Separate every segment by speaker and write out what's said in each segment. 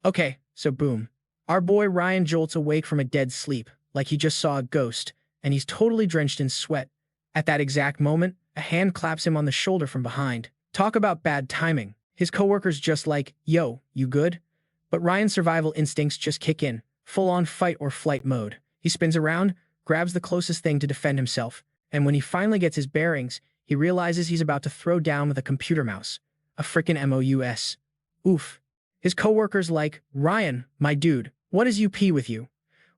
Speaker 1: Okay, so boom. Our boy Ryan jolts awake from a dead sleep, like he just saw a ghost, and he's totally drenched in sweat. At that exact moment, a hand claps him on the shoulder from behind. Talk about bad timing. His coworker's just like, yo, you good? But Ryan's survival instincts just kick in, full-on fight or flight mode. He spins around, grabs the closest thing to defend himself, and when he finally gets his bearings, he realizes he's about to throw down with a computer mouse. A frickin' MOUS. Oof. His coworker's like, Ryan, my dude, what is UP with you?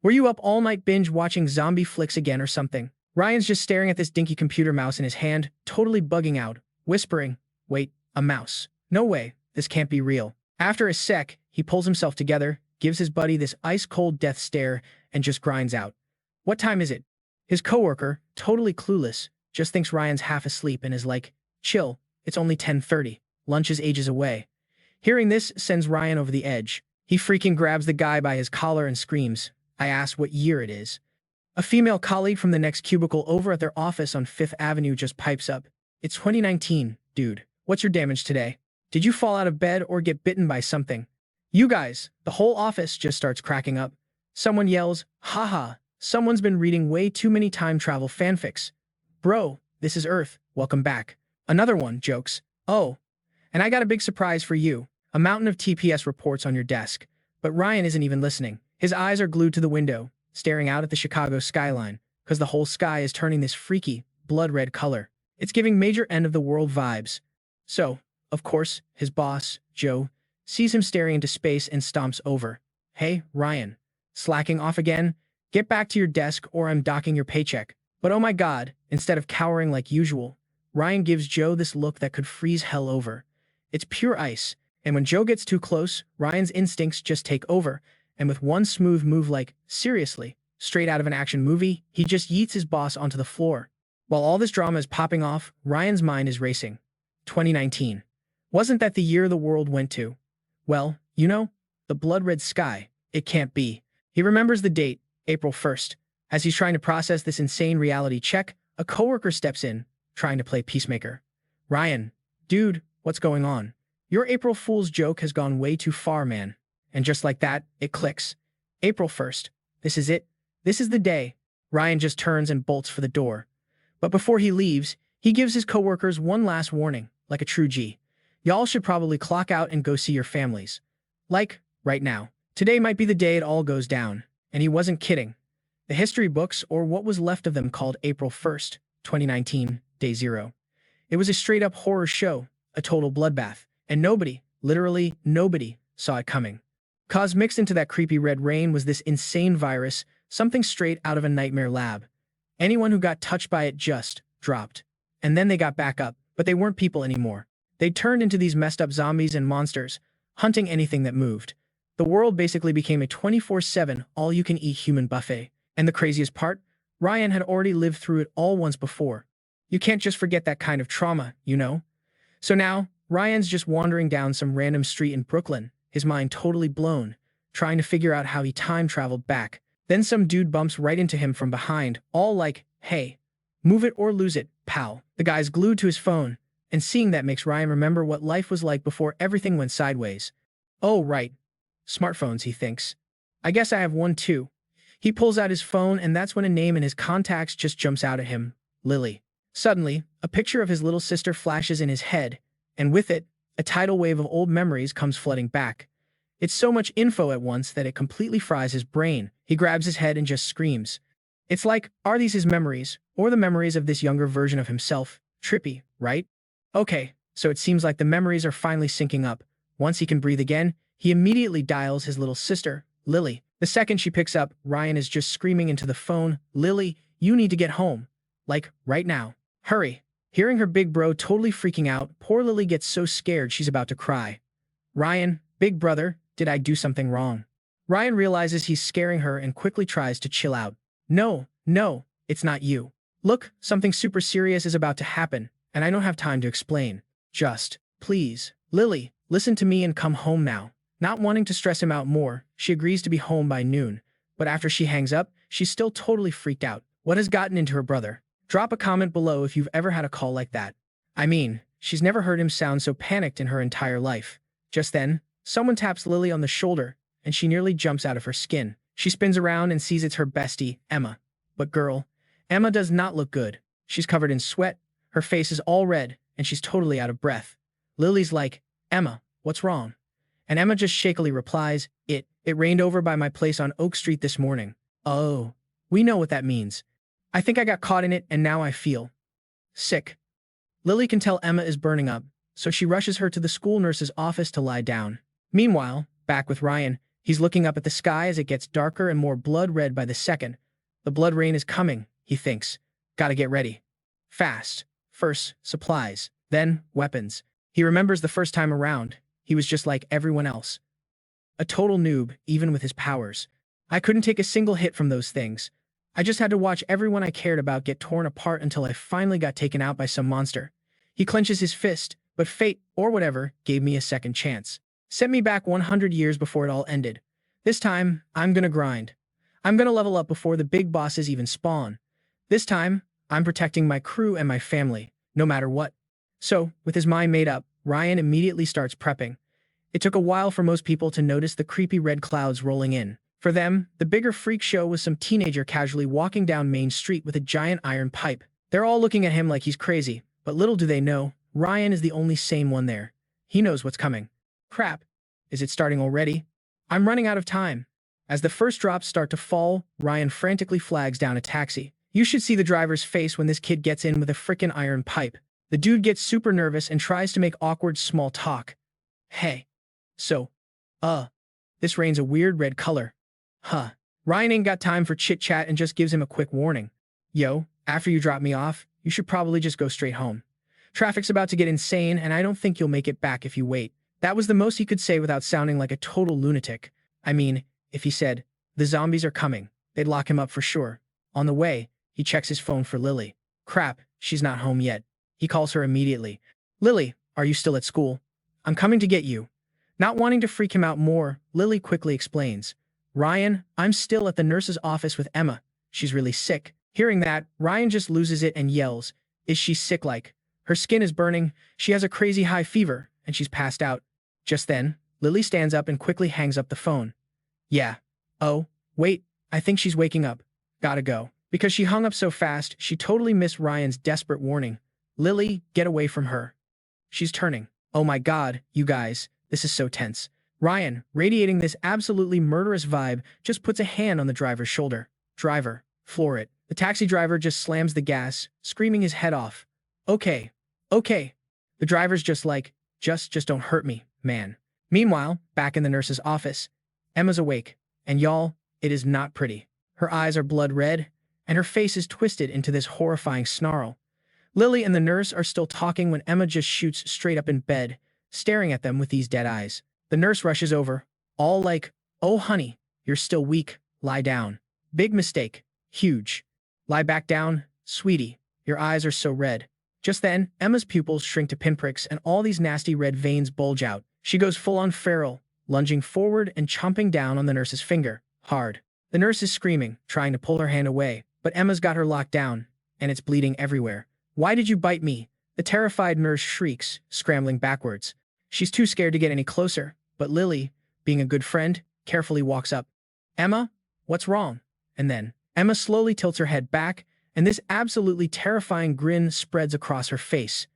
Speaker 1: Were you up all night binge watching zombie flicks again or something? Ryan's just staring at this dinky computer mouse in his hand, totally bugging out, whispering, wait, a mouse. No way, this can't be real. After a sec, he pulls himself together, gives his buddy this ice-cold death stare, and just grinds out. What time is it? His coworker, totally clueless, just thinks Ryan's half asleep and is like, chill, it's only 10:30. Lunch is ages away. Hearing this sends Ryan over the edge. He freaking grabs the guy by his collar and screams, I asked what year it is. A female colleague from the next cubicle over at their office on 5th Avenue just pipes up. It's 2019, dude. What's your damage today? Did you fall out of bed or get bitten by something? You guys, the whole office just starts cracking up. Someone yells, haha, someone's been reading way too many time travel fanfics. Bro, this is Earth, welcome back. Another one jokes, oh, and I got a big surprise for you. A mountain of TPS reports on your desk. But Ryan isn't even listening. His eyes are glued to the window, staring out at the Chicago skyline, because the whole sky is turning this freaky, blood-red color. It's giving major end-of-the-world vibes. So, of course, his boss, Joe, sees him staring into space and stomps over. Hey, Ryan. Slacking off again? Get back to your desk or I'm docking your paycheck. But oh my god, instead of cowering like usual, Ryan gives Joe this look that could freeze hell over. It's pure ice, and when Joe gets too close, Ryan's instincts just take over, and with one smooth move like, seriously, straight out of an action movie, he just yeets his boss onto the floor. While all this drama is popping off, Ryan's mind is racing. 2019. Wasn't that the year the world went to? Well, you know, the blood-red sky. It can't be. He remembers the date, April 1st. As he's trying to process this insane reality check, a coworker steps in, trying to play peacemaker. Ryan, dude, what's going on? Your April Fool's joke has gone way too far, man. And just like that, it clicks. April 1st. This is it. This is the day. Ryan just turns and bolts for the door. But before he leaves, he gives his coworkers one last warning, like a true G. Y'all should probably clock out and go see your families. Like, right now. Today might be the day it all goes down. And he wasn't kidding. The history books, or what was left of them, called April 1st, 2019, Day Zero. It was a straight-up horror show, a total bloodbath, and nobody, literally nobody, saw it coming. 'Cause mixed into that creepy red rain was this insane virus, something straight out of a nightmare lab. Anyone who got touched by it just dropped. And then they got back up, but they weren't people anymore. They turned into these messed up zombies and monsters, hunting anything that moved. The world basically became a 24/7 all-you-can-eat human buffet. And the craziest part? Ryan had already lived through it all once before. You can't just forget that kind of trauma, you know? So now, Ryan's just wandering down some random street in Brooklyn, his mind totally blown, trying to figure out how he time-traveled back. Then some dude bumps right into him from behind, all like, hey, move it or lose it, pal. The guy's glued to his phone, and seeing that makes Ryan remember what life was like before everything went sideways. Oh, right. Smartphones, he thinks. I guess I have one too. He pulls out his phone, and that's when a name in his contacts just jumps out at him. Lily. Suddenly, a picture of his little sister flashes in his head, and with it, a tidal wave of old memories comes flooding back. It's so much info at once that it completely fries his brain. He grabs his head and just screams. It's like, are these his memories, or the memories of this younger version of himself? Trippy, right? Okay, so it seems like the memories are finally syncing up. Once he can breathe again, he immediately dials his little sister, Lily. The second she picks up, Ryan is just screaming into the phone, Lily, you need to get home. Like, right now. Hurry. Hearing her big bro totally freaking out, poor Lily gets so scared she's about to cry. Ryan, big brother, did I do something wrong? Ryan realizes he's scaring her and quickly tries to chill out. No, it's not you. Look, something super serious is about to happen, and I don't have time to explain. Just, please, Lily, listen to me and come home now. Not wanting to stress him out more, she agrees to be home by noon, but after she hangs up, she's still totally freaked out. What has gotten into her brother? Drop a comment below if you've ever had a call like that. I mean, she's never heard him sound so panicked in her entire life. Just then, Someone taps Lily on the shoulder, and she nearly jumps out of her skin. She spins around and sees it's her bestie, Emma. But girl, Emma does not look good. She's covered in sweat, her face is all red, and she's totally out of breath. Lily's like, Emma, what's wrong? And Emma just shakily replies, It rained over by my place on Oak Street this morning. Oh, we know what that means. I think I got caught in it and now I feel sick. Lily can tell Emma is burning up, so she rushes her to the school nurse's office to lie down. Meanwhile, back with Ryan, he's looking up at the sky as it gets darker and more blood red by the second. The blood rain is coming, he thinks. Gotta get ready. Fast. First, supplies. Then, weapons. He remembers the first time around. He was just like everyone else. A total noob, even with his powers. I couldn't take a single hit from those things. I just had to watch everyone I cared about get torn apart until I finally got taken out by some monster. He clenches his fist, but fate, or whatever, gave me a second chance. Sent me back 100 years before it all ended. This time, I'm gonna grind. I'm gonna level up before the big bosses even spawn. This time, I'm protecting my crew and my family, no matter what. So, with his mind made up, Ryan immediately starts prepping. It took a while for most people to notice the creepy red clouds rolling in. For them, the bigger freak show was some teenager casually walking down Main Street with a giant iron pipe. They're all looking at him like he's crazy, but little do they know, Ryan is the only sane one there. He knows what's coming. Crap. Is it starting already? I'm running out of time. As the first drops start to fall, Ryan frantically flags down a taxi. You should see the driver's face when this kid gets in with a frickin' iron pipe. The dude gets super nervous and tries to make awkward small talk. Hey. So, this rain's a weird red color. Huh. Ryan ain't got time for chit-chat and just gives him a quick warning. Yo, after you drop me off, you should probably just go straight home. Traffic's about to get insane, and I don't think you'll make it back if you wait. That was the most he could say without sounding like a total lunatic. I mean, if he said, the zombies are coming, they'd lock him up for sure. On the way, he checks his phone for Lily. Crap, she's not home yet. He calls her immediately. Lily, are you still at school? I'm coming to get you. Not wanting to freak him out more, Lily quickly explains. Ryan, I'm still at the nurse's office with Emma. She's really sick. Hearing that, Ryan just loses it and yells, Is she sick like? Her skin is burning, she has a crazy high fever, and she's passed out. Just then, Lily stands up and quickly hangs up the phone. Yeah. Oh, wait, I think she's waking up. Gotta go. Because she hung up so fast, she totally missed Ryan's desperate warning. Lily, get away from her. She's turning. Oh my god, you guys, this is so tense. Ryan, radiating this absolutely murderous vibe, just puts a hand on the driver's shoulder. Driver, floor it. The taxi driver just slams the gas, screaming his head off. Okay. The driver's just like, just don't hurt me, man. Meanwhile, back in the nurse's office, Emma's awake, and y'all, it is not pretty. Her eyes are blood red, and her face is twisted into this horrifying snarl. Lily and the nurse are still talking when Emma just shoots straight up in bed, staring at them with these dead eyes. The nurse rushes over, all like, oh honey, you're still weak, lie down. Big mistake. Huge. Lie back down, sweetie, your eyes are so red. Just then, Emma's pupils shrink to pinpricks and all these nasty red veins bulge out. She goes full-on feral, lunging forward and chomping down on the nurse's finger, hard. The nurse is screaming, trying to pull her hand away, but Emma's got her locked down, and it's bleeding everywhere. Why did you bite me? The terrified nurse shrieks, scrambling backwards. She's too scared to get any closer, but Lily, being a good friend, carefully walks up. Emma, what's wrong? And then, Emma slowly tilts her head back, and this absolutely terrifying grin spreads across her face.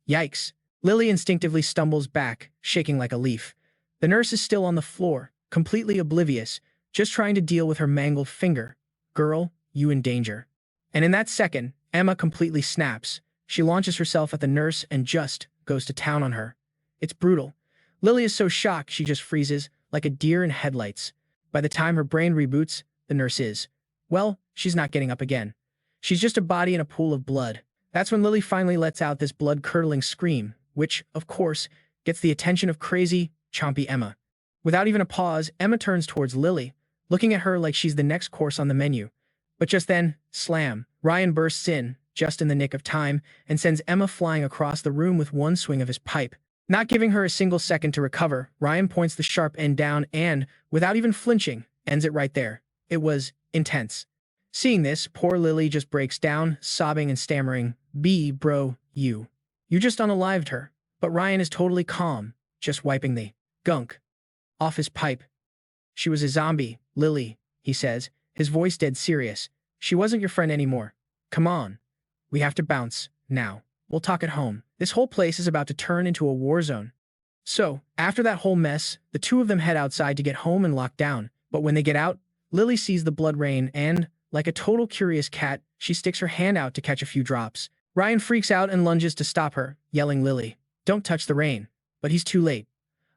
Speaker 1: Yikes. Lily instinctively stumbles back, shaking like a leaf. The nurse is still on the floor, completely oblivious, just trying to deal with her mangled finger. Girl, you in danger. And in that second, Emma completely snaps. She launches herself at the nurse and just goes to town on her. It's brutal. Lily is so shocked she just freezes, like a deer in headlights. By the time her brain reboots, the nurse is. Well, she's not getting up again. She's just a body in a pool of blood. That's when Lily finally lets out this blood-curdling scream, which, of course, gets the attention of crazy, chompy Emma. Without even a pause, Emma turns towards Lily, looking at her like she's the next course on the menu. But just then, slam, Ryan bursts in, just in the nick of time, and sends Emma flying across the room with one swing of his pipe. Not giving her a single second to recover, Ryan points the sharp end down and, without even flinching, ends it right there. It was intense. Seeing this, poor Lily just breaks down, sobbing and stammering, bro, you just unalived her. But Ryan is totally calm, just wiping the gunk off his pipe. She was a zombie, Lily, he says, his voice dead serious. She wasn't your friend anymore. Come on. We have to bounce, now. We'll talk at home. This whole place is about to turn into a war zone. So, after that whole mess, the two of them head outside to get home and lock down. But when they get out, Lily sees the blood rain and, like a total curious cat, she sticks her hand out to catch a few drops. Ryan freaks out and lunges to stop her, yelling Lily, "Don't touch the rain." But he's too late.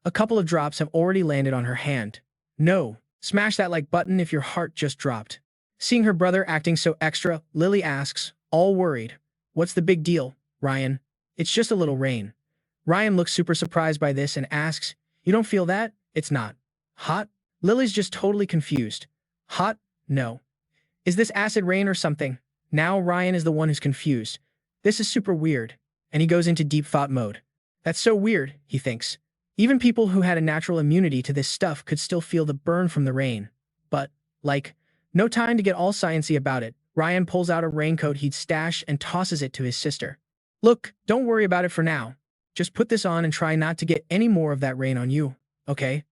Speaker 1: A couple of drops have already landed on her hand. No, smash that like button if your heart just dropped. Seeing her brother acting so extra, Lily asks, all worried, "What's the big deal, Ryan?" "It's just a little rain." Ryan looks super surprised by this and asks, "You don't feel that? It's not hot?" Lily's just totally confused. Hot? No. Is this acid rain or something? Now Ryan is the one who's confused. This is super weird. And he goes into deep thought mode. That's so weird, he thinks. Even people who had a natural immunity to this stuff could still feel the burn from the rain. But, like, no time to get all sciencey about it. Ryan pulls out a raincoat he'd stashed and tosses it to his sister. "Look, don't worry about it for now. Just put this on and try not to get any more of that rain on you, okay?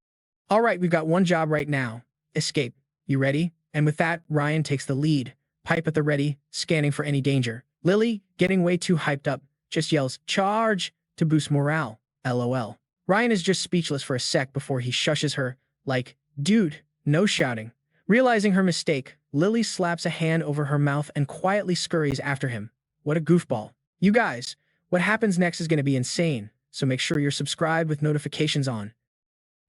Speaker 1: All right, we've got one job right now. Escape. You ready?" And with that, Ryan takes the lead, pipe at the ready, scanning for any danger. Lily, getting way too hyped up, just yells, "Charge!" to boost morale. LOL. Ryan is just speechless for a sec before he shushes her, like, "Dude, no shouting." Realizing her mistake, Lily slaps a hand over her mouth and quietly scurries after him. What a goofball. You guys, what happens next is going to be insane, so make sure you're subscribed with notifications on.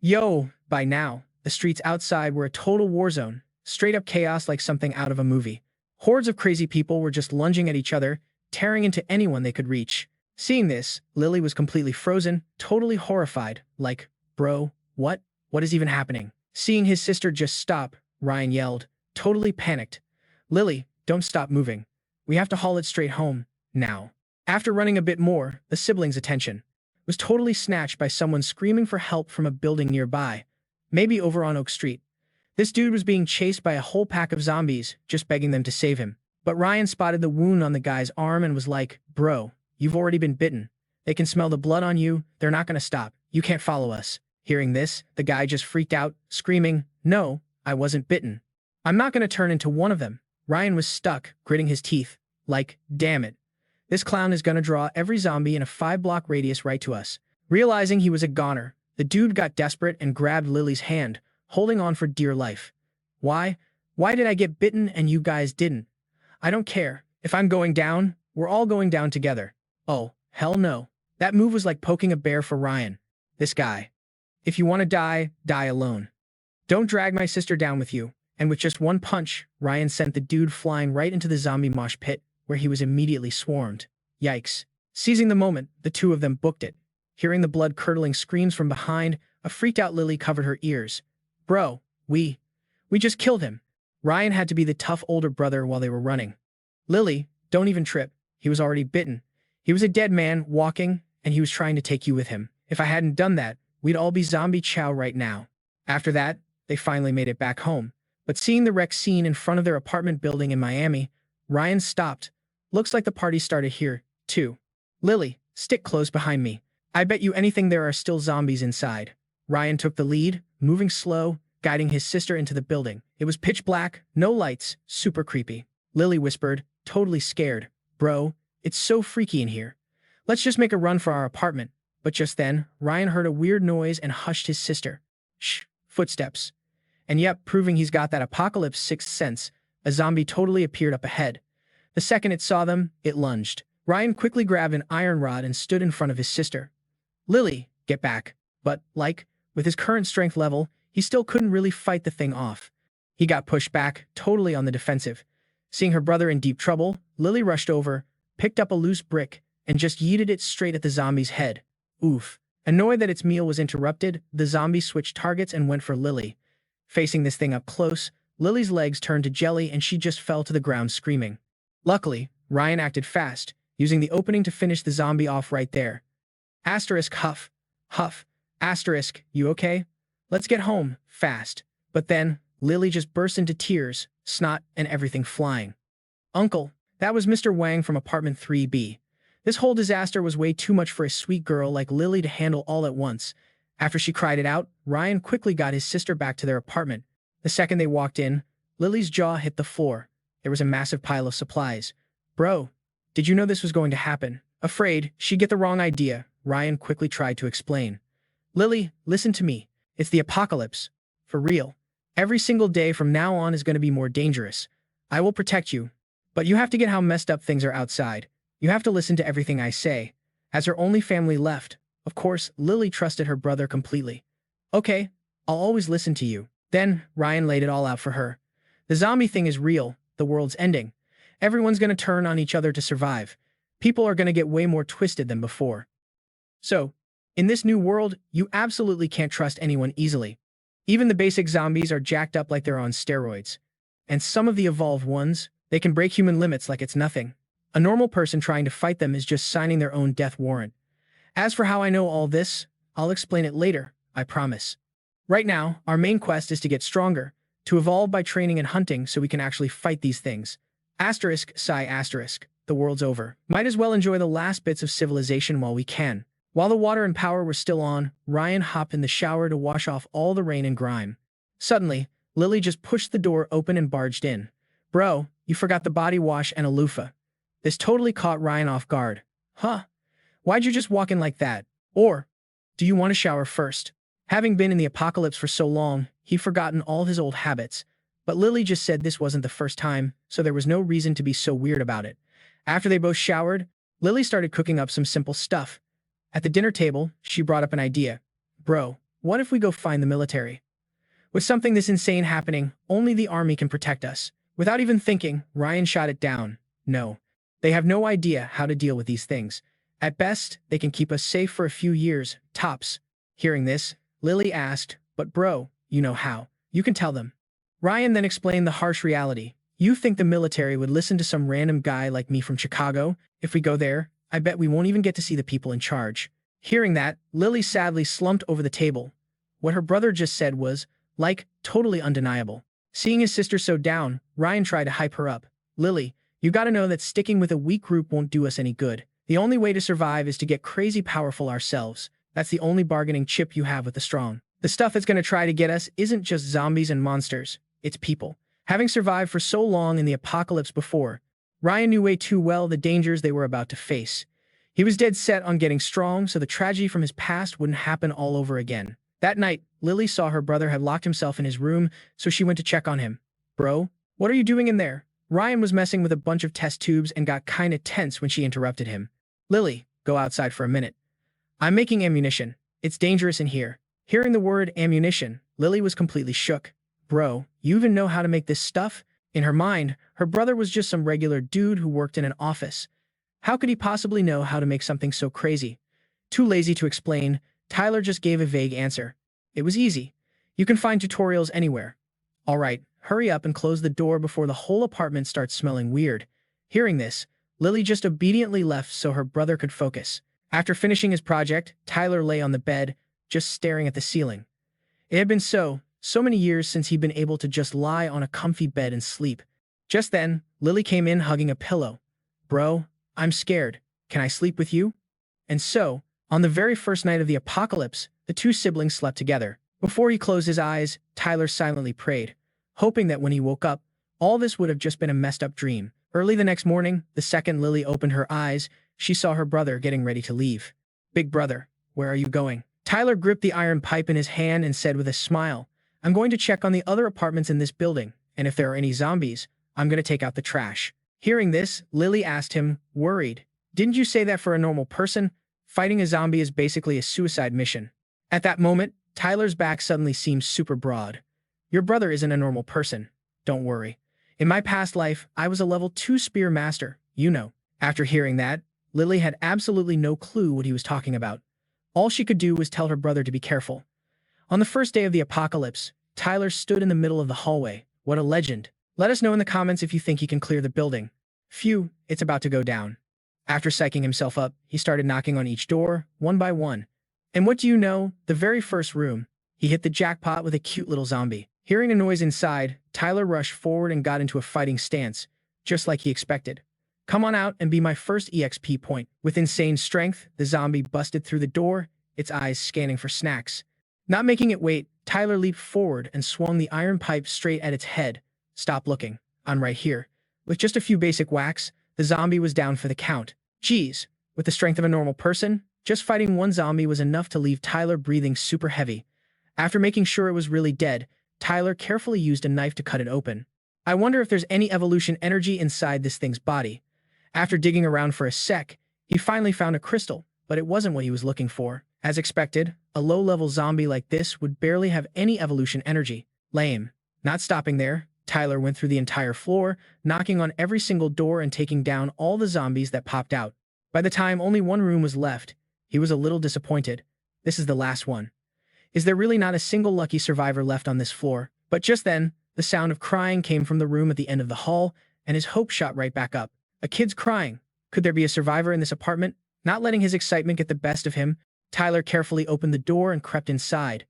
Speaker 1: Yo, by now, the streets outside were a total war zone, straight up chaos like something out of a movie. Hordes of crazy people were just lunging at each other, tearing into anyone they could reach. Seeing this, Lily was completely frozen, totally horrified, like, "Bro, what? What is even happening?" Seeing his sister just stop, Ryan yelled, totally panicked. "Lily, don't stop moving. We have to haul it straight home, now." After running a bit more, the siblings' attention was totally snatched by someone screaming for help from a building nearby, maybe over on Oak Street. This dude was being chased by a whole pack of zombies, just begging them to save him. But Ryan spotted the wound on the guy's arm and was like, "Bro, you've already been bitten. They can smell the blood on you. They're not going to stop. You can't follow us." Hearing this, the guy just freaked out, screaming, "No, I wasn't bitten. I'm not going to turn into one of them." Ryan was stuck, gritting his teeth, like, damn it. This clown is going to draw every zombie in a 5-block radius right to us. Realizing he was a goner, the dude got desperate and grabbed Lily's hand, holding on for dear life. Why? Why did I get bitten and you guys didn't? I don't care. If I'm going down, we're all going down together. Oh, hell no. That move was like poking a bear for Ryan. This guy. If you want to die, die alone. Don't drag my sister down with you. And with just one punch, Ryan sent the dude flying right into the zombie mosh pit, where he was immediately swarmed. Yikes. Seizing the moment, the two of them booked it. Hearing the blood-curdling screams from behind, a freaked-out Lily covered her ears. "Bro, we just killed him." Ryan had to be the tough older brother while they were running. "Lily, don't even trip. He was already bitten. He was a dead man, walking, and he was trying to take you with him. If I hadn't done that, we'd all be zombie chow right now." After that, they finally made it back home. But seeing the wreck scene in front of their apartment building in Miami, Ryan stopped. Looks like the party started here, too. "Lily, stick close behind me. I bet you anything there are still zombies inside." Ryan took the lead, moving slow, guiding his sister into the building. It was pitch black, no lights, super creepy. Lily whispered, totally scared, "Bro, it's so freaky in here. Let's just make a run for our apartment." But just then, Ryan heard a weird noise and hushed his sister. Shh, footsteps. And yep, proving he's got that apocalypse sixth sense, a zombie totally appeared up ahead. The second it saw them, it lunged. Ryan quickly grabbed an iron rod and stood in front of his sister. "Lily, get back." But, like, with his current strength level, he still couldn't really fight the thing off. He got pushed back, totally on the defensive. Seeing her brother in deep trouble, Lily rushed over, picked up a loose brick, and just yeeted it straight at the zombie's head. Oof. Annoyed that its meal was interrupted, the zombie switched targets and went for Lily. Facing this thing up close, Lily's legs turned to jelly and she just fell to the ground screaming. Luckily, Ryan acted fast, using the opening to finish the zombie off right there. Asterisk huff. Huff. Asterisk, you okay? Let's get home, fast. But then, Lily just burst into tears, snot, and everything flying. "Uncle, that was Mr. Wang from apartment 3B. This whole disaster was way too much for a sweet girl like Lily to handle all at once." After she cried it out, Ryan quickly got his sister back to their apartment. The second they walked in, Lily's jaw hit the floor. There was a massive pile of supplies. Bro, did you know this was going to happen? Afraid she'd get the wrong idea, Ryan quickly tried to explain. Lily, listen to me. It's the apocalypse. For real. Every single day from now on is going to be more dangerous. I will protect you. But you have to get how messed up things are outside. You have to listen to everything I say. As her only family left, of course, Lily trusted her brother completely. Okay, I'll always listen to you. Then, Ryan laid it all out for her. The zombie thing is real. The world's ending. Everyone's going to turn on each other to survive. People are going to get way more twisted than before. So, in this new world, you absolutely can't trust anyone easily. Even the basic zombies are jacked up like they're on steroids. And some of the evolved ones, they can break human limits like it's nothing. A normal person trying to fight them is just signing their own death warrant. As for how I know all this, I'll explain it later, I promise. Right now, our main quest is to get stronger, to evolve by training and hunting so we can actually fight these things. Asterisk, sigh asterisk, the world's over. Might as well enjoy the last bits of civilization while we can. While the water and power were still on, Ryan hopped in the shower to wash off all the rain and grime. Suddenly, Lily just pushed the door open and barged in. Bro, you forgot the body wash and a loofah. This totally caught Ryan off guard. Huh? Why'd you just walk in like that? Or, do you want to shower first? Having been in the apocalypse for so long, he'd forgotten all his old habits. But Lily just said this wasn't the first time, so there was no reason to be so weird about it. After they both showered, Lily started cooking up some simple stuff. At the dinner table, she brought up an idea. Bro, what if we go find the military? With something this insane happening, only the army can protect us. Without even thinking, Ryan shot it down. No. They have no idea how to deal with these things. At best, they can keep us safe for a few years, tops. Hearing this, Lily asked, but bro, you know how. You can tell them. Ryan then explained the harsh reality. You think the military would listen to some random guy like me from Chicago? If we go there, I bet we won't even get to see the people in charge. Hearing that, Lily sadly slumped over the table. What her brother just said was, like, totally undeniable. Seeing his sister so down, Ryan tried to hype her up. Lily, you gotta know that sticking with a weak group won't do us any good. The only way to survive is to get crazy powerful ourselves. That's the only bargaining chip you have with the strong. The stuff that's gonna try to get us isn't just zombies and monsters. It's people. Having survived for so long in the apocalypse before, Ryan knew way too well the dangers they were about to face. He was dead set on getting strong so the tragedy from his past wouldn't happen all over again. That night, Lily saw her brother had locked himself in his room, so she went to check on him. Bro, what are you doing in there? Ryan was messing with a bunch of test tubes and got kinda tense when she interrupted him. Lily, go outside for a minute. I'm making ammunition. It's dangerous in here. Hearing the word ammunition, Lily was completely shook. Bro, you even know how to make this stuff? In her mind, her brother was just some regular dude who worked in an office. How could he possibly know how to make something so crazy? Too lazy to explain, Tyler just gave a vague answer. It was easy. You can find tutorials anywhere. All right, hurry up and close the door before the whole apartment starts smelling weird. Hearing this, Lily just obediently left so her brother could focus. After finishing his project, Tyler lay on the bed, just staring at the ceiling. It had been so many years since he'd been able to just lie on a comfy bed and sleep. Just then, Lily came in hugging a pillow. Bro, I'm scared. Can I sleep with you? And so, on the very first night of the apocalypse, the two siblings slept together. Before he closed his eyes, Tyler silently prayed, hoping that when he woke up, all this would have just been a messed up dream. Early the next morning, the second Lily opened her eyes, she saw her brother getting ready to leave. Big brother, where are you going? Tyler gripped the iron pipe in his hand and said with a smile, I'm going to check on the other apartments in this building, and if there are any zombies, I'm going to take out the trash. Hearing this, Lily asked him, worried, didn't you say that for a normal person? Fighting a zombie is basically a suicide mission. At that moment, Tyler's back suddenly seemed super broad. Your brother isn't a normal person. Don't worry. In my past life, I was a level 2 spear master, you know. After hearing that, Lily had absolutely no clue what he was talking about. All she could do was tell her brother to be careful. On the first day of the apocalypse, Tyler stood in the middle of the hallway. What a legend. Let us know in the comments if you think he can clear the building. Phew, it's about to go down. After psyching himself up, he started knocking on each door, one by one. And what do you know? The very first room, he hit the jackpot with a cute little zombie. Hearing a noise inside, Tyler rushed forward and got into a fighting stance, just like he expected. Come on out and be my first EXP point. With insane strength, the zombie busted through the door, its eyes scanning for snacks. Not making it wait, Tyler leaped forward and swung the iron pipe straight at its head. Stop looking. I'm right here. With just a few basic whacks, the zombie was down for the count. Geez, with the strength of a normal person, just fighting one zombie was enough to leave Tyler breathing super heavy. After making sure it was really dead, Tyler carefully used a knife to cut it open. I wonder if there's any evolution energy inside this thing's body. After digging around for a sec, he finally found a crystal, but it wasn't what he was looking for. As expected, a low-level zombie like this would barely have any evolution energy. Lame. Not stopping there, Tyler went through the entire floor, knocking on every single door and taking down all the zombies that popped out. By the time only one room was left, he was a little disappointed. This is the last one. Is there really not a single lucky survivor left on this floor? But just then, the sound of crying came from the room at the end of the hall, and his hope shot right back up. A kid's crying. Could there be a survivor in this apartment? Not letting his excitement get the best of him, Tyler carefully opened the door and crept inside.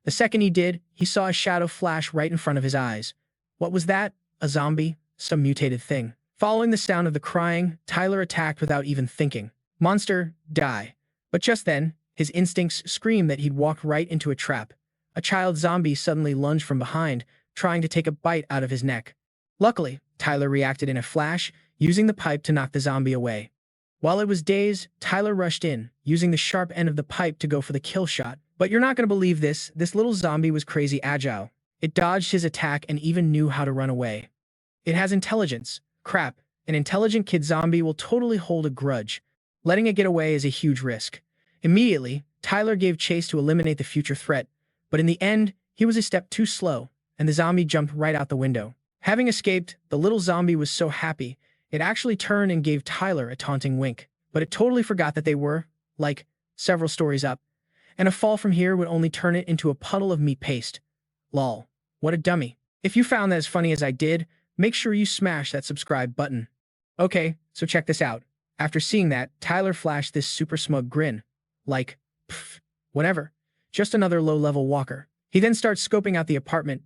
Speaker 1: The second he did, he saw a shadow flash right in front of his eyes. What was that? A zombie? Some mutated thing. Following the sound of the crying, Tyler attacked without even thinking. Monster, die. But just then, his instincts screamed that he'd walked right into a trap. A child zombie suddenly lunged from behind, trying to take a bite out of his neck. Luckily, Tyler reacted in a flash, using the pipe to knock the zombie away. While it was dazed, Tyler rushed in, using the sharp end of the pipe to go for the kill shot. But you're not going to believe this little zombie was crazy agile. It dodged his attack and even knew how to run away. It has intelligence. Crap, an intelligent kid zombie will totally hold a grudge. Letting it get away is a huge risk. Immediately, Tyler gave chase to eliminate the future threat, but in the end, he was a step too slow, and the zombie jumped right out the window. Having escaped, the little zombie was so happy, it actually turned and gave Tyler a taunting wink. But it totally forgot that they were, like, several stories up, and a fall from here would only turn it into a puddle of meat paste. Lol. What a dummy. If you found that as funny as I did, make sure you smash that subscribe button. Okay, so check this out. After seeing that, Tyler flashed this super smug grin. Like, pfft, whatever. Just another low-level walker. He then starts scoping out the apartment,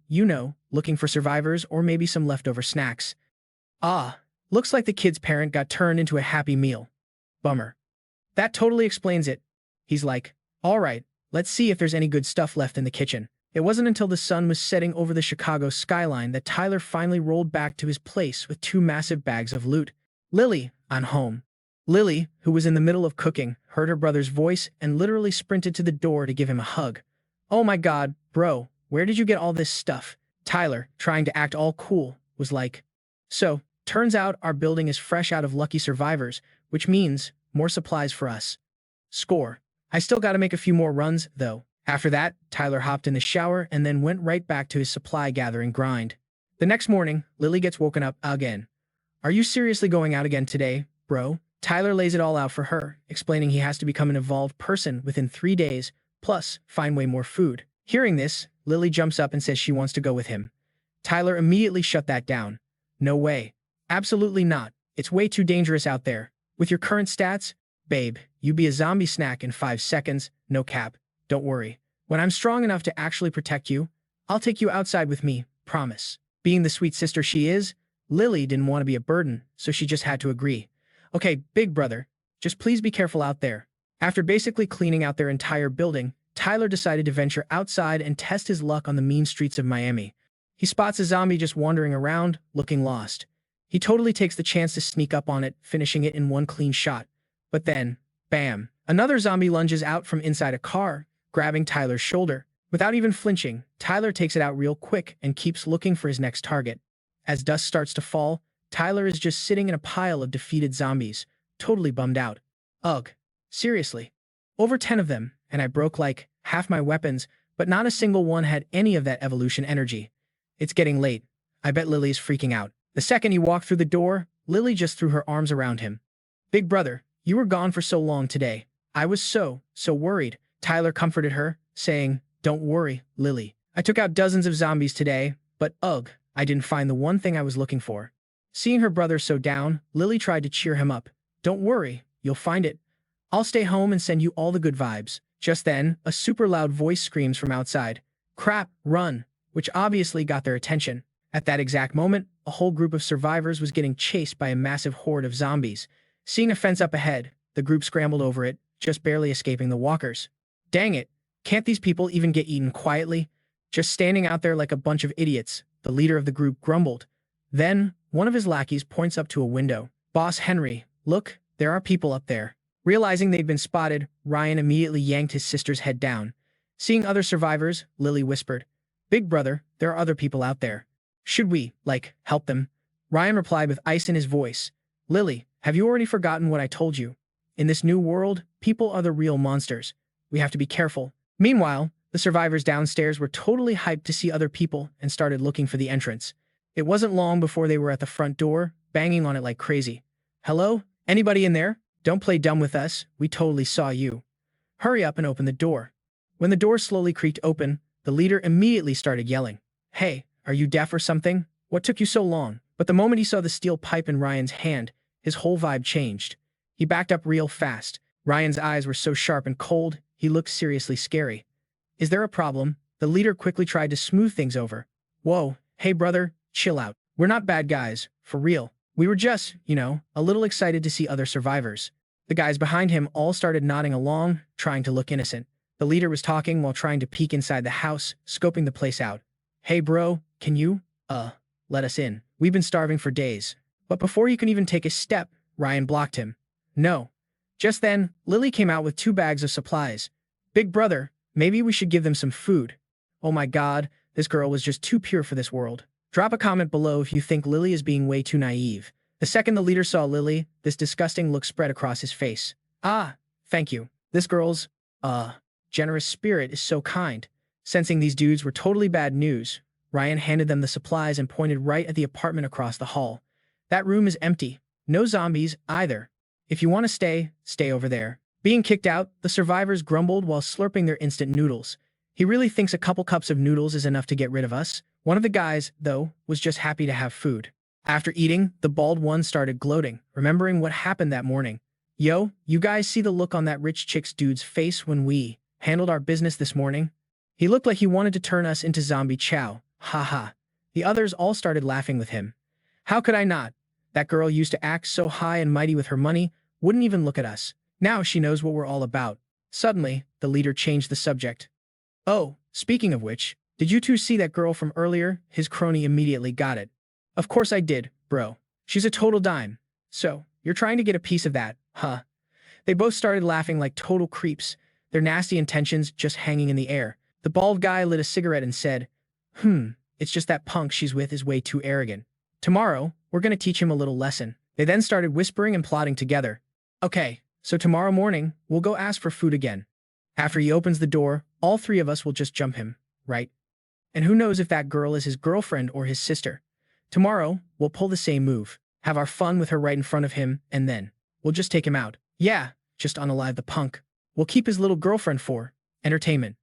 Speaker 1: looking for survivors or maybe some leftover snacks. Ah, looks like the kid's parent got turned into a happy meal. Bummer. That totally explains it. He's like, alright, let's see if there's any good stuff left in the kitchen. It wasn't until the sun was setting over the Chicago skyline that Tyler finally rolled back to his place with 2 massive bags of loot. Lily, I'm home. Lily, who was in the middle of cooking, heard her brother's voice and literally sprinted to the door to give him a hug. Oh my god, bro, where did you get all this stuff? Tyler, trying to act all cool, was like, so, turns out our building is fresh out of lucky survivors, which means more supplies for us. Score. I still gotta make a few more runs, though. After that, Tyler hopped in the shower and then went right back to his supply gathering grind. The next morning, Lily gets woken up again. Are you seriously going out again today, bro? Tyler lays it all out for her, explaining he has to become an evolved person within 3 days, plus find way more food. Hearing this, Lily jumps up and says she wants to go with him. Tyler immediately shut that down. No way. Absolutely not. It's way too dangerous out there. With your current stats, babe, you be a zombie snack in 5 seconds, no cap. Don't worry. When I'm strong enough to actually protect you, I'll take you outside with me, promise. Being the sweet sister she is, Lily didn't want to be a burden, so she just had to agree. Okay, big brother, just please be careful out there. After basically cleaning out their entire building, Tyler decided to venture outside and test his luck on the mean streets of Miami. He spots a zombie just wandering around, looking lost. He totally takes the chance to sneak up on it, finishing it in one clean shot. But then, bam, another zombie lunges out from inside a car, grabbing Tyler's shoulder. Without even flinching, Tyler takes it out real quick and keeps looking for his next target. As dusk starts to fall, Tyler is just sitting in a pile of defeated zombies, totally bummed out. Ugh, seriously. Over 10 of them, and I broke like half my weapons, but not a single one had any of that evolution energy. It's getting late. I bet Lily's freaking out. The second he walked through the door, Lily just threw her arms around him. Big brother, you were gone for so long today. I was so worried. Tyler comforted her, saying, don't worry, Lily. I took out dozens of zombies today, but ugh, I didn't find the one thing I was looking for. Seeing her brother so down, Lily tried to cheer him up. Don't worry, you'll find it. I'll stay home and send you all the good vibes. Just then, a super loud voice screams from outside. Crap, run, which obviously got their attention. At that exact moment, a whole group of survivors was getting chased by a massive horde of zombies. Seeing a fence up ahead, the group scrambled over it, just barely escaping the walkers. Dang it, Can't these people even get eaten quietly? Just standing out there like a bunch of idiots, the leader of the group grumbled. Then, one of his lackeys points up to a window. Boss Henry, look, there are people up there. Realizing they'd been spotted, Ryan immediately yanked his sister's head down. Seeing other survivors, Lily whispered, Big brother, there are other people out there. Should we, help them? Ryan replied with ice in his voice. Lily, have you already forgotten what I told you? In this new world, people are the real monsters. We have to be careful. Meanwhile, the survivors downstairs were totally hyped to see other people and started looking for the entrance. It wasn't long before they were at the front door, banging on it like crazy. Hello? Anybody in there? Don't play dumb with us, we totally saw you. Hurry up and open the door. When the door slowly creaked open, the leader immediately started yelling. Hey, are you deaf or something? What took you so long? But the moment he saw the steel pipe in Ryan's hand, his whole vibe changed. He backed up real fast. Ryan's eyes were so sharp and cold, he looked seriously scary. Is there a problem? The leader quickly tried to smooth things over. Whoa, hey brother, chill out. We're not bad guys, for real. We were just, a little excited to see other survivors. The guys behind him all started nodding along, trying to look innocent. The leader was talking while trying to peek inside the house, scoping the place out. Hey bro, can you, let us in? We've been starving for days. But before he could even take a step, Ryan blocked him. No. Just then, Lily came out with 2 bags of supplies. Big brother, maybe we should give them some food. Oh my god, this girl was just too pure for this world. Drop a comment below if you think Lily is being way too naive. The second the leader saw Lily, this disgusting look spread across his face. Ah, thank you. This girl's, generous spirit is so kind. Sensing these dudes were totally bad news, Ryan handed them the supplies and pointed right at the apartment across the hall. That room is empty. No zombies, either. If you want to stay over there. Being kicked out, the survivors grumbled while slurping their instant noodles. He really thinks a couple cups of noodles is enough to get rid of us. One of the guys, though, was just happy to have food. After eating, the bald one started gloating, remembering what happened that morning. Yo, you guys see the look on that rich chick's dude's face when we handled our business this morning? He looked like he wanted to turn us into zombie chow. Ha ha. The others all started laughing with him. How could I not? That girl used to act so high and mighty with her money, wouldn't even look at us. Now she knows what we're all about. Suddenly, the leader changed the subject. Oh, speaking of which, did you two see that girl from earlier? His crony immediately got it. Of course I did, bro. She's a total dime. So, you're trying to get a piece of that, huh? They both started laughing like total creeps, their nasty intentions just hanging in the air. The bald guy lit a cigarette and said, it's just that punk she's with is way too arrogant. Tomorrow, we're gonna teach him a little lesson. They then started whispering and plotting together. Okay, so tomorrow morning, we'll go ask for food again. After he opens the door, all 3 of us will just jump him, right? And who knows if that girl is his girlfriend or his sister. Tomorrow, we'll pull the same move, have our fun with her right in front of him, and then we'll just take him out. Yeah, just unalive the punk. We'll keep his little girlfriend for entertainment.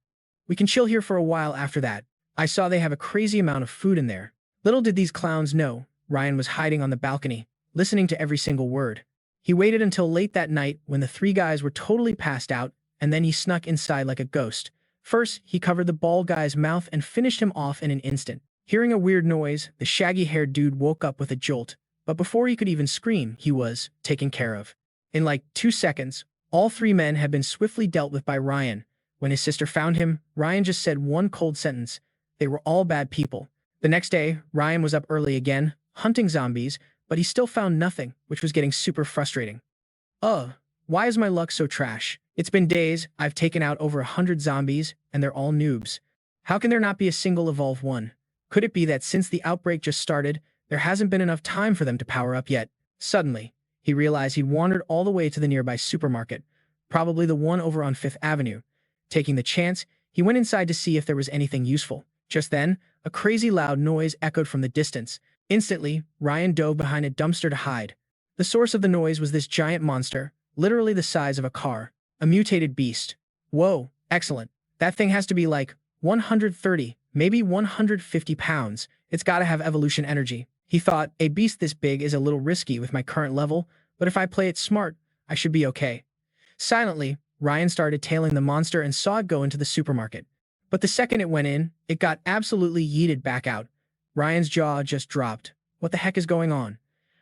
Speaker 1: We can chill here for a while after that. I saw they have a crazy amount of food in there. Little did these clowns know, Ryan was hiding on the balcony, listening to every single word. He waited until late that night when the 3 guys were totally passed out, and then he snuck inside like a ghost. First, he covered the bald guy's mouth and finished him off in an instant. Hearing a weird noise, the shaggy-haired dude woke up with a jolt, but before he could even scream, he was taken care of. In like 2 seconds, all 3 men had been swiftly dealt with by Ryan. When his sister found him, Ryan just said one cold sentence. They were all bad people. The next day, Ryan was up early again, hunting zombies, but he still found nothing, which was getting super frustrating. Why is my luck so trash? It's been days, I've taken out over 100 zombies, and they're all noobs. How can there not be a single evolved one? Could it be that since the outbreak just started, there hasn't been enough time for them to power up yet? Suddenly, he realized he'd wandered all the way to the nearby supermarket, probably the one over on 5th Avenue. Taking the chance, he went inside to see if there was anything useful. Just then, a crazy loud noise echoed from the distance. Instantly, Ryan dove behind a dumpster to hide. The source of the noise was this giant monster, literally the size of a car. A mutated beast. Whoa, excellent. That thing has to be like 130, maybe 150 pounds. It's gotta have evolution energy. He thought, a beast this big is a little risky with my current level, but if I play it smart, I should be okay. Silently, Ryan started tailing the monster and saw it go into the supermarket. But the second it went in, it got absolutely yeeted back out. Ryan's jaw just dropped. What the heck is going on?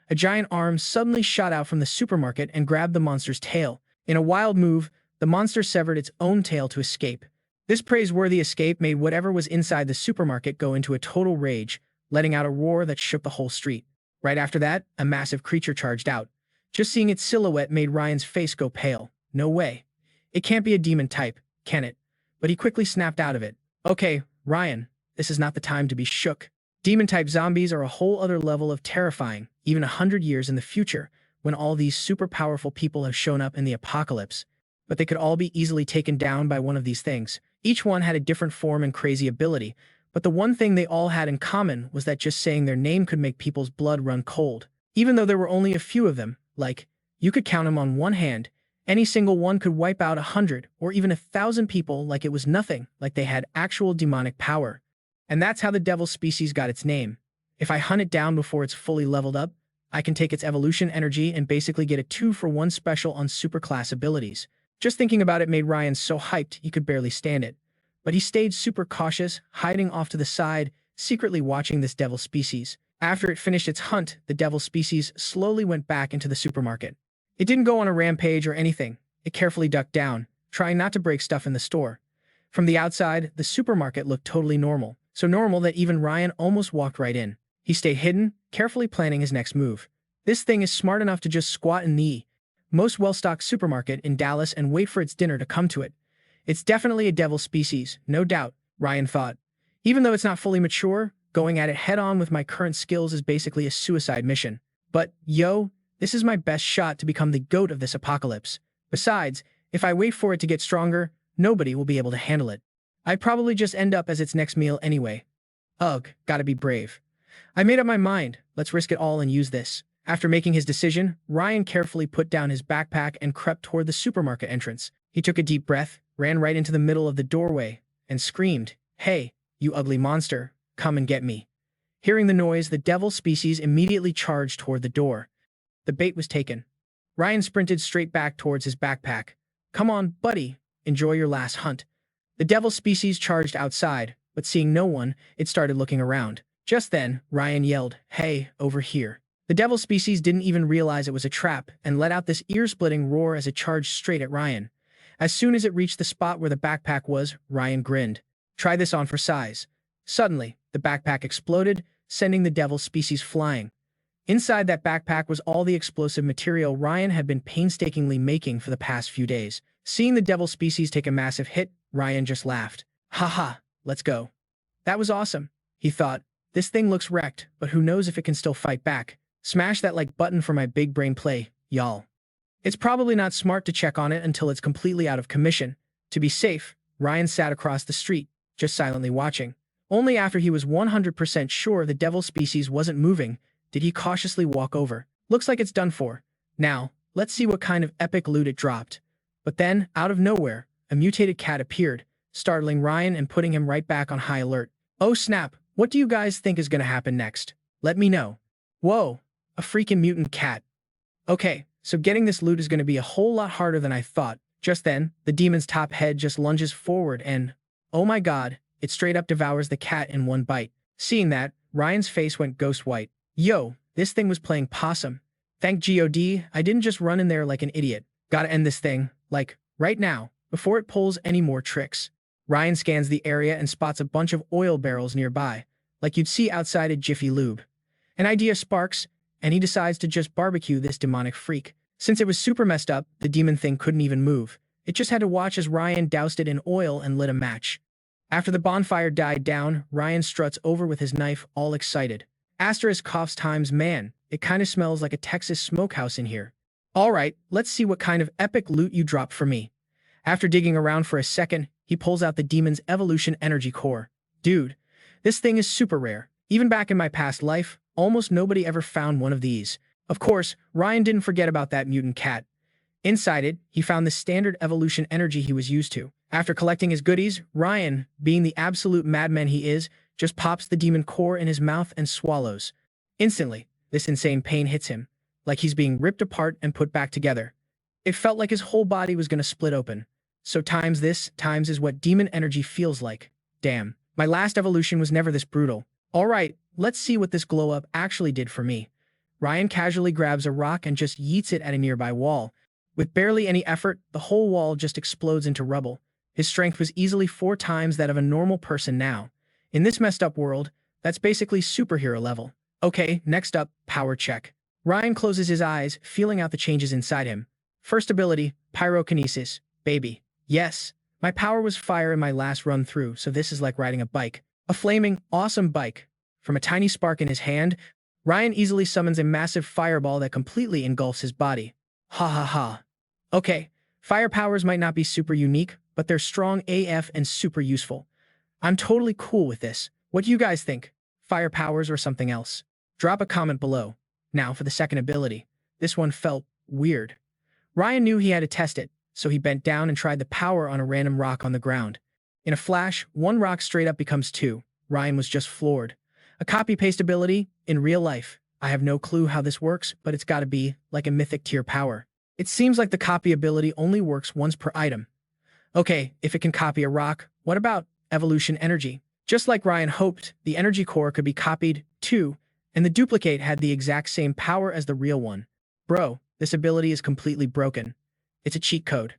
Speaker 1: A giant arm suddenly shot out from the supermarket and grabbed the monster's tail. In a wild move, the monster severed its own tail to escape. This praiseworthy escape made whatever was inside the supermarket go into a total rage, letting out a roar that shook the whole street. Right after that, a massive creature charged out. Just seeing its silhouette made Ryan's face go pale. No way. It can't be a demon type, can it? But he quickly snapped out of it. Okay, Ryan, this is not the time to be shook. Demon-type zombies are a whole other level of terrifying, even 100 years in the future, when all these super powerful people have shown up in the apocalypse. But they could all be easily taken down by one of these things. Each one had a different form and crazy ability, but the one thing they all had in common was that just saying their name could make people's blood run cold. Even though there were only a few of them, like, you could count them on one hand, any single one could wipe out 100 or even 1,000 people like it was nothing, like they had actual demonic power. And that's how the devil species got its name. If I hunt it down before it's fully leveled up, I can take its evolution energy and basically get a 2-for-1 special on superclass abilities. Just thinking about it made Ryan so hyped he could barely stand it. But he stayed super cautious, hiding off to the side, secretly watching this devil species. After it finished its hunt, the devil species slowly went back into the supermarket. It didn't go on a rampage or anything. It carefully ducked down, trying not to break stuff in the store. From the outside, the supermarket looked totally normal. So normal that even Ryan almost walked right in. He stayed hidden, carefully planning his next move. This thing is smart enough to just squat in the most well-stocked supermarket in Dallas and wait for its dinner to come to it. It's definitely a devil species, no doubt, Ryan thought. Even though it's not fully mature, going at it head-on with my current skills is basically a suicide mission. But, yo, this is my best shot to become the GOAT of this apocalypse. Besides, if I wait for it to get stronger, nobody will be able to handle it. I'd probably just end up as its next meal anyway. Ugh, gotta be brave. I made up my mind, let's risk it all and use this. After making his decision, Ryan carefully put down his backpack and crept toward the supermarket entrance. He took a deep breath, ran right into the middle of the doorway, and screamed, "Hey, you ugly monster, come and get me." Hearing the noise, the devil species immediately charged toward the door. The bait was taken. Ryan sprinted straight back towards his backpack. "Come on, buddy, enjoy your last hunt." The devil species charged outside, but seeing no one, it started looking around. Just then, Ryan yelled, "Hey, over here." The devil species didn't even realize it was a trap and let out this ear-splitting roar as it charged straight at Ryan. As soon as it reached the spot where the backpack was, Ryan grinned. "Try this on for size." Suddenly, the backpack exploded, sending the devil species flying. Inside that backpack was all the explosive material Ryan had been painstakingly making for the past few days. Seeing the devil species take a massive hit, Ryan just laughed. "Haha, let's go." That was awesome, he thought. This thing looks wrecked, but who knows if it can still fight back. Smash that like button for my big brain play, y'all. It's probably not smart to check on it until it's completely out of commission. To be safe, Ryan sat across the street, just silently watching. Only after he was 100% sure the devil species wasn't moving did he cautiously walk over. Looks like it's done for. Now, let's see what kind of epic loot it dropped. But then, out of nowhere, a mutated cat appeared, startling Ryan and putting him right back on high alert. Oh snap, what do you guys think is gonna happen next? Let me know. Whoa, a freaking mutant cat. Okay, so getting this loot is gonna be a whole lot harder than I thought. Just then, the demon's top head just lunges forward and, oh my god, it straight up devours the cat in one bite. Seeing that, Ryan's face went ghost white. Yo, this thing was playing possum. Thank God, I didn't just run in there like an idiot. Gotta end this thing, like, right now, before it pulls any more tricks. Ryan scans the area and spots a bunch of oil barrels nearby, like you'd see outside a Jiffy Lube. An idea sparks, and he decides to just barbecue this demonic freak. Since it was super messed up, the demon thing couldn't even move. It just had to watch as Ryan doused it in oil and lit a match. After the bonfire died down, Ryan struts over with his knife, all excited. Asterisk coughs times man, it kinda smells like a Texas smokehouse in here. Alright, let's see what kind of epic loot you dropped for me. After digging around for a second, he pulls out the demon's evolution energy core. Dude, this thing is super rare. Even back in my past life, almost nobody ever found one of these. Of course, Ryan didn't forget about that mutant cat. Inside it, he found the standard evolution energy he was used to. After collecting his goodies, Ryan, being the absolute madman he is, just pops the demon core in his mouth and swallows. Instantly, this insane pain hits him, like he's being ripped apart and put back together. It felt like his whole body was gonna split open. So times is what demon energy feels like. Damn, my last evolution was never this brutal. Alright, let's see what this glow-up actually did for me. Ryan casually grabs a rock and just yeets it at a nearby wall. With barely any effort, the whole wall just explodes into rubble. His strength was easily 4 times that of a normal person now. In this messed up world, that's basically superhero level. Okay, next up, power check. Ryan closes his eyes, feeling out the changes inside him. First ability, pyrokinesis. Baby. Yes, my power was fire in my last run through, so this is like riding a bike. A flaming, awesome bike. From a tiny spark in his hand, Ryan easily summons a massive fireball that completely engulfs his body. Ha ha ha. Okay, fire powers might not be super unique, but they're strong AF and super useful. I'm totally cool with this. What do you guys think? Fire powers or something else? Drop a comment below. Now for the second ability. This one felt weird. Ryan knew he had to test it, so he bent down and tried the power on a random rock on the ground. In a flash, 1 rock straight up becomes 2. Ryan was just floored. A copy-paste ability? In real life. I have no clue how this works, but it's gotta be like a mythic tier power. It seems like the copy ability only works once per item. Okay, if it can copy a rock, what about evolution energy? Just like Ryan hoped, the energy core could be copied, too, and the duplicate had the exact same power as the real one. Bro, this ability is completely broken. It's a cheat code.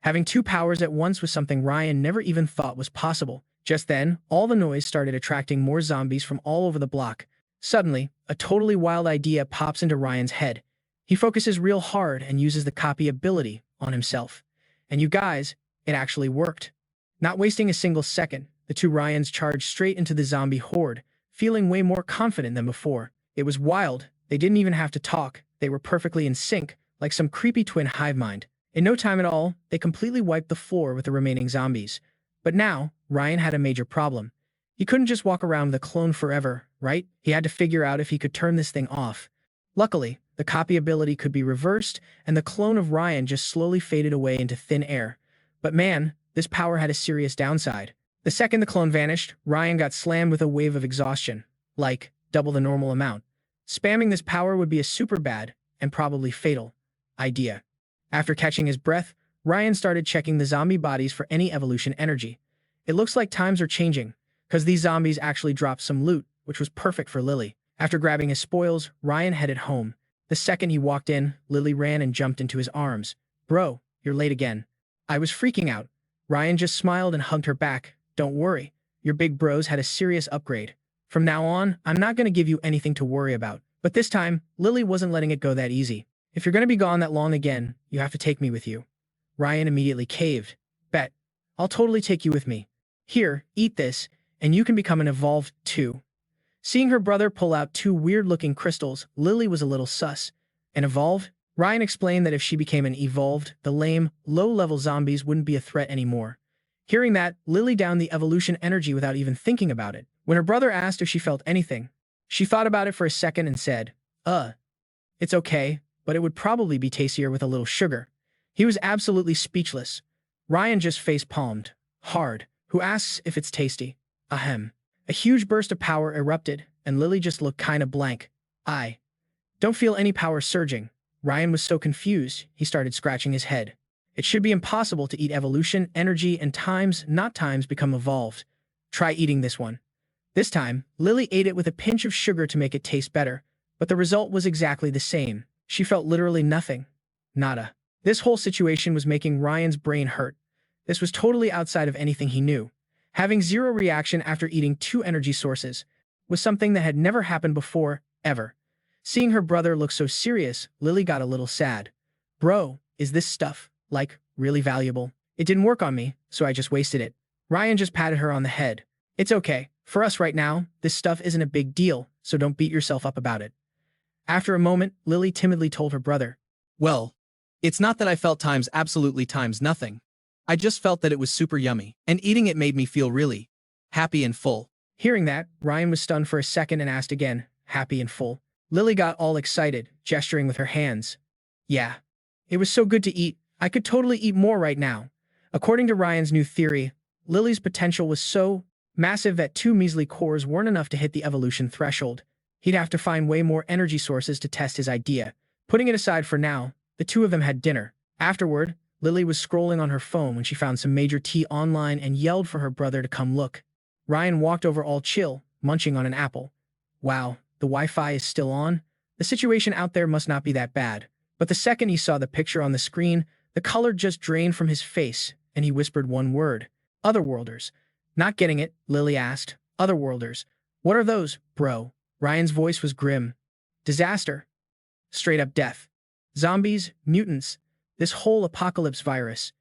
Speaker 1: Having 2 powers at once was something Ryan never even thought was possible. Just then, all the noise started attracting more zombies from all over the block. Suddenly, a totally wild idea pops into Ryan's head. He focuses real hard and uses the copy ability on himself. And you guys, it actually worked. Not wasting a single second, the 2 Ryans charged straight into the zombie horde, feeling way more confident than before. It was wild. They didn't even have to talk. They were perfectly in sync, like some creepy twin hive mind. In no time at all, they completely wiped the floor with the remaining zombies. But now, Ryan had a major problem. He couldn't just walk around with a clone forever, right? He had to figure out if he could turn this thing off. Luckily, the copy ability could be reversed, and the clone of Ryan just slowly faded away into thin air. But man, this power had a serious downside. The second the clone vanished, Ryan got slammed with a wave of exhaustion. Like, double the normal amount. Spamming this power would be a super bad, and probably fatal, idea. After catching his breath, Ryan started checking the zombie bodies for any evolution energy. It looks like times are changing, because these zombies actually dropped some loot, which was perfect for Lily. After grabbing his spoils, Ryan headed home. The second he walked in, Lily ran and jumped into his arms. Bro, you're late again. I was freaking out. Ryan just smiled and hugged her back. Don't worry, your big bros had a serious upgrade. From now on, I'm not going to give you anything to worry about. But this time, Lily wasn't letting it go that easy. If you're going to be gone that long again, you have to take me with you. Ryan immediately caved. Bet. I'll totally take you with me. Here, eat this, and you can become an evolved too. Seeing her brother pull out 2 weird-looking crystals, Lily was a little sus. An evolved? Ryan explained that if she became an evolved, the lame, low-level zombies wouldn't be a threat anymore. Hearing that, Lily downed the evolution energy without even thinking about it. When her brother asked if she felt anything, she thought about it for a second and said, it's okay, but it would probably be tastier with a little sugar. He was absolutely speechless. Ryan just face-palmed. Hard. Who asks if it's tasty? Ahem. A huge burst of power erupted, and Lily just looked kinda blank. I don't feel any power surging. Ryan was so confused, he started scratching his head. It should be impossible to eat evolution, energy, and times, not times, become evolved. Try eating this one. This time, Lily ate it with a pinch of sugar to make it taste better, but the result was exactly the same. She felt literally nothing. Nada. This whole situation was making Ryan's brain hurt. This was totally outside of anything he knew. Having 0 reaction after eating 2 energy sources was something that had never happened before, ever. Seeing her brother look so serious, Lily got a little sad. Bro, is this stuff, like, really valuable? It didn't work on me, so I just wasted it. Ryan just patted her on the head. It's okay. For us right now, this stuff isn't a big deal, so don't beat yourself up about it. After a moment, Lily timidly told her brother.
Speaker 2: Well, it's not that I felt times absolutely times nothing. I just felt that it was super yummy, and eating it made me feel really happy and full.
Speaker 1: Hearing that, Ryan was stunned for a second and asked again, happy and full. Lily got all excited, gesturing with her hands. Yeah. It was so good to eat. I could totally eat more right now. According to Ryan's new theory, Lily's potential was so massive that 2 measly cores weren't enough to hit the evolution threshold. He'd have to find way more energy sources to test his idea. Putting it aside for now, the 2 of them had dinner. Afterward, Lily was scrolling on her phone when she found some major tea online and yelled for her brother to come look. Ryan walked over all chill, munching on an apple. Wow, the Wi-Fi is still on? The situation out there must not be that bad. But the second he saw the picture on the screen, the color just drained from his face, and he whispered one word. Otherworlders. Not getting it, Lily asked. Otherworlders. What are those, bro? Ryan's voice was grim. Disaster. Straight up death. Zombies, mutants, this whole apocalypse virus.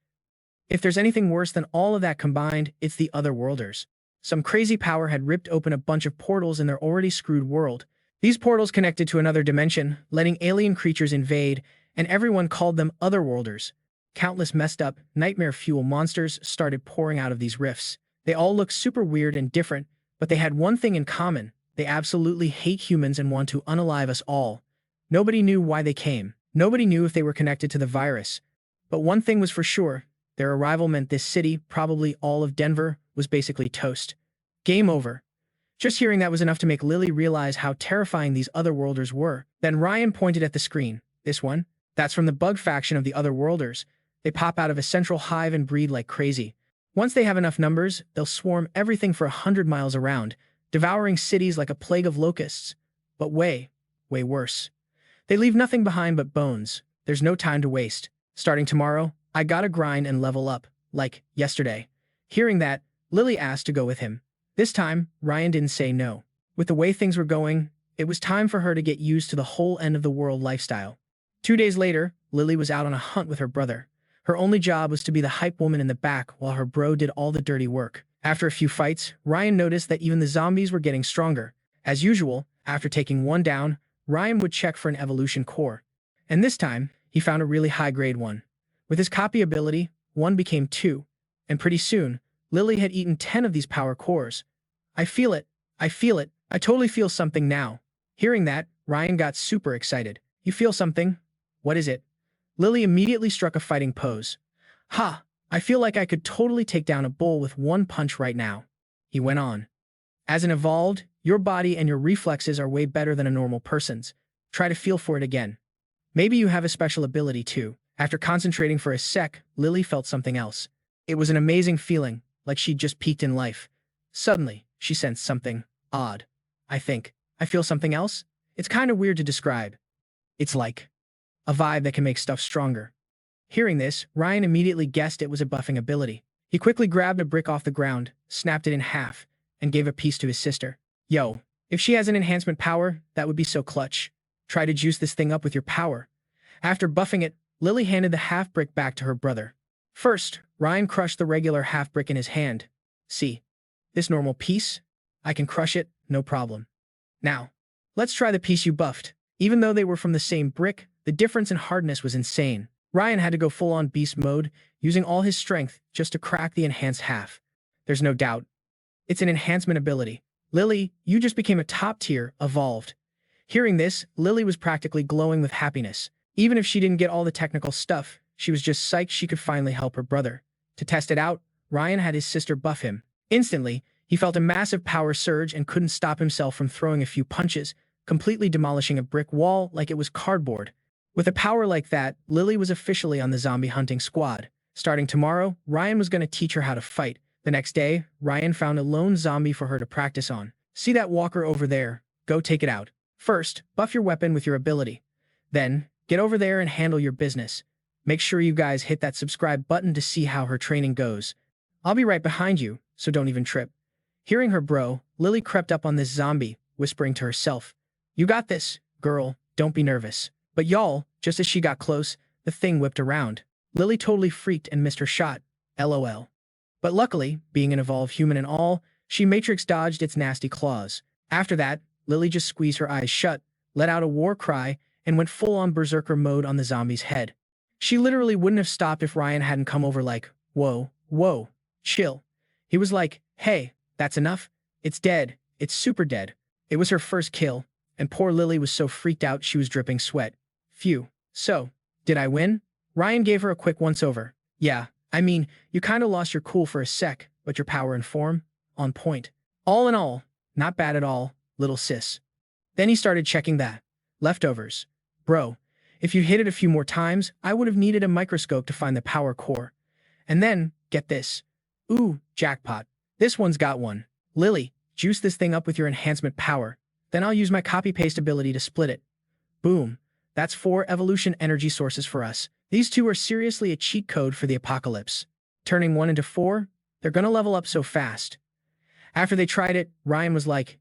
Speaker 1: If there's anything worse than all of that combined, it's the Otherworlders. Some crazy power had ripped open a bunch of portals in their already screwed world. These portals connected to another dimension, letting alien creatures invade, and everyone called them Otherworlders. Countless messed up, nightmare fuel monsters started pouring out of these rifts. They all looked super weird and different, but they had one thing in common. They absolutely hate humans and want to unalive us all. Nobody knew why they came. Nobody knew if they were connected to the virus. But one thing was for sure. Their arrival meant this city, probably all of Denver, was basically toast. Game over. Just hearing that was enough to make Lily realize how terrifying these Otherworlders were. Then Ryan pointed at the screen. This one? That's from the bug faction of the Otherworlders. They pop out of a central hive and breed like crazy. Once they have enough numbers, they'll swarm everything for 100 miles around, devouring cities like a plague of locusts. But way worse. They leave nothing behind but bones. There's no time to waste. Starting tomorrow, I gotta grind and level up, like yesterday. Hearing that, Lily asked to go with him. This time, Ryan didn't say no. With the way things were going, it was time for her to get used to the whole end-of-the-world lifestyle. 2 days later, Lily was out on a hunt with her brother. Her only job was to be the hype woman in the back while her bro did all the dirty work. After a few fights, Ryan noticed that even the zombies were getting stronger. As usual, after taking one down, Ryan would check for an evolution core. And this time, he found a really high-grade one. With his copy ability, 1 became 2. And pretty soon, Lily had eaten 10 of these power cores. I feel it. I feel it. I totally feel something now. Hearing that, Ryan got super excited. You feel something? What is it? Lily immediately struck a fighting pose. Ha! I feel like I could totally take down a bull with one punch right now. He went on. As an evolved, your body and your reflexes are way better than a normal person's. Try to feel for it again. Maybe you have a special ability too. After concentrating for a sec, Lily felt something else. It was an amazing feeling, like she'd just peaked in life. Suddenly, she sensed something odd. I feel something else? It's kind of weird to describe. It's like a vibe that can make stuff stronger. Hearing this, Ryan immediately guessed it was a buffing ability. He quickly grabbed a brick off the ground, snapped it in half, and gave a piece to his sister. Yo, if she has an enhancement power, that would be so clutch. Try to juice this thing up with your power. After buffing it, Lily handed the half brick back to her brother. First, Ryan crushed the regular half brick in his hand. See, this normal piece? I can crush it, no problem. Now, let's try the piece you buffed. Even though they were from the same brick, the difference in hardness was insane. Ryan had to go full-on beast mode, using all his strength just to crack the enhanced half. There's no doubt. It's an enhancement ability. Lily, you just became a top-tier, evolved. Hearing this, Lily was practically glowing with happiness. Even if she didn't get all the technical stuff, she was just psyched she could finally help her brother. To test it out, Ryan had his sister buff him. Instantly, he felt a massive power surge and couldn't stop himself from throwing a few punches, completely demolishing a brick wall like it was cardboard. With a power like that, Lily was officially on the zombie hunting squad. Starting tomorrow, Ryan was going to teach her how to fight. The next day, Ryan found a lone zombie for her to practice on. See that walker over there? Go take it out. First, buff your weapon with your ability. Then, get over there and handle your business. Make sure you guys hit that subscribe button to see how her training goes. I'll be right behind you, so don't even trip. Hearing her bro, Lily crept up on this zombie, whispering to herself, You got this, girl, don't be nervous. But y'all, just as she got close, the thing whipped around. Lily totally freaked and missed her shot. LOL. But luckily, being an evolved human and all, she matrix dodged its nasty claws. After that, Lily just squeezed her eyes shut, let out a war cry, and went full-on berserker mode on the zombie's head. She literally wouldn't have stopped if Ryan hadn't come over like, whoa, chill. He was like, hey, that's enough. It's dead. It's super dead. It was her first kill, and poor Lily was so freaked out she was dripping sweat. Phew. So, did I win? Ryan gave her a quick once-over. Yeah, I mean, you kinda lost your cool for a sec, but your power and form? On point. All in all, not bad at all, little sis. Then he started checking that. Leftovers. Bro, if you hit it a few more times, I would have needed a microscope to find the power core. And then, get this. Ooh, jackpot. This one's got one. Lily, juice this thing up with your enhancement power. Then I'll use my copy-paste ability to split it. Boom. That's 4 evolution energy sources for us. These 2 are seriously a cheat code for the apocalypse. turning 1 into 4? They're gonna level up so fast. After they tried it, Ryan was like,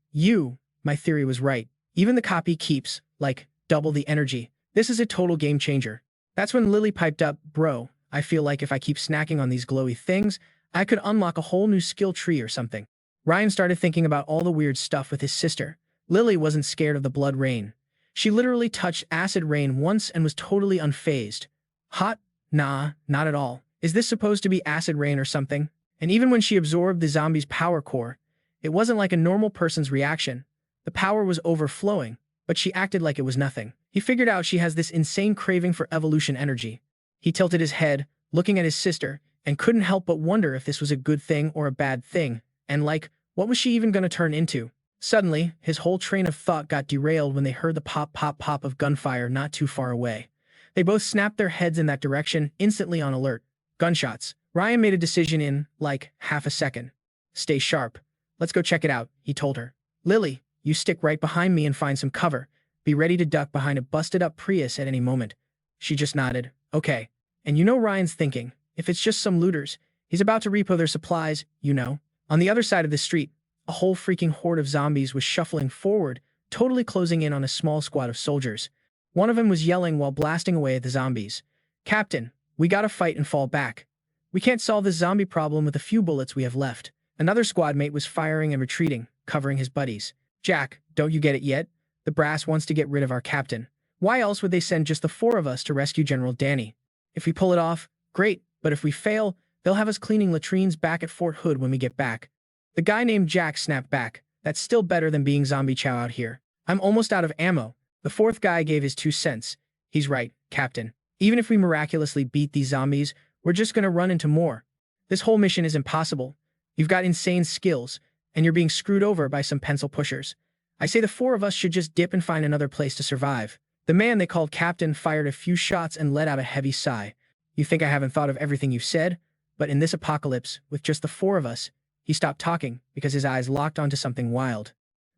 Speaker 1: my theory was right. Even the copy keeps, like, double the energy. This is a total game changer. That's when Lily piped up, bro, I feel like if I keep snacking on these glowy things, I could unlock a whole new skill tree or something. Ryan started thinking about all the weird stuff with his sister. Lily wasn't scared of the blood rain. She literally touched acid rain once and was totally unfazed. Hot? Nah, not at all. Is this supposed to be acid rain or something? And even when she absorbed the zombie's power core, it wasn't like a normal person's reaction. The power was overflowing, but she acted like it was nothing. He figured out she has this insane craving for evolution energy. He tilted his head, looking at his sister, and couldn't help but wonder if this was a good thing or a bad thing, and like, what was she even gonna turn into? Suddenly, his whole train of thought got derailed when they heard the pop pop pop of gunfire not too far away. They both snapped their heads in that direction, instantly on alert. Gunshots. Ryan made a decision in, like, half a second. Stay sharp. Let's go check it out, he told her. Lily, you stick right behind me and find some cover. Be ready to duck behind a busted-up Prius at any moment. She just nodded. Okay. And you know Ryan's thinking, if it's just some looters, he's about to repo their supplies, you know. On the other side of the street, a whole freaking horde of zombies was shuffling forward, totally closing in on a small squad of soldiers. One of them was yelling while blasting away at the zombies. Captain, we gotta fight and fall back. We can't solve this zombie problem with a few bullets we have left. Another squad mate was firing and retreating, covering his buddies. Jack, don't you get it yet? The brass wants to get rid of our captain. Why else would they send just the 4 of us to rescue General Danny? If we pull it off, great, but if we fail, they'll have us cleaning latrines back at Fort Hood when we get back. The guy named Jack snapped back. That's still better than being zombie chow out here. I'm almost out of ammo. The 4th guy gave his 2 cents. He's right, Captain. Even if we miraculously beat these zombies, we're just gonna run into more. This whole mission is impossible. You've got insane skills, and you're being screwed over by some pencil pushers. I say the 4 of us should just dip and find another place to survive. The man they called Captain fired a few shots and let out a heavy sigh. You think I haven't thought of everything you've said? But in this apocalypse, with just the 4 of us, he stopped talking because his eyes locked onto something wild.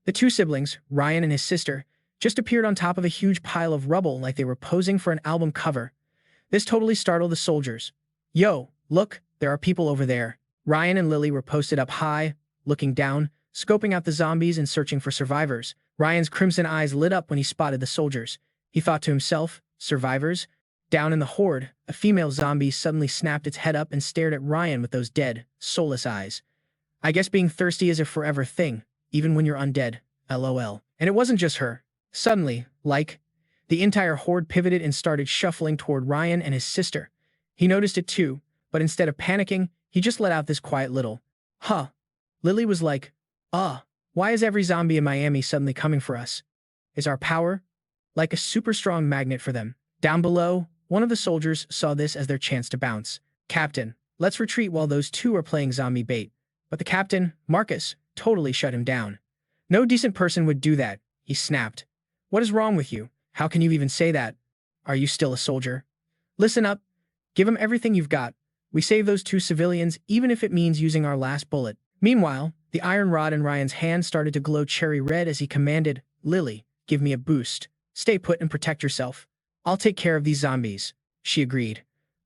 Speaker 1: The 2 siblings, Ryan and his sister, just appeared on top of a huge pile of rubble like they were posing for an album cover. This totally startled the soldiers. Yo, look, there are people over there. Ryan and Lily were posted up high, looking down, scoping out the zombies and searching for survivors. Ryan's crimson eyes lit up when he spotted the soldiers. He thought to himself, survivors? Down in the horde, a female zombie suddenly snapped its head up and stared at Ryan with those dead, soulless eyes. I guess being thirsty is a forever thing, even when you're undead, lol. And it wasn't just her. Suddenly, the entire horde pivoted and started shuffling toward Ryan and his sister. He noticed it too, but instead of panicking, he just let out this quiet little, huh. Lily was like, why is every zombie in Miami suddenly coming for us? Is our power like a super strong magnet for them? Down below, one of the soldiers saw this as their chance to bounce. Captain, let's retreat while those 2 are playing zombie bait. But the captain, Marcus, totally shut him down. No decent person would do that, he snapped. What is wrong with you? How can you even say that? Are you still a soldier? Listen up. Give 'em everything you've got. We save those 2 civilians even if it means using our last bullet. Meanwhile, the iron rod in Ryan's hand started to glow cherry red as he commanded, Lily, give me a boost. Stay put and protect yourself. I'll take care of these zombies. She agreed.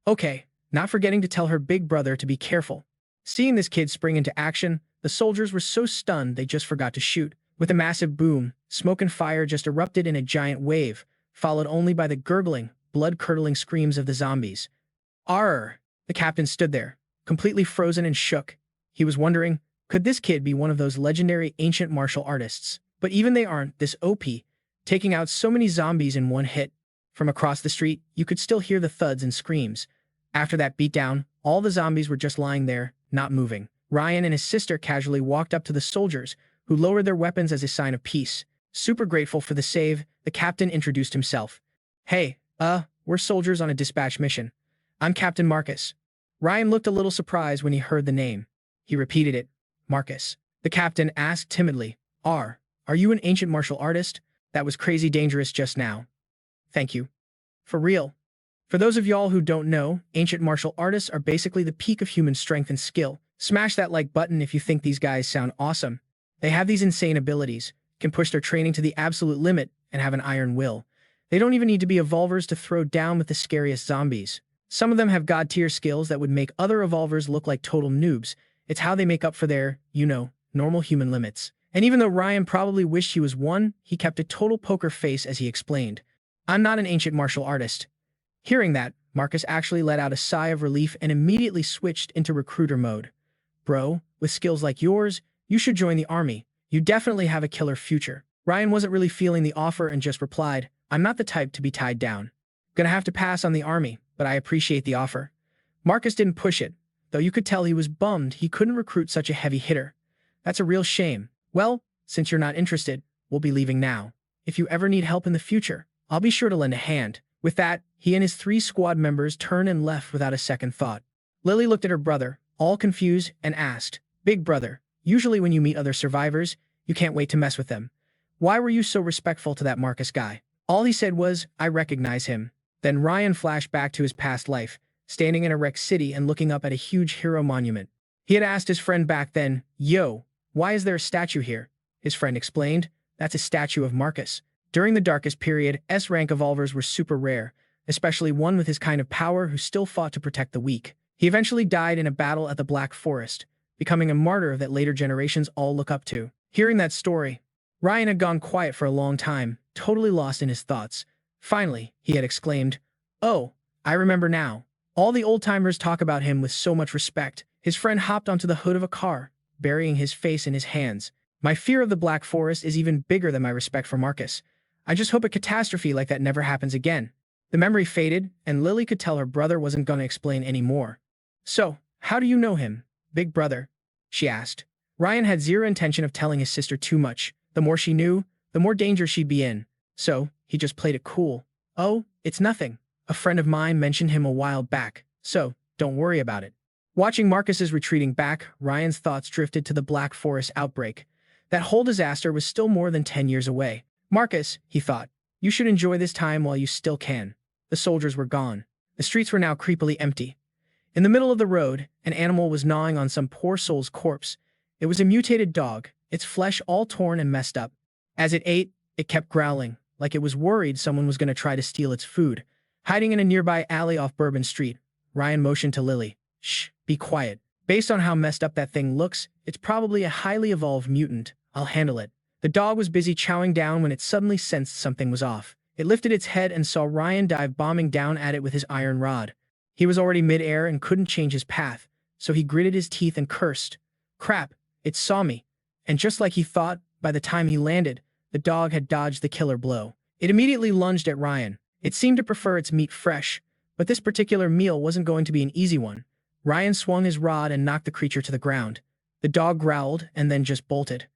Speaker 1: Okay, not forgetting to tell her big brother to be careful. Seeing this kid spring into action, the soldiers were so stunned they just forgot to shoot. With a massive boom, smoke and fire just erupted in a giant wave, followed only by the gurgling, blood-curdling screams of the zombies. Arr! The captain stood there, completely frozen and shook. He was wondering, could this kid be one of those legendary ancient martial artists? But even they aren't this OP, taking out so many zombies in one hit. From across the street, you could still hear the thuds and screams. After that beatdown, all the zombies were just lying there, not moving. Ryan and his sister casually walked up to the soldiers, who lowered their weapons as a sign of peace. Super grateful for the save, the captain introduced himself. Hey, we're soldiers on a dispatch mission. I'm Captain Marcus. Ryan looked a little surprised when he heard the name. He repeated it. Marcus. The captain asked timidly, Are you an ancient martial artist? That was crazy dangerous just now. Thank you. For real. For those of y'all who don't know, ancient martial artists are basically the peak of human strength and skill. Smash that like button if you think these guys sound awesome. They have these insane abilities, can push their training to the absolute limit, and have an iron will. They don't even need to be evolvers to throw down with the scariest zombies. Some of them have god-tier skills that would make other evolvers look like total noobs. It's how they make up for their, normal human limits. And even though Ryan probably wished he was one, he kept a total poker face as he explained, "I'm not an ancient martial artist." Hearing that, Marcus actually let out a sigh of relief and immediately switched into recruiter mode. "Bro, with skills like yours, you should join the army. You definitely have a killer future." Ryan wasn't really feeling the offer and just replied, "I'm not the type to be tied down. Gonna have to pass on the army, but I appreciate the offer." Marcus didn't push it, though you could tell he was bummed he couldn't recruit such a heavy hitter. "That's a real shame. Well, since you're not interested, we'll be leaving now. If you ever need help in the future, I'll be sure to lend a hand." With that, he and his 3 squad members turned and left without a second thought. Lily looked at her brother, all confused, and asked, "Big brother, usually when you meet other survivors, you can't wait to mess with them. Why were you so respectful to that Marcus guy?" All he said was, "I recognize him." Then Ryan flashed back to his past life, standing in a wrecked city and looking up at a huge hero monument. He had asked his friend back then, "Yo, why is there a statue here?" His friend explained, "That's a statue of Marcus. During the darkest period, S-rank evolvers were super rare, especially one with his kind of power who still fought to protect the weak. He eventually died in a battle at the Black Forest, becoming a martyr that later generations all look up to." Hearing that story, Ryan had gone quiet for a long time, totally lost in his thoughts. Finally, he had exclaimed, "Oh, I remember now. All the old-timers talk about him with so much respect." His friend hopped onto the hood of a car, burying his face in his hands. "My fear of the Black Forest is even bigger than my respect for Marcus. I just hope a catastrophe like that never happens again." The memory faded, and Lily could tell her brother wasn't going to explain any more. "So, how do you know him, big brother?" she asked. Ryan had zero intention of telling his sister too much. The more she knew, the more danger she'd be in. So, he just played it cool. "Oh, it's nothing. A friend of mine mentioned him a while back, so don't worry about it." Watching Marcus's retreating back, Ryan's thoughts drifted to the Black Forest outbreak. That whole disaster was still more than 10 years away. "Marcus," he thought, "you should enjoy this time while you still can." The soldiers were gone. The streets were now creepily empty. In the middle of the road, an animal was gnawing on some poor soul's corpse. It was a mutated dog, its flesh all torn and messed up. As it ate, it kept growling, like it was worried someone was going to try to steal its food. Hiding in a nearby alley off Bourbon Street, Ryan motioned to Lily, "Shh, be quiet. Based on how messed up that thing looks, it's probably a highly evolved mutant. I'll handle it." The dog was busy chowing down when it suddenly sensed something was off. It lifted its head and saw Ryan dive bombing down at it with his iron rod. He was already mid-air and couldn't change his path, so he gritted his teeth and cursed. "Crap, it saw me." And just like he thought, by the time he landed, the dog had dodged the killer blow. It immediately lunged at Ryan. It seemed to prefer its meat fresh, but this particular meal wasn't going to be an easy one. Ryan swung his rod and knocked the creature to the ground. The dog growled and then just bolted.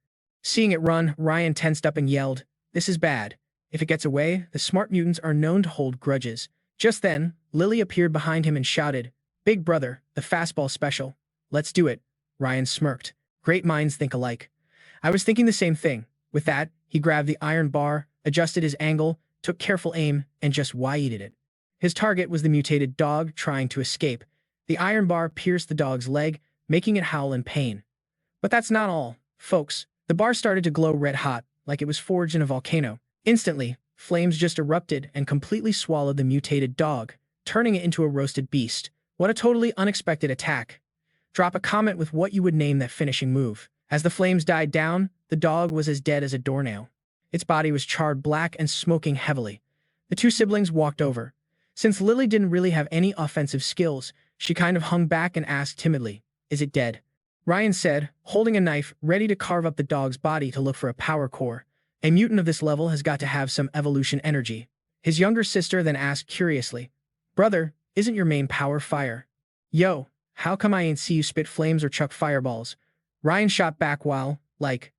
Speaker 1: Seeing it run, Ryan tensed up and yelled, "This is bad. If it gets away, the smart mutants are known to hold grudges." Just then, Lily appeared behind him and shouted, "Big brother, the fastball special. Let's do it." Ryan smirked. Great minds think alike. "I was thinking the same thing." With that, he grabbed the iron bar, adjusted his angle, took careful aim, and just yeeted it. His target was the mutated dog trying to escape. The iron bar pierced the dog's leg, making it howl in pain. But that's not all, folks. The bar started to glow red hot, like it was forged in a volcano. Instantly, flames just erupted and completely swallowed the mutated dog, turning it into a roasted beast. What a totally unexpected attack. Drop a comment with what you would name that finishing move. As the flames died down, the dog was as dead as a doornail. Its body was charred black and smoking heavily. The 2 siblings walked over. Since Lily didn't really have any offensive skills, she kind of hung back and asked timidly, "Is it dead?" Ryan said, holding a knife ready to carve up the dog's body to look for a power core. "A mutant of this level has got to have some evolution energy." His younger sister then asked curiously, "Brother, isn't your main power fire?" "Yo, how come I ain't see you spit flames or chuck fireballs?" Ryan shot back while,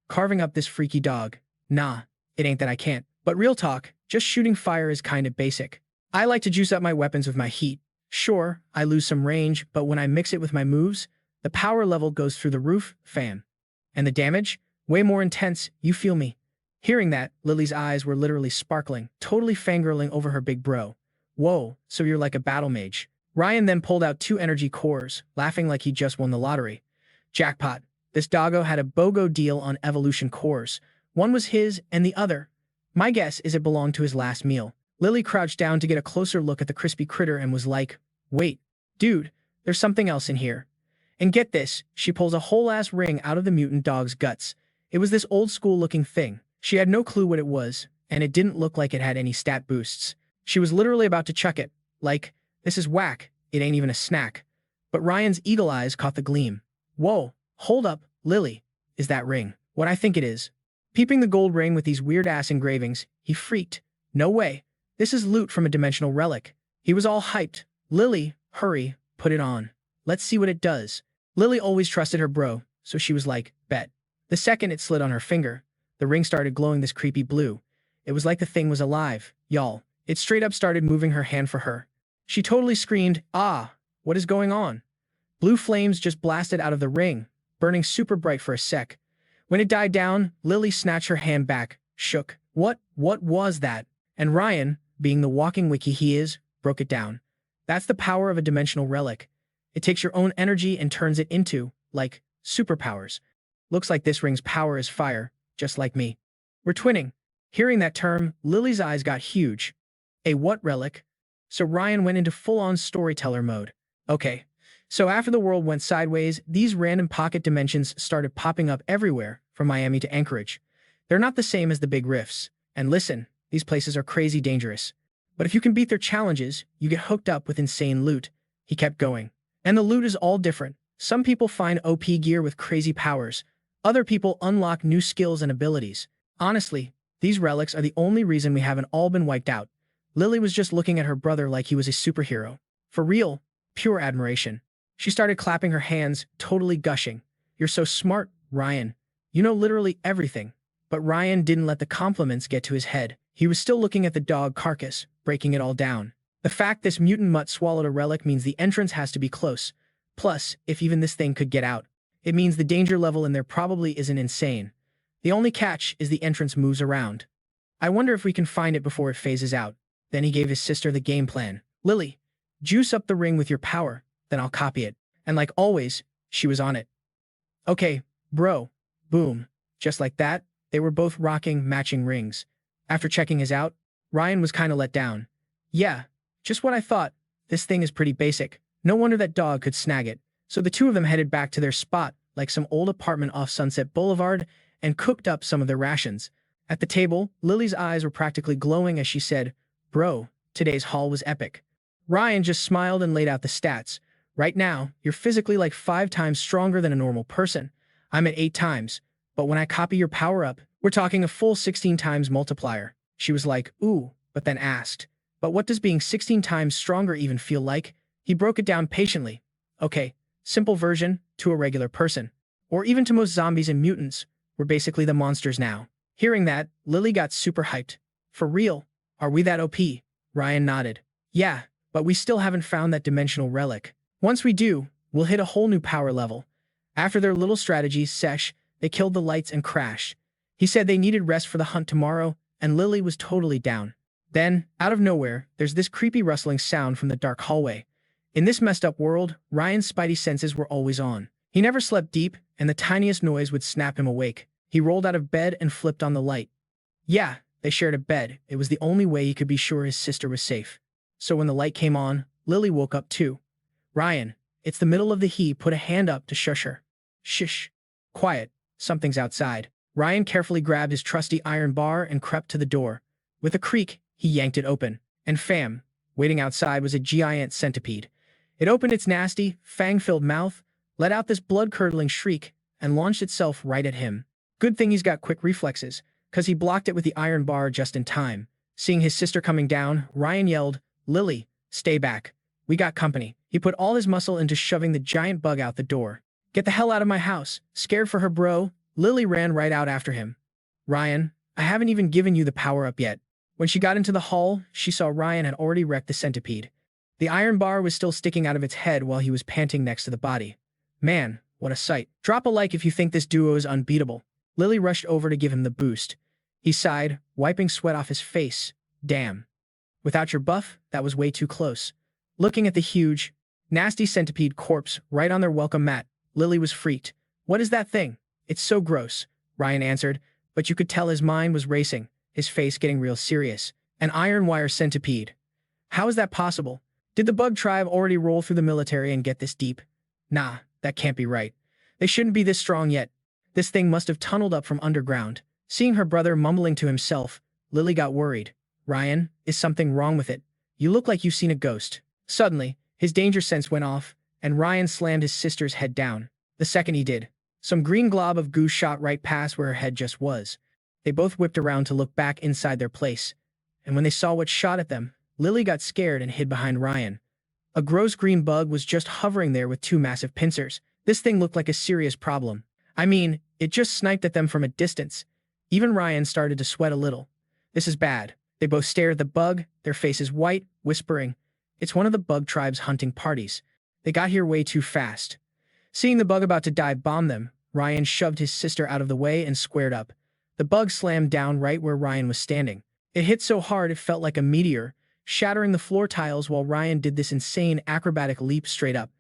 Speaker 1: carving up this freaky dog. "Nah, it ain't that I can't. But real talk, just shooting fire is kinda basic. I like to juice up my weapons with my heat. Sure, I lose some range, but when I mix it with my moves, the power level goes through the roof, fam. And the damage? Way more intense, you feel me?" Hearing that, Lily's eyes were literally sparkling, totally fangirling over her big bro. "Whoa, so you're like a battle mage." Ryan then pulled out 2 energy cores, laughing like he just won the lottery. Jackpot. This doggo had a BOGO deal on evolution cores. One was his, and the other, my guess is it belonged to his last meal. Lily crouched down to get a closer look at the crispy critter and was like, Wait, dude, there's something else in here. And get this, she pulls a whole-ass ring out of the mutant dog's guts. It was this old-school-looking thing. She had no clue what it was, and it didn't look like it had any stat boosts. She was literally about to chuck it. Like, this is whack, it ain't even a snack. But Ryan's eagle eyes caught the gleam. Whoa, hold up, Lily. Is that ring what I think it is? Peeping the gold ring with these weird-ass engravings, he freaked. No way. This is loot from a dimensional relic. He was all hyped. Lily, hurry, put it on. Let's see what it does. Lily always trusted her bro, so she was like, bet. The second it slid on her finger, the ring started glowing this creepy blue. It was like the thing was alive, y'all. It straight up started moving her hand for her. She totally screamed, ah, what is going on? Blue flames just blasted out of the ring, burning super bright for a sec. When it died down, Lily snatched her hand back, shook. What was that? And Ryan, being the walking wiki he is, broke it down. That's the power of a dimensional relic. It takes your own energy and turns it into, like, superpowers. Looks like this ring's power is fire, just like me. We're twinning. Hearing that term, Lily's eyes got huge. A what relic? So Ryan went into full-on storyteller mode. Okay, so after the world went sideways, these random pocket dimensions started popping up everywhere, from Miami to Anchorage. They're not the same as the big rifts. And listen, these places are crazy dangerous. But if you can beat their challenges, you get hooked up with insane loot. He kept going. And the loot is all different. Some people find OP gear with crazy powers. Other people unlock new skills and abilities. Honestly, these relics are the only reason we haven't all been wiped out. Lily was just looking at her brother like he was a superhero. For real, pure admiration. She started clapping her hands, totally gushing. You're so smart, Ryan. You know literally everything. But Ryan didn't let the compliments get to his head. He was still looking at the dog carcass, breaking it all down. The fact this mutant mutt swallowed a relic means the entrance has to be close. Plus, if even this thing could get out, it means the danger level in there probably isn't insane. The only catch is the entrance moves around. I wonder if we can find it before it phases out. Then he gave his sister the game plan. Lily, juice up the ring with your power, then I'll copy it. And like always, she was on it. Okay, bro. Boom. Just like that, they were both rocking matching rings. After checking his out, Ryan was kinda let down. Yeah, just what I thought. This thing is pretty basic. No wonder that dog could snag it. So the two of them headed back to their spot, like some old apartment off Sunset Boulevard, and cooked up some of their rations. At the table, Lily's eyes were practically glowing as she said, Bro, today's haul was epic. Ryan just smiled and laid out the stats. Right now, you're physically like 5 times stronger than a normal person. I'm at 8 times. But when I copy your power up, we're talking a full 16 times multiplier. She was like, ooh, but then asked, but what does being 16 times stronger even feel like? He broke it down patiently. Okay, simple version, to a regular person. Or even to most zombies and mutants. We're basically the monsters now. Hearing that, Lily got super hyped. For real? Are we that OP? Ryan nodded. Yeah, but we still haven't found that dimensional relic. Once we do, we'll hit a whole new power level. After their little strategy sesh, they killed the lights and crashed. He said they needed rest for the hunt tomorrow, and Lily was totally down. Then, out of nowhere, there's this creepy rustling sound from the dark hallway. In this messed up world, Ryan's spidey senses were always on. He never slept deep, and the tiniest noise would snap him awake. He rolled out of bed and flipped on the light. Yeah, they shared a bed. It was the only way he could be sure his sister was safe. So when the light came on, Lily woke up too. Ryan, it's the middle of the he put a hand up to shush her. Shh. Quiet. Something's outside. Ryan carefully grabbed his trusty iron bar and crept to the door. With a creak, he yanked it open. And fam, waiting outside was a giant centipede. It opened its nasty, fang-filled mouth, let out this blood-curdling shriek, and launched itself right at him. Good thing he's got quick reflexes, 'cause he blocked it with the iron bar just in time. Seeing his sister coming down, Ryan yelled, Lily, stay back. We got company. He put all his muscle into shoving the giant bug out the door. Get the hell out of my house. Scared for her bro, Lily ran right out after him. Ryan, I haven't even given you the power-up yet. When she got into the hall, she saw Ryan had already wrecked the centipede. The iron bar was still sticking out of its head while he was panting next to the body. Man, what a sight. Drop a like if you think this duo is unbeatable. Lily rushed over to give him the boost. He sighed, wiping sweat off his face. Damn. Without your buff, that was way too close. Looking at the huge, nasty centipede corpse right on their welcome mat, Lily was freaked. What is that thing? It's so gross, Ryan answered, but you could tell his mind was racing, his face getting real serious. An iron wire centipede. How is that possible? Did the bug tribe already roll through the military and get this deep? Nah, that can't be right. They shouldn't be this strong yet. This thing must have tunneled up from underground. Seeing her brother mumbling to himself, Lily got worried. Ryan, is something wrong with it? You look like you've seen a ghost. Suddenly, his danger sense went off, and Ryan slammed his sister's head down. The second he did, some green glob of goo shot right past where her head just was. They both whipped around to look back inside their place, and when they saw what shot at them, Lily got scared and hid behind Ryan. A gross green bug was just hovering there with two massive pincers. This thing looked like a serious problem. I mean, it just sniped at them from a distance. Even Ryan started to sweat a little. This is bad. They both stared at the bug, their faces white, whispering, "It's one of the bug tribe's hunting parties. They got here way too fast." Seeing the bug about to dive bomb them, Ryan shoved his sister out of the way and squared up. The bug slammed down right where Ryan was standing. It hit so hard it felt like a meteor, shattering the floor tiles while Ryan did this insane acrobatic leap straight up.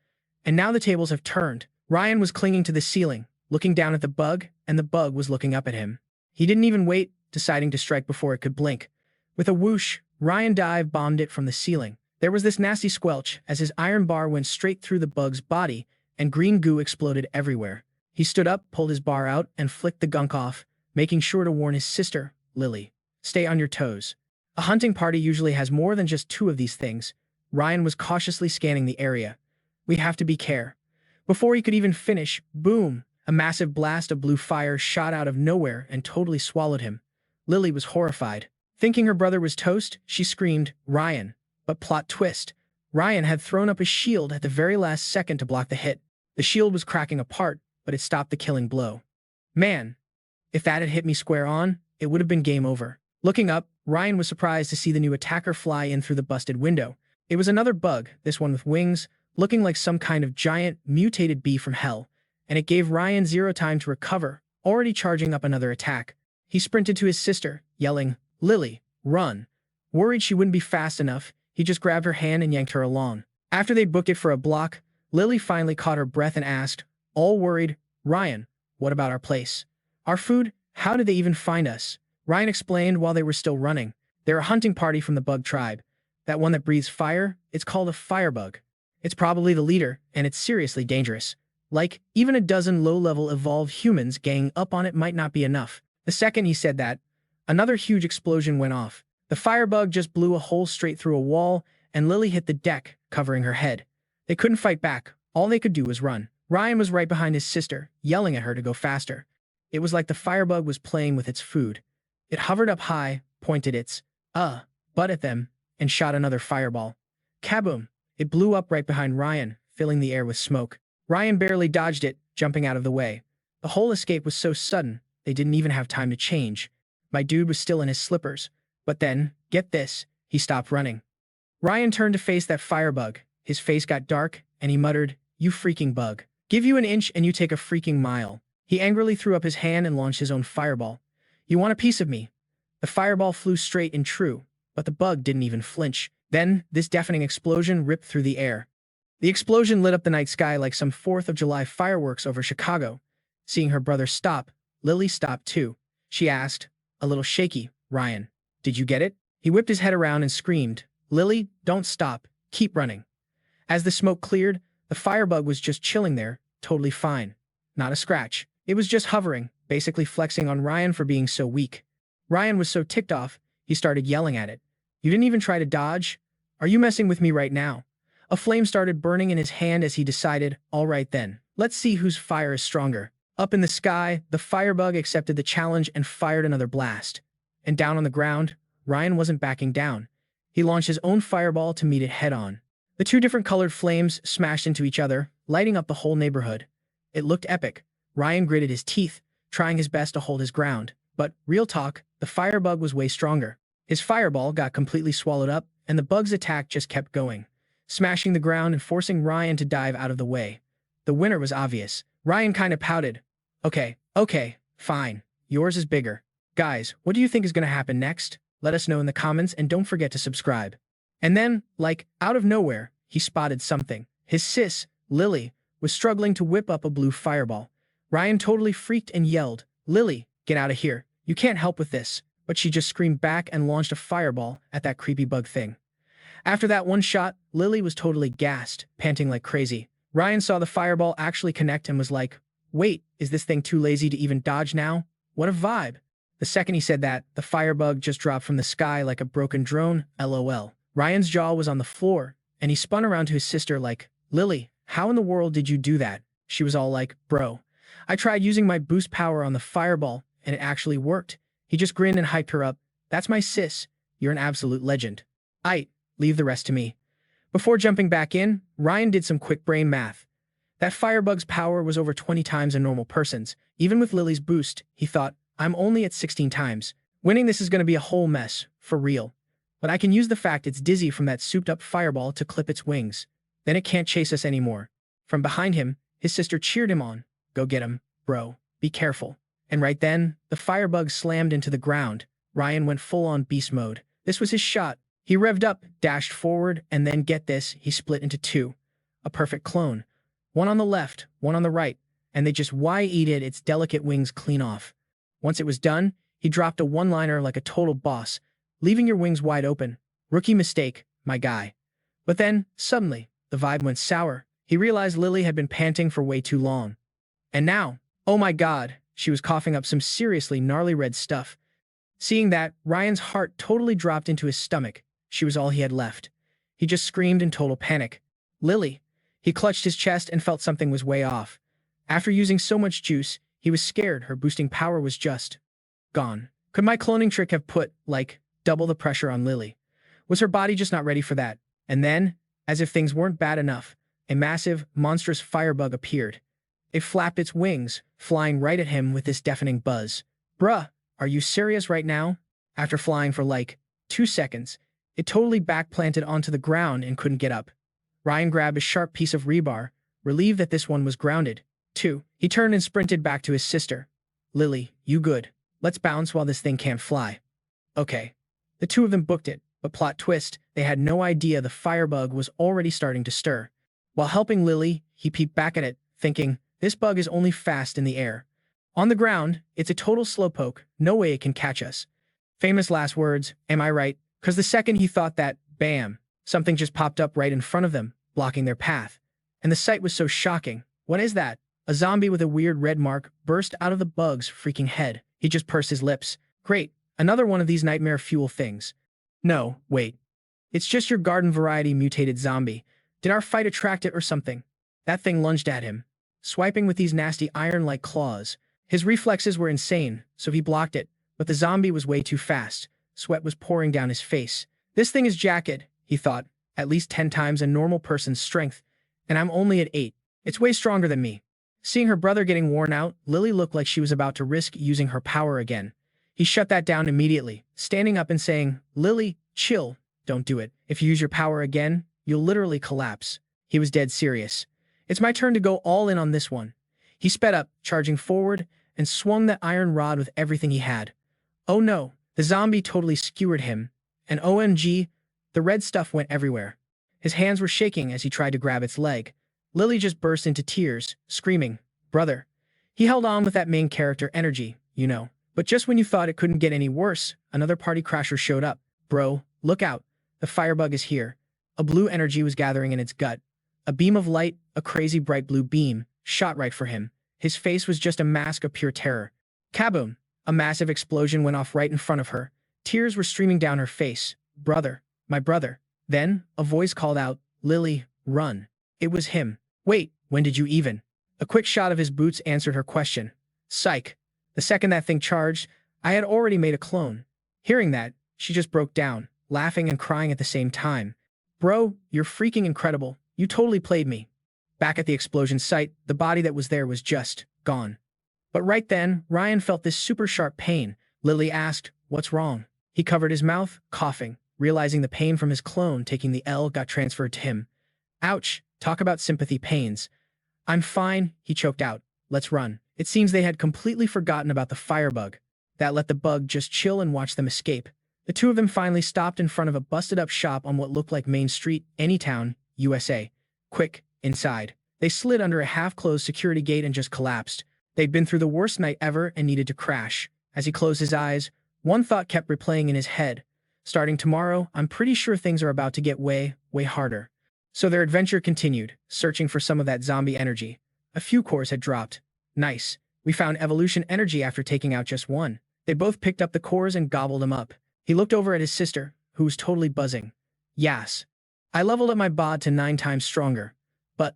Speaker 1: And now the tables have turned. Ryan was clinging to the ceiling, looking down at the bug, and the bug was looking up at him. He didn't even wait, deciding to strike before it could blink. With a whoosh, Ryan dive-bombed it from the ceiling. There was this nasty squelch as his iron bar went straight through the bug's body, and green goo exploded everywhere. He stood up, pulled his bar out, and flicked the gunk off, making sure to warn his sister, Lily, "Stay on your toes." A hunting party usually has more than just two of these things. Ryan was cautiously scanning the area. "We have to be care." Before he could even finish, boom! A massive blast of blue fire shot out of nowhere and totally swallowed him. Lily was horrified. Thinking her brother was toast, she screamed, "Ryan!" But plot twist. Ryan had thrown up his shield at the very last second to block the hit. The shield was cracking apart, but it stopped the killing blow. Man, if that had hit me square on, it would have been game over. Looking up, Ryan was surprised to see the new attacker fly in through the busted window. It was another bug, this one with wings, looking like some kind of giant, mutated bee from hell, and it gave Ryan zero time to recover, already charging up another attack. He sprinted to his sister, yelling, "Lily, run." Worried she wouldn't be fast enough, he just grabbed her hand and yanked her along. After they booked it for a block, Lily finally caught her breath and asked, all worried, "Ryan, what about our place? Our food? How did they even find us?" Ryan explained while they were still running. "They're a hunting party from the bug tribe. That one that breathes fire, it's called a firebug. It's probably the leader, and it's seriously dangerous. Like, even a dozen low-level evolved humans ganging up on it might not be enough." The second he said that, another huge explosion went off. The firebug just blew a hole straight through a wall, and Lily hit the deck, covering her head. They couldn't fight back. All they could do was run. Ryan was right behind his sister, yelling at her to go faster. It was like the firebug was playing with its food. It hovered up high, pointed its butt at them, and shot another fireball. Kaboom! It blew up right behind Ryan, filling the air with smoke. Ryan barely dodged it, jumping out of the way. The whole escape was so sudden, they didn't even have time to change. My dude was still in his slippers. But then, get this, he stopped running. Ryan turned to face that firebug. His face got dark, and he muttered, "You freaking bug. Give you an inch and you take a freaking mile." He angrily threw up his hand and launched his own fireball. "You want a piece of me?" The fireball flew straight and true, but the bug didn't even flinch. Then, this deafening explosion ripped through the air. The explosion lit up the night sky like some 4th of July fireworks over Chicago. Seeing her brother stop, Lily stopped too. She asked, a little shaky, "Ryan, did you get it?" He whipped his head around and screamed, "Lily, don't stop. Keep running." As the smoke cleared, the firebug was just chilling there, totally fine. Not a scratch. It was just hovering, basically flexing on Ryan for being so weak. Ryan was so ticked off, he started yelling at it. "You didn't even try to dodge? Are you messing with me right now?" A flame started burning in his hand as he decided, all right then, let's see whose fire is stronger. Up in the sky, the firebug accepted the challenge and fired another blast. And down on the ground, Ryan wasn't backing down. He launched his own fireball to meet it head-on. The two different colored flames smashed into each other, lighting up the whole neighborhood. It looked epic. Ryan gritted his teeth, trying his best to hold his ground. But, real talk, the firebug was way stronger. His fireball got completely swallowed up, and the bug's attack just kept going, smashing the ground and forcing Ryan to dive out of the way. The winner was obvious. Ryan kinda pouted. Okay, fine. Yours is bigger. Guys, what do you think is gonna happen next? Let us know in the comments and don't forget to subscribe. And then, like, out of nowhere, he spotted something. His sis, Lily, was struggling to whip up a blue fireball. Ryan totally freaked and yelled, "Lily, get out of here. You can't help with this." But she just screamed back and launched a fireball at that creepy bug thing. After that one shot, Lily was totally gassed, panting like crazy. Ryan saw the fireball actually connect and was like, wait, is this thing too lazy to even dodge now? What a vibe. The second he said that, the firebug just dropped from the sky like a broken drone, lol. Ryan's jaw was on the floor, and he spun around to his sister like, Lily, how in the world did you do that? She was all like, bro, I tried using my boost power on the fireball, and it actually worked. He just grinned and hyped her up. That's my sis. You're an absolute legend. Aight, leave the rest to me. Before jumping back in, Ryan did some quick brain math. That firebug's power was over 20 times a normal person's. Even with Lily's boost, he thought, I'm only at 16 times. Winning this is going to be a whole mess, for real. But I can use the fact it's dizzy from that souped-up fireball to clip its wings. Then it can't chase us anymore. From behind him, his sister cheered him on. Go get him, bro. Be careful. And right then, the firebug slammed into the ground. Ryan went full-on beast mode. This was his shot. He revved up, dashed forward, and then, get this, he split into two. A perfect clone. One on the left, one on the right, and they just yeeted its delicate wings clean off. Once it was done, he dropped a one-liner like a total boss, leaving your wings wide open. Rookie mistake, my guy. But then, suddenly, the vibe went sour. He realized Lily had been panting for way too long. And now, oh my god, she was coughing up some seriously gnarly red stuff. Seeing that, Ryan's heart totally dropped into his stomach. She was all he had left. He just screamed in total panic. Lily. He clutched his chest and felt something was way off. After using so much juice, he was scared her boosting power was just gone. Could my cloning trick have put, like, double the pressure on Lily? Was her body just not ready for that? And then, as if things weren't bad enough, a massive, monstrous firebug appeared. It flapped its wings, flying right at him with this deafening buzz. Bruh, are you serious right now? After flying for like 2 seconds, it totally backplanted onto the ground and couldn't get up. Ryan grabbed a sharp piece of rebar, relieved that this one was grounded. 2. He turned and sprinted back to his sister. Lily, you good? Let's bounce while this thing can't fly. Okay. The two of them booked it, but plot twist, they had no idea the firebug was already starting to stir. While helping Lily, he peeped back at it, thinking, this bug is only fast in the air. On the ground, it's a total slowpoke, no way it can catch us. Famous last words, am I right? 'Cause the second he thought that, bam, something just popped up right in front of them, blocking their path. And the sight was so shocking. What is that? A zombie with a weird red mark burst out of the bug's freaking head. He just pursed his lips. Great, another one of these nightmare fuel things. No, wait. It's just your garden variety mutated zombie. Did our fight attract it or something? That thing lunged at him, swiping with these nasty iron-like claws. His reflexes were insane, so he blocked it, but the zombie was way too fast. Sweat was pouring down his face. This thing is jacked, he thought, at least 10 times a normal person's strength, and I'm only at 8. It's way stronger than me. Seeing her brother getting worn out, Lily looked like she was about to risk using her power again. He shut that down immediately, standing up and saying, Lily, chill, don't do it. If you use your power again, you'll literally collapse. He was dead serious. It's my turn to go all in on this one. He sped up, charging forward, and swung that iron rod with everything he had. Oh no, the zombie totally skewered him, and OMG, the red stuff went everywhere. His hands were shaking as he tried to grab its leg. Lily just burst into tears, screaming, brother. He held on with that main character energy, you know. But just when you thought it couldn't get any worse, another party crasher showed up. Bro, look out. The firebug is here. A blue energy was gathering in its gut. A beam of light, a crazy bright blue beam, shot right for him. His face was just a mask of pure terror. Kaboom! A massive explosion went off right in front of her. Tears were streaming down her face. Brother, my brother. Then, a voice called out, Lily, run. It was him. Wait, when did you even? A quick shot of his boots answered her question. Psych. The second that thing charged, I had already made a clone. Hearing that, she just broke down, laughing and crying at the same time. Bro, you're freaking incredible. You totally played me. Back at the explosion site, the body that was there was just gone. But right then, Ryan felt this super sharp pain. Lily asked, what's wrong? He covered his mouth, coughing, realizing the pain from his clone taking the L got transferred to him. Ouch, talk about sympathy pains. I'm fine, he choked out. Let's run. It seems they had completely forgotten about the firebug. That let the bug just chill and watch them escape. The two of them finally stopped in front of a busted-up shop on what looked like Main Street, Anytown, USA. Quick, inside. They slid under a half-closed security gate and just collapsed. They'd been through the worst night ever and needed to crash. As he closed his eyes, one thought kept replaying in his head. Starting tomorrow, I'm pretty sure things are about to get way, way harder. So their adventure continued, searching for some of that zombie energy. A few cores had dropped. Nice. We found evolution energy after taking out just one. They both picked up the cores and gobbled them up. He looked over at his sister, who was totally buzzing. Yas. I leveled up my bod to 9 times stronger. But,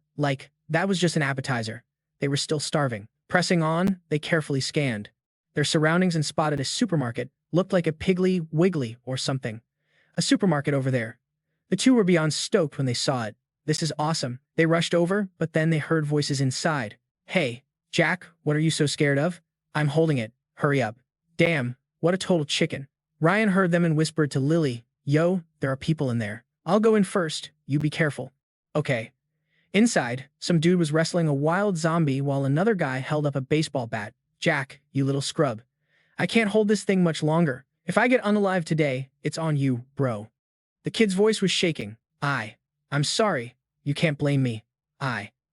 Speaker 1: that was just an appetizer. They were still starving. Pressing on, they carefully scanned their surroundings and spotted a supermarket. Looked like a Piggly Wiggly or something. A supermarket over there. The two were beyond stoked when they saw it. This is awesome. They rushed over, but then they heard voices inside. Hey, Jack, what are you so scared of? I'm holding it. Hurry up. Damn, what a total chicken. Ryan heard them and whispered to Lily, Yo, there are people in there. I'll go in first. You be careful. Okay. Inside, some dude was wrestling a wild zombie while another guy held up a baseball bat. Jack, you little scrub. I can't hold this thing much longer. If I get unalive today, it's on you, bro. The kid's voice was shaking. I'm sorry. You can't blame me.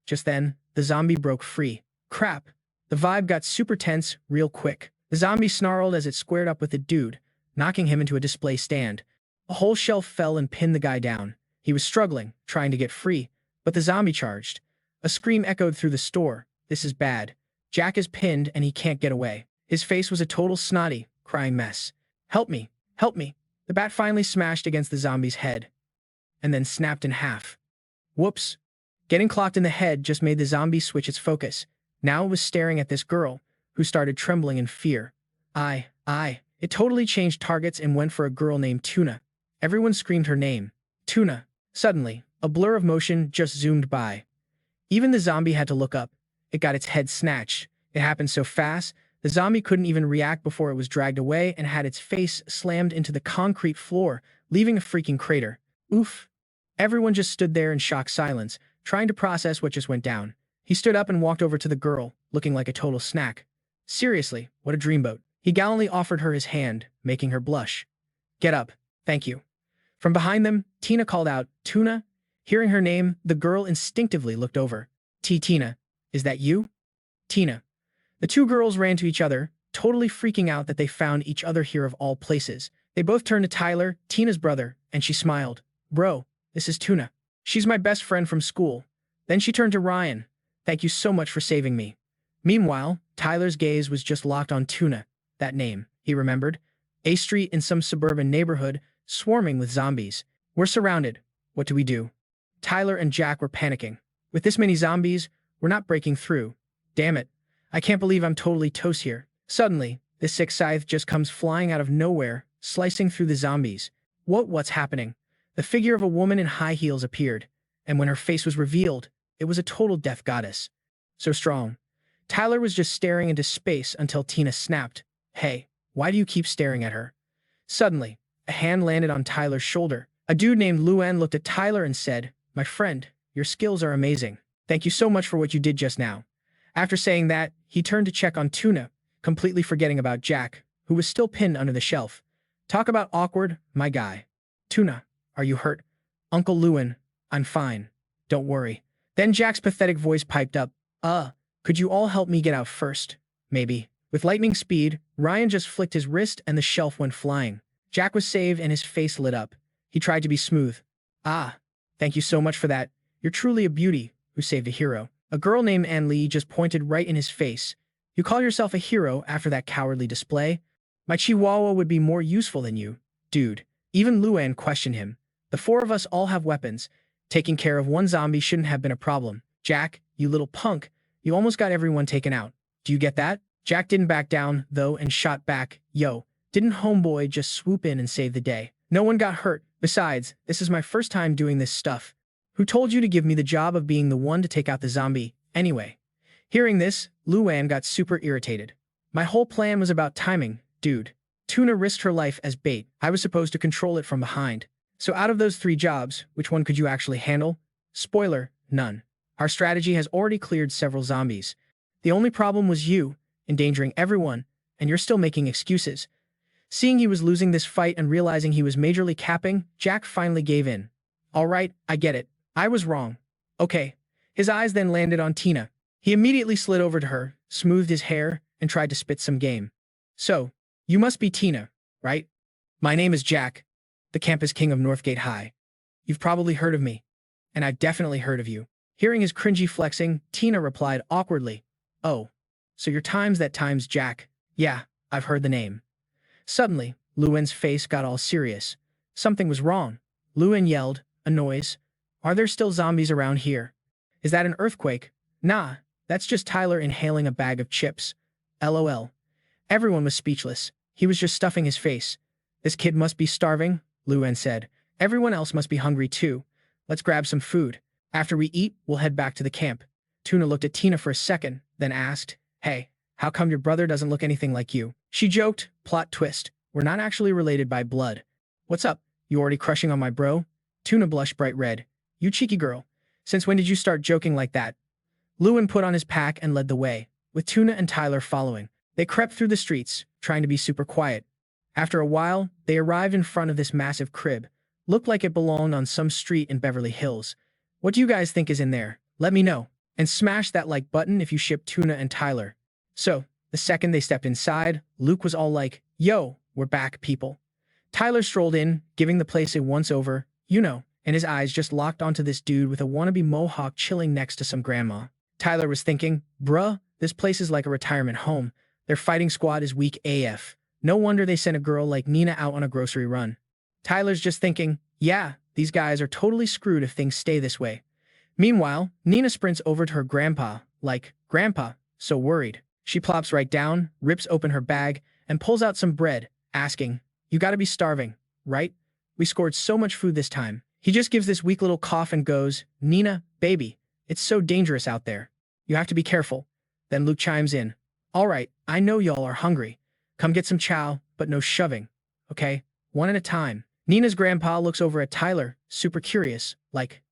Speaker 1: Just then, the zombie broke free. Crap. The vibe got super tense real quick. The zombie snarled as it squared up with the dude, knocking him into a display stand. A whole shelf fell and pinned the guy down. He was struggling, trying to get free, but the zombie charged. A scream echoed through the store. This is bad. Jack is pinned and he can't get away. His face was a total snotty, crying mess. Help me, help me. The bat finally smashed against the zombie's head, and then snapped in half. Whoops. Getting clocked in the head just made the zombie switch its focus. Now it was staring at this girl, who started trembling in fear. It totally changed targets and went for a girl named Tuna. Everyone screamed her name. Tuna. Suddenly, a blur of motion just zoomed by. Even the zombie had to look up. It got its head snatched. It happened so fast, the zombie couldn't even react before it was dragged away and had its face slammed into the concrete floor, leaving a freaking crater. Oof. Everyone just stood there in shocked silence, trying to process what just went down. He stood up and walked over to the girl, looking like a total snack. Seriously, what a dreamboat. He gallantly offered her his hand, making her blush. Get up. Thank you. From behind them, Tina called out, Tuna? Hearing her name, the girl instinctively looked over. Tina, is that you? Tina. The two girls ran to each other, totally freaking out that they found each other here of all places. They both turned to Tyler, Tina's brother, and she smiled. Bro, this is Tuna. She's my best friend from school. Then she turned to Ryan. Thank you so much for saving me. Meanwhile, Tyler's gaze was just locked on Tuna. That name, he remembered. A street in some suburban neighborhood, swarming with zombies. We're surrounded. What do we do? Tyler and Jack were panicking. With this many zombies, we're not breaking through. Damn it. I can't believe I'm totally toast here. Suddenly, this sick scythe just comes flying out of nowhere, slicing through the zombies. What's happening? The figure of a woman in high heels appeared, and when her face was revealed, it was a total death goddess. So strong. Tyler was just staring into space until Tina snapped. Hey, why do you keep staring at her? Suddenly, a hand landed on Tyler's shoulder. A dude named Luan looked at Tyler and said, My friend, your skills are amazing. Thank you so much for what you did just now. After saying that, he turned to check on Tuna, completely forgetting about Jack, who was still pinned under the shelf. Talk about awkward, my guy. Tuna, are you hurt? Uncle Luan, I'm fine. Don't worry. Then Jack's pathetic voice piped up. Could you all help me get out first? Maybe. With lightning speed, Ryan just flicked his wrist and the shelf went flying. Jack was saved and his face lit up. He tried to be smooth. Thank you so much for that. You're truly a beauty who saved a hero. A girl named Ann Lee just pointed right in his face. You call yourself a hero after that cowardly display? My chihuahua would be more useful than you. Dude. Even Luan questioned him. The four of us all have weapons. Taking care of one zombie shouldn't have been a problem. Jack, you little punk. You almost got everyone taken out. Do you get that? Jack didn't back down, though, and shot back. Yo, didn't homeboy just swoop in and save the day? No one got hurt. Besides, this is my first time doing this stuff. Who told you to give me the job of being the one to take out the zombie? Anyway. Hearing this, Luan got super irritated. My whole plan was about timing, dude. Tuna risked her life as bait. I was supposed to control it from behind. So out of those 3 jobs, which one could you actually handle? Spoiler, none. Our strategy has already cleared several zombies. The only problem was you, endangering everyone, and you're still making excuses. Seeing he was losing this fight and realizing he was majorly capping, Jack finally gave in. All right, I get it. I was wrong. Okay. His eyes then landed on Tina. He immediately slid over to her, smoothed his hair, and tried to spit some game. So, you must be Tina, right? My name is Jack. The campus king of Northgate High. You've probably heard of me. And I've definitely heard of you. Hearing his cringy flexing, Tina replied awkwardly, "Oh, so you're Times Jack. Yeah, I've heard the name." Suddenly, Luen's face got all serious. Something was wrong. Luen yelled, "A noise? Are there still zombies around here? Is that an earthquake?" "Nah, that's just Tyler inhaling a bag of chips." LOL. Everyone was speechless. He was just stuffing his face. "This kid must be starving," Luen said. "Everyone else must be hungry too. Let's grab some food. After we eat, we'll head back to the camp." Tuna looked at Tina for a second, then asked, "Hey, how come your brother doesn't look anything like you?" She joked, plot twist. "We're not actually related by blood." "What's up? You already crushing on my bro?" Tuna blushed bright red. "You cheeky girl. Since when did you start joking like that?" Lewin put on his pack and led the way, with Tuna and Tyler following. They crept through the streets, trying to be super quiet. After a while, they arrived in front of this massive crib. Looked like it belonged on some street in Beverly Hills. "What do you guys think is in there? Let me know. And smash that like button if you ship Tuna and Tyler." So, the second they stepped inside, Luke was all like, "Yo, we're back, people." Tyler strolled in, giving the place a once-over, and his eyes just locked onto this dude with a wannabe mohawk chilling next to some grandma. Tyler was thinking, "Bruh, this place is like a retirement home. Their fighting squad is weak AF. No wonder they sent a girl like Nina out on a grocery run." Tyler's just thinking, "Yeah, these guys are totally screwed if things stay this way." Meanwhile, Nina sprints over to her grandpa, like, "Grandpa," so worried. She plops right down, rips open her bag, and pulls out some bread, asking, "You gotta be starving, right? We scored so much food this time." He just gives this weak little cough and goes, "Nina, baby, it's so dangerous out there. You have to be careful." Then Luke chimes in, "All right, I know y'all are hungry. Come get some chow, but no shoving, okay? One at a time." Nina's grandpa looks over at Tyler, super curious, like,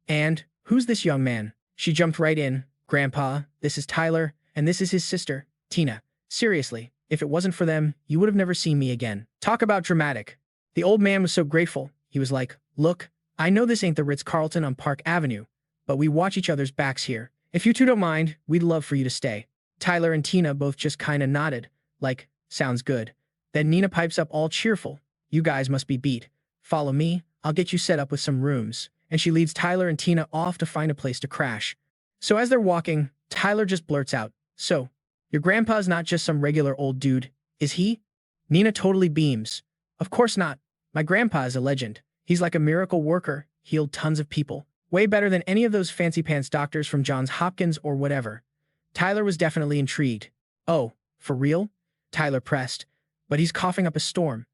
Speaker 1: "And who's this young man?" She jumped right in, "Grandpa, this is Tyler, and this is his sister, Tina. Seriously, if it wasn't for them, you would have never seen me again." Talk about dramatic. The old man was so grateful. He was like, "Look, I know this ain't the Ritz-Carlton on Park Avenue, but we watch each other's backs here. If you two don't mind, we'd love for you to stay." Tyler and Tina both just kinda nodded, like, "Sounds good." Then Nina pipes up all cheerful, "You guys must be beat. Follow me, I'll get you set up with some rooms." And she leads Tyler and Tina off to find a place to crash. So as they're walking, Tyler just blurts out, "So, your grandpa's not just some regular old dude, is he?" Nina totally beams. "Of course not. My grandpa is a legend. He's like a miracle worker, healed tons of people. Way better than any of those fancy pants doctors from Johns Hopkins or whatever." Tyler was definitely intrigued. "Oh, for real?" Tyler pressed. "But he's coughing up a storm.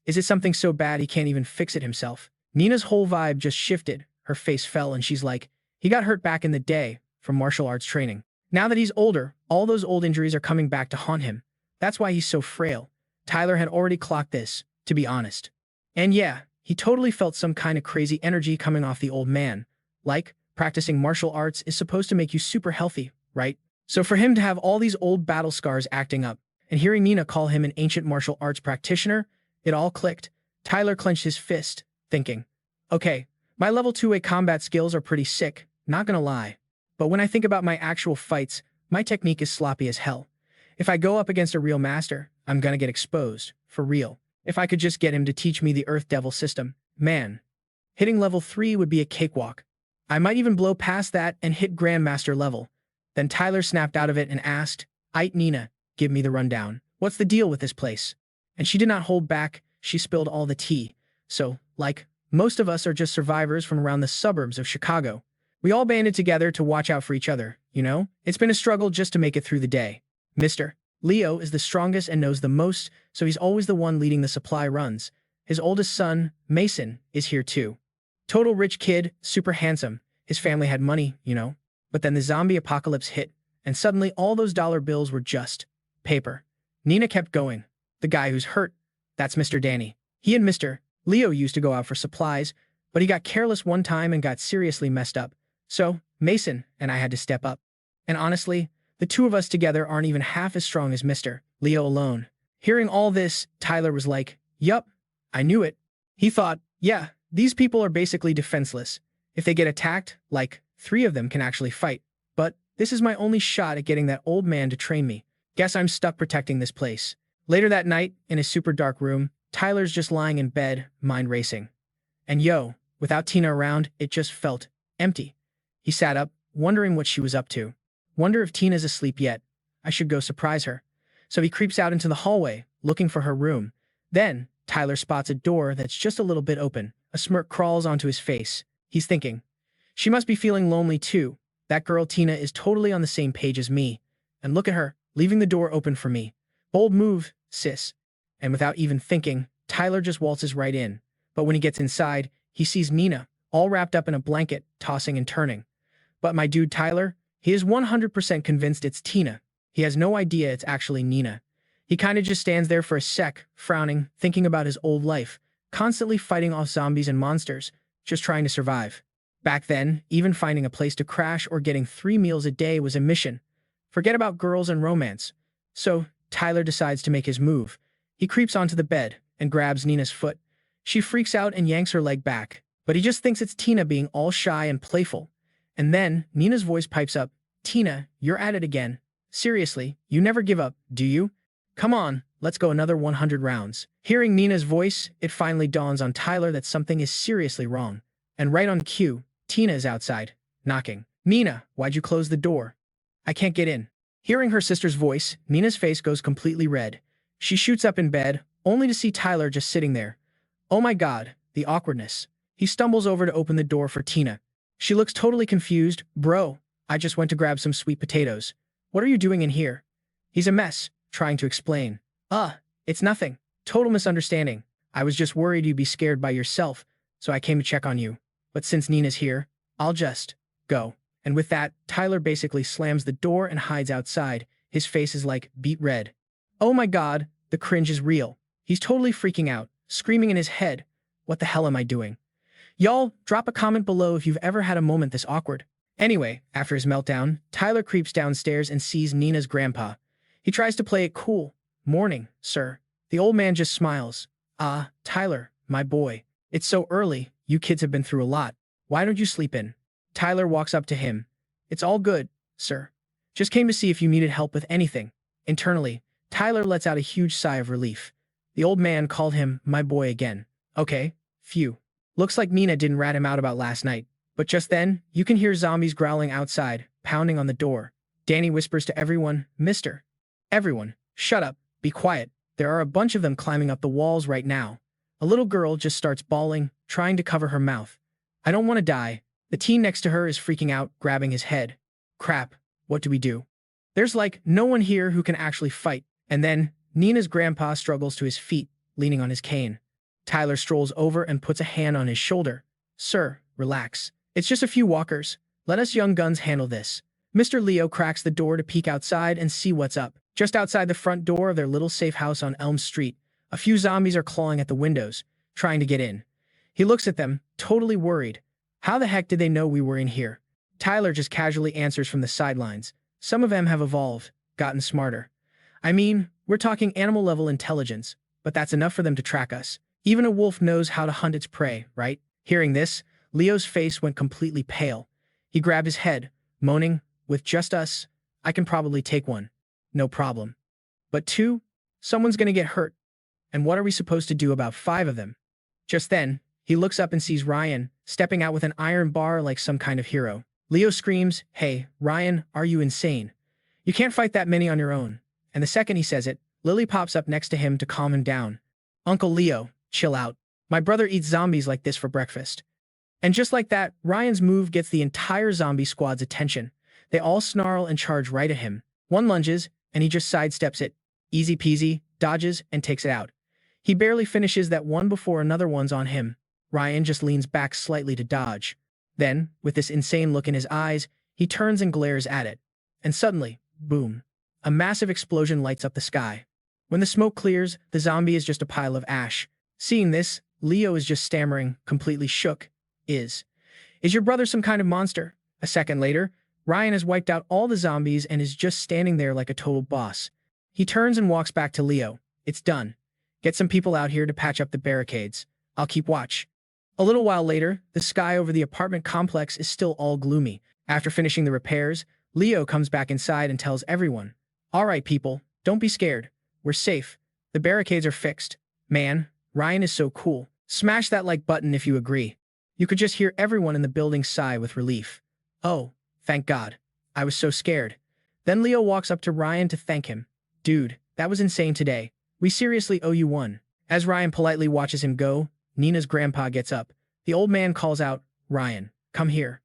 Speaker 1: Is it something so bad he can't even fix it himself?" Nina's whole vibe just shifted. Her face fell and she's like, "He got hurt back in the day from martial arts training. Now that he's older, all those old injuries are coming back to haunt him. That's why he's so frail." Tyler had already clocked this, to be honest. And yeah, he totally felt some kind of crazy energy coming off the old man. Like, practicing martial arts is supposed to make you super healthy, right? So for him to have all these old battle scars acting up, and hearing Nina call him an ancient martial arts practitioner, it all clicked. Tyler clenched his fist, thinking, "Okay, my level 2A combat skills are pretty sick, not gonna lie. But when I think about my actual fights, my technique is sloppy as hell. If I go up against a real master, I'm gonna get exposed, for real. If I could just get him to teach me the Earth Devil system, man. Hitting level 3 would be a cakewalk. I might even blow past that and hit Grandmaster level." Then Tyler snapped out of it and asked, "Aight Nina, give me the rundown. What's the deal with this place?" And she did not hold back, she spilled all the tea. "So, like, most of us are just survivors from around the suburbs of Chicago. We all banded together to watch out for each other, you know? It's been a struggle just to make it through the day. Mr. Leo is the strongest and knows the most, so he's always the one leading the supply runs. His oldest son, Mason, is here too. Total rich kid, super handsome. His family had money, you know? But then the zombie apocalypse hit, and suddenly all those dollar bills were just paper." Nina kept going. "The guy who's hurt, that's Mr. Danny. He and Mr. Leo used to go out for supplies, but he got careless one time and got seriously messed up. So, Mason and I had to step up. And honestly, the two of us together aren't even half as strong as Mr. Leo alone." Hearing all this, Tyler was like, "Yup, I knew it." He thought, "Yeah, these people are basically defenseless. If they get attacked, like, 3 of them can actually fight. But this is my only shot at getting that old man to train me. Guess I'm stuck protecting this place." Later that night, in his super dark room, Tyler's just lying in bed, mind racing. And yo, without Tina around, it just felt empty. He sat up, wondering what she was up to. Wonder if Tina's asleep yet. I should go surprise her. So he creeps out into the hallway, looking for her room. Then, Tyler spots a door that's just a little bit open. A smirk crawls onto his face. He's thinking, she must be feeling lonely too. That girl Tina is totally on the same page as me. And look at her, leaving the door open for me. Bold move, sis. And without even thinking, Tyler just waltzes right in. But when he gets inside, he sees Nina, all wrapped up in a blanket, tossing and turning. But my dude Tyler, he is 100% convinced it's Tina. He has no idea it's actually Nina. He kinda just stands there for a sec, frowning, thinking about his old life, constantly fighting off zombies and monsters, just trying to survive. Back then, even finding a place to crash or getting 3 meals a day was a mission. Forget about girls and romance. So, Tyler decides to make his move. He creeps onto the bed and grabs Nina's foot. She freaks out and yanks her leg back, but he just thinks it's Tina being all shy and playful. And then, Nina's voice pipes up, Tina, you're at it again. Seriously, you never give up, do you? Come on, let's go another 100 rounds. Hearing Nina's voice, it finally dawns on Tyler that something is seriously wrong. And right on cue, Tina is outside, knocking. Nina, why'd you close the door? I can't get in. Hearing her sister's voice, Nina's face goes completely red. She shoots up in bed, only to see Tyler just sitting there. Oh my god, the awkwardness. He stumbles over to open the door for Tina. She looks totally confused. Bro, I just went to grab some sweet potatoes. What are you doing in here? He's a mess, trying to explain. It's nothing. Total misunderstanding. I was just worried you'd be scared by yourself, so I came to check on you. But since Nina's here, I'll just go. And with that, Tyler basically slams the door and hides outside. His face is like beet red. Oh my god, the cringe is real. He's totally freaking out, screaming in his head. What the hell am I doing? Y'all, drop a comment below if you've ever had a moment this awkward. Anyway, after his meltdown, Tyler creeps downstairs and sees Nina's grandpa. He tries to play it cool. Morning, sir. The old man just smiles. Ah, Tyler, my boy. It's so early. You kids have been through a lot. Why don't you sleep in? Tyler walks up to him. It's all good, sir. Just came to see if you needed help with anything. Internally, Tyler lets out a huge sigh of relief. The old man called him my boy again. Okay, phew. Looks like Nina didn't rat him out about last night. But just then, you can hear zombies growling outside, pounding on the door. Danny whispers to everyone, Mister. Everyone, shut up, be quiet. There are a bunch of them climbing up the walls right now. A little girl just starts bawling, trying to cover her mouth. I don't want to die. The teen next to her is freaking out, grabbing his head. Crap, what do we do? There's like no one here who can actually fight. And then, Nina's grandpa struggles to his feet, leaning on his cane. Tyler strolls over and puts a hand on his shoulder. Sir, relax. It's just a few walkers. Let us young guns handle this. Mr. Leo cracks the door to peek outside and see what's up. Just outside the front door of their little safe house on Elm Street, a few zombies are clawing at the windows, trying to get in. He looks at them, totally worried. How the heck did they know we were in here? Tyler just casually answers from the sidelines. Some of them have evolved, gotten smarter. I mean, we're talking animal-level intelligence, but that's enough for them to track us. Even a wolf knows how to hunt its prey, right? Hearing this, Leo's face went completely pale. He grabbed his head, moaning, with just us, I can probably take one. No problem. But 2? Someone's gonna get hurt. And what are we supposed to do about 5 of them? Just then, he looks up and sees Ryan, stepping out with an iron bar like some kind of hero. Leo screams, Hey, Ryan, are you insane? You can't fight that many on your own. And the second he says it, Lily pops up next to him to calm him down. Uncle Leo, chill out. My brother eats zombies like this for breakfast. And just like that, Ryan's move gets the entire zombie squad's attention. They all snarl and charge right at him. One lunges, and he just sidesteps it. Easy peasy, dodges, and takes it out. He barely finishes that one before another one's on him. Ryan just leans back slightly to dodge. Then, with this insane look in his eyes, he turns and glares at it. And suddenly, boom. A massive explosion lights up the sky. When the smoke clears, the zombie is just a pile of ash. Seeing this, Leo is just stammering, completely shook. Is your brother some kind of monster? A second later, Ryan has wiped out all the zombies and is just standing there like a total boss. He turns and walks back to Leo. It's done. Get some people out here to patch up the barricades. I'll keep watch. A little while later, the sky over the apartment complex is still all gloomy. After finishing the repairs, Leo comes back inside and tells everyone, All right, people, don't be scared. We're safe. The barricades are fixed. Man, Ryan is so cool. Smash that like button if you agree. You could just hear everyone in the building sigh with relief. Oh, thank God. I was so scared. Then Leo walks up to Ryan to thank him. Dude, that was insane today. We seriously owe you one. As Ryan politely watches him go, Nina's grandpa gets up. The old man calls out, Ryan, come here.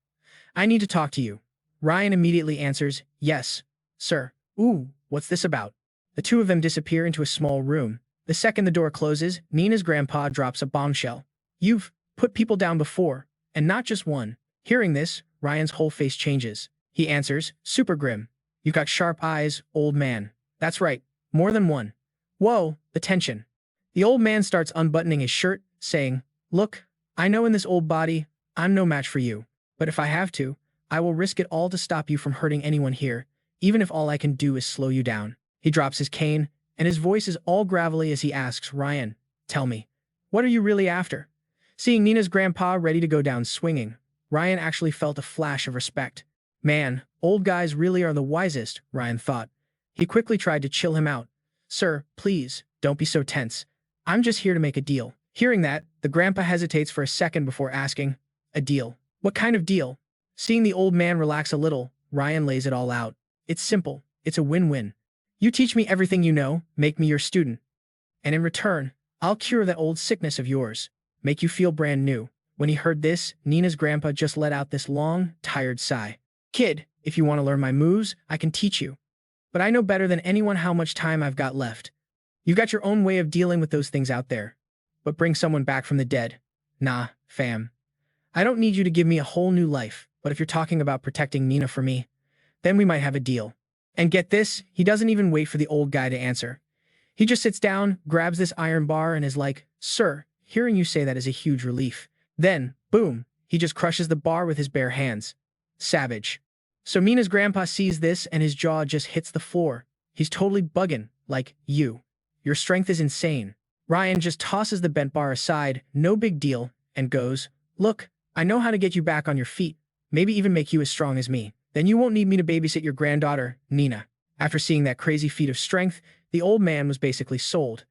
Speaker 1: I need to talk to you. Ryan immediately answers, yes, sir. Ooh, what's this about? The two of them disappear into a small room. The second the door closes, Nina's grandpa drops a bombshell. You've put people down before, and not just one. Hearing this, Ryan's whole face changes. He answers, super grim. You got sharp eyes, old man. That's right, more than one. Whoa, the tension. The old man starts unbuttoning his shirt, saying, look, I know in this old body, I'm no match for you. But if I have to, I will risk it all to stop you from hurting anyone here, even if all I can do is slow you down. He drops his cane, and his voice is all gravelly as he asks, Ryan, tell me, what are you really after? Seeing Nina's grandpa ready to go down swinging, Ryan actually felt a flash of respect. Man, old guys really are the wisest, Ryan thought. He quickly tried to chill him out. Sir, please, don't be so tense. I'm just here to make a deal. Hearing that, the grandpa hesitates for a second before asking, a deal? What kind of deal? Seeing the old man relax a little, Ryan lays it all out. It's simple. It's a win-win. You teach me everything you know, make me your student. And in return, I'll cure that old sickness of yours, make you feel brand new. When he heard this, Nina's grandpa just let out this long, tired sigh. Kid, if you want to learn my moves, I can teach you. But I know better than anyone how much time I've got left. You got your own way of dealing with those things out there. But bring someone back from the dead. Nah, fam. I don't need you to give me a whole new life, but if you're talking about protecting Nina for me, then we might have a deal. And get this, he doesn't even wait for the old guy to answer. He just sits down, grabs this iron bar, and is like, Sir, hearing you say that is a huge relief. Then, boom, he just crushes the bar with his bare hands. Savage. So Mina's grandpa sees this and his jaw just hits the floor. He's totally bugging, like, your strength is insane. Ryan just tosses the bent bar aside, no big deal, and goes, Look, I know how to get you back on your feet, maybe even make you as strong as me. Then you won't need me to babysit your granddaughter, Nina. After seeing that crazy feat of strength, the old man was basically sold.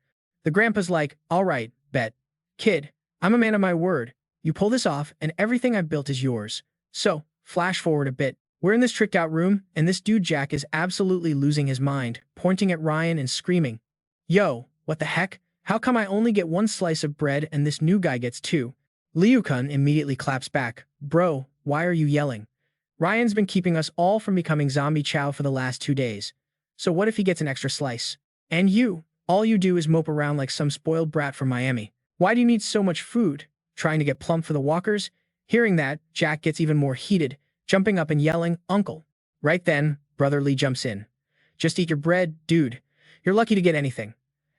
Speaker 1: The grandpa's like, all right, bet. Kid, I'm a man of my word. You pull this off, and everything I've built is yours. So, flash forward a bit. We're in this tricked-out room, and this dude Jack is absolutely losing his mind, pointing at Ryan and screaming, Yo, what the heck? How come I only get one slice of bread and this new guy gets two? Liu-kun immediately claps back. Bro, why are you yelling? Ryan's been keeping us all from becoming zombie chow for the last 2 days. So what if he gets an extra slice? And you, all you do is mope around like some spoiled brat from Miami. Why do you need so much food? Trying to get plump for the walkers? Hearing that, Jack gets even more heated, jumping up and yelling, Uncle. Right then, Brother Lee jumps in. Just eat your bread, dude. You're lucky to get anything.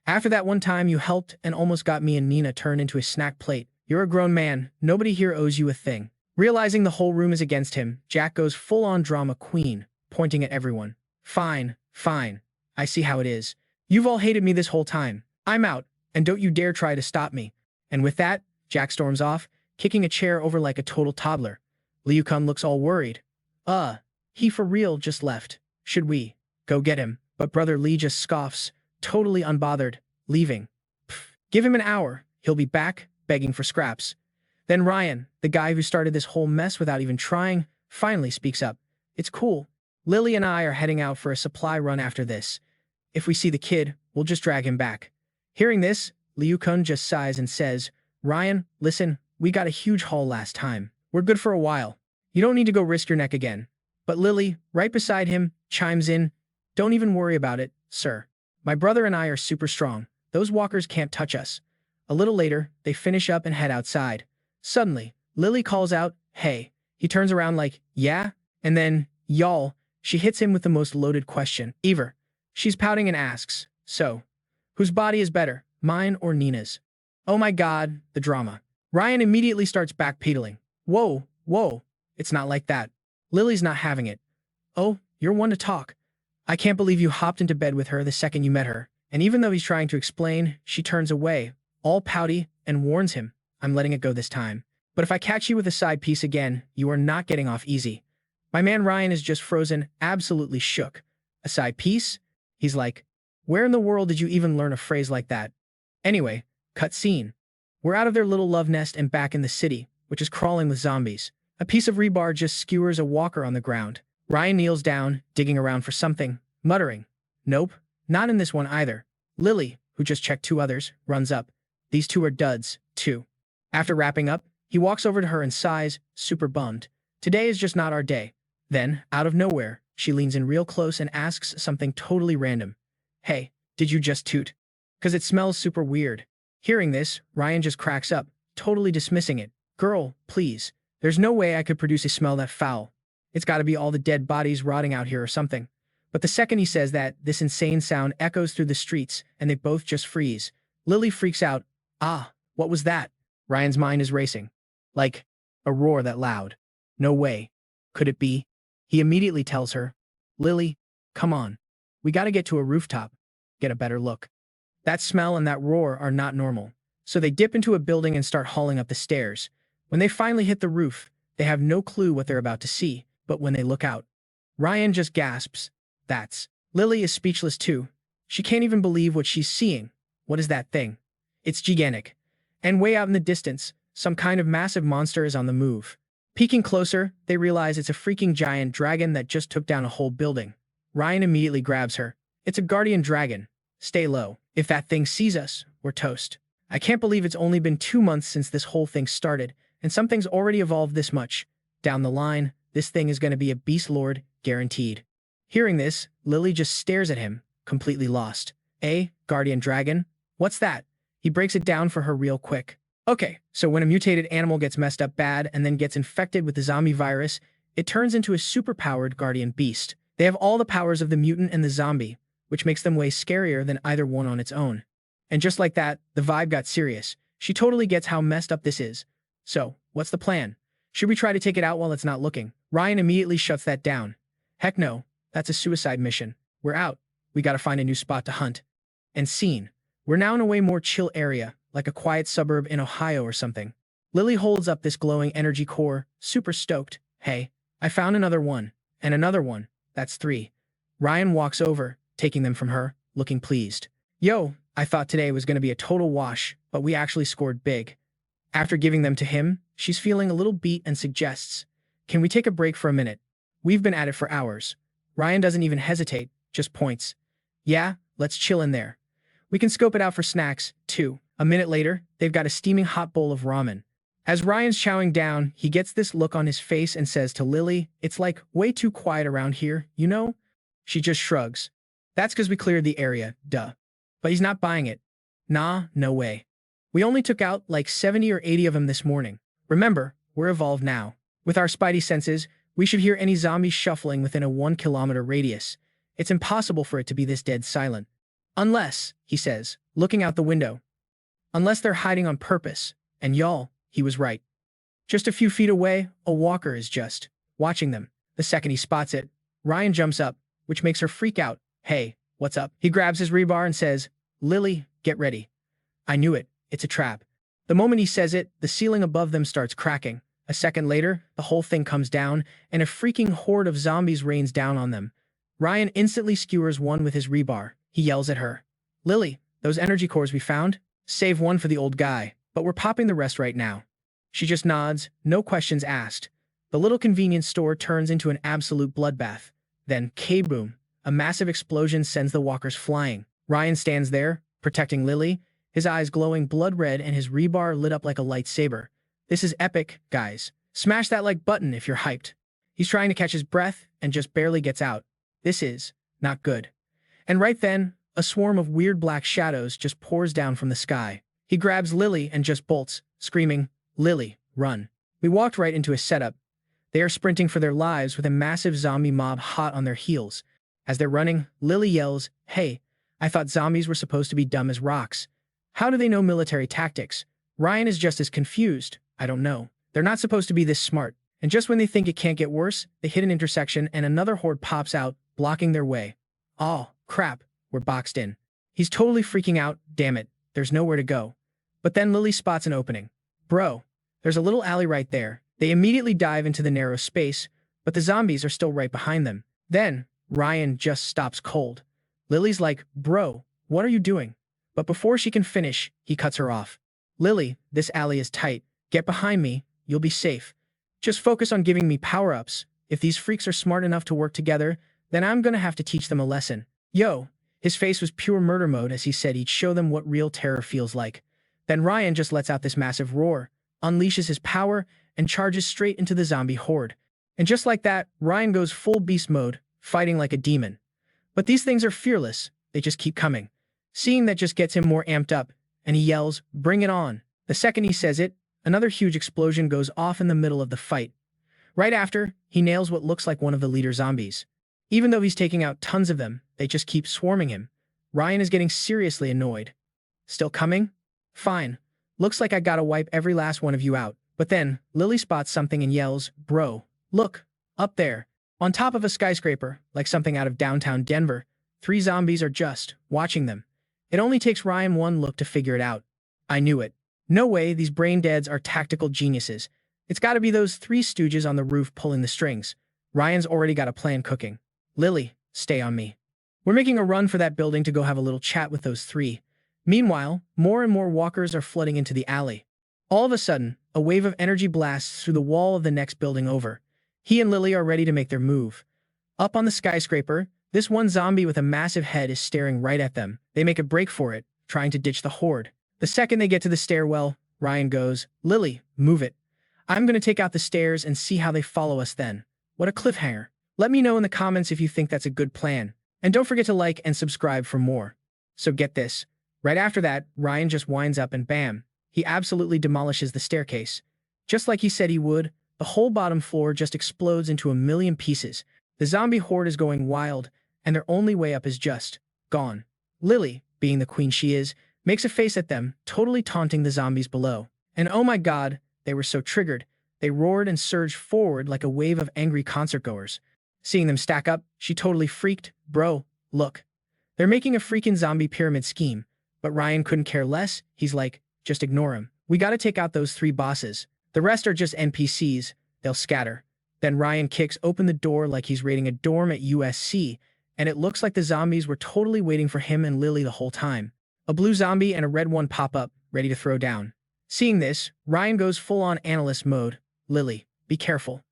Speaker 1: After that one time you helped and almost got me and Nina turned into a snack plate, you're a grown man, nobody here owes you a thing. Realizing the whole room is against him, Jack goes full-on drama queen, pointing at everyone. Fine, fine. I see how it is. You've all hated me this whole time. I'm out, and don't you dare try to stop me. And with that, Jack storms off, kicking a chair over like a total toddler. Liu-kun looks all worried. He for real just left. Should we go get him? But Brother Lee just scoffs, totally unbothered, leaving. Pfft, give him an hour, he'll be back, begging for scraps. Then Ryan, the guy who started this whole mess without even trying, finally speaks up. It's cool. Lily and I are heading out for a supply run after this. If we see the kid, we'll just drag him back. Hearing this, Liu-kun just sighs and says, Ryan, listen, we got a huge haul last time. We're good for a while. You don't need to go risk your neck again. But Lily, right beside him, chimes in, Don't even worry about it, sir. My brother and I are super strong. Those walkers can't touch us. A little later, they finish up and head outside. Suddenly, Lily calls out, Hey. He turns around like, Yeah? And then, y'all, she hits him with the most loaded question ever. She's pouting and asks, So, whose body is better, mine or Nina's? Oh my god, the drama. Ryan immediately starts backpedaling. Whoa, it's not like that. Lily's not having it. Oh, you're one to talk. I can't believe you hopped into bed with her the second you met her. And even though he's trying to explain, she turns away, all pouty, and warns him, I'm letting it go this time. But if I catch you with a side piece again, you are not getting off easy. My man Ryan is just frozen, absolutely shook. A side piece? He's like, where in the world did you even learn a phrase like that? Anyway, Cut scene. We're out of their little love nest and back in the city, which is crawling with zombies. A piece of rebar just skewers a walker on the ground. Ryan kneels down, digging around for something, muttering, "Nope, not in this one either." Lily, who just checked 2 others, runs up. "These 2 are duds, too." After wrapping up, he walks over to her and sighs, super bummed. "Today is just not our day." Then, out of nowhere, she leans in real close and asks something totally random. "Hey, did you just toot? 'Cause it smells super weird." Hearing this, Ryan just cracks up, totally dismissing it. "Girl, please. There's no way I could produce a smell that foul. It's gotta be all the dead bodies rotting out here or something." But the second he says that, this insane sound echoes through the streets, and they both just freeze. Lily freaks out. "Ah, what was that?" Ryan's mind is racing. Like, a roar that loud. No way. Could it be? He immediately tells her, "Lily, come on. We gotta get to a rooftop. Get a better look." That smell and that roar are not normal. So they dip into a building and start hauling up the stairs. When they finally hit the roof, they have no clue what they're about to see, but when they look out, Ryan just gasps. That's. Lily is speechless too. She can't even believe what she's seeing. What is that thing? It's gigantic. And way out in the distance, some kind of massive monster is on the move. Peeking closer, they realize it's a freaking giant dragon that just took down a whole building. Ryan immediately grabs her. It's a guardian dragon. Stay low. If that thing sees us, we're toast. I can't believe it's only been 2 months since this whole thing started, and something's already evolved this much. Down the line, this thing is going to be a beast lord, guaranteed. Hearing this, Lily just stares at him, completely lost. Guardian dragon? What's that? He breaks it down for her real quick. Okay, so when a mutated animal gets messed up bad and then gets infected with the zombie virus, it turns into a superpowered guardian beast. They have all the powers of the mutant and the zombie, which makes them way scarier than either one on its own. And just like that, the vibe got serious. She totally gets how messed up this is. So, what's the plan? Should we try to take it out while it's not looking? Ryan immediately shuts that down. Heck no, that's a suicide mission. We're out. We gotta find a new spot to hunt. And scene. We're now in a way more chill area, like a quiet suburb in Ohio or something. Lily holds up this glowing energy core, super stoked. "Hey, I found another one. And another one. That's 3. Ryan walks over, taking them from her, looking pleased. "Yo, I thought today was going to be a total wash, but we actually scored big." After giving them to him, she's feeling a little beat and suggests, "Can we take a break for a minute? We've been at it for hours." Ryan doesn't even hesitate, just points. "Yeah, let's chill in there. We can scope it out for snacks, too." A minute later, they've got a steaming hot bowl of ramen. As Ryan's chowing down, he gets this look on his face and says to Lily, "It's like way too quiet around here, you know?" She just shrugs. "That's because we cleared the area, duh." But he's not buying it. "Nah, no way. We only took out like 70 or 80 of them this morning. Remember, we're evolved now. With our spidey senses, we should hear any zombies shuffling within a 1-kilometer radius. It's impossible for it to be this dead silent. Unless," he says, looking out the window. "Unless they're hiding on purpose." And y'all, he was right. Just a few feet away, a walker is just watching them. The second he spots it, Ryan jumps up, which makes her freak out. "Hey, what's up?" He grabs his rebar and says, "Lily, get ready." I knew it. It's a trap. The moment he says it, the ceiling above them starts cracking. A second later, the whole thing comes down, and a freaking horde of zombies rains down on them. Ryan instantly skewers one with his rebar. He yells at her, "Lily, those energy cores we found? Save one for the old guy, but we're popping the rest right now." She just nods, no questions asked. The little convenience store turns into an absolute bloodbath. Then, kaboom, a massive explosion sends the walkers flying. Ryan stands there, protecting Lily, his eyes glowing blood red and his rebar lit up like a lightsaber. This is epic, guys. Smash that like button if you're hyped. He's trying to catch his breath and just barely gets out. This is not good. And right then, a swarm of weird black shadows just pours down from the sky. He grabs Lily and just bolts, screaming, "Lily, run." We walked right into a setup. They are sprinting for their lives with a massive zombie mob hot on their heels. As they're running, Lily yells, "Hey, I thought zombies were supposed to be dumb as rocks. How do they know military tactics?" Ryan is just as confused. "I don't know. They're not supposed to be this smart." And just when they think it can't get worse, they hit an intersection and another horde pops out, blocking their way. Oh, crap, we're boxed in. He's totally freaking out. Damn it, there's nowhere to go. But then Lily spots an opening. "Bro, there's a little alley right there." They immediately dive into the narrow space, but the zombies are still right behind them. Then, Ryan just stops cold. Lily's like, "Bro, what are you doing?" But before she can finish, he cuts her off. Lily, this alley is tight. Get behind me, you'll be safe. Just focus on giving me power-ups. If these freaks are smart enough to work together, then I'm gonna have to teach them a lesson. Yo! His face was pure murder mode as he said he'd show them what real terror feels like. Then Ryan just lets out this massive roar, unleashes his power, and charges straight into the zombie horde. And just like that, Ryan goes full beast mode, fighting like a demon. But these things are fearless, they just keep coming. Seeing that just gets him more amped up, and he yells, "Bring it on." The second he says it, another huge explosion goes off in the middle of the fight. Right after, he nails what looks like one of the leader zombies. Even though he's taking out tons of them, they just keep swarming him. Ryan is getting seriously annoyed. Still coming? Fine. Looks like I gotta wipe every last one of you out. But then, Lily spots something and yells, "Bro, look, up there." On top of a skyscraper, like something out of downtown Denver, 3 zombies are just watching them. It only takes Ryan one look to figure it out. I knew it. No way, these brain deads are tactical geniuses. It's gotta be those 3 stooges on the roof pulling the strings. Ryan's already got a plan cooking. Lily, stay on me. We're making a run for that building to go have a little chat with those 3. Meanwhile, more and more walkers are flooding into the alley. All of a sudden, a wave of energy blasts through the wall of the next building over. He and Lily are ready to make their move. Up on the skyscraper, this one zombie with a massive head is staring right at them. They make a break for it, trying to ditch the horde. The second they get to the stairwell, Ryan goes, "Lily, move it. I'm gonna take out the stairs and see how they follow us then." What a cliffhanger. Let me know in the comments if you think that's a good plan. And don't forget to like and subscribe for more. So get this. Right after that, Ryan just winds up and bam, he absolutely demolishes the staircase. Just like he said he would, the whole bottom floor just explodes into a million pieces. The zombie horde is going wild, and their only way up is just gone. Lily, being the queen she is, makes a face at them, totally taunting the zombies below. And oh my god, they were so triggered. They roared and surged forward like a wave of angry concertgoers. Seeing them stack up, she totally freaked. Bro, look. They're making a freaking zombie pyramid scheme. But Ryan couldn't care less. He's like, just ignore him. We gotta take out those 3 bosses. The rest are just NPCs. They'll scatter. Then Ryan kicks open the door like he's raiding a dorm at USC, and it looks like the zombies were totally waiting for him and Lily the whole time. A blue zombie and a red one pop up, ready to throw down. Seeing this, Ryan goes full-on analyst mode. Lily, be careful.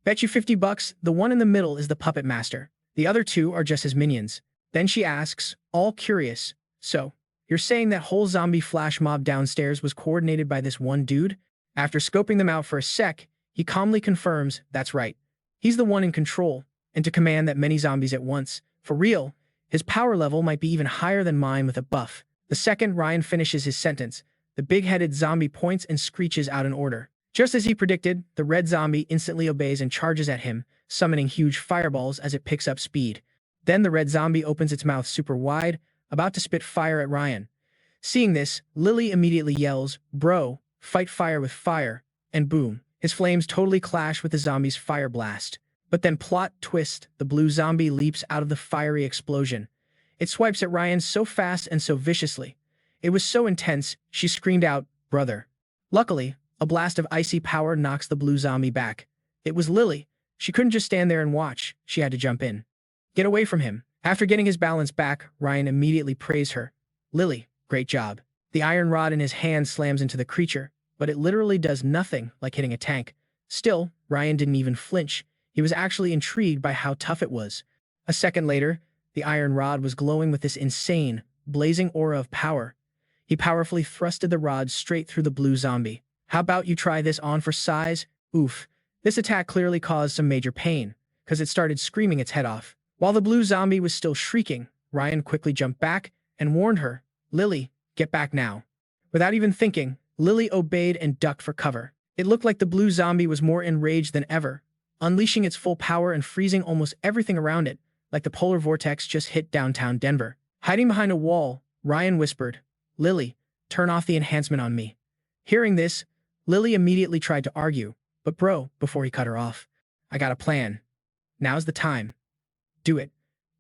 Speaker 1: Bet you $50 the one in the middle is the puppet master. The other 2 are just his minions. Then she asks, all curious, "So, you're saying that whole zombie flash mob downstairs was coordinated by this one dude?" After scoping them out for a sec, he calmly confirms, that's right. He's the one in control, and to command that many zombies at once. For real, his power level might be even higher than mine with a buff. The second Ryan finishes his sentence, the big-headed zombie points and screeches out an order. Just as he predicted, the red zombie instantly obeys and charges at him, summoning huge fireballs as it picks up speed. Then the red zombie opens its mouth super wide, about to spit fire at Ryan. Seeing this, Lily immediately yells, "Bro, fight fire with fire," and boom, his flames totally clash with the zombie's fire blast. But then plot twist, the blue zombie leaps out of the fiery explosion. It swipes at Ryan so fast and so viciously. It was so intense, she screamed out, "Brother." Luckily, a blast of icy power knocks the blue zombie back. It was Lily. She couldn't just stand there and watch, she had to jump in. Get away from him. After getting his balance back, Ryan immediately praised her. "Lily, great job." The iron rod in his hand slams into the creature, but it literally does nothing, like hitting a tank. Still, Ryan didn't even flinch. He was actually intrigued by how tough it was. A second later, the iron rod was glowing with this insane, blazing aura of power. He powerfully thrusted the rod straight through the blue zombie. "How about you try this on for size?" Oof. This attack clearly caused some major pain, because it started screaming its head off. While the blue zombie was still shrieking, Ryan quickly jumped back and warned her, "Lily, get back now." Without even thinking, Lily obeyed and ducked for cover. It looked like the blue zombie was more enraged than ever, unleashing its full power and freezing almost everything around it, like the polar vortex just hit downtown Denver. Hiding behind a wall, Ryan whispered, "Lily, turn off the enhancement on me." Hearing this, Lily immediately tried to argue, but bro, before he cut her off, "I got a plan. Now's the time. Do it."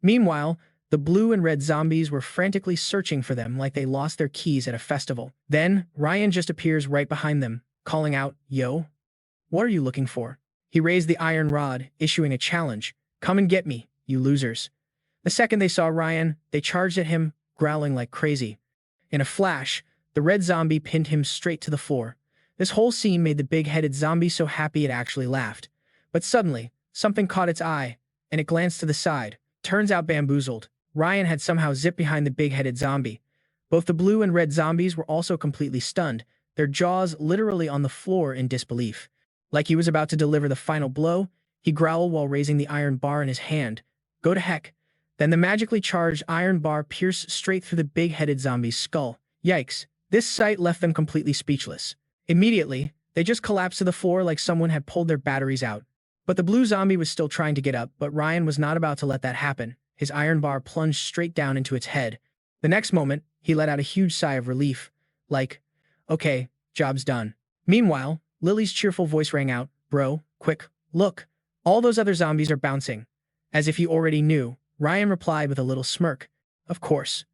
Speaker 1: Meanwhile, the blue and red zombies were frantically searching for them like they lost their keys at a festival. Then, Ryan just appears right behind them, calling out, "Yo, what are you looking for?" He raised the iron rod, issuing a challenge, "Come and get me, you losers." The second they saw Ryan, they charged at him, growling like crazy. In a flash, the red zombie pinned him straight to the floor. This whole scene made the big-headed zombie so happy it actually laughed. But suddenly, something caught its eye, and it glanced to the side. Turns out bamboozled. Ryan had somehow zipped behind the big-headed zombie. Both the blue and red zombies were also completely stunned, their jaws literally on the floor in disbelief. Like he was about to deliver the final blow, he growled while raising the iron bar in his hand. Go to heck. Then the magically charged iron bar pierced straight through the big-headed zombie's skull. Yikes. This sight left them completely speechless. Immediately, they just collapsed to the floor like someone had pulled their batteries out. But the blue zombie was still trying to get up, but Ryan was not about to let that happen. His iron bar plunged straight down into its head. The next moment, he let out a huge sigh of relief. Like, okay, job's done. Meanwhile, Lily's cheerful voice rang out, Bro, quick, look. All those other zombies are bouncing. As if he already knew, Ryan replied with a little smirk. Of course.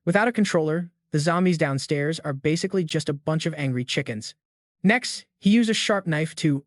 Speaker 1: Without a controller, the zombies downstairs are basically just a bunch of angry chickens. Next, he used a sharp knife to,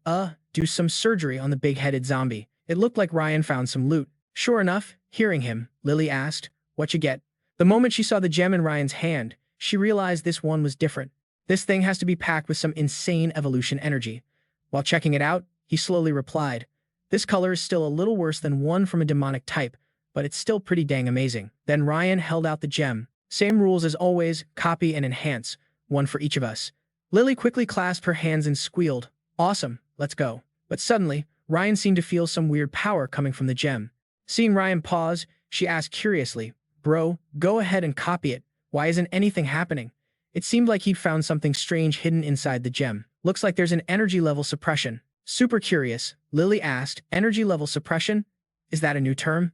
Speaker 1: do some surgery on the big-headed zombie. It looked like Ryan found some loot. Sure enough, hearing him, Lily asked, What you get? The moment she saw the gem in Ryan's hand, she realized this one was different. This thing has to be packed with some insane evolution energy. While checking it out, he slowly replied, This color is still a little worse than one from a demonic type, but it's still pretty dang amazing. Then Ryan held out the gem. Same rules as always, copy and enhance, one for each of us. Lily quickly clasped her hands and squealed, Awesome, let's go. But suddenly, Ryan seemed to feel some weird power coming from the gem. Seeing Ryan pause, she asked curiously, Bro, go ahead and copy it. Why isn't anything happening? It seemed like he'd found something strange hidden inside the gem. Looks like there's an energy level suppression. Super curious, Lily asked, Energy level suppression? Is that a new term?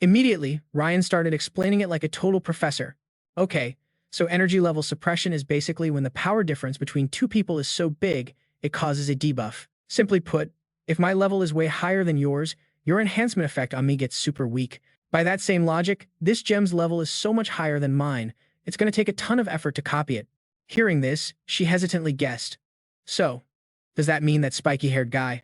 Speaker 1: Immediately, Ryan started explaining it like a total professor. Okay, so energy level suppression is basically when the power difference between two people is so big, it causes a debuff. Simply put, if my level is way higher than yours, your enhancement effect on me gets super weak. By that same logic, this gem's level is so much higher than mine, it's going to take a ton of effort to copy it. Hearing this, she hesitantly guessed. So, does that mean that spiky-haired guy?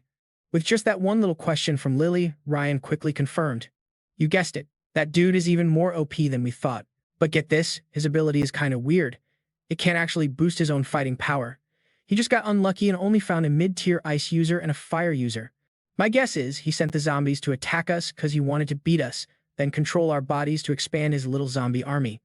Speaker 1: With just that one little question from Lily, Ryan quickly confirmed. You guessed it, that dude is even more OP than we thought. But get this, his ability is kinda weird. It can't actually boost his own fighting power. He just got unlucky and only found a mid-tier ice user and a fire user. My guess is he sent the zombies to attack us because he wanted to beat us, then control our bodies to expand his little zombie army.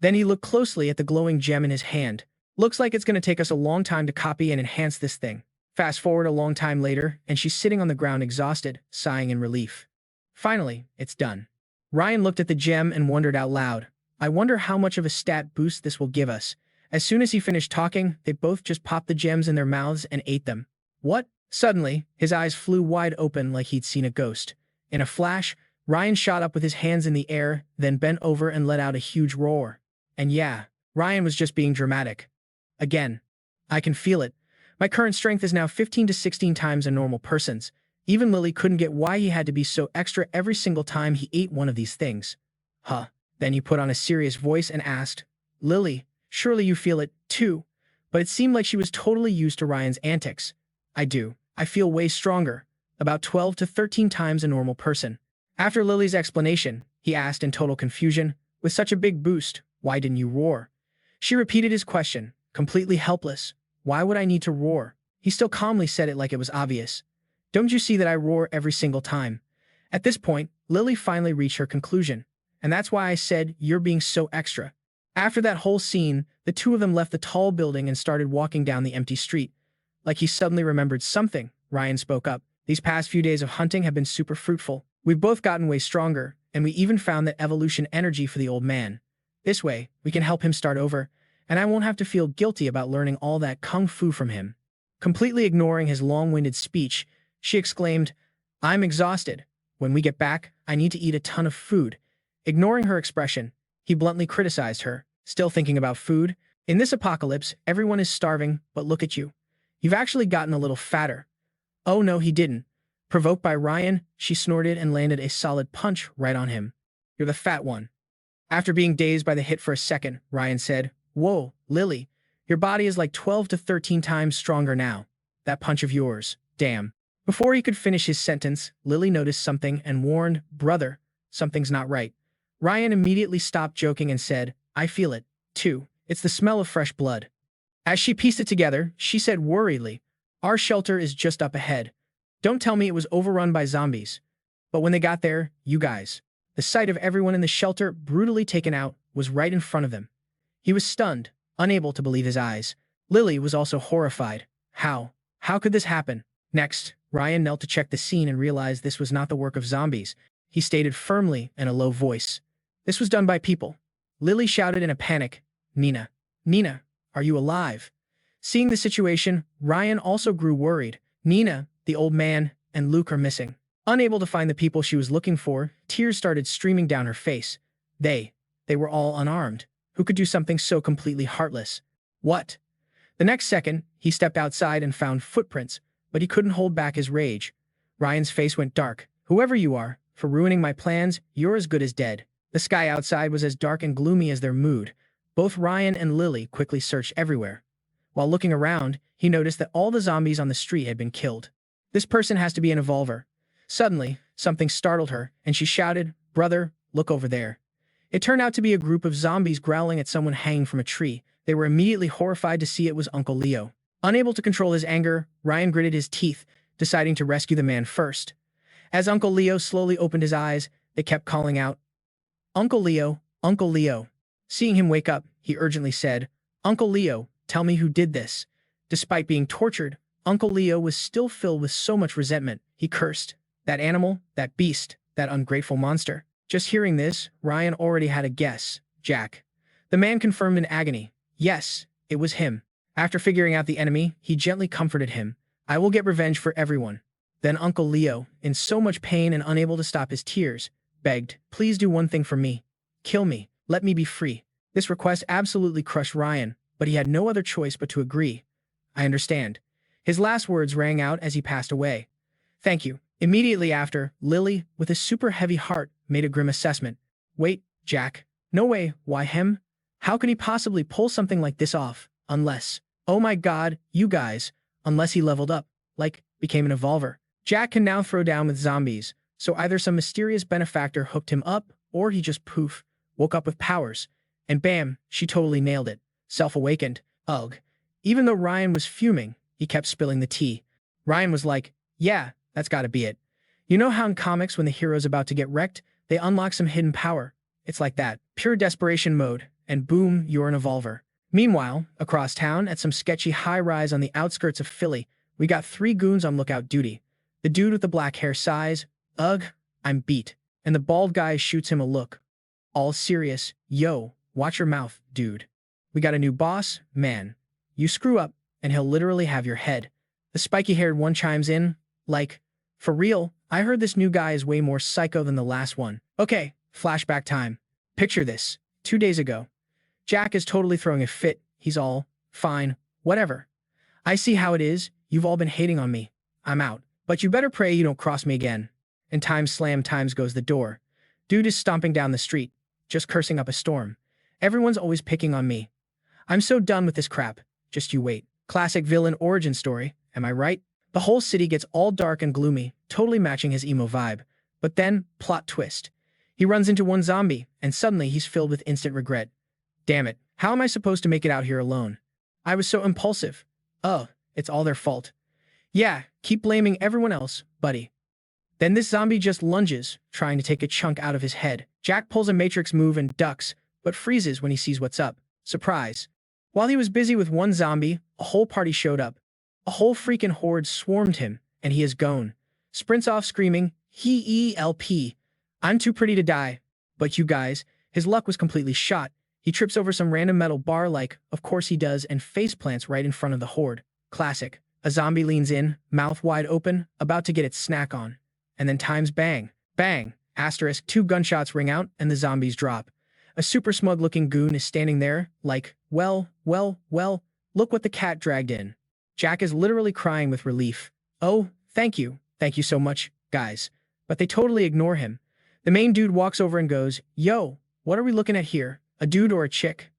Speaker 1: Then he looked closely at the glowing gem in his hand. Looks like it's going to take us a long time to copy and enhance this thing. Fast forward a long time later, and she's sitting on the ground exhausted, sighing in relief. Finally, it's done. Ryan looked at the gem and wondered out loud, I wonder how much of a stat boost this will give us. As soon as he finished talking, they both just popped the gems in their mouths and ate them. What? Suddenly, his eyes flew wide open like he'd seen a ghost. In a flash, Ryan shot up with his hands in the air, then bent over and let out a huge roar. And yeah, Ryan was just being dramatic. Again, I can feel it. My current strength is now 15 to 16 times a normal person's. Even Lily couldn't get why he had to be so extra every single time he ate one of these things. Huh. Then he put on a serious voice and asked, Lily, surely you feel it, too. But it seemed like she was totally used to Ryan's antics. I do. I feel way stronger. About 12 to 13 times a normal person. After Lily's explanation, he asked in total confusion, With such a big boost, why didn't you roar? She repeated his question, completely helpless. Why would I need to roar? He still calmly said it like it was obvious. Don't you see that I roar every single time? At this point, Lily finally reached her conclusion. And that's why I said, you're being so extra. After that whole scene, the two of them left the tall building and started walking down the empty street. Like he suddenly remembered something, Ryan spoke up. These past few days of hunting have been super fruitful. We've both gotten way stronger, and we even found that evolution energy for the old man. This way, we can help him start over, and I won't have to feel guilty about learning all that kung fu from him. Completely ignoring his long-winded speech, she exclaimed, I'm exhausted. When we get back, I need to eat a ton of food. Ignoring her expression, he bluntly criticized her, still thinking about food. In this apocalypse, everyone is starving, but look at you. You've actually gotten a little fatter. Oh no, he didn't. Provoked by Ryan, she snorted and landed a solid punch right on him. You're the fat one. After being dazed by the hit for a second, Ryan said, Whoa, Lily, your body is like 12 to 13 times stronger now. That punch of yours, damn. Before he could finish his sentence, Lily noticed something and warned, Brother, something's not right. Ryan immediately stopped joking and said, I feel it, too. It's the smell of fresh blood. As she pieced it together, she said worriedly, "Our shelter is just up ahead. Don't tell me it was overrun by zombies." But when they got there, you guys, the sight of everyone in the shelter brutally taken out was right in front of them. He was stunned, unable to believe his eyes. Lily was also horrified. How? How could this happen? Next, Ryan knelt to check the scene and realized this was not the work of zombies. He stated firmly in a low voice, "This was done by people." Lily shouted in a panic, "Nina, Nina, are you alive?" Seeing the situation, Ryan also grew worried. Nina, the old man, and Luke are missing. Unable to find the people she was looking for, tears started streaming down her face. They were all unarmed. Who could do something so completely heartless? What? The next second, he stepped outside and found footprints, but he couldn't hold back his rage. Ryan's face went dark. "Whoever you are, for ruining my plans, you're as good as dead." The sky outside was as dark and gloomy as their mood. Both Ryan and Lily quickly searched everywhere. While looking around, he noticed that all the zombies on the street had been killed. This person has to be an evolver. Suddenly, something startled her, and she shouted, "Brother, look over there." It turned out to be a group of zombies growling at someone hanging from a tree. They were immediately horrified to see it was Uncle Leo. Unable to control his anger, Ryan gritted his teeth, deciding to rescue the man first. As Uncle Leo slowly opened his eyes, they kept calling out, "Uncle Leo, Uncle Leo." Seeing him wake up, he urgently said, "Uncle Leo, tell me who did this." Despite being tortured, Uncle Leo was still filled with so much resentment. He cursed, "That animal, that beast, that ungrateful monster." Just hearing this, Ryan already had a guess. Jack. The man confirmed in agony. Yes, it was him. After figuring out the enemy, he gently comforted him. "I will get revenge for everyone." Then Uncle Leo, in so much pain and unable to stop his tears, begged, "Please do one thing for me. Kill me. Let me be free." This request absolutely crushed Ryan, but he had no other choice but to agree. "I understand." His last words rang out as he passed away. "Thank you." Immediately after, Lily, with a super heavy heart, made a grim assessment. "Wait, Jack. No way. Why him? How could he possibly pull something like this off? Unless, oh my god, you guys, unless he leveled up, like, became an evolver." Jack can now throw down with zombies, so either some mysterious benefactor hooked him up, or he just poof, woke up with powers. And bam, she totally nailed it. Self-awakened. Ugh. Even though Ryan was fuming, he kept spilling the tea. Ryan was like, "Yeah, that's gotta be it." You know how in comics when the hero's about to get wrecked, they unlock some hidden power? It's like that. Pure desperation mode, and boom, you're an evolver. Meanwhile, across town, at some sketchy high-rise on the outskirts of Philly, we got 3 goons on lookout duty. The dude with the black hair sighs, "Ugh, I'm beat." And the bald guy shoots him a look. All serious, "Yo, watch your mouth, dude. We got a new boss, man. You screw up, and he'll literally have your head." The spiky-haired one chimes in, like, "For real, I heard this new guy is way more psycho than the last one." Okay, flashback time. Picture this. 2 days ago. Jack is totally throwing a fit. He's all, "Fine, whatever. I see how it is. You've all been hating on me. I'm out. But you better pray you don't cross me again." And times goes the door. Dude is stomping down the street, just cursing up a storm. "Everyone's always picking on me. I'm so done with this crap. Just you wait." Classic villain origin story, am I right? The whole city gets all dark and gloomy, totally matching his emo vibe. But then, plot twist. He runs into one zombie, and suddenly he's filled with instant regret. Damn it, how am I supposed to make it out here alone? I was so impulsive. Oh, it's all their fault. Yeah, keep blaming everyone else, buddy. Then this zombie just lunges, trying to take a chunk out of his head. Jack pulls a matrix move and ducks, but freezes when he sees what's up. Surprise. While he was busy with one zombie, a whole party showed up. A whole freaking horde swarmed him, and he is gone. Sprints off screaming, "Help. I'm too pretty to die." But you guys, his luck was completely shot. He trips over some random metal bar like, of course he does, and face plants right in front of the horde. Classic. A zombie leans in, mouth wide open, about to get its snack on. And then times bang. Bang. Asterisk 2 gunshots ring out, and the zombies drop. A super smug-looking goon is standing there, like, well, look what the cat dragged in. Jack is literally crying with relief. "Oh, thank you so much, guys." But they totally ignore him. The main dude walks over and goes, "Yo, what are we looking at here? A dude or a chick?"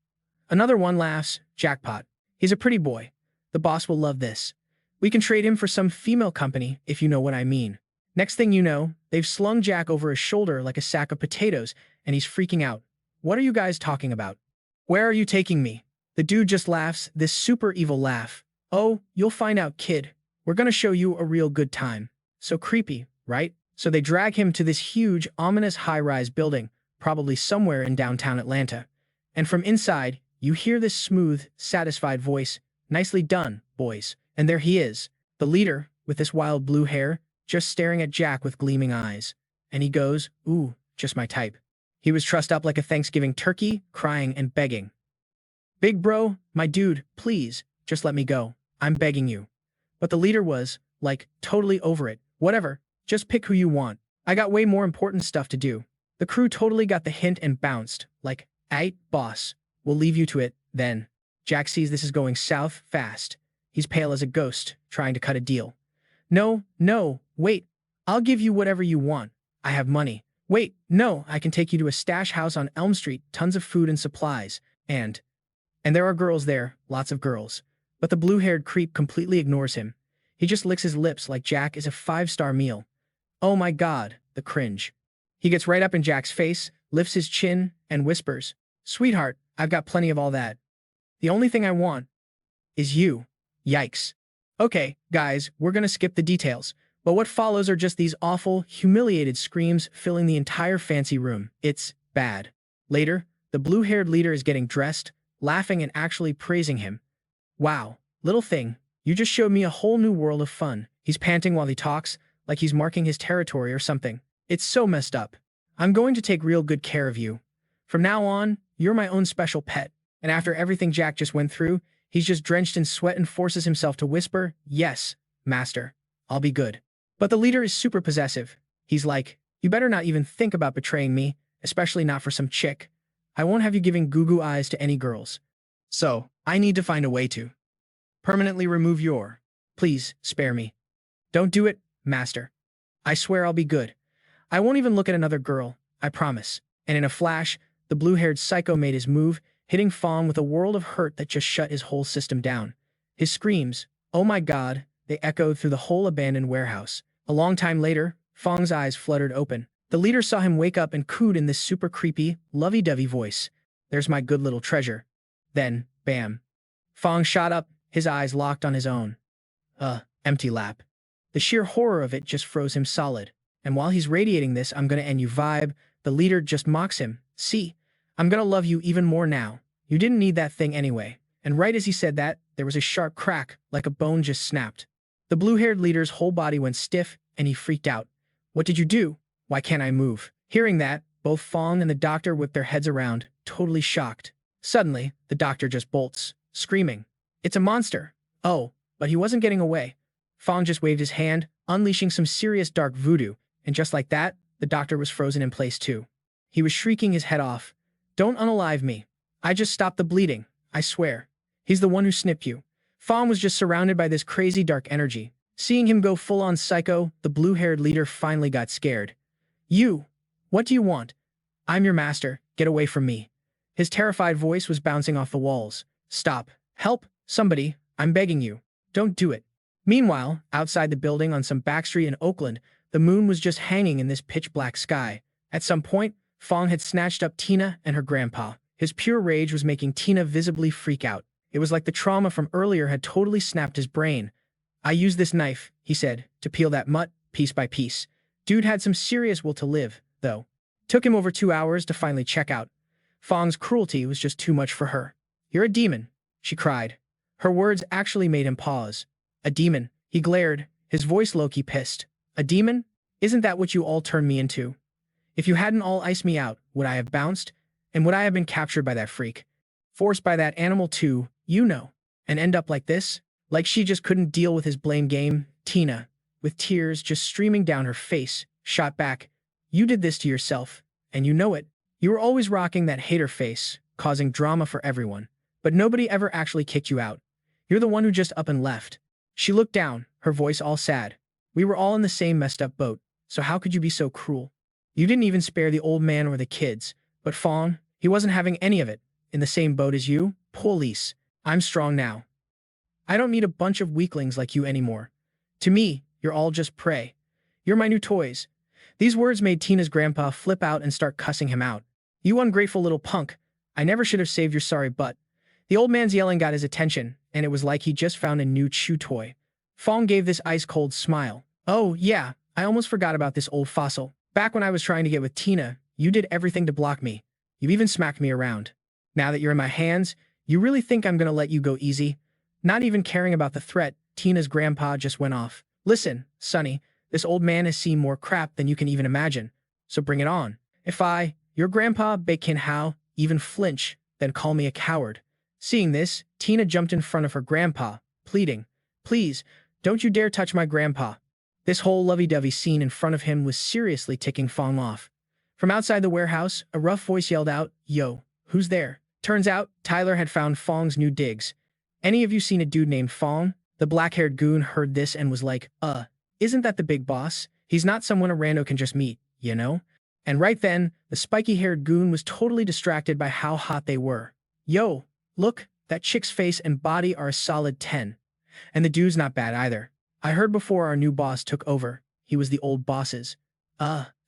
Speaker 1: Another one laughs, "Jackpot. He's a pretty boy. The boss will love this. We can trade him for some female company, if you know what I mean." Next thing you know, they've slung Jack over his shoulder like a sack of potatoes, and he's freaking out. "What are you guys talking about? Where are you taking me?" The dude just laughs, this super evil laugh. Oh, you'll find out, kid. We're gonna show you a real good time. So creepy, right? So they drag him to this huge, ominous high-rise building, probably somewhere in downtown Atlanta. And from inside, you hear this smooth, satisfied voice. Nicely done, boys. And there he is, the leader, with this wild blue hair, just staring at Jack with gleaming eyes. And he goes, ooh, just my type. He was trussed up like a Thanksgiving turkey, crying and begging. Big bro, my dude, please, just let me go. I'm begging you. But the leader was, like, totally over it. Whatever, just pick who you want. I got way more important stuff to do. The crew totally got the hint and bounced, like, aight, boss. We'll leave you to it, then. Jack sees this is going south fast. He's pale as a ghost, trying to cut a deal. No, wait. I'll give you whatever you want. I have money. Wait, no, I can take you to a stash house on Elm Street, tons of food and supplies, and there are girls there, lots of girls. But the blue-haired creep completely ignores him. He just licks his lips like Jack is a five-star meal. Oh my god, the cringe. He gets right up in Jack's face, lifts his chin, and whispers, "Sweetheart, I've got plenty of all that. The only thing I want is you." Yikes. Okay, guys, we're gonna skip the details. But what follows are just these awful, humiliated screams filling the entire fancy room. It's bad. Later, the blue-haired leader is getting dressed, laughing and actually praising him. Wow, little thing, you just showed me a whole new world of fun. He's panting while he talks, like he's marking his territory or something. It's so messed up. I'm going to take real good care of you. From now on, you're my own special pet. And after everything Jack just went through, he's just drenched in sweat and forces himself to whisper, "Yes, master, I'll be good." But the leader is super possessive. He's like, "You better not even think about betraying me, especially not for some chick. I won't have you giving goo-goo eyes to any girls. So, I need to find a way to permanently remove your. Please, spare me. Don't do it, master. I swear I'll be good. I won't even look at another girl, I promise." And in a flash, the blue-haired psycho made his move, hitting Fong with a world of hurt that just shut his whole system down. His screams, "Oh my god," they echoed through the whole abandoned warehouse. A long time later, Fong's eyes fluttered open. The leader saw him wake up and cooed in this super creepy, lovey-dovey voice. "There's my good little treasure." Then, bam. Fong shot up, his eyes locked on his own. Empty lap. The sheer horror of it just froze him solid. And while he's radiating this "I'm gonna end you" vibe, the leader just mocks him. "See, I'm gonna love you even more now. You didn't need that thing anyway." And right as he said that, there was a sharp crack, like a bone just snapped. The blue-haired leader's whole body went stiff, and he freaked out. "What did you do? Why can't I move?" Hearing that, both Fong and the doctor whipped their heads around, totally shocked. Suddenly, the doctor just bolts, screaming, "It's a monster!" Oh, but he wasn't getting away. Fong just waved his hand, unleashing some serious dark voodoo, and just like that, the doctor was frozen in place too. He was shrieking his head off. "Don't unalive me. I just stopped the bleeding, I swear. He's the one who snipped you." Fong was just surrounded by this crazy dark energy. Seeing him go full-on psycho, the blue-haired leader finally got scared. "You! What do you want? I'm your master. Get away from me." His terrified voice was bouncing off the walls. "Stop. Help. Somebody. I'm begging you. Don't do it." Meanwhile, outside the building on some backstreet in Oakland, the moon was just hanging in this pitch-black sky. At some point, Fong had snatched up Tina and her grandpa. His pure rage was making Tina visibly freak out. It was like the trauma from earlier had totally snapped his brain. "I used this knife," he said, "to peel that mutt, piece by piece." Dude had some serious will to live, though. Took him over 2 hours to finally check out. Fong's cruelty was just too much for her. "You're a demon," she cried. Her words actually made him pause. "A demon?" He glared, his voice low-key pissed. "A demon? Isn't that what you all turned me into? If you hadn't all iced me out, would I have bounced? And would I have been captured by that freak? Forced by that animal too, you know, and end up like this?" Like she just couldn't deal with his blame game, Tina, with tears just streaming down her face, shot back, "You did this to yourself, and you know it. You were always rocking that hater face, causing drama for everyone, but nobody ever actually kicked you out. You're the one who just up and left." She looked down, her voice all sad. "We were all in the same messed up boat, so how could you be so cruel? You didn't even spare the old man or the kids, but Fong, he wasn't having any of it. In the same boat as you? Police. I'm strong now. I don't need a bunch of weaklings like you anymore. To me, you're all just prey. You're my new toys." These words made Tina's grandpa flip out and start cussing him out. "You ungrateful little punk. I never should have saved your sorry butt." The old man's yelling got his attention, and it was like he just found a new chew toy. Fong gave this ice-cold smile. Oh, yeah, I almost forgot about this old fossil. Back when I was trying to get with Tina, you did everything to block me. You even smacked me around. Now that you're in my hands, you really think I'm gonna let you go easy? Not even caring about the threat, Tina's grandpa just went off. Listen, Sonny, this old man has seen more crap than you can even imagine. So bring it on. If your grandpa, Bacon How, even flinch, then call me a coward. Seeing this, Tina jumped in front of her grandpa, pleading, Please, don't you dare touch my grandpa. This whole lovey-dovey scene in front of him was seriously ticking Fong off. From outside the warehouse, a rough voice yelled out, Yo, who's there? Turns out, Tyler had found Fong's new digs. Any of you seen a dude named Fong? The black-haired goon heard this and was like, isn't that the big boss? He's not someone a rando can just meet, you know? And right then, the spiky-haired goon was totally distracted by how hot they were. Yo, look, that chick's face and body are a solid 10. And the dude's not bad either. I heard before our new boss took over, he was the old boss's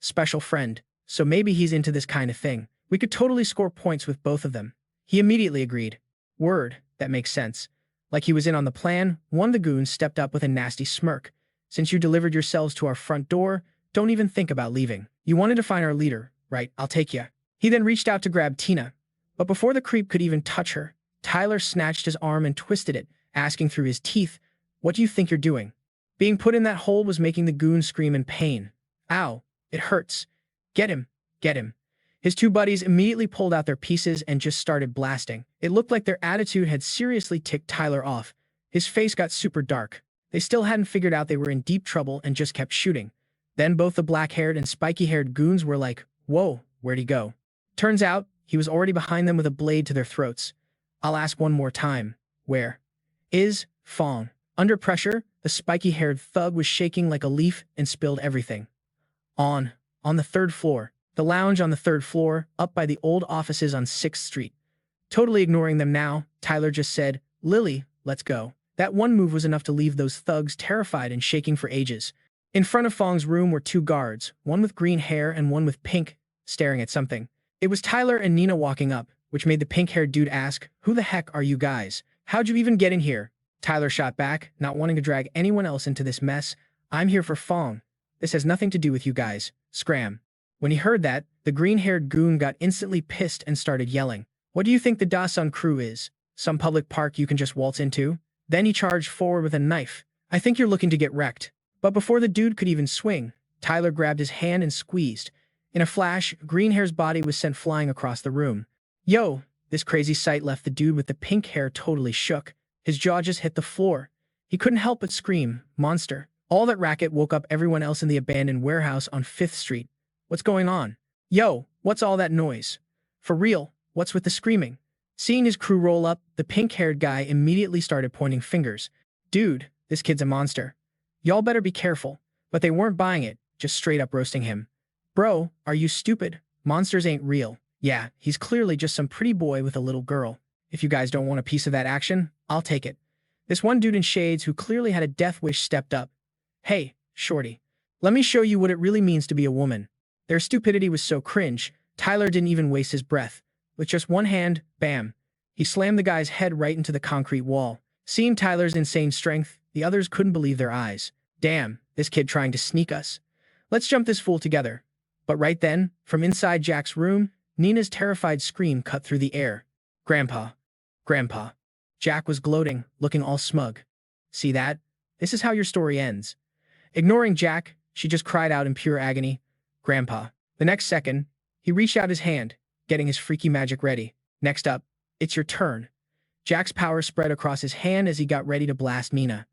Speaker 1: special friend, so maybe he's into this kind of thing. We could totally score points with both of them. He immediately agreed. Word, that makes sense. Like he was in on the plan, one of the goons stepped up with a nasty smirk. Since you delivered yourselves to our front door, don't even think about leaving. You wanted to find our leader, right? I'll take ya. He then reached out to grab Tina. But before the creep could even touch her, Tyler snatched his arm and twisted it, asking through his teeth, What do you think you're doing? Being put in that hole was making the goon scream in pain. Ow, it hurts. Get him, get him. His two buddies immediately pulled out their pieces and just started blasting. It looked like their attitude had seriously ticked Tyler off. His face got super dark. They still hadn't figured out they were in deep trouble and just kept shooting. Then both the black-haired and spiky-haired goons were like, Whoa, where'd he go? Turns out, he was already behind them with a blade to their throats. I'll ask one more time. Where is Fong? Under pressure, the spiky-haired thug was shaking like a leaf and spilled everything. On the third floor. The lounge on the third floor, up by the old offices on 6th Street. Totally ignoring them now, Tyler just said, Lily, let's go. That one move was enough to leave those thugs terrified and shaking for ages. In front of Fong's room were two guards, one with green hair and one with pink, staring at something. It was Tyler and Nina walking up, which made the pink-haired dude ask, Who the heck are you guys? How'd you even get in here? Tyler shot back, not wanting to drag anyone else into this mess. I'm here for Fong. This has nothing to do with you guys. Scram. When he heard that, the green-haired goon got instantly pissed and started yelling. What do you think the Dasun crew is? Some public park you can just waltz into? Then he charged forward with a knife. I think you're looking to get wrecked. But before the dude could even swing, Tyler grabbed his hand and squeezed. In a flash, Greenhair's body was sent flying across the room. Yo! This crazy sight left the dude with the pink hair totally shook. His jaw just hit the floor. He couldn't help but scream, Monster. All that racket woke up everyone else in the abandoned warehouse on 5th Street. What's going on? Yo, what's all that noise? For real, what's with the screaming? Seeing his crew roll up, the pink-haired guy immediately started pointing fingers. Dude, this kid's a monster. Y'all better be careful. But they weren't buying it, just straight up roasting him. Bro, are you stupid? Monsters ain't real. Yeah, he's clearly just some pretty boy with a little girl. If you guys don't want a piece of that action, I'll take it. This one dude in shades who clearly had a death wish stepped up. Hey, shorty. Let me show you what it really means to be a woman. Their stupidity was so cringe, Tyler didn't even waste his breath. With just one hand, bam, he slammed the guy's head right into the concrete wall. Seeing Tyler's insane strength, the others couldn't believe their eyes. Damn, this kid trying to sneak us. Let's jump this fool together. But right then, from inside Jack's room, Nina's terrified scream cut through the air. Grandpa. Grandpa. Jack was gloating, looking all smug. See that? This is how your story ends. Ignoring Jack, she just cried out in pure agony. Grandpa. The next second, he reached out his hand, getting his freaky magic ready. Next up, it's your turn. Jack's power spread across his hand as he got ready to blast Nina.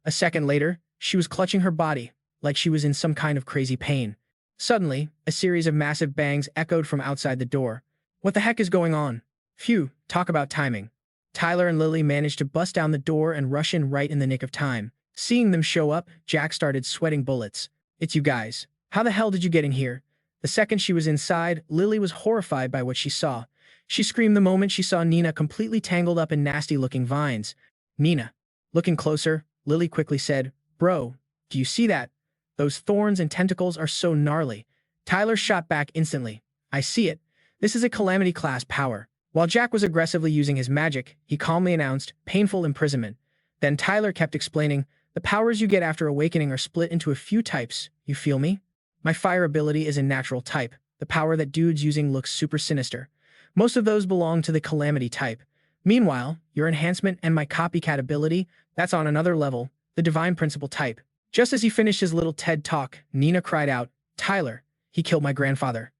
Speaker 1: A second later, she was clutching her body, like she was in some kind of crazy pain. Suddenly, a series of massive bangs echoed from outside the door. What the heck is going on? Phew, talk about timing. Tyler and Lily managed to bust down the door and rush in right in the nick of time. Seeing them show up, Jack started sweating bullets. It's you guys. How the hell did you get in here? The second she was inside, Lily was horrified by what she saw. She screamed the moment she saw Nina completely tangled up in nasty-looking vines. Nina. Looking closer, Lily quickly said, Bro, do you see that? Those thorns and tentacles are so gnarly. Tyler shot back instantly. I see it. This is a Calamity-class power. While Jack was aggressively using his magic, he calmly announced, painful imprisonment. Then Tyler kept explaining, the powers you get after awakening are split into a few types, you feel me? My fire ability is a natural type. The power that dude's using looks super sinister. Most of those belong to the calamity type. Meanwhile, your enhancement and my copycat ability, that's on another level, the divine principle type. Just as he finished his little TED talk, Nina cried out, Tyler, he killed my grandfather.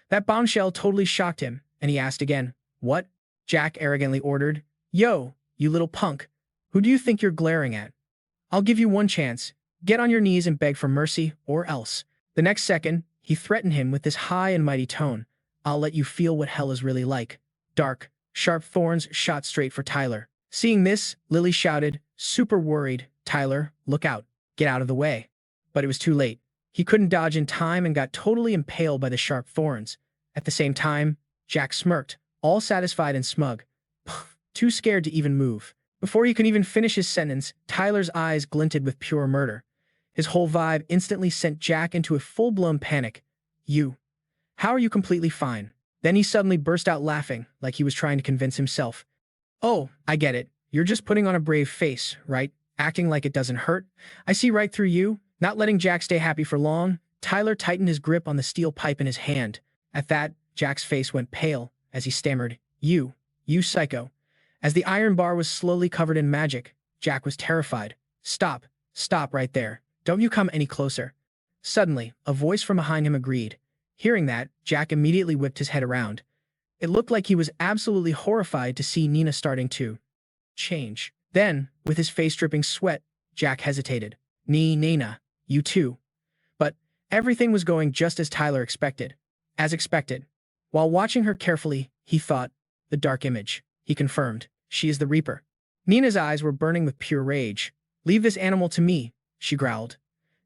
Speaker 1: That bombshell totally shocked him, and he asked again, what? Jack arrogantly ordered, yo, you little punk. Who do you think you're glaring at? I'll give you one chance. Get on your knees and beg for mercy, or else. The next second, he threatened him with this high and mighty tone. I'll let you feel what hell is really like. Dark, sharp thorns shot straight for Tyler. Seeing this, Lily shouted, super worried, Tyler, look out. Get out of the way. But it was too late. He couldn't dodge in time and got totally impaled by the sharp thorns. At the same time, Jack smirked, all satisfied and smug. Too scared to even move. Before he could even finish his sentence, Tyler's eyes glinted with pure murder. His whole vibe instantly sent Jack into a full-blown panic. How are you completely fine? Then he suddenly burst out laughing, like he was trying to convince himself. Oh, I get it. You're just putting on a brave face, right? Acting like it doesn't hurt. I see right through you. Not letting Jack stay happy for long, Tyler tightened his grip on the steel pipe in his hand. At that, Jack's face went pale as he stammered, You psycho. As the iron bar was slowly covered in magic, Jack was terrified. Stop right there. Don't you come any closer. Suddenly, a voice from behind him agreed. Hearing that, Jack immediately whipped his head around. It looked like he was absolutely horrified to see Nina starting to change. Then, with his face dripping sweat, Jack hesitated. Nina, you too. But everything was going just as Tyler expected. As expected. While watching her carefully, he thought, the dark image. He confirmed, she is the Reaper. Nina's eyes were burning with pure rage. Leave this animal to me, she growled.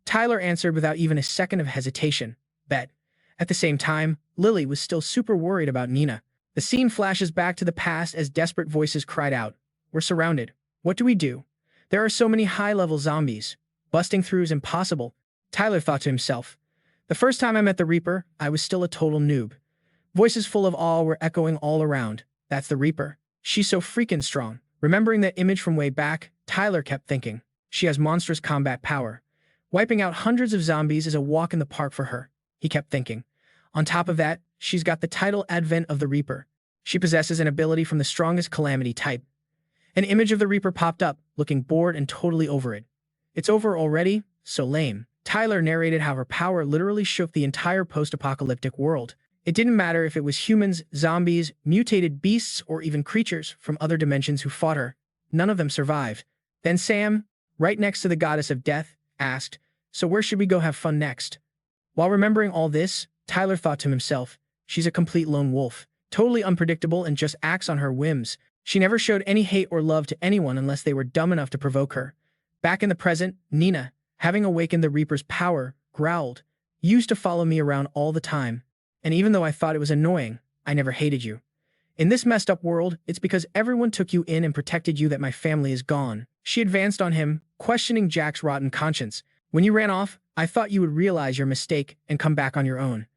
Speaker 1: Tyler answered without even a second of hesitation. Bet. At the same time, Lily was still super worried about Nina. The scene flashes back to the past as desperate voices cried out. We're surrounded. What do we do? There are so many high-level zombies. Busting through is impossible, Tyler thought to himself. The first time I met the Reaper, I was still a total noob. Voices full of awe were echoing all around. That's the Reaper. She's so freaking strong. Remembering that image from way back, Tyler kept thinking. She has monstrous combat power. Wiping out hundreds of zombies is a walk in the park for her, he kept thinking. On top of that, she's got the title Advent of the Reaper. She possesses an ability from the strongest calamity type. An image of the Reaper popped up, looking bored and totally over it. It's over already? So lame. Tyler narrated how her power literally shook the entire post-apocalyptic world. It didn't matter if it was humans, zombies, mutated beasts, or even creatures from other dimensions who fought her. None of them survived. Then Sam, right next to the goddess of death, asked, so where should we go have fun next? While remembering all this, Tyler thought to himself, she's a complete lone wolf, totally unpredictable and just acts on her whims. She never showed any hate or love to anyone unless they were dumb enough to provoke her. Back in the present, Nina, having awakened the Reaper's power, growled, You used to follow me around all the time. And even though I thought it was annoying, I never hated you. In this messed up world, it's because everyone took you in and protected you that my family is gone. She advanced on him, questioning Jack's rotten conscience. When you ran off, I thought you would realize your mistake and come back on your own.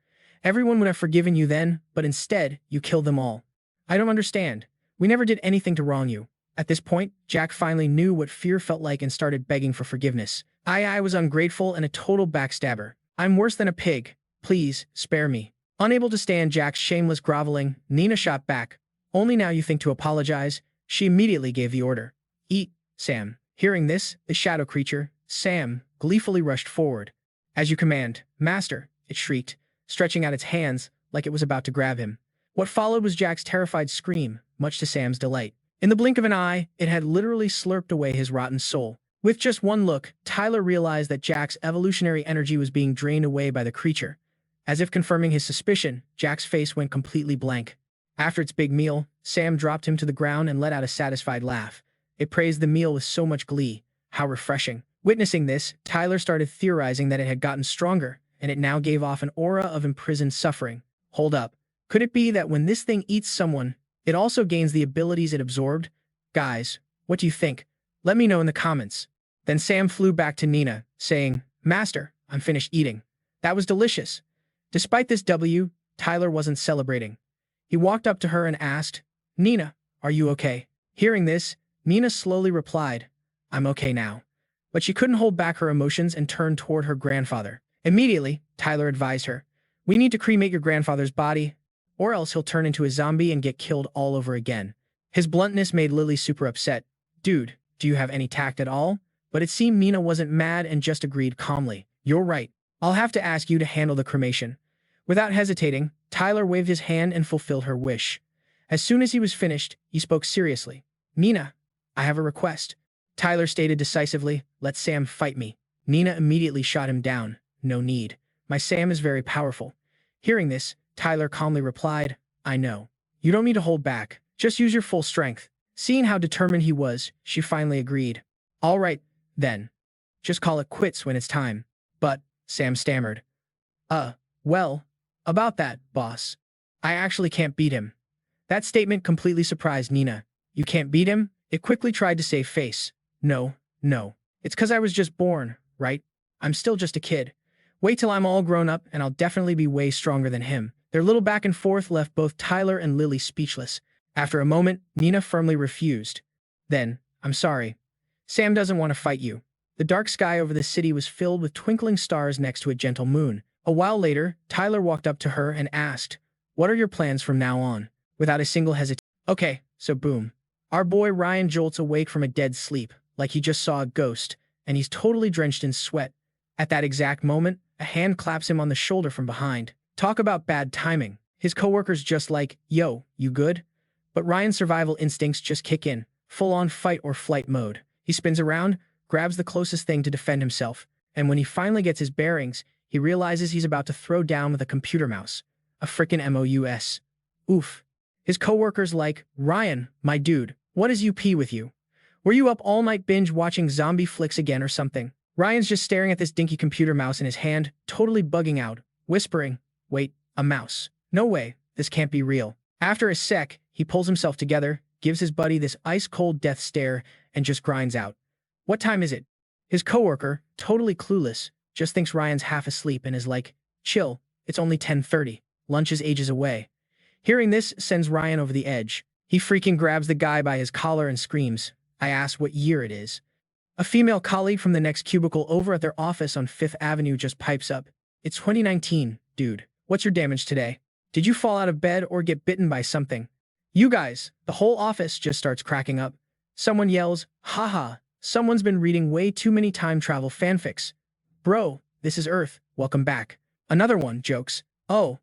Speaker 1: Everyone would have forgiven you then, but instead, you killed them all. I don't understand. We never did anything to wrong you. At this point, Jack finally knew what fear felt like and started begging for forgiveness. I was ungrateful and a total backstabber. I'm worse than a pig. Please, spare me. Unable to stand Jack's shameless groveling, Nina shot back. Only now you think to apologize? She immediately gave the order. Eat, Sam. Hearing this, the shadow creature, Sam, gleefully rushed forward. As you command, Master, it shrieked, stretching out its hands like it was about to grab him. What followed was Jack's terrified scream, much to Sam's delight. In the blink of an eye, it had literally slurped away his rotten soul. With just one look, Tyler realized that Jack's evolutionary energy was being drained away by the creature. As if confirming his suspicion, Jack's face went completely blank. After its big meal, Sam dropped him to the ground and let out a satisfied laugh. It praised the meal with so much glee. How refreshing. Witnessing this, Tyler started theorizing that it had gotten stronger, and it now gave off an aura of imprisoned suffering. Hold up. Could it be that when this thing eats someone, it also gains the abilities it absorbed? Guys, what do you think? Let me know in the comments. Then Sam flew back to Nina, saying, Master, I'm finished eating. That was delicious. Despite this W, Tyler wasn't celebrating. He walked up to her and asked, Nina, are you okay? Hearing this, Nina slowly replied, I'm okay now. But she couldn't hold back her emotions and turned toward her grandfather. Immediately, Tyler advised her, we need to cremate your grandfather's body, or else he'll turn into a zombie and get killed all over again. His bluntness made Lily super upset. Dude, do you have any tact at all? But it seemed Nina wasn't mad and just agreed calmly. You're right. I'll have to ask you to handle the cremation. Without hesitating, Tyler waved his hand and fulfilled her wish. As soon as he was finished, he spoke seriously. Nina, I have a request. Tyler stated decisively, let Sam fight me. Nina immediately shot him down. No need. My Sam is very powerful. Hearing this, Tyler calmly replied, I know. You don't need to hold back. Just use your full strength. Seeing how determined he was, she finally agreed. All right, then. Just call it quits when it's time. But, Sam stammered. Well, about that, boss. I actually can't beat him. That statement completely surprised Nina. You can't beat him? It quickly tried to save face. No. It's 'cause I was just born, right? I'm still just a kid. Wait till I'm all grown up and I'll definitely be way stronger than him. Their little back and forth left both Tyler and Lily speechless. After a moment, Nina firmly refused. Then, I'm sorry. Sam doesn't want to fight you. The dark sky over the city was filled with twinkling stars next to a gentle moon. A while later, Tyler walked up to her and asked, what are your plans from now on? Without a single hesitation. Okay, so boom. Our boy Ryan jolts awake from a dead sleep, like he just saw a ghost, and he's totally drenched in sweat. At that exact moment, a hand claps him on the shoulder from behind. Talk about bad timing. His coworkers just like, yo, you good? But Ryan's survival instincts just kick in, full-on fight or flight mode. He spins around, grabs the closest thing to defend himself, and when he finally gets his bearings, he realizes he's about to throw down with a computer mouse. A frickin' MOUS. Oof. His coworkers like, Ryan, my dude, what is UP with you? Were you up all night binge watching zombie flicks again or something? Ryan's just staring at this dinky computer mouse in his hand, totally bugging out, whispering, wait, a mouse. No way, this can't be real. After a sec, he pulls himself together, gives his buddy this ice-cold death stare, and just grinds out. What time is it? His coworker, totally clueless, just thinks Ryan's half asleep and is like, chill, it's only 10:30. Lunch is ages away. Hearing this sends Ryan over the edge. He freaking grabs the guy by his collar and screams, I asked what year it is. A female colleague from the next cubicle over at their office on 5th Avenue just pipes up. It's 2019, dude. What's your damage today? Did you fall out of bed or get bitten by something? You guys, the whole office just starts cracking up. Someone yells, haha, someone's been reading way too many time travel fanfics. Bro, this is Earth, welcome back. Another one jokes, oh,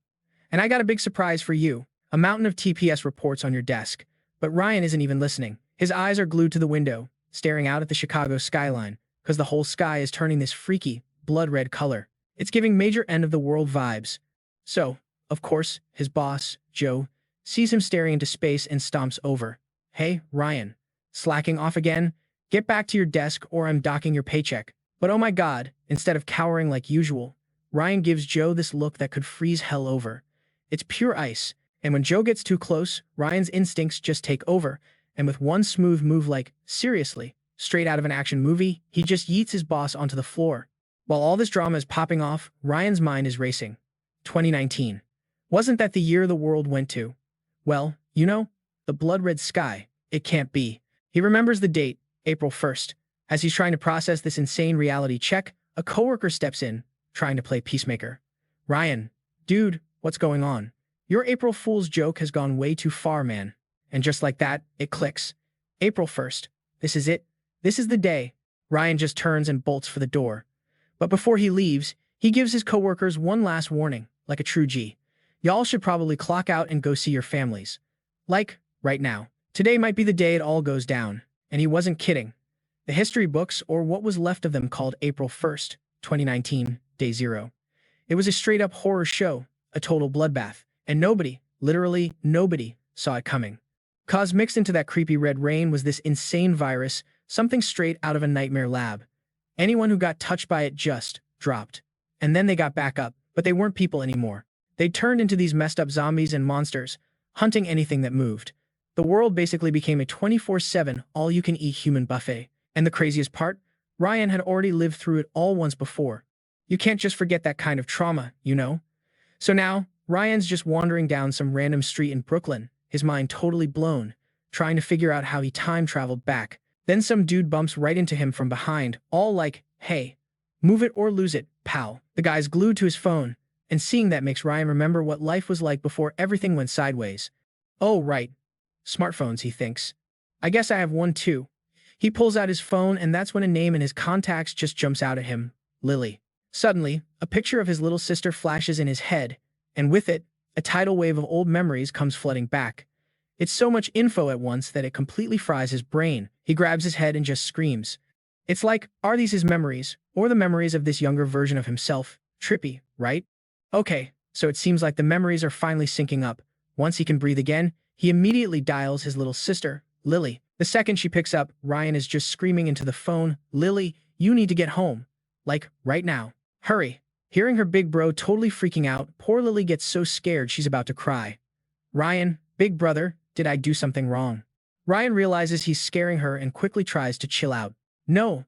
Speaker 1: and I got a big surprise for you. A mountain of TPS reports on your desk. But Ryan isn't even listening. His eyes are glued to the window, staring out at the Chicago skyline, because the whole sky is turning this freaky, blood-red color. It's giving major end-of-the-world vibes. So, of course, his boss, Joe, sees him staring into space and stomps over. Hey, Ryan. Slacking off again? Get back to your desk or I'm docking your paycheck. But oh my god, instead of cowering like usual, Ryan gives Joe this look that could freeze hell over. It's pure ice, and when Joe gets too close, Ryan's instincts just take over, and with one smooth move like, seriously, straight out of an action movie, he just yeets his boss onto the floor. While all this drama is popping off, Ryan's mind is racing. 2019. Wasn't that the year the world went to? Well, you know, the blood-red sky. It can't be. He remembers the date, April 1st. As he's trying to process this insane reality check, a coworker steps in, trying to play peacemaker. Ryan, dude, what's going on? Your April Fool's joke has gone way too far, man. And just like that, it clicks. April 1st. This is it. This is the day. Ryan just turns and bolts for the door. But before he leaves, he gives his coworkers one last warning, like a true G. Y'all should probably clock out and go see your families. Like, right now. Today might be the day it all goes down. And he wasn't kidding. The history books, or what was left of them, called April 1st, 2019, Day Zero. It was a straight-up horror show, a total bloodbath, and nobody, literally nobody, saw it coming. 'Cause mixed into that creepy red rain was this insane virus, something straight out of a nightmare lab. Anyone who got touched by it just dropped. And then they got back up, but they weren't people anymore. They turned into these messed up zombies and monsters, hunting anything that moved. The world basically became a 24/7 all-you-can-eat human buffet. And the craziest part? Ryan had already lived through it all once before. You can't just forget that kind of trauma, you know? So now, Ryan's just wandering down some random street in Brooklyn, his mind totally blown, trying to figure out how he time traveled back. Then some dude bumps right into him from behind, all like, "Hey, move it or lose it, pal." The guy's glued to his phone, and seeing that makes Ryan remember what life was like before everything went sideways. Oh, right. Smartphones, he thinks. I guess I have one too. He pulls out his phone, and that's when a name in his contacts just jumps out at him. Lily. Suddenly, a picture of his little sister flashes in his head, and with it, a tidal wave of old memories comes flooding back. It's so much info at once that it completely fries his brain. He grabs his head and just screams. It's like, are these his memories, or the memories of this younger version of himself? Trippy, right? Okay, so it seems like the memories are finally syncing up. Once he can breathe again, he immediately dials his little sister, Lily. The second she picks up, Ryan is just screaming into the phone, "Lily, you need to get home. Like, right now. Hurry." Hearing her big bro totally freaking out, poor Lily gets so scared she's about to cry. "Ryan, big brother, did I do something wrong?" Ryan realizes he's scaring her and quickly tries to chill out. No,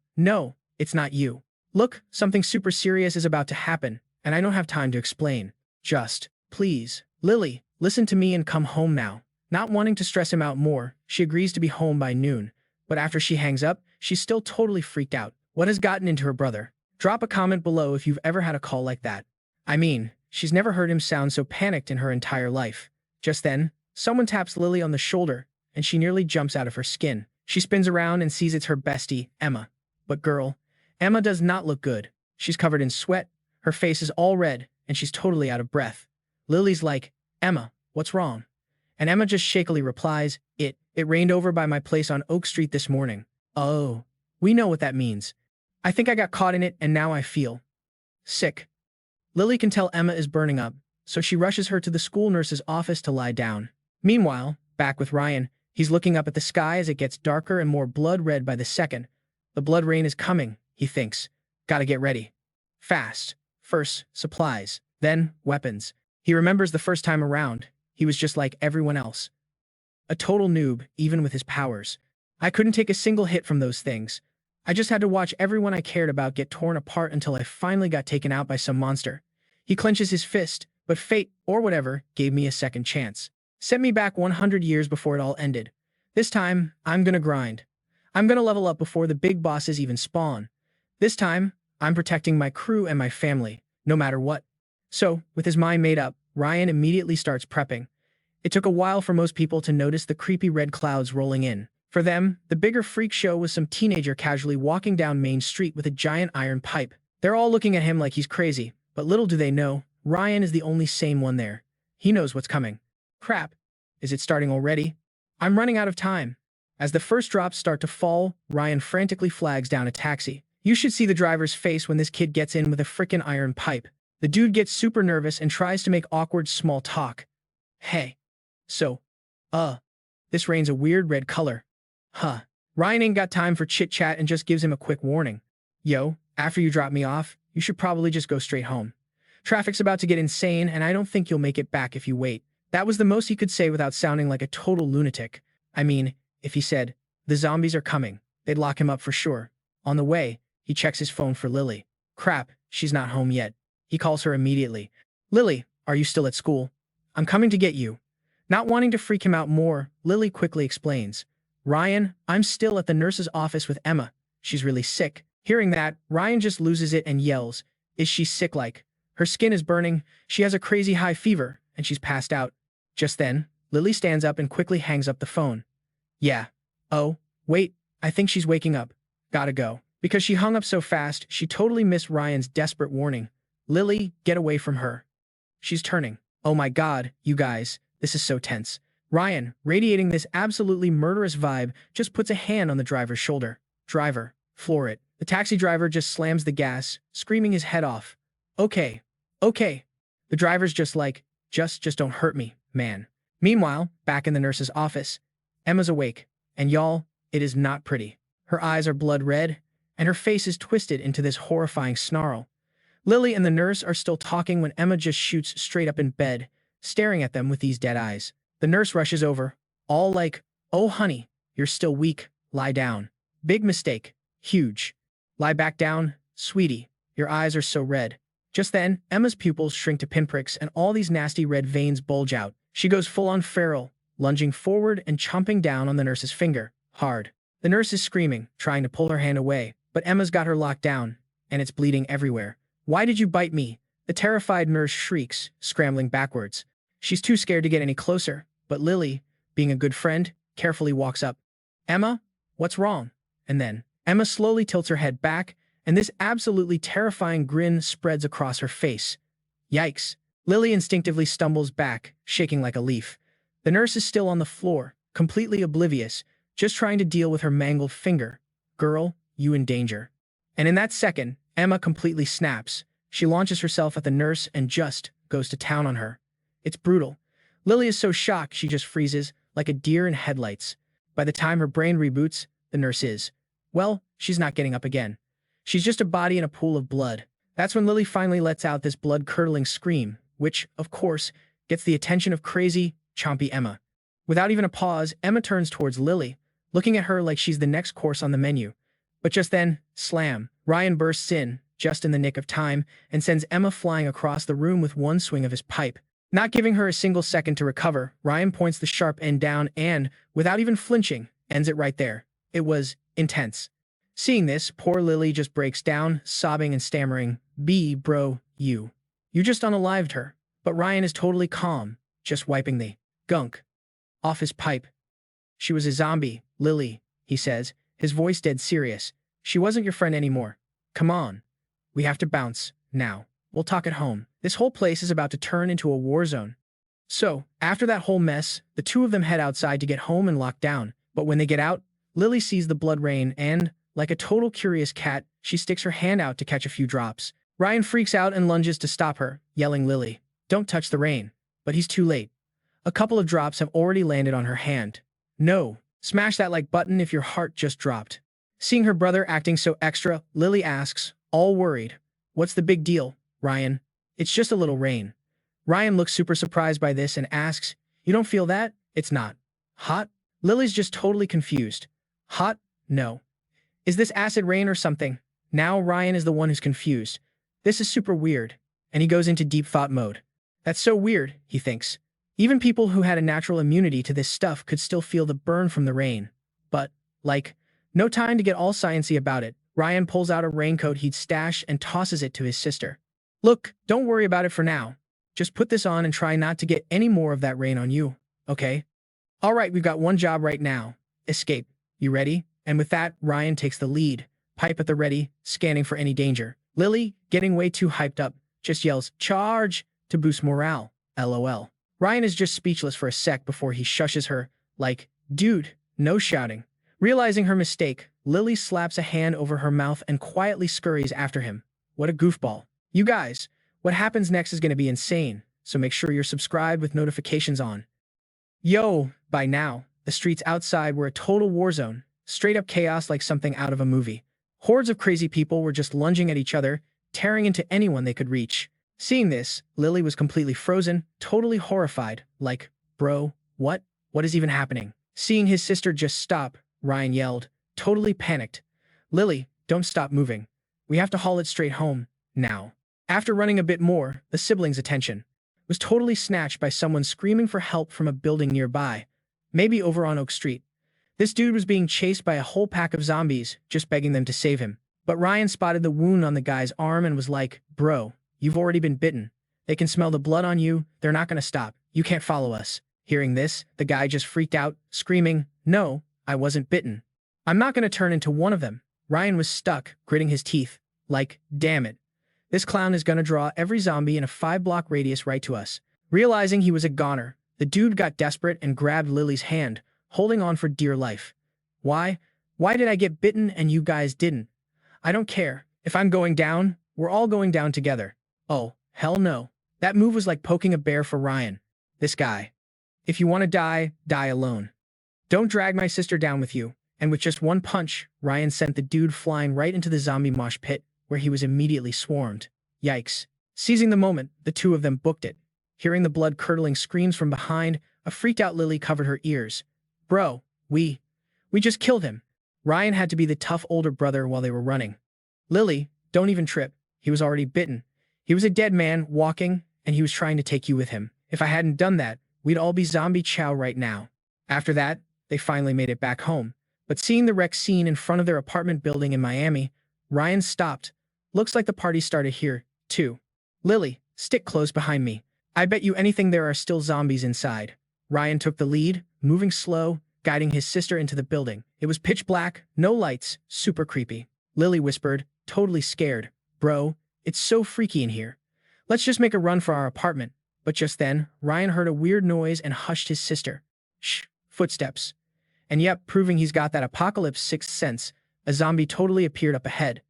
Speaker 1: it's not you. Look, something super serious is about to happen, and I don't have time to explain. Just, please, Lily, listen to me and come home now. Not wanting to stress him out more, she agrees to be home by noon, but after she hangs up, she's still totally freaked out. What has gotten into her brother? Drop a comment below if you've ever had a call like that. I mean, she's never heard him sound so panicked in her entire life. Just then, someone taps Lily on the shoulder, and she nearly jumps out of her skin. She spins around and sees it's her bestie, Emma. But girl, Emma does not look good. She's covered in sweat, her face is all red, and she's totally out of breath. Lily's like, "Emma, what's wrong?" And Emma just shakily replies, It rained over by my place on Oak Street this morning." Oh, we know what that means. I think I got caught in it and now I feel sick. Lily can tell Emma is burning up, so she rushes her to the school nurse's office to lie down. Meanwhile, back with Ryan, he's looking up at the sky as it gets darker and more blood red by the second. The blood rain is coming, he thinks. Gotta get ready. Fast. First, supplies. Then, weapons. He remembers the first time around. He was just like everyone else. A total noob, even with his powers. I couldn't take a single hit from those things. I just had to watch everyone I cared about get torn apart until I finally got taken out by some monster. He clenches his fist, but fate, or whatever, gave me a second chance. Sent me back 100 years before it all ended. This time, I'm gonna grind. I'm gonna level up before the big bosses even spawn. This time, I'm protecting my crew and my family, no matter what. So, with his mind made up, Ryan immediately starts prepping. It took a while for most people to notice the creepy red clouds rolling in. For them, the bigger freak show was some teenager casually walking down Main Street with a giant iron pipe. They're all looking at him like he's crazy, but little do they know, Ryan is the only sane one there. He knows what's coming. Crap. Is it starting already? I'm running out of time. As the first drops start to fall, Ryan frantically flags down a taxi. You should see the driver's face when this kid gets in with a frickin' iron pipe. The dude gets super nervous and tries to make awkward small talk. Hey. So, this rain's a weird red color. Huh. Ryan ain't got time for chit-chat and just gives him a quick warning. Yo, after you drop me off, you should probably just go straight home. Traffic's about to get insane, and I don't think you'll make it back if you wait. That was the most he could say without sounding like a total lunatic. I mean, if he said, the zombies are coming, they'd lock him up for sure. On the way, he checks his phone for Lily. Crap, she's not home yet. He calls her immediately. Lily, are you still at school? I'm coming to get you. Not wanting to freak him out more, Lily quickly explains. Ryan, I'm still at the nurse's office with Emma. She's really sick. Hearing that, Ryan just loses it and yells, Is she sick like? Her skin is burning, she has a crazy high fever, and she's passed out. Just then, Lily stands up and quickly hangs up the phone. Yeah. Oh, wait, I think she's waking up. Gotta go. Because she hung up so fast, she totally missed Ryan's desperate warning. Lily, get away from her. She's turning. Oh my god, you guys, this is so tense. Ryan, radiating this absolutely murderous vibe, just puts a hand on the driver's shoulder. Driver, floor it. The taxi driver just slams the gas, screaming his head off. Okay. The driver's just like, just don't hurt me, man. Meanwhile, back in the nurse's office, Emma's awake, and y'all, it is not pretty. Her eyes are blood red, and her face is twisted into this horrifying snarl. Lily and the nurse are still talking when Emma just shoots straight up in bed, staring at them with these dead eyes. The nurse rushes over, all like, oh honey, you're still weak, lie down. Big mistake. Huge. Lie back down, sweetie, your eyes are so red. Just then, Emma's pupils shrink to pinpricks and all these nasty red veins bulge out. She goes full-on feral, lunging forward and chomping down on the nurse's finger, hard. The nurse is screaming, trying to pull her hand away, but Emma's got her locked down, and it's bleeding everywhere. "Why did you bite me?" The terrified nurse shrieks, scrambling backwards. She's too scared to get any closer, but Lily, being a good friend, carefully walks up. "Emma, what's wrong?" And then, Emma slowly tilts her head back, and this absolutely terrifying grin spreads across her face. Yikes. Lily instinctively stumbles back, shaking like a leaf. The nurse is still on the floor, completely oblivious, just trying to deal with her mangled finger. "Girl, you in danger." And in that second, Emma completely snaps. She launches herself at the nurse and just goes to town on her. It's brutal. Lily is so shocked she just freezes, like a deer in headlights. By the time her brain reboots, the nurse is. Well, she's not getting up again. She's just a body in a pool of blood. That's when Lily finally lets out this blood-curdling scream, which, of course, gets the attention of crazy, chompy Emma. Without even a pause, Emma turns towards Lily, looking at her like she's the next course on the menu. But just then, slam, Ryan bursts in, just in the nick of time, and sends Emma flying across the room with one swing of his pipe. Not giving her a single second to recover, Ryan points the sharp end down and, without even flinching, ends it right there. It was intense. Seeing this, poor Lily just breaks down, sobbing and stammering, bro, you just unalived her." But Ryan is totally calm, just wiping the gunk off his pipe. "She was a zombie, Lily," he says, his voice dead serious. "She wasn't your friend anymore. Come on. We have to bounce, now. We'll talk at home. This whole place is about to turn into a war zone." So, after that whole mess, the two of them head outside to get home and lock down. But when they get out, Lily sees the blood rain and, like a total curious cat, she sticks her hand out to catch a few drops. Ryan freaks out and lunges to stop her, yelling Lily, "Don't touch the rain." But he's too late. A couple of drops have already landed on her hand. "No, smash that like button if your heart just dropped." Seeing her brother acting so extra, Lily asks, all worried, "What's the big deal, Ryan?" "It's just a little rain." Ryan looks super surprised by this and asks, "You don't feel that? It's not hot?" Lily's just totally confused. "Hot? No. Is this acid rain or something?" Now Ryan is the one who's confused. This is super weird, and he goes into deep thought mode. That's so weird, he thinks. Even people who had a natural immunity to this stuff could still feel the burn from the rain. But, like, no time to get all sciencey about it. Ryan pulls out a raincoat he'd stashed and tosses it to his sister. "Look, don't worry about it for now. Just put this on and try not to get any more of that rain on you, okay? All right, we've got one job right now. Escape. You ready?" And with that, Ryan takes the lead, pipe at the ready, scanning for any danger. Lily, getting way too hyped up, just yells, "Charge!" to boost morale. LOL. Ryan is just speechless for a sec before he shushes her, like, "Dude, no shouting." Realizing her mistake, Lily slaps a hand over her mouth and quietly scurries after him. What a goofball. You guys, what happens next is going to be insane, so make sure you're subscribed with notifications on. Yo, by now, the streets outside were a total war zone, straight up chaos like something out of a movie. Hordes of crazy people were just lunging at each other, tearing into anyone they could reach. Seeing this, Lily was completely frozen, totally horrified, like, "Bro, what? What is even happening?" Seeing his sister just stop, Ryan yelled, totally panicked, "Lily, don't stop moving. We have to haul it straight home, now." After running a bit more, the siblings' attention was totally snatched by someone screaming for help from a building nearby, maybe over on Oak Street. This dude was being chased by a whole pack of zombies, just begging them to save him. But Ryan spotted the wound on the guy's arm and was like, "Bro, you've already been bitten. They can smell the blood on you. They're not going to stop. You can't follow us." Hearing this, the guy just freaked out, screaming, "No, I wasn't bitten. I'm not going to turn into one of them." Ryan was stuck, gritting his teeth, like, damn it. This clown is going to draw every zombie in a 5-block radius right to us. Realizing he was a goner, the dude got desperate and grabbed Lily's hand, holding on for dear life. Why? Why did I get bitten and you guys didn't? I don't care. If I'm going down, we're all going down together. Oh, hell no. That move was like poking a bear for Ryan. This guy. If you want to die, die alone. Don't drag my sister down with you. And with just one punch, Ryan sent the dude flying right into the zombie mosh pit, where he was immediately swarmed. Yikes. Seizing the moment, the two of them booked it. Hearing the blood-curdling screams from behind, a freaked-out Lily covered her ears. "Bro, we just killed him." Ryan had to be the tough older brother while they were running. "Lily, don't even trip. He was already bitten. He was a dead man, walking, and he was trying to take you with him. If I hadn't done that, we'd all be zombie chow right now." After that, they finally made it back home. But seeing the wreck scene in front of their apartment building in Miami, Ryan stopped. Looks like the party started here, too. Lily, stick close behind me. I bet you anything there are still zombies inside. Ryan took the lead, moving slow, guiding his sister into the building. It was pitch black, no lights, super creepy. Lily whispered, totally scared. Bro, it's so freaky in here. Let's just make a run for our apartment. But just then, Ryan heard a weird noise and hushed his sister. Shh, footsteps. And yep, proving he's got that apocalypse sixth sense, a zombie totally appeared up ahead.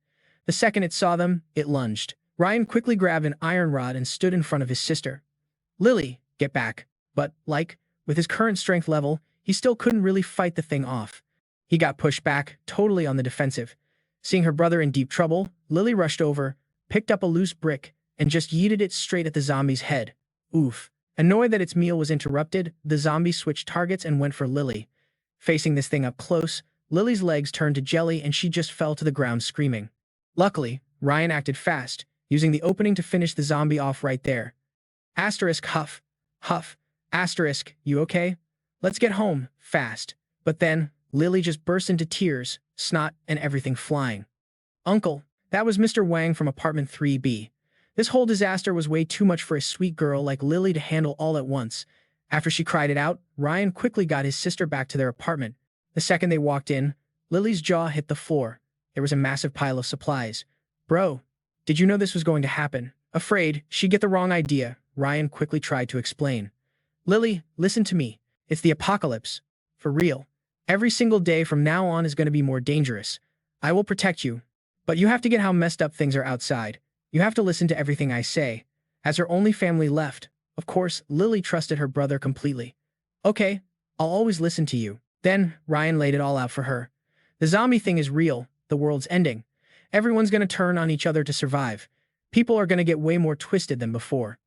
Speaker 1: The second it saw them, it lunged. Ryan quickly grabbed an iron rod and stood in front of his sister. Lily, get back. But, with his current strength level, he still couldn't really fight the thing off. He got pushed back, totally on the defensive. Seeing her brother in deep trouble, Lily rushed over, picked up a loose brick, and just yeeted it straight at the zombie's head. Oof. Annoyed that its meal was interrupted, the zombie switched targets and went for Lily. Facing this thing up close, Lily's legs turned to jelly and she just fell to the ground screaming. Luckily, Ryan acted fast, using the opening to finish the zombie off right there. Asterisk huff. Huff. Asterisk, you okay? Let's get home, fast. But then, Lily just burst into tears, snot, and everything flying. Uncle, that was Mr. Wang from apartment 3B. This whole disaster was way too much for a sweet girl like Lily to handle all at once. After she cried it out, Ryan quickly got his sister back to their apartment. The second they walked in, Lily's jaw hit the floor. There was a massive pile of supplies. Bro, did you know this was going to happen? Afraid she'd get the wrong idea, Ryan quickly tried to explain. Lily, listen to me. It's the apocalypse. For real. Every single day from now on is going to be more dangerous. I will protect you. But you have to get how messed up things are outside. You have to listen to everything I say. As her only family left, of course, Lily trusted her brother completely. Okay, I'll always listen to you. Then, Ryan laid it all out for her. The zombie thing is real. The world's ending. Everyone's going to turn on each other to survive. People are going to get way more twisted than before.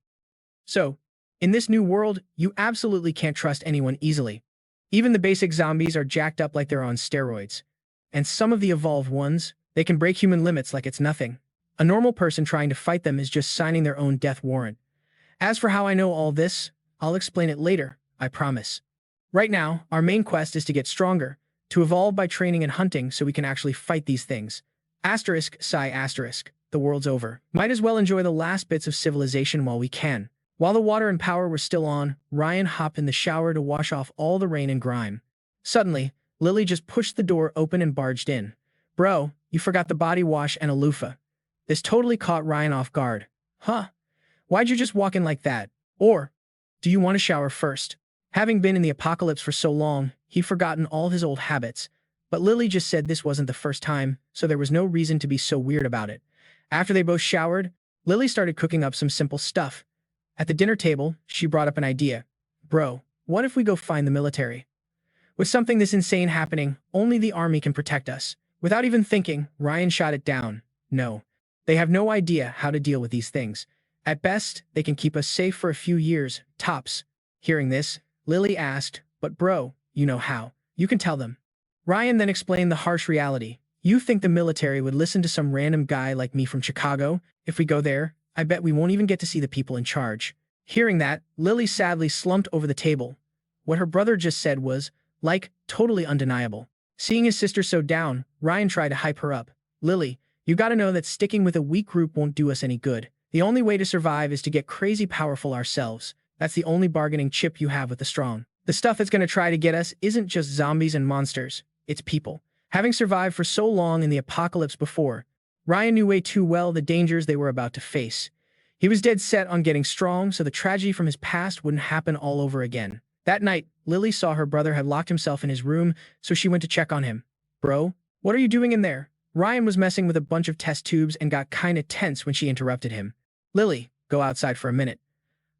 Speaker 1: So, in this new world, you absolutely can't trust anyone easily. Even the basic zombies are jacked up like they're on steroids. And some of the evolved ones, they can break human limits like it's nothing. A normal person trying to fight them is just signing their own death warrant. As for how I know all this, I'll explain it later, I promise. Right now, our main quest is to get stronger, to evolve by training and hunting so we can actually fight these things. Asterisk, sigh asterisk, the world's over. Might as well enjoy the last bits of civilization while we can. While the water and power were still on, Ryan hopped in the shower to wash off all the rain and grime. Suddenly, Lily just pushed the door open and barged in. Bro, you forgot the body wash and a loofah. This totally caught Ryan off guard. Huh? Why'd you just walk in like that? Or, do you want to shower first? Having been in the apocalypse for so long, he'd forgotten all his old habits. But Lily just said this wasn't the first time, so there was no reason to be so weird about it. After they both showered, Lily started cooking up some simple stuff. At the dinner table, she brought up an idea. Bro, what if we go find the military? With something this insane happening, only the army can protect us. Without even thinking, Ryan shot it down. No. They have no idea how to deal with these things. At best, they can keep us safe for a few years, tops. Hearing this, Lily asked, but bro, you know how. You can tell them. Ryan then explained the harsh reality. You think the military would listen to some random guy like me from Chicago? If we go there, I bet we won't even get to see the people in charge. Hearing that, Lily sadly slumped over the table. What her brother just said was, totally undeniable. Seeing his sister so down, Ryan tried to hype her up. Lily, you gotta know that sticking with a weak group won't do us any good. The only way to survive is to get crazy powerful ourselves. That's the only bargaining chip you have with the strong. The stuff that's gonna try to get us isn't just zombies and monsters. It's people. Having survived for so long in the apocalypse before, Ryan knew way too well the dangers they were about to face. He was dead set on getting strong so the tragedy from his past wouldn't happen all over again. That night, Lily saw her brother had locked himself in his room, so she went to check on him. Bro, what are you doing in there? Ryan was messing with a bunch of test tubes and got kinda tense when she interrupted him. Lily, go outside for a minute.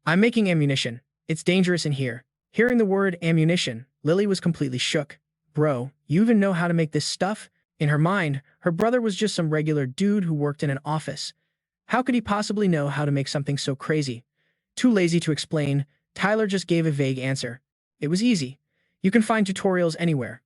Speaker 1: I'm making ammunition. It's dangerous in here. Hearing the word ammunition, Lily was completely shook. Bro, you even know how to make this stuff? In her mind, her brother was just some regular dude who worked in an office. How could he possibly know how to make something so crazy? Too lazy to explain, Tyler just gave a vague answer. It was easy. You can find tutorials anywhere.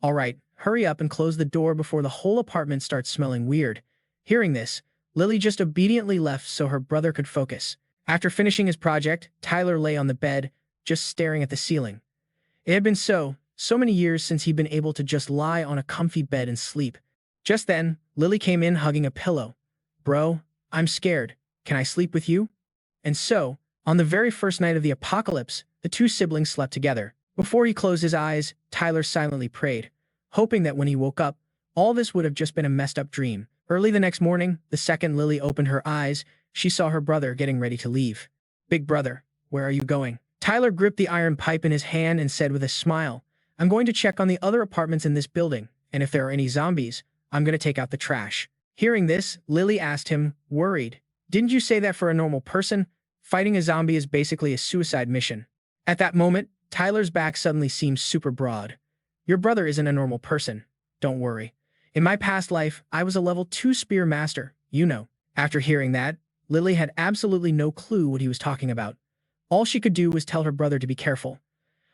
Speaker 1: All right, hurry up and close the door before the whole apartment starts smelling weird. Hearing this, Lily just obediently left so her brother could focus. After finishing his project, Tyler lay on the bed, just staring at the ceiling. It had been so many years since he'd been able to just lie on a comfy bed and sleep. Just then, Lily came in hugging a pillow. Bro, I'm scared. Can I sleep with you? And so, on the very first night of the apocalypse, the two siblings slept together. Before he closed his eyes, Tyler silently prayed, hoping that when he woke up, all this would have just been a messed up dream. Early the next morning, the second Lily opened her eyes, she saw her brother getting ready to leave. Big brother, where are you going? Tyler gripped the iron pipe in his hand and said with a smile, I'm going to check on the other apartments in this building, and if there are any zombies, I'm going to take out the trash. Hearing this, Lily asked him, worried, didn't you say that for a normal person? Fighting a zombie is basically a suicide mission. At that moment, Tyler's back suddenly seemed super broad. Your brother isn't a normal person. Don't worry. In my past life, I was a level 2 spear master, you know. After hearing that, Lily had absolutely no clue what he was talking about. All she could do was tell her brother to be careful.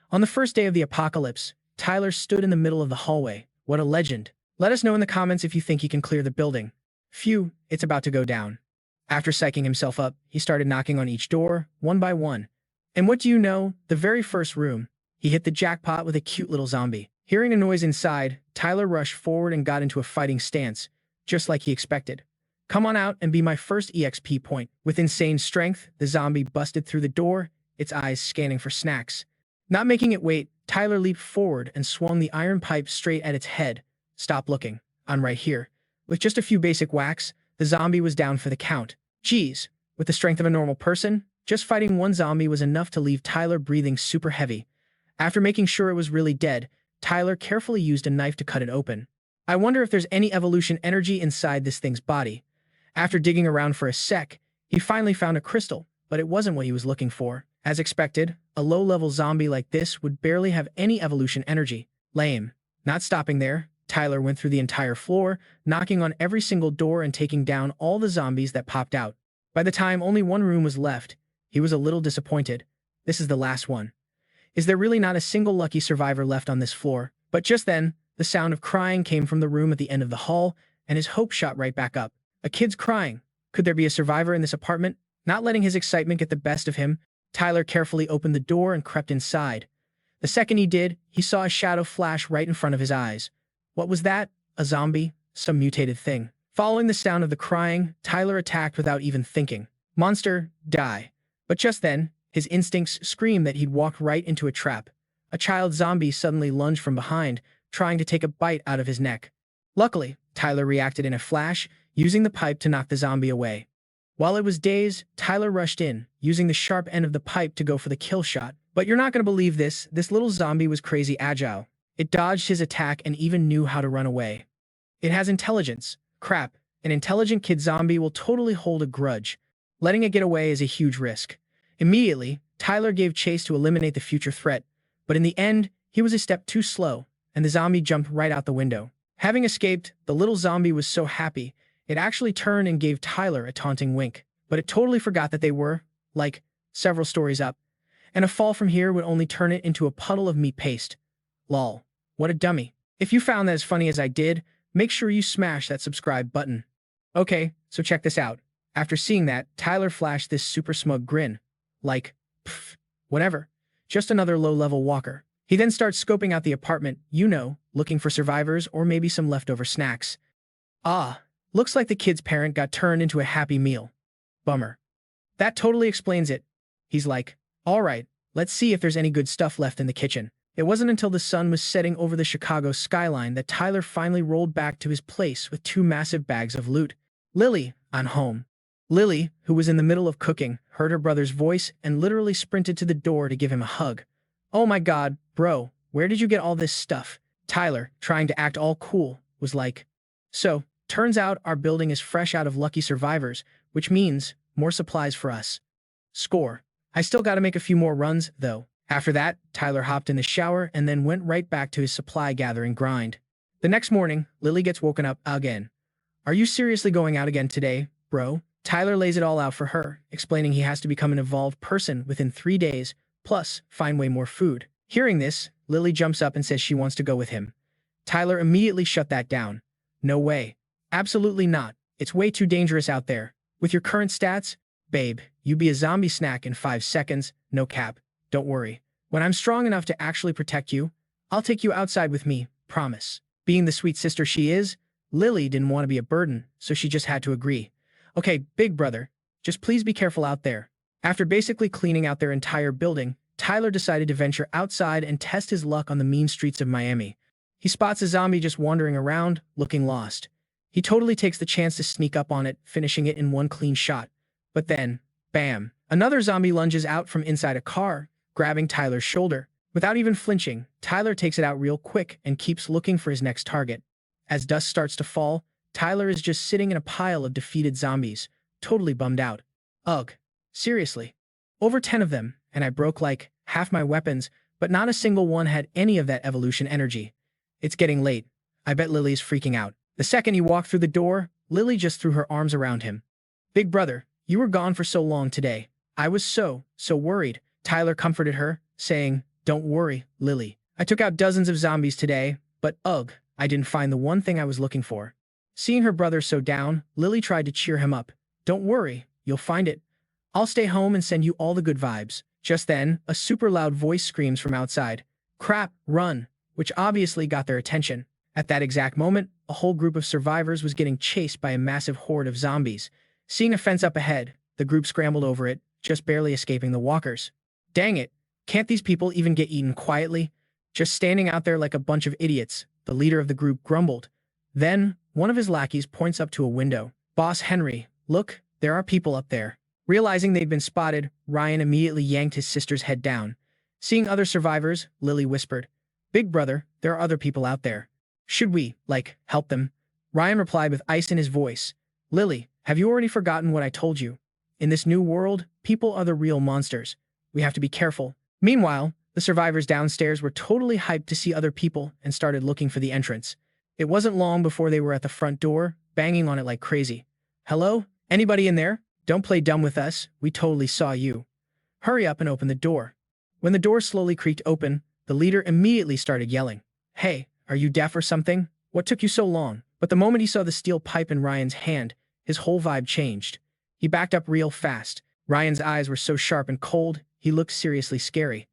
Speaker 1: On the first day of the apocalypse, Tyler stood in the middle of the hallway. What a legend. Let us know in the comments if you think he can clear the building. Phew, it's about to go down. After psyching himself up, he started knocking on each door, one by one. And what do you know? The very first room, he hit the jackpot with a cute little zombie. Hearing a noise inside, Tyler rushed forward and got into a fighting stance, just like he expected. Come on out and be my first EXP point. With insane strength, the zombie busted through the door, its eyes scanning for snacks. Not making it wait, Tyler leaped forward and swung the iron pipe straight at its head. Stop looking. I'm right here. With just a few basic whacks, the zombie was down for the count. Geez, with the strength of a normal person, just fighting one zombie was enough to leave Tyler breathing super heavy. After making sure it was really dead, Tyler carefully used a knife to cut it open. I wonder if there's any evolution energy inside this thing's body. After digging around for a sec, he finally found a crystal, but it wasn't what he was looking for. As expected, a low-level zombie like this would barely have any evolution energy. Lame. Not stopping there, Tyler went through the entire floor, knocking on every single door and taking down all the zombies that popped out. By the time only one room was left, he was a little disappointed. This is the last one. Is there really not a single lucky survivor left on this floor? But just then, the sound of crying came from the room at the end of the hall, and his hope shot right back up. A kid's crying. Could there be a survivor in this apartment? Not letting his excitement get the best of him, Tyler carefully opened the door and crept inside. The second he did, he saw a shadow flash right in front of his eyes. What was that? A zombie? Some mutated thing. Following the sound of the crying, Tyler attacked without even thinking. Monster, die. But just then, his instincts screamed that he'd walked right into a trap. A child zombie suddenly lunged from behind, trying to take a bite out of his neck. Luckily, Tyler reacted in a flash, using the pipe to knock the zombie away. While it was dazed, Tyler rushed in, using the sharp end of the pipe to go for the kill shot. But you're not going to believe this little zombie was crazy agile. It dodged his attack and even knew how to run away. It has intelligence. Crap, an intelligent kid zombie will totally hold a grudge. Letting it get away is a huge risk. Immediately, Tyler gave chase to eliminate the future threat, but in the end, he was a step too slow, and the zombie jumped right out the window. Having escaped, the little zombie was so happy, it actually turned and gave Tyler a taunting wink. But it totally forgot that they were, like, several stories up, and a fall from here would only turn it into a puddle of meat paste. Lol. What a dummy. If you found that as funny as I did, make sure you smash that subscribe button. Okay, so check this out. After seeing that, Tyler flashed this super smug grin. Like, pfft, whatever. Just another low-level walker. He then starts scoping out the apartment, you know, looking for survivors or maybe some leftover snacks. Ah, looks like the kid's parent got turned into a happy meal. Bummer. That totally explains it. He's like, alright, let's see if there's any good stuff left in the kitchen. It wasn't until the sun was setting over the Chicago skyline that Tyler finally rolled back to his place with 2 massive bags of loot. Lily, I'm home. Lily, who was in the middle of cooking, heard her brother's voice and literally sprinted to the door to give him a hug. Oh my god, bro, where did you get all this stuff? Tyler, trying to act all cool, was like, so, turns out our building is fresh out of lucky survivors, which means more supplies for us. Score. I still gotta make a few more runs, though. After that, Tyler hopped in the shower and then went right back to his supply gathering grind. The next morning, Lily gets woken up again. Are you seriously going out again today, bro? Tyler lays it all out for her, explaining he has to become an evolved person within 3 days, plus find way more food. Hearing this, Lily jumps up and says she wants to go with him. Tyler immediately shut that down. No way. Absolutely not. It's way too dangerous out there. With your current stats, babe, you'd be a zombie snack in 5 seconds, no cap. Don't worry. When I'm strong enough to actually protect you, I'll take you outside with me, promise. Being the sweet sister she is, Lily didn't want to be a burden, so she just had to agree. Okay, big brother, just please be careful out there. After basically cleaning out their entire building, Tyler decided to venture outside and test his luck on the mean streets of Miami. He spots a zombie just wandering around, looking lost. He totally takes the chance to sneak up on it, finishing it in one clean shot. But then, bam, another zombie lunges out from inside a car, grabbing Tyler's shoulder. Without even flinching, Tyler takes it out real quick and keeps looking for his next target. As dusk starts to fall, Tyler is just sitting in a pile of defeated zombies, totally bummed out. Ugh, seriously. Over 10 of them, and I broke like half my weapons, but not a single one had any of that evolution energy. It's getting late. I bet Lily's freaking out. The second he walked through the door, Lily just threw her arms around him. Big brother, you were gone for so long today. I was so worried. Tyler comforted her, saying, Don't worry, Lily. I took out dozens of zombies today, but ugh, I didn't find the one thing I was looking for. Seeing her brother so down, Lily tried to cheer him up. Don't worry, you'll find it. I'll stay home and send you all the good vibes. Just then, a super loud voice screams from outside. Crap, run, which obviously got their attention. At that exact moment, a whole group of survivors was getting chased by a massive horde of zombies. Seeing a fence up ahead, the group scrambled over it, just barely escaping the walkers. Dang it, can't these people even get eaten quietly? Just standing out there like a bunch of idiots, the leader of the group grumbled. Then, one of his lackeys points up to a window. Boss Henry, look, there are people up there. Realizing they'd been spotted, Ryan immediately yanked his sister's head down. Seeing other survivors, Lily whispered, Big brother, there are other people out there. Should we, help them? Ryan replied with ice in his voice. Lily, have you already forgotten what I told you? In this new world, people are the real monsters. We have to be careful. Meanwhile, the survivors downstairs were totally hyped to see other people and started looking for the entrance. It wasn't long before they were at the front door, banging on it like crazy. Hello? Anybody in there? Don't play dumb with us, we totally saw you. Hurry up and open the door. When the door slowly creaked open, the leader immediately started yelling. Hey, are you deaf or something? What took you so long? But the moment he saw the steel pipe in Ryan's hand, his whole vibe changed. He backed up real fast. Ryan's eyes were so sharp and cold, he looked seriously scary.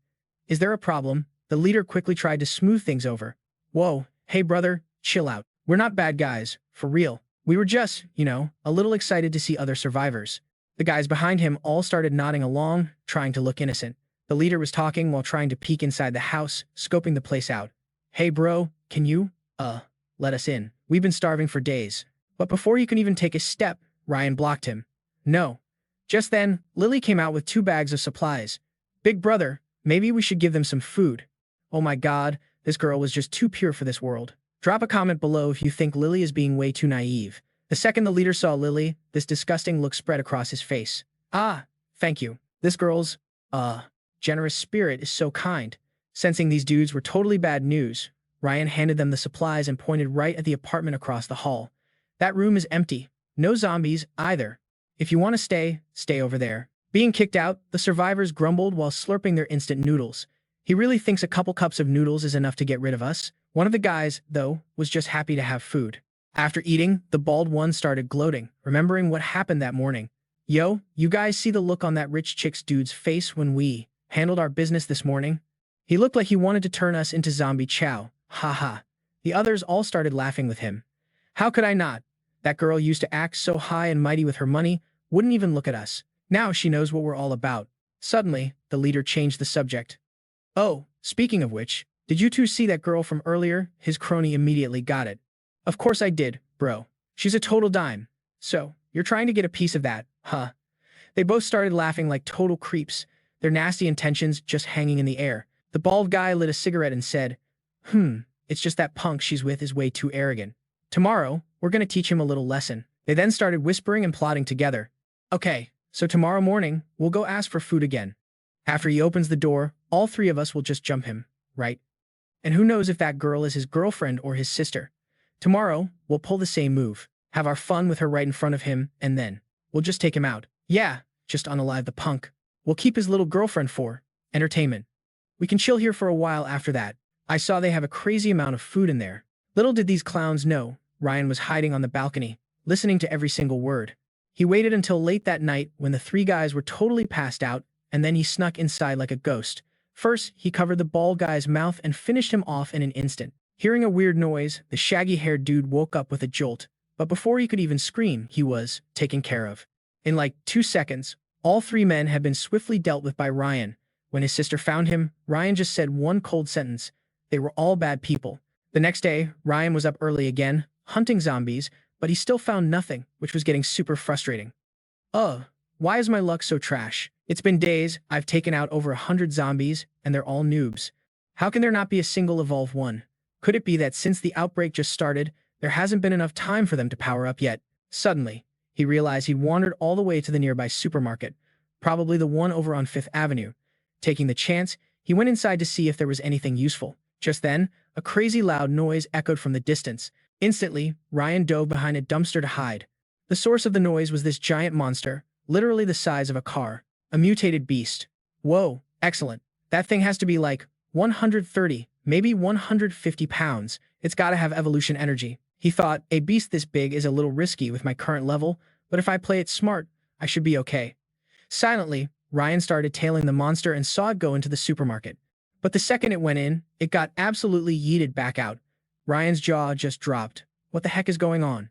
Speaker 1: Is there a problem? The leader quickly tried to smooth things over. Whoa, hey brother, chill out. We're not bad guys, for real. We were just, a little excited to see other survivors. The guys behind him all started nodding along, trying to look innocent. The leader was talking while trying to peek inside the house, scoping the place out. Hey bro, can you, let us in? We've been starving for days. But before he could even take a step, Ryan blocked him. No. Just then, Lily came out with 2 bags of supplies. Big brother, maybe we should give them some food. Oh my god, this girl was just too pure for this world. Drop a comment below if you think Lily is being way too naive. The second the leader saw Lily, this disgusting look spread across his face. Ah, thank you. This girl's, generous spirit is so kind. Sensing these dudes were totally bad news, Ryan handed them the supplies and pointed right at the apartment across the hall. That room is empty. No zombies, either. If you want to stay, stay over there. Being kicked out, the survivors grumbled while slurping their instant noodles. He really thinks a couple cups of noodles is enough to get rid of us. One of the guys, though, was just happy to have food. After eating, the bald one started gloating, remembering what happened that morning. Yo, you guys see the look on that rich chick's dude's face when we handled our business this morning? He looked like he wanted to turn us into zombie chow. Ha ha. The others all started laughing with him. How could I not? That girl used to act so high and mighty with her money, wouldn't even look at us. Now she knows what we're all about. Suddenly, the leader changed the subject. Oh, speaking of which, did you two see that girl from earlier? His crony immediately got it. Of course I did, bro. She's a total dime. So, you're trying to get a piece of that, huh? They both started laughing like total creeps, their nasty intentions just hanging in the air. The bald guy lit a cigarette and said, it's just that punk she's with is way too arrogant. Tomorrow, we're gonna teach him a little lesson. They then started whispering and plotting together. Okay, so tomorrow morning, we'll go ask for food again. After he opens the door, all 3 of us will just jump him, right? And who knows if that girl is his girlfriend or his sister. Tomorrow, we'll pull the same move, have our fun with her right in front of him, and then we'll just take him out. Yeah, just unalive the punk. We'll keep his little girlfriend for entertainment. We can chill here for a while after that. I saw they have a crazy amount of food in there. Little did these clowns know, Ryan was hiding on the balcony, listening to every single word. He waited until late that night when the 3 guys were totally passed out, and then he snuck inside like a ghost, First, he covered the bald guy's mouth and finished him off in an instant. Hearing a weird noise, the shaggy-haired dude woke up with a jolt, but before he could even scream, he was taken care of. In like 2 seconds, all 3 men had been swiftly dealt with by Ryan. When his sister found him, Ryan just said one cold sentence: they were all bad people. The next day, Ryan was up early again, hunting zombies, but he still found nothing, which was getting super frustrating. Why is my luck so trash? It's been days, I've taken out over 100 zombies, and they're all noobs. How can there not be a single evolved one? Could it be that since the outbreak just started, there hasn't been enough time for them to power up yet? Suddenly, he realized he'd wandered all the way to the nearby supermarket, probably the one over on 5th Avenue. Taking the chance, he went inside to see if there was anything useful. Just then, a crazy loud noise echoed from the distance. Instantly, Ryan dove behind a dumpster to hide. The source of the noise was this giant monster, literally the size of a car. A mutated beast. Whoa, excellent. That thing has to be like 130, maybe 150 pounds. It's gotta have evolution energy. He thought, a beast this big is a little risky with my current level, but if I play it smart, I should be okay. Silently, Ryan started tailing the monster and saw it go into the supermarket. But the second it went in, it got absolutely yeeted back out. Ryan's jaw just dropped. What the heck is going on?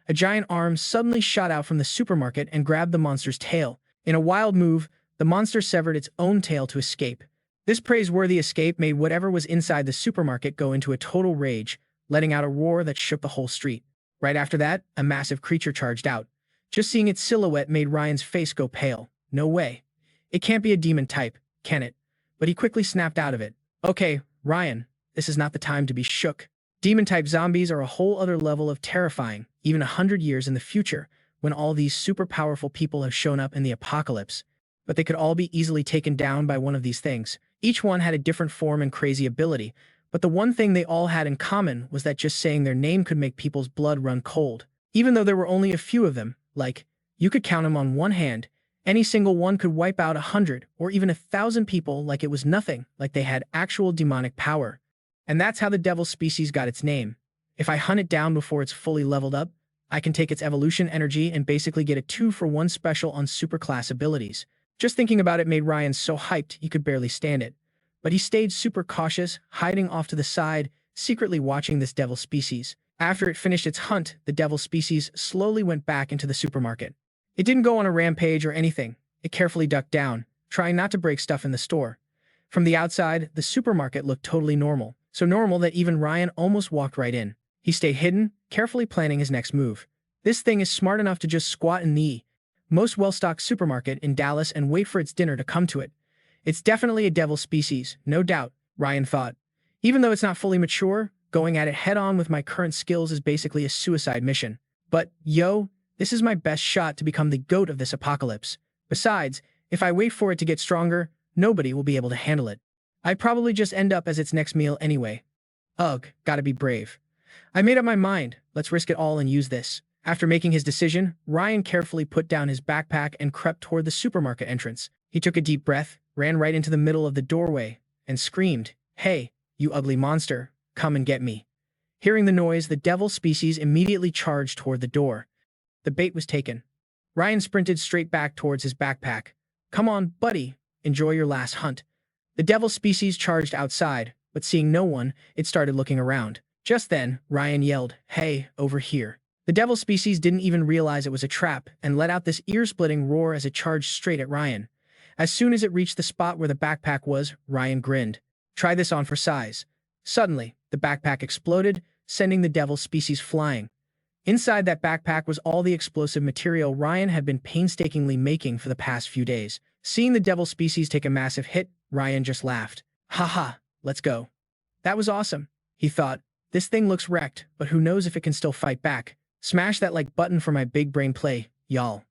Speaker 1: A giant arm suddenly shot out from the supermarket and grabbed the monster's tail. In a wild move, the monster severed its own tail to escape. This praiseworthy escape made whatever was inside the supermarket go into a total rage, letting out a roar that shook the whole street. Right after that, a massive creature charged out. Just seeing its silhouette made Ryan's face go pale. No way. It can't be a demon type, can it? But he quickly snapped out of it. Okay, Ryan, this is not the time to be shook. Demon-type zombies are a whole other level of terrifying, even 100 years in the future, when all these super powerful people have shown up in the apocalypse. But they could all be easily taken down by one of these things. Each one had a different form and crazy ability, but the one thing they all had in common was that just saying their name could make people's blood run cold. Even though there were only a few of them, like, you could count them on one hand, any single one could wipe out 100 or even 1,000 people like it was nothing, like they had actual demonic power. And that's how the devil species got its name. If I hunt it down before it's fully leveled up, I can take its evolution energy and basically get a 2-for-1 special on superclass abilities. Just thinking about it made Ryan so hyped he could barely stand it. But he stayed super cautious, hiding off to the side, secretly watching this devil species. After it finished its hunt, the devil species slowly went back into the supermarket. It didn't go on a rampage or anything. It carefully ducked down, trying not to break stuff in the store. From the outside, the supermarket looked totally normal. So normal that even Ryan almost walked right in. He stayed hidden, carefully planning his next move. This thing is smart enough to just squat in the most well-stocked supermarket in Dallas and wait for its dinner to come to it. It's definitely a devil species, no doubt, Ryan thought. Even though it's not fully mature, going at it head-on with my current skills is basically a suicide mission. But, yo, this is my best shot to become the GOAT of this apocalypse. Besides, if I wait for it to get stronger, nobody will be able to handle it. I'd probably just end up as its next meal anyway. Ugh, gotta be brave. I made up my mind, let's risk it all and use this. After making his decision, Ryan carefully put down his backpack and crept toward the supermarket entrance. He took a deep breath, ran right into the middle of the doorway, and screamed, "Hey, you ugly monster, come and get me." Hearing the noise, the devil species immediately charged toward the door. The bait was taken. Ryan sprinted straight back towards his backpack. "Come on, buddy, enjoy your last hunt." The devil species charged outside, but seeing no one, it started looking around. Just then, Ryan yelled, "Hey, over here." The devil species didn't even realize it was a trap and let out this ear-splitting roar as it charged straight at Ryan. As soon as it reached the spot where the backpack was, Ryan grinned. Try this on for size. Suddenly, the backpack exploded, sending the devil species flying. Inside that backpack was all the explosive material Ryan had been painstakingly making for the past few days. Seeing the devil species take a massive hit, Ryan just laughed. "Haha, let's go." That was awesome, he thought. This thing looks wrecked, but who knows if it can still fight back. Smash that like button for my big brain play, y'all.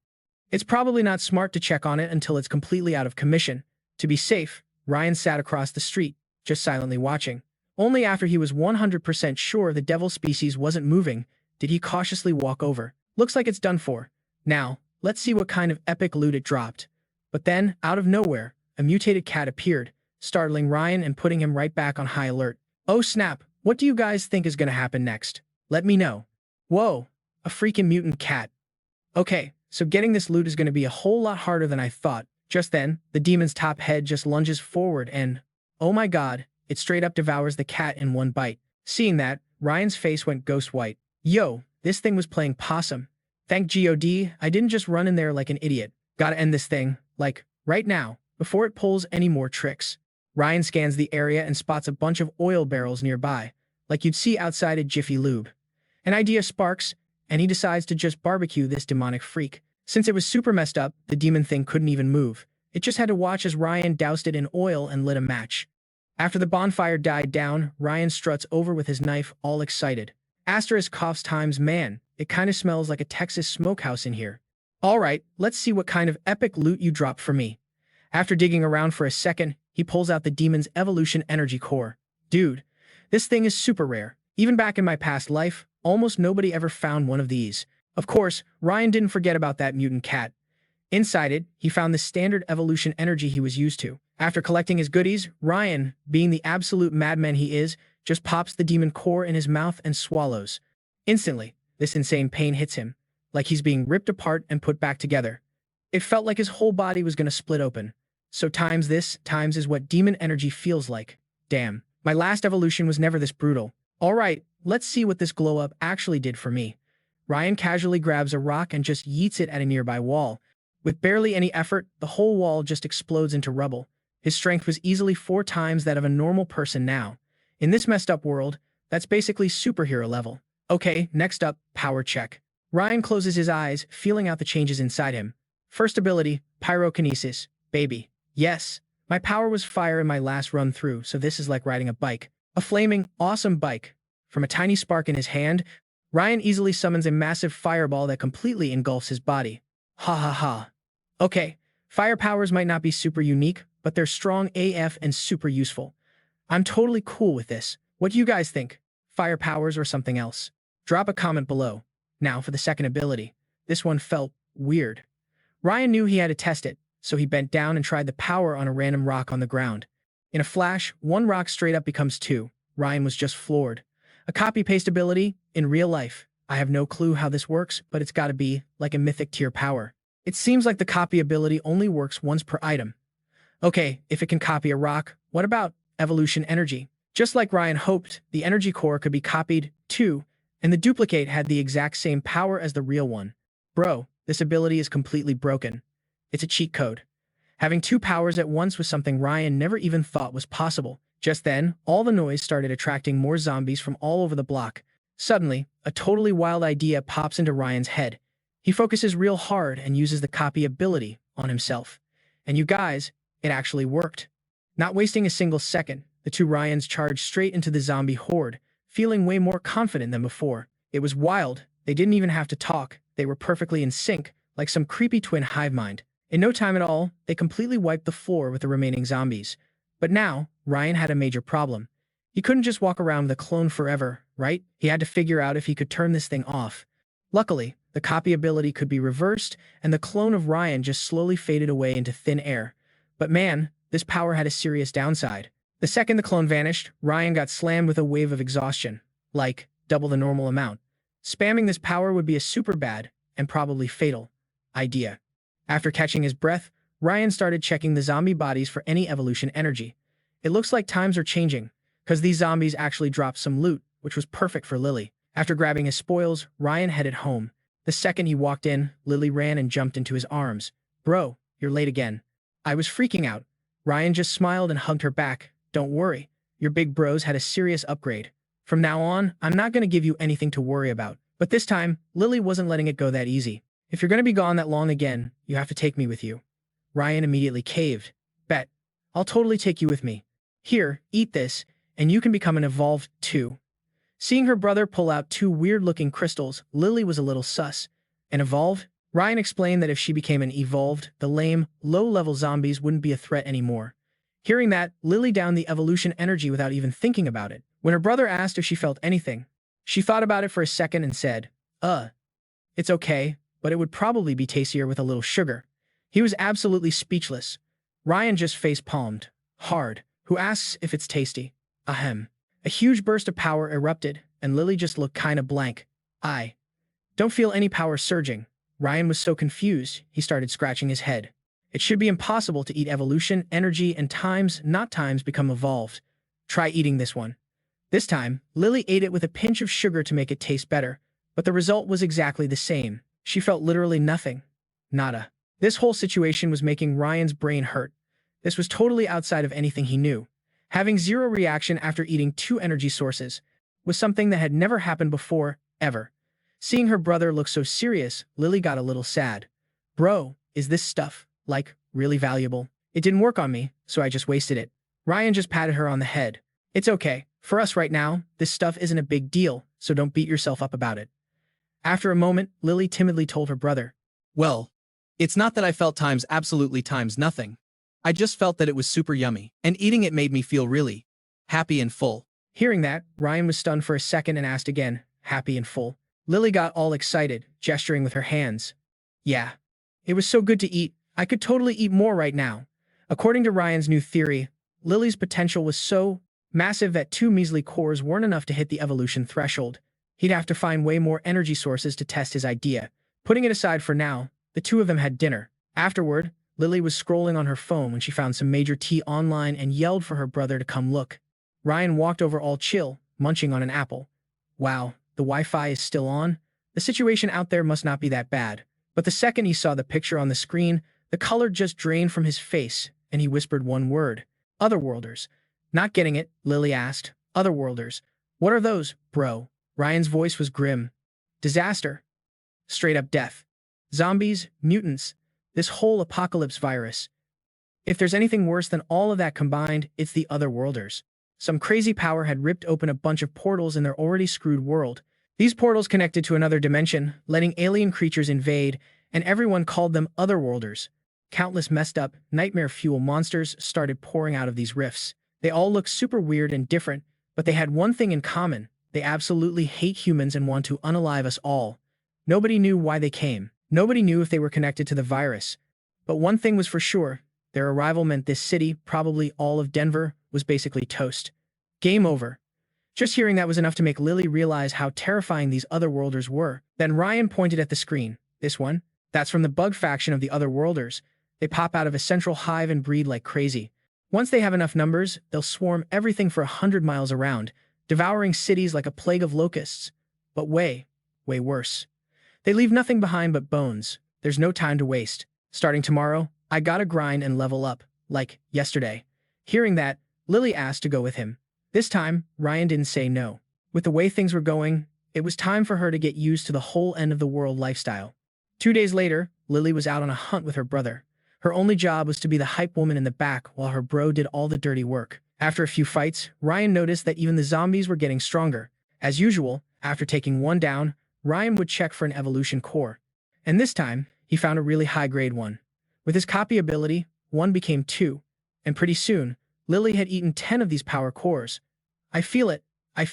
Speaker 1: It's probably not smart to check on it until it's completely out of commission. To be safe, Ryan sat across the street, just silently watching. Only after he was 100% sure the devil species wasn't moving did he cautiously walk over. Looks like it's done for. Now, let's see what kind of epic loot it dropped. But then, out of nowhere, a mutated cat appeared, startling Ryan and putting him right back on high alert. Oh snap, what do you guys think is gonna happen next? Let me know. Whoa, a freaking mutant cat. Okay, so getting this loot is gonna be a whole lot harder than I thought. Just then, the demon's top head just lunges forward and, Oh my god, it straight up devours the cat in one bite. Seeing that, Ryan's face went ghost white. Yo, this thing was playing possum. Thank God I didn't just run in there like an idiot. Gotta end this thing, like, right now, before it pulls any more tricks. Ryan scans the area and spots a bunch of oil barrels nearby, like you'd see outside a Jiffy Lube. An idea sparks, and he decides to just barbecue this demonic freak. Since it was super messed up, the demon thing couldn't even move. It just had to watch as Ryan doused it in oil and lit a match. After the bonfire died down, Ryan struts over with his knife, all excited. Asterisk coughs times man, it kinda smells like a Texas smokehouse in here. Alright, let's see what kind of epic loot you dropped for me. After digging around for a second, he pulls out the demon's evolution energy core. Dude, this thing is super rare. Even back in my past life, almost nobody ever found one of these. Of course, Ryan didn't forget about that mutant cat. Inside it, he found the standard evolution energy he was used to. After collecting his goodies, Ryan, being the absolute madman he is, just pops the demon core in his mouth and swallows. Instantly, this insane pain hits him, like he's being ripped apart and put back together. It felt like his whole body was gonna split open. So times is what demon energy feels like. Damn, my last evolution was never this brutal. Alright, let's see what this glow-up actually did for me. Ryan casually grabs a rock and just yeets it at a nearby wall. With barely any effort, the whole wall just explodes into rubble. His strength was easily 4 times that of a normal person now. In this messed up world, that's basically superhero level. Okay, next up, power check. Ryan closes his eyes, feeling out the changes inside him. First ability, pyrokinesis. Baby. Yes, my power was fire in my last run through, so this is like riding a bike. A flaming, awesome bike. From a tiny spark in his hand, Ryan easily summons a massive fireball that completely engulfs his body. Ha ha ha. Okay, fire powers might not be super unique, but they're strong AF and super useful. I'm totally cool with this. What do you guys think? Fire powers or something else? Drop a comment below. Now for the second ability. This one felt weird. Ryan knew he had to test it, so he bent down and tried the power on a random rock on the ground. In a flash, 1 rock straight up becomes 2. Ryan was just floored. A copy-paste ability? In real life. I have no clue how this works, but it's gotta be like a mythic tier power. It seems like the copy ability only works once per item. Okay, if it can copy a rock, what about evolution energy? Just like Ryan hoped, the energy core could be copied, too, and the duplicate had the exact same power as the real one. Bro, this ability is completely broken. It's a cheat code. Having 2 powers at once was something Ryan never even thought was possible. Just then, all the noise started attracting more zombies from all over the block. Suddenly, a totally wild idea pops into Ryan's head. He focuses real hard and uses the copy ability on himself. And you guys, it actually worked. Not wasting a single second, the 2 Ryans charged straight into the zombie horde, feeling way more confident than before. It was wild. They didn't even have to talk. They were perfectly in sync, like some creepy twin hive mind. In no time at all, they completely wiped the floor with the remaining zombies. But now, Ryan had a major problem. He couldn't just walk around with a clone forever, right? He had to figure out if he could turn this thing off. Luckily, the copy ability could be reversed, and the clone of Ryan just slowly faded away into thin air. But man, this power had a serious downside. The second the clone vanished, Ryan got slammed with a wave of exhaustion. Like, double the normal amount. Spamming this power would be a super bad, and probably fatal, idea. After catching his breath, Ryan started checking the zombie bodies for any evolution energy. It looks like times are changing, because these zombies actually dropped some loot, which was perfect for Lily. After grabbing his spoils, Ryan headed home. The second he walked in, Lily ran and jumped into his arms. Bro, you're late again. I was freaking out. Ryan just smiled and hugged her back. Don't worry, your big bros had a serious upgrade. From now on, I'm not going to give you anything to worry about. But this time, Lily wasn't letting it go that easy. If you're going to be gone that long again, you have to take me with you. Ryan immediately caved. Bet. I'll totally take you with me. Here, eat this, and you can become an evolved too. Seeing her brother pull out 2 weird-looking crystals, Lily was a little sus. An evolved? Ryan explained that if she became an evolved, the lame, low-level zombies wouldn't be a threat anymore. Hearing that, Lily downed the evolution energy without even thinking about it. When her brother asked if she felt anything, she thought about it for a second and said, it's okay, but it would probably be tastier with a little sugar. He was absolutely speechless. Ryan just face-palmed. Hard. Who asks if it's tasty? Ahem. A huge burst of power erupted, and Lily just looked kinda blank. I don't feel any power surging. Ryan was so confused, he started scratching his head. It should be impossible to eat evolution, energy, and not times become evolved. Try eating this one. This time, Lily ate it with a pinch of sugar to make it taste better, but the result was exactly the same. She felt literally nothing. Nada. This whole situation was making Ryan's brain hurt. This was totally outside of anything he knew. Having zero reaction after eating 2 energy sources was something that had never happened before, ever. Seeing her brother look so serious, Lily got a little sad. Bro, is this stuff, like, really valuable? It didn't work on me, so I just wasted it. Ryan just patted her on the head. It's okay. For us right now, this stuff isn't a big deal, so don't beat yourself up about it. After a moment, Lily timidly told her brother.
Speaker 2: Well, it's not that I felt absolutely nothing. I just felt that it was super yummy, and eating it made me feel really happy and full.
Speaker 1: Hearing that, Ryan was stunned for a second and asked again, happy and full. Lily got all excited, gesturing with her hands. Yeah. It was so good to eat. I could totally eat more right now. According to Ryan's new theory, Lily's potential was so massive that 2 measly cores weren't enough to hit the evolution threshold. He'd have to find way more energy sources to test his idea. Putting it aside for now, the 2 of them had dinner. Afterward, Lily was scrolling on her phone when she found some major tea online and yelled for her brother to come look. Ryan walked over all chill, munching on an apple. Wow, the Wi-Fi is still on? The situation out there must not be that bad. But the second he saw the picture on the screen, the color just drained from his face, and he whispered one word. Otherworlders. Not getting it, Lily asked. Otherworlders. What are those, bro? Ryan's voice was grim. Disaster. Straight up death. Zombies, mutants, this whole apocalypse virus. If there's anything worse than all of that combined, it's the Otherworlders. Some crazy power had ripped open a bunch of portals in their already screwed world. These portals connected to another dimension, letting alien creatures invade, and everyone called them Otherworlders. Countless messed up, nightmare fuel monsters started pouring out of these rifts. They all looked super weird and different, but they had one thing in common. They absolutely hate humans and want to unalive us all. Nobody knew why they came. Nobody knew if they were connected to the virus. But one thing was for sure. Their arrival meant this city, probably all of Denver, was basically toast. Game over. Just hearing that was enough to make Lily realize how terrifying these Otherworlders were. Then Ryan pointed at the screen. This one? That's from the bug faction of the Otherworlders. They pop out of a central hive and breed like crazy. Once they have enough numbers, they'll swarm everything for 100 miles around, devouring cities like a plague of locusts. But way worse. They leave nothing behind but bones. There's no time to waste. Starting tomorrow, I gotta grind and level up, like yesterday. Hearing that, Lily asked to go with him. This time, Ryan didn't say no. With the way things were going, it was time for her to get used to the whole end-of-the-world lifestyle. 2 days later, Lily was out on a hunt with her brother. Her only job was to be the hype woman in the back while her bro did all the dirty work. After a few fights, Ryan noticed that even the zombies were getting stronger. As usual, after taking one down, Ryan would check for an evolution core. And this time, he found a really high-grade one. With his copy ability, 1 became 2. And pretty soon, Lily had eaten 10 of these power cores. I feel it. I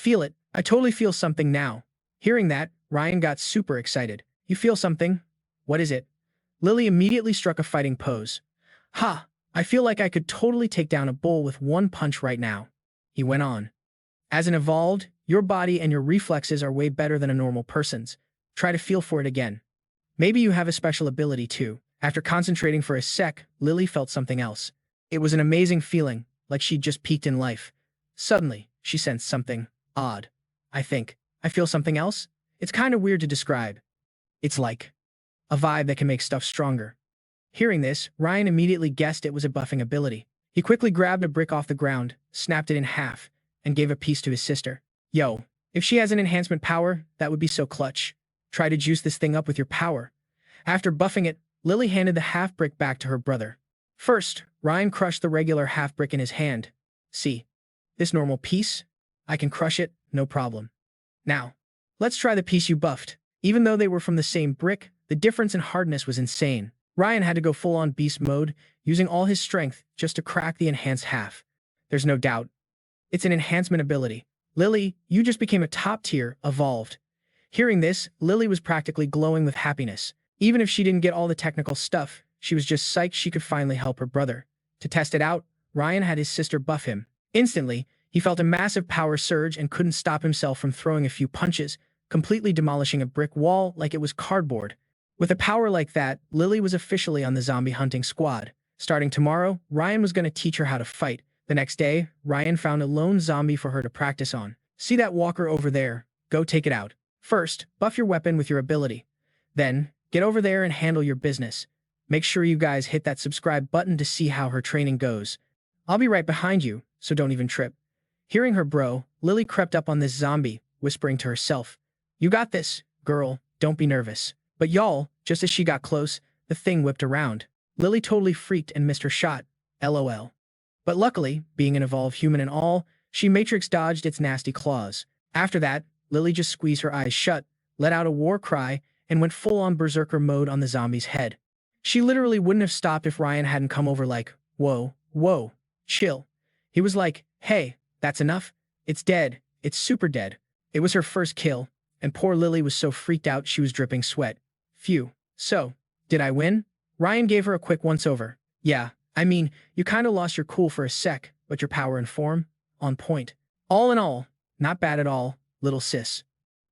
Speaker 1: totally feel something now. Hearing that, Ryan got super excited. You feel something? What is it? Lily immediately struck a fighting pose. Ha! I feel like I could totally take down a bull with 1 punch right now. He went on. As an evolved, your body and your reflexes are way better than a normal person's. Try to feel for it again. Maybe you have a special ability too. After concentrating for a sec, Lily felt something else. It was an amazing feeling, like she'd just peaked in life. Suddenly, she sensed something odd. I feel something else? It's kind of weird to describe. It's like a vibe that can make stuff stronger. Hearing this, Ryan immediately guessed it was a buffing ability. He quickly grabbed a brick off the ground, snapped it in half, and gave a piece to his sister. Yo, if she has an enhancement power, that would be so clutch. Try to juice this thing up with your power. After buffing it, Lily handed the half brick back to her brother. First, Ryan crushed the regular half brick in his hand. See, this normal piece? I can crush it, no problem. Now, let's try the piece you buffed. Even though they were from the same brick, the difference in hardness was insane. Ryan had to go full-on beast mode, using all his strength just to crack the enhanced half. There's no doubt. It's an enhancement ability. Lily, you just became a top-tier, evolved. Hearing this, Lily was practically glowing with happiness. Even if she didn't get all the technical stuff, she was just psyched she could finally help her brother. To test it out, Ryan had his sister buff him. Instantly, he felt a massive power surge and couldn't stop himself from throwing a few punches, completely demolishing a brick wall like it was cardboard. With a power like that, Lily was officially on the zombie hunting squad. Starting tomorrow, Ryan was going to teach her how to fight. The next day, Ryan found a lone zombie for her to practice on. See that walker over there? Go take it out. First, buff your weapon with your ability. Then, get over there and handle your business. Make sure you guys hit that subscribe button to see how her training goes. I'll be right behind you, so don't even trip. Hearing her bro, Lily crept up on this zombie, whispering to herself, "You got this, girl, don't be nervous." But y'all, just as she got close, the thing whipped around. Lily totally freaked and missed her shot. LOL. But luckily, being an evolved human and all, she matrix dodged its nasty claws. After that, Lily just squeezed her eyes shut, let out a war cry, and went full-on berserker mode on the zombie's head. She literally wouldn't have stopped if Ryan hadn't come over like, "Whoa, whoa, chill." He was like, "Hey, that's enough. It's dead. It's super dead." It was her first kill, and poor Lily was so freaked out she was dripping sweat. Phew. So, did I win? Ryan gave her a quick once-over. Yeah, I mean, you kinda lost your cool for a sec, but your power and form? On point. All in all, not bad at all, little sis.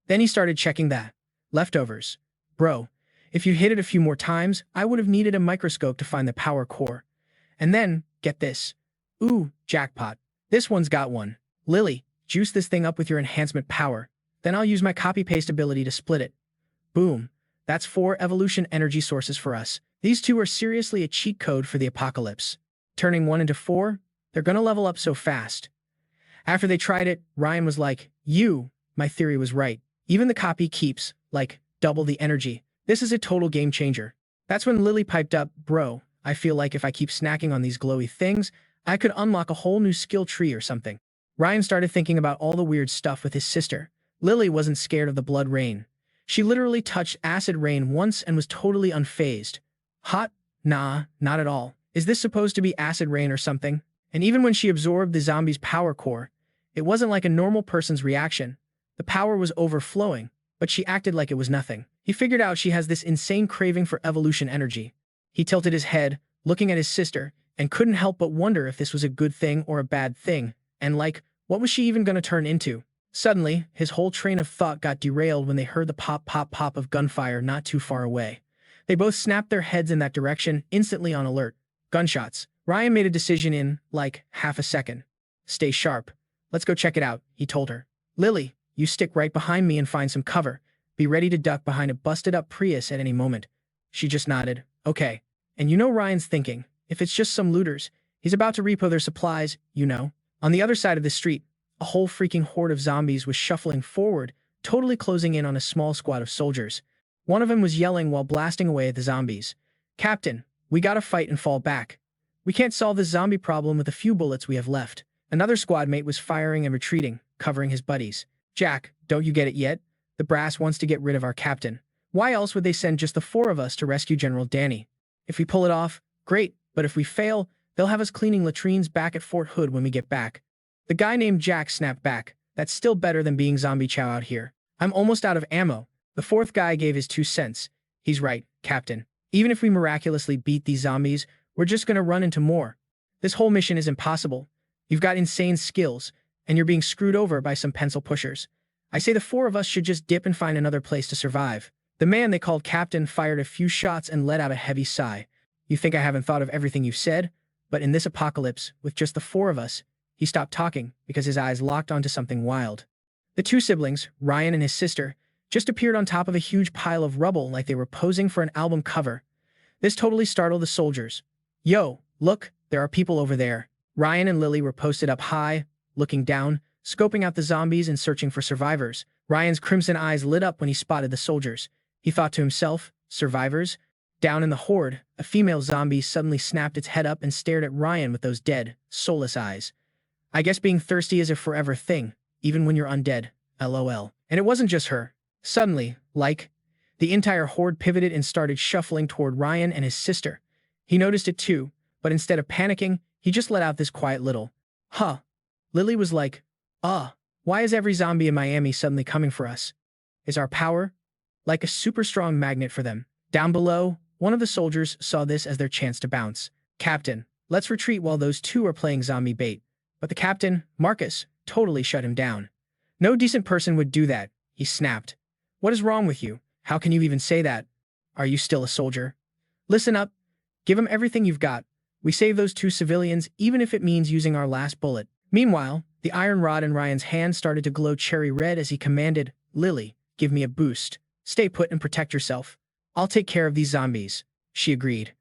Speaker 1: Then he started checking that. Leftovers. Bro, if you hit it a few more times, I would have needed a microscope to find the power core. And then, get this. Ooh, jackpot. This one's got one. Lily, juice this thing up with your enhancement power. Then I'll use my copy-paste ability to split it. Boom. That's 4 evolution energy sources for us. These 2 are seriously a cheat code for the apocalypse. Turning 1 into 4, they're gonna level up so fast. After they tried it, Ryan was like, my theory was right. Even the copy keeps, like, double the energy. This is a total game changer. That's when Lily piped up, "Bro, I feel like if I keep snacking on these glowy things, I could unlock a whole new skill tree or something." Ryan started thinking about all the weird stuff with his sister. Lily wasn't scared of the blood rain. She literally touched acid rain once and was totally unfazed. Hot? Nah, not at all. Is this supposed to be acid rain or something? And even when she absorbed the zombie's power core, it wasn't like a normal person's reaction. The power was overflowing, but she acted like it was nothing. He figured out she has this insane craving for evolution energy. He tilted his head, looking at his sister, and couldn't help but wonder if this was a good thing or a bad thing, and like, what was she even gonna turn into? Suddenly, his whole train of thought got derailed when they heard the pop pop pop of gunfire not too far away. They both snapped their heads in that direction, instantly on alert. Gunshots. Ryan made a decision in, like, half a second. "Stay sharp. Let's go check it out," he told her. "Lily, you stick right behind me and find some cover. Be ready to duck behind a busted-up Prius at any moment." She just nodded. "Okay." And you know Ryan's thinking, if it's just some looters, he's about to repo their supplies, you know. On the other side of the street, a whole freaking horde of zombies was shuffling forward, totally closing in on a small squad of soldiers. One of them was yelling while blasting away at the zombies. "Captain, we gotta fight and fall back. We can't solve this zombie problem with a few bullets we have left." Another squad mate was firing and retreating, covering his buddies. "Jack, don't you get it yet? The brass wants to get rid of our captain. Why else would they send just the 4 of us to rescue General Danny? If we pull it off, great, but if we fail, they'll have us cleaning latrines back at Fort Hood when we get back." The guy named Jack snapped back. "That's still better than being zombie chow out here. I'm almost out of ammo." The 4th guy gave his 2 cents. "He's right, Captain. Even if we miraculously beat these zombies, we're just gonna run into more. This whole mission is impossible. You've got insane skills, and you're being screwed over by some pencil pushers. I say the 4 of us should just dip and find another place to survive." The man they called Captain fired a few shots and let out a heavy sigh. "You think I haven't thought of everything you've said? But in this apocalypse, with just the 4 of us..." He stopped talking because his eyes locked onto something wild. The 2 siblings, Ryan and his sister, just appeared on top of a huge pile of rubble like they were posing for an album cover. This totally startled the soldiers. "Yo, look, there are people over there." Ryan and Lily were posted up high, looking down, scoping out the zombies and searching for survivors. Ryan's crimson eyes lit up when he spotted the soldiers. He thought to himself, survivors? Down in the horde, a female zombie suddenly snapped its head up and stared at Ryan with those dead, soulless eyes. "I guess being thirsty is a forever thing, even when you're undead, LOL. And it wasn't just her. Suddenly, the entire horde pivoted and started shuffling toward Ryan and his sister. He noticed it too, but instead of panicking, he just let out this quiet little, "Huh." Lily was like, why is every zombie in Miami suddenly coming for us? Is our power like a super strong magnet for them? Down below, one of the soldiers saw this as their chance to bounce. "Captain, let's retreat while those 2 are playing zombie bait." But the captain, Marcus, totally shut him down. "No decent person would do that," he snapped. "What is wrong with you? How can you even say that? Are you still a soldier? Listen up. Give him everything you've got. We save those two civilians, even if it means using our last bullet. Meanwhile, the iron rod in Ryan's hand started to glow cherry red as he commanded, Lily, give me a boost. Stay put and protect yourself. I'll take care of these zombies. She agreed.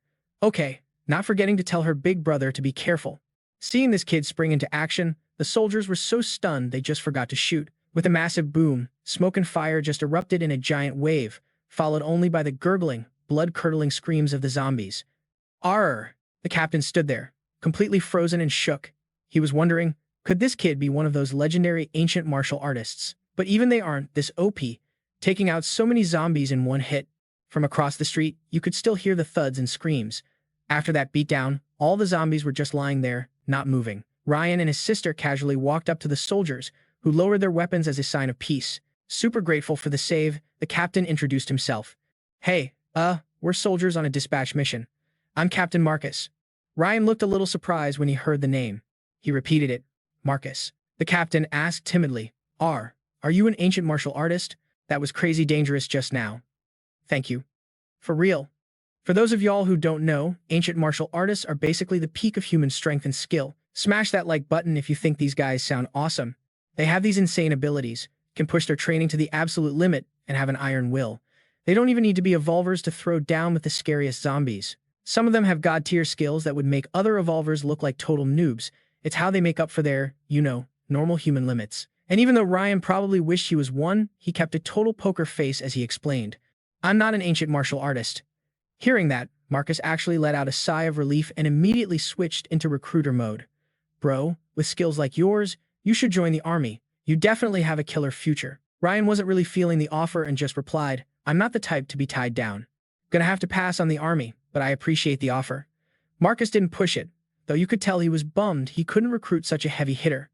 Speaker 1: Okay, not forgetting to tell her big brother to be careful. Seeing this kid spring into action, the soldiers were so stunned they just forgot to shoot. With a massive boom, smoke and fire just erupted in a giant wave, followed only by the gurgling, blood-curdling screams of the zombies. Arr! The captain stood there, completely frozen and shook. He was wondering, could this kid be one of those legendary ancient martial artists? But even they aren't this OP, taking out so many zombies in one hit. From across the street, you could still hear the thuds and screams. After that beatdown, all the zombies were just lying there, not moving. Ryan and his sister casually walked up to the soldiers, who lowered their weapons as a sign of peace. Super grateful for the save, the captain introduced himself. Hey, we're soldiers on a dispatch mission. I'm Captain Marcus. Ryan looked a little surprised when he heard the name. He repeated it. Marcus. The captain asked timidly, Are you an ancient martial artist? That was crazy dangerous just now. Thank you. For real. For those of y'all who don't know, ancient martial artists are basically the peak of human strength and skill. Smash that like button if you think these guys sound awesome. They have these insane abilities, can push their training to the absolute limit, and have an iron will. They don't even need to be evolvers to throw down with the scariest zombies. Some of them have god-tier skills that would make other evolvers look like total noobs. It's how they make up for their, normal human limits. And even though Ryan probably wished he was one, he kept a total poker face as he explained. I'm not an ancient martial artist. Hearing that, Marcus actually let out a sigh of relief and immediately switched into recruiter mode. Bro, with skills like yours, you should join the army. You definitely have a killer future. Ryan wasn't really feeling the offer and just replied, I'm not the type to be tied down. Gonna have to pass on the army, but I appreciate the offer. Marcus didn't push it, though you could tell he was bummed he couldn't recruit such a heavy hitter.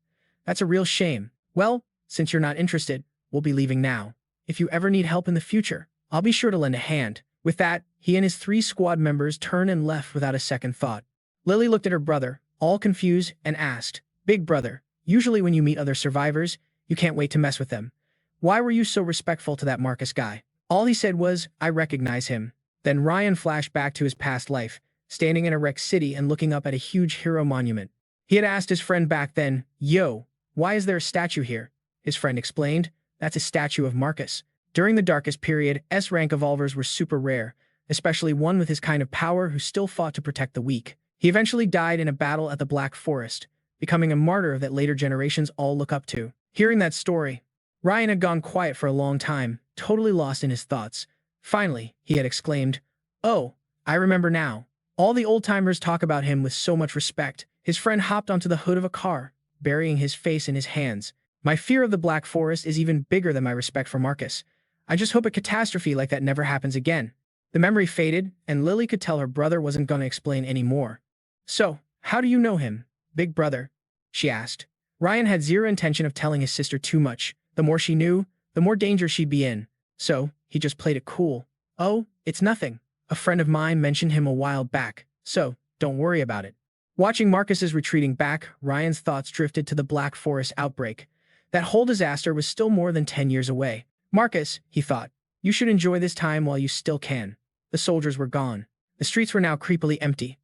Speaker 1: That's a real shame. Well, since you're not interested, we'll be leaving now. If you ever need help in the future, I'll be sure to lend a hand. With that, he and his 3 squad members turned and left without a second thought. Lily looked at her brother, all confused, and asked, Big brother, usually when you meet other survivors, you can't wait to mess with them. Why were you so respectful to that Marcus guy? All he said was, I recognize him. Then Ryan flashed back to his past life, standing in a wrecked city and looking up at a huge hero monument. He had asked his friend back then, Yo, why is there a statue here? His friend explained, That's a statue of Marcus. During the darkest period, S-rank evolvers were super rare, especially one with his kind of power who still fought to protect the weak. He eventually died in a battle at the Black Forest, becoming a martyr that later generations all look up to. Hearing that story, Ryan had gone quiet for a long time, totally lost in his thoughts. Finally, he had exclaimed, Oh, I remember now. All the old-timers talk about him with so much respect. His friend hopped onto the hood of a car, burying his face in his hands. My fear of the Black Forest is even bigger than my respect for Marcus. I just hope a catastrophe like that never happens again. The memory faded, and Lily could tell her brother wasn't going to explain anymore. So, how do you know him, big brother? She asked. Ryan had zero intention of telling his sister too much. The more she knew, the more danger she'd be in. So, he just played it cool. Oh, it's nothing. A friend of mine mentioned him a while back, so don't worry about it. Watching Marcus's retreating back, Ryan's thoughts drifted to the Black Forest outbreak. That whole disaster was still more than 10 years away. Marcus, he thought, you should enjoy this time while you still can. The soldiers were gone. The streets were now creepily empty.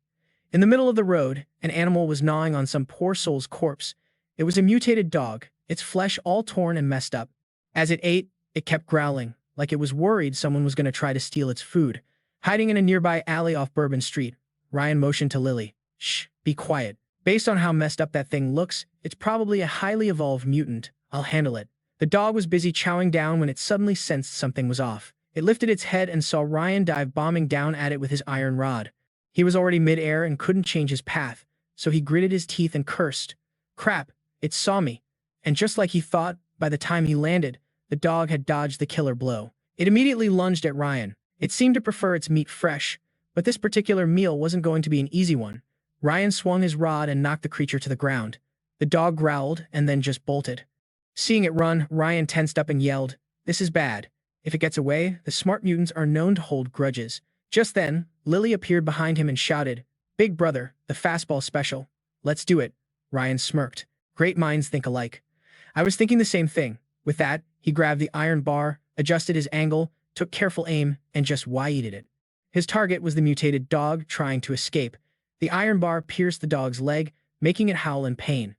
Speaker 1: In the middle of the road, an animal was gnawing on some poor soul's corpse. It was a mutated dog, its flesh all torn and messed up. As it ate, it kept growling, like it was worried someone was going to try to steal its food. Hiding in a nearby alley off Bourbon Street, Ryan motioned to Lily. Shh, be quiet. Based on how messed up that thing looks, it's probably a highly evolved mutant. I'll handle it. The dog was busy chowing down when it suddenly sensed something was off. It lifted its head and saw Ryan dive bombing down at it with his iron rod. He was already mid-air and couldn't change his path, so he gritted his teeth and cursed. Crap, it saw me. And just like he thought, by the time he landed, the dog had dodged the killer blow. It immediately lunged at Ryan. It seemed to prefer its meat fresh, but this particular meal wasn't going to be an easy one. Ryan swung his rod and knocked the creature to the ground. The dog growled and then just bolted. Seeing it run, Ryan tensed up and yelled, This is bad. If it gets away, the smart mutants are known to hold grudges. Just then, Lily appeared behind him and shouted, Big brother, the fastball special. Let's do it. Ryan smirked. Great minds think alike. I was thinking the same thing. With that, he grabbed the iron bar, adjusted his angle, took careful aim, and just yeeted it. His target was the mutated dog trying to escape. The iron bar pierced the dog's leg, making it howl in pain.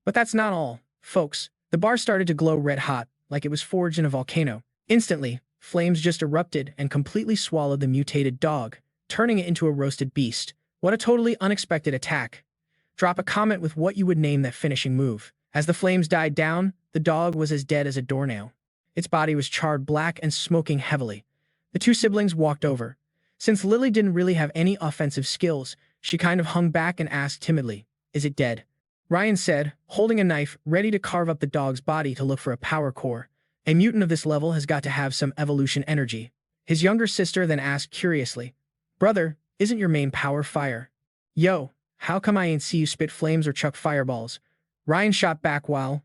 Speaker 1: But that's not all, folks. The bar started to glow red hot, like it was forged in a volcano. Instantly, flames just erupted and completely swallowed the mutated dog, turning it into a roasted beast. What a totally unexpected attack. Drop a comment with what you would name that finishing move. As the flames died down, the dog was as dead as a doornail. Its body was charred black and smoking heavily. The two siblings walked over. Since Lily didn't really have any offensive skills, she kind of hung back and asked timidly, "Is it dead?" Ryan said, holding a knife ready to carve up the dog's body to look for a power core. A mutant of this level has got to have some evolution energy. His younger sister then asked curiously, "Brother, isn't your main power fire?" "Yo, how come I ain't see you spit flames or chuck fireballs?" Ryan shot back while,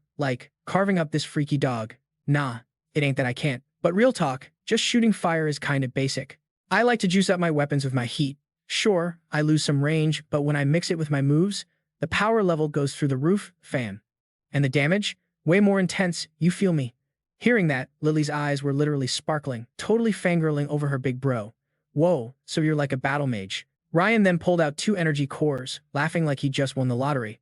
Speaker 1: carving up this freaky dog. "Nah, it ain't that I can't. But real talk, just shooting fire is kinda basic. I like to juice up my weapons with my heat. Sure, I lose some range, but when I mix it with my moves, the power level goes through the roof, fam. And the damage? Way more intense, you feel me?" Hearing that, Lily's eyes were literally sparkling, totally fangirling over her big bro. "Whoa, so you're like a battle mage." Ryan then pulled out 2 energy cores, laughing like he just won the lottery.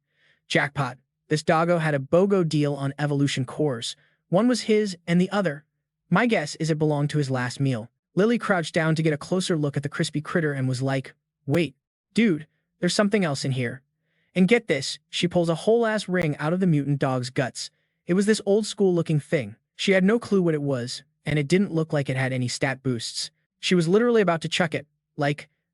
Speaker 1: Jackpot. This doggo had a BOGO deal on evolution cores. One was his, and the other. My guess is it belonged to his last meal. Lily crouched down to get a closer look at the crispy critter and was like, "Wait, dude, there's something else in here." And get this, she pulls a whole-ass ring out of the mutant dog's guts. It was this old-school-looking thing. She had no clue what it was, and it didn't look like it had any stat boosts. She was literally about to chuck it.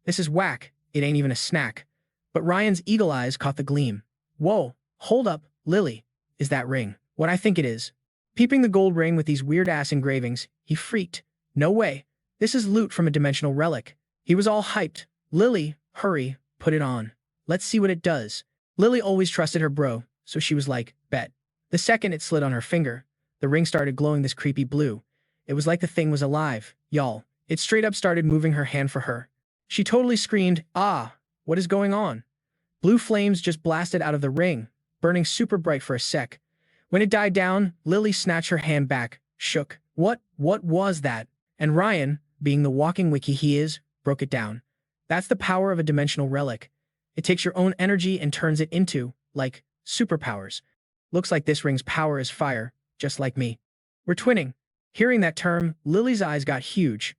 Speaker 1: This is whack, it ain't even a snack. But Ryan's eagle eyes caught the gleam. "Whoa, hold up, Lily. Is that ring what I think it is?" Peeping the gold ring with these weird-ass engravings, he freaked. "No way. This is loot from a dimensional relic." He was all hyped. "Lily, hurry, put it on. Let's see what it does." Lily always trusted her bro, so she was like, "Bet." The second it slid on her finger, the ring started glowing this creepy blue. It was like the thing was alive, y'all. It straight up started moving her hand for her. She totally screamed, "Ah, what is going on?" Blue flames just blasted out of the ring, burning super bright for a sec. When it died down, Lily snatched her hand back, shook. What was that?" And Ryan, being the walking wiki he is, broke it down. "That's the power of a dimensional relic. It takes your own energy and turns it into, superpowers. Looks like this ring's power is fire, just like me. We're twinning." Hearing that term, Lily's eyes got huge.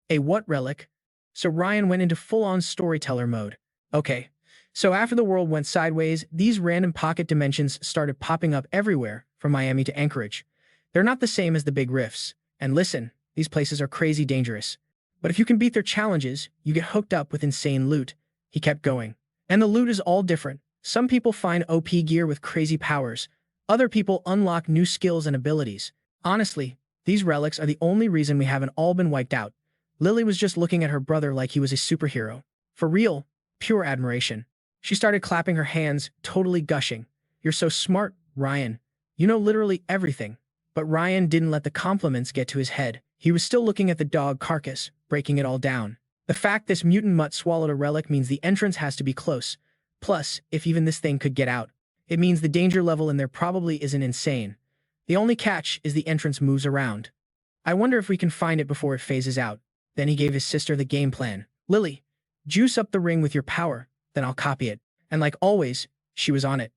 Speaker 1: "A what relic?" So Ryan went into full-on storyteller mode. "Okay, so after the world went sideways, these random pocket dimensions started popping up everywhere, from Miami to Anchorage. They're not the same as the big rifts. And listen, these places are crazy dangerous. But if you can beat their challenges, you get hooked up with insane loot." He kept going. "And the loot is all different. Some people find OP gear with crazy powers. Other people unlock new skills and abilities. Honestly, these relics are the only reason we haven't all been wiped out." Lily was just looking at her brother like he was a superhero. For real, pure admiration. She started clapping her hands, totally gushing. "You're so smart, Ryan. You know literally everything." But Ryan didn't let the compliments get to his head. He was still looking at the dog carcass, breaking it all down. The fact this mutant mutt swallowed a relic means the entrance has to be close. Plus, if even this thing could get out, it means the danger level in there probably isn't insane. The only catch is the entrance moves around. "I wonder if we can find it before it phases out." Then he gave his sister the game plan. "Lily, juice up the ring with your power, then I'll copy it." And like always, she was on it.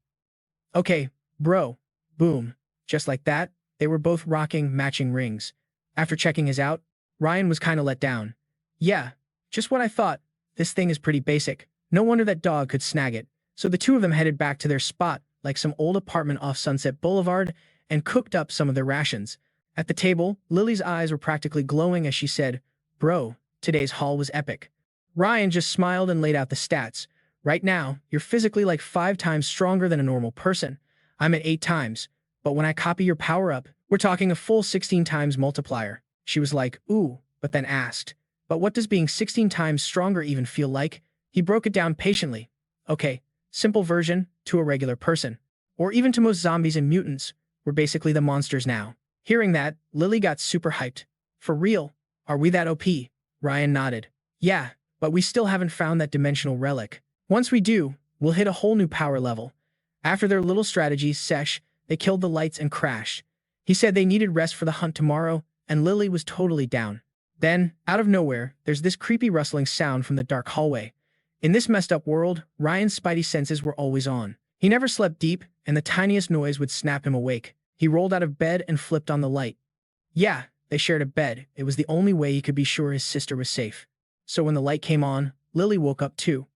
Speaker 1: "Okay, bro." Boom. Just like that, they were both rocking matching rings. After checking his out, Ryan was kinda let down. "Yeah, just what I thought. This thing is pretty basic. No wonder that dog could snag it." So the two of them headed back to their spot, like some old apartment off Sunset Boulevard, and cooked up some of their rations. At the table, Lily's eyes were practically glowing as she said, "Bro, today's haul was epic." Ryan just smiled and laid out the stats. "Right now, you're physically like 5 times stronger than a normal person. I'm at 8 times. But when I copy your power up, we're talking a full 16 times multiplier." She was like, "Ooh," but then asked, "But what does being 16 times stronger even feel like?" He broke it down patiently. "Okay, simple version, to a regular person. Or even to most zombies and mutants. We're basically the monsters now." Hearing that, Lily got super hyped. "For real? Are we that OP?" Ryan nodded. "Yeah, but we still haven't found that dimensional relic. Once we do, we'll hit a whole new power level." After their little strategy sesh, they killed the lights and crashed. He said they needed rest for the hunt tomorrow, and Lily was totally down. Then, out of nowhere, there's this creepy rustling sound from the dark hallway. In this messed up world, Ryan's spidey senses were always on. He never slept deep, and the tiniest noise would snap him awake. He rolled out of bed and flipped on the light. Yeah, they shared a bed. It was the only way he could be sure his sister was safe. So when the light came on, Lily woke up too.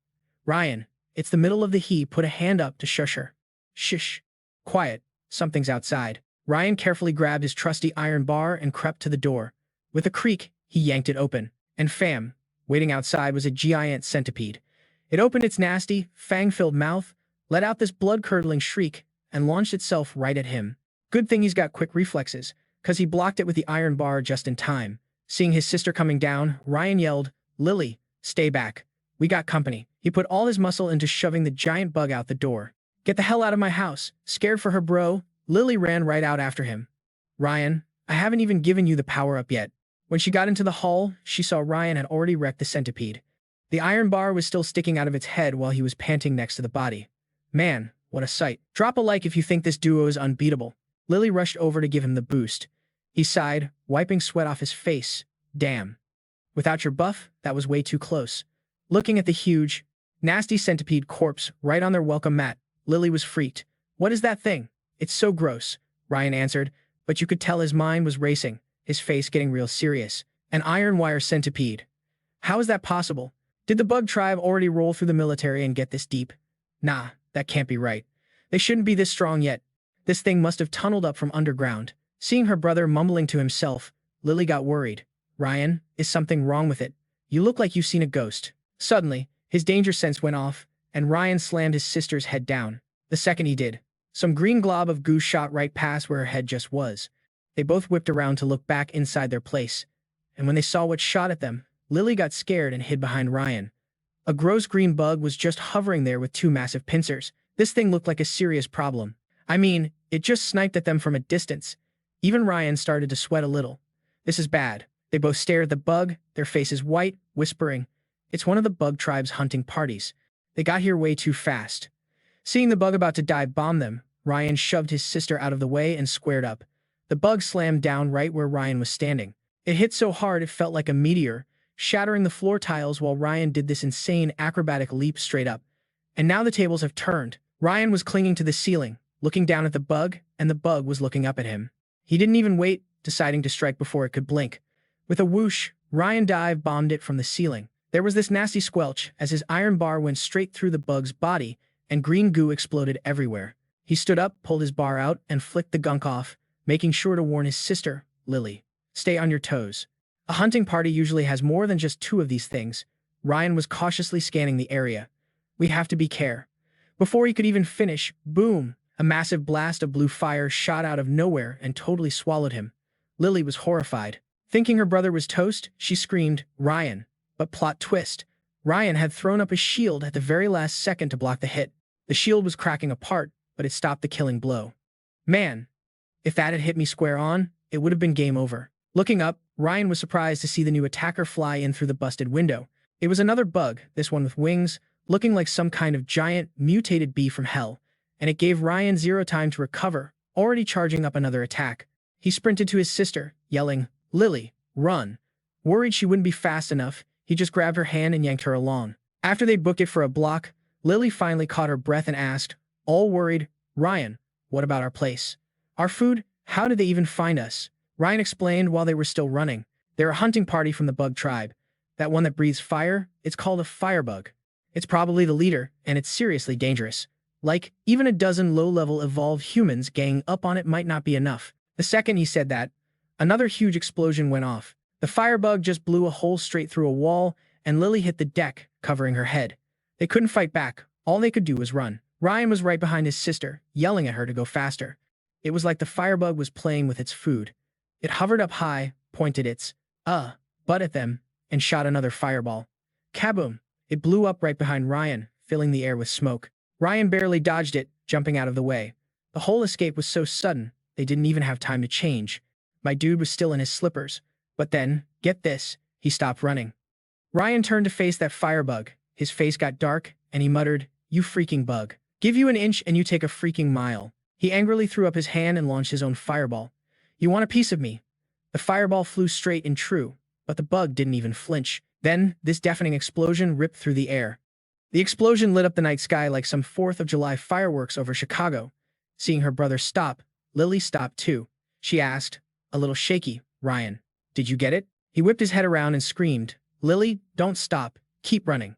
Speaker 1: Ryan, it's the middle of the he put a hand up to shush her. Shh. Quiet. Something's outside. Ryan carefully grabbed his trusty iron bar and crept to the door. With a creak, he yanked it open. And fam, waiting outside was a giant centipede. It opened its nasty, fang-filled mouth, let out this blood-curdling shriek, and launched itself right at him. Good thing he's got quick reflexes, 'cause he blocked it with the iron bar just in time. Seeing his sister coming down, Ryan yelled, "Lily, stay back. We got company." He put all his muscle into shoving the giant bug out the door. "Get the hell out of my house. Scared for her, bro." Lily ran right out after him. "Ryan, I haven't even given you the power-up yet." When she got into the hall, she saw Ryan had already wrecked the centipede. The iron bar was still sticking out of its head while he was panting next to the body. Man, what a sight. Drop a like if you think this duo is unbeatable. Lily rushed over to give him the boost. He sighed, wiping sweat off his face. Damn. Without your buff, that was way too close. Looking at the huge, nasty centipede corpse right on their welcome mat, Lily was freaked. What is that thing? It's so gross, Ryan answered, but you could tell his mind was racing, his face getting real serious. An iron wire centipede. How is that possible? Did the bug tribe already roll through the military and get this deep? Nah, that can't be right. They shouldn't be this strong yet. This thing must have tunneled up from underground. Seeing her brother mumbling to himself, Lily got worried. Ryan, is something wrong with it? You look like you've seen a ghost. Suddenly, his danger sense went off, and Ryan slammed his sister's head down. The second he did, some green glob of goo shot right past where her head just was. They both whipped around to look back inside their place. And when they saw what shot at them, Lily got scared and hid behind Ryan. A gross green bug was just hovering there with two massive pincers. This thing looked like a serious problem. I mean, it just sniped at them from a distance. Even Ryan started to sweat a little. This is bad. They both stared at the bug, their faces white, whispering, "It's one of the bug tribe's hunting parties. They got here way too fast." Seeing the bug about to dive bomb them, Ryan shoved his sister out of the way and squared up. The bug slammed down right where Ryan was standing. It hit so hard it felt like a meteor, shattering the floor tiles while Ryan did this insane acrobatic leap straight up. And now the tables have turned. Ryan was clinging to the ceiling, looking down at the bug, and the bug was looking up at him. He didn't even wait, deciding to strike before it could blink. With a whoosh, Ryan dive-bombed it from the ceiling. There was this nasty squelch as his iron bar went straight through the bug's body, and green goo exploded everywhere. He stood up, pulled his bar out, and flicked the gunk off, making sure to warn his sister, Lily. Stay on your toes. A hunting party usually has more than just two of these things. Ryan was cautiously scanning the area. We have to be care. Before he could even finish, boom, a massive blast of blue fire shot out of nowhere and totally swallowed him. Lily was horrified. Thinking her brother was toast, she screamed, "Ryan." But plot twist. Ryan had thrown up his shield at the very last second to block the hit. The shield was cracking apart, but it stopped the killing blow. Man, if that had hit me square on, it would have been game over. Looking up, Ryan was surprised to see the new attacker fly in through the busted window. It was another bug, this one with wings, looking like some kind of giant, mutated bee from hell, and it gave Ryan zero time to recover, already charging up another attack. He sprinted to his sister, yelling, "Lily, run." Worried she wouldn't be fast enough, he just grabbed her hand and yanked her along. After they booked it for a block, Lily finally caught her breath and asked, all worried, "Ryan, what about our place? Our food? How did they even find us?" Ryan explained while they were still running. They're a hunting party from the bug tribe. That one that breathes fire, it's called a firebug. It's probably the leader, and it's seriously dangerous. Like, even a dozen low-level evolved humans ganging up on it might not be enough. The second he said that, another huge explosion went off. The firebug just blew a hole straight through a wall, and Lily hit the deck, covering her head. They couldn't fight back. All they could do was run. Ryan was right behind his sister, yelling at her to go faster. It was like the firebug was playing with its food. It hovered up high, pointed its butt at them, and shot another fireball. Kaboom! It blew up right behind Ryan, filling the air with smoke. Ryan barely dodged it, jumping out of the way. The whole escape was so sudden, they didn't even have time to change. My dude was still in his slippers. But then, get this, he stopped running. Ryan turned to face that firebug. His face got dark, and he muttered, "You freaking bug. Give you an inch and you take a freaking mile." He angrily threw up his hand and launched his own fireball. "You want a piece of me?" The fireball flew straight and true, but the bug didn't even flinch. Then, this deafening explosion ripped through the air. The explosion lit up the night sky like some 4th of July fireworks over Chicago. Seeing her brother stop, Lily stopped too. She asked, a little shaky, Ryan, did you get it? He whipped his head around and screamed, Lily, don't stop, keep running.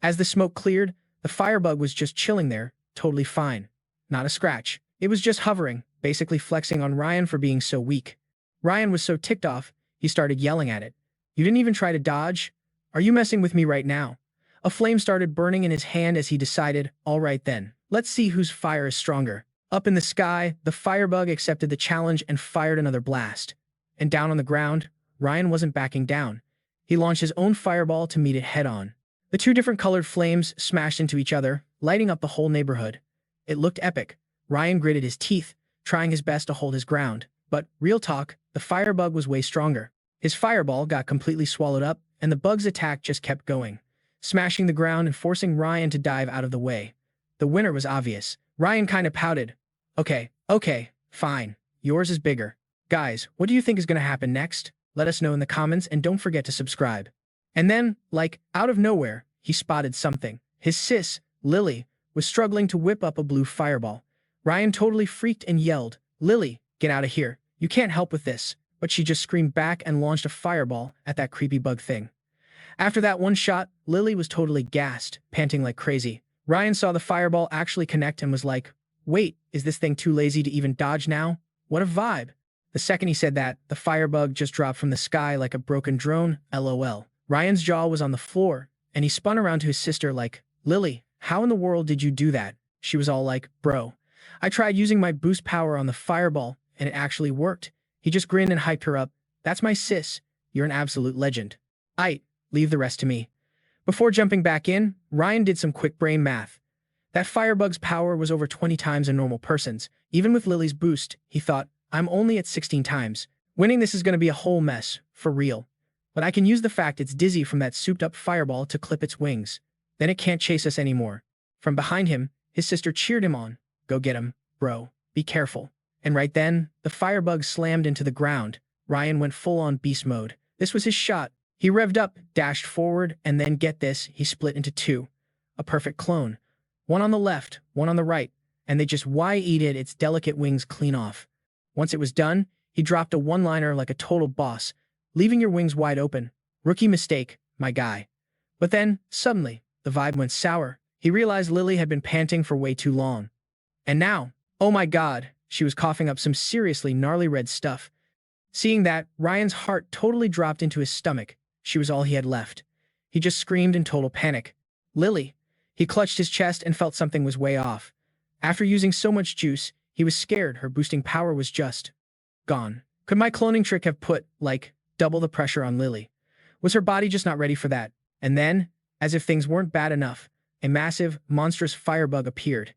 Speaker 1: As the smoke cleared, the firebug was just chilling there, totally fine. Not a scratch. It was just hovering, basically flexing on Ryan for being so weak. Ryan was so ticked off, he started yelling at it. You didn't even try to dodge? Are you messing with me right now? A flame started burning in his hand as he decided, all right then, let's see whose fire is stronger. Up in the sky, the firebug accepted the challenge and fired another blast. And down on the ground, Ryan wasn't backing down. He launched his own fireball to meet it head-on. The two different colored flames smashed into each other, lighting up the whole neighborhood. It looked epic. Ryan gritted his teeth, trying his best to hold his ground. But, real talk, the firebug was way stronger. His fireball got completely swallowed up, and the bug's attack just kept going, smashing the ground and forcing Ryan to dive out of the way. The winner was obvious. Ryan kinda pouted. Okay, fine. Yours is bigger. Guys, what do you think is gonna happen next? Let us know in the comments and don't forget to subscribe. And then, like, out of nowhere, he spotted something. His sis, Lily, was struggling to whip up a blue fireball. Ryan totally freaked and yelled, Lily, get out of here. You can't help with this. But she just screamed back and launched a fireball at that creepy bug thing. After that one shot, Lily was totally gassed, panting like crazy. Ryan saw the fireball actually connect and was like, wait, is this thing too lazy to even dodge now? What a vibe. The second he said that, the firebug just dropped from the sky like a broken drone, LOL. Ryan's jaw was on the floor, and he spun around to his sister like, Lily, how in the world did you do that? She was all like, bro, I tried using my boost power on the fireball, and it actually worked. He just grinned and hyped her up. That's my sis. You're an absolute legend. Leave the rest to me. Before jumping back in, Ryan did some quick brain math. That firebug's power was over 20 times a normal person's. Even with Lily's boost, he thought, I'm only at 16 times. Winning this is going to be a whole mess, for real. But I can use the fact it's dizzy from that souped-up fireball to clip its wings. Then it can't chase us anymore. From behind him, his sister cheered him on. Go get him, bro. Be careful. And right then, the firebug slammed into the ground. Ryan went full-on beast mode. This was his shot. He revved up, dashed forward, and then, get this, he split into two. A perfect clone. One on the left, one on the right, and they just yeeted its delicate wings clean off. Once it was done, he dropped a one-liner like a total boss, leaving your wings wide open. Rookie mistake, my guy. But then, suddenly, the vibe went sour. He realized Lily had been panting for way too long. And now, oh my god, she was coughing up some seriously gnarly red stuff. Seeing that, Ryan's heart totally dropped into his stomach. She was all he had left. He just screamed in total panic. Lily. He clutched his chest and felt something was way off. After using so much juice, he was scared her boosting power was just gone. Could my cloning trick have put, like, double the pressure on Lily? Was her body just not ready for that? And then, as if things weren't bad enough, a massive, monstrous firebug appeared.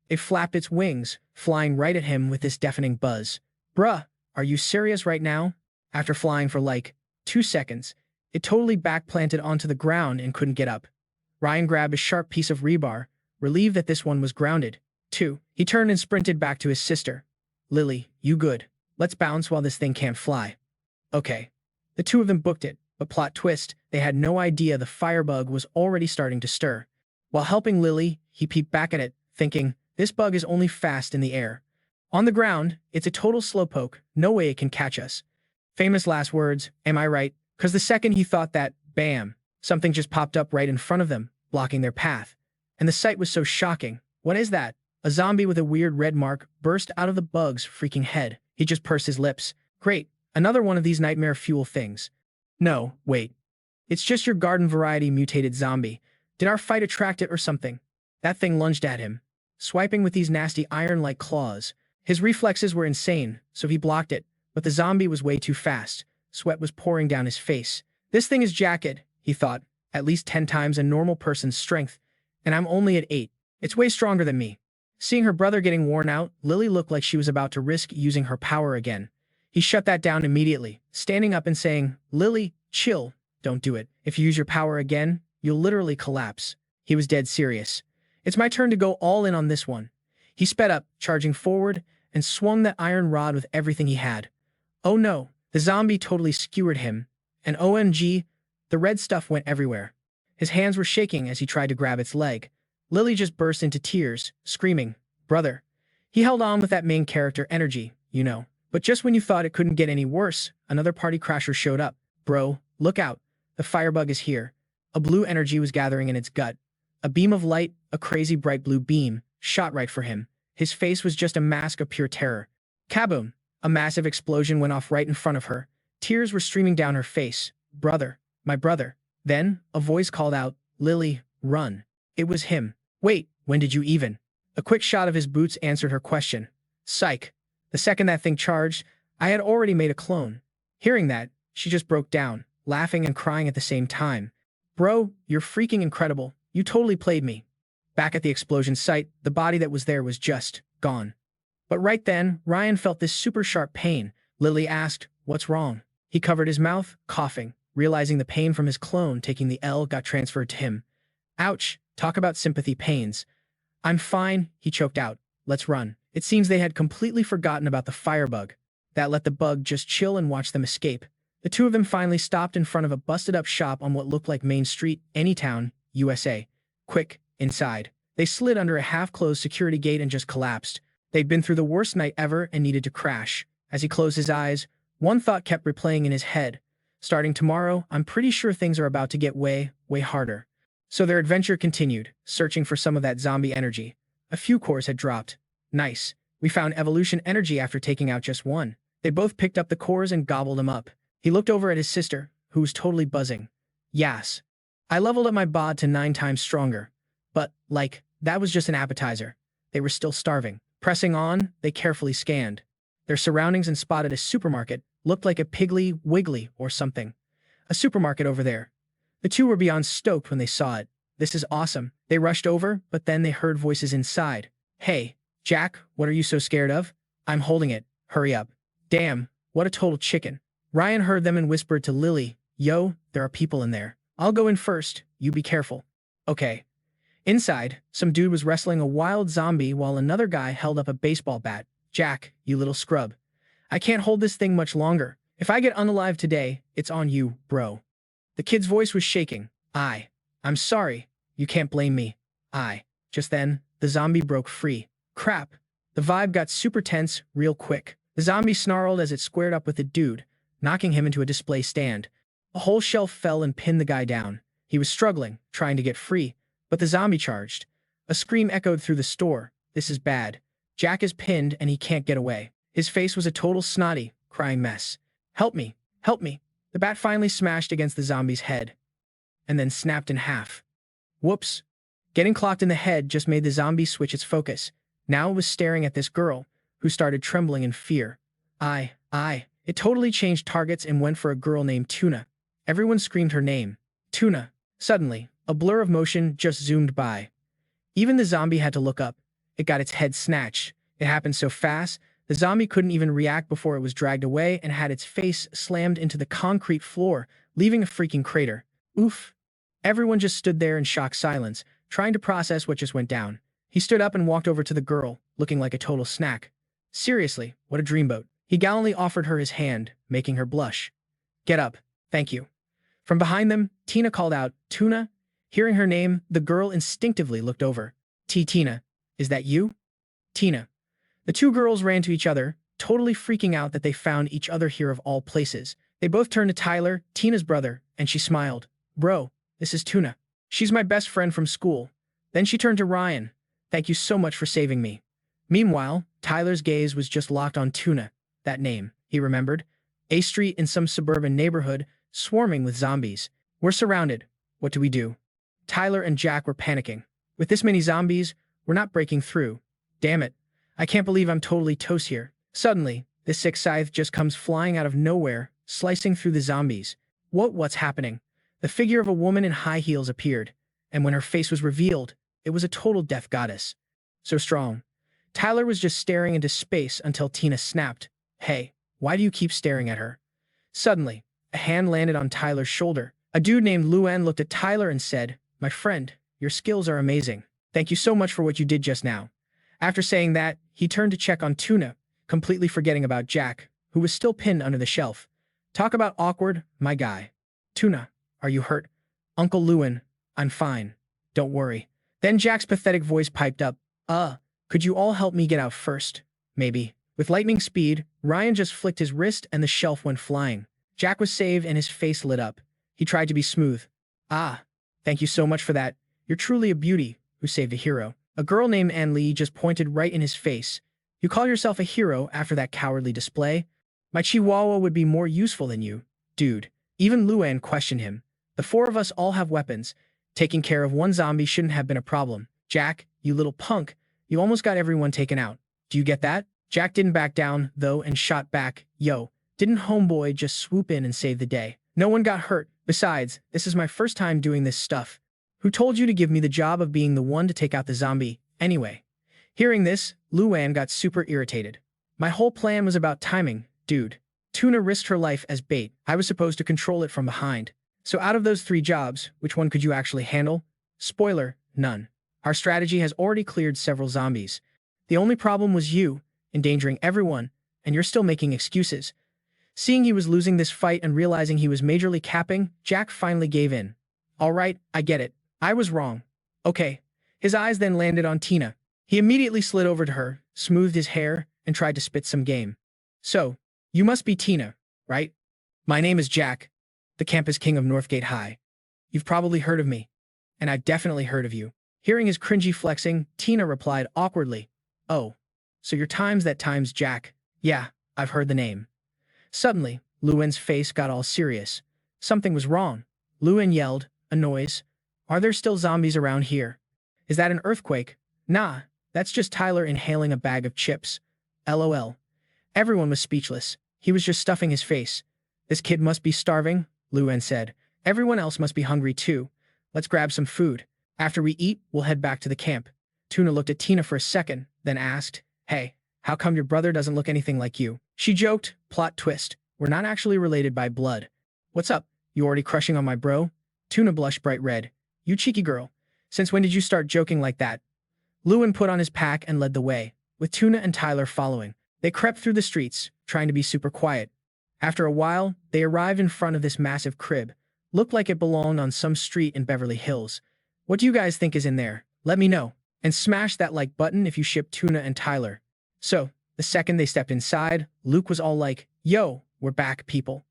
Speaker 1: It flapped its wings, flying right at him with this deafening buzz. Bruh, are you serious right now? After flying for like 2 seconds, it totally backplanted onto the ground and couldn't get up. Ryan grabbed a sharp piece of rebar, relieved that this one was grounded. 2. He turned and sprinted back to his sister. Lily, you good? Let's bounce while this thing can't fly. Okay. The two of them booked it, but plot twist, they had no idea the firebug was already starting to stir. While helping Lily, he peeped back at it, thinking, this bug is only fast in the air. On the ground, it's a total slowpoke, no way it can catch us. Famous last words, am I right? Because the second he thought that, bam, something just popped up right in front of them, blocking their path. And the sight was so shocking. What is that? A zombie with a weird red mark burst out of the bug's freaking head. He just pursed his lips. Great, another one of these nightmare fuel things. No, wait. It's just your garden variety mutated zombie. Did our fight attract it or something? That thing lunged at him, swiping with these nasty iron-like claws. His reflexes were insane, so he blocked it, but the zombie was way too fast. Sweat was pouring down his face. This thing is jacked, he thought, at least 10 times a normal person's strength, and I'm only at 8. It's way stronger than me. Seeing her brother getting worn out, Lily looked like she was about to risk using her power again. He shut that down immediately, standing up and saying, Lily, chill, don't do it. If you use your power again, you'll literally collapse. He was dead serious. It's my turn to go all in on this one. He sped up, charging forward, and swung that iron rod with everything he had. Oh no, the zombie totally skewered him, and OMG, the red stuff went everywhere. His hands were shaking as he tried to grab its leg. Lily just burst into tears, screaming, "Brother." He held on with that main character energy, you know. But just when you thought it couldn't get any worse, another party crasher showed up. "Bro, look out. The firebug is here." A blue energy was gathering in its gut. A beam of light, a crazy bright blue beam, shot right for him. His face was just a mask of pure terror. Kaboom! A massive explosion went off right in front of her. Tears were streaming down her face. "Brother, my brother." Then, a voice called out, "Lily, run." It was him. "Wait, when did you even?" A quick shot of his boots answered her question. "Psych. The second that thing charged, I had already made a clone." Hearing that, she just broke down, laughing and crying at the same time. "Bro, you're freaking incredible. You totally played me." Back at the explosion site, the body that was there was just gone. But right then, Ryan felt this super sharp pain. Lily asked, "What's wrong?" He covered his mouth, coughing, realizing the pain from his clone taking the L got transferred to him. Ouch, talk about sympathy pains. "I'm fine," he choked out. "Let's run." It seems they had completely forgotten about the firebug. That let the bug just chill and watch them escape. The two of them finally stopped in front of a busted-up shop on what looked like Main Street, Anytown, USA. Quick, inside. They slid under a half-closed security gate and just collapsed. They'd been through the worst night ever and needed to crash. As he closed his eyes, one thought kept replaying in his head. Starting tomorrow, I'm pretty sure things are about to get way, way harder. So their adventure continued, searching for some of that zombie energy. A few cores had dropped. Nice. We found evolution energy after taking out just one. They both picked up the cores and gobbled them up. He looked over at his sister, who was totally buzzing. "Yas. I leveled up my bod to 9 times stronger. But, that was just an appetizer." They were still starving. Pressing on, they carefully scanned their surroundings and spotted a supermarket. Looked like a Piggly Wiggly or something. A supermarket over there. The two were beyond stoked when they saw it. "This is awesome." They rushed over, but then they heard voices inside. "Hey, Jack, what are you so scared of?" "I'm holding it. Hurry up." "Damn, what a total chicken." Ryan heard them and whispered to Lily, "Yo, there are people in there. I'll go in first. You be careful." "Okay." Inside, some dude was wrestling a wild zombie while another guy held up a baseball bat. "Jack, you little scrub. I can't hold this thing much longer. If I get unalive today, it's on you, bro." The kid's voice was shaking. I'm sorry. You can't blame me." Just then, the zombie broke free. Crap. The vibe got super tense real quick. The zombie snarled as it squared up with the dude, knocking him into a display stand. A whole shelf fell and pinned the guy down. He was struggling, trying to get free, but the zombie charged. A scream echoed through the store. "This is bad. Jack is pinned and he can't get away." His face was a total snotty, crying mess. "Help me! Help me!" The bat finally smashed against the zombie's head, and then snapped in half. Whoops. Getting clocked in the head just made the zombie switch its focus. Now it was staring at this girl, who started trembling in fear. It totally changed targets and went for a girl named Tuna. Everyone screamed her name. Tuna. Suddenly, a blur of motion just zoomed by. Even the zombie had to look up. It got its head snatched. It happened so fast, the zombie couldn't even react before it was dragged away and had its face slammed into the concrete floor, leaving a freaking crater. Oof. Everyone just stood there in shocked silence, trying to process what just went down. He stood up and walked over to the girl, looking like a total snack. Seriously, what a dreamboat. He gallantly offered her his hand, making her blush. "Get up. Thank you." From behind them, Tina called out, "Tuna?" Hearing her name, the girl instinctively looked over. Tina, is that you?" "Tina." The two girls ran to each other, totally freaking out that they found each other here of all places. They both turned to Tyler, Tina's brother, and she smiled. "Bro, this is Tuna. She's my best friend from school." Then she turned to Ryan. "Thank you so much for saving me." Meanwhile, Tyler's gaze was just locked on Tuna. That name, he remembered. A street in some suburban neighborhood, swarming with zombies. "We're surrounded. What do we do?" Tyler and Jack were panicking. "With this many zombies, we're not breaking through. Damn it. I can't believe I'm totally toast here." Suddenly, this sick scythe just comes flying out of nowhere, slicing through the zombies. What's happening? The figure of a woman in high heels appeared, and when her face was revealed, it was a total death goddess. So strong. Tyler was just staring into space until Tina snapped. "Hey, why do you keep staring at her?" Suddenly, a hand landed on Tyler's shoulder. A dude named Luan looked at Tyler and said, "My friend, your skills are amazing. Thank you so much for what you did just now." After saying that, he turned to check on Tuna, completely forgetting about Jack, who was still pinned under the shelf. Talk about awkward, my guy. Tuna, are you hurt? Uncle Lewin, I'm fine. Don't worry. Then Jack's pathetic voice piped up, could you all help me get out first? Maybe. With lightning speed, Ryan just flicked his wrist and the shelf went flying. Jack was saved and his face lit up. He tried to be smooth. Ah, thank you so much for that. You're truly a beauty who saved a hero. A girl named Ann Lee just pointed right in his face. You call yourself a hero after that cowardly display? My chihuahua would be more useful than you. Dude. Even Luann questioned him. The four of us all have weapons. Taking care of one zombie shouldn't have been a problem. Jack, you little punk, you almost got everyone taken out. Do you get that? Jack didn't back down, though, and shot back. Yo, didn't homeboy just swoop in and save the day? No one got hurt. Besides, this is my first time doing this stuff. Who told you to give me the job of being the one to take out the zombie? Anyway. Hearing this, Luann got super irritated. My whole plan was about timing, dude. Tuna risked her life as bait. I was supposed to control it from behind. So out of those 3 jobs, which one could you actually handle? Spoiler, none. Our strategy has already cleared several zombies. The only problem was you, endangering everyone, and you're still making excuses. Seeing he was losing this fight and realizing he was majorly capping, Jack finally gave in. Alright, I get it. I was wrong. Okay. His eyes then landed on Tina. He immediately slid over to her, smoothed his hair, and tried to spit some game. So, you must be Tina, right? My name is Jack, the campus king of Northgate High. You've probably heard of me. And I've definitely heard of you. Hearing his cringy flexing, Tina replied awkwardly. Oh, so you're times Jack. Yeah, I've heard the name. Suddenly, Luan's face got all serious. Something was wrong. Luan yelled, a noise. Are there still zombies around here? Is that an earthquake? Nah, that's just Tyler inhaling a bag of chips. LOL. Everyone was speechless. He was just stuffing his face. This kid must be starving, Luan said. Everyone else must be hungry too. Let's grab some food. After we eat, we'll head back to the camp. Tuna looked at Tina for a second, then asked, Hey, how come your brother doesn't look anything like you? She joked, plot twist. We're not actually related by blood. What's up? You already crushing on my bro? Tuna blushed bright red. You cheeky girl. Since when did you start joking like that? Luan put on his pack and led the way, with Tuna and Tyler following. They crept through the streets, trying to be super quiet. After a while, they arrived in front of this massive crib. Looked like it belonged on some street in Beverly Hills. What do you guys think is in there? Let me know. And smash that like button if you ship Tuna and Tyler. So, the second they stepped inside, Luke was all like, Yo, we're back, people.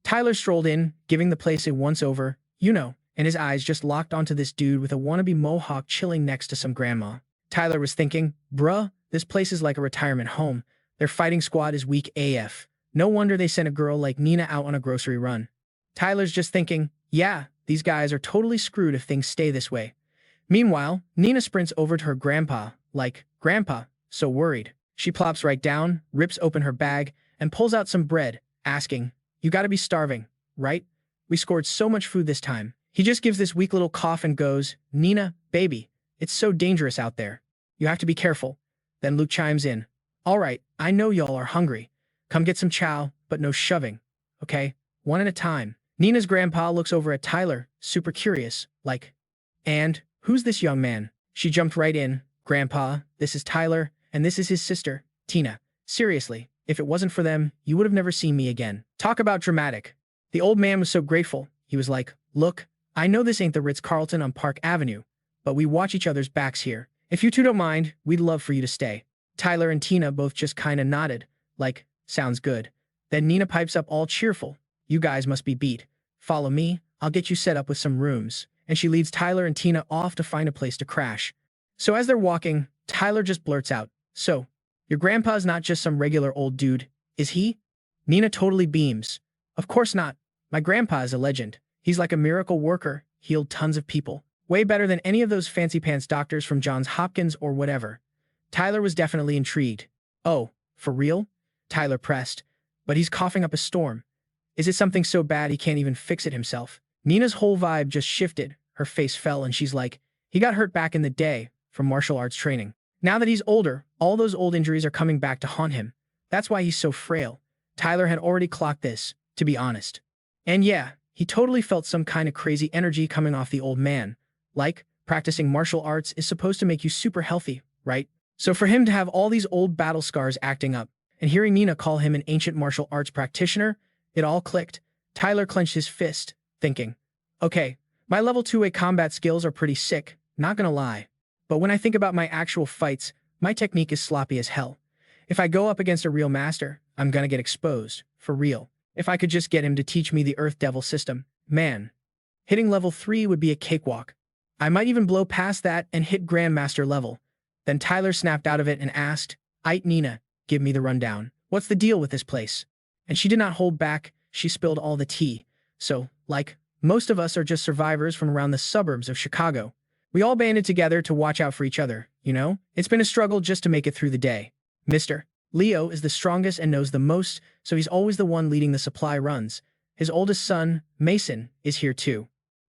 Speaker 1: Tyler strolled in, giving the place a once-over, and his eyes just locked onto this dude with a wannabe mohawk chilling next to some grandma. Tyler was thinking, bruh, this place is like a retirement home. Their fighting squad is weak AF. No wonder they sent a girl like Nina out on a grocery run. Tyler's just thinking, yeah, these guys are totally screwed if things stay this way. Meanwhile, Nina sprints over to her grandpa, like, Grandpa, so worried. She plops right down, rips open her bag, and pulls out some bread, asking, You gotta be starving, right? We scored so much food this time. He just gives this weak little cough and goes, Nina, baby, it's so dangerous out there. You have to be careful. Then Luke chimes in. Alright, I know y'all are hungry. Come get some chow, but no shoving. Okay? One at a time. Nina's grandpa looks over at Tyler, super curious, like, And, who's this young man? She jumped right in. Grandpa, this is Tyler, and this is his sister, Tina. Seriously, if it wasn't for them, you would have never seen me again. Talk about dramatic. The old man was so grateful. He was like, Look, I know this ain't the Ritz-Carlton on Park Avenue, but we watch each other's backs here. If you two don't mind, we'd love for you to stay. Tyler and Tina both just kinda nodded, like, sounds good. Then Nina pipes up all cheerful. You guys must be beat. Follow me, I'll get you set up with some rooms. And she leads Tyler and Tina off to find a place to crash. So as they're walking, Tyler just blurts out, So, your grandpa's not just some regular old dude, is he? Nina totally beams. Of course not. My grandpa is a legend. He's like a miracle worker, healed tons of people. Way better than any of those fancy pants doctors from Johns Hopkins or whatever. Tyler was definitely intrigued. Oh, for real? Tyler pressed. But he's coughing up a storm. Is it something so bad he can't even fix it himself? Nina's whole vibe just shifted. Her face fell and she's like, He got hurt back in the day from martial arts training. Now that he's older, all those old injuries are coming back to haunt him. That's why he's so frail. Tyler had already clocked this, to be honest. And yeah, he totally felt some kind of crazy energy coming off the old man. Like, practicing martial arts is supposed to make you super healthy, right? So for him to have all these old battle scars acting up, and hearing Nina call him an ancient martial arts practitioner, it all clicked. Tyler clenched his fist. thinking, okay, my level 2A combat skills are pretty sick, not gonna lie. But when I think about my actual fights, my technique is sloppy as hell. If I go up against a real master, I'm gonna get exposed, for real. If I could just get him to teach me the Earth Devil system, man. Hitting level 3 would be a cakewalk. I might even blow past that and hit Grandmaster level. Then Tyler snapped out of it and asked, "Aight Nina, give me the rundown. What's the deal with this place?" And she did not hold back, she spilled all the tea. So, like, most of us are just survivors from around the suburbs of Chicago. We all banded together to watch out for each other, you know? It's been a struggle just to make it through the day. Mr. Leo is the strongest and knows the most, so he's always the one leading the supply runs. His oldest son, Mason, is here too.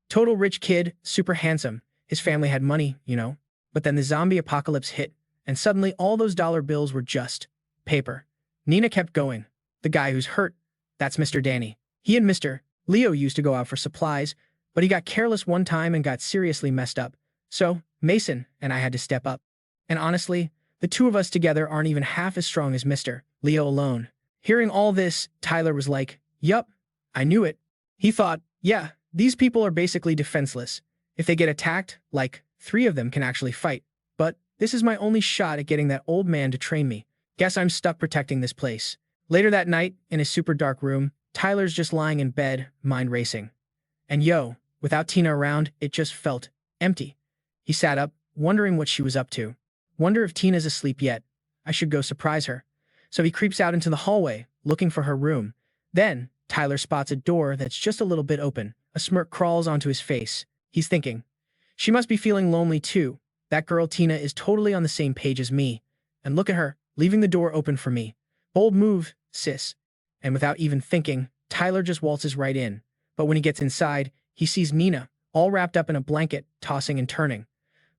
Speaker 1: Total rich kid, super handsome. His family had money, you know? But then the zombie apocalypse hit, and suddenly all those dollar bills were just paper. Nina kept going. The guy who's hurt, that's Mr. Danny. He and Mr. Leo used to go out for supplies, but he got careless one time and got seriously messed up. So, Mason and I had to step up. And honestly, the two of us together aren't even half as strong as Mr. Leo alone. Hearing all this, Tyler was like, "Yup, I knew it." He thought, yeah, these people are basically defenseless. If they get attacked, like, 3 of them can actually fight. But this is my only shot at getting that old man to train me. Guess I'm stuck protecting this place. Later that night, in his super dark room, Tyler's just lying in bed, mind racing. And yo, without Tina around, it just felt empty. He sat up, wondering what she was up to. Wonder if Tina's asleep yet. I should go surprise her. So he creeps out into the hallway, looking for her room. Then, Tyler spots a door that's just a little bit open. A smirk crawls onto his face. He's thinking, she must be feeling lonely too. That girl Tina is totally on the same page as me. And look at her, leaving the door open for me. Bold move, sis. And without even thinking, Tyler just waltzes right in. But when he gets inside, he sees Nina, all wrapped up in a blanket, tossing and turning.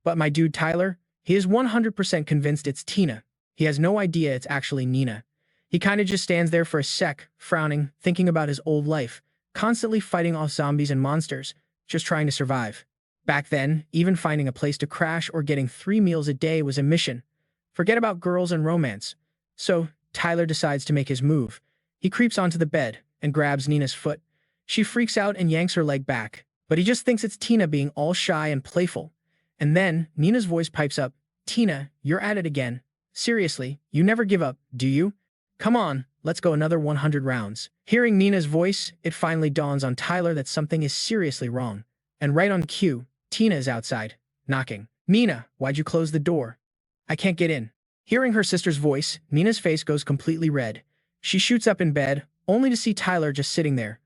Speaker 1: But my dude Tyler, he is 100% convinced it's Tina. He has no idea it's actually Nina. He kinda just stands there for a sec, frowning, thinking about his old life, constantly fighting off zombies and monsters, just trying to survive. Back then, even finding a place to crash or getting 3 meals a day was a mission. Forget about girls and romance. So, Tyler decides to make his move. He creeps onto the bed and grabs Nina's foot. She freaks out and yanks her leg back, but he just thinks it's Tina being all shy and playful. And then, Nina's voice pipes up, "Tina, you're at it again. Seriously, you never give up, do you? Come on, let's go another 100 rounds." Hearing Nina's voice, it finally dawns on Tyler that something is seriously wrong. And right on cue, Tina is outside, knocking. "Nina, why'd you close the door? I can't get in." Hearing her sister's voice, Nina's face goes completely red. She shoots up in bed, only to see Tyler just sitting there.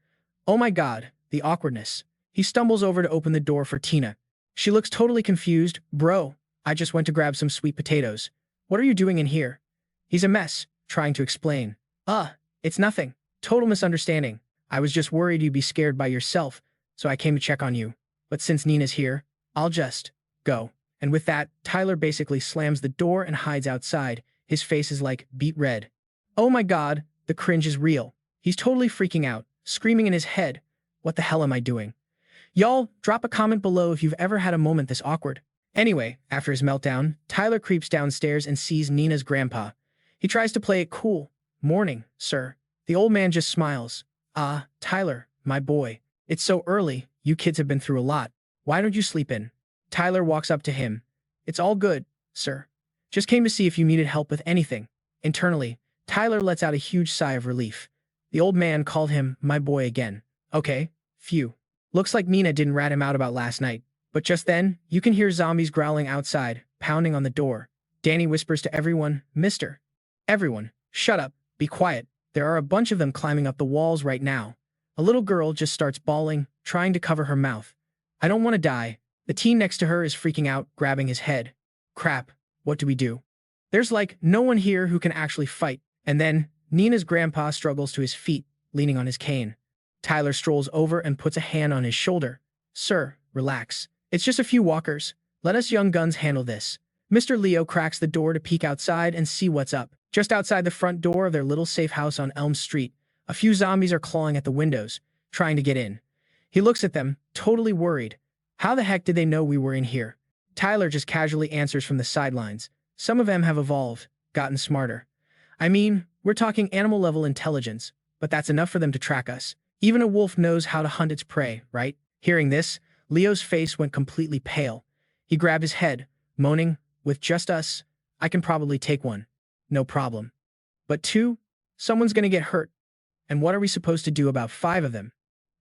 Speaker 1: Oh my god, the awkwardness. He stumbles over to open the door for Tina. She looks totally confused. "Bro, I just went to grab some sweet potatoes. What are you doing in here?" He's a mess, trying to explain. It's nothing. Total misunderstanding. I was just worried you'd be scared by yourself, so I came to check on you. But since Nina's here, I'll just go." And with that, Tyler basically slams the door and hides outside. His face is like beet red. Oh my god, the cringe is real. He's totally freaking out, screaming in his head, "What the hell am I doing?" Y'all, drop a comment below if you've ever had a moment this awkward. Anyway, after his meltdown, Tyler creeps downstairs and sees Nina's grandpa. He tries to play it cool. "Morning, sir." The old man just smiles. "Ah, Tyler, my boy. It's so early, you kids have been through a lot. Why don't you sleep in?" Tyler walks up to him. "It's all good, sir. Just came to see if you needed help with anything." Internally, Tyler lets out a huge sigh of relief. The old man called him my boy again. Okay, phew. Looks like Nina didn't rat him out about last night. But just then, you can hear zombies growling outside, pounding on the door. Danny whispers to everyone, "Mister. Everyone, shut up, be quiet. There are a bunch of them climbing up the walls right now." A little girl just starts bawling, trying to cover her mouth. "I don't want to die." The teen next to her is freaking out, grabbing his head. "Crap, what do we do? There's like no one here who can actually fight." And then, Nina's grandpa struggles to his feet, leaning on his cane. Tyler strolls over and puts a hand on his shoulder. "Sir, relax. It's just a few walkers. Let us young guns handle this." Mr. Leo cracks the door to peek outside and see what's up. Just outside the front door of their little safe house on Elm Street, a few zombies are clawing at the windows, trying to get in. He looks at them, totally worried. How the heck did they know we were in here? Tyler just casually answers from the sidelines. Some of them have evolved, gotten smarter. I mean, we're talking animal-level intelligence, but that's enough for them to track us. Even a wolf knows how to hunt its prey, right? Hearing this, Leo's face went completely pale. He grabbed his head, moaning, with just us, I can probably take one. No problem. But two, someone's gonna get hurt. And what are we supposed to do about 5 of them?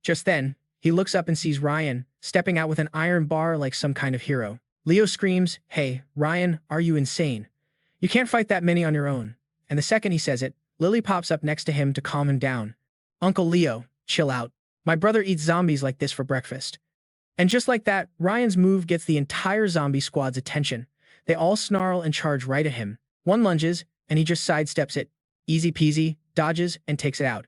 Speaker 1: Just then, he looks up and sees Ryan, stepping out with an iron bar like some kind of hero. Leo screams, "Hey, Ryan, are you insane? You can't fight that many on your own." And the second he says it, Lily pops up next to him to calm him down. "Uncle Leo, chill out. My brother eats zombies like this for breakfast." And just like that, Ryan's move gets the entire zombie squad's attention. They all snarl and charge right at him. One lunges, and he just sidesteps it. Easy peasy, dodges, and takes it out.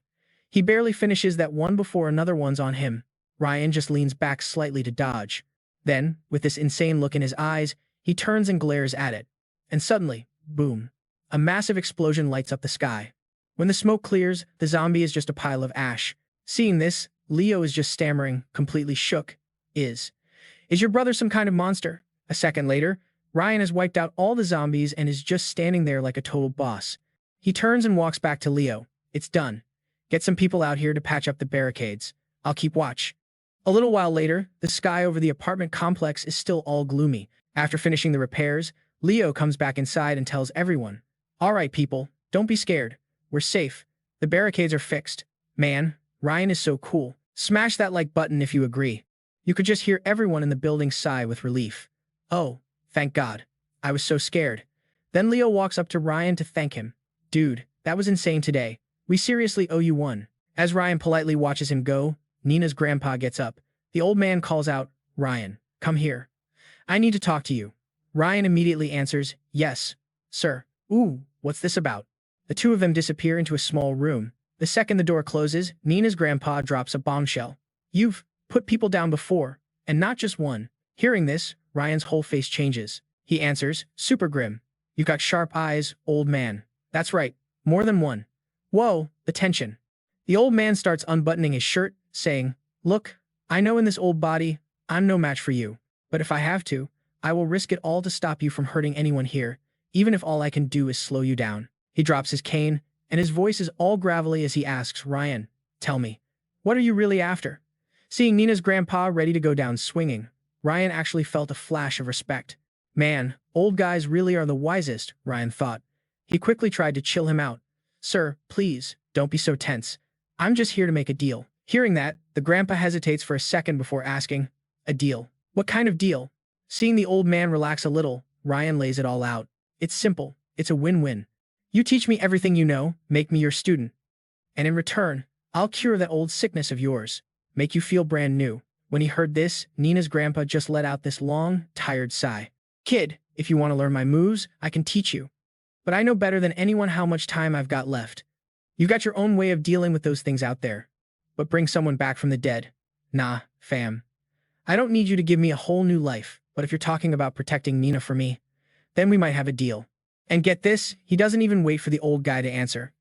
Speaker 1: He barely finishes that one before another one's on him. Ryan just leans back slightly to dodge. Then, with this insane look in his eyes, he turns and glares at it. And suddenly, boom, a massive explosion lights up the sky. When the smoke clears, the zombie is just a pile of ash. Seeing this, Leo is just stammering, completely shook. Is your brother some kind of monster? A second later, Ryan has wiped out all the zombies and is just standing there like a total boss. He turns and walks back to Leo. "It's done. Get some people out here to patch up the barricades. I'll keep watch." A little while later, the sky over the apartment complex is still all gloomy. After finishing the repairs, Leo comes back inside and tells everyone, "All right, people, don't be scared. We're safe. The barricades are fixed." Man, Ryan is so cool. Smash that like button if you agree. You could just hear everyone in the building sigh with relief. "Oh, thank God. I was so scared." Then Leo walks up to Ryan to thank him. "Dude, that was insane today. We seriously owe you one." As Ryan politely watches him go, Nina's grandpa gets up. The old man calls out, "Ryan, come here. I need to talk to you." Ryan immediately answers, "Yes, sir." "Ooh, what's this about?" The two of them disappear into a small room. The second the door closes, Nina's grandpa drops a bombshell. "You've put people down before, and not just one." Hearing this, Ryan's whole face changes. He answers, super grim, "You've got sharp eyes, old man." "That's right, more than one." Whoa, the tension. The old man starts unbuttoning his shirt, saying, "Look, I know in this old body, I'm no match for you. But if I have to, I will risk it all to stop you from hurting anyone here, even if all I can do is slow you down." He drops his cane, and his voice is all gravelly as he asks, "Ryan, tell me, what are you really after?" Seeing Nina's grandpa ready to go down swinging, Ryan actually felt a flash of respect. Man, old guys really are the wisest, Ryan thought. He quickly tried to chill him out. "Sir, please, don't be so tense. I'm just here to make a deal." Hearing that, the grandpa hesitates for a second before asking, "A deal? What kind of deal?" Seeing the old man relax a little, Ryan lays it all out. "It's simple. It's a win-win. You teach me everything you know, make me your student. And in return, I'll cure that old sickness of yours, make you feel brand new." When he heard this, Nina's grandpa just let out this long, tired sigh. "Kid, if you want to learn my moves, I can teach you. But I know better than anyone how much time I've got left. You got your own way of dealing with those things out there. But bring someone back from the dead. Nah, fam. I don't need you to give me a whole new life, but if you're talking about protecting Nina for me, then we might have a deal." And get this, he doesn't even wait for the old guy to answer.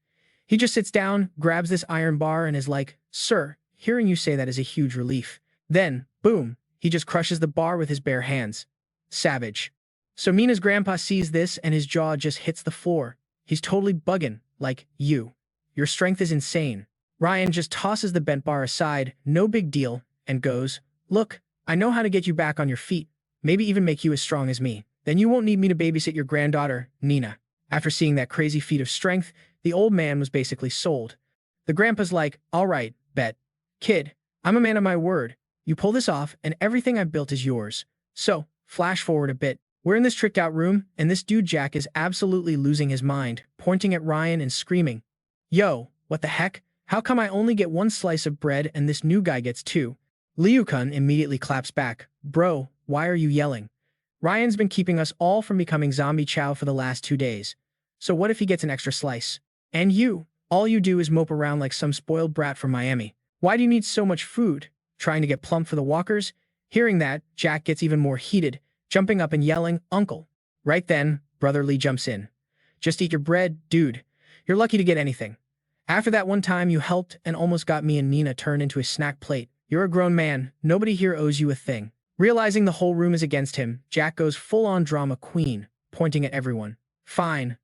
Speaker 1: He just sits down, grabs this iron bar, and is like, "Sir, hearing you say that is a huge relief." Then, boom, he just crushes the bar with his bare hands. Savage. So Mina's grandpa sees this and his jaw just hits the floor. He's totally bugging, like, your strength is insane." Ryan just tosses the bent bar aside, no big deal, and goes, "Look, I know how to get you back on your feet, maybe even make you as strong as me. Then you won't need me to babysit your granddaughter, Nina." After seeing that crazy feat of strength, the old man was basically sold. The grandpa's like, "All right, bet. Kid, I'm a man of my word. You pull this off, and everything I've built is yours." So, flash forward a bit. We're in this tricked-out room, and this dude Jack is absolutely losing his mind, pointing at Ryan and screaming, "Yo, what the heck? How come I only get one slice of bread and this new guy gets two?" Liu-kun immediately claps back, "Bro, why are you yelling? Ryan's been keeping us all from becoming zombie chow for the last 2 days. So what if he gets an extra slice? And you, all you do is mope around like some spoiled brat from Miami. Why do you need so much food? Trying to get plump for the walkers?" Hearing that, Jack gets even more heated, jumping up and yelling, "Uncle." Right then, Brother Lee jumps in. "Just eat your bread, dude. You're lucky to get anything. After that one time you helped and almost got me and Nina turned into a snack plate. You're a grown man. Nobody here owes you a thing." Realizing the whole room is against him, Jack goes full-on drama queen, pointing at everyone. Fine.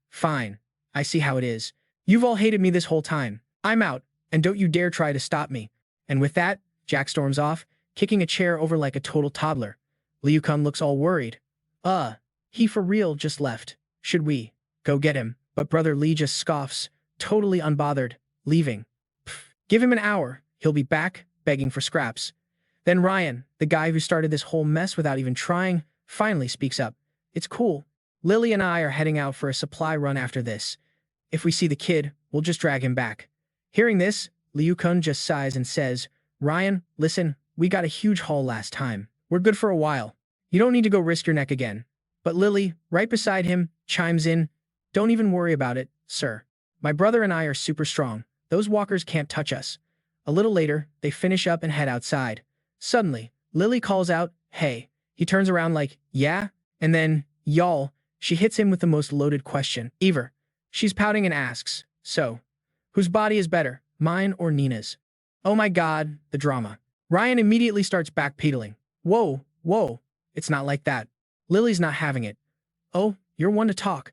Speaker 1: I see how it is. You've all hated me this whole time. I'm out, and don't you dare try to stop me." And with that, Jack storms off, kicking a chair over like a total toddler. Liu-kun looks all worried. He for real just left. Should we go get him? But Brother Lee just scoffs, totally unbothered, leaving. Pfft, give him an hour, he'll be back, begging for scraps. Then Ryan, the guy who started this whole mess without even trying, finally speaks up. It's cool. Lily and I are heading out for a supply run after this. If we see the kid, we'll just drag him back. Hearing this, Liu-kun just sighs and says, Ryan, listen, we got a huge haul last time. We're good for a while. You don't need to go risk your neck again. But Lily, right beside him, chimes in, don't even worry about it, sir. My brother and I are super strong. Those walkers can't touch us. A little later, they finish up and head outside. Suddenly, Lily calls out, hey. He turns around like, yeah? And then, y'all, she hits him with the most loaded question ever. She's pouting and asks, so, whose body is better, mine or Nina's? Oh my god, the drama. Ryan immediately starts backpedaling. Whoa, it's not like that. Lily's not having it. Oh, you're one to talk.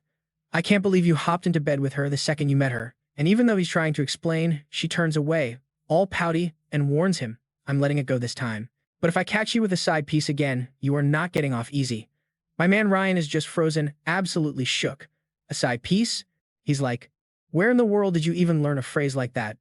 Speaker 1: I can't believe you hopped into bed with her the second you met her. And even though he's trying to explain, she turns away, all pouty, and warns him, I'm letting it go this time. But if I catch you with a side piece again, you are not getting off easy. My man Ryan is just frozen, absolutely shook. A side piece? He's like, where in the world did you even learn a phrase like that?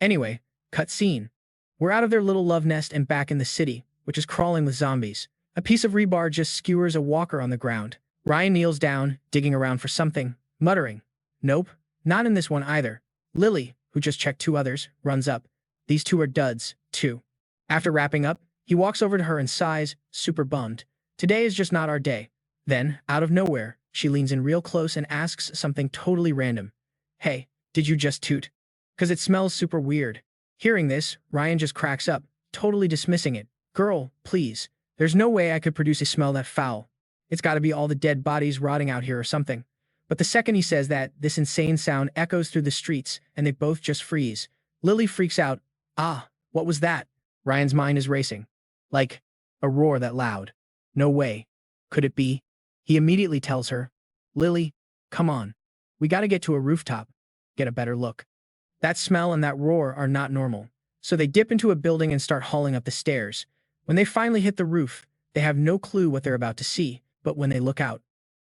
Speaker 1: Anyway, cut scene. We're out of their little love nest and back in the city, which is crawling with zombies. A piece of rebar just skewers a walker on the ground. Ryan kneels down, digging around for something, muttering, nope, not in this one either. Lily, who just checked 2 others, runs up. These 2 are duds, too. After wrapping up, he walks over to her and sighs, super bummed. Today is just not our day. Then, out of nowhere, she leans in real close and asks something totally random. Hey, did you just toot? 'Cause it smells super weird. Hearing this, Ryan just cracks up, totally dismissing it. Girl, please. There's no way I could produce a smell that foul. It's gotta be all the dead bodies rotting out here or something. But the second he says that, this insane sound echoes through the streets, and they both just freeze. Lily freaks out. What was that? Ryan's mind is racing. Like, a roar that loud. No way. Could it be? He immediately tells her, Lily, come on. We gotta get to a rooftop. Get a better look. That smell and that roar are not normal. So they dip into a building and start hauling up the stairs. When they finally hit the roof, they have no clue what they're about to see, but when they look out,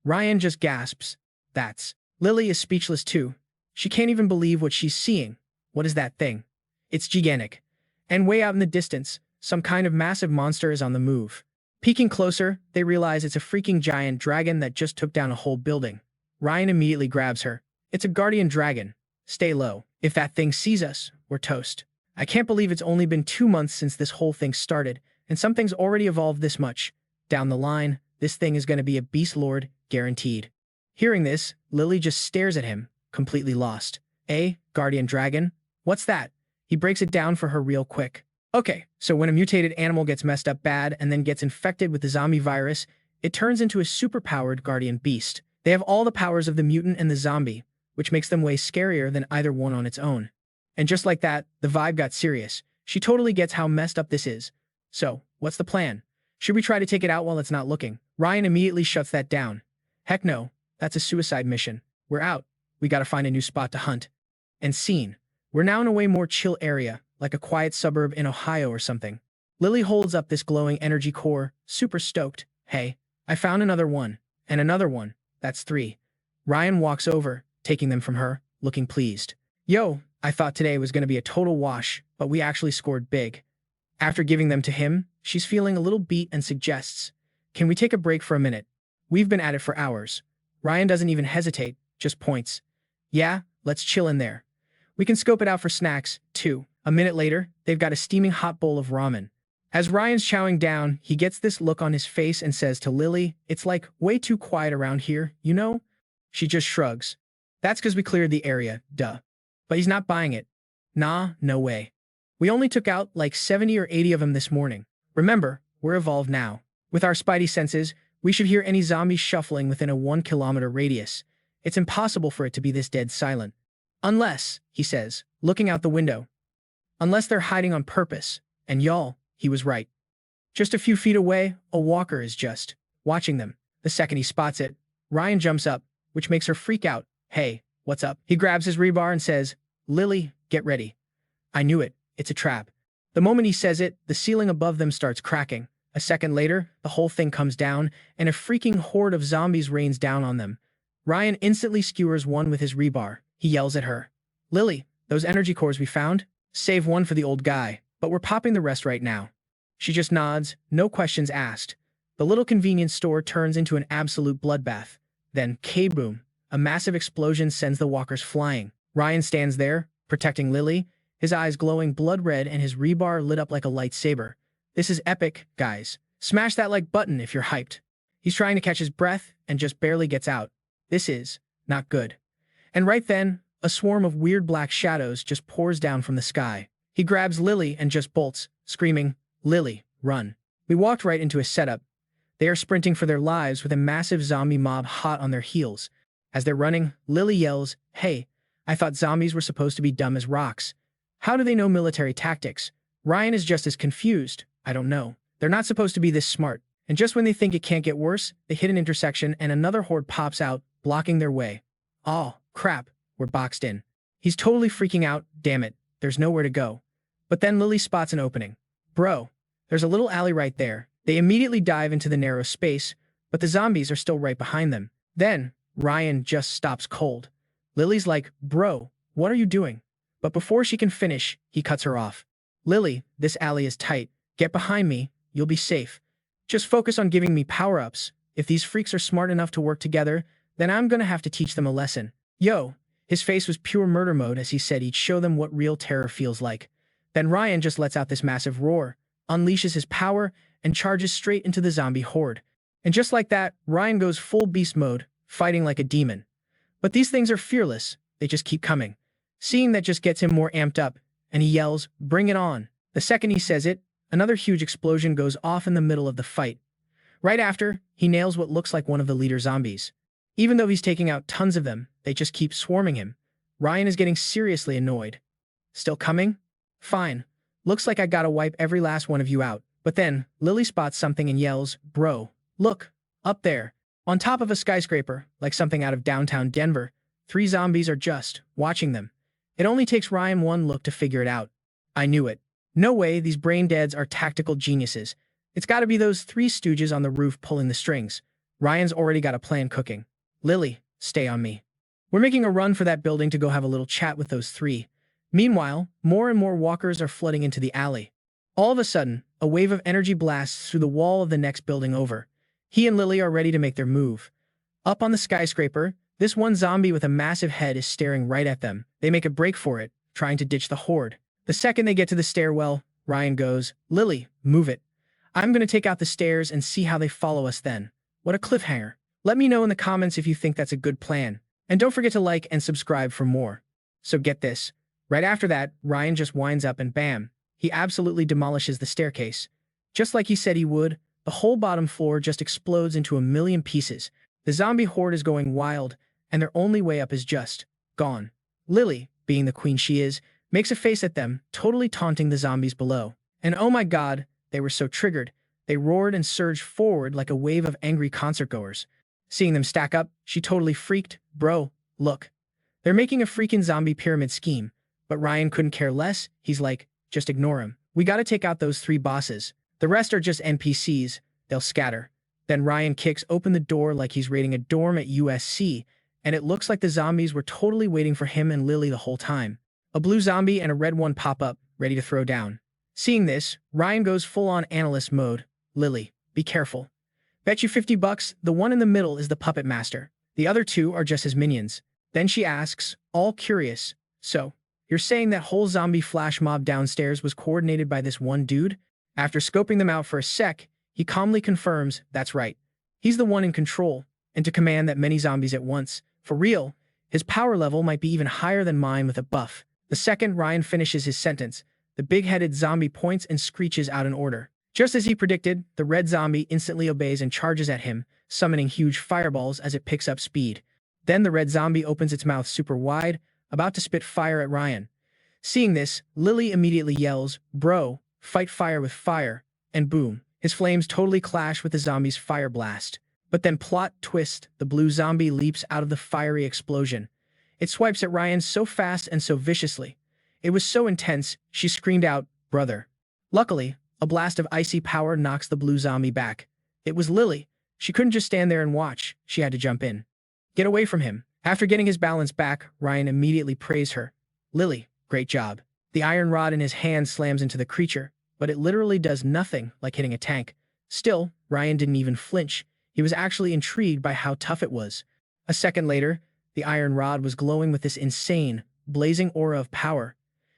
Speaker 1: Ryan just gasps. That's. Lily is speechless too. She can't even believe what she's seeing. What is that thing? It's gigantic. And way out in the distance, some kind of massive monster is on the move. Peeking closer, they realize it's a freaking giant dragon that just took down a whole building. Ryan immediately grabs her. It's a guardian dragon. Stay low. If that thing sees us, we're toast. I can't believe it's only been 2 months since this whole thing started, and something's already evolved this much. Down the line, this thing is going to be a beast lord, guaranteed. Hearing this, Lily just stares at him, completely lost. Guardian dragon? What's that? He breaks it down for her real quick. Okay, so when a mutated animal gets messed up bad and then gets infected with the zombie virus, it turns into a superpowered guardian beast. They have all the powers of the mutant and the zombie, which makes them way scarier than either one on its own. And just like that, the vibe got serious. She totally gets how messed up this is. So, what's the plan? Should we try to take it out while it's not looking? Ryan immediately shuts that down. Heck no, that's a suicide mission. We're out. We gotta find a new spot to hunt. And scene. We're now in a way more chill area, like a quiet suburb in Ohio or something. Lily holds up this glowing energy core, super stoked. Hey, I found another one. And another one. That's 3. Ryan walks over, taking them from her, looking pleased. Yo, I thought today was gonna be a total wash, but we actually scored big. After giving them to him, she's feeling a little beat and suggests, can we take a break for a minute? We've been at it for hours. Ryan doesn't even hesitate, just points. Yeah, let's chill in there. We can scope it out for snacks, too. A minute later, they've got a steaming hot bowl of ramen. As Ryan's chowing down, he gets this look on his face and says to Lily, it's like way too quiet around here, you know? She just shrugs. That's because we cleared the area, duh. But he's not buying it. Nah, no way. We only took out like 70 or 80 of them this morning. Remember, we're evolved now. With our spidey senses, we should hear any zombies shuffling within a 1-kilometer radius. It's impossible for it to be this dead silent. Unless, he says, looking out the window. Unless they're hiding on purpose. And y'all, he was right. Just a few feet away, a walker is just watching them. The second he spots it, Ryan jumps up, which makes her freak out. Hey, what's up? He grabs his rebar and says, Lily, get ready. I knew it. It's a trap. The moment he says it, the ceiling above them starts cracking. A second later, the whole thing comes down, and a freaking horde of zombies rains down on them. Ryan instantly skewers one with his rebar. He yells at her. "Lily, those energy cores we found? Save one for the old guy, but we're popping the rest right now." She just nods, no questions asked. The little convenience store turns into an absolute bloodbath. Then, K-boom, a massive explosion sends the walkers flying. Ryan stands there, protecting Lily, his eyes glowing blood red and his rebar lit up like a lightsaber. This is epic, guys. Smash that like button if you're hyped. He's trying to catch his breath and just barely gets out. This is not good. And right then, a swarm of weird black shadows just pours down from the sky. He grabs Lily and just bolts, screaming, "Lily, run." We walked right into a setup. They are sprinting for their lives with a massive zombie mob hot on their heels. As they're running, Lily yells, "Hey, I thought zombies were supposed to be dumb as rocks. How do they know military tactics?" Ryan is just as confused. "I don't know. They're not supposed to be this smart." And just when they think it can't get worse, they hit an intersection and another horde pops out, blocking their way. Oh, crap, we're boxed in. He's totally freaking out. Damn it, there's nowhere to go. But then Lily spots an opening. "Bro, there's a little alley right there." They immediately dive into the narrow space, but the zombies are still right behind them. Then, Ryan just stops cold. Lily's like, "Bro, what are you doing?" But before she can finish, he cuts her off. "Lily, this alley is tight. Get behind me, you'll be safe. Just focus on giving me power-ups. If these freaks are smart enough to work together, then I'm gonna have to teach them a lesson." Yo, his face was pure murder mode as he said he'd show them what real terror feels like. Then Ryan just lets out this massive roar, unleashes his power, and charges straight into the zombie horde. And just like that, Ryan goes full beast mode, fighting like a demon. But these things are fearless, they just keep coming. Seeing that just gets him more amped up, and he yells, "Bring it on." The second he says it, another huge explosion goes off in the middle of the fight. Right after, he nails what looks like one of the leader zombies. Even though he's taking out tons of them, they just keep swarming him. Ryan is getting seriously annoyed. "Still coming? Fine. Looks like I gotta wipe every last one of you out." But then, Lily spots something and yells, "Bro, look, up there." On top of a skyscraper, like something out of downtown Denver, 3 zombies are just watching them. It only takes Ryan one look to figure it out. I knew it. No way, these brain deads are tactical geniuses. It's gotta be those 3 stooges on the roof pulling the strings. Ryan's already got a plan cooking. "Lily, stay on me. We're making a run for that building to go have a little chat with those 3. Meanwhile, more and more walkers are flooding into the alley. All of a sudden, a wave of energy blasts through the wall of the next building over. He and Lily are ready to make their move. Up on the skyscraper, this one zombie with a massive head is staring right at them. They make a break for it, trying to ditch the horde. The second they get to the stairwell, Ryan goes, "Lily, move it. I'm gonna take out the stairs and see how they follow us then." What a cliffhanger. Let me know in the comments if you think that's a good plan. And don't forget to like and subscribe for more. So get this. Right after that, Ryan just winds up and bam, he absolutely demolishes the staircase. Just like he said he would, the whole bottom floor just explodes into a million pieces. The zombie horde is going wild, and their only way up is just gone. Lily, being the queen she is, makes a face at them, totally taunting the zombies below. And oh my god, they were so triggered. They roared and surged forward like a wave of angry concertgoers. Seeing them stack up, she totally freaked. "Bro, look. They're making a freaking zombie pyramid scheme." But Ryan couldn't care less. He's like, "Just ignore him. We gotta take out those 3 bosses. The rest are just NPCs. They'll scatter." Then Ryan kicks open the door like he's raiding a dorm at USC, and it looks like the zombies were totally waiting for him and Lily the whole time. A blue zombie and a red one pop up, ready to throw down. Seeing this, Ryan goes full-on analyst mode. "Lily, be careful. Bet you $50 the one in the middle is the puppet master. The other 2 are just his minions." Then she asks, all curious, "So, you're saying that whole zombie flash mob downstairs was coordinated by this one dude?" After scoping them out for a sec, he calmly confirms, "That's right. He's the one in control, and to command that many zombies at once. For real, his power level might be even higher than mine with a buff." The second Ryan finishes his sentence, the big-headed zombie points and screeches out an order. Just as he predicted, the red zombie instantly obeys and charges at him, summoning huge fireballs as it picks up speed. Then the red zombie opens its mouth super wide, about to spit fire at Ryan. Seeing this, Lily immediately yells, "Bro, fight fire with fire," and boom, his flames totally clash with the zombie's fire blast. But then plot twist, the blue zombie leaps out of the fiery explosion. It swipes at Ryan so fast and so viciously. It was so intense, she screamed out, "Brother, Luckily, a blast of icy power knocks the blue zombie back. It was Lily. She couldn't just stand there and watch. She had to jump in. Get away from him. After getting his balance back, Ryan immediately praised her. Lily, great job. The iron rod in his hand slams into the creature, but it literally does nothing like hitting a tank. Still, Ryan didn't even flinch. He was actually intrigued by how tough it was. A second later, the iron rod was glowing with this insane, blazing aura of power.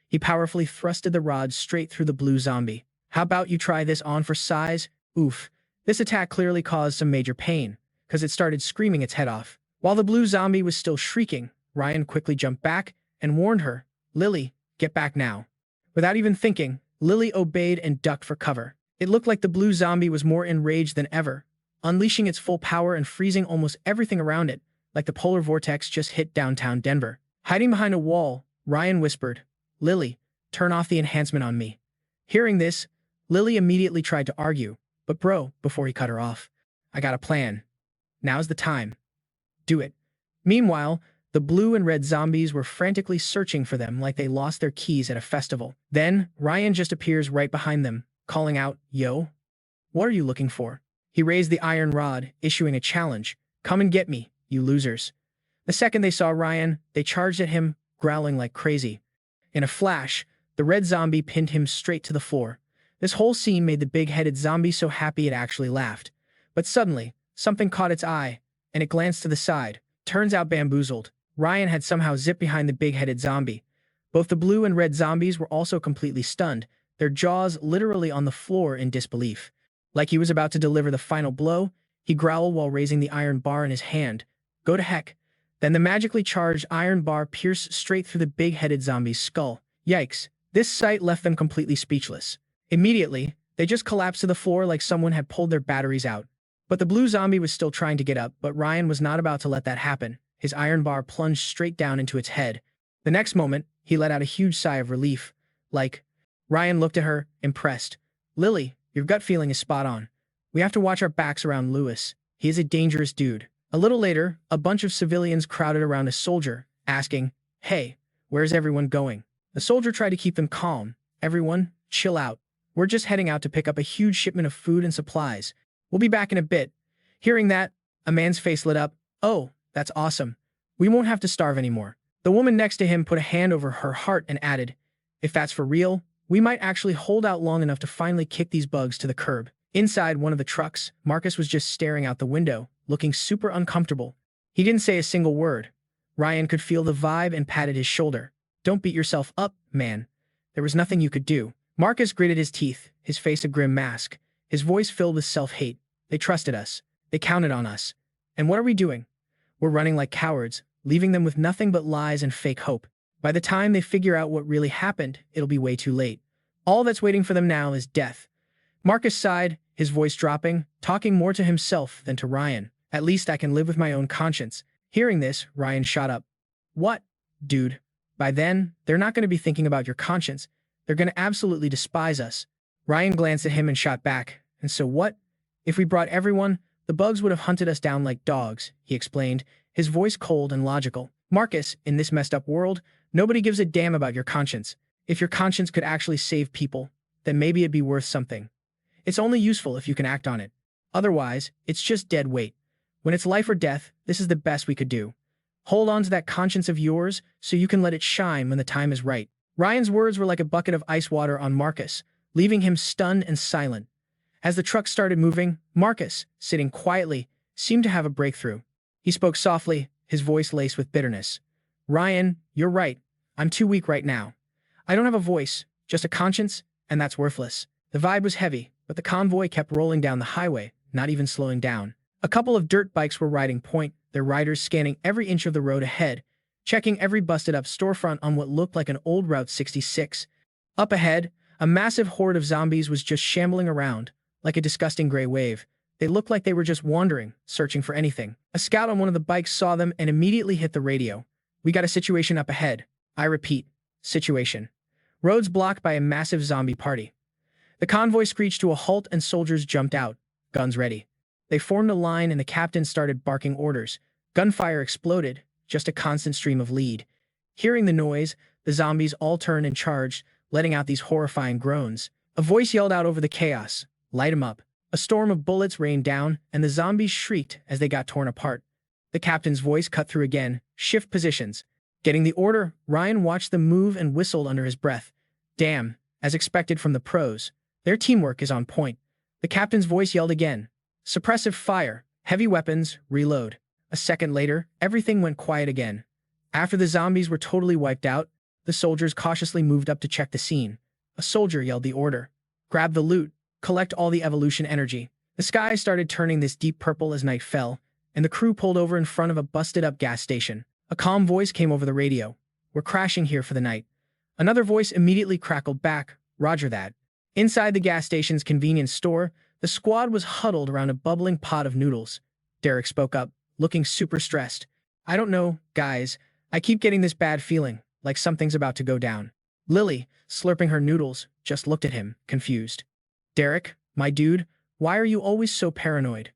Speaker 1: He powerfully thrusted the rod straight through the blue zombie. How about you try this on for size? Oof. This attack clearly caused some major pain, because it started screaming its head off. While the blue zombie was still shrieking, Ryan quickly jumped back and warned her, Lily, get back now. Without even thinking, Lily obeyed and ducked for cover. It looked like the blue zombie was more enraged than ever, unleashing its full power and freezing almost everything around it, like the polar vortex just hit downtown Denver. Hiding behind a wall, Ryan whispered, Lily, turn off the enhancement on me. Hearing this, Lily immediately tried to argue, but before he cut her off, I got a plan. Now's the time. Do it. Meanwhile, the blue and red zombies were frantically searching for them like they lost their keys at a festival. Then, Ryan just appears right behind them, calling out, Yo? What are you looking for? He raised the iron rod, issuing a challenge. Come and get me, you losers. The second they saw Ryan, they charged at him, growling like crazy. In a flash, the red zombie pinned him straight to the floor. This whole scene made the big-headed zombie so happy it actually laughed. But suddenly, something caught its eye, and it glanced to the side. Turns out bamboozled. Ryan had somehow zipped behind the big-headed zombie. Both the blue and red zombies were also completely stunned, their jaws literally on the floor in disbelief. Like he was about to deliver the final blow, he growled while raising the iron bar in his hand. Go to heck. Then the magically charged iron bar pierced straight through the big-headed zombie's skull. Yikes. This sight left them completely speechless. Immediately, they just collapsed to the floor like someone had pulled their batteries out. But the blue zombie was still trying to get up, but Ryan was not about to let that happen. His iron bar plunged straight down into its head. The next moment, he let out a huge sigh of relief. Ryan looked at her, impressed. Lily, your gut feeling is spot on. We have to watch our backs around Lewis. He is a dangerous dude. A little later, a bunch of civilians crowded around a soldier, asking, Hey, where's everyone going? The soldier tried to keep them calm. Everyone, chill out. We're just heading out to pick up a huge shipment of food and supplies. We'll be back in a bit. Hearing that, a man's face lit up. Oh, that's awesome. We won't have to starve anymore. The woman next to him put a hand over her heart and added, If that's for real, we might actually hold out long enough to finally kick these bugs to the curb. Inside one of the trucks, Marcus was just staring out the window, looking super uncomfortable. He didn't say a single word. Ryan could feel the vibe and patted his shoulder. Don't beat yourself up, man. There was nothing you could do. Marcus gritted his teeth, his face a grim mask, his voice filled with self-hate. They trusted us. They counted on us. And what are we doing? We're running like cowards, leaving them with nothing but lies and fake hope. By the time they figure out what really happened, it'll be way too late. All that's waiting for them now is death. Marcus sighed, his voice dropping, talking more to himself than to Ryan. At least I can live with my own conscience. Hearing this, Ryan shot up. What? Dude. By then, they're not going to be thinking about your conscience. They're going to absolutely despise us. Ryan glanced at him and shot back. And so what? If we brought everyone, the bugs would have hunted us down like dogs, he explained, his voice cold and logical. Marcus, in this messed up world, nobody gives a damn about your conscience. If your conscience could actually save people, then maybe it'd be worth something. It's only useful if you can act on it. Otherwise, it's just dead weight. When it's life or death, this is the best we could do. Hold on to that conscience of yours so you can let it shine when the time is right. Ryan's words were like a bucket of ice water on Marcus, leaving him stunned and silent. As the truck started moving, Marcus, sitting quietly, seemed to have a breakthrough. He spoke softly, his voice laced with bitterness. Ryan, you're right. I'm too weak right now. I don't have a voice, just a conscience, and that's worthless. The vibe was heavy, but the convoy kept rolling down the highway, not even slowing down. A couple of dirt bikes were riding point, their riders scanning every inch of the road ahead, checking every busted-up storefront on what looked like an old Route 66. Up ahead, a massive horde of zombies was just shambling around, like a disgusting gray wave. They looked like they were just wandering, searching for anything. A scout on one of the bikes saw them and immediately hit the radio. We got a situation up ahead. I repeat, situation. Roads blocked by a massive zombie party. The convoy screeched to a halt and soldiers jumped out, guns ready. They formed a line and the captain started barking orders. Gunfire exploded, just a constant stream of lead. Hearing the noise, the zombies all turned and charged, letting out these horrifying groans. A voice yelled out over the chaos, "Light 'em up." A storm of bullets rained down, and the zombies shrieked as they got torn apart. The captain's voice cut through again, "Shift positions." Getting the order, Ryan watched them move and whistled under his breath. Damn, as expected from the pros. Their teamwork is on point. The captain's voice yelled again, "Suppressive fire, heavy weapons, reload." A second later, everything went quiet again. After the zombies were totally wiped out, the soldiers cautiously moved up to check the scene. A soldier yelled the order, "Grab the loot, collect all the evolution energy." The sky started turning this deep purple as night fell, and the crew pulled over in front of a busted-up gas station. A calm voice came over the radio, "We're crashing here for the night." Another voice immediately crackled back, "Roger that." Inside the gas station's convenience store, the squad was huddled around a bubbling pot of noodles. Derek spoke up, looking super stressed. "I don't know, guys. I keep getting this bad feeling, like something's about to go down." Lily, slurping her noodles, just looked at him, confused. "Derek, my dude, why are you always so paranoid?"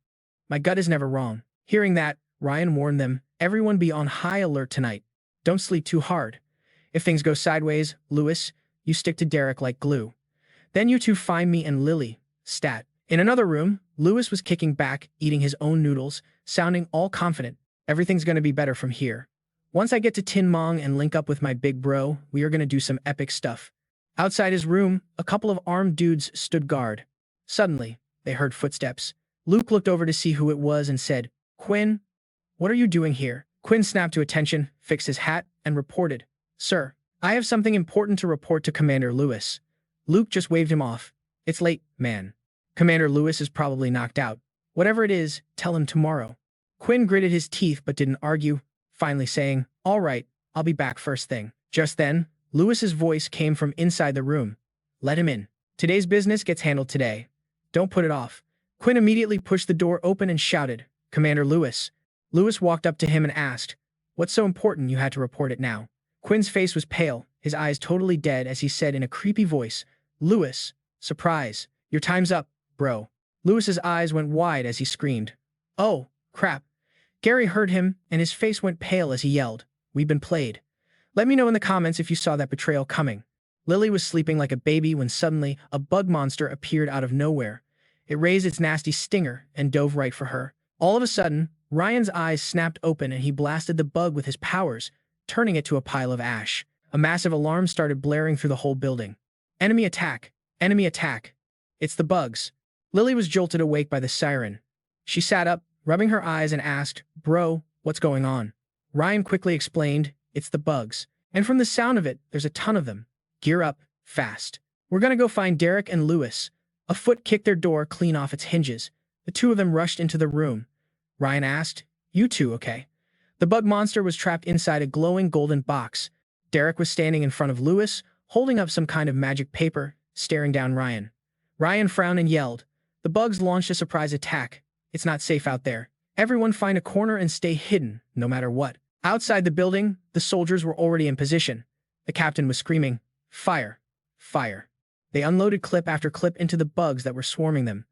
Speaker 1: "My gut is never wrong." Hearing that, Ryan warned them, "Everyone be on high alert tonight. Don't sleep too hard. If things go sideways, Lewis, you stick to Derek like glue. Then you two find me and Lily, stat." In another room, Lewis was kicking back, eating his own noodles, sounding all confident. "Everything's gonna be better from here. Once I get to Tin Mong and link up with my big bro, we are gonna do some epic stuff." Outside his room, a couple of armed dudes stood guard. Suddenly, they heard footsteps. Luke looked over to see who it was and said, "Quinn, what are you doing here?" Quinn snapped to attention, fixed his hat, and reported, "Sir, I have something important to report to Commander Lewis." Luke just waved him off. "It's late, man. Commander Lewis is probably knocked out. Whatever it is, tell him tomorrow." Quinn gritted his teeth but didn't argue, finally saying, "All right, I'll be back first thing." Just then, Lewis's voice came from inside the room. "Let him in. Today's business gets handled today. Don't put it off." Quinn immediately pushed the door open and shouted, "Commander Lewis." Lewis walked up to him and asked, "What's so important you had to report it now?" Quinn's face was pale, his eyes totally dead as he said in a creepy voice, "Lewis, surprise. Your time's up, bro." Lewis's eyes went wide as he screamed, "Oh, crap." Gary heard him, and his face went pale as he yelled, "We've been played. Let me know in the comments if you saw that betrayal coming." Lily was sleeping like a baby when suddenly a bug monster appeared out of nowhere. It raised its nasty stinger and dove right for her. All of a sudden, Ryan's eyes snapped open and he blasted the bug with his powers, turning it to a pile of ash. A massive alarm started blaring through the whole building. "Enemy attack! Enemy attack! It's the bugs." Lily was jolted awake by the siren. She sat up, rubbing her eyes, and asked, "Bro, what's going on?" Ryan quickly explained, "It's the bugs. And from the sound of it, there's a ton of them. Gear up, fast. We're gonna go find Derek and Lewis." A foot kicked their door clean off its hinges. The two of them rushed into the room. Ryan asked, "You two okay?" The bug monster was trapped inside a glowing golden box. Derek was standing in front of Lewis, holding up some kind of magic paper, staring down Ryan. Ryan frowned and yelled, "The bugs launched a surprise attack. It's not safe out there. Everyone find a corner and stay hidden, no matter what." Outside the building, the soldiers were already in position. The captain was screaming, "Fire! Fire!" They unloaded clip after clip into the bugs that were swarming them.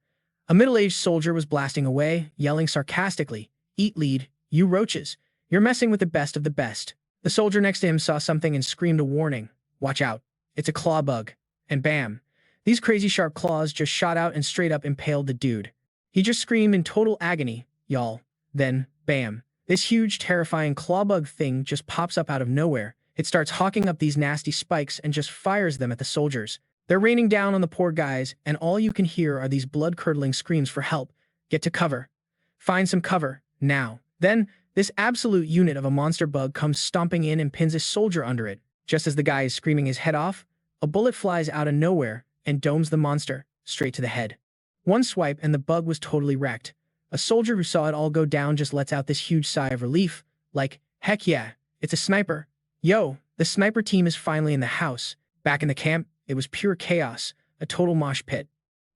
Speaker 1: A middle-aged soldier was blasting away, yelling sarcastically, "Eat lead, you roaches. You're messing with the best of the best." The soldier next to him saw something and screamed a warning, "Watch out. It's a claw bug." And bam! These crazy sharp claws just shot out and straight up impaled the dude. He just screamed in total agony, y'all. Then, bam! This huge, terrifying claw bug thing just pops up out of nowhere. It starts hawking up these nasty spikes and just fires them at the soldiers. They're raining down on the poor guys, and all you can hear are these blood-curdling screams for help. Get to cover. Find some cover, now. Then, this absolute unit of a monster bug comes stomping in and pins a soldier under it. Just as the guy is screaming his head off, a bullet flies out of nowhere and domes the monster straight to the head. One swipe and the bug was totally wrecked. A soldier who saw it all go down just lets out this huge sigh of relief, like, "Heck yeah, it's a sniper. Yo, the sniper team is finally in the house." Back in the camp, it was pure chaos, a total mosh pit.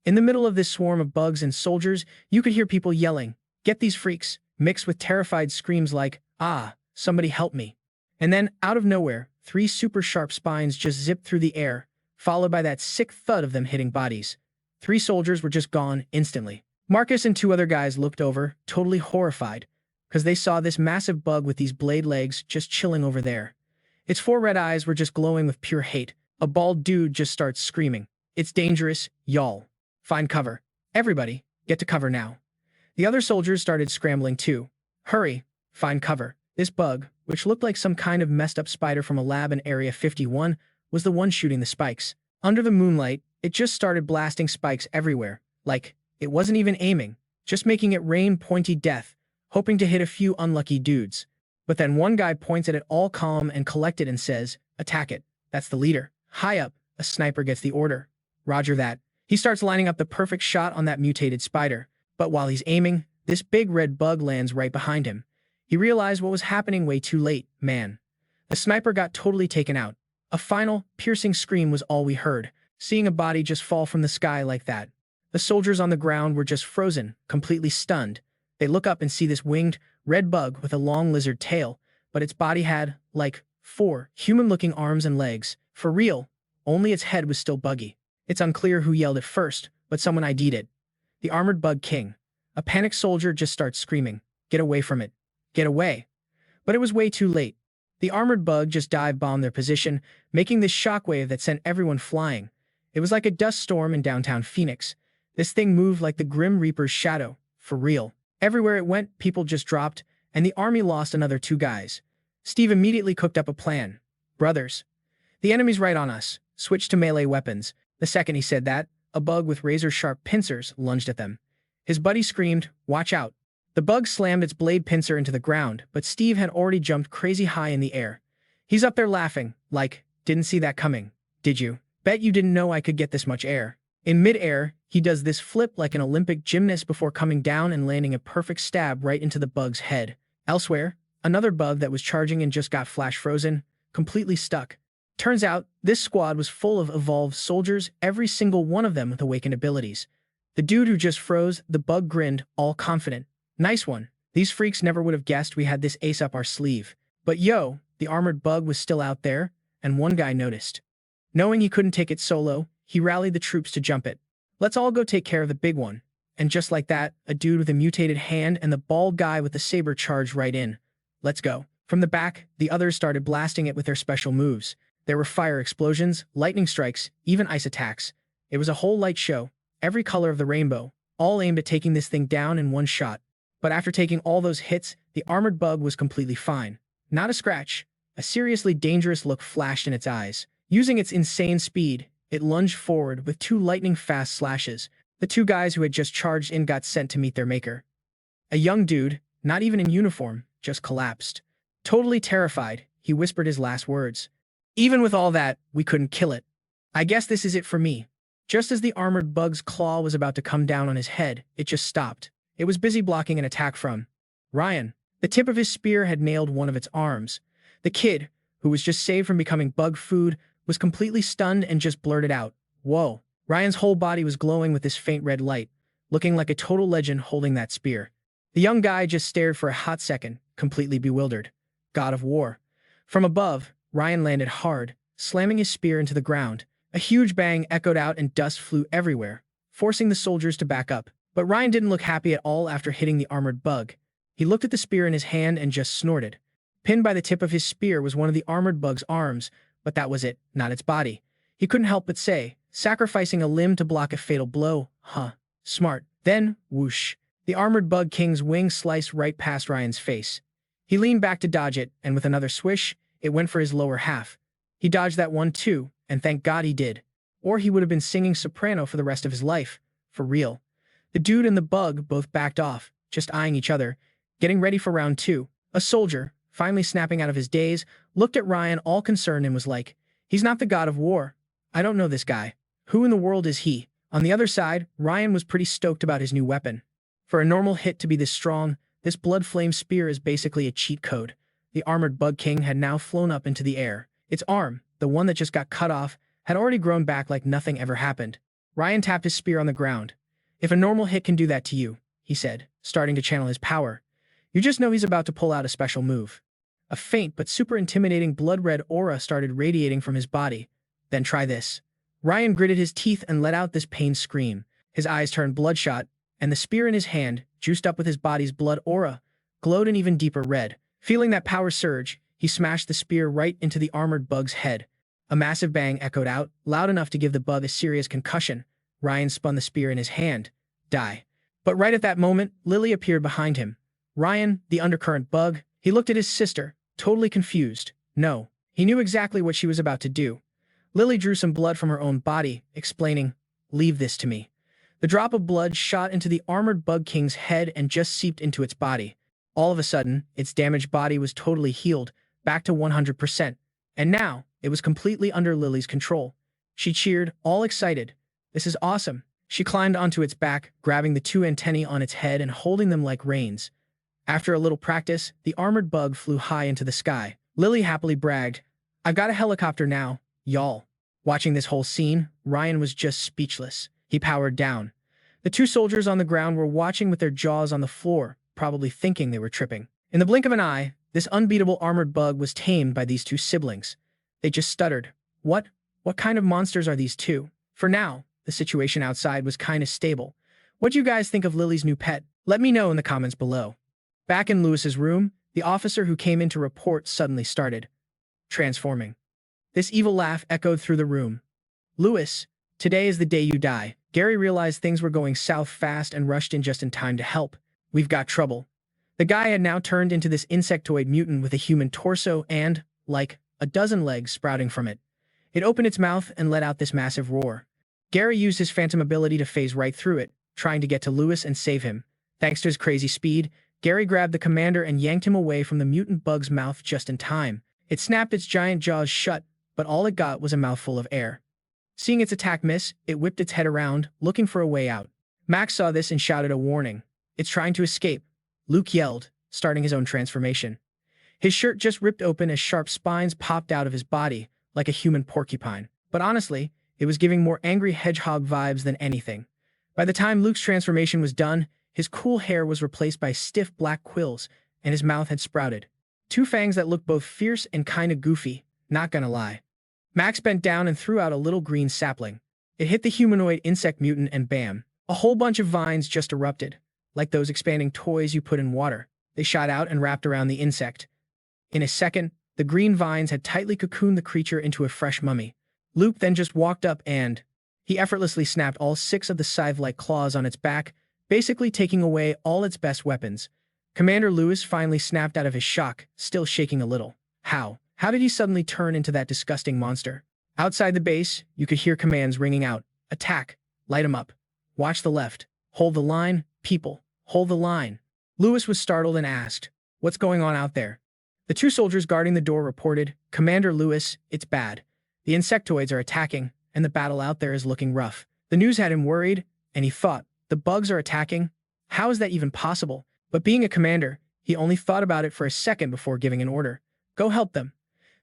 Speaker 1: In the middle of this swarm of bugs and soldiers, you could hear people yelling, "Get these freaks," mixed with terrified screams like, "Ah, somebody help me." And then, out of nowhere, 3 super sharp spines just zipped through the air, followed by that sick thud of them hitting bodies. 3 soldiers were just gone instantly. Marcus and 2 other guys looked over, totally horrified, because they saw this massive bug with these blade legs just chilling over there. Its 4 red eyes were just glowing with pure hate. A bald dude just starts screaming, It's dangerous, y'all. Find cover. Everybody, get to cover now. The other soldiers started scrambling too. Hurry, find cover. This bug, which looked like some kind of messed up spider from a lab in Area 51, was the one shooting the spikes. Under the moonlight, it just started blasting spikes everywhere. Like, it wasn't even aiming, just making it rain pointy death, hoping to hit a few unlucky dudes. But then one guy points at it all calm and collected and says, "Attack it." That's the leader. High up, a sniper gets the order. Roger that. He starts lining up the perfect shot on that mutated spider. But while he's aiming, this big red bug lands right behind him. He realized what was happening way too late, man. The sniper got totally taken out. A final, piercing scream was all we heard, seeing a body just fall from the sky like that. The soldiers on the ground were just frozen, completely stunned. They look up and see this winged, red bug with a long lizard tail, but its body had, like, 4 human-looking arms and legs. For real, only its head was still buggy. It's unclear who yelled it first, but someone ID'd it. The armored bug king. A panicked soldier just starts screaming, "Get away from it. Get away." But it was way too late. The armored bug just dive-bombed their position, making this shockwave that sent everyone flying. It was like a dust storm in downtown Phoenix. This thing moved like the Grim Reaper's shadow, for real. Everywhere it went, people just dropped, and the army lost another 2 guys. Steve immediately cooked up a plan. "Brothers, the enemy's right on us. Switch to melee weapons." The second he said that, a bug with razor-sharp pincers lunged at them. His buddy screamed, "Watch out." The bug slammed its blade pincer into the ground, but Steve had already jumped crazy high in the air. He's up there laughing, like, "Didn't see that coming, did you? Bet you didn't know I could get this much air." In mid-air, he does this flip like an Olympic gymnast before coming down and landing a perfect stab right into the bug's head. Elsewhere, another bug that was charging and just got flash frozen, completely stuck. Turns out, this squad was full of evolved soldiers, every single one of them with awakened abilities. The dude who just froze, the bug grinned, all confident. "Nice one. These freaks never would have guessed we had this ace up our sleeve." But yo, the armored bug was still out there, and one guy noticed. Knowing he couldn't take it solo, he rallied the troops to jump it. "Let's all go take care of the big one." And just like that, a dude with a mutated hand and the bald guy with the saber charged right in. "Let's go." From the back, the others started blasting it with their special moves. There were fire explosions, lightning strikes, even ice attacks. It was a whole light show, every color of the rainbow, all aimed at taking this thing down in one shot. But after taking all those hits, the armored bug was completely fine. Not a scratch. A seriously dangerous look flashed in its eyes. Using its insane speed, it lunged forward with 2 lightning-fast slashes. The 2 guys who had just charged in got sent to meet their maker. A young dude, not even in uniform, just collapsed. Totally terrified, he whispered his last words. "Even with all that, we couldn't kill it. I guess this is it for me." Just as the armored bug's claw was about to come down on his head, it just stopped. It was busy blocking an attack from Ryan. The tip of his spear had nailed one of its arms. The kid, who was just saved from becoming bug food, was completely stunned and just blurted out, "Whoa." Ryan's whole body was glowing with this faint red light, looking like a total legend holding that spear. The young guy just stared for a hot second, completely bewildered. God of War. From above, Ryan landed hard, slamming his spear into the ground. A huge bang echoed out and dust flew everywhere, forcing the soldiers to back up. But Ryan didn't look happy at all after hitting the armored bug. He looked at the spear in his hand and just snorted. Pinned by the tip of his spear was one of the armored bug's arms, but that was it, not its body. He couldn't help but say, "Sacrificing a limb to block a fatal blow, huh? Smart." Then, whoosh, the armored bug king's wing sliced right past Ryan's face. He leaned back to dodge it, and with another swish, it went for his lower half. He dodged that one too, and thank God he did. Or he would have been singing soprano for the rest of his life. For real. The dude and the bug both backed off, just eyeing each other, getting ready for round 2. A soldier, finally snapping out of his daze, looked at Ryan all concerned and was like, "He's not the god of war. I don't know this guy. Who in the world is he?" On the other side, Ryan was pretty stoked about his new weapon. For a normal hit to be this strong, this blood flame spear is basically a cheat code. The armored bug king had now flown up into the air. Its arm, the one that just got cut off, had already grown back like nothing ever happened. Ryan tapped his spear on the ground. "If a normal hit can do that to you," he said, starting to channel his power, "you just know he's about to pull out a special move." A faint but super intimidating blood-red aura started radiating from his body. "Then try this." Ryan gritted his teeth and let out this pain scream. His eyes turned bloodshot, and the spear in his hand, juiced up with his body's blood aura, glowed an even deeper red. Feeling that power surge, he smashed the spear right into the armored bug's head. A massive bang echoed out, loud enough to give the bug a serious concussion. Ryan spun the spear in his hand. Die. But right at that moment, Lily appeared behind him. Ryan, the undercurrent bug, he looked at his sister, totally confused. No, he knew exactly what she was about to do. Lily drew some blood from her own body, explaining, "Leave this to me." The drop of blood shot into the armored bug king's head and just seeped into its body. All of a sudden, its damaged body was totally healed, back to 100%. And now, it was completely under Lily's control. She cheered, all excited. "This is awesome." She climbed onto its back, grabbing the two antennae on its head and holding them like reins. After a little practice, the armored bug flew high into the sky. Lily happily bragged, "I've got a helicopter now, y'all." Watching this whole scene, Ryan was just speechless. He powered down. The two soldiers on the ground were watching with their jaws on the floor, probably thinking they were tripping. In the blink of an eye, this unbeatable armored bug was tamed by these two siblings. They just stuttered. What kind of monsters are these two? For now, the situation outside was kind of stable. What do you guys think of Lily's new pet? Let me know in the comments below. Back in Lewis's room, the officer who came in to report suddenly started transforming. This evil laugh echoed through the room. "Lewis, today is the day you die." Gary realized things were going south fast and rushed in just in time to help. "We've got trouble." The guy had now turned into this insectoid mutant with a human torso and, like, a dozen legs sprouting from it. It opened its mouth and let out this massive roar. Gary used his phantom ability to phase right through it, trying to get to Lewis and save him. Thanks to his crazy speed, Gary grabbed the commander and yanked him away from the mutant bug's mouth just in time. It snapped its giant jaws shut, but all it got was a mouthful of air. Seeing its attack miss, it whipped its head around, looking for a way out. Max saw this and shouted a warning. "It's trying to escape." Luke yelled, starting his own transformation. His shirt just ripped open as sharp spines popped out of his body, like a human porcupine. But honestly, it was giving more angry hedgehog vibes than anything. By the time Luke's transformation was done, his cool hair was replaced by stiff black quills, and his mouth had sprouted. Two fangs that looked both fierce and kinda goofy, not gonna lie. Max bent down and threw out a little green sapling. It hit the humanoid insect mutant and bam, a whole bunch of vines just erupted, like those expanding toys you put in water. They shot out and wrapped around the insect. In a second, the green vines had tightly cocooned the creature into a fresh mummy. Luke then just walked up and he effortlessly snapped all 6 of the scythe-like claws on its back, basically taking away all its best weapons. Commander Lewis finally snapped out of his shock, still shaking a little. How did he suddenly turn into that disgusting monster? Outside the base, you could hear commands ringing out. "Attack! Light 'em up! Watch the left! Hold the line! People! Hold the line!" Lewis was startled and asked, "What's going on out there?" The two soldiers guarding the door reported, "Commander Lewis, it's bad. The insectoids are attacking, and the battle out there is looking rough." The news had him worried, and he thought, the bugs are attacking? How is that even possible? But being a commander, he only thought about it for a second before giving an order. "Go help them."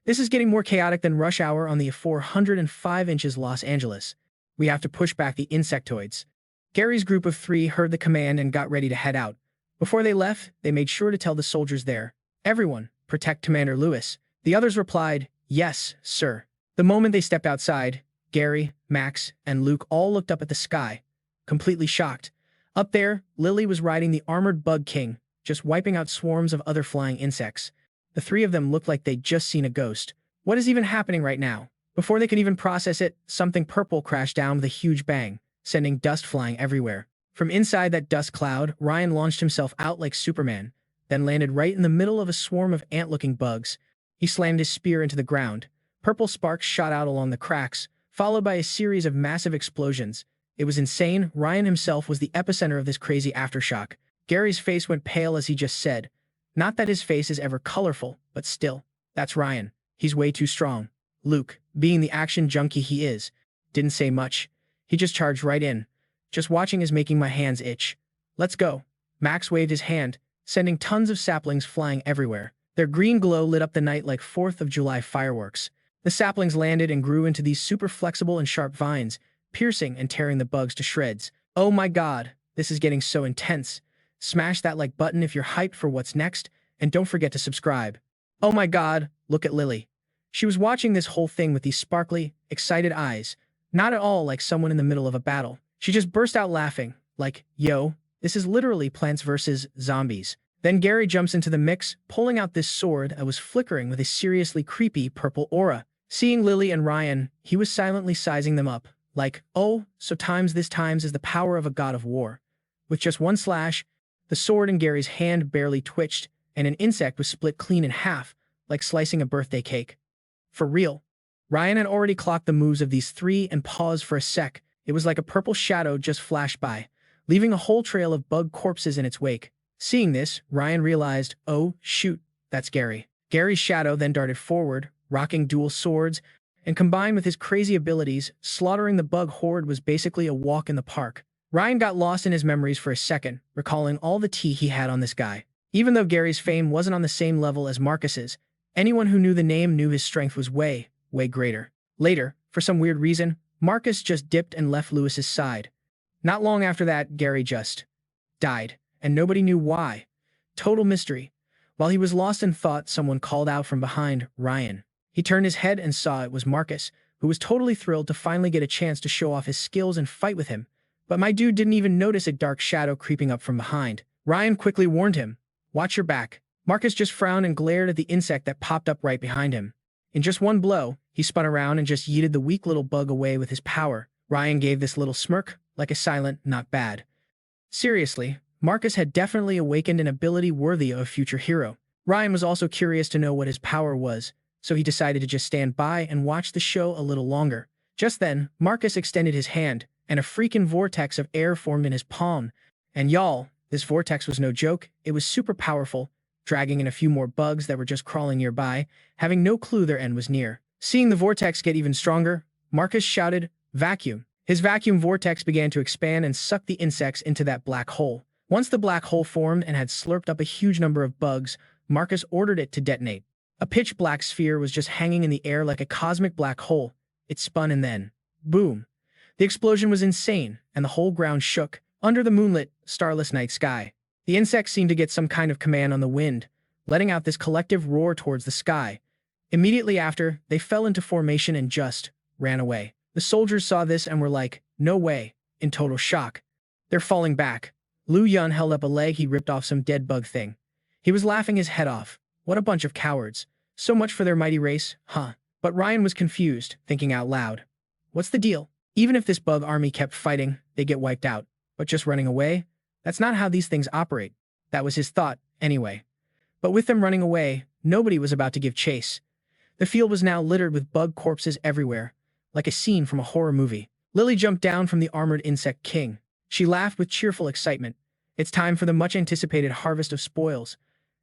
Speaker 1: This is getting more chaotic than rush hour on the 405 inches Los Angeles. We have to push back the insectoids. Gary's group of 3 heard the command and got ready to head out. Before they left, they made sure to tell the soldiers there, "Everyone, protect Commander Lewis." The others replied, "Yes, sir." The moment they stepped outside, Gary, Max, and Luke all looked up at the sky, completely shocked. Up there, Lily was riding the armored bug king, just wiping out swarms of other flying insects. The 3 of them looked like they'd just seen a ghost. What is even happening right now? Before they could even process it, something purple crashed down with a huge bang, sending dust flying everywhere. From inside that dust cloud, Ryan launched himself out like Superman, then landed right in the middle of a swarm of ant-looking bugs. He slammed his spear into the ground. Purple sparks shot out along the cracks, followed by a series of massive explosions. It was insane. Ryan himself was the epicenter of this crazy aftershock. Gary's face went pale as he just said, "Not that his face is ever colorful, but still, that's Ryan. He's way too strong." Luke, being the action junkie he is, didn't say much. He just charged right in. "Just watching is making my hands itch. Let's go." Max waved his hand, sending tons of saplings flying everywhere. Their green glow lit up the night like 4th of July fireworks. The saplings landed and grew into these super flexible and sharp vines, piercing and tearing the bugs to shreds. Oh my god, this is getting so intense. Smash that like button if you're hyped for what's next, and don't forget to subscribe. Oh my god, look at Lily. She was watching this whole thing with these sparkly, excited eyes, not at all like someone in the middle of a battle. She just burst out laughing, like, "Yo, this is literally Plants vs. Zombies." Then Gary jumps into the mix, pulling out this sword that was flickering with a seriously creepy purple aura. Seeing Lily and Ryan, he was silently sizing them up, like, oh, so times this times is the power of a god of war. With just one slash, the sword in Gary's hand barely twitched, and an insect was split clean in half, like slicing a birthday cake. For real. Ryan had already clocked the moves of these three and paused for a sec. It was like a purple shadow just flashed by, leaving a whole trail of bug corpses in its wake. Seeing this, Ryan realized, oh, shoot, that's Gary. Gary's shadow then darted forward, rocking dual swords, and combined with his crazy abilities, slaughtering the bug horde was basically a walk in the park. Ryan got lost in his memories for a second, recalling all the tea he had on this guy. Even though Gary's fame wasn't on the same level as Marcus's, anyone who knew the name knew his strength was way greater. Later, for some weird reason, Marcus just dipped and left Lewis's side. Not long after that, Gary just died, and nobody knew why. Total mystery. While he was lost in thought, someone called out from behind, Ryan. He turned his head and saw it was Marcus, who was totally thrilled to finally get a chance to show off his skills and fight with him. But my dude didn't even notice a dark shadow creeping up from behind. Ryan quickly warned him, watch your back. Marcus just frowned and glared at the insect that popped up right behind him. In just one blow, he spun around and just yeeted the weak little bug away with his power. Ryan gave this little smirk, like a silent, not bad. Seriously, Marcus had definitely awakened an ability worthy of a future hero. Ryan was also curious to know what his power was, so he decided to just stand by and watch the show a little longer. Just then, Marcus extended his hand, and a freaking vortex of air formed in his palm. And y'all, this vortex was no joke, it was super powerful, dragging in a few more bugs that were just crawling nearby, having no clue their end was near. Seeing the vortex get even stronger, Marcus shouted, vacuum. His vacuum vortex began to expand and suck the insects into that black hole. Once the black hole formed and had slurped up a huge number of bugs, Marcus ordered it to detonate. A pitch-black sphere was just hanging in the air like a cosmic black hole. It spun and then, boom. The explosion was insane, and the whole ground shook, under the moonlit, starless night sky. The insects seemed to get some kind of command on the wind, letting out this collective roar towards the sky. Immediately after, they fell into formation and just ran away. The soldiers saw this and were like, no way, in total shock. They're falling back. Lu Yun held up a leg he ripped off some dead bug thing. He was laughing his head off. What a bunch of cowards. So much for their mighty race, huh? But Ryan was confused, thinking out loud. What's the deal? Even if this bug army kept fighting, they get wiped out. But just running away? That's not how these things operate. That was his thought, anyway. But with them running away, nobody was about to give chase. The field was now littered with bug corpses everywhere, like a scene from a horror movie. Lily jumped down from the armored insect king. She laughed with cheerful excitement. It's time for the much-anticipated harvest of spoils.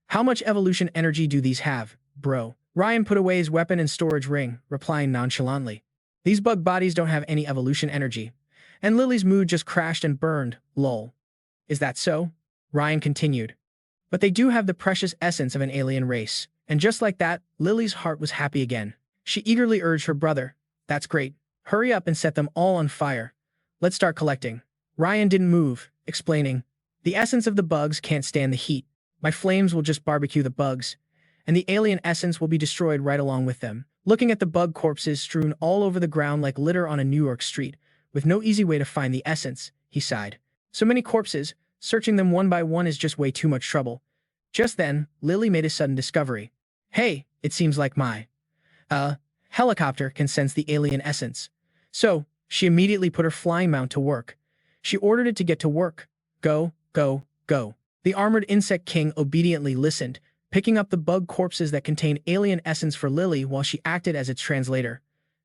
Speaker 1: How much evolution energy do these have, bro? Ryan put away his weapon and storage ring, replying nonchalantly. These bug bodies don't have any evolution energy. And Lily's mood just crashed and burned, lol. Is that so? Ryan continued. But they do have the precious essence of an alien race. And just like that, Lily's heart was happy again. She eagerly urged her brother, that's great. Hurry up and set them all on fire. Let's start collecting. Ryan didn't move, explaining, the essence of the bugs can't stand the heat. My flames will just barbecue the bugs, and the alien essence will be destroyed right along with them. Looking at the bug corpses strewn all over the ground like litter on a New York street, with no easy way to find the essence, he sighed. So many corpses, searching them one by one is just way too much trouble. Just then, Lily made a sudden discovery. Hey, it seems like my helicopter can sense the alien essence. So, she immediately put her flying mount to work. She ordered it to get to work. Go, go, go. The armored insect king obediently listened, picking up the bug corpses that contained alien essence for Lily while she acted as its translator.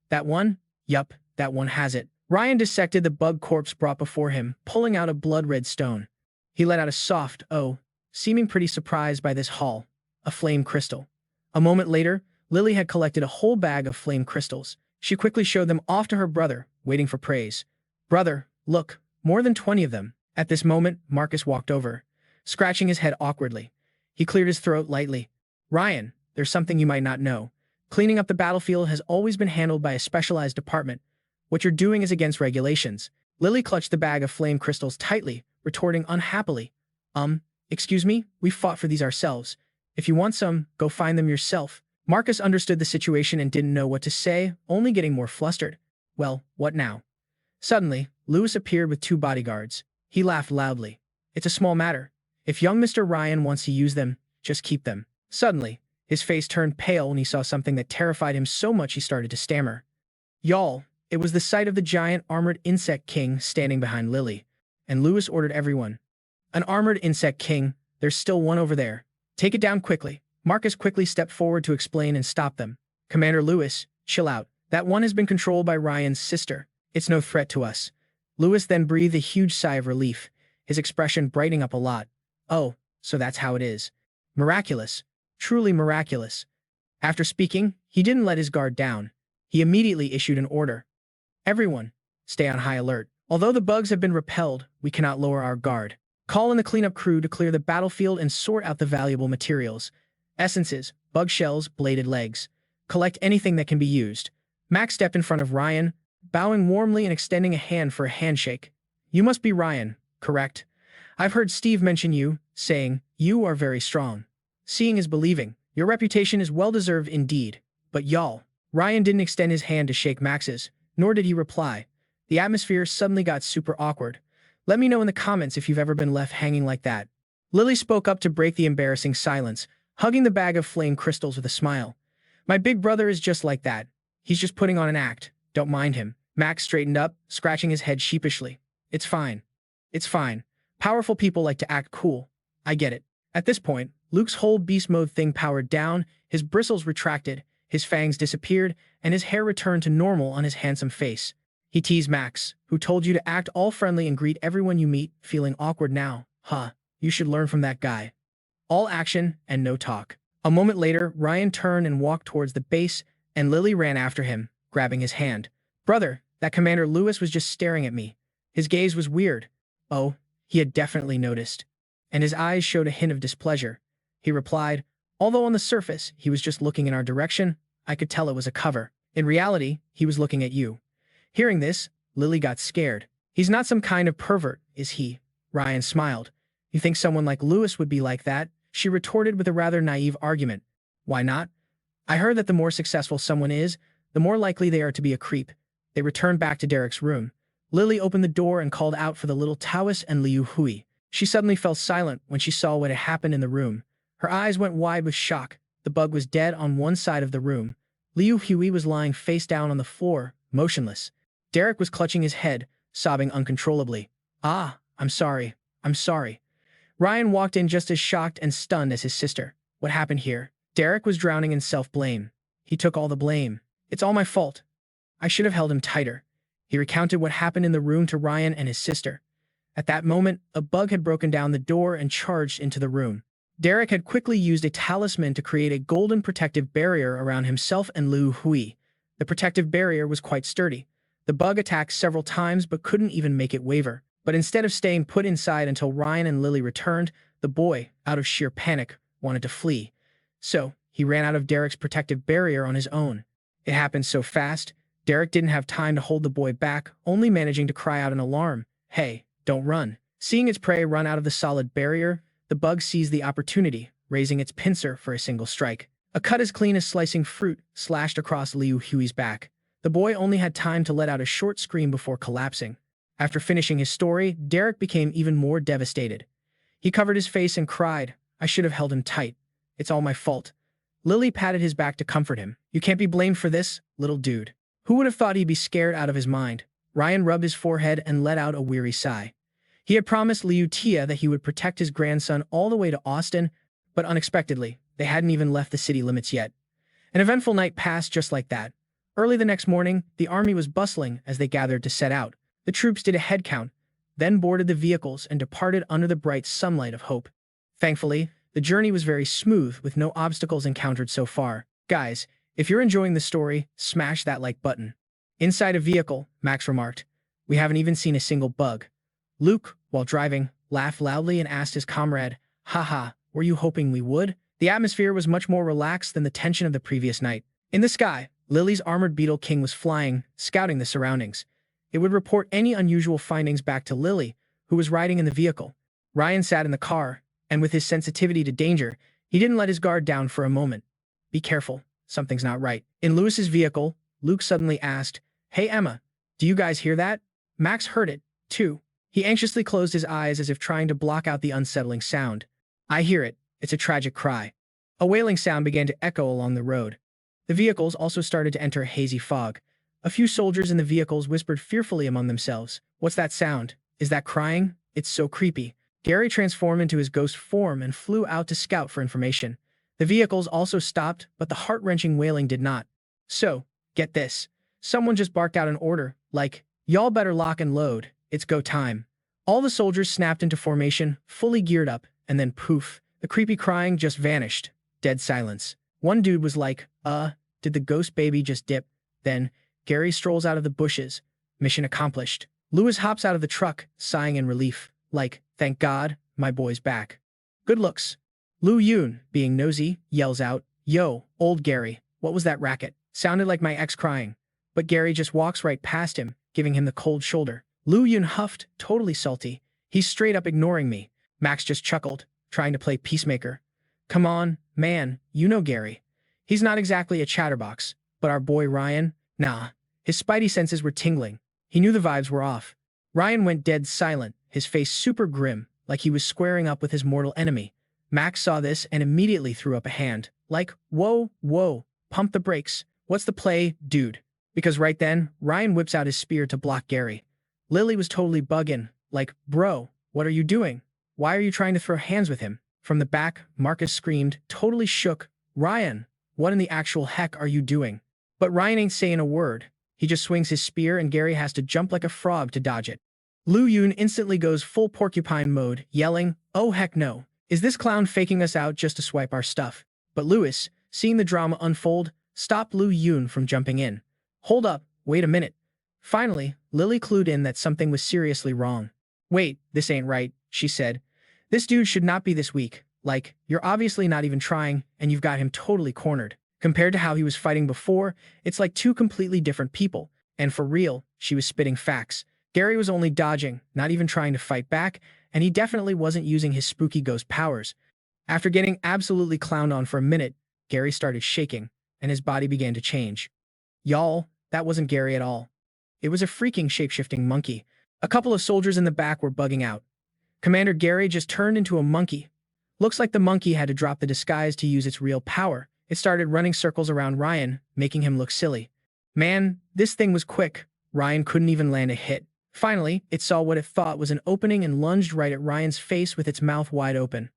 Speaker 1: That one? Yup, that one has it. Ryan dissected the bug corpse brought before him, pulling out a blood-red stone. He let out a soft, oh, seeming pretty surprised by this haul. A flame crystal. A moment later, Lily had collected a whole bag of flame crystals. She quickly showed them off to her brother, waiting for praise. Brother, look, more than 20 of them. At this moment, Marcus walked over, scratching his head awkwardly. He cleared his throat lightly. Ryan, there's something you might not know. Cleaning up the battlefield has always been handled by a specialized department. What you're doing is against regulations. Lily clutched the bag of flame crystals tightly, retorting unhappily. Excuse me, we fought for these ourselves. If you want some, go find them yourself. Marcus understood the situation and didn't know what to say, only getting more flustered. Well, what now? Suddenly, Lewis appeared with 2 bodyguards. He laughed loudly. It's a small matter. If young Mr. Ryan wants to use them, just keep them. Suddenly, His face turned pale when he saw something that terrified him so much he started to stammer. Y'all, it was the sight of the giant armored insect king standing behind Lily, and Lewis ordered everyone. An armored insect king, there's still one over there. Take it down quickly. Marcus quickly stepped forward to explain and stop them. Commander Lewis, chill out. That one has been controlled by Ryan's sister. It's no threat to us. Lewis then breathed a huge sigh of relief, his expression brightening up a lot. Oh, so that's how it is. Miraculous. Truly miraculous. After speaking, he didn't let his guard down. He immediately issued an order. Everyone, stay on high alert. Although the bugs have been repelled, we cannot lower our guard. Call in the cleanup crew to clear the battlefield and sort out the valuable materials. Essences, bug shells, bladed legs. Collect anything that can be used. Max stepped in front of Ryan, bowing warmly and extending a hand for a handshake. You must be Ryan, correct? I've heard Steve mention you, saying, you are very strong. Seeing is believing. Your reputation is well-deserved indeed. But y'all. Ryan didn't extend his hand to shake Max's, nor did he reply. The atmosphere suddenly got super awkward. Let me know in the comments if you've ever been left hanging like that. Lily spoke up to break the embarrassing silence, hugging the bag of flame crystals with a smile. My big brother is just like that. He's just putting on an act. Don't mind him. Max straightened up, scratching his head sheepishly. It's fine. It's fine. Powerful people like to act cool. I get it. At this point, Luke's whole beast mode thing powered down, his bristles retracted, his fangs disappeared, and his hair returned to normal on his handsome face. He teased Max, who told you to act all friendly and greet everyone you meet, feeling awkward now. Huh, you should learn from that guy. All action and no talk. A moment later, Ryan turned and walked towards the base, and Lily ran after him, grabbing his hand. Brother, that Commander Lewis was just staring at me. His gaze was weird. Oh, he had definitely noticed. And his eyes showed a hint of displeasure. He replied, although on the surface he was just looking in our direction, I could tell it was a cover. In reality, he was looking at you. Hearing this, Lily got scared. He's not some kind of pervert, is he? Ryan smiled. You think someone like Lewis would be like that? She retorted with a rather naive argument. Why not? I heard that the more successful someone is, the more likely they are to be a creep. They returned back to Derek's room. Lily opened the door and called out for the little Taoist and Liu Hui. She suddenly fell silent when she saw what had happened in the room. Her eyes went wide with shock. The bug was dead on one side of the room. Liu Hui was lying face down on the floor, motionless. Derek was clutching his head, sobbing uncontrollably. Ah, I'm sorry. I'm sorry. Ryan walked in just as shocked and stunned as his sister. What happened here? Derek was drowning in self-blame. He took all the blame. It's all my fault. I should have held him tighter. He recounted what happened in the room to Ryan and his sister. At that moment, a bug had broken down the door and charged into the room. Derek had quickly used a talisman to create a golden protective barrier around himself and Liu Hui. The protective barrier was quite sturdy. The bug attacked several times but couldn't even make it waver. But instead of staying put inside until Ryan and Lily returned, the boy, out of sheer panic, wanted to flee. So, he ran out of Derek's protective barrier on his own. It happened so fast, Derek didn't have time to hold the boy back, only managing to cry out in alarm. Hey, don't run. Seeing its prey run out of the solid barrier, the bug seized the opportunity, raising its pincer for a single strike. A cut as clean as slicing fruit slashed across Liu Hui's back. The boy only had time to let out a short scream before collapsing. After finishing his story, Derek became even more devastated. He covered his face and cried, I should have held him tight. It's all my fault. Lily patted his back to comfort him. You can't be blamed for this, little dude. Who would have thought he'd be scared out of his mind? Ryan rubbed his forehead and let out a weary sigh. He had promised Liu Tia that he would protect his grandson all the way to Austin, but unexpectedly, they hadn't even left the city limits yet. An eventful night passed just like that. Early the next morning, the army was bustling as they gathered to set out. The troops did a head count, then boarded the vehicles and departed under the bright sunlight of hope. Thankfully, the journey was very smooth with no obstacles encountered so far. Guys, if you're enjoying the story, smash that like button. Inside a vehicle, Max remarked, we haven't even seen a single bug. Luke, while driving, laughed loudly and asked his comrade, haha, were you hoping we would? The atmosphere was much more relaxed than the tension of the previous night. In the sky, Lily's armored beetle king was flying, scouting the surroundings. It would report any unusual findings back to Lily, who was riding in the vehicle. Ryan sat in the car, and with his sensitivity to danger, he didn't let his guard down for a moment. Be careful, something's not right. In Lewis's vehicle, Luke suddenly asked, Hey Emma, do you guys hear that? Max heard it, too. He anxiously closed his eyes as if trying to block out the unsettling sound. I hear it. It's a tragic cry. A wailing sound began to echo along the road. The vehicles also started to enter a hazy fog. A few soldiers in the vehicles whispered fearfully among themselves. What's that sound? Is that crying? It's so creepy. Gary transformed into his ghost form and flew out to scout for information. The vehicles also stopped, but the heart-wrenching wailing did not. So, get this. Someone just barked out an order, like, "Y'all better lock and load. It's go time." All the soldiers snapped into formation, fully geared up, and then poof, the creepy crying just vanished. Dead silence. One dude was like, did the ghost baby just dip? Then, Gary strolls out of the bushes. Mission accomplished. Lewis hops out of the truck, sighing in relief. Like, thank God, my boy's back. Good looks. Lu Yun, being nosy, yells out, "Yo, old Gary, what was that racket?" Sounded like my ex crying. But Gary just walks right past him, giving him the cold shoulder. Lu Yun huffed, totally salty. He's straight up ignoring me. Max just chuckled, trying to play peacemaker. Come on, man, you know Gary. He's not exactly a chatterbox, but our boy Ryan, nah. His spidey senses were tingling. He knew the vibes were off. Ryan went dead silent, his face super grim, like he was squaring up with his mortal enemy. Max saw this and immediately threw up a hand. Like, whoa, pump the brakes. What's the play, dude? Because right then, Ryan whips out his spear to block Gary. Lily was totally bugging, like, bro, what are you doing? Why are you trying to throw hands with him? From the back, Marcus screamed, totally shook, Ryan, what in the actual heck are you doing? But Ryan ain't saying a word. He just swings his spear and Gary has to jump like a frog to dodge it. Lu Yun instantly goes full porcupine mode, yelling, oh heck no. Is this clown faking us out just to swipe our stuff? But Lewis, seeing the drama unfold, stopped Lu Yun from jumping in. Hold up, wait a minute. Finally, Lily clued in that something was seriously wrong. Wait, this ain't right, she said. This dude should not be this weak. Like, you're obviously not even trying, and you've got him totally cornered. Compared to how he was fighting before, it's like two completely different people. And for real, she was spitting facts. Gary was only dodging, not even trying to fight back, and he definitely wasn't using his spooky ghost powers. After getting absolutely clowned on for a minute, Gary started shaking, and his body began to change. Y'all, that wasn't Gary at all. It was a freaking shape-shifting monkey. A couple of soldiers in the back were bugging out. Commander Gary just turned into a monkey. Looks like the monkey had to drop the disguise to use its real power. It started running circles around Ryan, making him look silly. Man, this thing was quick. Ryan couldn't even land a hit. Finally, it saw what it thought was an opening and lunged right at Ryan's face with its mouth wide open.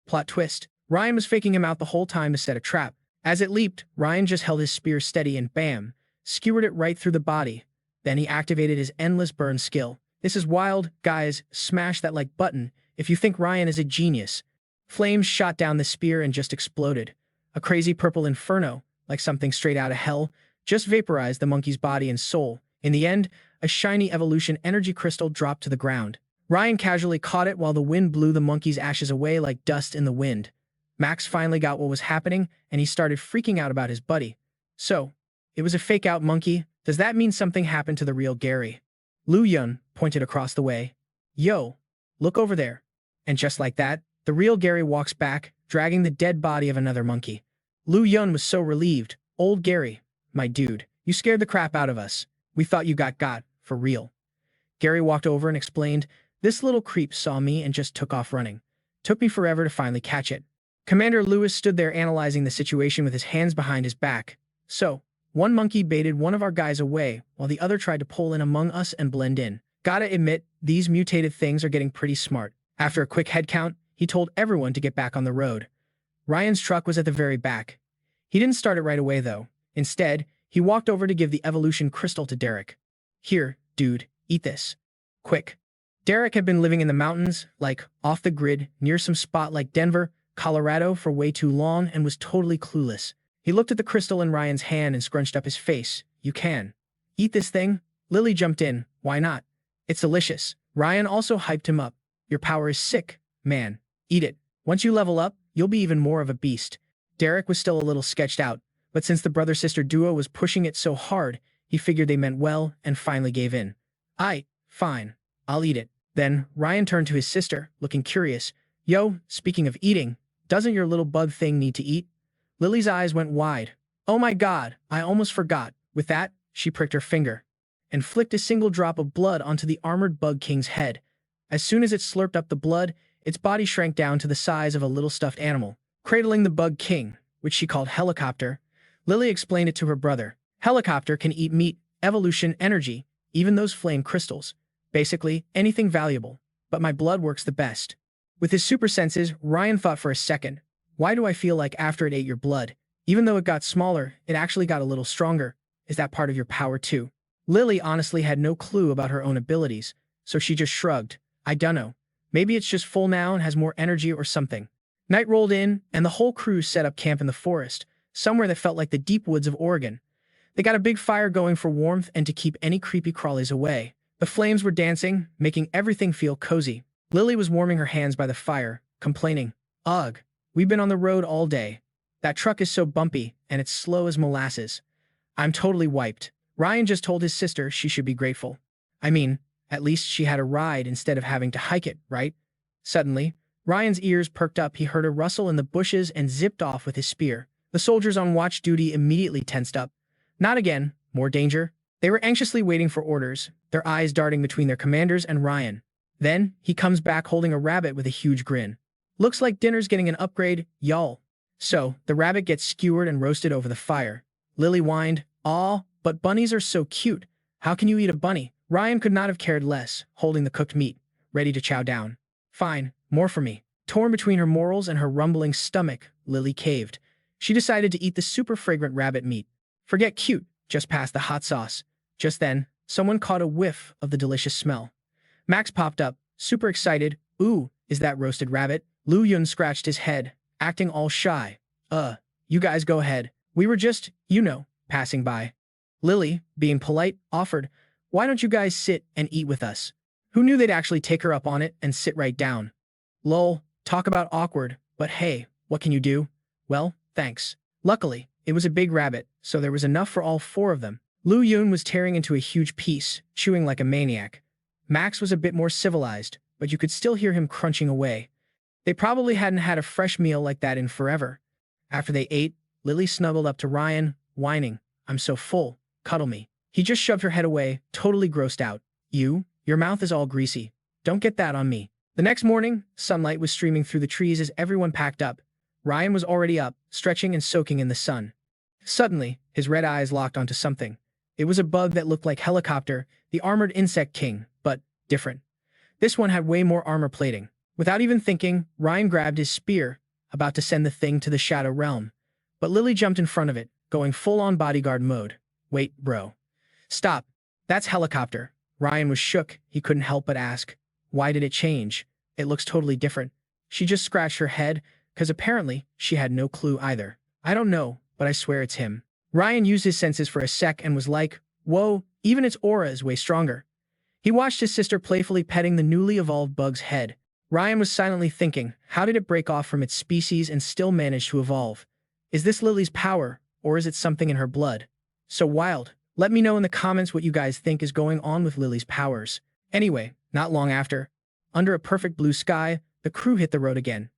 Speaker 1: Plot twist. Ryan was faking him out the whole time to set a trap. As it leaped, Ryan just held his spear steady and bam, skewered it right through the body. Then he activated his endless burn skill. This is wild, guys, smash that like button if you think Ryan is a genius. Flames shot down the spear and just exploded. A crazy purple inferno, like something straight out of hell, just vaporized the monkey's body and soul. In the end, a shiny evolution energy crystal dropped to the ground. Ryan casually caught it while the wind blew the monkey's ashes away like dust in the wind. Max finally got what was happening, and he started freaking out about his buddy. So, it was a fake-out monkey. Does that mean something happened to the real Gary? Lu Yun pointed across the way. Yo, look over there. And just like that, the real Gary walks back, dragging the dead body of another monkey. Lu Yun was so relieved. Old Gary, my dude, you scared the crap out of us. We thought you got, for real. Gary walked over and explained, this little creep saw me and just took off running. Took me forever to finally catch it. Commander Lewis stood there analyzing the situation with his hands behind his back. So, one monkey baited one of our guys away, while the other tried to pull in among us and blend in. Gotta admit, these mutated things are getting pretty smart. After a quick head count, he told everyone to get back on the road. Ryan's truck was at the very back. He didn't start it right away, though. Instead, he walked over to give the evolution crystal to Derek. Here, dude, eat this. Quick. Derek had been living in the mountains, like, off the grid, near some spot like Denver, Colorado for way too long and was totally clueless. He looked at the crystal in Ryan's hand and scrunched up his face. You can. Eat this thing? Lily jumped in. Why not? It's delicious. Ryan also hyped him up. Your power is sick, man. Eat it. Once you level up, you'll be even more of a beast. Derek was still a little sketched out, but since the brother-sister duo was pushing it so hard, he figured they meant well and finally gave in. Fine. I'll eat it. Then, Ryan turned to his sister, looking curious. Yo, speaking of eating, doesn't your little bug thing need to eat? Lily's eyes went wide. Oh my god, I almost forgot. With that, she pricked her finger and flicked a single drop of blood onto the armored bug king's head. As soon as it slurped up the blood, its body shrank down to the size of a little stuffed animal. cradling the bug king, which she called Helicopter. Lily explained it to her brother. Helicopter can eat meat, evolution, energy, even those flame crystals. Basically, anything valuable. But my blood works the best. With his super senses, Ryan thought for a second. Why do I feel like after it ate your blood, even though it got smaller, it actually got a little stronger? Is that part of your power too? Lily honestly had no clue about her own abilities, so she just shrugged. I dunno. Maybe it's just full now and has more energy or something. Night rolled in, and the whole crew set up camp in the forest, somewhere that felt like the deep woods of Oregon. They got a big fire going for warmth and to keep any creepy crawlies away. The flames were dancing, making everything feel cozy. Lily was warming her hands by the fire, complaining, Ugh, we've been on the road all day. That truck is so bumpy, and it's slow as molasses. I'm totally wiped. Ryan just told his sister she should be grateful. I mean, at least she had a ride instead of having to hike it, right? Suddenly, Ryan's ears perked up. He heard a rustle in the bushes and zipped off with his spear. The soldiers on watch duty immediately tensed up. Not again. More danger. They were anxiously waiting for orders, their eyes darting between their commanders and Ryan. Then, he comes back holding a rabbit with a huge grin. Looks like dinner's getting an upgrade, y'all. So, the rabbit gets skewered and roasted over the fire. Lily whined, Aw, but bunnies are so cute. How can you eat a bunny? Ryan could not have cared less, holding the cooked meat, ready to chow down. Fine, more for me. Torn between her morals and her rumbling stomach, Lily caved. She decided to eat the super fragrant rabbit meat. Forget cute, just past the hot sauce. Just then, someone caught a whiff of the delicious smell. Max popped up, super excited. Ooh, is that roasted rabbit? Lu Yun scratched his head, acting all shy. You guys go ahead. We were just, passing by. Lily, being polite, offered, Why don't you guys sit and eat with us? Who knew they'd actually take her up on it and sit right down? Lol, talk about awkward, but hey, what can you do? Well, thanks. Luckily, it was a big rabbit, so there was enough for all four of them. Lu Yun was tearing into a huge piece, chewing like a maniac. Max was a bit more civilized, but you could still hear him crunching away. They probably hadn't had a fresh meal like that in forever. After they ate, Lily snuggled up to Ryan, whining, I'm so full, cuddle me. He just shoved her head away, totally grossed out. Your mouth is all greasy. Don't get that on me. The next morning, sunlight was streaming through the trees as everyone packed up. Ryan was already up, stretching and soaking in the sun. Suddenly, his red eyes locked onto something. It was a bug that looked like Helicopter, the armored insect king, but different. This one had way more armor plating. Without even thinking, Ryan grabbed his spear, about to send the thing to the Shadow Realm. But Lily jumped in front of it, going full-on bodyguard mode. Wait, bro. Stop. That's Helicopter. Ryan was shook. He couldn't help but ask, why did it change? It looks totally different. She just scratched her head, because apparently she had no clue either. I don't know, but I swear it's him. Ryan used his senses for a sec and was like, whoa, even its aura is way stronger. He watched his sister playfully petting the newly evolved bug's head. Ryan was silently thinking, how did it break off from its species and still manage to evolve? Is this Lily's power, or is it something in her blood? So wild. Let me know in the comments what you guys think is going on with Lily's powers. Anyway, not long after, under a perfect blue sky, the crew hit the road again.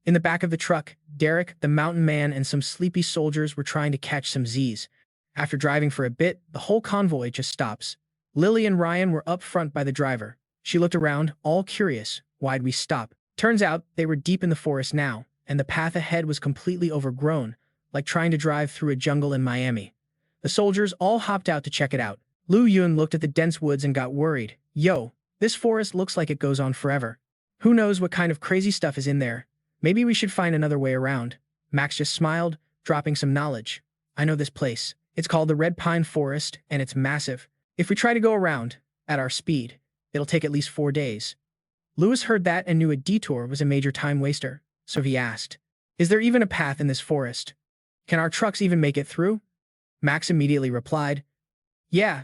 Speaker 1: In the back of the truck, Derek, the mountain man, and some sleepy soldiers were trying to catch some Z's. After driving for a bit, the whole convoy just stops. Lily and Ryan were up front by the driver. She looked around, all curious. Why'd we stop? Turns out, they were deep in the forest now, and the path ahead was completely overgrown, like trying to drive through a jungle in Miami. The soldiers all hopped out to check it out. Lu Yun looked at the dense woods and got worried. Yo, this forest looks like it goes on forever. Who knows what kind of crazy stuff is in there? Maybe we should find another way around. Max just smiled, dropping some knowledge. I know this place. It's called the Red Pine Forest, and it's massive. If we try to go around, at our speed, it'll take at least 4 days. Lewis heard that and knew a detour was a major time waster, so he asked, Is there even a path in this forest? Can our trucks even make it through? Max immediately replied, Yeah,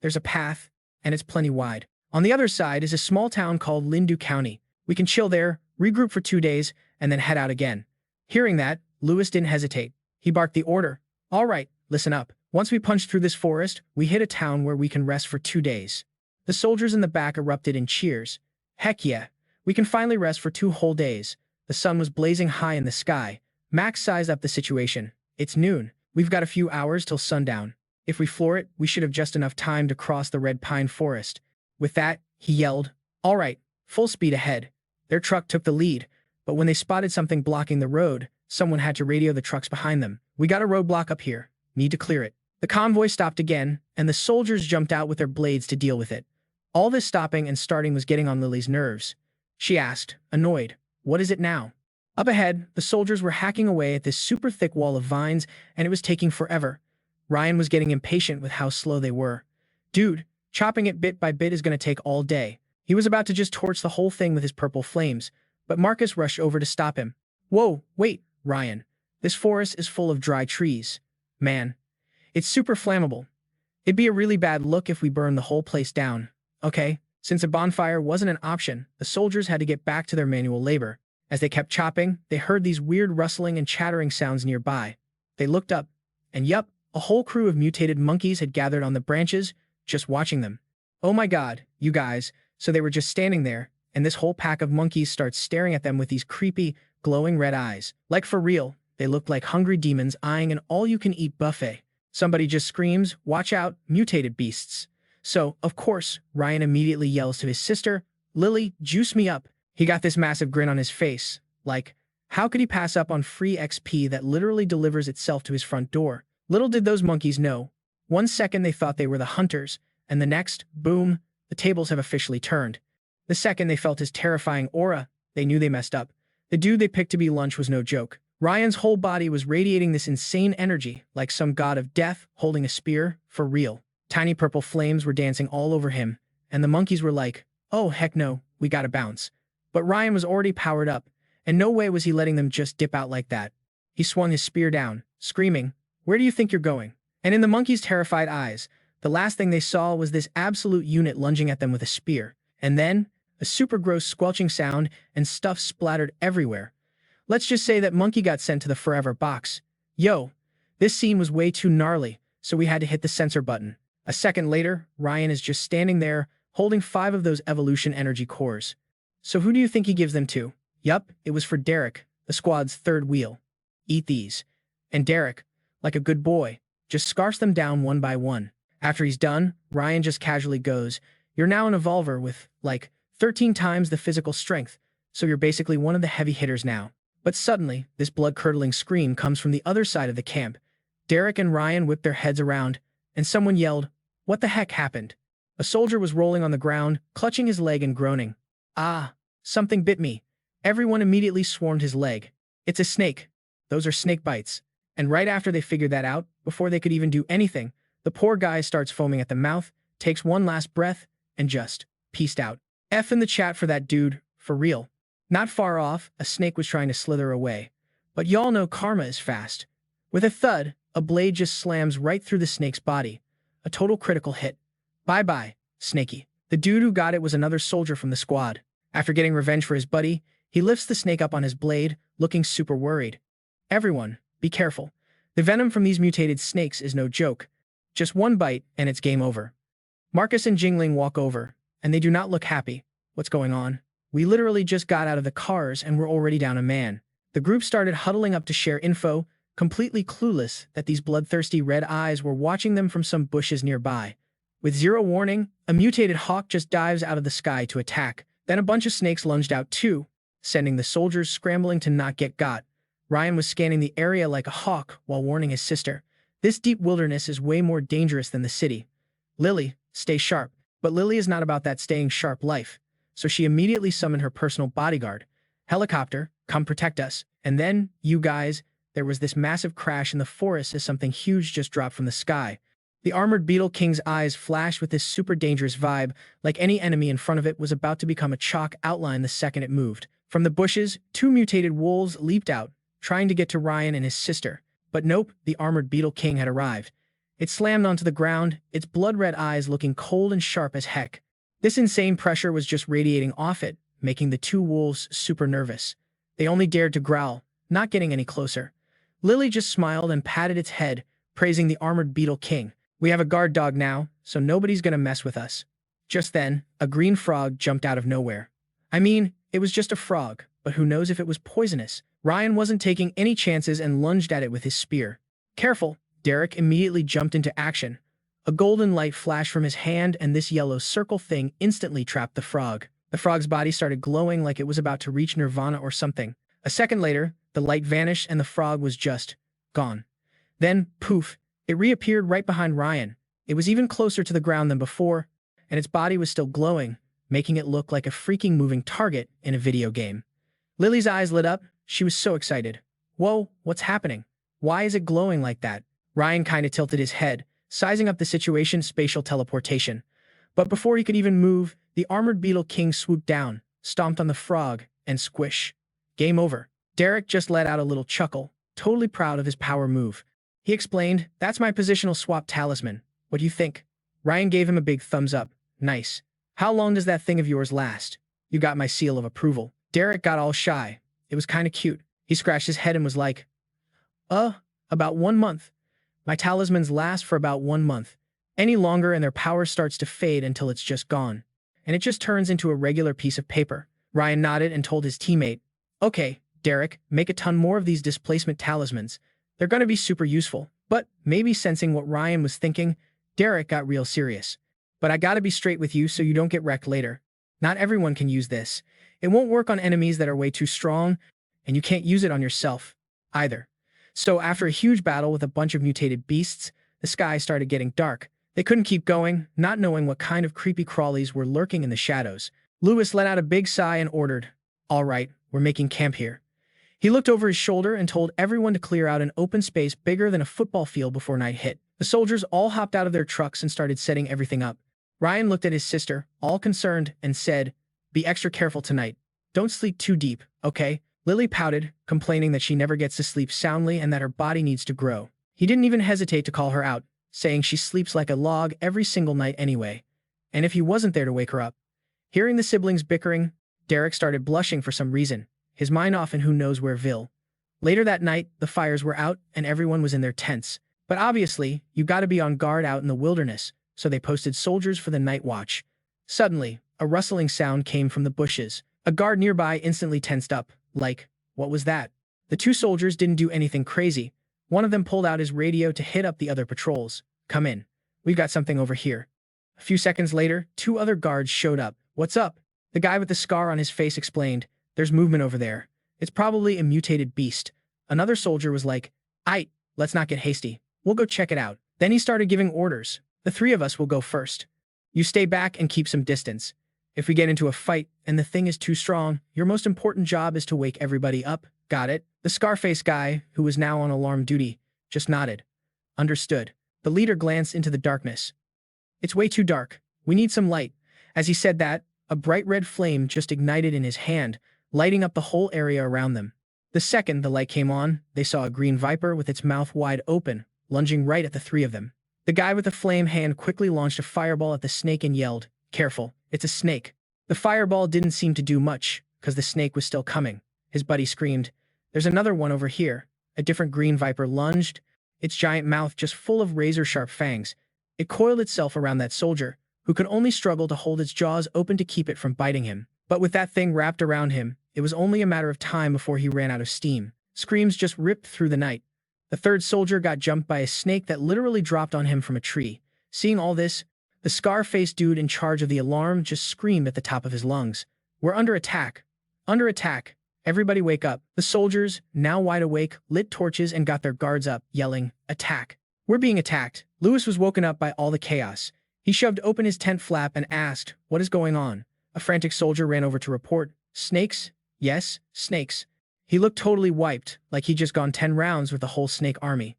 Speaker 1: there's a path, and it's plenty wide. On the other side is a small town called Lindu County. We can chill there, regroup for 2 days, and then head out again. Hearing that, Lewis didn't hesitate. He barked the order. All right, listen up. Once we punch through this forest, we hit a town where we can rest for 2 days. The soldiers in the back erupted in cheers. Heck yeah, we can finally rest for 2 whole days. The sun was blazing high in the sky. Max sized up the situation. It's noon. We've got a few hours till sundown. If we floor it, we should have just enough time to cross the Red Pine Forest. With that, he yelled, All right, full speed ahead. Their truck took the lead, but when they spotted something blocking the road, Someone had to radio the trucks behind them. "We got a roadblock up here. Need to clear it." The convoy stopped again, and the soldiers jumped out with their blades to deal with it. All this stopping and starting was getting on Lily's nerves. She asked, annoyed, "What is it now?" Up ahead, the soldiers were hacking away at this super thick wall of vines, and it was taking forever. Ryan was getting impatient with how slow they were. "Dude, chopping it bit by bit is going to take all day." He was about to just torch the whole thing with his purple flames, but Marcus rushed over to stop him. "Whoa, wait, Ryan. This forest is full of dry trees. Man, it's super flammable. It'd be a really bad look if we burn the whole place down." Okay, since a bonfire wasn't an option, the soldiers had to get back to their manual labor. As they kept chopping, they heard these weird rustling and chattering sounds nearby. They looked up, and yup, a whole crew of mutated monkeys had gathered on the branches, just watching them. "Oh my god, you guys," so they were just standing there, and this whole pack of monkeys starts staring at them with these creepy, glowing red eyes. Like for real, they looked like hungry demons eyeing an all-you-can-eat buffet. Somebody just screams, "Watch out, mutated beasts." So, of course, Ryan immediately yells to his sister, "Lily, juice me up." He got this massive grin on his face. Like, how could he pass up on free XP that literally delivers itself to his front door? Little did those monkeys know. 1 second they thought they were the hunters, and the next, boom, the tables have officially turned. The second they felt his terrifying aura, they knew they messed up. The dude they picked to be lunch was no joke. Ryan's whole body was radiating this insane energy, like some god of death holding a spear, for real. Tiny purple flames were dancing all over him, and the monkeys were like, "Oh heck no, we gotta bounce." But Ryan was already powered up, and no way was he letting them just dip out like that. He swung his spear down, screaming, "Where do you think you're going?" And in the monkeys' terrified eyes, the last thing they saw was this absolute unit lunging at them with a spear. And then, a super gross squelching sound and stuff splattered everywhere. Let's just say that monkey got sent to the forever box. Yo, this scene was way too gnarly, so we had to hit the censor button. A second later, Ryan is just standing there, holding 5 of those evolution energy cores. So who do you think he gives them to? Yup, it was for Derek, the squad's third wheel. Eat these. And Derek, like a good boy, just scarfs them down one by one. After he's done, Ryan just casually goes, "You're now an evolver with, like, 13 times the physical strength, so you're basically one of the heavy hitters now." But suddenly, this blood-curdling scream comes from the other side of the camp. Derek and Ryan whip their heads around, and someone yelled, "What the heck happened?" A soldier was rolling on the ground, clutching his leg and groaning. "Ah, something bit me." Everyone immediately swarmed his leg. "It's a snake. Those are snake bites." And right after they figured that out, before they could even do anything, the poor guy starts foaming at the mouth, takes one last breath, and just peaced out. F in the chat for that dude, for real. Not far off, a snake was trying to slither away. But y'all know karma is fast. With a thud, a blade just slams right through the snake's body. A total critical hit. Bye-bye, Snakey. The dude who got it was another soldier from the squad. After getting revenge for his buddy, he lifts the snake up on his blade, looking super worried. Everyone, be careful. The venom from these mutated snakes is no joke. Just one bite, and it's game over. Marcus and Jingling walk over, and they do not look happy. What's going on? We literally just got out of the cars and we're already down a man. The group started huddling up to share info, completely clueless that these bloodthirsty red eyes were watching them from some bushes nearby. With zero warning, a mutated hawk just dives out of the sky to attack. Then a bunch of snakes lunged out too, sending the soldiers scrambling to not get got. Ryan was scanning the area like a hawk while warning his sister. This deep wilderness is way more dangerous than the city. Lily, stay sharp. But Lily is not about that staying sharp life. So she immediately summoned her personal bodyguard. Helicopter, come protect us. And then, you guys, there was this massive crash in the forest as something huge just dropped from the sky. The armored Beetle King's eyes flashed with this super dangerous vibe, like any enemy in front of it was about to become a chalk outline the second it moved. From the bushes, 2 mutated wolves leaped out, trying to get to Ryan and his sister. But nope, the armored Beetle King had arrived. It slammed onto the ground, its blood-red eyes looking cold and sharp as heck. This insane pressure was just radiating off it, making the 2 wolves super nervous. They only dared to growl, not getting any closer. Lily just smiled and patted its head, praising the armored Beetle King. "We have a guard dog now, so nobody's gonna mess with us." Just then, a green frog jumped out of nowhere. I mean, it was just a frog, but who knows if it was poisonous. Ryan wasn't taking any chances and lunged at it with his spear. "Careful!" Derek immediately jumped into action. A golden light flashed from his hand, and this yellow circle thing instantly trapped the frog. The frog's body started glowing like it was about to reach nirvana or something. A second later, the light vanished and the frog was just gone. Then, poof, it reappeared right behind Ryan. It was even closer to the ground than before, and its body was still glowing, making it look like a freaking moving target in a video game. Lily's eyes lit up. She was so excited. Whoa, what's happening? Why is it glowing like that? Ryan kinda tilted his head, sizing up the situation. Spatial teleportation. But before he could even move, the armored beetle king swooped down, stomped on the frog, and squish. Game over. Derek just let out a little chuckle, totally proud of his power move. He explained, "That's my positional swap talisman. What do you think?" Ryan gave him a big thumbs up. "Nice. How long does that thing of yours last?" "You got my seal of approval." Derek got all shy. It was kinda cute. He scratched his head and was like, about 1 month. My talismans last for about 1 month. Any longer and their power starts to fade until it's just gone. And it just turns into a regular piece of paper." Ryan nodded and told his teammate, "Okay, Derek, make a ton more of these displacement talismans. They're gonna be super useful." But maybe sensing what Ryan was thinking, Derek got real serious. "But I gotta be straight with you so you don't get wrecked later. Not everyone can use this. It won't work on enemies that are way too strong, and you can't use it on yourself either." So after a huge battle with a bunch of mutated beasts, the sky started getting dark. They couldn't keep going, not knowing what kind of creepy crawlies were lurking in the shadows. Lewis let out a big sigh and ordered, "All right, we're making camp here." He looked over his shoulder and told everyone to clear out an open space bigger than a football field before night hit. The soldiers all hopped out of their trucks and started setting everything up. Ryan looked at his sister, all concerned, and said, "Be extra careful tonight. Don't sleep too deep, okay?" Lily pouted, complaining that she never gets to sleep soundly and that her body needs to grow. He didn't even hesitate to call her out, saying she sleeps like a log every single night anyway, and if he wasn't there to wake her up. Hearing the siblings bickering, Derek started blushing for some reason, his mind off in who knows whereville. Later that night, the fires were out and everyone was in their tents. But obviously, you gotta be on guard out in the wilderness, so they posted soldiers for the night watch. Suddenly, a rustling sound came from the bushes. A guard nearby instantly tensed up. Like, what was that? The two soldiers didn't do anything crazy. One of them pulled out his radio to hit up the other patrols. "Come in. We've got something over here." A few seconds later, 2 other guards showed up. "What's up?" The guy with the scar on his face explained, "There's movement over there. It's probably a mutated beast." Another soldier was like, "Aight, let's not get hasty. We'll go check it out." Then he started giving orders. "The 3 of us will go first. You stay back and keep some distance. If we get into a fight and the thing is too strong, your most important job is to wake everybody up." "Got it?" The Scarface guy, who was now on alarm duty, just nodded. "Understood." The leader glanced into the darkness. "It's way too dark. We need some light." As he said that, a bright red flame just ignited in his hand, lighting up the whole area around them. The second the light came on, they saw a green viper with its mouth wide open, lunging right at the 3 of them. The guy with the flame hand quickly launched a fireball at the snake and yelled, "Careful, it's a snake." The fireball didn't seem to do much, because the snake was still coming. His buddy screamed, "There's another one over here." A different green viper lunged, its giant mouth just full of razor-sharp fangs. It coiled itself around that soldier, who could only struggle to hold its jaws open to keep it from biting him. But with that thing wrapped around him, it was only a matter of time before he ran out of steam. Screams just ripped through the night. The third soldier got jumped by a snake that literally dropped on him from a tree. Seeing all this, the scar-faced dude in charge of the alarm just screamed at the top of his lungs, "We're under attack! Under attack! Everybody wake up." The soldiers, now wide awake, lit torches and got their guards up, yelling, "Attack! We're being attacked!" Lewis was woken up by all the chaos. He shoved open his tent flap and asked, "What is going on?" A frantic soldier ran over to report, "Snakes? Yes, snakes." He looked totally wiped, like he'd just gone 10 rounds with the whole snake army.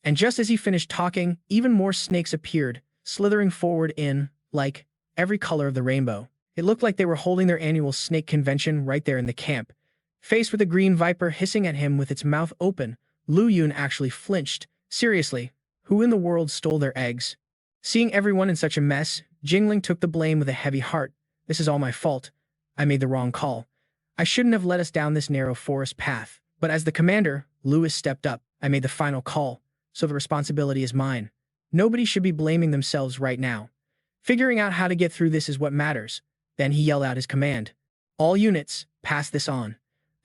Speaker 1: And just as he finished talking, even more snakes appeared, slithering forward in, like, every color of the rainbow. It looked like they were holding their annual snake convention right there in the camp. Faced with a green viper hissing at him with its mouth open, Lu Yun actually flinched. Seriously, who in the world stole their eggs? Seeing everyone in such a mess, Jingling took the blame with a heavy heart. "This is all my fault. I made the wrong call. I shouldn't have led us down this narrow forest path." But as the commander, Lewis stepped up. "I made the final call, so the responsibility is mine. Nobody should be blaming themselves right now. Figuring out how to get through this is what matters." Then he yelled out his command. "All units, pass this on.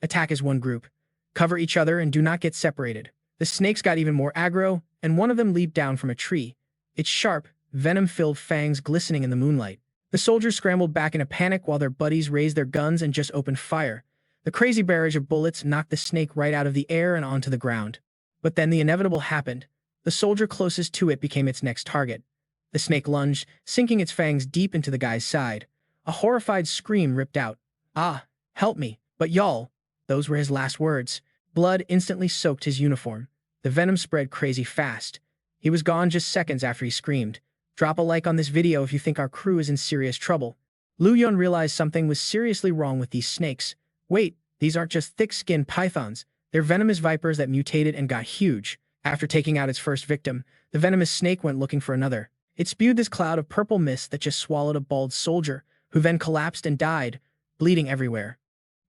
Speaker 1: Attack as one group. Cover each other and do not get separated." The snakes got even more aggro, and one of them leaped down from a tree, its sharp, venom-filled fangs glistening in the moonlight. The soldiers scrambled back in a panic while their buddies raised their guns and just opened fire. The crazy barrage of bullets knocked the snake right out of the air and onto the ground. But then the inevitable happened. The soldier closest to it became its next target. The snake lunged, sinking its fangs deep into the guy's side. A horrified scream ripped out. "Ah, help me." But y'all, those were his last words. Blood instantly soaked his uniform. The venom spread crazy fast. He was gone just seconds after he screamed. Drop a like on this video if you think our crew is in serious trouble. Lu Yun realized something was seriously wrong with these snakes. Wait, these aren't just thick-skinned pythons. They're venomous vipers that mutated and got huge. After taking out its first victim, the venomous snake went looking for another. It spewed this cloud of purple mist that just swallowed a bald soldier, who then collapsed and died, bleeding everywhere.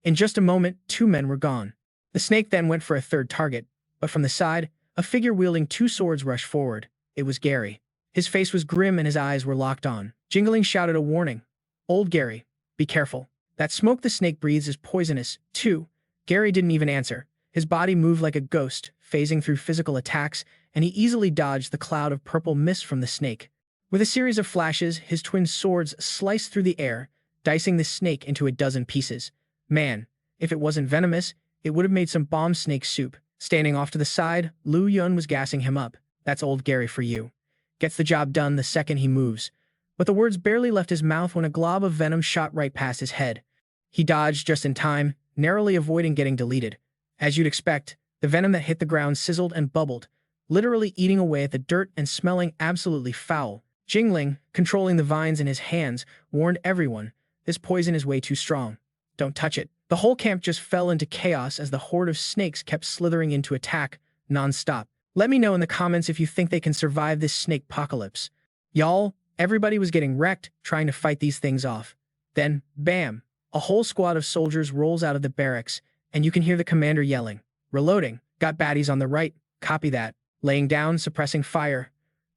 Speaker 1: In just a moment, 2 men were gone. The snake then went for a third target, but from the side, a figure wielding 2 swords rushed forward. It was Gary. His face was grim and his eyes were locked on. Jingling shouted a warning. "Old Gary, be careful. That smoke the snake breathes is poisonous, too." Gary didn't even answer. His body moved like a ghost, phasing through physical attacks, and he easily dodged the cloud of purple mist from the snake. With a series of flashes, his twin swords sliced through the air, dicing the snake into a dozen pieces. Man, if it wasn't venomous, it would have made some bomb snake soup. Standing off to the side, Lu Yun was gassing him up. "That's old Gary for you. Gets the job done the second he moves." But the words barely left his mouth when a glob of venom shot right past his head. He dodged just in time, narrowly avoiding getting deleted. As you'd expect, the venom that hit the ground sizzled and bubbled, literally eating away at the dirt and smelling absolutely foul. Jingling, controlling the vines in his hands, warned everyone, "This poison is way too strong. Don't touch it." The whole camp just fell into chaos as the horde of snakes kept slithering into attack, non-stop. Let me know in the comments if you think they can survive this snake apocalypse. Y'all, everybody was getting wrecked trying to fight these things off. Then, bam, a whole squad of soldiers rolls out of the barracks, and you can hear the commander yelling, "Reloading, got baddies on the right, copy that. Laying down, suppressing fire.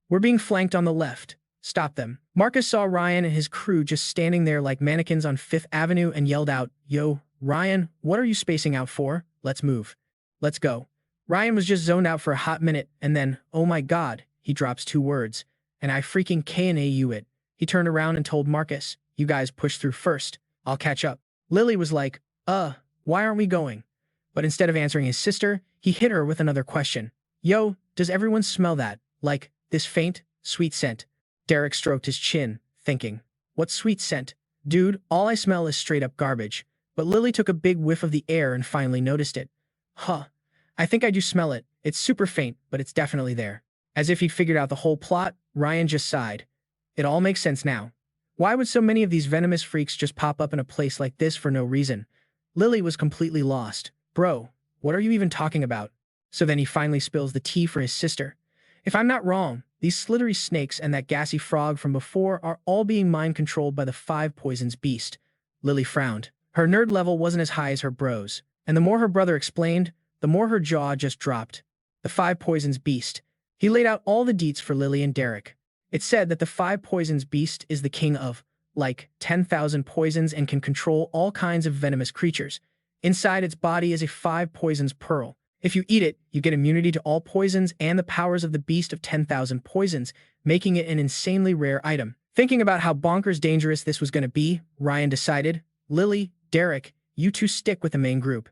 Speaker 1: We're being flanked on the left. Stop them." Marcus saw Ryan and his crew just standing there like mannequins on 5th Avenue and yelled out, "Yo, Ryan, what are you spacing out for? Let's move. Let's go." Ryan was just zoned out for a hot minute, and then, oh my god, he drops 2 words. "And I freaking K&A it." He turned around and told Marcus, "You guys push through first. I'll catch up." Lily was like, why aren't we going?" But instead of answering his sister, he hit her with another question. "Yo, does everyone smell that? Like, this faint, sweet scent?" Derek stroked his chin, thinking, "What sweet scent? Dude, all I smell is straight up garbage." But Lily took a big whiff of the air and finally noticed it. "Huh. I think I do smell it. It's super faint, but it's definitely there." As if he'd figured out the whole plot, Ryan just sighed. "It all makes sense now. Why would so many of these venomous freaks just pop up in a place like this for no reason?" Lily was completely lost. "Bro, what are you even talking about?" So then he finally spills the tea for his sister. "If I'm not wrong, these slithery snakes and that gassy frog from before are all being mind-controlled by the 5 Poisons beast." Lily frowned. Her nerd level wasn't as high as her bros, and the more her brother explained, the more her jaw just dropped. The 5 Poisons beast. He laid out all the deets for Lily and Derek. It said that the 5 Poisons beast is the king of, 10,000 poisons and can control all kinds of venomous creatures. Inside its body is a 5 Poisons pearl. If you eat it, you get immunity to all poisons and the powers of the beast of 10,000 poisons, making it an insanely rare item. Thinking about how bonkers dangerous this was going to be, Ryan decided, "Lily, Derek, you 2 stick with the main group.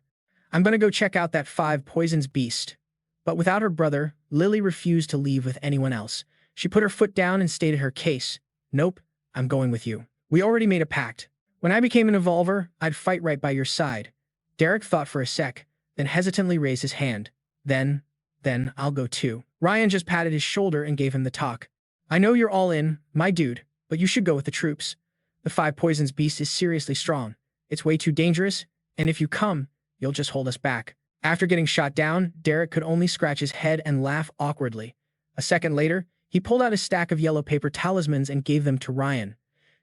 Speaker 1: I'm going to go check out that 5 Poisons beast." But without her brother, Lily refused to leave with anyone else. She put her foot down and stated her case. "Nope, I'm going with you. We already made a pact. When I became an evolver, I'd fight right by your side." Derek thought for a sec, then hesitantly raised his hand. Then I'll go too." Ryan just patted his shoulder and gave him the talk. "I know you're all in, my dude, but you should go with the troops. The 5 Poisons beast is seriously strong. It's way too dangerous, and if you come, you'll just hold us back." After getting shot down, Derek could only scratch his head and laugh awkwardly. A second later, he pulled out a stack of yellow paper talismans and gave them to Ryan.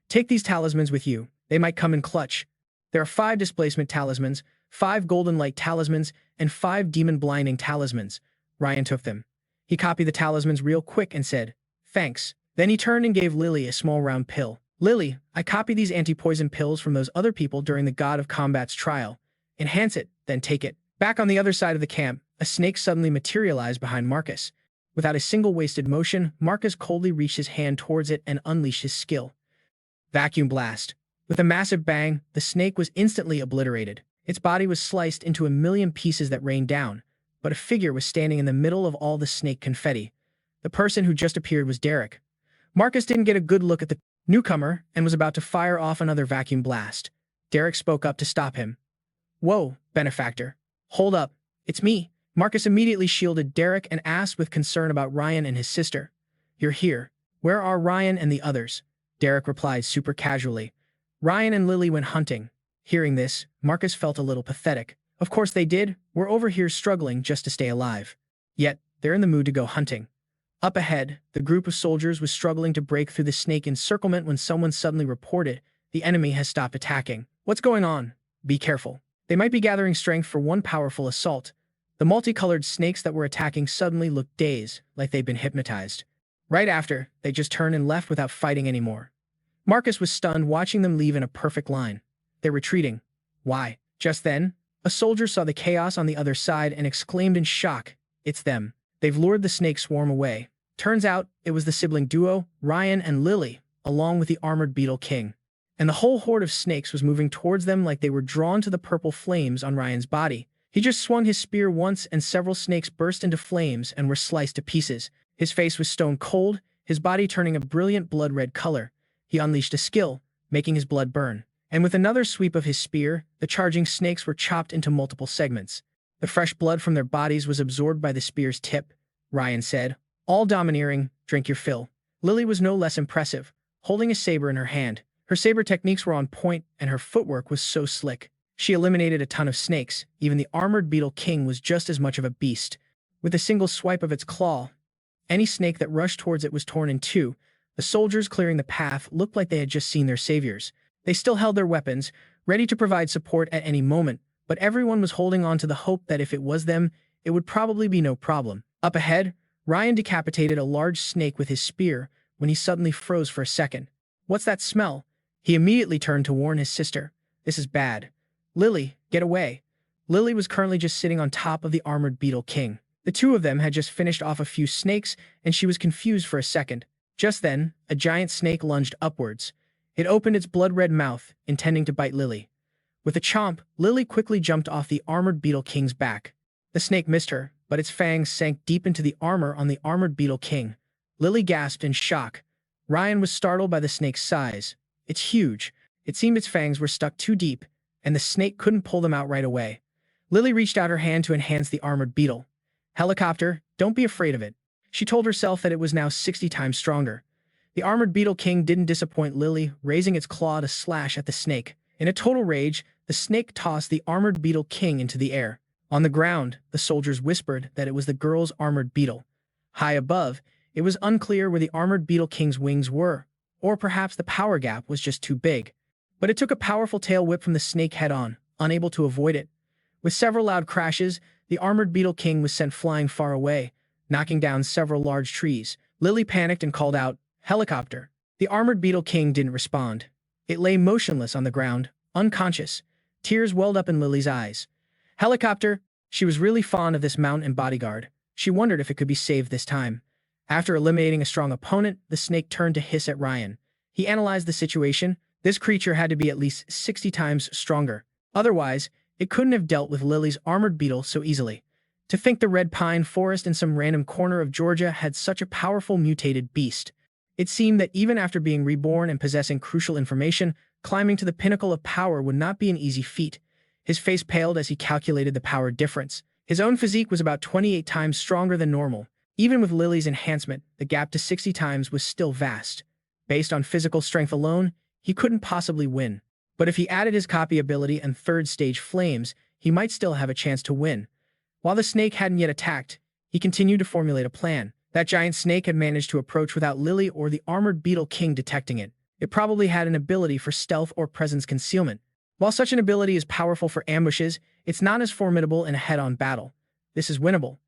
Speaker 1: "Take these talismans with you. They might come in clutch. There are 5 displacement talismans, 5 golden light talismans, and 5 demon blinding talismans." Ryan took them. He copied the talismans real quick and said, "Thanks." Then he turned and gave Lily a small round pill. "Lily, I copied these anti-poison pills from those other people during the God of Combat's trial. Enhance it, then take it." Back on the other side of the camp, a snake suddenly materialized behind Marcus. Without a single wasted motion, Marcus coldly reached his hand towards it and unleashed his skill. Vacuum blast. With a massive bang, the snake was instantly obliterated. Its body was sliced into a million pieces that rained down, but a figure was standing in the middle of all the snake confetti. The person who just appeared was Derek. Marcus didn't get a good look at the newcomer and was about to fire off another vacuum blast. Derek spoke up to stop him. "Whoa, benefactor. Hold up. It's me." Marcus immediately shielded Derek and asked with concern about Ryan and his sister. "You're here. Where are Ryan and the others?" Derek replied super casually. "Ryan and Lily went hunting." Hearing this, Marcus felt a little pathetic. Of course they did. We're over here struggling just to stay alive. Yet, they're in the mood to go hunting. Up ahead, the group of soldiers was struggling to break through the snake encirclement when someone suddenly reported, "The enemy has stopped attacking." "What's going on? Be careful. They might be gathering strength for one powerful assault." The multicolored snakes that were attacking suddenly looked dazed, like they'd been hypnotized. Right after, they just turned and left without fighting anymore. Marcus was stunned watching them leave in a perfect line. "They're retreating. Why?" Just then, a soldier saw the chaos on the other side and exclaimed in shock, "It's them. They've lured the snake swarm away." Turns out, it was the sibling duo, Ryan and Lily, along with the armored beetle king. And the whole horde of snakes was moving towards them like they were drawn to the purple flames on Ryan's body. He just swung his spear once and several snakes burst into flames and were sliced to pieces. His face was stone cold, his body turning a brilliant blood-red color. He unleashed a skill, making his blood burn. And with another sweep of his spear, the charging snakes were chopped into multiple segments. The fresh blood from their bodies was absorbed by the spear's tip. Ryan said, "All domineering, drink your fill." Lily was no less impressive, holding a saber in her hand. Her saber techniques were on point, and her footwork was so slick. She eliminated a ton of snakes. Even the armored beetle king was just as much of a beast. With a single swipe of its claw, any snake that rushed towards it was torn in two. The soldiers clearing the path looked like they had just seen their saviors. They still held their weapons, ready to provide support at any moment, but everyone was holding on to the hope that if it was them, it would probably be no problem. Up ahead, Ryan decapitated a large snake with his spear when he suddenly froze for a second. "What's that smell?" He immediately turned to warn his sister. "This is bad. Lily, get away." Lily was currently just sitting on top of the armored beetle king. The two of them had just finished off a few snakes, and she was confused for a second. Just then, a giant snake lunged upwards. It opened its blood-red mouth, intending to bite Lily. With a chomp, Lily quickly jumped off the armored beetle king's back. The snake missed her, but its fangs sank deep into the armor on the armored beetle king. Lily gasped in shock. Ryan was startled by the snake's size. "It's huge." It seemed its fangs were stuck too deep, and the snake couldn't pull them out right away. Lily reached out her hand to enhance the armored beetle. "Helicopter, don't be afraid of it." She told herself that it was now 60 times stronger. The armored beetle king didn't disappoint Lily, raising its claw to slash at the snake. In a total rage, the snake tossed the armored beetle king into the air. On the ground, the soldiers whispered that it was the girl's armored beetle. High above, it was unclear where the armored beetle king's wings were, or perhaps the power gap was just too big. But it took a powerful tail whip from the snake head-on, unable to avoid it. With several loud crashes, the armored beetle king was sent flying far away, knocking down several large trees. Lily panicked and called out, "Helicopter." The armored beetle king didn't respond. It lay motionless on the ground, unconscious. Tears welled up in Lily's eyes. Helicopter. She was really fond of this mount and bodyguard. She wondered if it could be saved this time. After eliminating a strong opponent, the snake turned to hiss at Ryan. He analyzed the situation. This creature had to be at least 60 times stronger. Otherwise, it couldn't have dealt with Lily's armored beetle so easily. To think the red pine forest in some random corner of Georgia had such a powerful mutated beast. It seemed that even after being reborn and possessing crucial information, climbing to the pinnacle of power would not be an easy feat. His face paled as he calculated the power difference. His own physique was about 28 times stronger than normal. Even with Lily's enhancement, the gap to 60 times was still vast. Based on physical strength alone, he couldn't possibly win. But if he added his copy ability and third-stage flames, he might still have a chance to win. While the snake hadn't yet attacked, he continued to formulate a plan. That giant snake had managed to approach without Lily or the armored beetle king detecting it. It probably had an ability for stealth or presence concealment. While such an ability is powerful for ambushes, it's not as formidable in a head-on battle. This is winnable.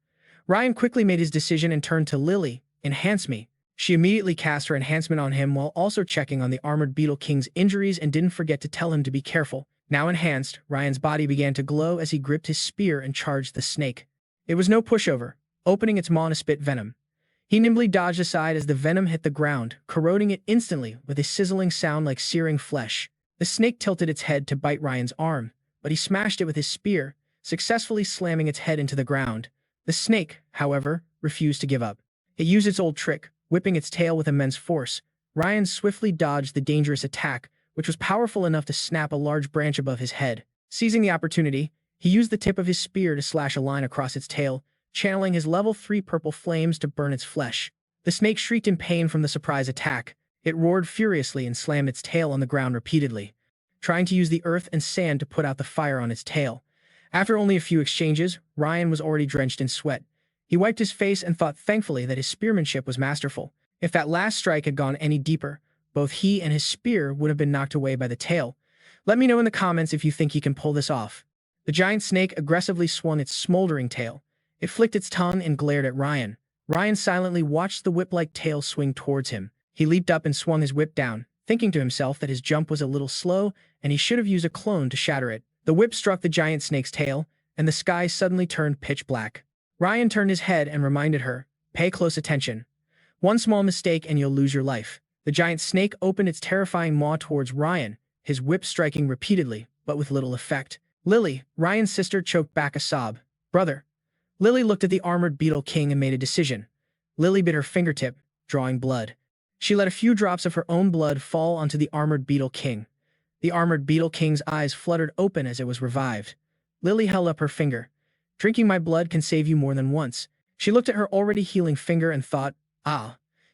Speaker 1: Ryan quickly made his decision and turned to Lily. "Enhance me." She immediately cast her enhancement on him while also checking on the armored beetle king's injuries and didn't forget to tell him to be careful. Now enhanced, Ryan's body began to glow as he gripped his spear and charged the snake. It was no pushover, opening its maw to spit venom. He nimbly dodged aside as the venom hit the ground, corroding it instantly with a sizzling sound like searing flesh. The snake tilted its head to bite Ryan's arm, but he smashed it with his spear, successfully slamming its head into the ground. The snake, however, refused to give up. It used its old trick, whipping its tail with immense force. Ryan swiftly dodged the dangerous attack, which was powerful enough to snap a large branch above his head. Seizing the opportunity, he used the tip of his spear to slash a line across its tail, channeling his level 3 purple flames to burn its flesh. The snake shrieked in pain from the surprise attack. It roared furiously and slammed its tail on the ground repeatedly, trying to use the earth and sand to put out the fire on its tail. After only a few exchanges, Ryan was already drenched in sweat. He wiped his face and thought thankfully that his spearmanship was masterful. If that last strike had gone any deeper, both he and his spear would have been knocked away by the tail. Let me know in the comments if you think he can pull this off. The giant snake aggressively swung its smoldering tail. It flicked its tongue and glared at Ryan. Ryan silently watched the whip-like tail swing towards him. He leaped up and swung his whip down, thinking to himself that his jump was a little slow and he should have used a clone to shatter it. The whip struck the giant snake's tail, and the sky suddenly turned pitch black. Ryan turned his head and reminded her, "Pay close attention. One small mistake and you'll lose your life." The giant snake opened its terrifying maw towards Ryan, his whip striking repeatedly, but with little effect. Lily, Ryan's sister, choked back a sob. "Brother." Lily looked at the armored beetle king and made a decision. Lily bit her fingertip, drawing blood. She let a few drops of her own blood fall onto the armored beetle king. The armored beetle king's eyes fluttered open as it was revived. Lily held up her finger. "Drinking my blood can save you more than once." She looked at her already healing finger and thought,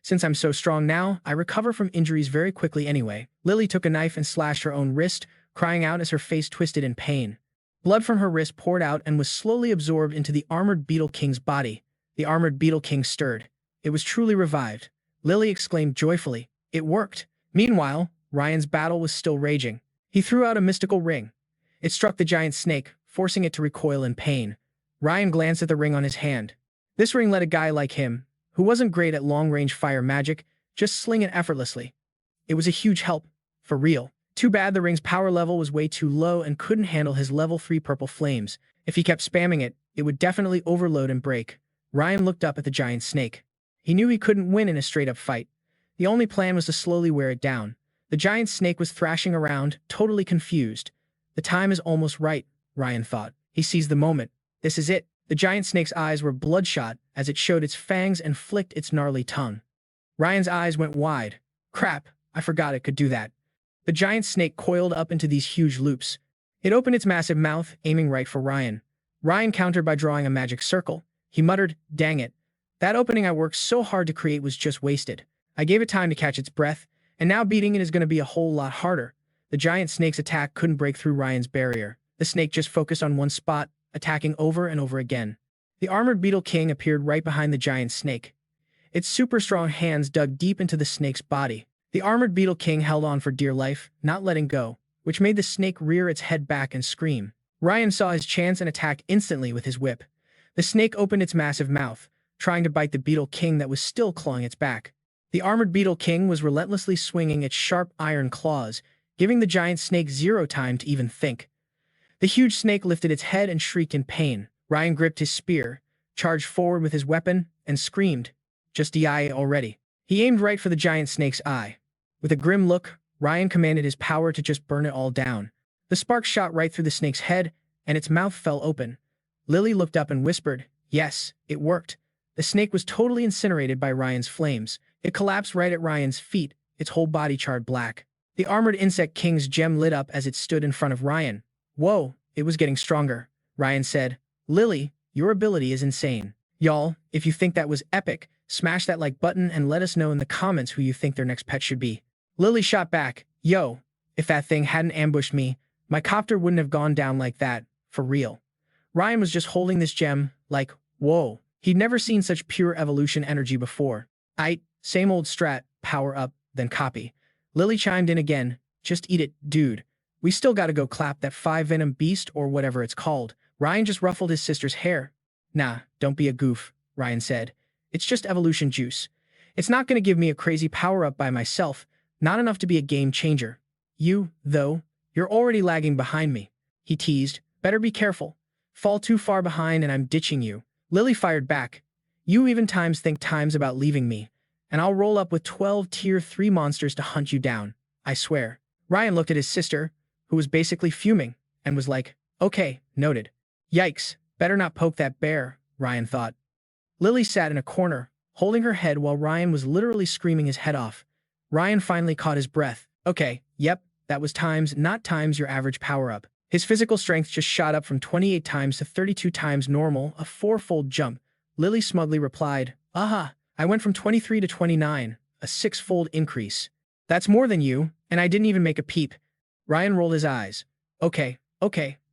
Speaker 1: since I'm so strong now, I recover from injuries very quickly anyway." Lily took a knife and slashed her own wrist, crying out as her face twisted in pain. Blood from her wrist poured out and was slowly absorbed into the armored beetle king's body. The armored beetle king stirred. It was truly revived. Lily exclaimed joyfully, "It worked." Meanwhile, Ryan's battle was still raging. He threw out a mystical ring. It struck the giant snake, forcing it to recoil in pain. Ryan glanced at the ring on his hand. This ring let a guy like him, who wasn't great at long-range fire magic, just sling it effortlessly. It was a huge help, for real. Too bad the ring's power level was way too low and couldn't handle his level 3 purple flames. If he kept spamming it, it would definitely overload and break. Ryan looked up at the giant snake. He knew he couldn't win in a straight-up fight. The only plan was to slowly wear it down. The giant snake was thrashing around, totally confused. The time is almost right, Ryan thought. He seized the moment. This is it. The giant snake's eyes were bloodshot as it showed its fangs and flicked its gnarly tongue. Ryan's eyes went wide. Crap, I forgot it could do that. The giant snake coiled up into these huge loops. It opened its massive mouth, aiming right for Ryan. Ryan countered by drawing a magic circle. He muttered, "Dang it. That opening I worked so hard to create was just wasted. I gave it time to catch its breath, and now beating it is going to be a whole lot harder." The giant snake's attack couldn't break through Ryan's barrier. The snake just focused on one spot, attacking over and over again. The armored beetle king appeared right behind the giant snake. Its super strong hands dug deep into the snake's body. The armored beetle king held on for dear life, not letting go, which made the snake rear its head back and scream. Ryan saw his chance and attacked instantly with his whip. The snake opened its massive mouth, trying to bite the beetle king that was still clawing its back. The armored beetle king was relentlessly swinging its sharp iron claws, giving the giant snake zero time to even think. The huge snake lifted its head and shrieked in pain. Ryan gripped his spear, charged forward with his weapon, and screamed, "Just die already." He aimed right for the giant snake's eye. With a grim look, Ryan commanded his power to just burn it all down. The spark shot right through the snake's head, and its mouth fell open. Lily looked up and whispered, "Yes, it worked." The snake was totally incinerated by Ryan's flames. It collapsed right at Ryan's feet, its whole body charred black. The armored insect king's gem lit up as it stood in front of Ryan. "Whoa, it was getting stronger," Ryan said. "Lily, your ability is insane." Y'all, if you think that was epic, smash that like button and let us know in the comments who you think their next pet should be. Lily shot back, "Yo, if that thing hadn't ambushed me, my copter wouldn't have gone down like that, for real." Ryan was just holding this gem, like, whoa. He'd never seen such pure evolution energy before. Same old strat, power up, then copy. Lily chimed in again, "Just eat it, dude. We still gotta go clap that 5-venom beast or whatever it's called." Ryan just ruffled his sister's hair. "Nah, don't be a goof," Ryan said. "It's just evolution juice. It's not gonna give me a crazy power-up by myself, not enough to be a game changer. You, though, you're already lagging behind me," he teased. "Better be careful. Fall too far behind and I'm ditching you." Lily fired back, "You even think times about leaving me, and I'll roll up with 12 tier 3 monsters to hunt you down, I swear." Ryan looked at his sister, who was basically fuming, and was like, Okay, noted. Yikes, better not poke that bear, Ryan thought. Lily sat in a corner, holding her head while Ryan was literally screaming his head off. Ryan finally caught his breath. Okay, yep, that was times, not times your average power-up. His physical strength just shot up from 28 times to 32 times normal, a four-fold jump. Lily smugly replied, aha, I went from 23 to 29, a six-fold increase. That's more than you, and I didn't even make a peep. Ryan rolled his eyes. Okay,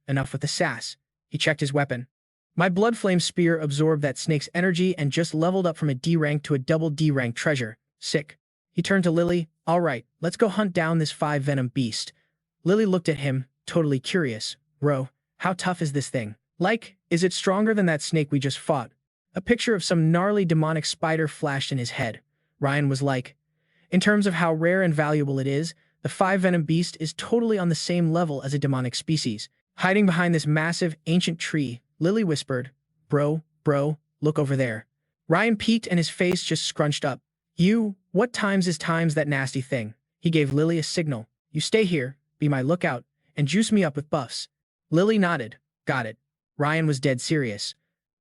Speaker 1: enough with the sass. He checked his weapon. My blood flame spear absorbed that snake's energy and just leveled up from a D rank to a double D rank treasure. Sick. He turned to Lily. All right, let's go hunt down this 5-venom beast. Lily looked at him, totally curious. Bro, how tough is this thing? Like, is it stronger than that snake we just fought? A picture of some gnarly demonic spider flashed in his head. Ryan was like, in terms of how rare and valuable it is, the 5-venom beast is totally on the same level as a demonic species. Hiding behind this massive, ancient tree, Lily whispered, Bro, look over there. Ryan peeked and his face just scrunched up. What times is times that nasty thing? He gave Lily a signal. You stay here, be my lookout, and juice me up with buffs. Lily nodded. Got it. Ryan was dead serious.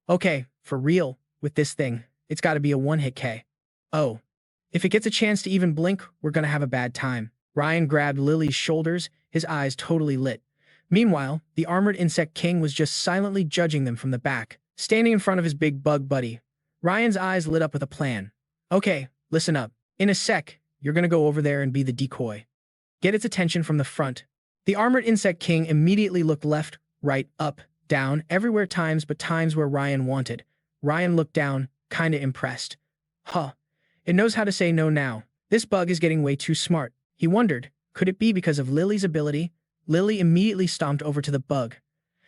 Speaker 1: Okay, for real, with this thing, it's gotta be a one-hit K. Oh. If it gets a chance to even blink, we're gonna have a bad time. Ryan grabbed Lily's shoulders, his eyes totally lit. Meanwhile, the armored insect king was just silently judging them from the back, standing in front of his big bug buddy. Ryan's eyes lit up with a plan. Okay, listen up. In a sec, you're gonna go over there and be the decoy. Get its attention from the front. The armored insect king immediately looked left, right, up, down, everywhere but times where Ryan wanted. Ryan looked down, kinda impressed. Huh. It knows how to say no now. This bug is getting way too smart. He wondered, could it be because of Lily's ability? Lily immediately stomped over to the bug.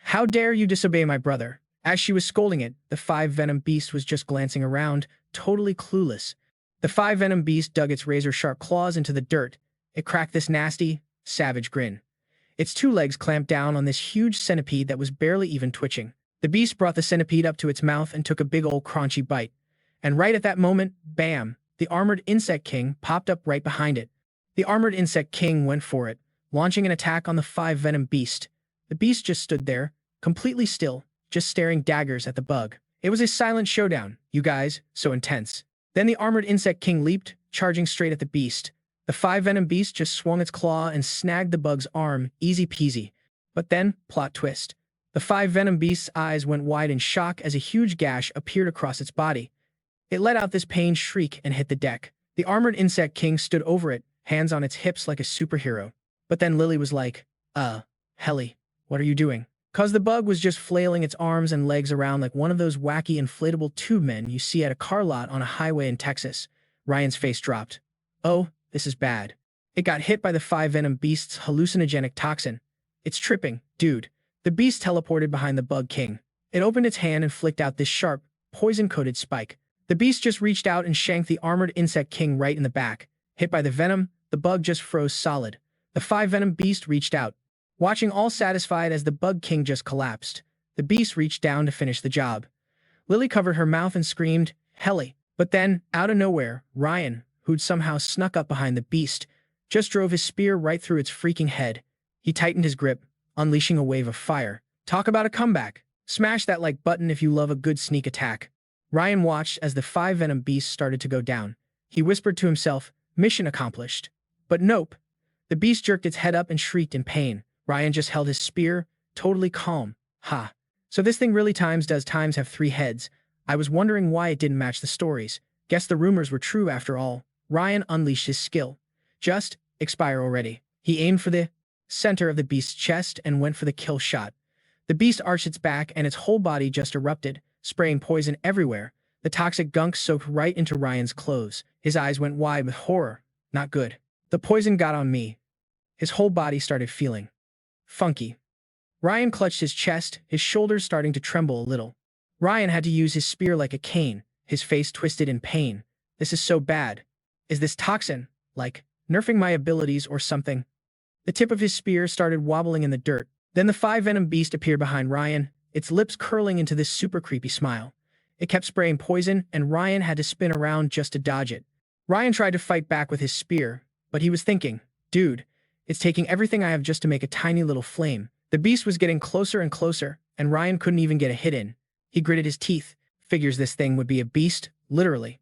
Speaker 1: How dare you disobey my brother? As she was scolding it, the 5-venom beast was just glancing around, totally clueless. The 5-venom beast dug its razor-sharp claws into the dirt. It cracked this nasty, savage grin. Its two legs clamped down on this huge centipede that was barely even twitching. The beast brought the centipede up to its mouth and took a big old crunchy bite. And right at that moment, bam, the armored insect king popped up right behind it. The armored insect king went for it, launching an attack on the 5-venom beast. The beast just stood there, completely still, just staring daggers at the bug. It was a silent showdown, you guys, so intense. Then the armored insect king leaped, charging straight at the beast. The 5-venom beast just swung its claw and snagged the bug's arm, easy peasy. But then, plot twist. The 5-venom beast's eyes went wide in shock as a huge gash appeared across its body. It let out this pained shriek and hit the deck. The armored insect king stood over it, hands on its hips like a superhero. But then Lily was like, Helly, what are you doing? 'Cause the bug was just flailing its arms and legs around like one of those wacky inflatable tube men you see at a car lot on a highway in Texas. Ryan's face dropped. Oh, this is bad. It got hit by the 5-venom beast's hallucinogenic toxin. It's tripping, dude. The beast teleported behind the bug king. It opened its hand and flicked out this sharp, poison-coated spike. The beast just reached out and shanked the armored insect king right in the back. Hit by the venom, the bug just froze solid. The 5-venom beast reached out. Watching all satisfied as the bug king just collapsed, the beast reached down to finish the job. Lily covered her mouth and screamed, Helly. But then, out of nowhere, Ryan, who'd somehow snuck up behind the beast, just drove his spear right through its freaking head. He tightened his grip, unleashing a wave of fire. Talk about a comeback. Smash that like button if you love a good sneak attack. Ryan watched as the 5-venom beast started to go down. He whispered to himself, mission accomplished. But nope. The beast jerked its head up and shrieked in pain. Ryan just held his spear, totally calm. Ha. So this thing really does times have 3 heads. I was wondering why it didn't match the stories. Guess the rumors were true after all. Ryan unleashed his skill. Just, expire already. He aimed for the center of the beast's chest and went for the kill shot. The beast arched its back and its whole body just erupted, spraying poison everywhere. The toxic gunk soaked right into Ryan's clothes. His eyes went wide with horror. Not good. The poison got on me. His whole body started feeling funky. Ryan clutched his chest, his shoulders starting to tremble a little. Ryan had to use his spear like a cane, his face twisted in pain. This is so bad. Is this toxin, like, nerfing my abilities or something? The tip of his spear started wobbling in the dirt. Then the 5-venom beast appeared behind Ryan, its lips curling into this super creepy smile. It kept spraying poison, and Ryan had to spin around just to dodge it. Ryan tried to fight back with his spear, but he was thinking, dude, it's taking everything I have just to make a tiny little flame. The beast was getting closer and closer, and Ryan couldn't even get a hit in. He gritted his teeth. Figures this thing would be a beast, literally.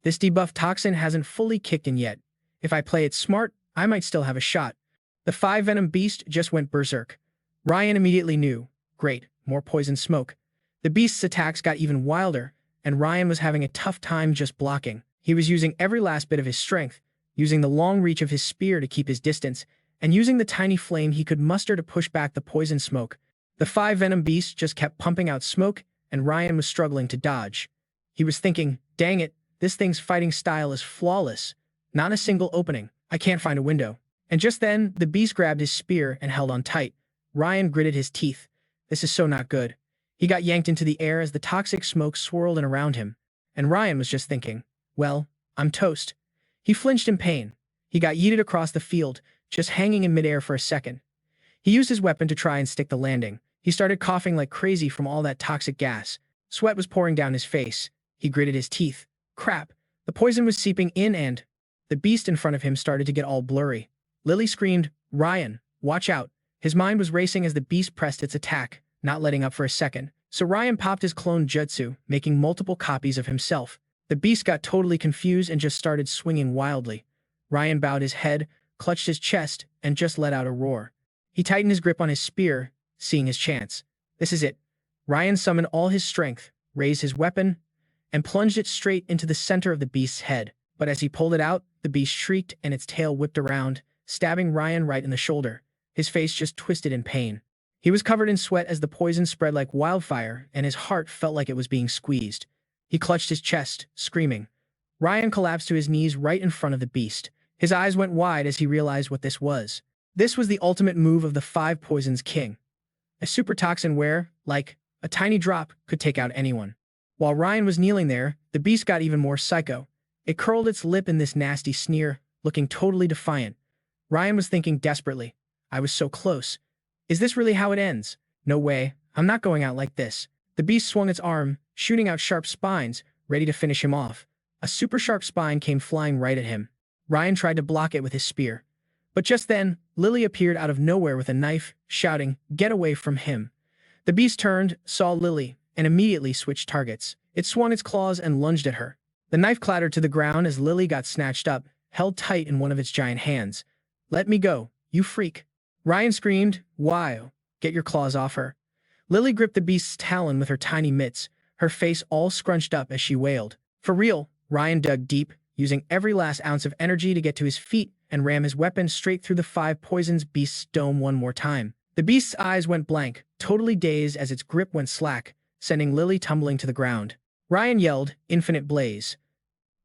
Speaker 1: This debuff toxin hasn't fully kicked in yet. If I play it smart, I might still have a shot. The 5-venom beast just went berserk. Ryan immediately knew. Great, more poison smoke. The beast's attacks got even wilder, and Ryan was having a tough time just blocking. He was using every last bit of his strength, using the long reach of his spear to keep his distance, and using the tiny flame he could muster to push back the poison smoke. The 5-venom beast just kept pumping out smoke, and Ryan was struggling to dodge. He was thinking, dang it, this thing's fighting style is flawless. Not a single opening. I can't find a window. And just then, the beast grabbed his spear and held on tight. Ryan gritted his teeth. This is so not good. He got yanked into the air as the toxic smoke swirled in around him. And Ryan was just thinking, well, I'm toast. He flinched in pain. He got yeeted across the field, just hanging in midair for a second. He used his weapon to try and stick the landing. He started coughing like crazy from all that toxic gas. Sweat was pouring down his face. He gritted his teeth. Crap. The poison was seeping in and the beast in front of him started to get all blurry. Lily screamed, Ryan, watch out. His mind was racing as the beast pressed its attack, not letting up for a second. So Ryan popped his clone jutsu, making multiple copies of himself. The beast got totally confused and just started swinging wildly. Ryan bowed his head, clutched his chest, and just let out a roar. He tightened his grip on his spear, seeing his chance. This is it. Ryan summoned all his strength, raised his weapon, and plunged it straight into the center of the beast's head. But as he pulled it out, the beast shrieked and its tail whipped around, stabbing Ryan right in the shoulder. His face just twisted in pain. He was covered in sweat as the poison spread like wildfire, and his heart felt like it was being squeezed. He clutched his chest, screaming. Ryan collapsed to his knees right in front of the beast. His eyes went wide as he realized what this was. This was the ultimate move of the 5 Poisons King. A super toxin where, like, a tiny drop could take out anyone. While Ryan was kneeling there, the beast got even more psycho. It curled its lip in this nasty sneer, looking totally defiant. Ryan was thinking desperately, I was so close. Is this really how it ends? No way, I'm not going out like this. The beast swung its arm, shooting out sharp spines, ready to finish him off. A super sharp spine came flying right at him. Ryan tried to block it with his spear. But just then, Lily appeared out of nowhere with a knife, shouting, get away from him. The beast turned, saw Lily, and immediately switched targets. It swung its claws and lunged at her. The knife clattered to the ground as Lily got snatched up, held tight in one of its giant hands. Let me go, you freak. Ryan screamed, why? Get your claws off her. Lily gripped the beast's talon with her tiny mitts, her face all scrunched up as she wailed. For real, Ryan dug deep, using every last ounce of energy to get to his feet and ram his weapon straight through the 5 Poisons beast's dome one more time. The beast's eyes went blank, totally dazed as its grip went slack, sending Lily tumbling to the ground. Ryan yelled, infinite blaze.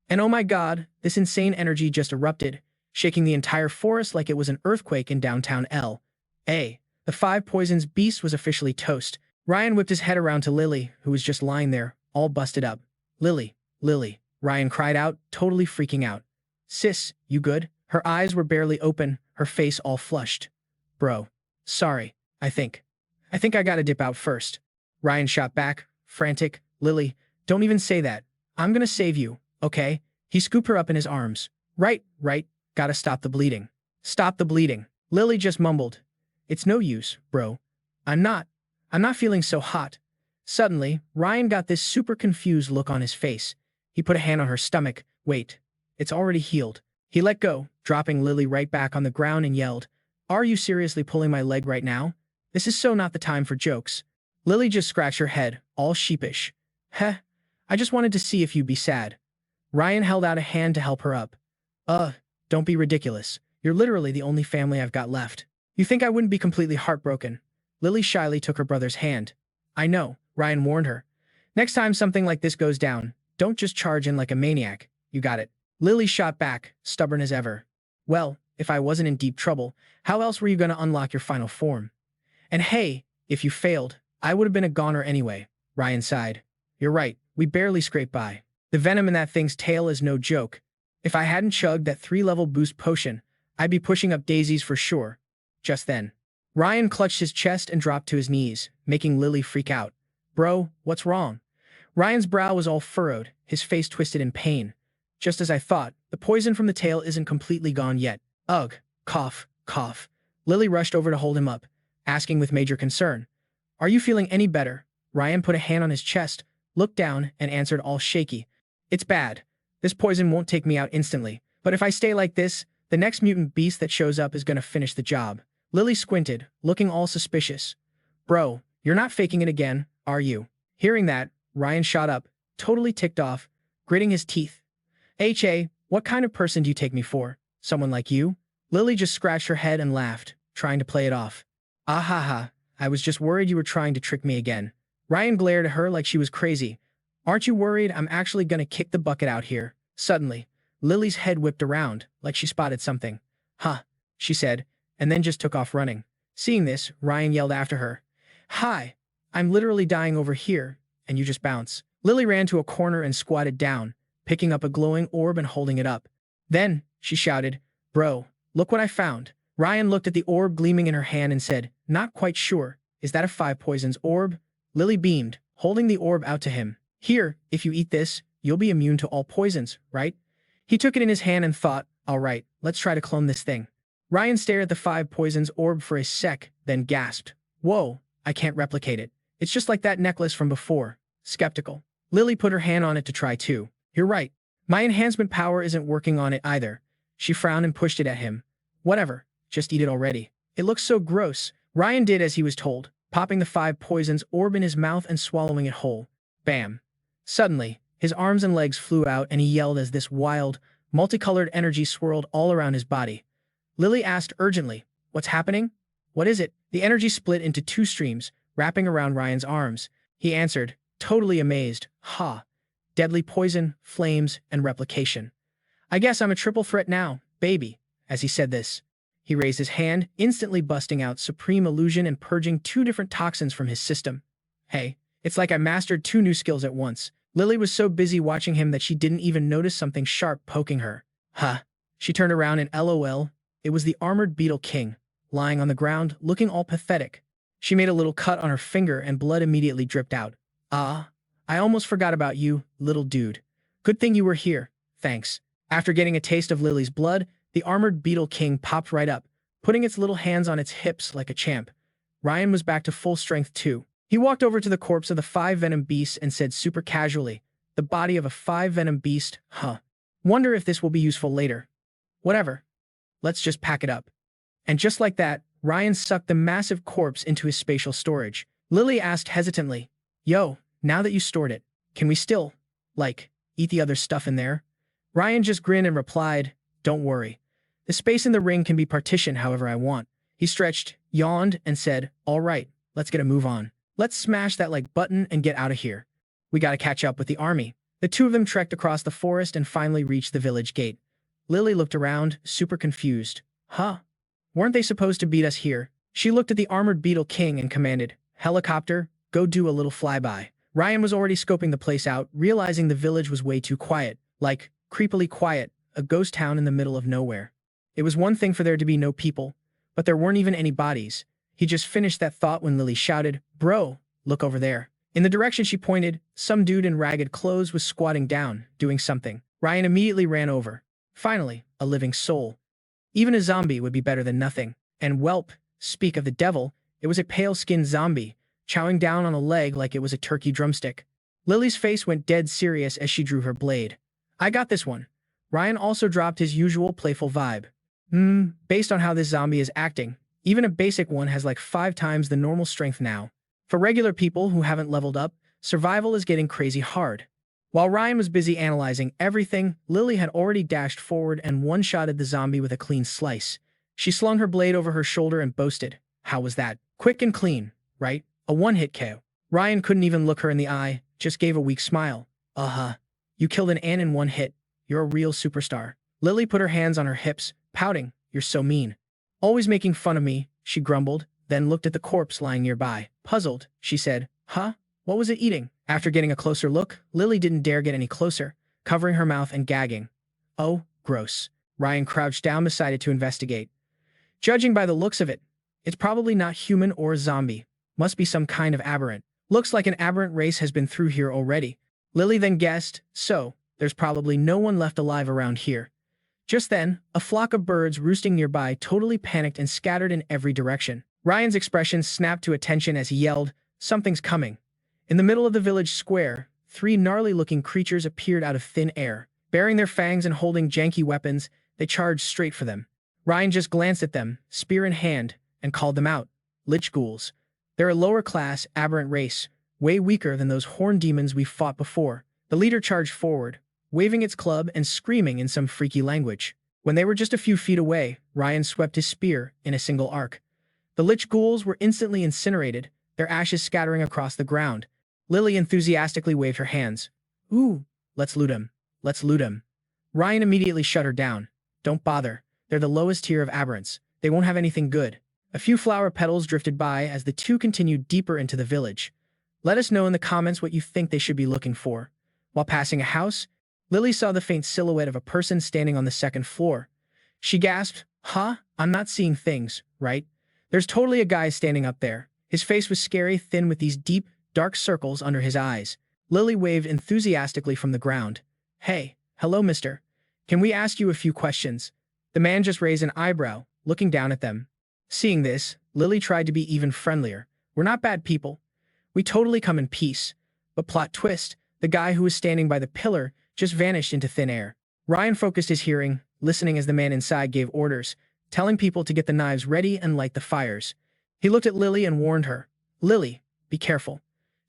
Speaker 1: And oh my god, this insane energy just erupted, shaking the entire forest like it was an earthquake in downtown L.A. The 5 Poisons beast was officially toast. Ryan whipped his head around to Lily, who was just lying there, all busted up. Lily, Lily, Ryan cried out, totally freaking out. Sis, you good? Her eyes were barely open, her face all flushed. Bro. Sorry, I think I gotta dip out first. Ryan shot back, frantic. Lily, don't even say that. I'm gonna save you, okay? He scooped her up in his arms. Right, gotta stop the bleeding. Stop the bleeding. Lily just mumbled. It's no use, bro. I'm not feeling so hot. Suddenly, Ryan got this super confused look on his face. He put a hand on her stomach. Wait, it's already healed. He let go, dropping Lily right back on the ground and yelled, are you seriously pulling my leg right now? This is so not the time for jokes. Lily just scratched her head, all sheepish. Heh, I just wanted to see if you'd be sad. Ryan held out a hand to help her up. Don't be ridiculous. You're literally the only family I've got left. You think I wouldn't be completely heartbroken? Lily shyly took her brother's hand. I know, Ryan warned her. Next time something like this goes down, don't just charge in like a maniac. You got it. Lily shot back, stubborn as ever. Well, if I wasn't in deep trouble, how else were you going to unlock your final form? And hey, if you failed, I would have been a goner anyway, Ryan sighed. You're right, we barely scraped by. The venom in that thing's tail is no joke. If I hadn't chugged that 3-level boost potion, I'd be pushing up daisies for sure. Just then, Ryan clutched his chest and dropped to his knees, making Lily freak out. Bro, what's wrong? Ryan's brow was all furrowed, his face twisted in pain. Just as I thought, the poison from the tail isn't completely gone yet. Ugh, cough, cough. Lily rushed over to hold him up. asking with major concern. Are you feeling any better? Ryan put a hand on his chest, looked down, and answered all shaky. It's bad. This poison won't take me out instantly, but if I stay like this, the next mutant beast that shows up is gonna finish the job. Lily squinted, looking all suspicious. Bro, you're not faking it again, are you? Hearing that, Ryan shot up, totally ticked off, gritting his teeth. HA, what kind of person do you take me for? Someone like you? Lily just scratched her head and laughed, trying to play it off. Ah ha ha, I was just worried you were trying to trick me again. Ryan glared at her like she was crazy. Aren't you worried I'm actually gonna kick the bucket out here? Suddenly, Lily's head whipped around, like she spotted something. Huh, she said, and then just took off running. Seeing this, Ryan yelled after her. Hi, I'm literally dying over here, and you just bounce. Lily ran to a corner and squatted down, picking up a glowing orb and holding it up. Then, she shouted, Bro, look what I found. Ryan looked at the orb gleaming in her hand and said, Not quite sure. Is that a 5 poisons orb? Lily beamed, holding the orb out to him. Here, if you eat this, you'll be immune to all poisons, right? He took it in his hand and thought, all right, let's try to clone this thing. Ryan stared at the 5 poisons orb for a sec, then gasped. Whoa, I can't replicate it. It's just like that necklace from before. Skeptical. Lily put her hand on it to try too. You're right. My enhancement power isn't working on it either. She frowned and pushed it at him. Whatever, just eat it already. It looks so gross. Ryan did as he was told, popping the 5 poisons orb in his mouth and swallowing it whole. Bam. Suddenly, his arms and legs flew out and he yelled as this wild, multicolored energy swirled all around his body. Lily asked urgently, What's happening? What is it? The energy split into 2 streams, wrapping around Ryan's arms. He answered, totally amazed, Ha. Deadly poison, flames, and replication. I guess I'm a triple threat now, baby. As he said this, he raised his hand, instantly busting out supreme illusion and purging 2 different toxins from his system. Hey, it's like I mastered 2 new skills at once. Lily was so busy watching him that she didn't even notice something sharp poking her. Huh. She turned around and LOL. It was the armored beetle king, lying on the ground, looking all pathetic. She made a little cut on her finger and blood immediately dripped out. Ah, I almost forgot about you, little dude. Good thing you were here. Thanks. After getting a taste of Lily's blood, the armored beetle king popped right up, putting its little hands on its hips like a champ. Ryan was back to full strength too. He walked over to the corpse of the 5 venom beasts and said super casually, the body of a 5 venom beast, huh. Wonder if this will be useful later. Whatever. Let's just pack it up. And just like that, Ryan sucked the massive corpse into his spatial storage. Lily asked hesitantly, Yo, now that you stored it, can we still, eat the other stuff in there? Ryan just grinned and replied, Don't worry. The space in the ring can be partitioned however I want. He stretched, yawned, and said, All right, let's get a move on. Let's smash that like button and get out of here. We gotta catch up with the army. The 2 of them trekked across the forest and finally reached the village gate. Lily looked around, super confused. Huh? Weren't they supposed to beat us here? She looked at the armored beetle king and commanded, Helicopter, go do a little flyby. Ryan was already scoping the place out, realizing the village was way too quiet. Creepily quiet, a ghost town in the middle of nowhere. It was one thing for there to be no people, but there weren't even any bodies. He just finished that thought when Lily shouted, Bro, look over there. In the direction she pointed, some dude in ragged clothes was squatting down, doing something. Ryan immediately ran over. Finally, a living soul. Even a zombie would be better than nothing. And whelp, speak of the devil, it was a pale-skinned zombie, chowing down on a leg like it was a turkey drumstick. Lily's face went dead serious as she drew her blade. I got this one. Ryan also dropped his usual playful vibe. Based on how this zombie is acting, even a basic one has 5 times the normal strength now. For regular people who haven't leveled up, survival is getting crazy hard. While Ryan was busy analyzing everything, Lily had already dashed forward and one-shotted the zombie with a clean slice. She slung her blade over her shoulder and boasted, How was that? Quick and clean, right? A one-hit KO. Ryan couldn't even look her in the eye, just gave a weak smile. Uh-huh. You killed an ant in 1 hit. You're a real superstar. Lily put her hands on her hips, pouting, You're so mean. Always making fun of me, she grumbled, then looked at the corpse lying nearby. Puzzled, she said, Huh? What was it eating? After getting a closer look, Lily didn't dare get any closer, covering her mouth and gagging. Oh, gross. Ryan crouched down beside it to investigate. Judging by the looks of it, it's probably not human or a zombie. Must be some kind of aberrant. Looks like an aberrant race has been through here already. Lily then guessed, so, there's probably no one left alive around here. Just then, a flock of birds roosting nearby totally panicked and scattered in every direction. Ryan's expression snapped to attention as he yelled, "Something's coming." In the middle of the village square, three gnarly-looking creatures appeared out of thin air. Bearing their fangs and holding janky weapons, they charged straight for them. Ryan just glanced at them, spear in hand, and called them out. Lich ghouls. They're a lower-class, aberrant race, way weaker than those horned demons we've fought before. The leader charged forward, waving its club and screaming in some freaky language. When they were just a few feet away, Ryan swept his spear in a single arc. The lich ghouls were instantly incinerated, their ashes scattering across the ground. Lily enthusiastically waved her hands. "Ooh, let's loot him. Let's loot him." Ryan immediately shut her down. "Don't bother. They're the lowest tier of aberrants. They won't have anything good." A few flower petals drifted by as the two continued deeper into the village. Let us know in the comments what you think they should be looking for. While passing a house, Lily saw the faint silhouette of a person standing on the second floor. She gasped, "Huh? I'm not seeing things, right? There's totally a guy standing up there." His face was scary, thin with these deep, dark circles under his eyes. Lily waved enthusiastically from the ground. "Hey, hello, mister. Can we ask you a few questions?" The man just raised an eyebrow, looking down at them. Seeing this, Lily tried to be even friendlier. "We're not bad people. We totally come in peace." But plot twist, the guy who was standing by the pillar just vanished into thin air. Ryan focused his hearing, listening as the man inside gave orders, telling people to get the knives ready and light the fires. He looked at Lily and warned her, "Lily, be careful."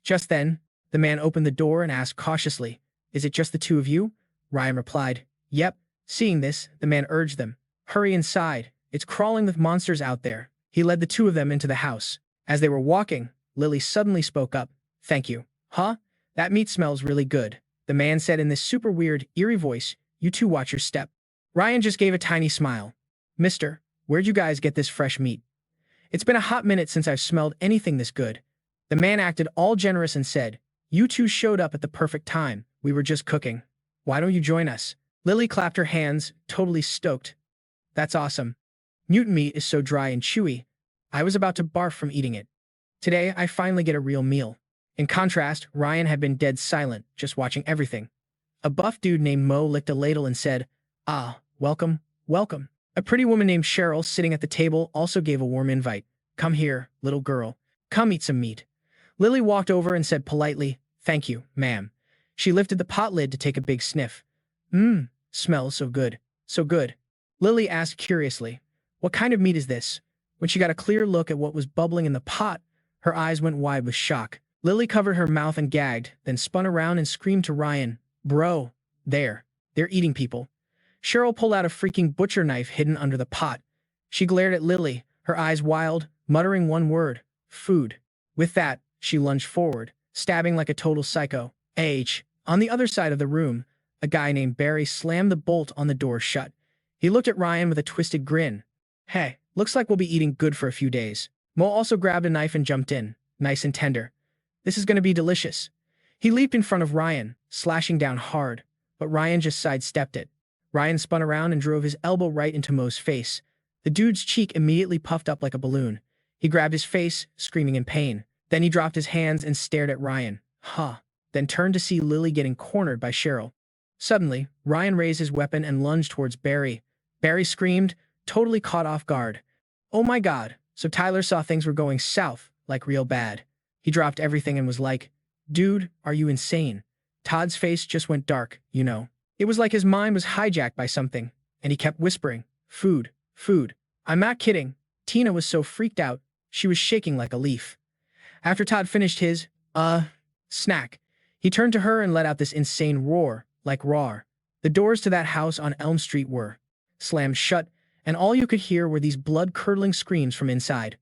Speaker 1: Just then, the man opened the door and asked cautiously, "Is it just the two of you?" Ryan replied, "Yep." Seeing this, the man urged them, "Hurry inside. It's crawling with monsters out there." He led the two of them into the house. As they were walking, Lily suddenly spoke up, "Thank you." "Huh? That meat smells really good," the man said in this super weird, eerie voice. "You two watch your step." Ryan just gave a tiny smile. "Mister, where'd you guys get this fresh meat? It's been a hot minute since I've smelled anything this good." The man acted all generous and said, "You two showed up at the perfect time. We were just cooking. Why don't you join us?" Lily clapped her hands, totally stoked. "That's awesome. Mutant meat is so dry and chewy. I was about to barf from eating it. Today, I finally get a real meal." In contrast, Ryan had been dead silent, just watching everything. A buff dude named Mo licked a ladle and said, "Ah, welcome, welcome." A pretty woman named Cheryl, sitting at the table, also gave a warm invite. "Come here, little girl. Come eat some meat." Lily walked over and said politely, "Thank you, ma'am." She lifted the pot lid to take a big sniff. Smells so good. So good." Lily asked curiously, "What kind of meat is this?" When she got a clear look at what was bubbling in the pot, her eyes went wide with shock. Lily covered her mouth and gagged, then spun around and screamed to Ryan, "Bro, they're eating people." Cheryl pulled out a freaking butcher knife hidden under the pot. She glared at Lily, her eyes wild, muttering one word, "Food." With that, she lunged forward, stabbing like a total psycho. On the other side of the room, a guy named Barry slammed the bolt on the door shut. He looked at Ryan with a twisted grin. "Hey, looks like we'll be eating good for a few days." Mo also grabbed a knife and jumped in, nice and tender. "This is going to be delicious." He leaped in front of Ryan, slashing down hard, but Ryan just sidestepped it. Ryan spun around and drove his elbow right into Mo's face. The dude's cheek immediately puffed up like a balloon. He grabbed his face, screaming in pain. Then he dropped his hands and stared at Ryan. Then turned to see Lily getting cornered by Cheryl. Suddenly, Ryan raised his weapon and lunged towards Barry. Barry screamed, totally caught off guard. "Oh my god." So Tyler saw things were going south, like real bad. He dropped everything and was like, "Dude, are you insane?" Todd's face just went dark, you know. It was like his mind was hijacked by something, and he kept whispering, "Food, food." I'm not kidding. Tina was so freaked out, she was shaking like a leaf. After Todd finished his, snack, he turned to her and let out this insane roar, like roar. The doors to that house on Elm Street were slammed shut, and all you could hear were these blood-curdling screams from inside.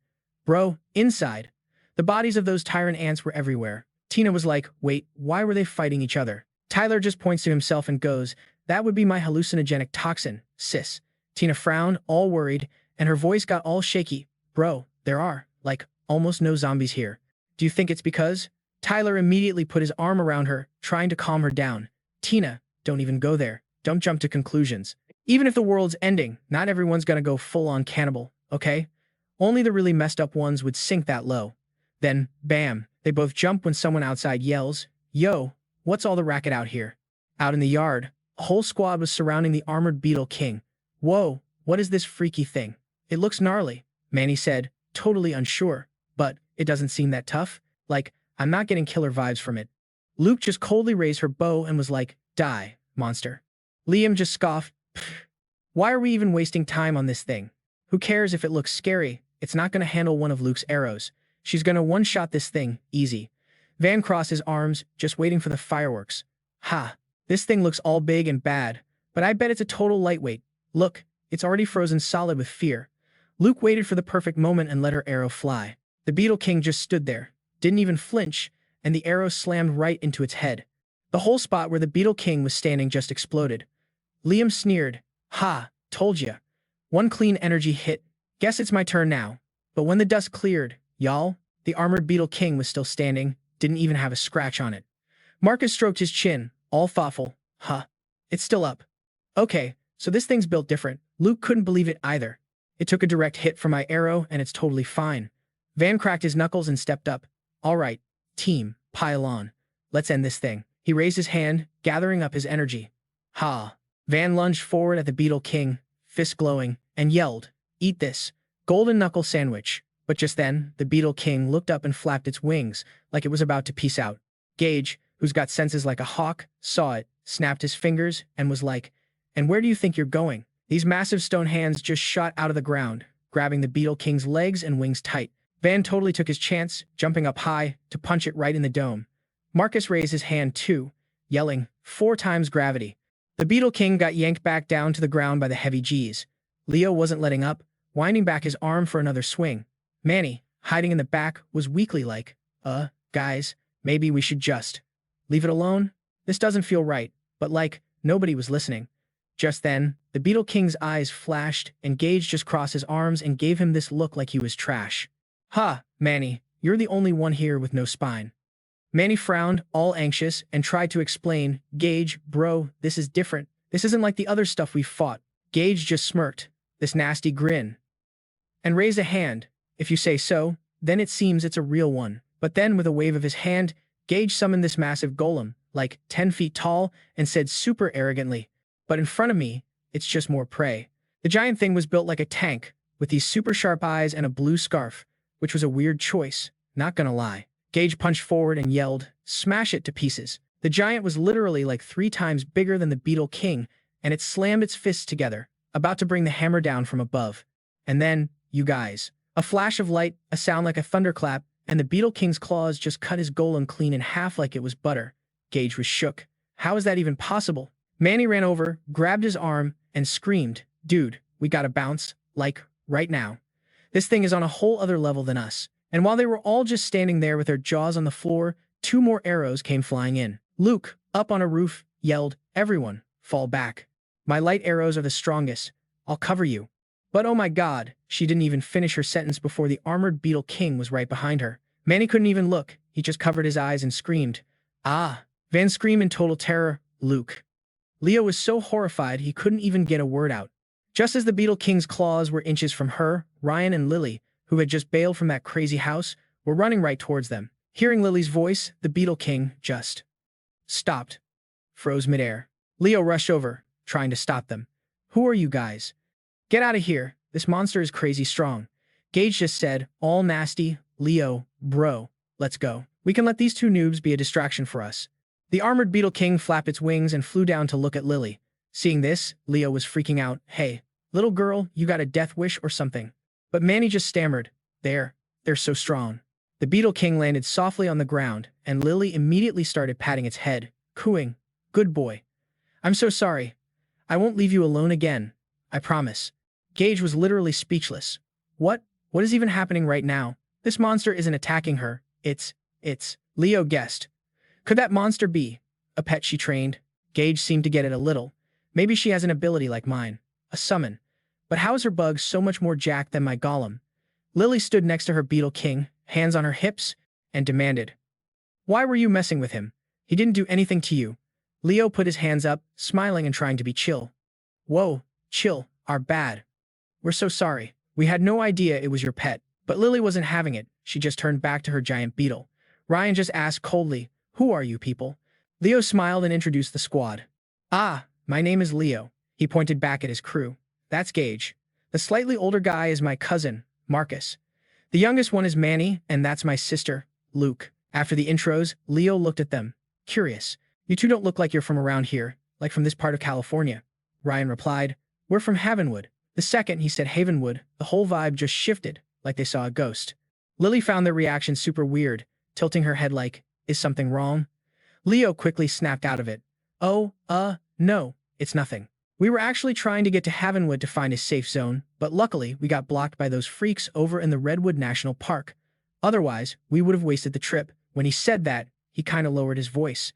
Speaker 1: Bro, inside. The bodies of those tyrant ants were everywhere. Tina was like, "Wait, why were they fighting each other?" Tyler just points to himself and goes, "That would be my hallucinogenic toxin, sis." Tina frowned, all worried, and her voice got all shaky. "Bro, there are, like, almost no zombies here. Do you think it's because?" Tyler immediately put his arm around her, trying to calm her down. "Tina, don't even go there. Don't jump to conclusions. Even if the world's ending, not everyone's gonna go full-on cannibal, okay? Only the really messed up ones would sink that low." Then, bam, they both jump when someone outside yells, "Yo, what's all the racket out here?" Out in the yard, a whole squad was surrounding the armored Beetle King. "Whoa, what is this freaky thing? It looks gnarly," Manny said, totally unsure. But it doesn't seem that tough. Like, I'm not getting killer vibes from it. Luke just coldly raised her bow and was like, die, monster. Liam just scoffed. Pfft. Why are we even wasting time on this thing? Who cares if it looks scary? It's not going to handle one of Luke's arrows. She's going to one-shot this thing, easy. Van crossed his arms, just waiting for the fireworks. Ha, this thing looks all big and bad, but I bet it's a total lightweight. Look, it's already frozen solid with fear. Luke waited for the perfect moment and let her arrow fly. The Beetle King just stood there, didn't even flinch, and the arrow slammed right into its head. The whole spot where the Beetle King was standing just exploded. Liam sneered. Ha, told ya. One clean energy hit. Guess it's my turn now. But when the dust cleared, y'all, the armored Beetle King was still standing, didn't even have a scratch on it. Marcus stroked his chin, all thoughtful. Huh. It's still up. Okay, so this thing's built different. Luke couldn't believe it either. It took a direct hit from my arrow, and it's totally fine. Van cracked his knuckles and stepped up. All right, team, pile on. Let's end this thing. He raised his hand, gathering up his energy. Ha. Van lunged forward at the Beetle King, fist glowing, and yelled, eat this. Golden knuckle sandwich. But just then, the Beetle King looked up and flapped its wings, like it was about to peace out. Gage, who's got senses like a hawk, saw it, snapped his fingers, and was like, and where do you think you're going? These massive stone hands just shot out of the ground, grabbing the Beetle King's legs and wings tight. Van totally took his chance, jumping up high, to punch it right in the dome. Marcus raised his hand too, yelling, 4 times gravity. The Beetle King got yanked back down to the ground by the heavy G's. Leo wasn't letting up, winding back his arm for another swing. Manny, hiding in the back, was weakly like, guys, maybe we should just leave it alone? This doesn't feel right, but like, nobody was listening. Just then, the Beetle King's eyes flashed, and Gage just crossed his arms and gave him this look like he was trash. Ha, Manny, you're the only one here with no spine. Manny frowned, all anxious, and tried to explain, Gage, bro, this is different. This isn't like the other stuff we've fought. Gage just smirked, this nasty grin, and raised a hand. If you say so, then it seems it's a real one. But then, with a wave of his hand, Gage summoned this massive golem, like 10 feet tall, and said super arrogantly, but in front of me, it's just more prey. The giant thing was built like a tank, with these super sharp eyes and a blue scarf, which was a weird choice, not gonna lie. Gage punched forward and yelled, smash it to pieces. The giant was literally like 3 times bigger than the Beetle King, and it slammed its fists together, about to bring the hammer down from above. And then, you guys. A flash of light, a sound like a thunderclap, and the Beetle King's claws just cut his golem clean in half like it was butter. Gage was shook. How is that even possible? Manny ran over, grabbed his arm, and screamed, dude, we gotta bounce, like, right now. This thing is on a whole other level than us. And while they were all just standing there with their jaws on the floor, 2 more arrows came flying in. Luke, up on a roof, yelled, everyone, fall back. My light arrows are the strongest. I'll cover you. But oh my god, she didn't even finish her sentence before the armored Beetle King was right behind her. Manny couldn't even look. He just covered his eyes and screamed. Ah! Van screamed in total terror, Luke. Leo was so horrified he couldn't even get a word out. Just as the Beetle King's claws were inches from her, Ryan and Lily, who had just bailed from that crazy house, were running right towards them. Hearing Lily's voice, the Beetle King just stopped, froze midair. Leo rushed over, trying to stop them. Who are you guys? Get out of here. This monster is crazy strong. Gage just said, all nasty, Leo, bro, let's go. We can let these 2 noobs be a distraction for us. The armored Beetle King flapped its wings and flew down to look at Lily. Seeing this, Leo was freaking out. Hey, little girl, you got a death wish or something? But Manny just stammered. They're so strong. The Beetle King landed softly on the ground, and Lily immediately started patting its head, cooing, good boy. I'm so sorry. I won't leave you alone again. I promise. Gage was literally speechless. What is even happening right now? This monster isn't attacking her. It's, Leo guessed. Could that monster be a pet she trained? Gage seemed to get it a little. Maybe she has an ability like mine. A summon. But how is her bug so much more jacked than my golem? Lily stood next to her Beetle King, hands on her hips, and demanded, why were you messing with him? He didn't do anything to you. Leo put his hands up, smiling and trying to be chill. Whoa, chill, our bad. We're so sorry. We had no idea it was your pet. But Lily wasn't having it. She just turned back to her giant beetle. Ryan just asked coldly, who are you people? Leo smiled and introduced the squad. Ah, my name is Leo. He pointed back at his crew. That's Gage. The slightly older guy is my cousin, Marcus. The youngest one is Manny, and that's my sister, Luke. After the intros, Leo looked at them, curious. You two don't look like you're from around here, like from this part of California. Ryan replied, we're from Havenwood. The second he said Havenwood, the whole vibe just shifted, like they saw a ghost. Lily found their reaction super weird, tilting her head like, is something wrong? Leo quickly snapped out of it. Oh, no, it's nothing. We were actually trying to get to Havenwood to find a safe zone, but luckily we got blocked by those freaks over in the Redwood National Park. Otherwise, we would have wasted the trip. When he said that, he kinda lowered his voice.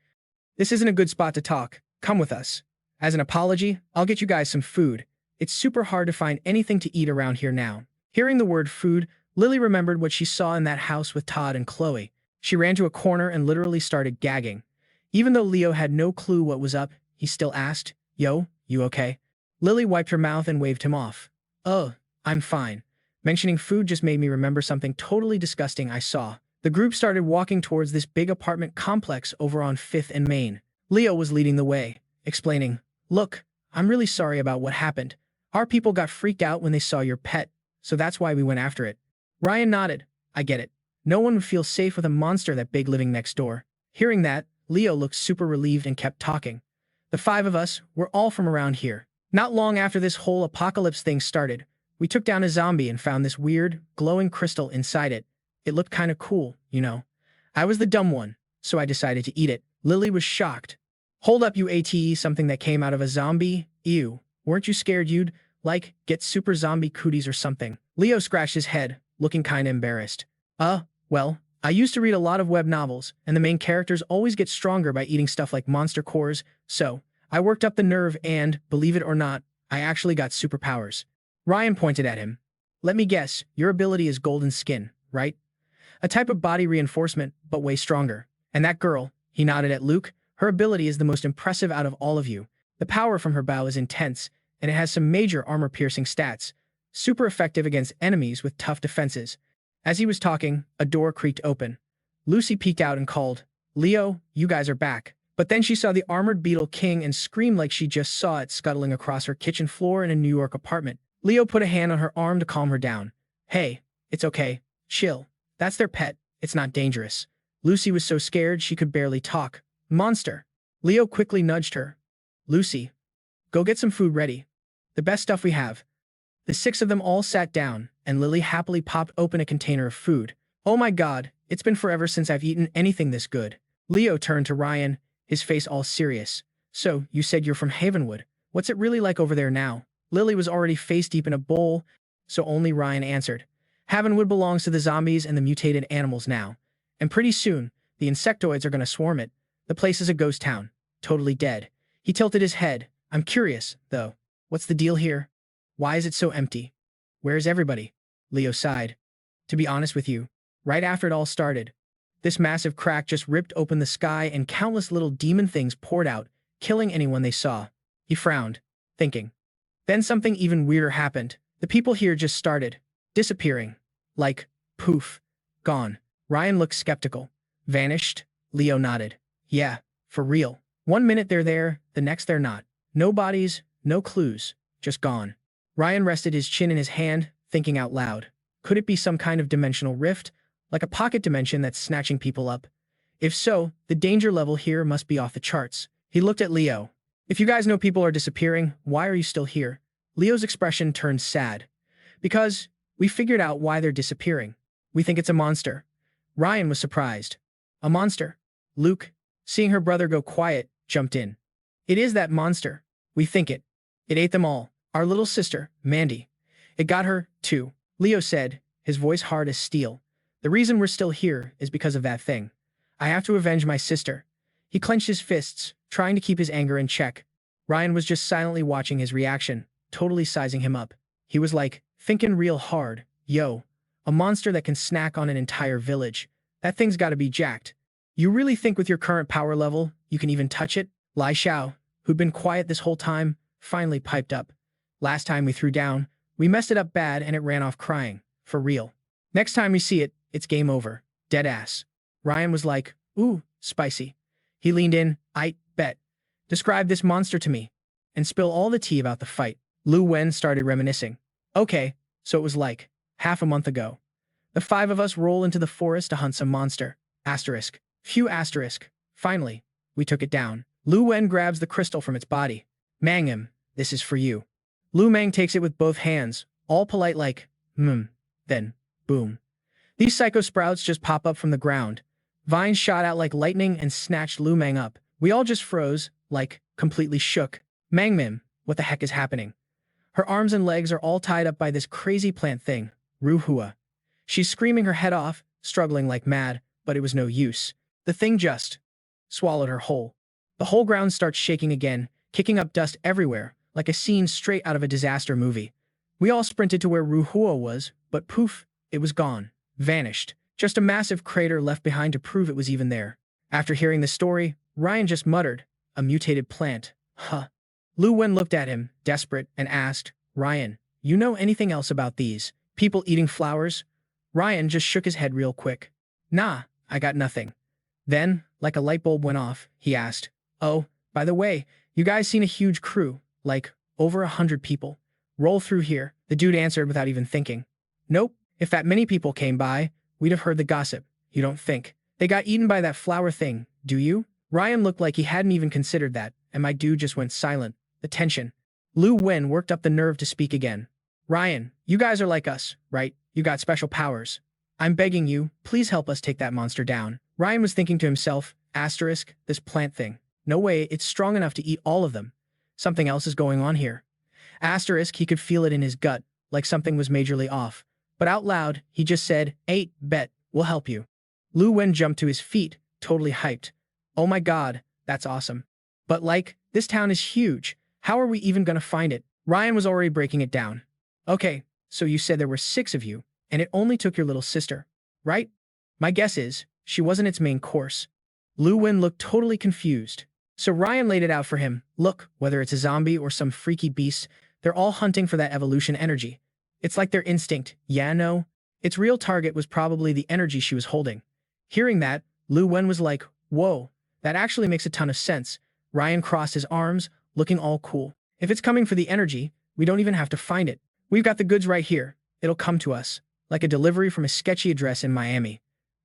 Speaker 1: This isn't a good spot to talk. Come with us. As an apology, I'll get you guys some food. It's super hard to find anything to eat around here now. Hearing the word food, Lily remembered what she saw in that house with Todd and Chloe. She ran to a corner and literally started gagging. Even though Leo had no clue what was up, he still asked, Yo, you okay? Lily wiped her mouth and waved him off. Oh, I'm fine. Mentioning food just made me remember something totally disgusting I saw. The group started walking towards this big apartment complex over on 5th and Main. Leo was leading the way, explaining, Look, I'm really sorry about what happened. Our people got freaked out when they saw your pet, so that's why we went after it. Ryan nodded. I get it. No one would feel safe with a monster that big living next door. Hearing that, Leo looked super relieved and kept talking. The 5 of us were all from around here. Not long after this whole apocalypse thing started, we took down a zombie and found this weird, glowing crystal inside it. It looked kinda cool, you know. I was the dumb one, so I decided to eat it. Lily was shocked. Hold up, you ATE, something that came out of a zombie? Ew. Weren't you scared you'd, like, get super zombie cooties or something? Leo scratched his head, looking kinda embarrassed. Well, I used to read a lot of web novels, and the main characters always get stronger by eating stuff like monster cores, so I worked up the nerve and, believe it or not, I actually got superpowers. Ryan pointed at him. Let me guess, your ability is golden skin, right? A type of body reinforcement, but way stronger. And that girl, he nodded at Luke, her ability is the most impressive out of all of you. The power from her bow is intense, and it has some major armor-piercing stats, super effective against enemies with tough defenses. As he was talking, a door creaked open. Lucy peeked out and called, Leo, you guys are back. But then she saw the armored Beetle King and screamed like she just saw it scuttling across her kitchen floor in a New York apartment. Leo put a hand on her arm to calm her down. Hey, it's okay. Chill. That's their pet. It's not dangerous. Lucy was so scared she could barely talk. Monster. Leo quickly nudged her. Lucy, go get some food ready. The best stuff we have. The 6 of them all sat down, and Lily happily popped open a container of food. Oh my god, it's been forever since I've eaten anything this good. Leo turned to Ryan, his face all serious. So, you said you're from Havenwood. What's it really like over there now? Lily was already face-deep in a bowl, so only Ryan answered. Havenwood belongs to the zombies and the mutated animals now. And pretty soon, the insectoids are gonna swarm it. The place is a ghost town. Totally dead. He tilted his head. I'm curious, though. What's the deal here? Why is it so empty? Where is everybody? Leo sighed. To be honest with you, right after it all started, this massive crack just ripped open the sky and countless little demon things poured out, killing anyone they saw. He frowned, thinking. Then something even weirder happened. The people here just started disappearing. Like, poof, gone. Ryan looked skeptical. Vanished? Leo nodded. Yeah, for real. One minute they're there, the next they're not. No bodies, no clues, just gone. Ryan rested his chin in his hand, thinking out loud. Could it be some kind of dimensional rift, like a pocket dimension that's snatching people up? If so, the danger level here must be off the charts. He looked at Leo. If you guys know people are disappearing, why are you still here? Leo's expression turned sad. Because we figured out why they're disappearing. We think it's a monster. Ryan was surprised. A monster? Luke, seeing her brother go quiet, jumped in. It is that monster. We think it. It ate them all. Our little sister, Mandy. It got her, too. Leo said, his voice hard as steel. The reason we're still here is because of that thing. I have to avenge my sister. He clenched his fists, trying to keep his anger in check. Ryan was just silently watching his reaction, totally sizing him up. He was like, thinking real hard. Yo, a monster that can snack on an entire village. That thing's gotta be jacked. You really think with your current power level, you can even touch it? Lai Xiao, who'd been quiet this whole time, finally piped up. Last time we threw down, we messed it up bad and it ran off crying. For real. Next time we see it, it's game over. Dead ass. Ryan was like, ooh, spicy. He leaned in, I bet. Describe this monster to me. And spill all the tea about the fight. Lu Wen started reminiscing. Okay, so it was like half a month ago. The five of us roll into the forest to hunt some monster. Asterisk. Phew asterisk. Finally, we took it down. Lu Wen grabs the crystal from its body. Mangum, this is for you. Lu Meng takes it with both hands, all polite like, Then, boom. These psycho sprouts just pop up from the ground. Vines shot out like lightning and snatched Lu Meng up. We all just froze, like, completely shook. Mangmim, what the heck is happening? Her arms and legs are all tied up by this crazy plant thing, Nuhoa. She's screaming her head off, struggling like mad, but it was no use. The thing just swallowed her whole. The whole ground starts shaking again, kicking up dust everywhere, like a scene straight out of a disaster movie. We all sprinted to where Nuhoa was, but poof, it was gone. Vanished. Just a massive crater left behind to prove it was even there. After hearing the story, Ryan just muttered, a mutated plant. Huh. Lu Wen looked at him, desperate, and asked, Ryan, you know anything else about these people eating flowers? Ryan just shook his head real quick. Nah, I got nothing. Then, like a light bulb went off, he asked, oh, by the way, you guys seen a huge crew, like, over 100 people, roll through here? The dude answered without even thinking. Nope, if that many people came by, we'd have heard the gossip. You don't think they got eaten by that flower thing, do you? Ryan looked like he hadn't even considered that, and my dude just went silent. The tension. Lu Wen worked up the nerve to speak again. Ryan, you guys are like us, right? You got special powers. I'm begging you, please help us take that monster down. Ryan was thinking to himself, asterisk, this plant thing. No way, it's strong enough to eat all of them. Something else is going on here. Asterisk, he could feel it in his gut, like something was majorly off. But out loud, he just said, bet, we'll help you. Lu Wen jumped to his feet, totally hyped. Oh my god, that's awesome. But like, this town is huge. How are we even gonna find it? Ryan was already breaking it down. Okay, so you said there were 6 of you, and it only took your little sister, right? My guess is, she wasn't its main course. Lu Wen looked totally confused. So Ryan laid it out for him. Look, whether it's a zombie or some freaky beast, they're all hunting for that evolution energy. It's like their instinct, yeah, no? Its real target was probably the energy she was holding. Hearing that, Lu Wen was like, whoa, that actually makes a ton of sense. Ryan crossed his arms, looking all cool. If it's coming for the energy, we don't even have to find it. We've got the goods right here. It'll come to us, like a delivery from a sketchy address in Miami.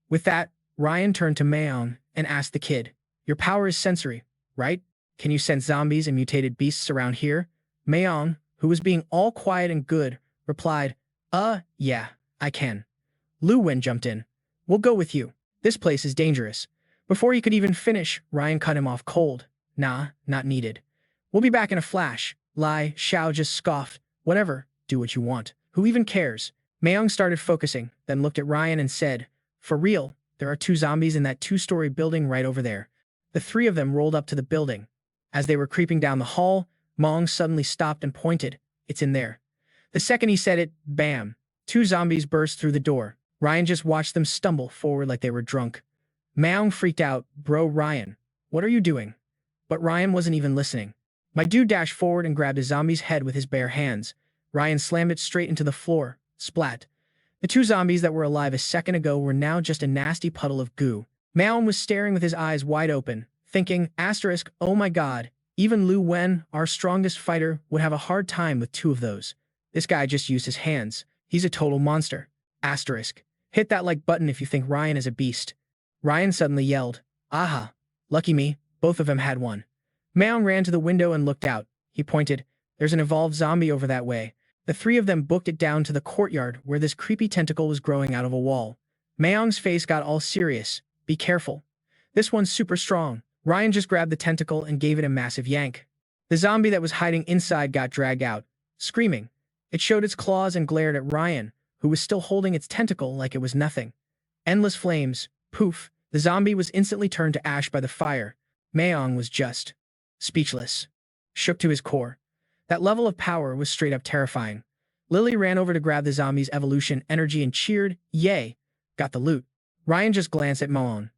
Speaker 1: With that, Ryan turned to Mayong and asked the kid, your power is sensory, right? Can you sense zombies and mutated beasts around here? Mayong, who was being all quiet and good, replied, yeah, I can. Lu Wen jumped in. We'll go with you. This place is dangerous. Before he could even finish, Ryan cut him off cold. Nah, not needed. We'll be back in a flash. Lai, Xiao just scoffed. Whatever, do what you want. Who even cares? Mayong started focusing, then looked at Ryan and said, for real, there are 2 zombies in that 2-story building right over there. The 3 of them rolled up to the building. As they were creeping down the hall, Mong suddenly stopped and pointed. It's in there. The second he said it, bam, 2 zombies burst through the door. Ryan just watched them stumble forward like they were drunk. Mayong freaked out. Bro, Ryan, what are you doing? But Ryan wasn't even listening. My dude dashed forward and grabbed a zombie's head with his bare hands. Ryan slammed it straight into the floor. Splat. The 2 zombies that were alive a second ago were now just a nasty puddle of goo. Mayong was staring with his eyes wide open, thinking, asterisk, oh my god, even Lu Wen, our strongest fighter, would have a hard time with 2 of those. This guy just used his hands. He's a total monster. Asterisk. Hit that like button if you think Ryan is a beast. Ryan suddenly yelled, aha, lucky me, both of them had one. Mayong ran to the window and looked out. He pointed, there's an evolved zombie over that way. The 3 of them booked it down to the courtyard where this creepy tentacle was growing out of a wall. Mayong's face got all serious. Be careful. This one's super strong. Ryan just grabbed the tentacle and gave it a massive yank. The zombie that was hiding inside got dragged out, screaming. It showed its claws and glared at Ryan, who was still holding its tentacle like it was nothing. Endless flames. Poof. The zombie was instantly turned to ash by the fire. Mayong was just speechless. Shook to his core. That level of power was straight up terrifying. Lily ran over to grab the zombie's evolution energy and cheered, yay, got the loot. Ryan just glanced at Moon.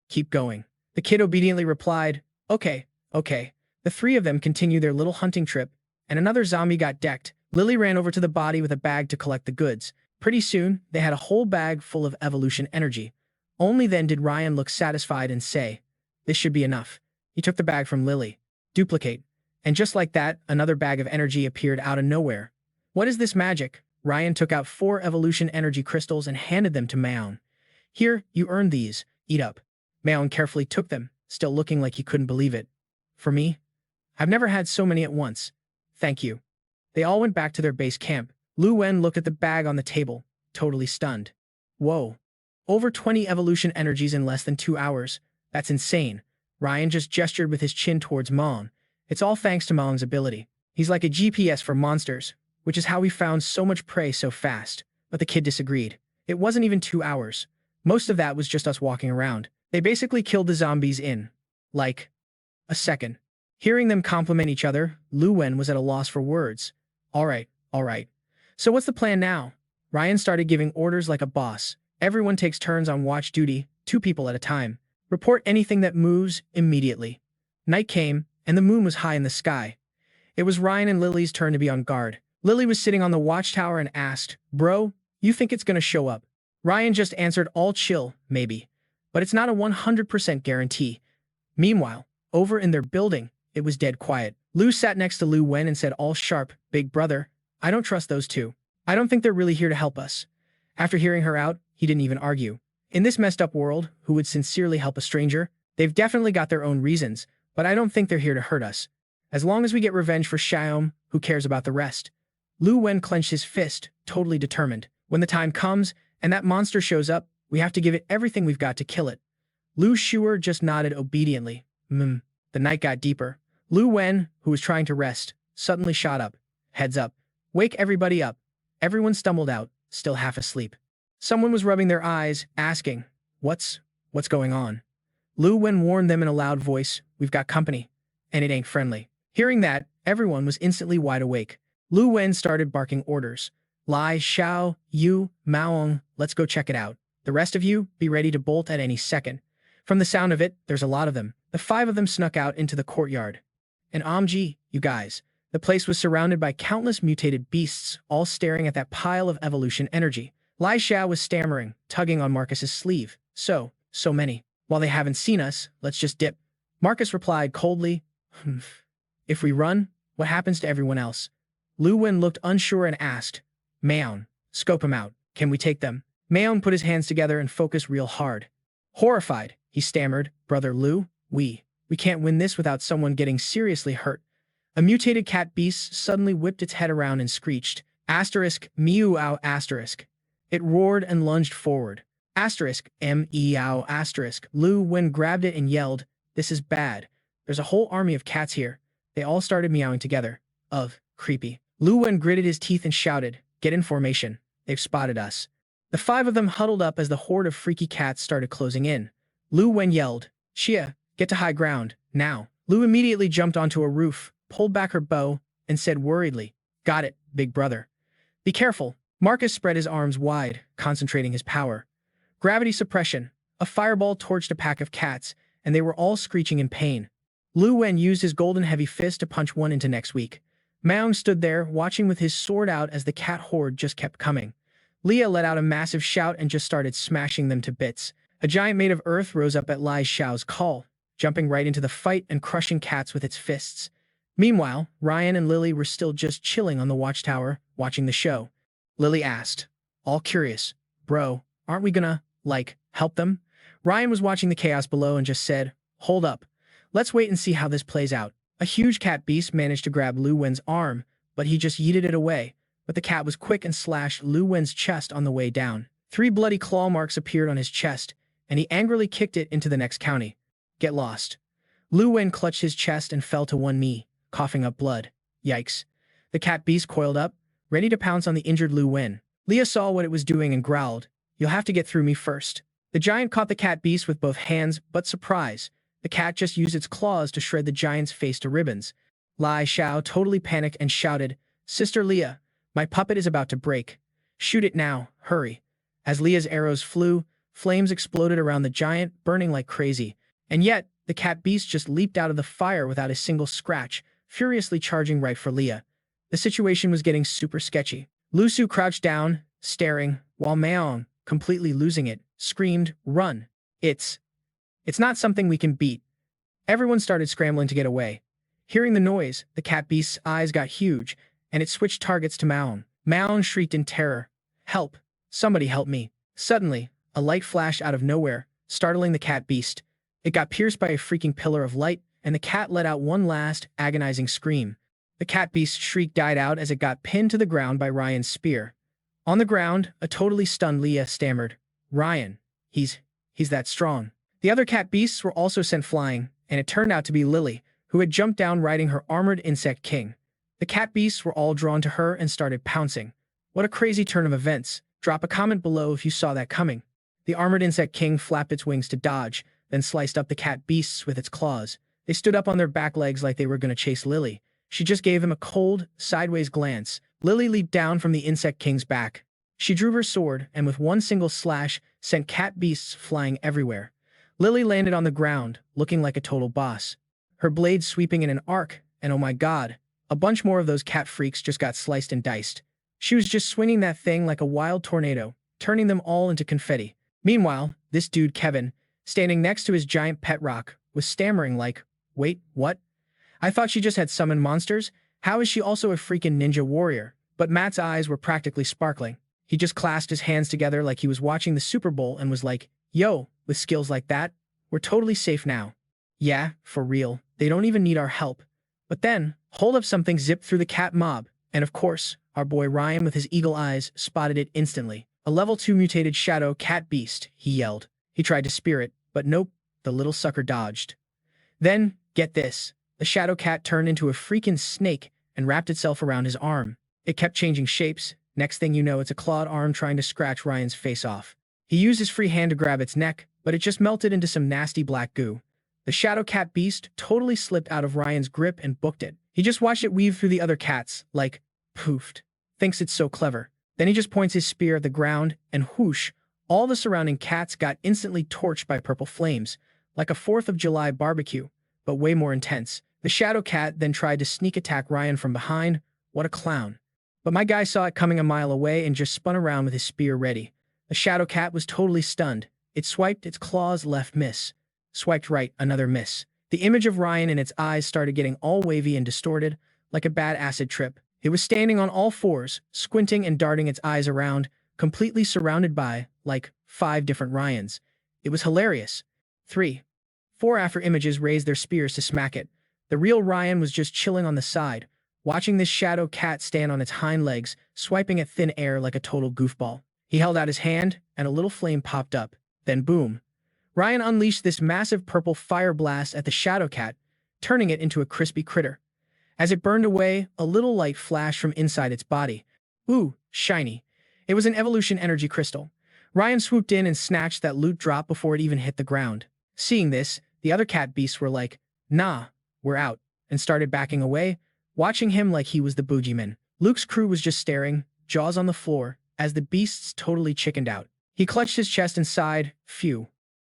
Speaker 1: Keep going. The kid obediently replied, okay. The 3 of them continued their little hunting trip, and another zombie got decked. Lily ran over to the body with a bag to collect the goods. Pretty soon, they had a whole bag full of evolution energy. Only then did Ryan look satisfied and say, this should be enough. He took the bag from Lily. Duplicate. And just like that, another bag of energy appeared out of nowhere. What is this magic? Ryan took out 4 evolution energy crystals and handed them to Maon. Here, you earned these. Eat up. Maon carefully took them, still looking like he couldn't believe it. For me? I've never had so many at once. Thank you. They all went back to their base camp. Lu Wen looked at the bag on the table, totally stunned. Whoa. Over 20 evolution energies in less than 2 hours. That's insane. Ryan just gestured with his chin towards Maon. It's all thanks to Maon's ability. He's like a GPS for monsters, which is how we found so much prey so fast. But the kid disagreed. It wasn't even 2 hours. Most of that was just us walking around. They basically killed the zombies in, like, a second. Hearing them compliment each other, Lu Wen was at a loss for words. All right. So what's the plan now? Ryan started giving orders like a boss. Everyone takes turns on watch duty, 2 people at a time. Report anything that moves immediately. Night came, and the moon was high in the sky. It was Ryan and Lily's turn to be on guard. Lily was sitting on the watchtower and asked, Bro, you think it's gonna show up? Ryan just answered all chill, maybe. But it's not a 100% guarantee. Meanwhile, over in their building, it was dead quiet. Lu sat next to Lu Wen and said all sharp, Big brother, I don't trust those 2. I don't think they're really here to help us. After hearing her out, he didn't even argue. In this messed up world, who would sincerely help a stranger? They've definitely got their own reasons, but I don't think they're here to hurt us. As long as we get revenge for Xiaom, who cares about the rest? Lu Wen clenched his fist, totally determined. When the time comes, and that monster shows up, we have to give it everything we've got to kill it. Lu Shuer just nodded obediently. The night got deeper. Lu Wen, who was trying to rest, suddenly shot up. Heads up. Wake everybody up. Everyone stumbled out, still half asleep. Someone was rubbing their eyes, asking, What's going on? Lu Wen warned them in a loud voice, We've got company, and it ain't friendly. Hearing that, everyone was instantly wide awake. Lu Wen started barking orders. Lai, Xiao, Yu, Maong, let's go check it out. The rest of you, be ready to bolt at any second. From the sound of it, there's a lot of them. The 5 of them snuck out into the courtyard. And OMG, you guys. The place was surrounded by countless mutated beasts, all staring at that pile of evolution energy. Lai Xiao was stammering, tugging on Marcus's sleeve. So many. While they haven't seen us, let's just dip. Marcus replied coldly, If we run, what happens to everyone else? Lu Wen looked unsure and asked, Maon, scope him out. Can we take them? Maon put his hands together and focused real hard. Horrified, he stammered, Brother Lu, we can't win this without someone getting seriously hurt. A mutated cat beast suddenly whipped its head around and screeched, meow asterisk. It roared and lunged forward. meow asterisk. Lu Wen grabbed it and yelled, This is bad. There's a whole army of cats here. They all started meowing together. Creepy. Lu Wen gritted his teeth and shouted, Get in formation. They've spotted us. The 5 of them huddled up as the horde of freaky cats started closing in. Lu Wen yelled, Xia, get to high ground, now. Lu immediately jumped onto a roof, pulled back her bow, and said worriedly, Got it, big brother. Be careful. Marcus spread his arms wide, concentrating his power. Gravity suppression. A fireball torched a pack of cats, and they were all screeching in pain. Lu Wen used his golden heavy fist to punch one into next week. Maung stood there, watching with his sword out as the cat horde just kept coming. Leah let out a massive shout and just started smashing them to bits. A giant made of earth rose up at Lai Xiao's call, jumping right into the fight and crushing cats with its fists. Meanwhile, Ryan and Lily were still just chilling on the watchtower, watching the show. Lily asked, all curious, Bro, aren't we gonna, help them? Ryan was watching the chaos below and just said, Hold up. Let's wait and see how this plays out. A huge cat beast managed to grab Lu Wen's arm, but he just yeeted it away. But the cat was quick and slashed Lu Wen's chest on the way down. 3 bloody claw marks appeared on his chest, and he angrily kicked it into the next county. Get lost. Lu Wen clutched his chest and fell to one knee, coughing up blood. Yikes. The cat beast coiled up, ready to pounce on the injured Lu Wen. Leah saw what it was doing and growled, You'll have to get through me first. The giant caught the cat beast with both hands, but surprise, the cat just used its claws to shred the giant's face to ribbons. Lai Xiao totally panicked and shouted, Sister Leah, my puppet is about to break. Shoot it now, hurry. As Leah's arrows flew, flames exploded around the giant, burning like crazy. And yet, the cat beast just leaped out of the fire without a single scratch, furiously charging right for Leah. The situation was getting super sketchy. Lu Su crouched down, staring, while Maong, completely losing it, screamed, Run. It's not something we can beat. Everyone started scrambling to get away. Hearing the noise, the cat beast's eyes got huge, and it switched targets to Maong. Maon shrieked in terror. Help! Somebody help me! Suddenly, a light flashed out of nowhere, startling the cat beast. It got pierced by a freaking pillar of light, and the cat let out one last, agonizing scream. The cat beast's shriek died out as it got pinned to the ground by Ryan's spear. On the ground, a totally stunned Leah stammered, "Ryan, he's that strong." The other cat beasts were also sent flying, and it turned out to be Lily, who had jumped down riding her armored insect king. The cat beasts were all drawn to her and started pouncing. What a crazy turn of events. Drop a comment below if you saw that coming. The armored insect king flapped its wings to dodge, then sliced up the cat beasts with its claws. They stood up on their back legs like they were going to chase Lily. She just gave him a cold, sideways glance. Lily leaped down from the insect king's back. She drew her sword and with one single slash sent cat beasts flying everywhere. Lily landed on the ground, looking like a total boss. Her blade sweeping in an arc, and oh my god, a bunch more of those cat freaks just got sliced and diced. She was just swinging that thing like a wild tornado, turning them all into confetti. Meanwhile, this dude Kevin, standing next to his giant pet rock, was stammering like, "Wait, what? I thought she just had summoned monsters? How is she also a freaking ninja warrior?" But Matt's eyes were practically sparkling. He just clasped his hands together like he was watching the Super Bowl and was like, "Yo, with skills like that, we're totally safe now." Yeah, for real, they don't even need our help. But then, hold up, something zipped through the cat mob, and of course, our boy Ryan with his eagle eyes spotted it instantly. "A level 2 mutated shadow cat beast," he yelled. He tried to spear it, but nope, the little sucker dodged. Then, get this, the shadow cat turned into a freaking snake and wrapped itself around his arm. It kept changing shapes. Next thing you know, it's a clawed arm trying to scratch Ryan's face off. He used his free hand to grab its neck, but it just melted into some nasty black goo. The shadow cat beast totally slipped out of Ryan's grip and booked it. He just watched it weave through the other cats, like, poofed. Thinks it's so clever. Then he just points his spear at the ground, and whoosh, all the surrounding cats got instantly torched by purple flames, like a 4th of July barbecue, but way more intense. The shadow cat then tried to sneak attack Ryan from behind. What a clown. But my guy saw it coming a mile away and just spun around with his spear ready. The shadow cat was totally stunned. It swiped its claws left, miss. Swiped right, another miss. The image of Ryan and its eyes started getting all wavy and distorted, like a bad acid trip. It was standing on all fours, squinting and darting its eyes around, completely surrounded by, like, 5 different Ryans. It was hilarious. 3, 4 after images raised their spears to smack it. The real Ryan was just chilling on the side, watching this shadow cat stand on its hind legs, swiping at thin air like a total goofball. He held out his hand, and a little flame popped up. Then boom. Ryan unleashed this massive purple fire blast at the shadow cat, turning it into a crispy critter. As it burned away, a little light flashed from inside its body. Ooh, shiny. It was an evolution energy crystal. Ryan swooped in and snatched that loot drop before it even hit the ground. Seeing this, the other cat beasts were like, "Nah, we're out," and started backing away, watching him like he was the boogeyman. Luke's crew was just staring, jaws on the floor, as the beasts totally chickened out. He clutched his chest and sighed, "Phew.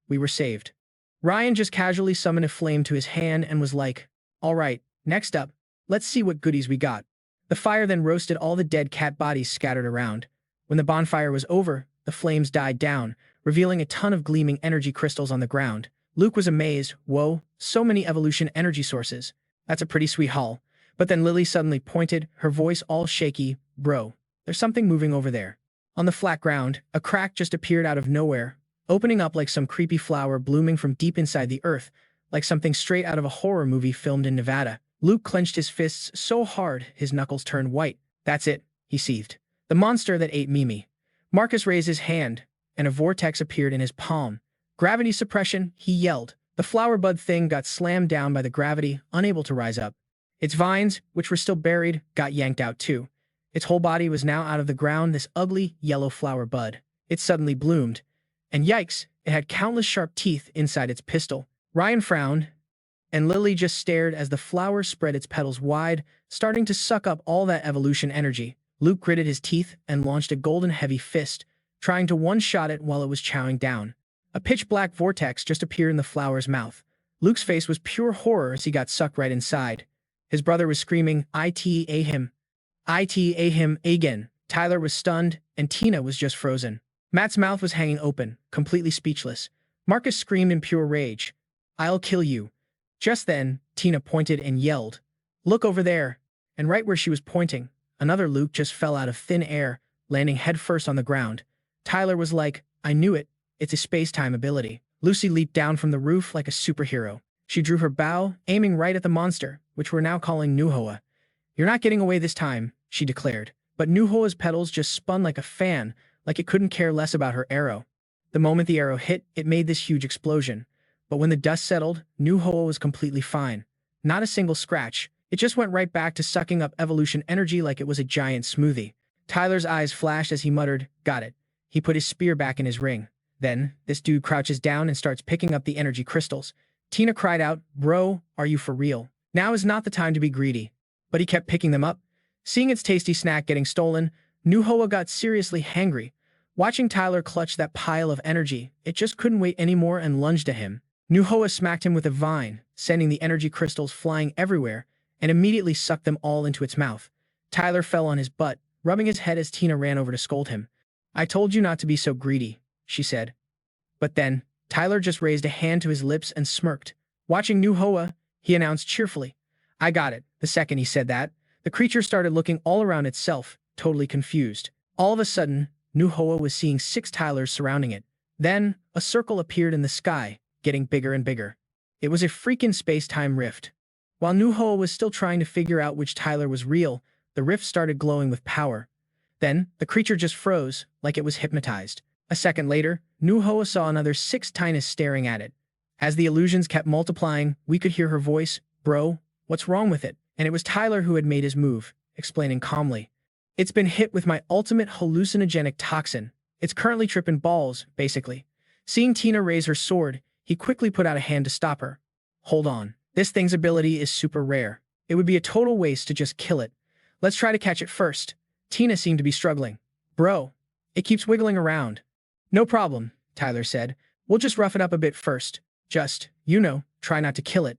Speaker 1: We were saved." Ryan just casually summoned a flame to his hand and was like, "All right, next up, let's see what goodies we got." The fire then roasted all the dead cat bodies scattered around. When the bonfire was over, the flames died down, revealing a ton of gleaming energy crystals on the ground. Luke was amazed. Whoa, so many evolution energy sources. That's a pretty sweet haul. But then Lily suddenly pointed, her voice all shaky, "Bro, there's something moving over there." On the flat ground, a crack just appeared out of nowhere, opening up like some creepy flower blooming from deep inside the earth, like something straight out of a horror movie filmed in Nevada. Luke clenched his fists so hard his knuckles turned white. "That's it," he seethed. "The monster that ate Mimi." Marcus raised his hand, and a vortex appeared in his palm. "Gravity suppression," he yelled. The flower bud thing got slammed down by the gravity, unable to rise up. Its vines, which were still buried, got yanked out too. Its whole body was now out of the ground, this ugly, yellow flower bud. It suddenly bloomed. And yikes, it had countless sharp teeth inside its pistil. Ryan frowned, and Lily just stared as the flower spread its petals wide, starting to suck up all that evolution energy. Luke gritted his teeth and launched a golden heavy fist, trying to one-shot it while it was chowing down. A pitch-black vortex just appeared in the flower's mouth. Luke's face was pure horror as he got sucked right inside. His brother was screaming, "It-a him. It-a him again." Tyler was stunned, and Tina was just frozen. Matt's mouth was hanging open, completely speechless. Marcus screamed in pure rage, "I'll kill you." Just then, Tina pointed and yelled, "Look over there." And right where she was pointing, Another Luke just fell out of thin air, landing headfirst on the ground. Tyler was like, I knew it. It's a space-time ability. Lucy leaped down from the roof like a superhero. She drew her bow, aiming right at the monster, which we're now calling Nuhoa. You're not getting away this time, she declared. But Nuhoa's petals just spun like a fan, like it couldn't care less about her arrow. The moment the arrow hit, it made this huge explosion. But when the dust settled, Nuhoa was completely fine. Not a single scratch. It just went right back to sucking up evolution energy like it was a giant smoothie. Tyler's eyes flashed as he muttered, got it. He put his spear back in his ring. Then, this dude crouches down and starts picking up the energy crystals. Tina cried out, bro, are you for real? Now is not the time to be greedy. But he kept picking them up. Seeing its tasty snack getting stolen, Nuhoa got seriously hangry. Watching Tyler clutch that pile of energy, it just couldn't wait anymore and lunged at him. Nuhoa smacked him with a vine, sending the energy crystals flying everywhere, and immediately sucked them all into its mouth. Tyler fell on his butt, rubbing his head as Tina ran over to scold him. I told you not to be so greedy, she said. But then, Tyler just raised a hand to his lips and smirked. Watching Nuhoa, he announced cheerfully, I got it. The second he said that, the creature started looking all around itself, totally confused. All of a sudden, Nuhoa was seeing 6 Tylers surrounding it. Then, a circle appeared in the sky, getting bigger and bigger. It was a freaking space-time rift. While Nuhoa was still trying to figure out which Tyler was real, the rift started glowing with power. Then, the creature just froze, like it was hypnotized. A second later, Nuhoa saw another 6 Tynas staring at it. As the illusions kept multiplying, we could hear her voice, bro, what's wrong with it? And it was Tyler who had made his move, explaining calmly. It's been hit with my ultimate hallucinogenic toxin. It's currently tripping balls, basically. Seeing Tina raise her sword, he quickly put out a hand to stop her. Hold on. This thing's ability is super rare. It would be a total waste to just kill it. Let's try to catch it first. Tina seemed to be struggling. Bro, it keeps wiggling around. No problem, Tyler said. We'll just rough it up a bit first. Just, try not to kill it.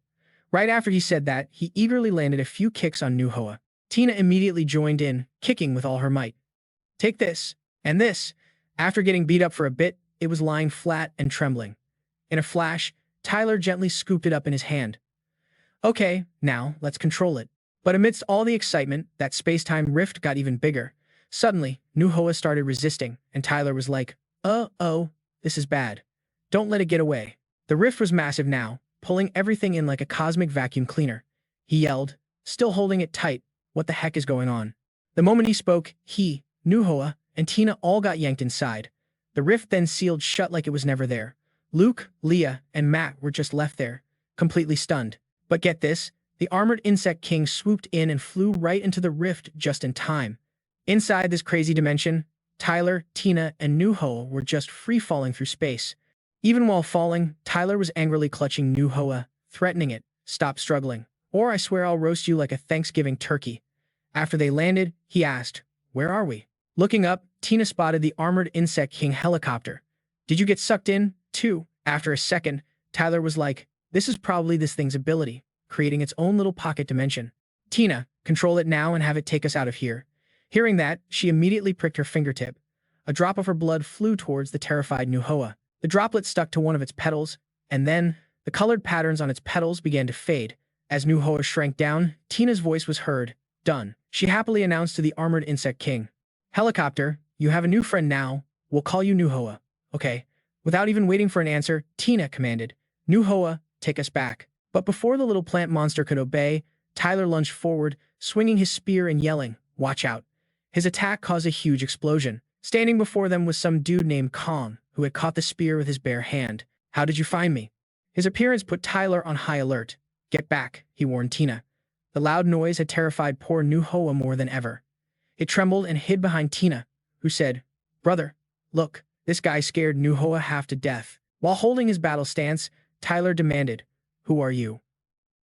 Speaker 1: Right after he said that, he eagerly landed a few kicks on Nuhoa. Tina immediately joined in, kicking with all her might. Take this, and this. After getting beat up for a bit, it was lying flat and trembling. In a flash, Tyler gently scooped it up in his hand. Okay, now, let's control it. But amidst all the excitement, that space-time rift got even bigger. Suddenly, Nuhoa started resisting, and Tyler was like, oh, this is bad. Don't let it get away. The rift was massive now, pulling everything in like a cosmic vacuum cleaner. He yelled, still holding it tight, what the heck is going on? The moment he spoke, he, Nuhoa, and Tina all got yanked inside. The rift then sealed shut like it was never there. Luke, Leah, and Matt were just left there, completely stunned. But get this, the armored insect king swooped in and flew right into the rift just in time. Inside this crazy dimension, Tyler, Tina, and Nuhoa were just free-falling through space. Even while falling, Tyler was angrily clutching Nuhoa, threatening it, stop struggling, or I swear I'll roast you like a Thanksgiving turkey. After they landed, he asked, where are we? Looking up, Tina spotted the armored insect king helicopter. Did you get sucked in, too? After a second, Tyler was like, this is probably this thing's ability, creating its own little pocket dimension. Tina, control it now and have it take us out of here. Hearing that, she immediately pricked her fingertip. A drop of her blood flew towards the terrified Nuhoa. The droplet stuck to one of its petals, and then, the colored patterns on its petals began to fade. As Nuhoa shrank down, Tina's voice was heard. Done. She happily announced to the armored insect king. Helicopter, you have a new friend now. We'll call you Nuhoa. Okay. Without even waiting for an answer, Tina commanded, Nuhoa, take us back. But before the little plant monster could obey, Tyler lunged forward, swinging his spear and yelling, watch out. His attack caused a huge explosion. Standing before them was some dude named Kong, who had caught the spear with his bare hand. How did you find me? His appearance put Tyler on high alert. Get back, he warned Tina. The loud noise had terrified poor Nuhoa more than ever. It trembled and hid behind Tina, who said, brother, look, this guy scared Nuhoa half to death. While holding his battle stance, Tyler demanded, who are you?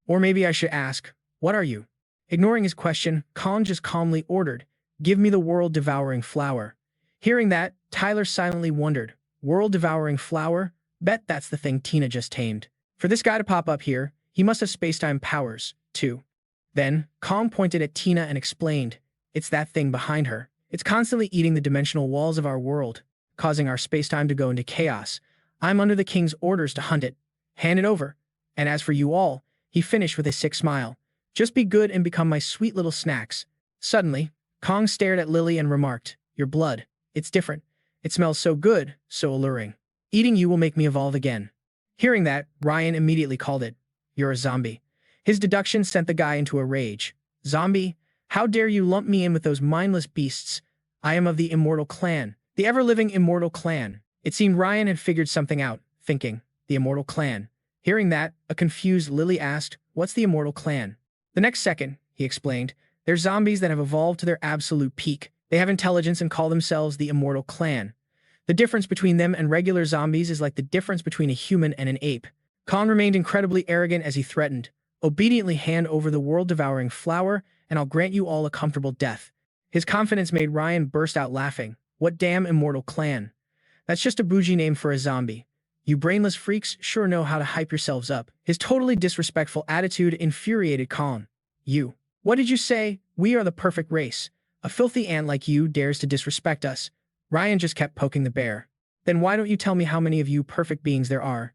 Speaker 1: Or maybe I should ask, what are you? Ignoring his question, Kong just calmly ordered, give me the world-devouring flower. Hearing that, Tyler silently wondered, world-devouring flower? Bet that's the thing Tina just tamed. For this guy to pop up here, he must have space-time powers, too. Then, Kong pointed at Tina and explained, it's that thing behind her. It's constantly eating the dimensional walls of our world, causing our space-time to go into chaos. I'm under the king's orders to hunt it. Hand it over. And as for you all, he finished with a sick smile. Just be good and become my sweet little snacks. Suddenly, Kong stared at Lily and remarked, "Your blood. It's different. It smells so good, so alluring. Eating you will make me evolve again." Hearing that, Ryan immediately called it, "You're a zombie." His deduction sent the guy into a rage. "Zombie? How dare you lump me in with those mindless beasts? I am of the Immortal Clan, the ever-living Immortal Clan." It seemed Ryan had figured something out, thinking, "The Immortal Clan." Hearing that, a confused Lily asked, "What's the Immortal Clan?" The next second, he explained, "They're zombies that have evolved to their absolute peak. They have intelligence and call themselves the Immortal Clan. The difference between them and regular zombies is like the difference between a human and an ape." Khan remained incredibly arrogant as he threatened, "Obediently hand over the world-devouring flower, and I'll grant you all a comfortable death." His confidence made Ryan burst out laughing. "What damn Immortal Clan? That's just a bougie name for a zombie. You brainless freaks sure know how to hype yourselves up." His totally disrespectful attitude infuriated Khan. "You. What did you say? We are the perfect race. A filthy ant like you dares to disrespect us." Ryan just kept poking the bear. "Then why don't you tell me how many of you perfect beings there are?"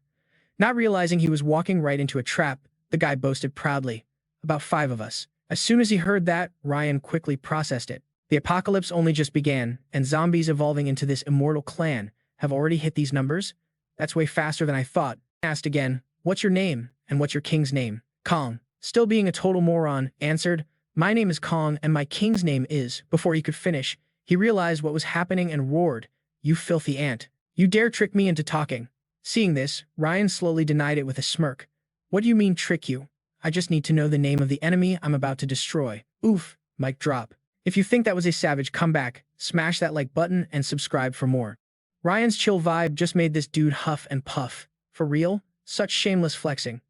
Speaker 1: Not realizing he was walking right into a trap, the guy boasted proudly, "About 5 of us." As soon as he heard that, Ryan quickly processed it. The apocalypse only just began, and zombies evolving into this immortal clan have already hit these numbers? That's way faster than I thought. Asked again, "What's your name, and what's your king's name?" Kong, still being a total moron, answered, "My name is Kong, and my king's name is..." Before he could finish, he realized what was happening and roared, "You filthy ant. You dare trick me into talking." Seeing this, Ryan slowly denied it with a smirk. "What do you mean trick you? I just need to know the name of the enemy I'm about to destroy." Oof, mic drop. If you think that was a savage comeback, smash that like button and subscribe for more. Ryan's chill vibe just made this dude huff and puff. For real? Such shameless flexing.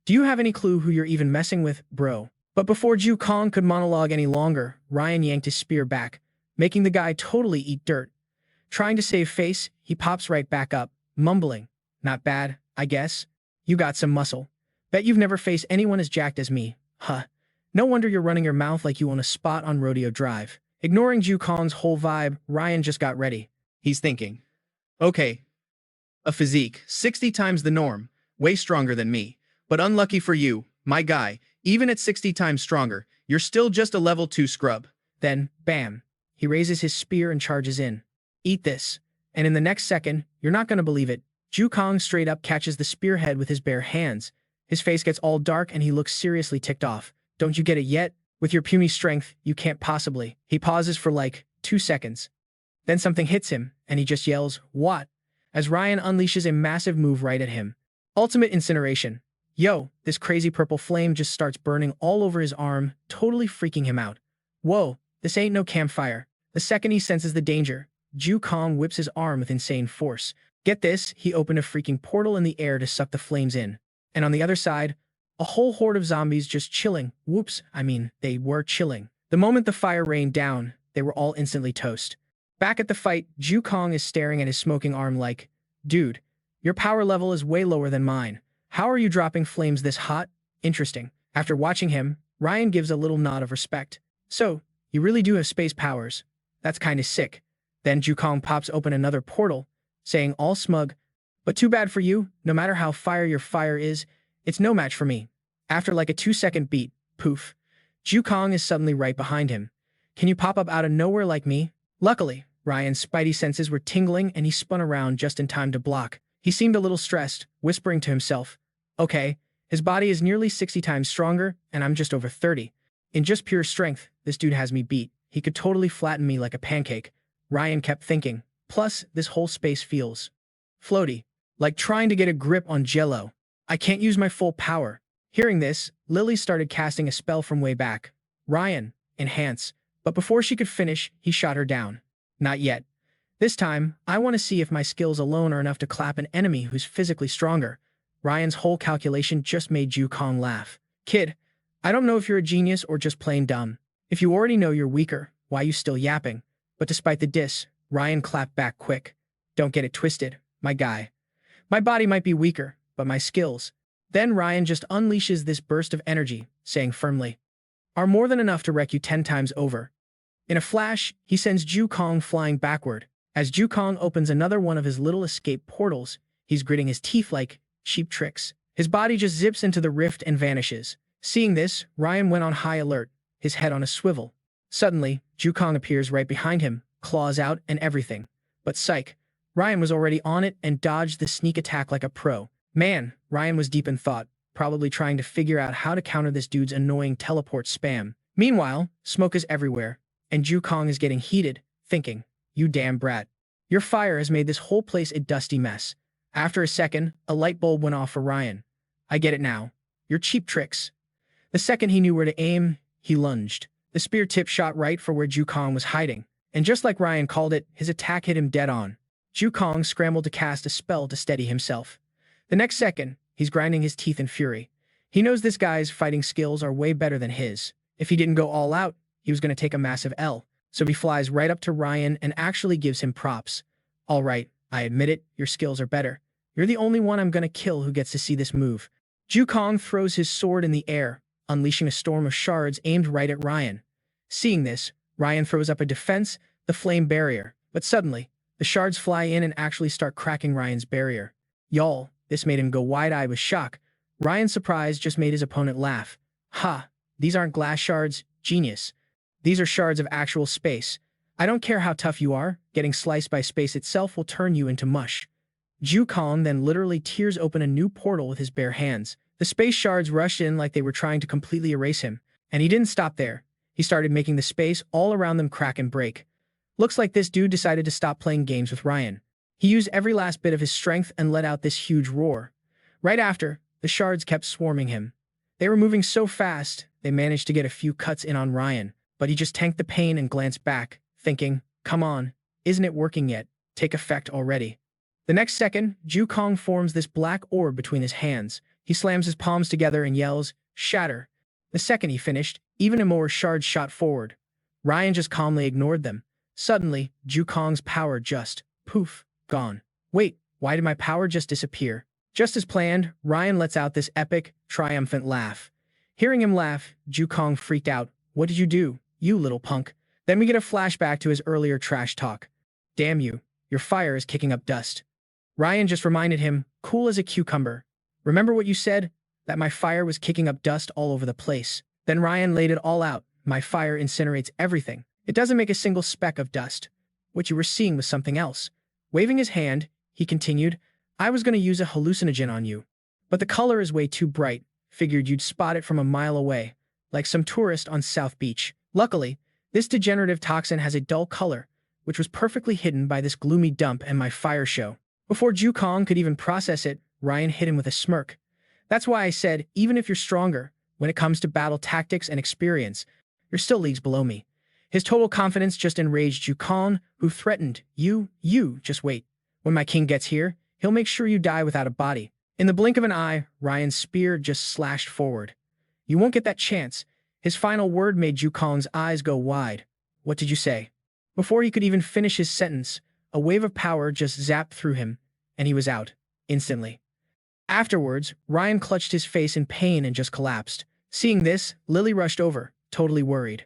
Speaker 1: Do you have any clue who you're even messing with, bro? But before Ju Kong could monologue any longer, Ryan yanked his spear back, making the guy totally eat dirt. Trying to save face, he pops right back up, mumbling, "Not bad, I guess. You got some muscle. Bet you've never faced anyone as jacked as me. Huh. No wonder you're running your mouth like you own a spot on Rodeo Drive." Ignoring Ju Kong's whole vibe, Ryan just got ready.
Speaker 2: He's thinking, "Okay, a physique 60 times the norm, way stronger than me. But unlucky for you, my guy, even at 60 times stronger, you're still just a level 2 scrub."
Speaker 1: Then, bam, he raises his spear and charges in. "Eat this." And in the next second, you're not gonna believe it, Ju Kong straight up catches the spearhead with his bare hands. His face gets all dark and he looks seriously ticked off. "Don't you get it yet? With your puny strength, you can't possibly." He pauses for like 2 seconds. Then something hits him, and he just yells, "What?" as Ryan unleashes a massive move right at him. Ultimate incineration. Yo, this crazy purple flame just starts burning all over his arm, totally freaking him out. Whoa, this ain't no campfire. The second he senses the danger, Ju Kong whips his arm with insane force. Get this, he opened a freaking portal in the air to suck the flames in. And on the other side, a whole horde of zombies just chilling. Whoops, I mean, they were chilling. The moment the fire rained down, they were all instantly toast. Back at the fight, Ju Kong is staring at his smoking arm like, "Dude, your power level is way lower than mine. How are you dropping flames this hot?" Interesting. After watching him, Ryan gives a little nod of respect. "So, you really do have space powers. That's kinda sick." Then Ju Kong pops open another portal, saying all smug, "But too bad for you, no matter how fire your fire is, it's no match for me." After like a 2-second beat, poof, Ju Kong is suddenly right behind him. "Can you pop up out of nowhere like me?" Luckily, Ryan's spidey senses were tingling and he spun around just in time to block. He seemed a little stressed, whispering to himself, "Okay, his body is nearly 60 times stronger, and I'm just over 30. In just pure strength, this dude has me beat. He could totally flatten me like a pancake." Ryan kept thinking. Plus, this whole space feels floaty, like trying to get a grip on Jell-O. "I can't use my full power." Hearing this, Lily started casting a spell from way back. "Ryan, enhance." But before she could finish, he shot her down. "Not yet. This time, I want to see if my skills alone are enough to clap an enemy who's physically stronger." Ryan's whole calculation just made Ju Kong laugh. "Kid, I don't know if you're a genius or just plain dumb. If you already know you're weaker, why you still yapping?" But despite the diss, Ryan clapped back quick. "Don't get it twisted, my guy. My body might be weaker, but my skills." Then Ryan just unleashes this burst of energy, saying firmly, "Are more than enough to wreck you 10 times over." In a flash, he sends Ju Kong flying backward. As Ju Kong opens another one of his little escape portals, he's gritting his teeth like cheap tricks. His body just zips into the rift and vanishes. Seeing this, Ryan went on high alert, his head on a swivel. Suddenly, Jukong appears right behind him, claws out and everything. But psych, Ryan was already on it and dodged the sneak attack like a pro. Man, Ryan was deep in thought, probably trying to figure out how to counter this dude's annoying teleport spam. Meanwhile, smoke is everywhere, and Jukong is getting heated, thinking, "You damn brat. Your fire has made this whole place a dusty mess." After a second, a light bulb went off for Ryan. "I get it now. Your cheap tricks." The second he knew where to aim, he lunged. The spear tip shot right for where Jukong was hiding, and just like Ryan called it, his attack hit him dead on. Jukong scrambled to cast a spell to steady himself. The next second, he's grinding his teeth in fury. He knows this guy's fighting skills are way better than his. If he didn't go all out, he was going to take a massive L. So he flies right up to Ryan and actually gives him props. "All right, I admit it, your skills are better. You're the only one I'm going to kill who gets to see this move." Jukong throws his sword in the air, unleashing a storm of shards aimed right at Ryan. Seeing this, Ryan throws up a defense, the flame barrier. But suddenly, the shards fly in and actually start cracking Ryan's barrier. Y'all, this made him go wide-eyed with shock. Ryan's surprise just made his opponent laugh. "Ha, these aren't glass shards, genius. These are shards of actual space. I don't care how tough you are, getting sliced by space itself will turn you into mush." Jukong then literally tears open a new portal with his bare hands. The space shards rushed in like they were trying to completely erase him. And he didn't stop there. He started making the space all around them crack and break. Looks like this dude decided to stop playing games with Ryan. He used every last bit of his strength and let out this huge roar. Right after, the shards kept swarming him. They were moving so fast, they managed to get a few cuts in on Ryan, but he just tanked the pain and glanced back, thinking, "Come on, isn't it working yet? Take effect already." The next second, Jukong forms this black orb between his hands. He slams his palms together and yells, "Shatter." The second he finished, even more shards shot forward. Ryan just calmly ignored them. Suddenly, Jukong's power just, poof, gone. "Wait, why did my power just disappear?" Just as planned, Ryan lets out this epic, triumphant laugh. Hearing him laugh, Jukong freaked out. "What did you do, you little punk?" Then we get a flashback to his earlier trash talk. "Damn you, your fire is kicking up dust." Ryan just reminded him, cool as a cucumber. "Remember what you said? That my fire was kicking up dust all over the place." Then Ryan laid it all out. "My fire incinerates everything. It doesn't make a single speck of dust. What you were seeing was something else." Waving his hand, he continued, "I was going to use a hallucinogen on you. But the color is way too bright. Figured you'd spot it from a mile away, like some tourist on South Beach. Luckily, this degenerative toxin has a dull color, which was perfectly hidden by this gloomy dump and my fire show." Before Jukong could even process it, Ryan hit him with a smirk. "That's why I said, even if you're stronger, when it comes to battle tactics and experience, you're still leagues below me." His total confidence just enraged Jukong, who threatened, You just wait. When my king gets here, he'll make sure you die without a body." In the blink of an eye, Ryan's spear just slashed forward. "You won't get that chance." His final word made Jukong's eyes go wide. "What did you say?" Before he could even finish his sentence, a wave of power just zapped through him, and he was out, instantly. Afterwards, Ryan clutched his face in pain and just collapsed. Seeing this, Lily rushed over, totally worried.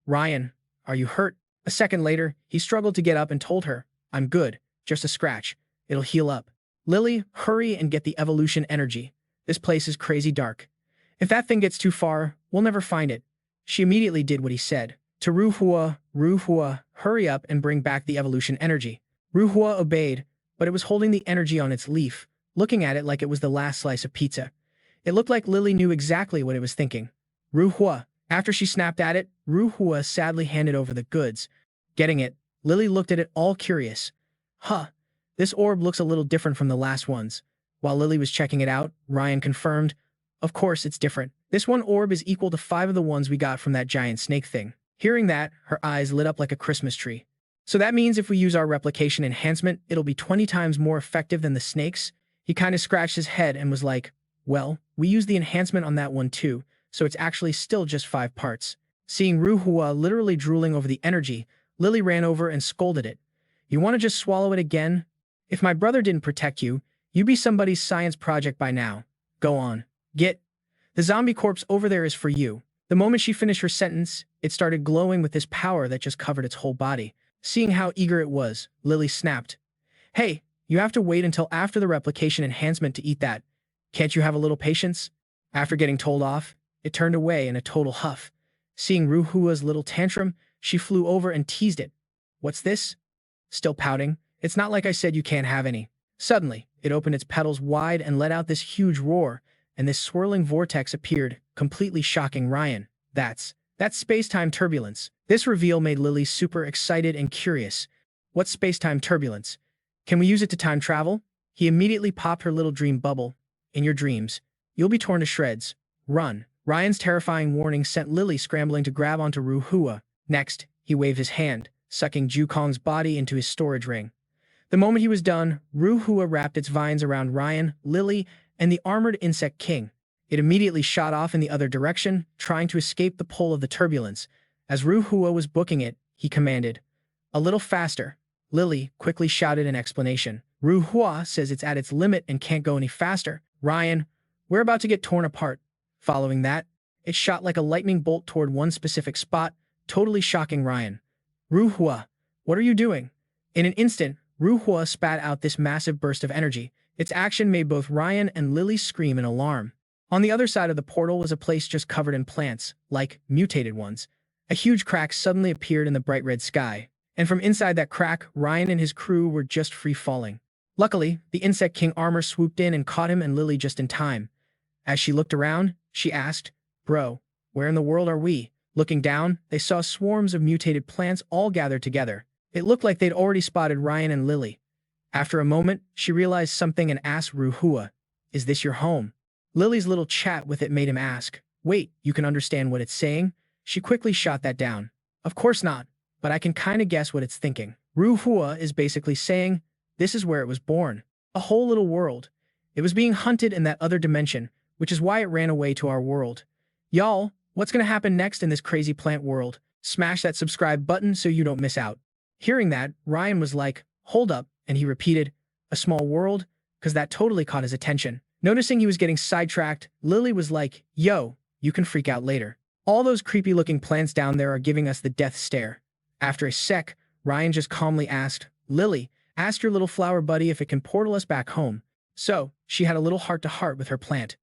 Speaker 1: "Ryan, are you hurt?" A second later, he struggled to get up and told her, "I'm good, just a scratch. It'll heal up." "Lily, hurry and get the evolution energy. This place is crazy dark. If that thing gets too far, we'll never find it." She immediately did what he said. To Nuhoa, hurry up and bring back the evolution energy. Nuhoa obeyed, but it was holding the energy on its leaf, looking at it like it was the last slice of pizza. It looked like Lily knew exactly what it was thinking. Nuhoa. After she snapped at it, Nuhoa sadly handed over the goods. Getting it, Lily looked at it all curious. "Huh, this orb looks a little different from the last ones." While Lily was checking it out, Ryan confirmed, "Of course it's different. This one orb is equal to 5 of the ones we got from that giant snake thing." Hearing that, her eyes lit up like a Christmas tree. "So that means if we use our replication enhancement, it'll be 20 times more effective than the snakes?" He kind of scratched his head and was like, "Well, we used the enhancement on that one too, so it's actually still just 5 parts." Seeing Nuhoa literally drooling over the energy, Lily ran over and scolded it. "You want to just swallow it again? If my brother didn't protect you, you'd be somebody's science project by now. Go on. Get. The zombie corpse over there is for you." The moment she finished her sentence, it started glowing with this power that just covered its whole body. Seeing how eager it was, Lily snapped, "Hey, you have to wait until after the replication enhancement to eat that. Can't you have a little patience?" After getting told off, it turned away in a total huff. Seeing Nuhoa's little tantrum, She flew over and teased it. What's this? Still pouting. It's not like I said you can't have any. Suddenly, it opened its petals wide and let out this huge roar, and this swirling vortex appeared, completely shocking Ryan. That's space-time turbulence. This reveal made Lily super excited and curious. What's space-time turbulence? Can we use it to time travel? He immediately popped her little dream bubble. In your dreams, you'll be torn to shreds. Run. Ryan's terrifying warning sent Lily scrambling to grab onto Nuhoa. Next, he waved his hand, sucking Jukong's body into his storage ring. The moment he was done, Nuhoa wrapped its vines around Ryan, Lily, and the armored insect king. It immediately shot off in the other direction, trying to escape the pull of the turbulence. As Nuhoa was booking it, he commanded, "A little faster." Lily quickly shouted an explanation. Nuhoa says it's at its limit and can't go any faster. Ryan, we're about to get torn apart. Following that, it shot like a lightning bolt toward one specific spot, totally shocking Ryan. Nuhoa, what are you doing? In an instant, Nuhoa spat out this massive burst of energy. Its action made both Ryan and Lily scream in alarm. On the other side of the portal was a place just covered in plants, like mutated ones. A huge crack suddenly appeared in the bright red sky, and from inside that crack, Ryan and his crew were just free falling. Luckily, the Insect King armor swooped in and caught him and Lily just in time. As she looked around, she asked, "Bro, where in the world are we?" Looking down, they saw swarms of mutated plants all gathered together. It looked like they'd already spotted Ryan and Lily. After a moment, she realized something and asked Nuhoa, "Is this your home?" Lily's little chat with it made him ask, "Wait, you can understand what it's saying?" She quickly shot that down. "Of course not, but I can kinda guess what it's thinking." Nuhoa is basically saying, this is where it was born. A whole little world. It was being hunted in that other dimension, which is why it ran away to our world. Y'all, what's gonna happen next in this crazy plant world? Smash that subscribe button so you don't miss out. Hearing that, Ryan was like, "Hold up," and he repeated, "A small world?" Because that totally caught his attention. Noticing he was getting sidetracked, Lily was like, "Yo, you can freak out later. All those creepy-looking plants down there are giving us the death stare." After a sec, Ryan just calmly asked, "Lily, ask your little flower buddy if it can portal us back home." So, she had a little heart-to-heart with her plant.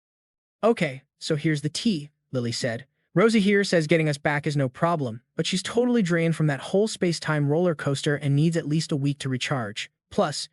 Speaker 1: "Okay, so here's the tea," Lily said. "Rosie here says getting us back is no problem, but she's totally drained from that whole space-time roller coaster and needs at least a week to recharge. Plus,"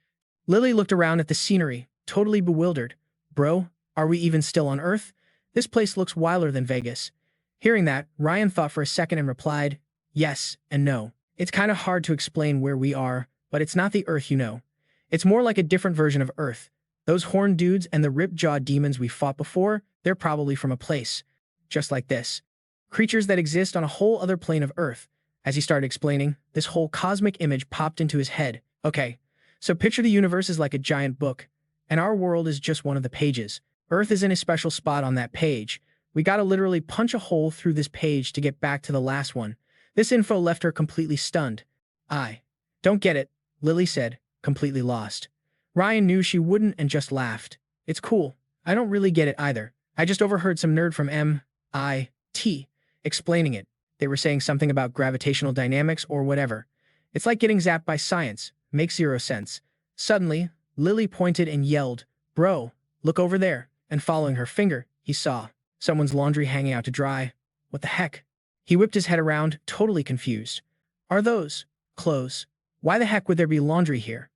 Speaker 1: Lily looked around at the scenery, totally bewildered. "Bro, are we even still on Earth? This place looks wilder than Vegas." Hearing that, Ryan thought for a second and replied, "Yes and no. It's kind of hard to explain where we are, but it's not the Earth you know. It's more like a different version of Earth. Those horned dudes and the rip-jawed demons we fought before, they're probably from a place just like this. Creatures that exist on a whole other plane of Earth." As he started explaining, this whole cosmic image popped into his head. Okay, so picture the universe is like a giant book, and our world is just one of the pages. Earth is in a special spot on that page. We gotta literally punch a hole through this page to get back to the last one. This info left her completely stunned. "I don't get it," Lily said, completely lost. Ryan knew she wouldn't and just laughed. "It's cool. I don't really get it either. I just overheard some nerd from MIT explaining it. They were saying something about gravitational dynamics or whatever. It's like getting zapped by science. Makes zero sense." Suddenly, Lily pointed and yelled, "Bro, look over there." And following her finger, he saw someone's laundry hanging out to dry. What the heck? He whipped his head around, totally confused. "Are those clothes? Why the heck would there be laundry here?"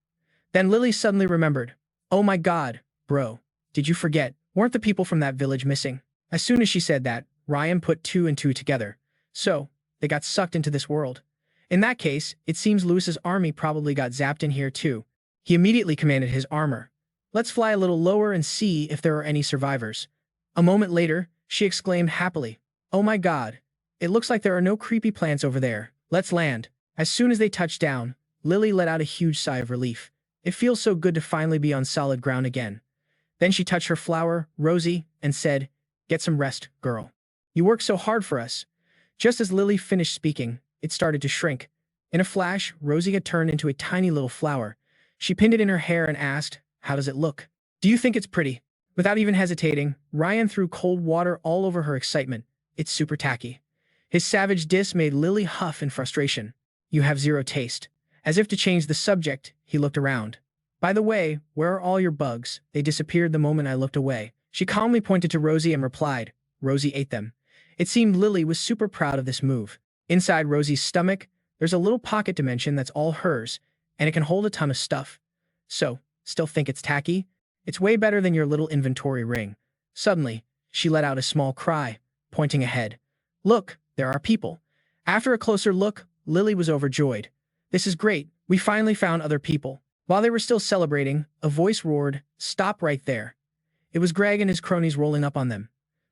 Speaker 1: Then Lily suddenly remembered. "Oh my god, bro. Did you forget? Weren't the people from that village missing?" As soon as she said that, Ryan put two and two together. So, they got sucked into this world. In that case, it seems Lewis's army probably got zapped in here too. He immediately commanded his armor. "Let's fly a little lower and see if there are any survivors." A moment later, she exclaimed happily, "Oh my god. It looks like there are no creepy plants over there. Let's land." As soon as they touched down, Lily let out a huge sigh of relief. It feels so good to finally be on solid ground again. Then she touched her flower, Rosie, and said, "Get some rest, girl. You work so hard for us." Just as Lily finished speaking, it started to shrink. In a flash, Rosie had turned into a tiny little flower. She pinned it in her hair and asked, "How does it look? Do you think it's pretty?" Without even hesitating, Ryan threw cold water all over her excitement. "It's super tacky." His savage diss made Lily huff in frustration. "You have zero taste." As if to change the subject, he looked around. "By the way, where are all your bugs? They disappeared the moment I looked away." She calmly pointed to Rosie and replied, "Rosie ate them." It seemed Lily was super proud of this move. Inside Rosie's stomach, there's a little pocket dimension that's all hers, and it can hold a ton of stuff. So, still think it's tacky? It's way better than your little inventory ring. Suddenly, she let out a small cry, pointing ahead. Look, there are people. After a closer look, Lily was overjoyed. This is great, we finally found other people. While they were still celebrating, a voice roared, "Stop right there." It was Greg and his cronies rolling up on them.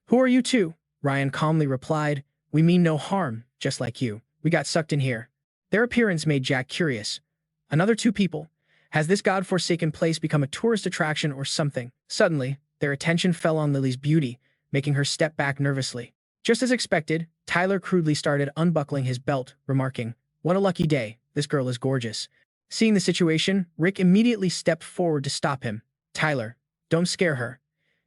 Speaker 1: "Who are you two?" Ryan calmly replied. "We mean no harm, just like you. We got sucked in here." Their appearance made Jack curious. Another two people. Has this god-forsaken place become a tourist attraction or something? Suddenly, their attention fell on Lily's beauty, making her step back nervously. Just as expected, Tyler crudely started unbuckling his belt, remarking, "What a lucky day, this girl is gorgeous." Seeing the situation, Rick immediately stepped forward to stop him. "Tyler, don't scare her."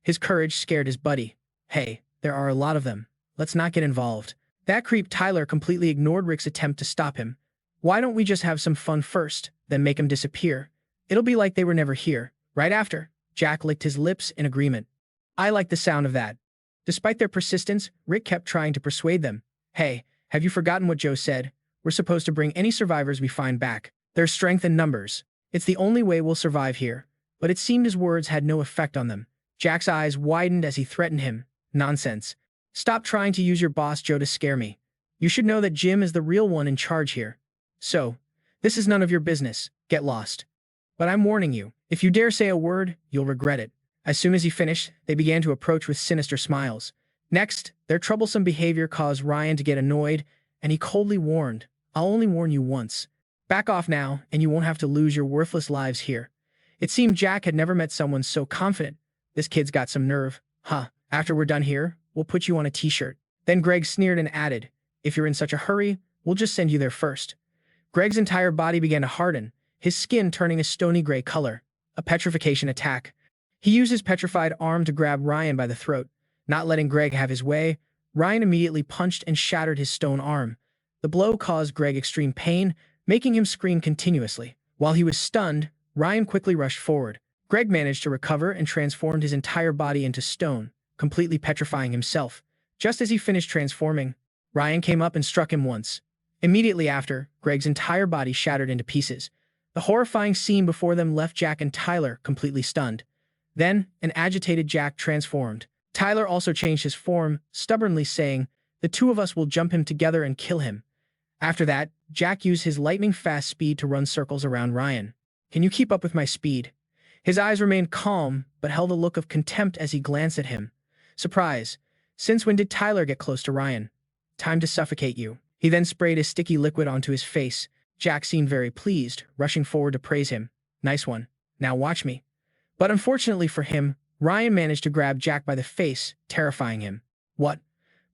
Speaker 1: His courage scared his buddy. "Hey, there are a lot of them. Let's not get involved." That creep Tyler completely ignored Rick's attempt to stop him. "Why don't we just have some fun first, then make him disappear? It'll be like they were never here." Right after, Jack licked his lips in agreement. "I like the sound of that." Despite their persistence, Rick kept trying to persuade them. "Hey, have you forgotten what Joe said? We're supposed to bring any survivors we find back. There's strength in numbers. It's the only way we'll survive here." But it seemed his words had no effect on them. Jack's eyes widened as he threatened him. "Nonsense. Stop trying to use your boss Joe to scare me. You should know that Jim is the real one in charge here. So, this is none of your business. Get lost. But I'm warning you, if you dare say a word, you'll regret it." As soon as he finished, they began to approach with sinister smiles. Next, their troublesome behavior caused Ryan to get annoyed, and he coldly warned, "I'll only warn you once. Back off now, and you won't have to lose your worthless lives here." It seemed Jack had never met someone so confident. "This kid's got some nerve. Huh, after we're done here, we'll put you on a t-shirt." Then Greg sneered and added, "If you're in such a hurry, we'll just send you there first." Greg's entire body began to harden, his skin turning a stony gray color. A petrification attack. He used his petrified arm to grab Ryan by the throat. Not letting Greg have his way, Ryan immediately punched and shattered his stone arm. The blow caused Greg extreme pain, making him scream continuously. While he was stunned, Ryan quickly rushed forward. Greg managed to recover and transformed his entire body into stone, completely petrifying himself. Just as he finished transforming, Ryan came up and struck him once. Immediately after, Greg's entire body shattered into pieces. The horrifying scene before them left Jack and Tyler completely stunned. Then, an agitated Jack transformed. Tyler also changed his form, stubbornly saying, "The two of us will jump him together and kill him." After that, Jack used his lightning-fast speed to run circles around Ryan. "Can you keep up with my speed?" His eyes remained calm, but held a look of contempt as he glanced at him. Surprise. Since when did Tyler get close to Ryan? "Time to suffocate you." He then sprayed a sticky liquid onto his face. Jack seemed very pleased, rushing forward to praise him. "Nice one. Now watch me." But unfortunately for him, Ryan managed to grab Jack by the face, terrifying him. "What?"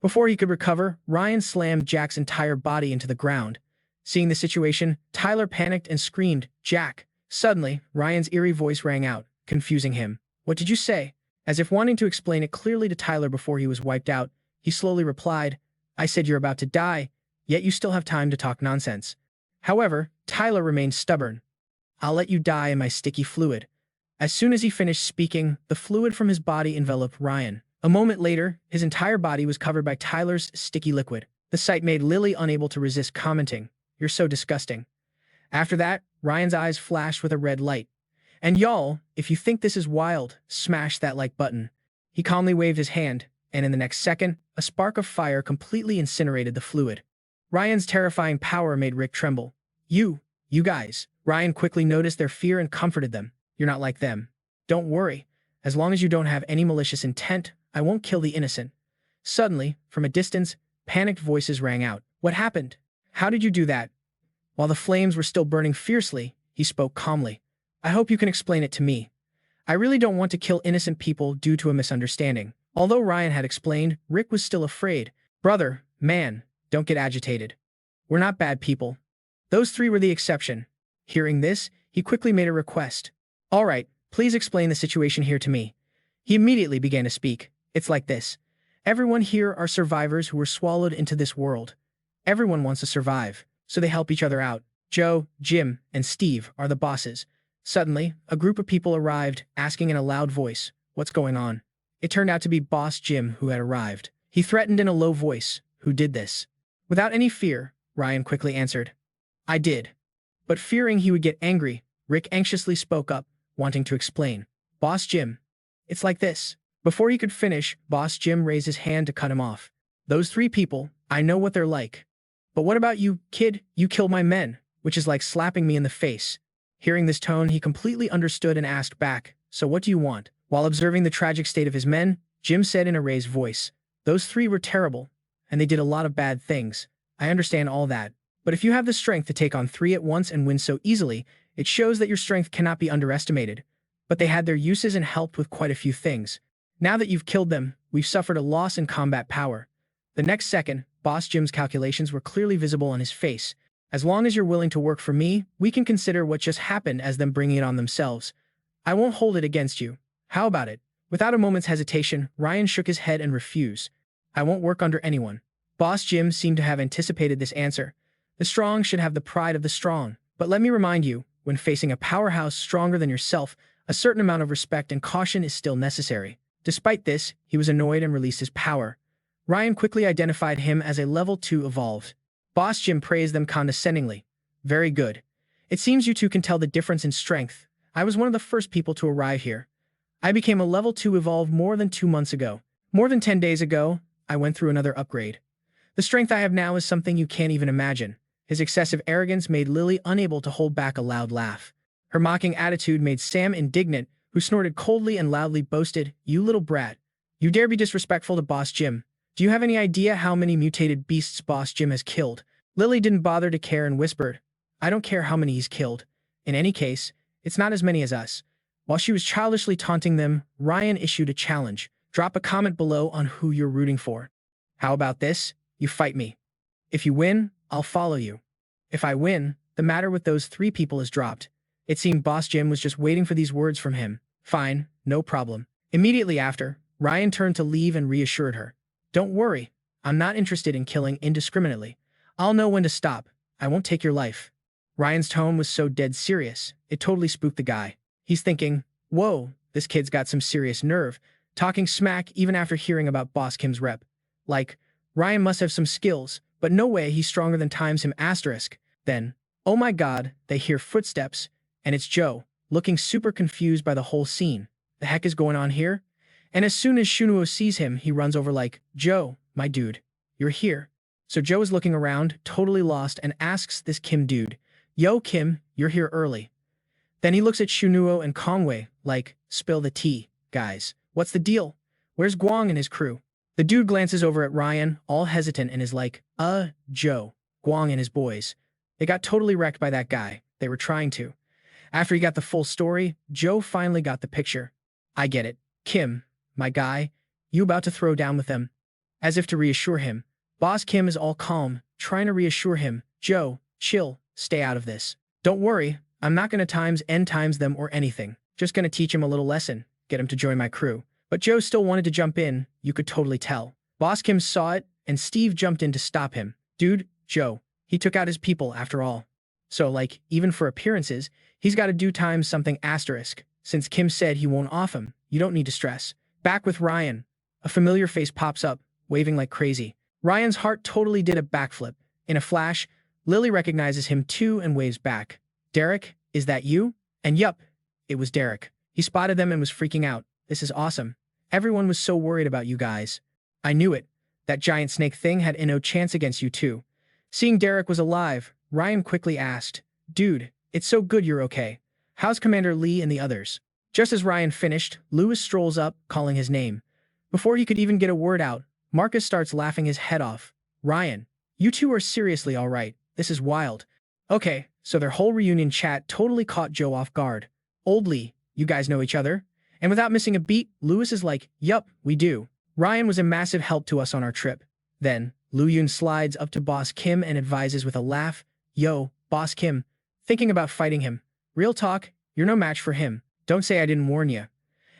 Speaker 1: Before he could recover, Ryan slammed Jack's entire body into the ground. Seeing the situation, Tyler panicked and screamed, "Jack!" Suddenly, Ryan's eerie voice rang out, confusing him. "What did you say?" As if wanting to explain it clearly to Tyler before he was wiped out, he slowly replied, "I said you're about to die, yet you still have time to talk nonsense." However, Tyler remained stubborn. "I'll let you die in my sticky fluid." As soon as he finished speaking, the fluid from his body enveloped Ryan. A moment later, his entire body was covered by Tyler's sticky liquid. The sight made Lily unable to resist commenting, "You're so disgusting." After that, Ryan's eyes flashed with a red light. "And y'all, if you think this is wild, smash that like button." He calmly waved his hand, and in the next second, a spark of fire completely incinerated the fluid. Ryan's terrifying power made Rick tremble. You guys." Ryan quickly noticed their fear and comforted them. "You're not like them. Don't worry. As long as you don't have any malicious intent, I won't kill the innocent." Suddenly, from a distance, panicked voices rang out. "What happened? How did you do that?" While the flames were still burning fiercely, he spoke calmly. "I hope you can explain it to me. I really don't want to kill innocent people due to a misunderstanding." Although Ryan had explained, Rick was still afraid. "Brother, man, don't get agitated. We're not bad people." Those three were the exception. Hearing this, he quickly made a request. "All right, please explain the situation here to me." He immediately began to speak. "It's like this. Everyone here are survivors who were swallowed into this world. Everyone wants to survive, so they help each other out. Joe, Jim, and Steve are the bosses." Suddenly, a group of people arrived, asking in a loud voice, "What's going on?" It turned out to be Boss Jim who had arrived. He threatened in a low voice, "Who did this? Without any fear, Ryan quickly answered. I did. But fearing he would get angry, Rick anxiously spoke up, wanting to explain. Boss Jim. It's like this. Before he could finish, Boss Jim raised his hand to cut him off. Those three people, I know what they're like. But what about you, kid? You killed my men, which is like slapping me in the face. Hearing this tone, he completely understood and asked back, so what do you want? While observing the tragic state of his men, Jim said in a raised voice, those three were terrible, and they did a lot of bad things. I understand all that. But if you have the strength to take on three at once and win so easily, it shows that your strength cannot be underestimated. But they had their uses and helped with quite a few things. Now that you've killed them, we've suffered a loss in combat power. The next second, Boss Jim's calculations were clearly visible on his face. As long as you're willing to work for me, we can consider what just happened as them bringing it on themselves. I won't hold it against you. How about it? Without a moment's hesitation, Ryan shook his head and refused. I won't work under anyone. Boss Jim seemed to have anticipated this answer. The strong should have the pride of the strong. But let me remind you, when facing a powerhouse stronger than yourself, a certain amount of respect and caution is still necessary. Despite this, he was annoyed and released his power. Ryan quickly identified him as a level 2 evolved. Boss Jim praised them condescendingly. Very good. It seems you two can tell the difference in strength. I was one of the first people to arrive here. I became a level 2 evolved more than 2 months ago. More than 10 days ago, I went through another upgrade. The strength I have now is something you can't even imagine. His excessive arrogance made Lily unable to hold back a loud laugh. Her mocking attitude made Sam indignant, who snorted coldly and loudly boasted, You little brat. You dare be disrespectful to Boss Jim. Do you have any idea how many mutated beasts Boss Jim has killed? Lily didn't bother to care and whispered, I don't care how many he's killed. In any case, it's not as many as us. While she was childishly taunting them, Ryan issued a challenge. Drop a comment below on who you're rooting for. How about this? You fight me. If you win, I'll follow you. If I win, the matter with those three people is dropped. It seemed Boss Jim was just waiting for these words from him. Fine, no problem. Immediately after, Ryan turned to leave and reassured her. Don't worry, I'm not interested in killing indiscriminately. I'll know when to stop. I won't take your life. Ryan's tone was so dead serious, it totally spooked the guy. He's thinking, whoa, this kid's got some serious nerve, talking smack even after hearing about Boss Kim's rep. Like, Ryan must have some skills, but no way he's stronger than times him asterisk. Then, oh my god, they hear footsteps, and it's Joe, looking super confused by the whole scene. The heck is going on here? And as soon as Nuhoa sees him, he runs over like, Joe, my dude, you're here. So Joe is looking around, totally lost, and asks this Kim dude, Yo, Kim, you're here early. Then he looks at Nuhoa and Kongwei, like, spill the tea, guys. What's the deal? Where's Guang and his crew? The dude glances over at Ryan, all hesitant, and is like, Joe, Guang and his boys. They got totally wrecked by that guy. They were trying to. After he got the full story, Joe finally got the picture. I get it. Kim, my guy, you about to throw down with them? As if to reassure him, Boss Kim is all calm, trying to reassure him, Joe, chill, stay out of this. Don't worry, I'm not gonna times them or anything. Just gonna teach him a little lesson, get him to join my crew. But Joe still wanted to jump in, you could totally tell. Boss Kim saw it, and Steve jumped in to stop him. Dude, Joe, he took out his people after all. So, like, even for appearances, he's gotta do times something asterisk. Since Kim said he won't off him, you don't need to stress. Back with Ryan. A familiar face pops up, waving like crazy. Ryan's heart totally did a backflip. In a flash, Lily recognizes him too and waves back. Derek, is that you? And yup, it was Derek. He spotted them and was freaking out. This is awesome. Everyone was so worried about you guys. I knew it. That giant snake thing had no chance against you too. Seeing Derek was alive, Ryan quickly asked, Dude, it's so good you're okay. How's Commander Lee and the others? Just as Ryan finished, Lewis strolls up, calling his name. Before he could even get a word out, Marcus starts laughing his head off. Ryan, you two are seriously all right. This is wild. Okay, so their whole reunion chat totally caught Joe off guard. Old Lee, you guys know each other? And without missing a beat, Lewis is like, Yup, we do. Ryan was a massive help to us on our trip. Then, Lu Yun slides up to Boss Kim and advises with a laugh, Yo, Boss Kim, thinking about fighting him. Real talk, you're no match for him. Don't say I didn't warn you.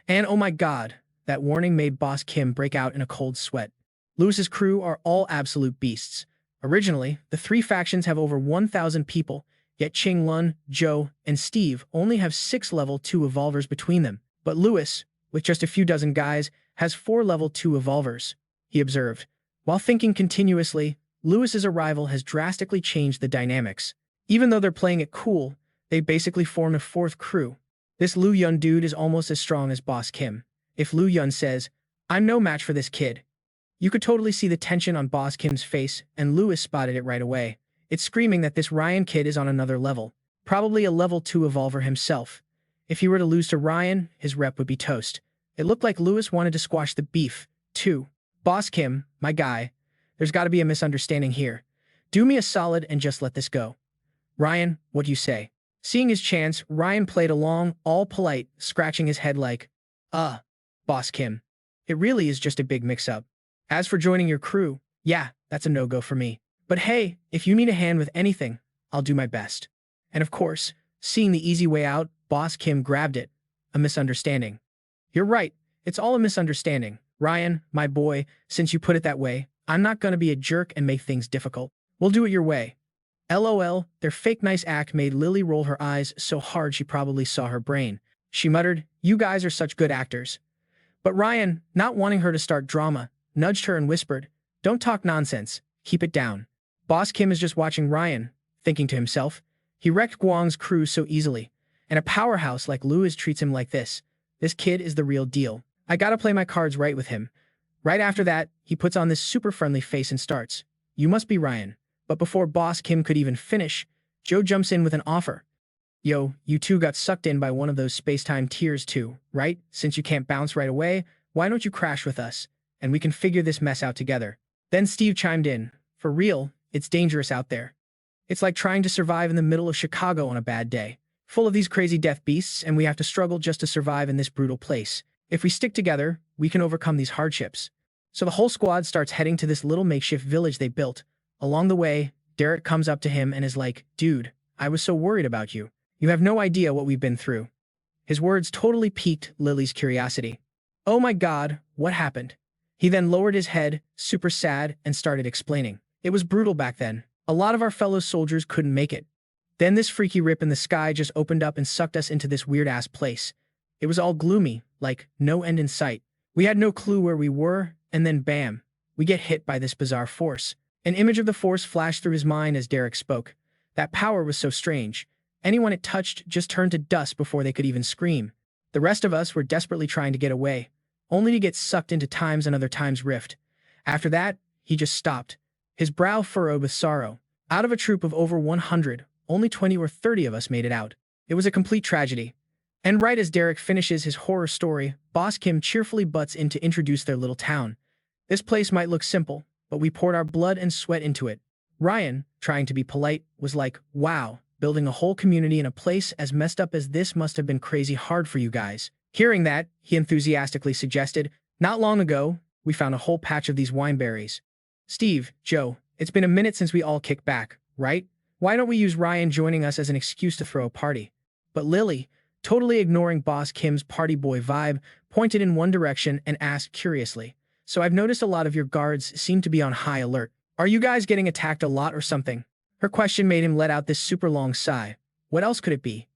Speaker 1: And oh my god, that warning made Boss Kim break out in a cold sweat. Lewis's crew are all absolute beasts. Originally, the three factions have over 1,000 people, yet Ching Lun, Joe, and Steve only have 6 level 2 evolvers between them. But Lewis, with just a few dozen guys, has 4 level 2 evolvers, he observed. While thinking continuously, Lewis's arrival has drastically changed the dynamics. Even though they're playing it cool, they basically form a fourth crew. This Lu Yun dude is almost as strong as Boss Kim. If Lu Yun says, "I'm no match for this kid," you could totally see the tension on Boss Kim's face, and Lewis spotted it right away. It's screaming that this Ryan kid is on another level, probably a level 2 evolver himself. If he were to lose to Ryan, his rep would be toast. It looked like Lewis wanted to squash the beef, too. Boss Kim, my guy, there's got to be a misunderstanding here. Do me a solid and just let this go. Ryan, what do you say? Seeing his chance, Ryan played along, all polite, scratching his head like, Boss Kim. It really is just a big mix-up. As for joining your crew, yeah, that's a no-go for me. But hey, if you need a hand with anything, I'll do my best. And of course, seeing the easy way out, Boss Kim grabbed it. A misunderstanding. You're right, it's all a misunderstanding. Ryan, my boy, since you put it that way, I'm not gonna be a jerk and make things difficult. We'll do it your way. LOL, their fake nice act made Lily roll her eyes so hard she probably saw her brain. She muttered, "You guys are such good actors." But Ryan, not wanting her to start drama, nudged her and whispered, "Don't talk nonsense. Keep it down." Boss Kim is just watching Ryan, thinking to himself, he wrecked Guang's crew so easily, and a powerhouse like Lewis treats him like this. This kid is the real deal. I gotta play my cards right with him. Right after that, he puts on this super friendly face and starts, "You must be Ryan." But before Boss Kim could even finish, Joe jumps in with an offer. "Yo, you two got sucked in by one of those space-time tears too, right? Since you can't bounce right away, why don't you crash with us, and we can figure this mess out together." Then Steve chimed in, "For real, it's dangerous out there. It's like trying to survive in the middle of Chicago on a bad day, full of these crazy death beasts, and we have to struggle just to survive in this brutal place. If we stick together, we can overcome these hardships." So the whole squad starts heading to this little makeshift village they built. Along the way, Derek comes up to him and is like, "Dude, I was so worried about you. You have no idea what we've been through." His words totally piqued Lily's curiosity. "Oh my god, what happened?" He then lowered his head, super sad, and started explaining. "It was brutal back then. A lot of our fellow soldiers couldn't make it. Then this freaky rip in the sky just opened up and sucked us into this weird-ass place. It was all gloomy, like no end in sight. We had no clue where we were, and then bam, we get hit by this bizarre force." An image of the force flashed through his mind as Derek spoke. That power was so strange. Anyone it touched just turned to dust before they could even scream. The rest of us were desperately trying to get away, only to get sucked into Times Another Time's rift. After that, he just stopped, his brow furrowed with sorrow. Out of a troop of over 100, only 20 or 30 of us made it out. It was a complete tragedy. And right as Derek finishes his horror story, Boss Kim cheerfully butts in to introduce their little town. This place might look simple, but we poured our blood and sweat into it. Ryan, trying to be polite, was like, "Wow, building a whole community in a place as messed up as this must have been crazy hard for you guys." Hearing that, he enthusiastically suggested, "Not long ago, we found a whole patch of these wineberries. Steve, Joe, it's been a minute since we all kicked back, right? Why don't we use Ryan joining us as an excuse to throw a party?" But Lily, totally ignoring Boss Kim's party boy vibe, pointed in one direction and asked curiously, "So I've noticed a lot of your guards seem to be on high alert. Are you guys getting attacked a lot or something?" Her question made him let out this super long sigh. What else could it be?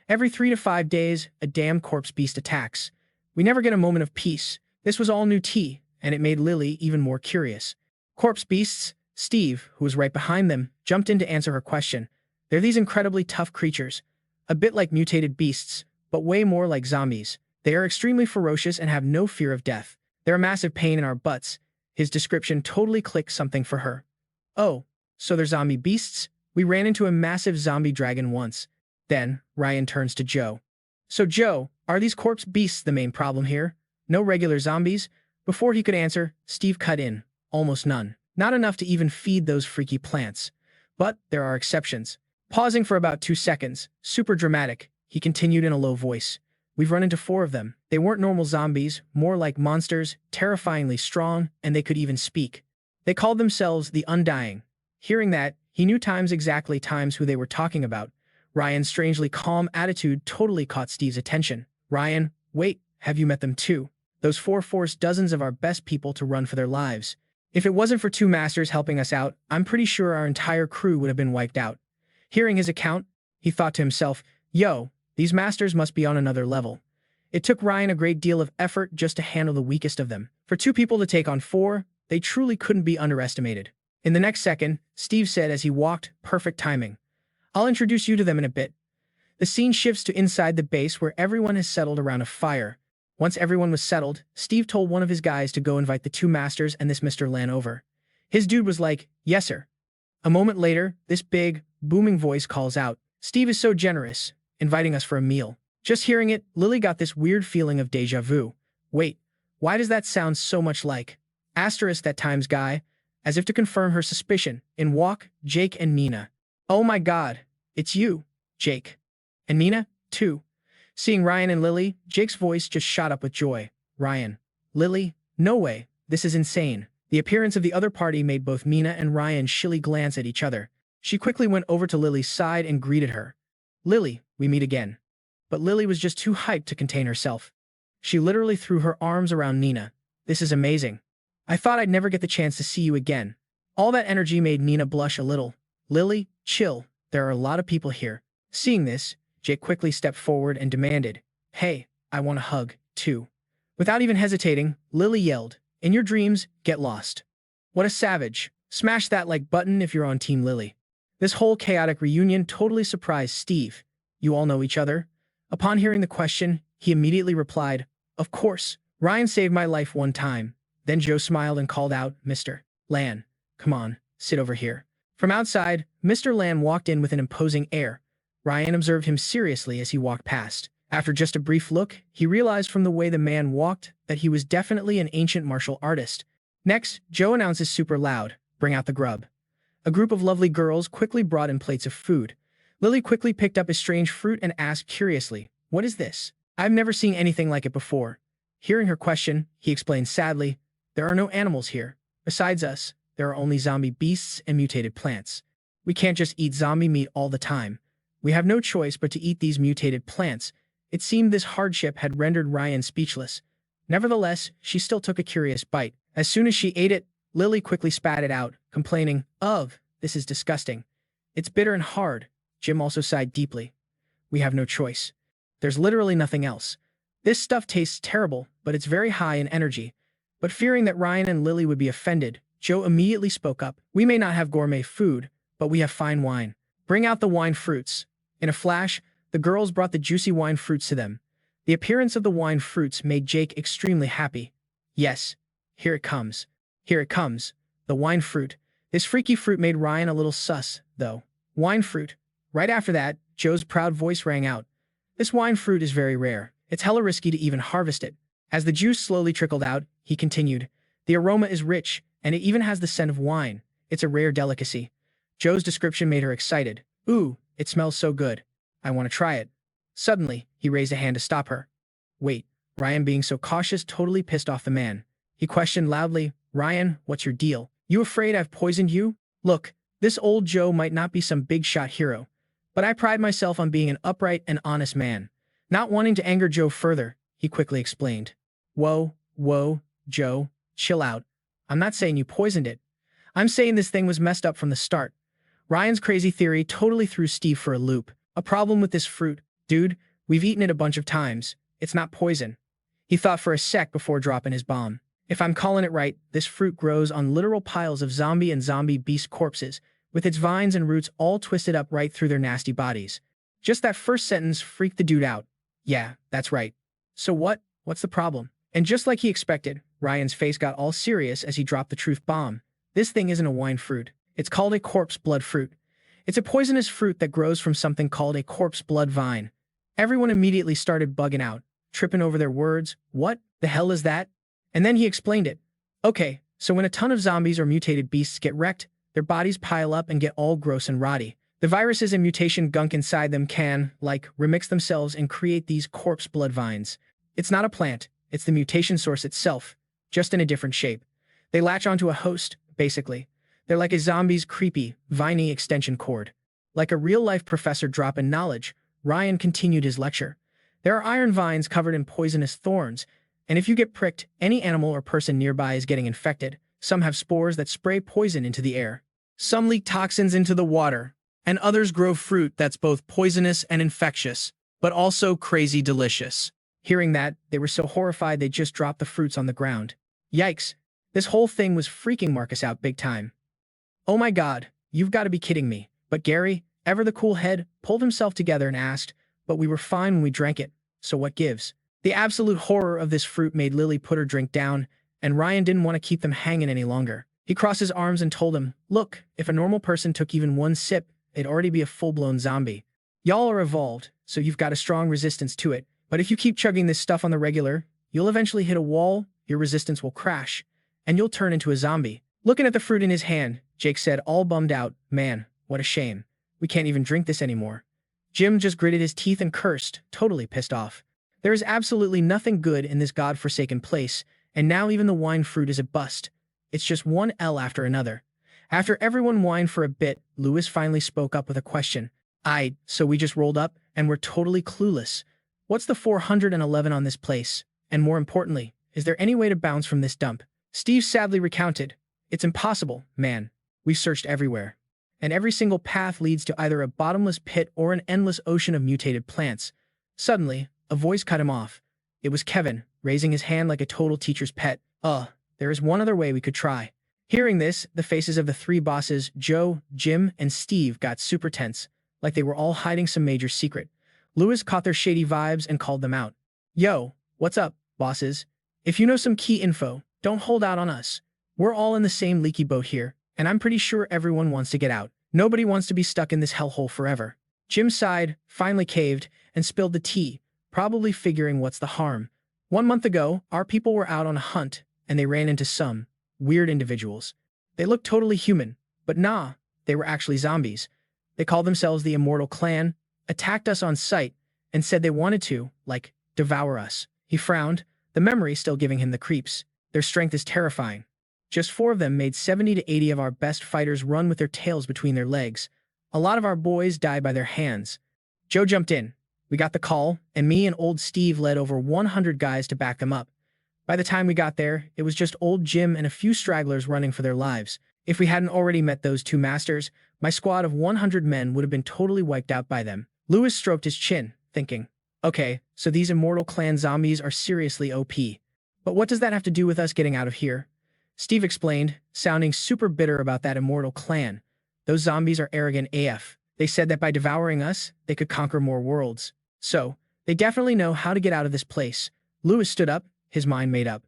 Speaker 1: Every 3 to 5 days, a damn corpse beast attacks. We never get a moment of peace. This was all new tea, and it made Lily even more curious. Corpse beasts? Steve, who was right behind them, jumped in to answer her question. They're these incredibly tough creatures. A bit like mutated beasts, but way more like zombies. They are extremely ferocious and have no fear of death. They're a massive pain in our butts. His description totally clicked something for her. "Oh, so they're zombie beasts? We ran into a massive zombie dragon once." Then, Ryan turns to Joe. "So Joe, are these corpse beasts the main problem here? No regular zombies?" Before he could answer, Steve cut in. "Almost none. Not enough to even feed those freaky plants. But there are exceptions." Pausing for about 2 seconds, super dramatic, he continued in a low voice. "We've run into 4 of them. They weren't normal zombies, more like monsters, terrifyingly strong, and they could even speak. They called themselves the Undying." Hearing that, he knew exactly who they were talking about. Ryan's strangely calm attitude totally caught Steve's attention. "Ryan, wait, have you met them too? Those 4 forced dozens of our best people to run for their lives. If it wasn't for 2 masters helping us out, I'm pretty sure our entire crew would have been wiped out." Hearing his account, he thought to himself, "Yo, these masters must be on another level." It took Ryan a great deal of effort just to handle the weakest of them. For 2 people to take on 4, they truly couldn't be underestimated. In the next second, Steve said as he walked, perfect timing. I'll introduce you to them in a bit. The scene shifts to inside the base where everyone has settled around a fire. Once everyone was settled, Steve told one of his guys to go invite the two masters and this Mr. Lan over. His dude was like, yes sir. A moment later, this big, booming voice calls out, Steve is so generous, inviting us for a meal. Just hearing it, Lily got this weird feeling of deja vu. Wait, why does that sound so much like asterisk that times guy? As if to confirm her suspicion, in walk Jake and Nina. Oh my god, it's you, Jake. And Nina, too. Seeing Ryan and Lily, Jake's voice just shot up with joy. Ryan. Lily? No way, this is insane. The appearance of the other party made both Nina and Ryan shilly glance at each other. She quickly went over to Lily's side and greeted her. Lily, we meet again. But Lily was just too hyped to contain herself. She literally threw her arms around Nina. This is amazing. I thought I'd never get the chance to see you again. All that energy made Nina blush a little. Lily, chill, there are a lot of people here. Seeing this, Jake quickly stepped forward and demanded, hey, I want a hug, too. Without even hesitating, Lily yelled, in your dreams, get lost. What a savage. Smash that like button if you're on Team Lily. This whole chaotic reunion totally surprised Steve. You all know each other? Upon hearing the question, he immediately replied, of course. Ryan saved my life one time. Then Joe smiled and called out, Mr. Lan, come on, sit over here. From outside, Mr. Lan walked in with an imposing air. Ryan observed him seriously as he walked past. After just a brief look, he realized from the way the man walked that he was definitely an ancient martial artist. Next, Joe announces super loud, bring out the grub. A group of lovely girls quickly brought in plates of food. Lily quickly picked up a strange fruit and asked curiously, what is this? I've never seen anything like it before. Hearing her question, he explained sadly, there are no animals here. Besides us, there are only zombie beasts and mutated plants. We can't just eat zombie meat all the time. We have no choice but to eat these mutated plants. It seemed this hardship had rendered Ryan speechless. Nevertheless, she still took a curious bite. As soon as she ate it, Lily quickly spat it out, complaining, ugh, this is disgusting. It's bitter and hard. Jim also sighed deeply. We have no choice. There's literally nothing else. This stuff tastes terrible, but it's very high in energy. But fearing that Ryan and Lily would be offended, Joe immediately spoke up. We may not have gourmet food, but we have fine wine. Bring out the wine fruits. In a flash, the girls brought the juicy wine fruits to them. The appearance of the wine fruits made Jake extremely happy. Yes, here it comes. Here it comes. The wine fruit. This freaky fruit made Ryan a little sus, though. Wine fruit. Right after that, Joe's proud voice rang out. This wine fruit is very rare. It's hella risky to even harvest it. As the juice slowly trickled out, he continued, the aroma is rich, and it even has the scent of wine. It's a rare delicacy. Joe's description made her excited. Ooh, it smells so good. I want to try it. Suddenly, he raised a hand to stop her. Wait, Ryan being so cautious totally pissed off the man. He questioned loudly, Ryan, what's your deal? You afraid I've poisoned you? Look, this old Joe might not be some big-shot hero, but I pride myself on being an upright and honest man. Not wanting to anger Joe further, he quickly explained. Whoa, Joe, chill out. I'm not saying you poisoned it. I'm saying this thing was messed up from the start. Ryan's crazy theory totally threw Steve for a loop. A problem with this fruit. Dude, we've eaten it a bunch of times. It's not poison. He thought for a sec before dropping his bomb. If I'm calling it right, this fruit grows on literal piles of zombie and zombie beast corpses, with its vines and roots all twisted up right through their nasty bodies. Just that first sentence freaked the dude out. Yeah, that's right. So what's the problem? And just like he expected, Ryan's face got all serious as he dropped the truth bomb. This thing isn't a wine fruit. It's called a corpse blood fruit. It's a poisonous fruit that grows from something called a corpse blood vine. Everyone immediately started bugging out, tripping over their words. What the hell is that? And then he explained it. Okay, so when a ton of zombies or mutated beasts get wrecked, their bodies pile up and get all gross and rotty. The viruses and mutation gunk inside them can, remix themselves and create these corpse blood vines. It's not a plant, it's the mutation source itself, just in a different shape. They latch onto a host, basically. They're like a zombie's creepy, viney extension cord. Like a real-life professor dropping knowledge, Ryan continued his lecture. There are iron vines covered in poisonous thorns, and if you get pricked, any animal or person nearby is getting infected. Some have spores that spray poison into the air. Some leak toxins into the water, and others grow fruit that's both poisonous and infectious, but also crazy delicious. Hearing that, they were so horrified they just dropped the fruits on the ground. Yikes, this whole thing was freaking Marcus out big time. Oh my god, you've got to be kidding me. But Gary, ever the cool head, pulled himself together and asked, but we were fine when we drank it, so what gives? The absolute horror of this fruit made Lily put her drink down, and Ryan didn't want to keep them hanging any longer. He crossed his arms and told him, look, if a normal person took even one sip, they'd already be a full-blown zombie. Y'all are evolved, so you've got a strong resistance to it. But if you keep chugging this stuff on the regular, you'll eventually hit a wall, your resistance will crash, and you'll turn into a zombie. Looking at the fruit in his hand, Jake said, all bummed out, man, what a shame. We can't even drink this anymore. Jim just gritted his teeth and cursed, totally pissed off. There is absolutely nothing good in this god-forsaken place, and now even the wine fruit is a bust. It's just one L after another. After everyone whined for a bit, Lewis finally spoke up with a question. So we just rolled up, and we're totally clueless. What's the 411 on this place? And more importantly, is there any way to bounce from this dump? Steve sadly recounted. It's impossible, man. We've searched everywhere. And every single path leads to either a bottomless pit or an endless ocean of mutated plants. Suddenly, a voice cut him off. It was Kevin, raising his hand like a total teacher's pet. There is one other way we could try. Hearing this, the faces of the three bosses, Joe, Jim, and Steve, got super tense, like they were all hiding some major secret. Lewis caught their shady vibes and called them out. Yo, what's up, bosses? If you know some key info, don't hold out on us. We're all in the same leaky boat here, and I'm pretty sure everyone wants to get out. Nobody wants to be stuck in this hellhole forever. Jim sighed, finally caved, and spilled the tea, probably figuring what's the harm. 1 month ago, our people were out on a hunt, and they ran into some weird individuals. They looked totally human, but nah, they were actually zombies. They called themselves the Immortal Clan, attacked us on sight, and said they wanted to, devour us. He frowned, the memory still giving him the creeps. Their strength is terrifying. Just 4 of them made 70 to 80 of our best fighters run with their tails between their legs. A lot of our boys died by their hands. Joe jumped in. We got the call, and me and old Steve led over 100 guys to back them up. By the time we got there, it was just old Jim and a few stragglers running for their lives. If we hadn't already met those 2 masters, my squad of 100 men would have been totally wiped out by them. Lewis stroked his chin, thinking, okay, so these Immortal Clan zombies are seriously OP. But what does that have to do with us getting out of here? Steve explained, sounding super bitter about that Immortal Clan. Those zombies are arrogant AF. They said that by devouring us, they could conquer more worlds. So, they definitely know how to get out of this place. Lewis stood up, his mind made up.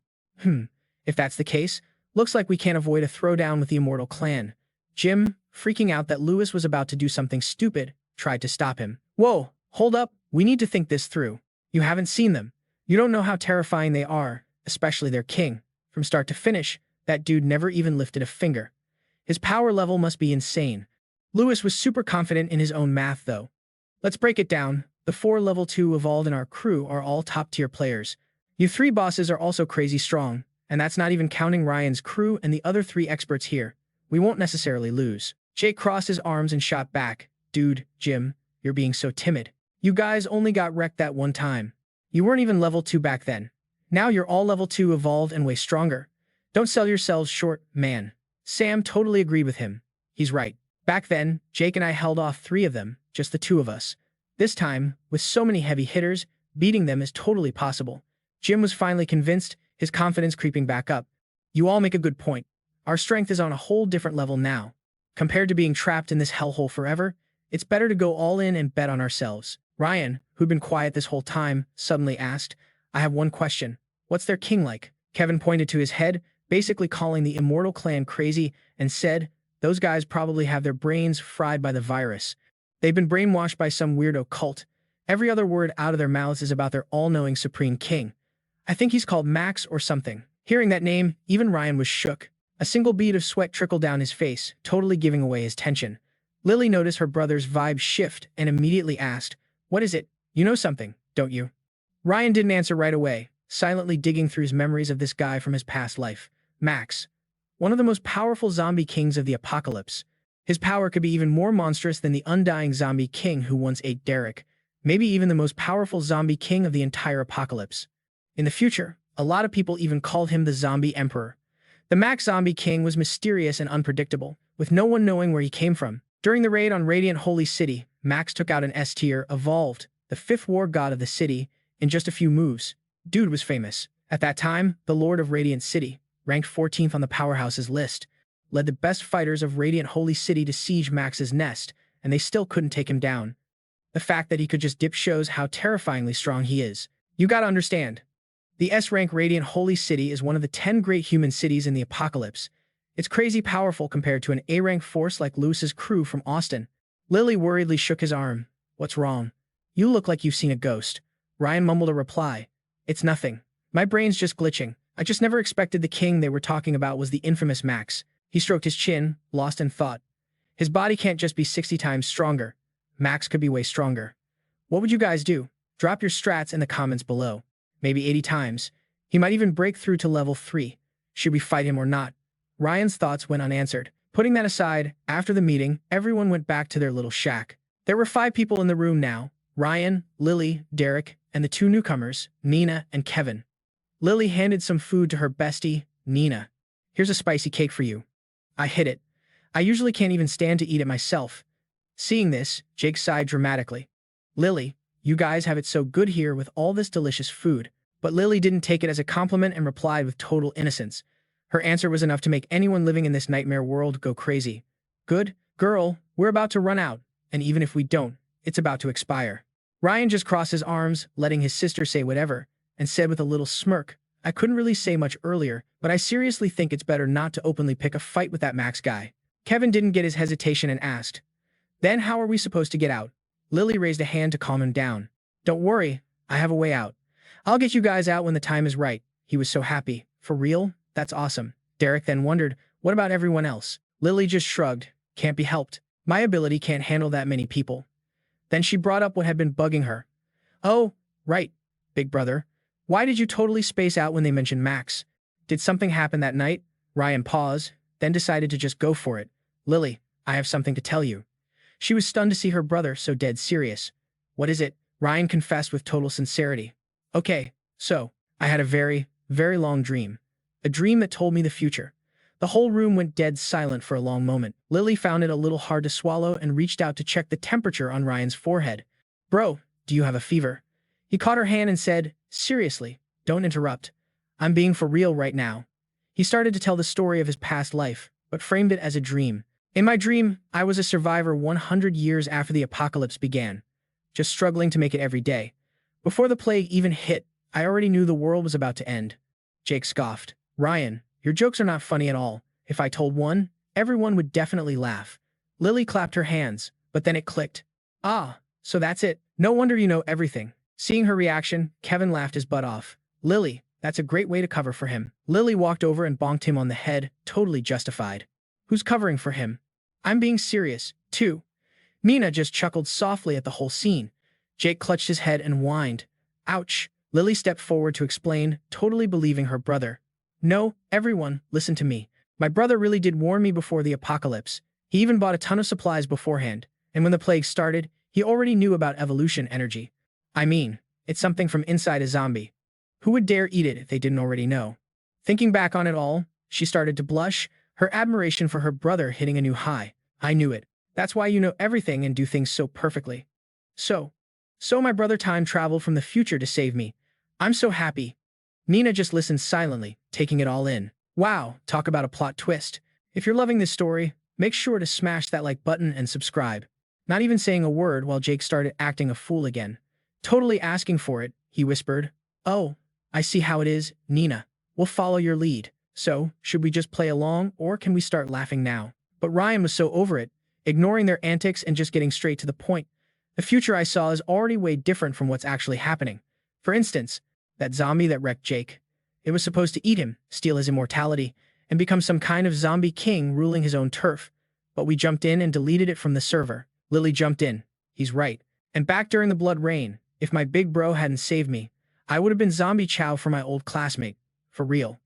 Speaker 1: If that's the case, looks like we can't avoid a throwdown with the Immortal Clan. Jim, freaking out that Lewis was about to do something stupid, tried to stop him. Whoa, hold up, we need to think this through. You haven't seen them. You don't know how terrifying they are, especially their king. From start to finish, that dude never even lifted a finger. His power level must be insane. Lewis was super confident in his own math, though. Let's break it down. The 4 level 2 evolved in our crew are all top-tier players. You 3 bosses are also crazy strong, and that's not even counting Ryan's crew and the other 3 experts here. We won't necessarily lose. Jake crossed his arms and shot back. Dude, Jim, you're being so timid. You guys only got wrecked that one time. You weren't even level 2 back then. Now you're all level 2 evolved and way stronger. Don't sell yourselves short, man. Sam totally agreed with him. He's right. Back then, Jake and I held off 3 of them, just the 2 of us. This time, with so many heavy hitters, beating them is totally possible. Jim was finally convinced, his confidence creeping back up. You all make a good point. Our strength is on a whole different level now. Compared to being trapped in this hellhole forever, it's better to go all in and bet on ourselves. Ryan, who'd been quiet this whole time, suddenly asked, I have one question. What's their king like? Kevin pointed to his head, basically calling the Immortal Clan crazy, and said, those guys probably have their brains fried by the virus. They've been brainwashed by some weirdo cult. Every other word out of their mouths is about their all-knowing supreme king. I think he's called Max or something. Hearing that name, even Ryan was shook. A single bead of sweat trickled down his face, totally giving away his tension. Lily noticed her brother's vibe shift and immediately asked, what is it? You know something, don't you? Ryan didn't answer right away, silently digging through his memories of this guy from his past life. Max, one of the most powerful zombie kings of the apocalypse. His power could be even more monstrous than the undying zombie king who once ate Derek, maybe even the most powerful zombie king of the entire apocalypse. In the future, a lot of people even called him the Zombie Emperor. The Max Zombie King was mysterious and unpredictable, with no one knowing where he came from. During the raid on Radiant Holy City, Max took out an S-tier, Evolved, the 5th war god of the city, in just a few moves. Dude was famous. At that time, the Lord of Radiant City, ranked 14th on the powerhouses list. led the best fighters of Radiant Holy City to siege Max's nest, and they still couldn't take him down. The fact that he could just dip shows how terrifyingly strong he is. You gotta understand. The S-rank Radiant Holy City is one of the 10 great human cities in the apocalypse. It's crazy powerful compared to an A-rank force like Lewis's crew from Austin. Lily worriedly shook his arm. What's wrong? You look like you've seen a ghost. Ryan mumbled a reply. It's nothing. My brain's just glitching. I just never expected the king they were talking about was the infamous Max. He stroked his chin, lost in thought. His body can't just be 60 times stronger. Max could be way stronger. What would you guys do? Drop your strats in the comments below. Maybe 80 times. He might even break through to level 3. Should we fight him or not? Ryan's thoughts went unanswered. Putting that aside, after the meeting, everyone went back to their little shack. There were 5 people in the room now. Ryan, Lily, Derek, and the 2 newcomers, Nina and Kevin. Lily handed some food to her bestie, Nina. Here's a spicy cake for you. I hid it. I usually can't even stand to eat it myself. Seeing this, Jake sighed dramatically. Lily, you guys have it so good here with all this delicious food. But Lily didn't take it as a compliment and replied with total innocence. Her answer was enough to make anyone living in this nightmare world go crazy. Good, girl, we're about to run out, and even if we don't, it's about to expire. Ryan just crossed his arms, letting his sister say whatever, and said with a little smirk, I couldn't really say much earlier, but I seriously think it's better not to openly pick a fight with that Max guy. Kevin didn't get his hesitation and asked, Then how are we supposed to get out? Lily raised a hand to calm him down. Don't worry, I have a way out. I'll get you guys out when the time is right. He was so happy. For real? That's awesome. Derek then wondered, what about everyone else? Lily just shrugged. Can't be helped. My ability can't handle that many people. Then she brought up what had been bugging her. Oh, right, big brother. Why did you totally space out when they mentioned Max? Did something happen that night? Ryan paused, then decided to just go for it. Lily, I have something to tell you. She was stunned to see her brother so dead serious. What is it? Ryan confessed with total sincerity. Okay, so, I had a very, very long dream. A dream that told me the future. The whole room went dead silent for a long moment. Lily found it a little hard to swallow and reached out to check the temperature on Ryan's forehead. Bro, do you have a fever? He caught her hand and said, Seriously, don't interrupt. I'm being for real right now. He started to tell the story of his past life, but framed it as a dream. In my dream, I was a survivor 100 years after the apocalypse began, just struggling to make it every day. Before the plague even hit, I already knew the world was about to end. Jake scoffed. Ryan, your jokes are not funny at all. If I told one, everyone would definitely laugh. Lily clapped her hands, but then it clicked. Ah, so that's it. No wonder you know everything. Seeing her reaction, Kevin laughed his butt off. Lily, that's a great way to cover for him. Lily walked over and bonked him on the head, totally justified. Who's covering for him? I'm being serious, too. Nina just chuckled softly at the whole scene. Jake clutched his head and whined. Ouch. Lily stepped forward to explain, totally believing her brother. No, everyone, listen to me. My brother really did warn me before the apocalypse. He even bought a ton of supplies beforehand, and when the plague started, he already knew about evolution energy. I mean, it's something from inside a zombie. Who would dare eat it if they didn't already know? Thinking back on it all, she started to blush, her admiration for her brother hitting a new high. I knew it. That's why you know everything and do things so perfectly. So my brother time traveled from the future to save me. I'm so happy. Nina just listened silently, taking it all in. Wow, talk about a plot twist. If you're loving this story, make sure to smash that like button and subscribe. Not even saying a word while Jake started acting a fool again. Totally asking for it, he whispered. Oh, I see how it is, Nina. We'll follow your lead. So, should we just play along or can we start laughing now? But Ryan was so over it, ignoring their antics and just getting straight to the point. The future I saw is already way different from what's actually happening. For instance, that zombie that wrecked Jake. It was supposed to eat him, steal his immortality, and become some kind of zombie king ruling his own turf. But we jumped in and deleted it from the server. Lily jumped in. He's right. And back during the blood rain, if my big bro hadn't saved me, I would have been zombie chow for my old classmate. For real.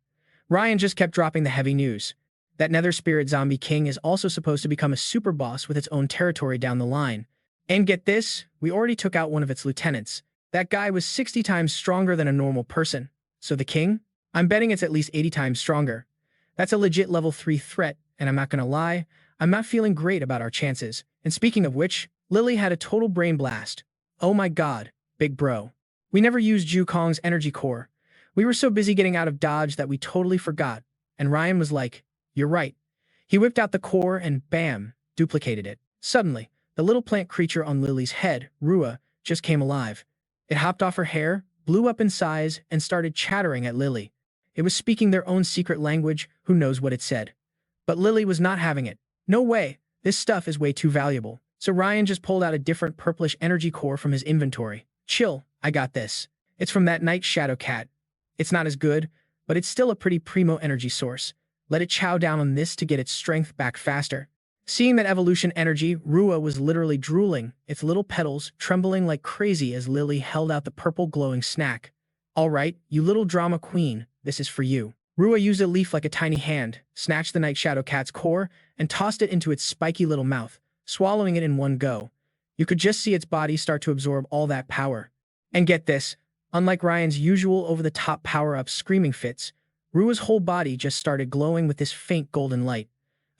Speaker 1: Ryan just kept dropping the heavy news. That Nether Spirit Zombie King is also supposed to become a super boss with its own territory down the line. And get this, we already took out one of its lieutenants. That guy was 60 times stronger than a normal person. So the king? I'm betting it's at least 80 times stronger. That's a legit level 3 threat, and I'm not gonna lie, I'm not feeling great about our chances. And speaking of which, Lily had a total brain blast. Oh my god, big bro. We never used Jukong's energy core. We were so busy getting out of Dodge that we totally forgot. And Ryan was like, You're right. He whipped out the core and bam, duplicated it. Suddenly, the little plant creature on Lily's head, Rua, just came alive. It hopped off her hair, blew up in size, and started chattering at Lily. It was speaking their own secret language, who knows what it said. But Lily was not having it. No way, this stuff is way too valuable. So Ryan just pulled out a different purplish energy core from his inventory. Chill, I got this. It's from that night shadow cat. It's not as good, but it's still a pretty primo energy source. Let it chow down on this to get its strength back faster. Seeing that evolution energy, Rua was literally drooling, its little petals trembling like crazy as Lily held out the purple glowing snack. All right, you little drama queen, this is for you. Rua used a leaf like a tiny hand, snatched the night shadow cat's core, and tossed it into its spiky little mouth, swallowing it in one go. You could just see its body start to absorb all that power. And get this, unlike Ryan's usual over-the-top power-up screaming fits, Rua's whole body just started glowing with this faint golden light.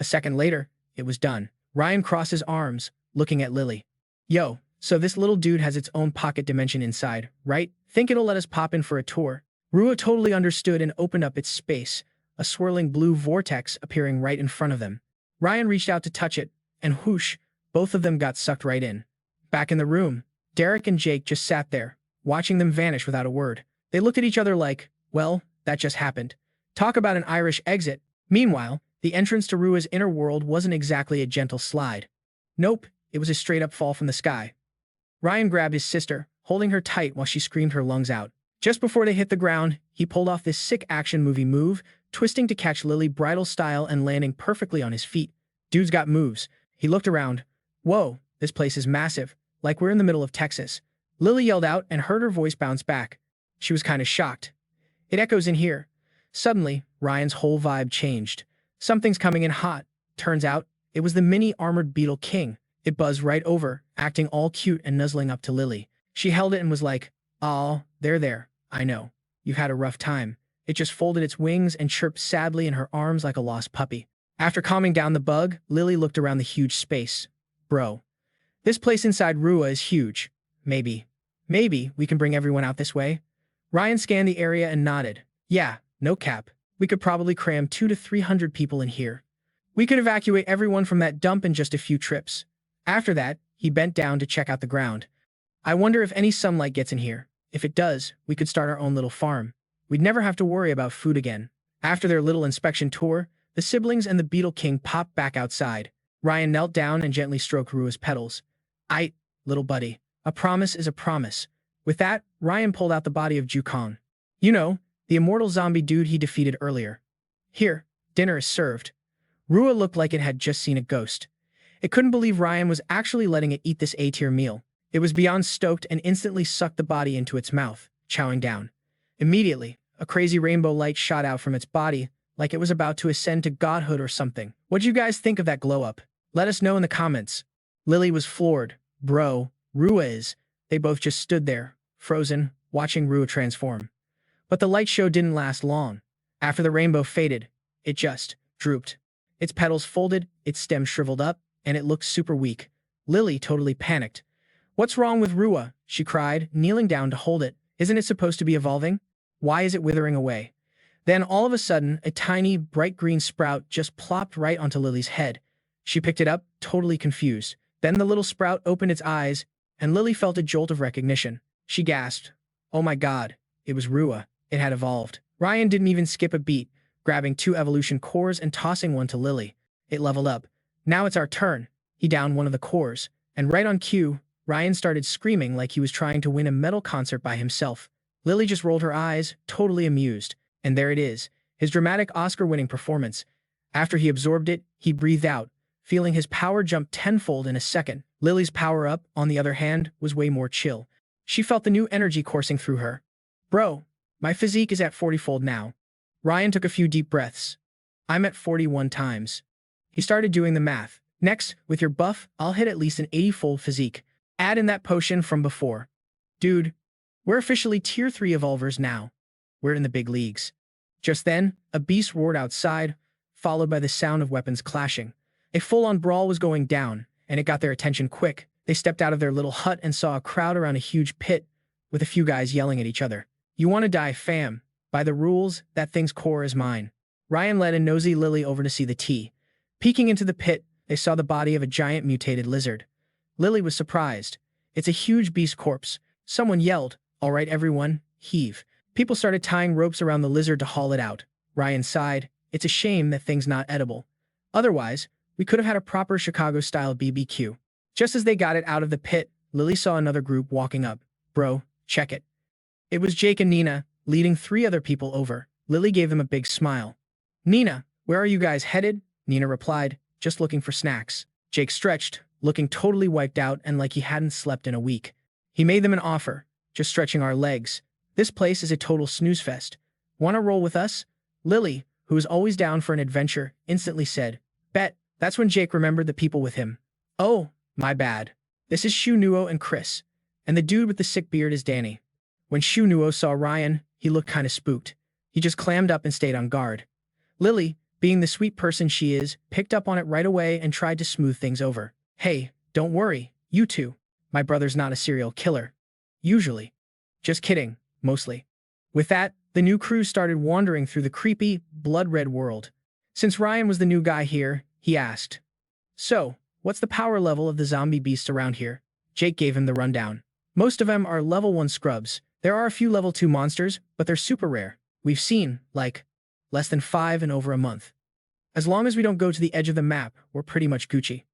Speaker 1: A second later, it was done. Ryan crossed his arms, looking at Lily. Yo, so this little dude has its own pocket dimension inside, right? Think it'll let us pop in for a tour? Rua totally understood and opened up its space, a swirling blue vortex appearing right in front of them. Ryan reached out to touch it, and whoosh, both of them got sucked right in. Back in the room, Derek and Jake just sat there, watching them vanish without a word. They looked at each other like, well, that just happened. Talk about an Irish exit. Meanwhile, the entrance to Rua's inner world wasn't exactly a gentle slide. Nope, it was a straight-up fall from the sky. Ryan grabbed his sister, holding her tight while she screamed her lungs out. Just before they hit the ground, he pulled off this sick action movie move, twisting to catch Lily bridal style and landing perfectly on his feet. Dude's got moves. He looked around. Whoa, this place is massive, like we're in the middle of Texas. Lily yelled out and heard her voice bounce back. She was kind of shocked. It echoes in here. Suddenly, Ryan's whole vibe changed. Something's coming in hot. Turns out, it was the mini armored beetle king. It buzzed right over, acting all cute and nuzzling up to Lily. She held it and was like, "Aw, there, I know. You've had a rough time." It just folded its wings and chirped sadly in her arms like a lost puppy. After calming down the bug, Lily looked around the huge space. Bro, this place inside Rua is huge. Maybe we can bring everyone out this way? Ryan scanned the area and nodded. Yeah, no cap. We could probably cram 200 to 300 people in here. We could evacuate everyone from that dump in just a few trips. After that, he bent down to check out the ground. I wonder if any sunlight gets in here. If it does, we could start our own little farm. We'd never have to worry about food again. After their little inspection tour, the siblings and the Beetle King popped back outside. Ryan knelt down and gently stroked Rua's petals. Little buddy. A promise is a promise. With that, Ryan pulled out the body of Jukong. You know, the immortal zombie dude he defeated earlier. Here, dinner is served. Rua looked like it had just seen a ghost. It couldn't believe Ryan was actually letting it eat this A-tier meal. It was beyond stoked and instantly sucked the body into its mouth, chowing down. Immediately, a crazy rainbow light shot out from its body, like it was about to ascend to godhood or something. What'd you guys think of that glow-up? Let us know in the comments. Lily was floored. Bro, Rua is. They both just stood there, frozen, watching Rua transform. But the light show didn't last long. After the rainbow faded, it just drooped. Its petals folded, its stem shriveled up, and it looked super weak. Lily totally panicked. What's wrong with Rua? She cried, kneeling down to hold it. Isn't it supposed to be evolving? Why is it withering away? Then all of a sudden, a tiny, bright green sprout just plopped right onto Lily's head. She picked it up, totally confused. Then the little sprout opened its eyes, and Lily felt a jolt of recognition. She gasped. Oh my god, it was Rua. It had evolved. Ryan didn't even skip a beat, grabbing 2 evolution cores and tossing one to Lily. It leveled up. Now it's our turn. He downed one of the cores, and right on cue, Ryan started screaming like he was trying to win a metal concert by himself. Lily just rolled her eyes, totally amused. And there it is, his dramatic Oscar-winning performance. After he absorbed it, he breathed out, feeling his power jump tenfold in a second. Lily's power-up, on the other hand, was way more chill. She felt the new energy coursing through her. Bro, my physique is at 40-fold now. Ryan took a few deep breaths. I'm at 41 times. He started doing the math. Next, with your buff, I'll hit at least an 80-fold physique. Add in that potion from before. Dude, we're officially tier 3 evolvers now. We're in the big leagues. Just then, a beast roared outside, followed by the sound of weapons clashing. A full-on brawl was going down, and it got their attention quick. They stepped out of their little hut and saw a crowd around a huge pit, with a few guys yelling at each other. You want to die, fam? By the rules, that thing's core is mine. Ryan led a nosy Lily over to see the tea. Peeking into the pit, they saw the body of a giant mutated lizard. Lily was surprised. It's a huge beast corpse. Someone yelled, "All right, everyone, heave." People started tying ropes around the lizard to haul it out. Ryan sighed. It's a shame that thing's not edible. Otherwise, we could have had a proper Chicago-style BBQ. Just as they got it out of the pit, Lily saw another group walking up. Bro, check it. It was Jake and Nina, leading 3 other people over. Lily gave them a big smile. "Nina, where are you guys headed?" Nina replied, "Just looking for snacks." Jake stretched, looking totally wiped out and like he hadn't slept in a week. He made them an offer. "Just stretching our legs. This place is a total snooze fest. Want to roll with us?" Lily, who was always down for an adventure, instantly said, "Bet." That's when Jake remembered the people with him. "Oh, my bad. This is Nuhoa and Chris. And the dude with the sick beard is Danny." When Nuhoa saw Ryan, he looked kinda spooked. He just clammed up and stayed on guard. Lily, being the sweet person she is, picked up on it right away and tried to smooth things over. "Hey, don't worry, you two. My brother's not a serial killer. Usually. Just kidding, mostly." With that, the new crew started wandering through the creepy, blood-red world. Since Ryan was the new guy here, he asked, "So, what's the power level of the zombie beasts around here?" Jake gave him the rundown. "Most of them are level 1 scrubs. There are a few level 2 monsters, but they're super rare. We've seen, like, less than 5 in over a month. As long as we don't go to the edge of the map, we're pretty much Gucci."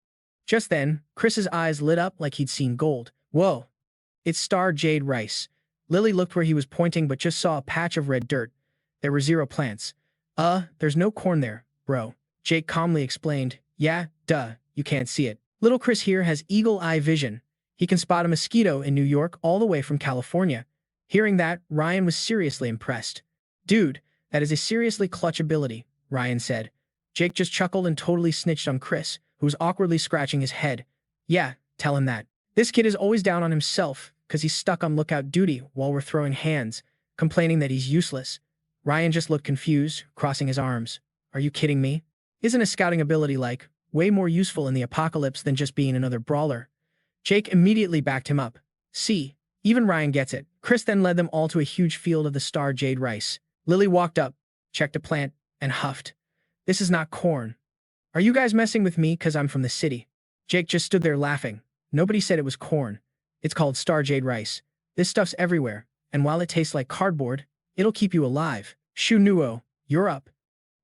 Speaker 1: Just then, Chris's eyes lit up like he'd seen gold. "Whoa. It's Star Jade Rice." Lily looked where he was pointing but just saw a patch of red dirt. There were 0 plants. There's no corn there, bro." Jake calmly explained. "Yeah, duh, you can't see it. Little Chris here has eagle-eye vision. He can spot a mosquito in New York all the way from California." Hearing that, Ryan was seriously impressed. "Dude, that is a seriously clutch ability," Ryan said. Jake just chuckled and totally snitched on Chris, who was awkwardly scratching his head. "Yeah, tell him that. This kid is always down on himself because he's stuck on lookout duty while we're throwing hands, complaining that he's useless." Ryan just looked confused, crossing his arms. "Are you kidding me? Isn't a scouting ability like way more useful in the apocalypse than just being another brawler?" Jake immediately backed him up. "See, even Ryan gets it." Chris then led them all to a huge field of the Star Jade Rice. Lily walked up, checked a plant, and huffed. "This is not corn. Are you guys messing with me because I'm from the city?" Jake just stood there laughing. "Nobody said it was corn. It's called Star Jade Rice. This stuff's everywhere, and while it tastes like cardboard, it'll keep you alive." "Nuhoa, you're up."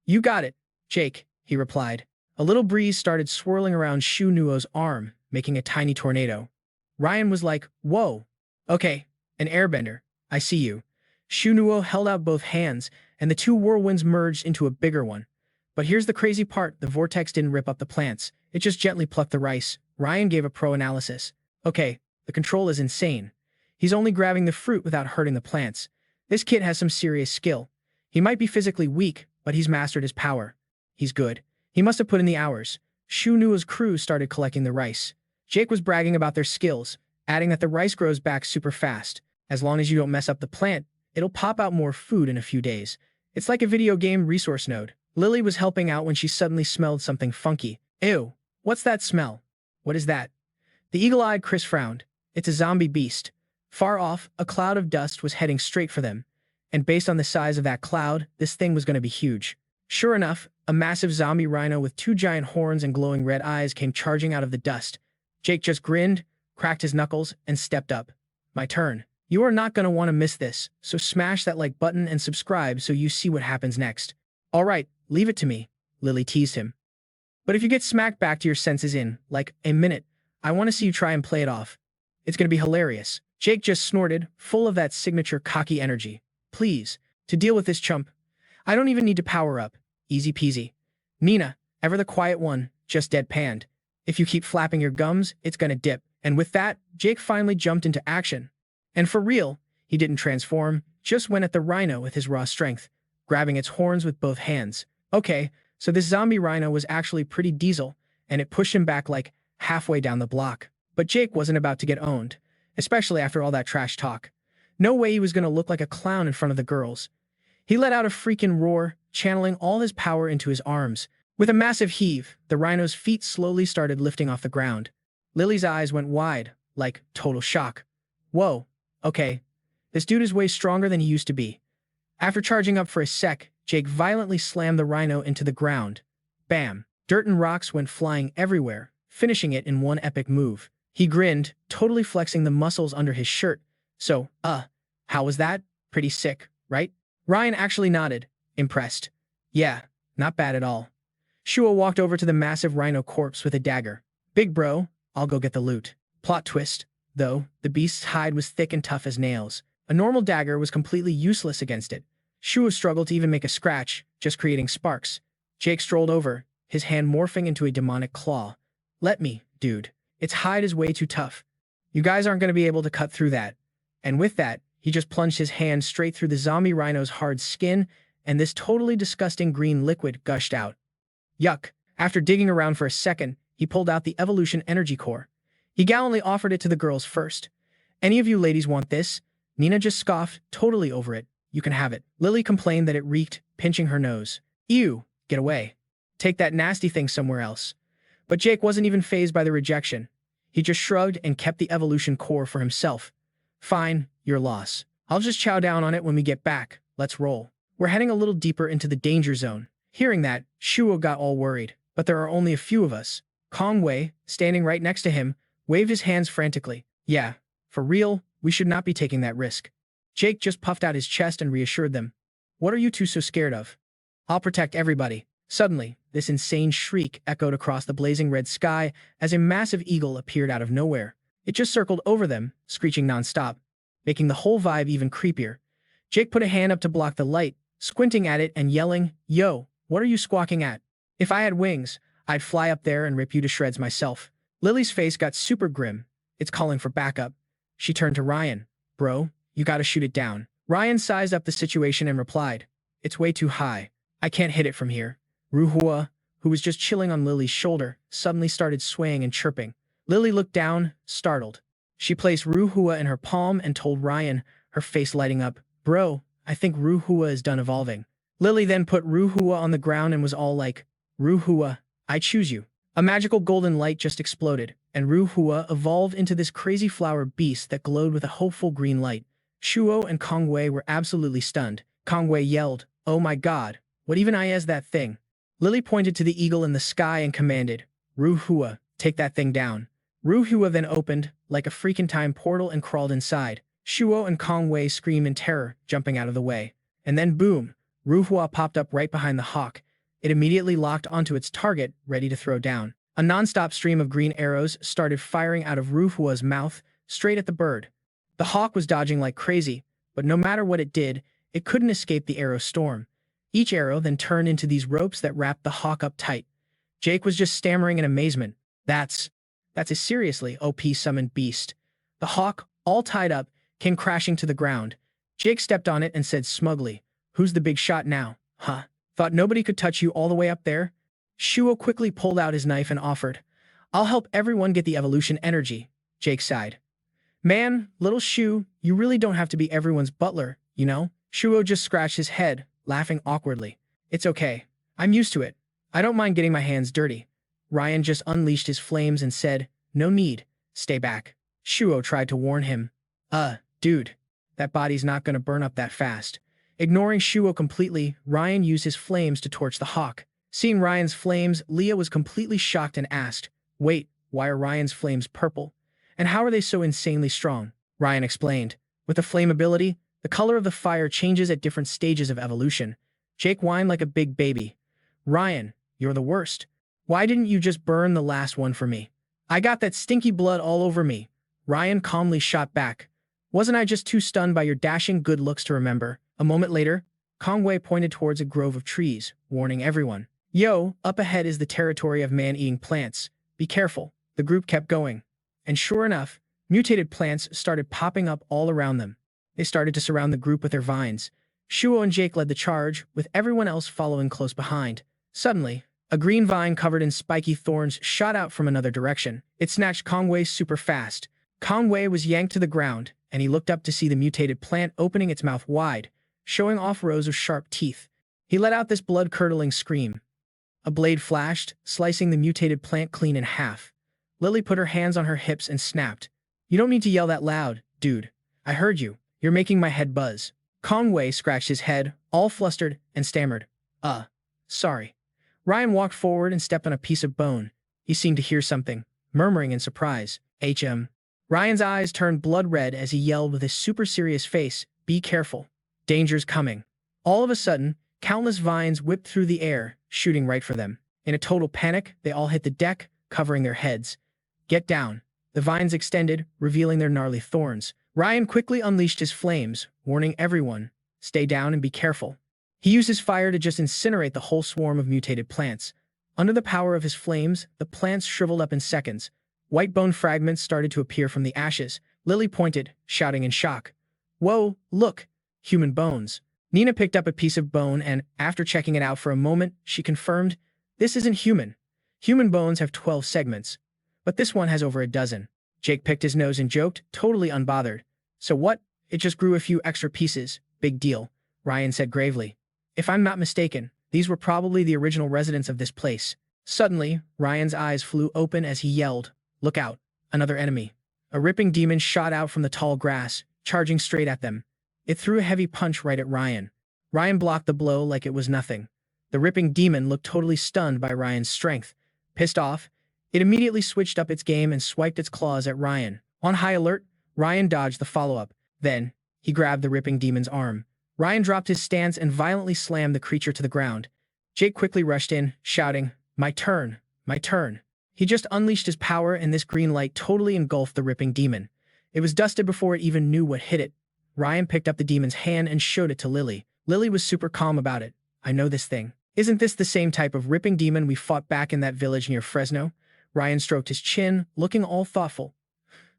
Speaker 1: "You got it, Jake," he replied. A little breeze started swirling around Nuhoa's arm, making a tiny tornado. Ryan was like, "Whoa. Okay, an airbender. I see you." Nuhoa held out both hands, and the 2 whirlwinds merged into a bigger one. But here's the crazy part, the vortex didn't rip up the plants. It just gently plucked the rice. Ryan gave a pro analysis. "Okay, the control is insane. He's only grabbing the fruit without hurting the plants. This kid has some serious skill. He might be physically weak, but he's mastered his power. He's good. He must have put in the hours." Nuhoa's crew started collecting the rice. Jake was bragging about their skills, adding that the rice grows back super fast. As long as you don't mess up the plant, it'll pop out more food in a few days. It's like a video game resource node. Lily was helping out when she suddenly smelled something funky. "Ew, what's that smell?" "What is that?" The eagle-eyed Chris frowned. "It's a zombie beast." Far off, a cloud of dust was heading straight for them. And based on the size of that cloud, this thing was going to be huge. Sure enough, a massive zombie rhino with 2 giant horns and glowing red eyes came charging out of the dust. Jake just grinned, cracked his knuckles, and stepped up. "My turn. You are not going to want to miss this, so smash that like button and subscribe so you see what happens next." "All right, leave it to me," Lily teased him. "But if you get smacked back to your senses in, like, a minute, I want to see you try and play it off. It's going to be hilarious." Jake just snorted, full of that signature cocky energy. "Please, to deal with this chump. I don't even need to power up. Easy peasy." Nina, ever the quiet one, just deadpanned. "If you keep flapping your gums, it's gonna dip." And with that, Jake finally jumped into action. And for real, he didn't transform, just went at the rhino with his raw strength, grabbing its horns with both hands. Okay, so this zombie rhino was actually pretty diesel, and it pushed him back like halfway down the block. But Jake wasn't about to get owned, especially after all that trash talk. No way he was gonna look like a clown in front of the girls. He let out a freaking roar, channeling all his power into his arms. With a massive heave, the rhino's feet slowly started lifting off the ground. Lily's eyes went wide, like total shock. "Whoa, okay. This dude is way stronger than he used to be." After charging up for a sec, Jake violently slammed the rhino into the ground. Bam. Dirt and rocks went flying everywhere, finishing it in one epic move. He grinned, totally flexing the muscles under his shirt. So, how was that? Pretty sick, right? Ryan actually nodded, impressed. Yeah, not bad at all. Shuo walked over to the massive rhino corpse with a dagger. Big bro, I'll go get the loot. Plot twist, though, the beast's hide was thick and tough as nails. A normal dagger was completely useless against it. Shuo struggled to even make a scratch, just creating sparks. Jake strolled over, his hand morphing into a demonic claw. Let me, dude. Its hide is way too tough. You guys aren't going to be able to cut through that. And with that, he just plunged his hand straight through the zombie rhino's hard skin, and this totally disgusting green liquid gushed out. Yuck. After digging around for a second, he pulled out the evolution energy core. He gallantly offered it to the girls first. Any of you ladies want this? Nina just scoffed, totally over it. You can have it. Lily complained that it reeked, pinching her nose. Ew, get away. Take that nasty thing somewhere else. But Jake wasn't even fazed by the rejection. He just shrugged and kept the evolution core for himself. Fine, your loss. I'll just chow down on it when we get back. Let's roll. We're heading a little deeper into the danger zone. Hearing that, Shuo got all worried. But there are only a few of us. Kong Wei, standing right next to him, waved his hands frantically. Yeah, for real, we should not be taking that risk. Jake just puffed out his chest and reassured them. What are you two so scared of? I'll protect everybody. Suddenly, this insane shriek echoed across the blazing red sky as a massive eagle appeared out of nowhere. It just circled over them, screeching nonstop, making the whole vibe even creepier. Jake put a hand up to block the light, squinting at it and yelling, Yo, what are you squawking at? If I had wings, I'd fly up there and rip you to shreds myself. Lily's face got super grim. It's calling for backup. She turned to Ryan. Bro, you gotta shoot it down. Ryan sized up the situation and replied, It's way too high. I can't hit it from here. Nuhoa, who was just chilling on Lily's shoulder, suddenly started swaying and chirping. Lily looked down, startled. She placed Nuhoa in her palm and told Ryan, her face lighting up, Bro, I think Nuhoa is done evolving. Lily then put Nuhoa on the ground and was all like, Nuhoa, I choose you. A magical golden light just exploded, and Nuhoa evolved into this crazy flower beast that glowed with a hopeful green light. Shuo and Kong Wei were absolutely stunned. Kong Wei yelled, Oh my god, what even is that thing? Lily pointed to the eagle in the sky and commanded, Nuhoa, take that thing down. Nuhoa then opened, like a freaking time portal, and crawled inside. Shuo and Kong Wei screamed in terror, jumping out of the way. And then boom, Nuhoa popped up right behind the hawk. It immediately locked onto its target, ready to throw down. A non-stop stream of green arrows started firing out of Nuhoa's mouth, straight at the bird. The hawk was dodging like crazy, but no matter what it did, it couldn't escape the arrow storm. Each arrow then turned into these ropes that wrapped the hawk up tight. Jake was just stammering in amazement. That's a seriously OP summoned beast. The hawk, all tied up, came crashing to the ground. Jake stepped on it and said smugly, Who's the big shot now, huh? Thought nobody could touch you all the way up there? Shuo quickly pulled out his knife and offered, I'll help everyone get the evolution energy. Jake sighed. Man, little Shu, you really don't have to be everyone's butler, you know? Shuo just scratched his head, laughing awkwardly. It's okay. I'm used to it. I don't mind getting my hands dirty. Ryan just unleashed his flames and said, No need. Stay back. Shuo tried to warn him. Dude. That body's not gonna burn up that fast. Ignoring Shuo completely, Ryan used his flames to torch the hawk. Seeing Ryan's flames, Leah was completely shocked and asked, Wait, why are Ryan's flames purple? And how are they so insanely strong? Ryan explained. With the flame ability, the color of the fire changes at different stages of evolution. Jake whined like a big baby. Ryan, you're the worst. Why didn't you just burn the last one for me? I got that stinky blood all over me. Ryan calmly shot back. Wasn't I just too stunned by your dashing good looks to remember? A moment later, Kong Wei pointed towards a grove of trees, warning everyone. Yo, up ahead is the territory of man-eating plants. Be careful. The group kept going. And sure enough, mutated plants started popping up all around them. They started to surround the group with their vines. Shuo and Jake led the charge, with everyone else following close behind. Suddenly, a green vine covered in spiky thorns shot out from another direction. It snatched Kong Wei super fast. Kong Wei was yanked to the ground, and he looked up to see the mutated plant opening its mouth wide, showing off rows of sharp teeth. He let out this blood-curdling scream. A blade flashed, slicing the mutated plant clean in half. Lily put her hands on her hips and snapped. You don't need to yell that loud, dude. I heard you. You're making my head buzz. Kong Wei scratched his head, all flustered, and stammered. Sorry. Ryan walked forward and stepped on a piece of bone. He seemed to hear something, murmuring in surprise. HM. Ryan's eyes turned blood red as he yelled with his super serious face, "Be careful. Danger's coming." All of a sudden, countless vines whipped through the air, shooting right for them. In a total panic, they all hit the deck, covering their heads. "Get down." The vines extended, revealing their gnarly thorns. Ryan quickly unleashed his flames, warning everyone, "Stay down and be careful." He used his fire to just incinerate the whole swarm of mutated plants. Under the power of his flames, the plants shriveled up in seconds. White bone fragments started to appear from the ashes. Lily pointed, shouting in shock. "Whoa, look! Human bones." Nina picked up a piece of bone and, after checking it out for a moment, she confirmed, "This isn't human. Human bones have 12 segments, but this one has over a dozen." Jake picked his nose and joked, totally unbothered. "So what? It just grew a few extra pieces. Big deal," Ryan said gravely. "If I'm not mistaken, these were probably the original residents of this place." Suddenly, Ryan's eyes flew open as he yelled, "Look out, another enemy." A ripping demon shot out from the tall grass, charging straight at them. It threw a heavy punch right at Ryan. Ryan blocked the blow like it was nothing. The ripping demon looked totally stunned by Ryan's strength. Pissed off, it immediately switched up its game and swiped its claws at Ryan. On high alert, Ryan dodged the follow-up. Then, he grabbed the ripping demon's arm. Ryan dropped his stance and violently slammed the creature to the ground. Jake quickly rushed in, shouting, "My turn, my turn." He just unleashed his power and this green light totally engulfed the ripping demon. It was dusted before it even knew what hit it. Ryan picked up the demon's hand and showed it to Lily. Lily was super calm about it. "I know this thing. Isn't this the same type of ripping demon we fought back in that village near Fresno?" Ryan stroked his chin, looking all thoughtful.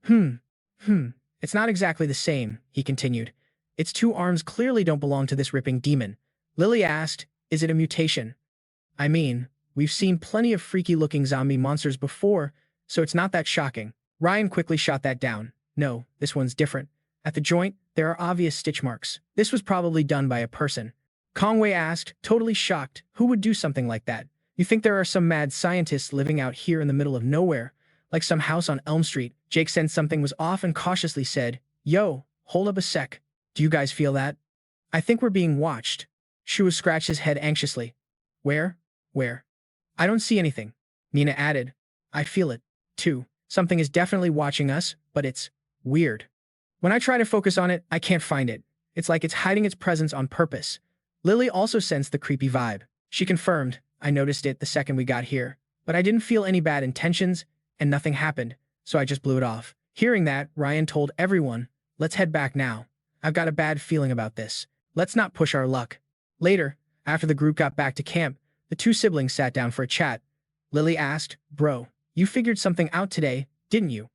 Speaker 1: It's not exactly the same," he continued. "Its two arms clearly don't belong to this ripping demon." Lily asked, "Is it a mutation?" "I mean, we've seen plenty of freaky-looking zombie monsters before, so it's not that shocking." Ryan quickly shot that down. "No, this one's different. At the joint, there are obvious stitch marks. This was probably done by a person." Conway asked, totally shocked, "Who would do something like that? You think there are some mad scientists living out here in the middle of nowhere, like some house on Elm Street?" Jake sensed something was off and cautiously said, "Yo, hold up a sec. Do you guys feel that? I think we're being watched." Shua scratched his head anxiously. Where? "I don't see anything." Nina added, "I feel it, too. Something is definitely watching us, but it's weird. When I try to focus on it, I can't find it. It's like it's hiding its presence on purpose." Lily also sensed the creepy vibe. She confirmed, "I noticed it the second we got here, but I didn't feel any bad intentions, and nothing happened, so I just blew it off." Hearing that, Ryan told everyone, "Let's head back now. I've got a bad feeling about this. Let's not push our luck." Later, after the group got back to camp, the two siblings sat down for a chat. Lily asked, "Bro, you figured something out today, didn't you?"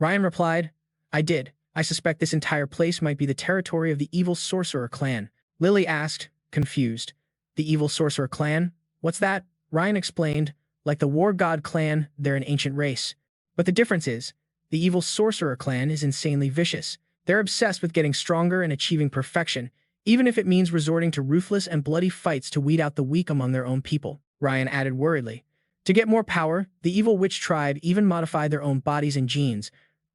Speaker 1: Ryan replied, "I did. I suspect this entire place might be the territory of the evil sorcerer clan." Lily asked, confused, "The evil sorcerer clan? What's that?" Ryan explained, "Like the war god clan, they're an ancient race. But the difference is, the evil sorcerer clan is insanely vicious. They're obsessed with getting stronger and achieving perfection, even if it means resorting to ruthless and bloody fights to weed out the weak among their own people." Ryan added worriedly, "To get more power, the evil witch tribe even modified their own bodies and genes.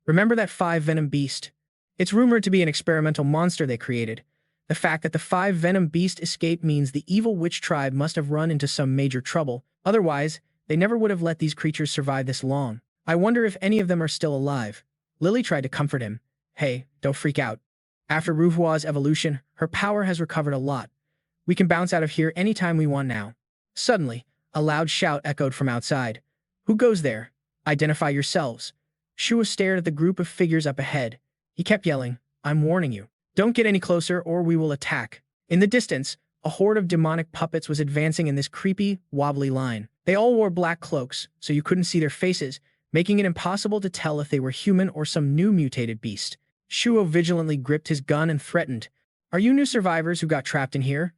Speaker 1: Remember that 5-venom beast? It's rumored to be an experimental monster they created. The fact that the 5-venom beast escaped means the evil witch tribe must have run into some major trouble. Otherwise, they never would have let these creatures survive this long. I wonder if any of them are still alive." Lily tried to comfort him. "Hey, don't freak out. After Nuhoa's evolution, her power has recovered a lot. We can bounce out of here anytime we want now." Suddenly, a loud shout echoed from outside. "Who goes there? Identify yourselves." Shua stared at the group of figures up ahead. He kept yelling, "I'm warning you. Don't get any closer or we will attack." In the distance, a horde of demonic puppets was advancing in this creepy, wobbly line. They all wore black cloaks, so you couldn't see their faces, making it impossible to tell if they were human or some new mutated beast. Shuo vigilantly gripped his gun and threatened, "Are you new survivors who got trapped in here?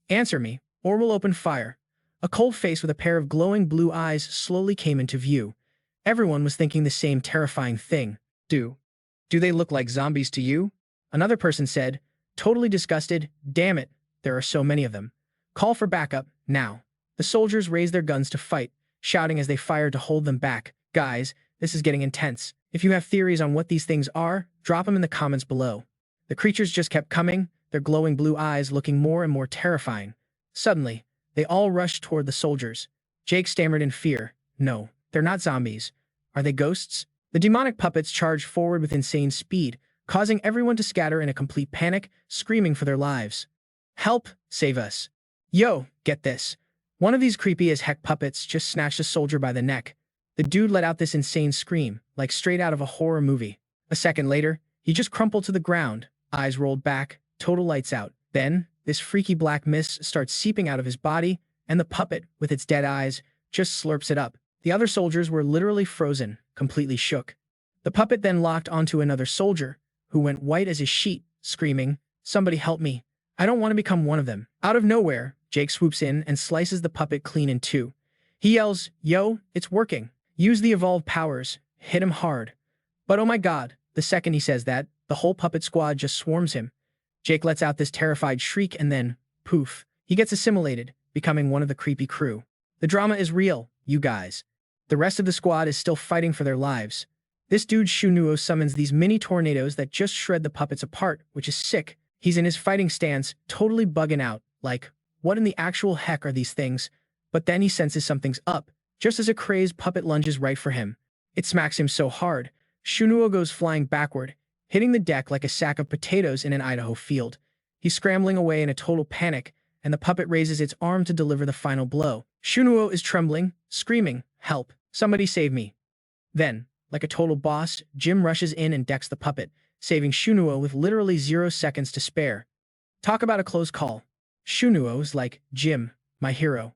Speaker 1: Answer me, or we'll open fire." A cold face with a pair of glowing blue eyes slowly came into view. Everyone was thinking the same terrifying thing. Do they look like zombies to you?" Another person said, totally disgusted, "Damn it, there are so many of them. Call for backup, now." The soldiers raised their guns to fight, shouting as they fired to hold them back. "Guys, this is getting intense. If you have theories on what these things are, drop them in the comments below." The creatures just kept coming, their glowing blue eyes looking more and more terrifying. Suddenly, they all rushed toward the soldiers. Jake stammered in fear. No, they're not zombies. Are they ghosts? The demonic puppets charged forward with insane speed, causing everyone to scatter in a complete panic, screaming for their lives. Help! Save us! Yo, get this. One of these creepy-as-heck puppets just snatched a soldier by the neck. The dude let out this insane scream, like straight out of a horror movie. A second later, he just crumpled to the ground, eyes rolled back, total lights out. Then, this freaky black mist starts seeping out of his body, and the puppet, with its dead eyes, just slurps it up. The other soldiers were literally frozen, completely shook. The puppet then locked onto another soldier, who went white as a sheet, screaming, "Somebody help me. I don't want to become one of them." Out of nowhere, Jake swoops in and slices the puppet clean in two. He yells, "Yo, it's working. Use the evolved powers. Hit him hard." But oh my god, the second he says that, the whole puppet squad just swarms him. Jake lets out this terrified shriek and then, poof, he gets assimilated, becoming one of the creepy crew. The drama is real, you guys. The rest of the squad is still fighting for their lives. This dude Nuhoa summons these mini tornadoes that just shred the puppets apart, which is sick. He's in his fighting stance, totally bugging out, like, what in the actual heck are these things? But then he senses something's up, just as a crazed puppet lunges right for him. It smacks him so hard, Nuhoa goes flying backward, hitting the deck like a sack of potatoes in an Idaho field. He's scrambling away in a total panic, and the puppet raises its arm to deliver the final blow. Nuhoa is trembling, screaming, "Help! Somebody save me!" Then, like a total boss, Jim rushes in and decks the puppet, saving Nuhoa with literally 0 seconds to spare. Talk about a close call. Nuhoa's like, "Jim, my hero."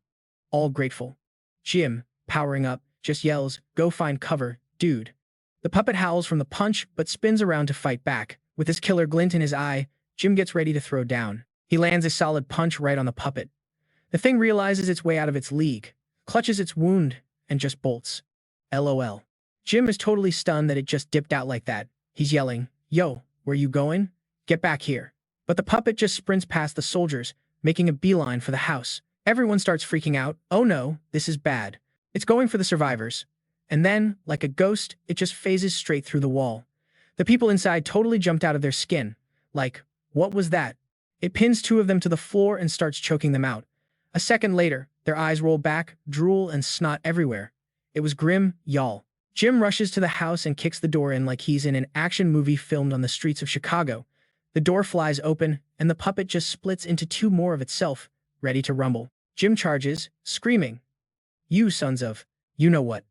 Speaker 1: All grateful. Jim, powering up, just yells, "Go find cover, dude." The puppet howls from the punch, but spins around to fight back. With his killer glint in his eye, Jim gets ready to throw down. He lands a solid punch right on the puppet. The thing realizes its way out of its league, clutches its wound, and just bolts. LOL. Jim is totally stunned that it just dipped out like that. He's yelling, "Yo, where you going? Get back here." But the puppet just sprints past the soldiers, making a beeline for the house. Everyone starts freaking out. Oh no, this is bad. It's going for the survivors. And then, like a ghost, it just phases straight through the wall. The people inside totally jumped out of their skin. Like, what was that? It pins 2 of them to the floor and starts choking them out. A second later, their eyes roll back, drool and snot everywhere. It was grim, y'all. Jim rushes to the house and kicks the door in like he's in an action movie filmed on the streets of Chicago. The door flies open, and the puppet just splits into 2 more of itself, ready to rumble. Jim charges, screaming, "You sons of, you know what."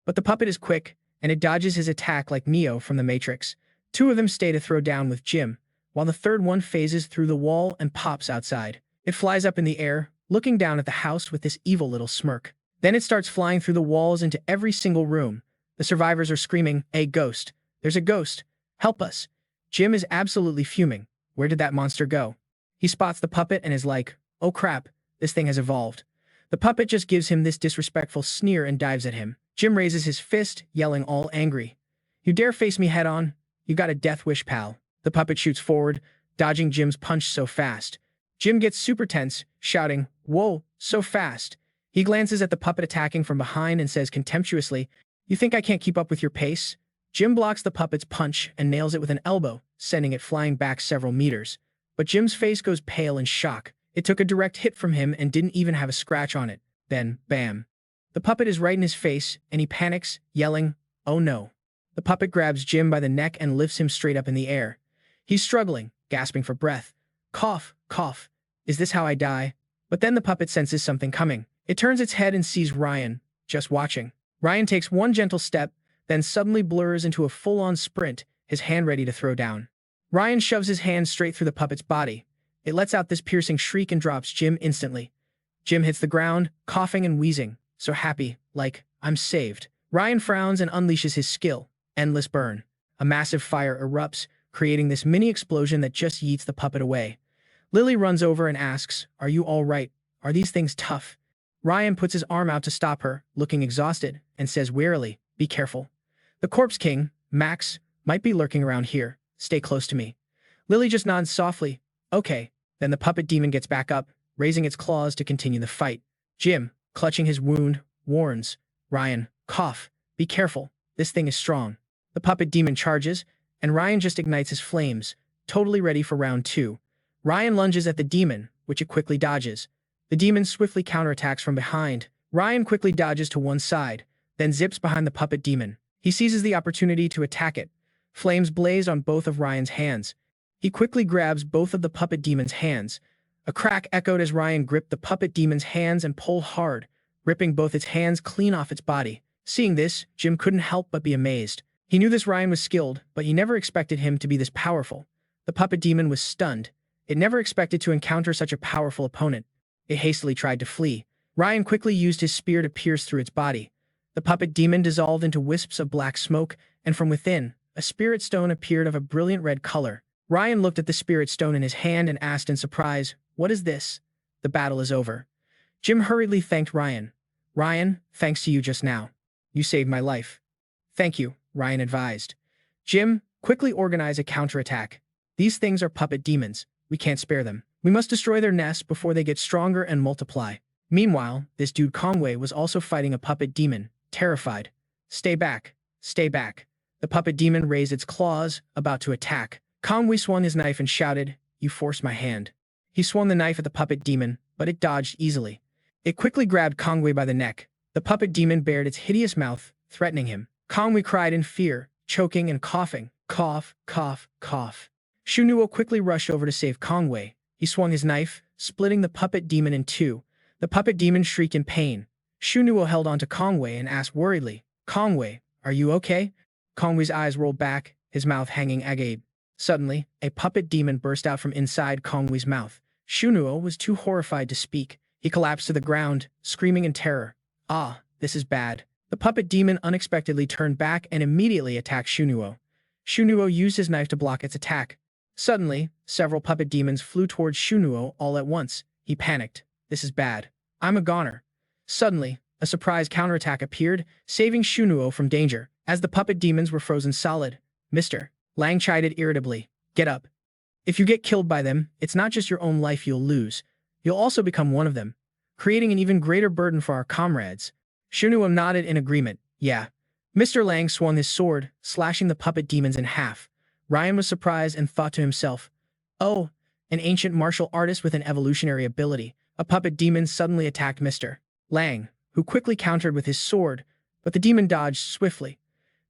Speaker 1: But the puppet is quick, and it dodges his attack like Neo from the Matrix. 2 of them stay to throw down with Jim, while the third one phases through the wall and pops outside. It flies up in the air, looking down at the house with this evil little smirk. Then it starts flying through the walls into every single room. The survivors are screaming, "A ghost! There's a ghost! Help us!" Jim is absolutely fuming. Where did that monster go? He spots the puppet and is like, "Oh crap, this thing has evolved." The puppet just gives him this disrespectful sneer and dives at him. Jim raises his fist, yelling all angry, "You dare face me head on? You got a death wish, pal." The puppet shoots forward, dodging Jim's punch so fast. Jim gets super tense, shouting, "Whoa, so fast." He glances at the puppet attacking from behind and says contemptuously, "You think I can't keep up with your pace?" Jim blocks the puppet's punch and nails it with an elbow, sending it flying back several meters. But Jim's face goes pale in shock. It took a direct hit from him and didn't even have a scratch on it. Then, bam. The puppet is right in his face, and he panics, yelling, "Oh no." The puppet grabs Jim by the neck and lifts him straight up in the air. He's struggling, gasping for breath. Cough, cough. Is this how I die? But then the puppet senses something coming. It turns its head and sees Ryan, just watching. Ryan takes one gentle step, then suddenly blurs into a full-on sprint, his hand ready to throw down. Ryan shoves his hand straight through the puppet's body. It lets out this piercing shriek and drops Jim instantly. Jim hits the ground, coughing and wheezing, so happy, like, "I'm saved." Ryan frowns and unleashes his skill, Endless Burn. A massive fire erupts, creating this mini explosion that just yeets the puppet away. Lily runs over and asks, "Are you all right? Are these things tough?" Ryan puts his arm out to stop her, looking exhausted, and says wearily, "Be careful. The Corpse King, Max, might be lurking around here. Stay close to me." Lily just nods softly. Okay. Then the puppet demon gets back up, raising its claws to continue the fight. Jim, clutching his wound, warns, "Ryan, cough. Be careful. This thing is strong." The puppet demon charges, and Ryan just ignites his flames, totally ready for round 2. Ryan lunges at the demon, which it quickly dodges. The demon swiftly counterattacks from behind, Ryan quickly dodges to one side, then zips behind the puppet demon. He seizes the opportunity to attack it. Flames blaze on both of Ryan's hands. He quickly grabs both of the puppet demon's hands. A crack echoed as Ryan gripped the puppet demon's hands and pulled hard, ripping both its hands clean off its body. Seeing this, Jim couldn't help but be amazed. He knew this Ryan was skilled, but he never expected him to be this powerful. The puppet demon was stunned. It never expected to encounter such a powerful opponent. It hastily tried to flee. Ryan quickly used his spear to pierce through its body. The puppet demon dissolved into wisps of black smoke, and from within, a spirit stone appeared of a brilliant red color. Ryan looked at the spirit stone in his hand and asked in surprise, "What is this?" "The battle is over." Jim hurriedly thanked Ryan. "Ryan, thanks to you just now. You saved my life." "Thank you," Ryan advised. "Jim, quickly organize a counterattack. These things are puppet demons. We can't spare them. We must destroy their nest before they get stronger and multiply." Meanwhile, this dude Conway was also fighting a puppet demon, terrified. "Stay back. Stay back." The puppet demon raised its claws, about to attack. Conway swung his knife and shouted, "You forced my hand." He swung the knife at the puppet demon, but it dodged easily. It quickly grabbed Conway by the neck. The puppet demon bared its hideous mouth, threatening him. Conway cried in fear, choking and coughing. Cough, cough, cough. Nuhoa quickly rushed over to save Conway. He swung his knife, splitting the puppet demon in two. The puppet demon shrieked in pain. Nuhoa held onto Conway and asked worriedly, "Conway, are you okay?" Conway's eyes rolled back, his mouth hanging agape. Suddenly, a puppet demon burst out from inside Conway's mouth. Nuhoa was too horrified to speak. He collapsed to the ground, screaming in terror. "Ah, this is bad." The puppet demon unexpectedly turned back and immediately attacked Nuhoa. Nuhoa used his knife to block its attack. Suddenly, several puppet demons flew towards Nuhoa all at once. He panicked. "This is bad. I'm a goner." Suddenly, a surprise counterattack appeared, saving Nuhoa from danger. As the puppet demons were frozen solid, "Mr. Lang chided irritably, "Get up. If you get killed by them, it's not just your own life you'll lose. You'll also become one of them, creating an even greater burden for our comrades." Nuhoa nodded in agreement. "Yeah." Mr. Lang swung his sword, slashing the puppet demons in half. Ryan was surprised and thought to himself, "Oh, an ancient martial artist with an evolutionary ability." A puppet demon suddenly attacked Mr. Lang, who quickly countered with his sword, but the demon dodged swiftly.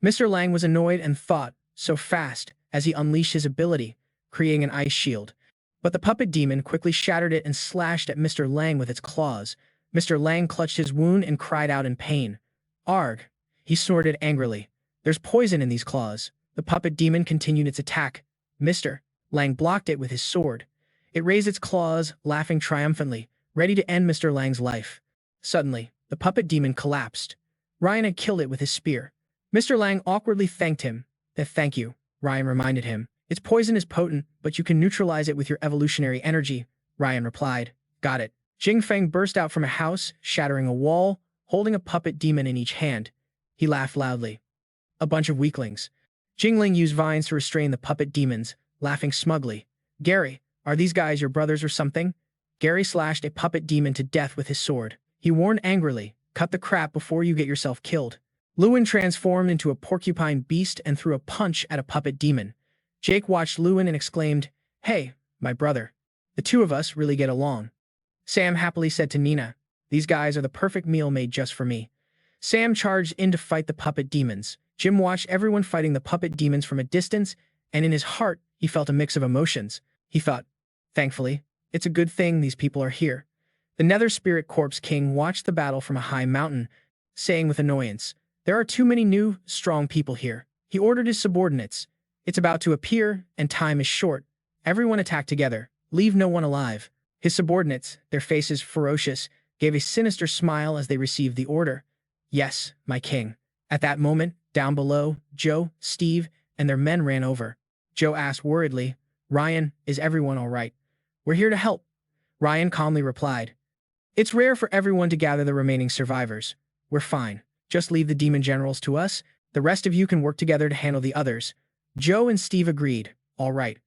Speaker 1: Mr. Lang was annoyed and thought, so fast, as he unleashed his ability, creating an ice shield. But the puppet demon quickly shattered it and slashed at Mr. Lang with its claws. Mr. Lang clutched his wound and cried out in pain. "Arg!" He snorted angrily. "There's poison in these claws." The puppet demon continued its attack. Mr. Lang blocked it with his sword. It raised its claws, laughing triumphantly, ready to end Mr. Lang's life. Suddenly, the puppet demon collapsed. Ryan had killed it with his spear. Mr. Lang awkwardly thanked him. "Thank you," Ryan reminded him. "Its poison is potent, but you can neutralize it with your evolutionary energy," Ryan replied. "Got it." Jing Feng burst out from a house, shattering a wall, holding a puppet demon in each hand. He laughed loudly. "A bunch of weaklings." Jingling used vines to restrain the puppet demons, laughing smugly. "Gary, are these guys your brothers or something?" Gary slashed a puppet demon to death with his sword. He warned angrily, "Cut the crap before you get yourself killed." Lewin transformed into a porcupine beast and threw a punch at a puppet demon. Jake watched Lewin and exclaimed, "Hey, my brother. The two of us really get along." Sam happily said to Nina, "These guys are the perfect meal made just for me." Sam charged in to fight the puppet demons. Jim watched everyone fighting the puppet demons from a distance, and in his heart, he felt a mix of emotions. He thought, "Thankfully, it's a good thing these people are here." The Nether Spirit Corpse King watched the battle from a high mountain, saying with annoyance, "There are too many new, strong people here." He ordered his subordinates. "It's about to appear, and time is short. Everyone attack together. Leave no one alive." His subordinates, their faces ferocious, gave a sinister smile as they received the order. "Yes, my king." At that moment, down below, Joe, Steve, and their men ran over. Joe asked worriedly, "Ryan, is everyone all right?" "We're here to help," Ryan calmly replied. "It's rare for everyone to gather the remaining survivors. We're fine. Just leave the demon generals to us. The rest of you can work together to handle the others." Joe and Steve agreed. "All right."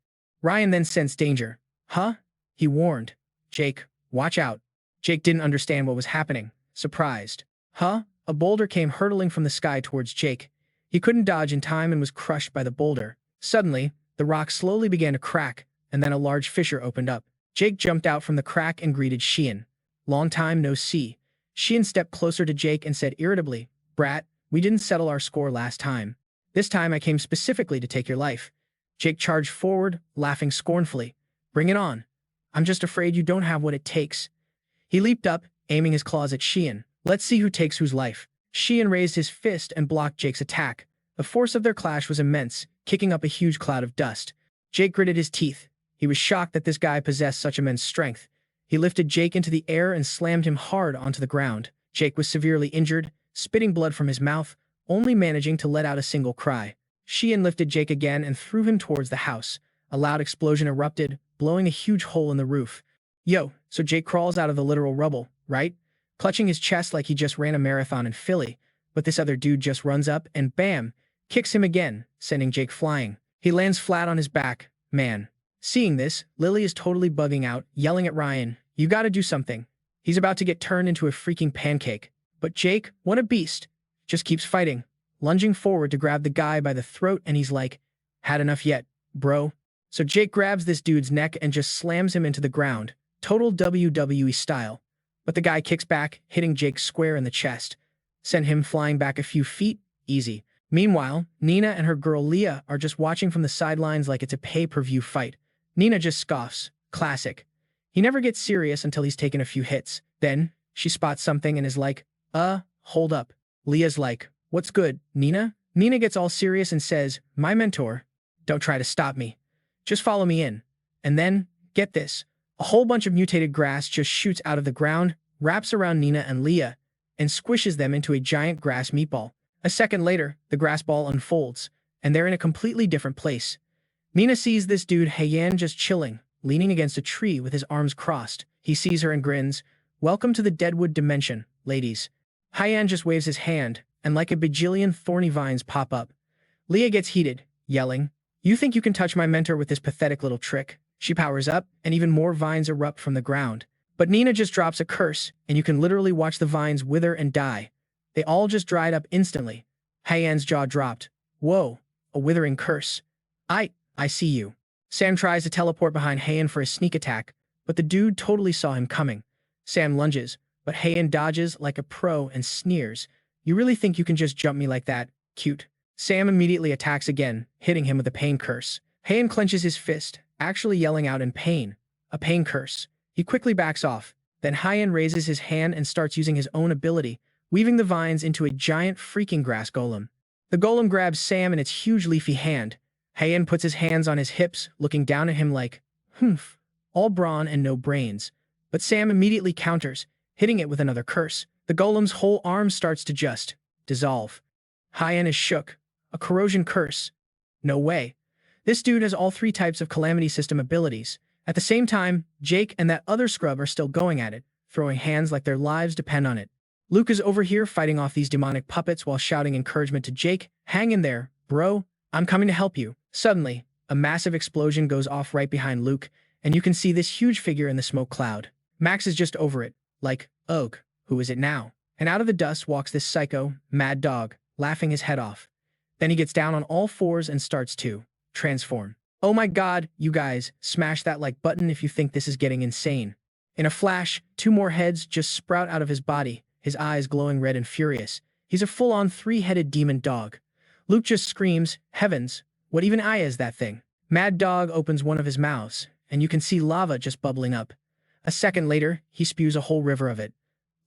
Speaker 1: Ryan then sensed danger. "Huh?" he warned. "Jake, watch out." Jake didn't understand what was happening, surprised. "Huh?" A boulder came hurtling from the sky towards Jake. He couldn't dodge in time and was crushed by the boulder. Suddenly, the rock slowly began to crack, and then a large fissure opened up. Jake jumped out from the crack and greeted Sheehan. "Long time no see." Sheehan stepped closer to Jake and said irritably, "Brat, we didn't settle our score last time. This time I came specifically to take your life." Jake charged forward, laughing scornfully. "Bring it on. I'm just afraid you don't have what it takes." He leaped up, aiming his claws at Sheehan. "Let's see who takes whose life." Sheehan raised his fist and blocked Jake's attack. The force of their clash was immense, kicking up a huge cloud of dust. Jake gritted his teeth. He was shocked that this guy possessed such immense strength. He lifted Jake into the air and slammed him hard onto the ground. Jake was severely injured, spitting blood from his mouth, only managing to let out a single cry. Sheehan lifted Jake again and threw him towards the house. A loud explosion erupted, blowing a huge hole in the roof. Yo, so Jake crawls out of the literal rubble, right? Clutching his chest like he just ran a marathon in Philly. But this other dude just runs up and bam, kicks him again, sending Jake flying. He lands flat on his back. Man. Seeing this, Lily is totally bugging out, yelling at Ryan, "You gotta do something. He's about to get turned into a freaking pancake." But Jake, what a beast, just keeps fighting, lunging forward to grab the guy by the throat, and he's like, "Had enough yet, bro?" So Jake grabs this dude's neck and just slams him into the ground, total WWE style. But the guy kicks back, hitting Jake square in the chest. Send him flying back a few feet, easy. Meanwhile, Nina and her girl Leah are just watching from the sidelines like it's a pay-per-view fight. Nina just scoffs. Classic. He never gets serious until he's taken a few hits. Then, she spots something and is like, hold up." Leah's like, "What's good, Nina?" Nina gets all serious and says, "My mentor. Don't try to stop me. Just follow me in." And then, get this, a whole bunch of mutated grass just shoots out of the ground, wraps around Nina and Leah, and squishes them into a giant grass meatball. A second later, the grass ball unfolds, and they're in a completely different place. Nina sees this dude Haiyan just chilling, leaning against a tree with his arms crossed. He sees her and grins. "Welcome to the Deadwood Dimension, ladies." Haiyan just waves his hand, and like a bajillion thorny vines pop up. Leah gets heated, yelling, "You think you can touch my mentor with this pathetic little trick?" She powers up, and even more vines erupt from the ground. But Nina just drops a curse, and you can literally watch the vines wither and die. They all just dried up instantly. Haiyan's jaw dropped. "Whoa, a withering curse. I see you." Sam tries to teleport behind Haiyan for a sneak attack, but the dude totally saw him coming. Sam lunges, but Haiyan dodges like a pro and sneers. "You really think you can just jump me like that? Cute." Sam immediately attacks again, hitting him with a pain curse. Haiyan clenches his fist, actually yelling out in pain. A pain curse. He quickly backs off. Then Haiyan raises his hand and starts using his own ability, weaving the vines into a giant freaking grass golem. The golem grabs Sam in its huge leafy hand. Haiyan puts his hands on his hips, looking down at him like, "Humph, all brawn and no brains." But Sam immediately counters, hitting it with another curse. The golem's whole arm starts to just dissolve. Haiyan is shook. A corrosion curse. No way. This dude has all three types of Calamity System abilities. At the same time, Jake and that other scrub are still going at it, throwing hands like their lives depend on it. Luke is over here fighting off these demonic puppets while shouting encouragement to Jake. "Hang in there, bro. I'm coming to help you." Suddenly, a massive explosion goes off right behind Luke, and you can see this huge figure in the smoke cloud. Max is just over it, like, "Ugh, who is it now?" And out of the dust walks this psycho, mad dog, laughing his head off. Then he gets down on all fours and starts to transform. Oh my god, you guys, smash that like button if you think this is getting insane. In a flash, two more heads just sprout out of his body, his eyes glowing red and furious. He's a full-on three-headed demon dog. Luke just screams, "Heavens, what even eye is that thing?" Mad Dog opens one of his mouths, and you can see lava just bubbling up. A second later, he spews a whole river of it.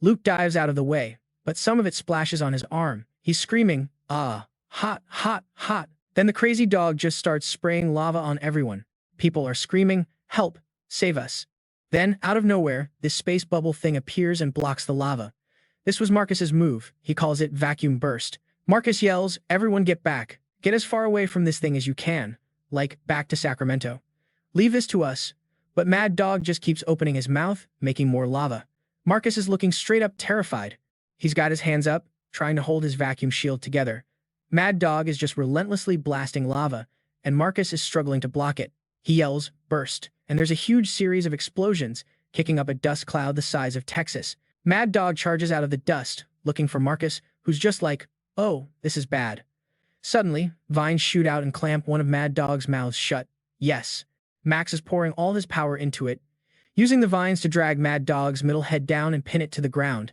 Speaker 1: Luke dives out of the way, but some of it splashes on his arm. He's screaming, "Ah, hot, hot, hot." Then the crazy dog just starts spraying lava on everyone. People are screaming, "Help, save us." Then, out of nowhere, this space bubble thing appears and blocks the lava. This was Marcus's move. He calls it vacuum burst. Marcus yells, "Everyone get back. Get as far away from this thing as you can. Like, back to Sacramento. Leave this to us." But Mad Dog just keeps opening his mouth, making more lava. Marcus is looking straight up terrified. He's got his hands up, trying to hold his vacuum shield together. Mad Dog is just relentlessly blasting lava, and Marcus is struggling to block it. He yells, "Burst," and there's a huge series of explosions, kicking up a dust cloud the size of Texas. Mad Dog charges out of the dust, looking for Marcus, who's just like, "Oh, this is bad." Suddenly, vines shoot out and clamp one of Mad Dog's mouths shut. Yes, Max is pouring all his power into it, using the vines to drag Mad Dog's middle head down and pin it to the ground.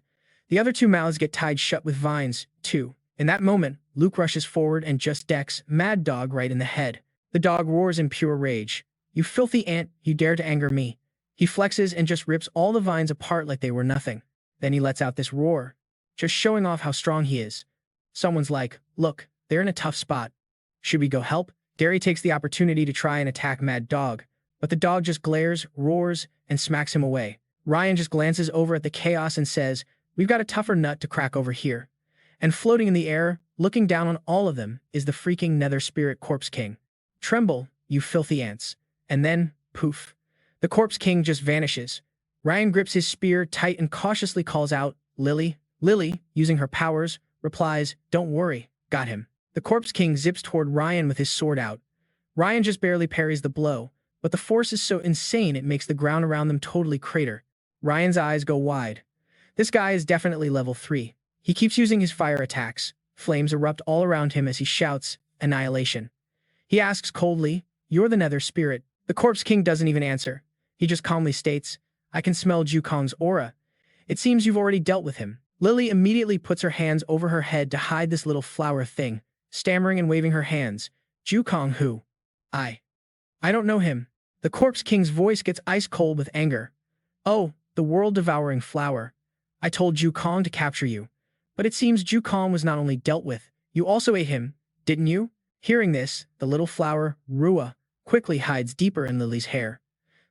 Speaker 1: The other two mouths get tied shut with vines, too. In that moment, Luke rushes forward and just decks Mad Dog right in the head. The dog roars in pure rage. "You filthy ant, you dare to anger me." He flexes and just rips all the vines apart like they were nothing. Then he lets out this roar, just showing off how strong he is. Someone's like, "Look, they're in a tough spot. Should we go help?" Derry takes the opportunity to try and attack Mad Dog, but the dog just glares, roars, and smacks him away. Ryan just glances over at the chaos and says, "We've got a tougher nut to crack over here." And floating in the air, looking down on all of them, is the freaking Nether Spirit Corpse King. "Tremble, you filthy ants." And then, poof. The Corpse King just vanishes. Ryan grips his spear tight and cautiously calls out, "Lily." Lily, using her powers, replies, "Don't worry, got him." The Corpse King zips toward Ryan with his sword out. Ryan just barely parries the blow, but the force is so insane it makes the ground around them totally crater. Ryan's eyes go wide. This guy is definitely level 3. He keeps using his fire attacks. Flames erupt all around him as he shouts, "Annihilation." He asks coldly, "You're the Nether Spirit." The Corpse King doesn't even answer. He just calmly states, "I can smell Jukong's aura. It seems you've already dealt with him." Lily immediately puts her hands over her head to hide this little flower thing, stammering and waving her hands. "Jukong who? I don't know him." The Corpse King's voice gets ice cold with anger. "Oh, the world-devouring flower. I told Jukong to capture you. But it seems Jukong was not only dealt with, you also ate him, didn't you?" Hearing this, the little flower, Rua, quickly hides deeper in Lily's hair.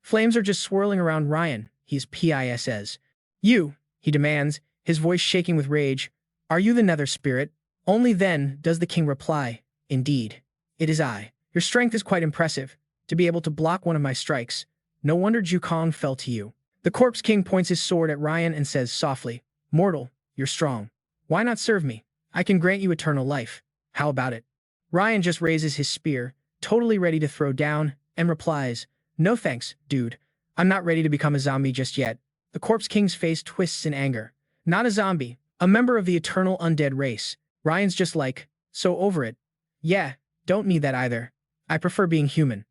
Speaker 1: Flames are just swirling around Ryan. He's pisses. "You," he demands, his voice shaking with rage. "Are you the Nether Spirit?" Only then does the king reply, "Indeed, it is I. Your strength is quite impressive, to be able to block one of my strikes. No wonder Jukong fell to you." The Corpse King points his sword at Ryan and says softly, "Mortal, you're strong. Why not serve me? I can grant you eternal life. How about it?" Ryan just raises his spear, totally ready to throw down, and replies, "No thanks, dude. I'm not ready to become a zombie just yet." The Corpse King's face twists in anger. "Not a zombie, a member of the eternal undead race." Ryan's just like, "So over it." "Yeah, don't need that either. I prefer being human."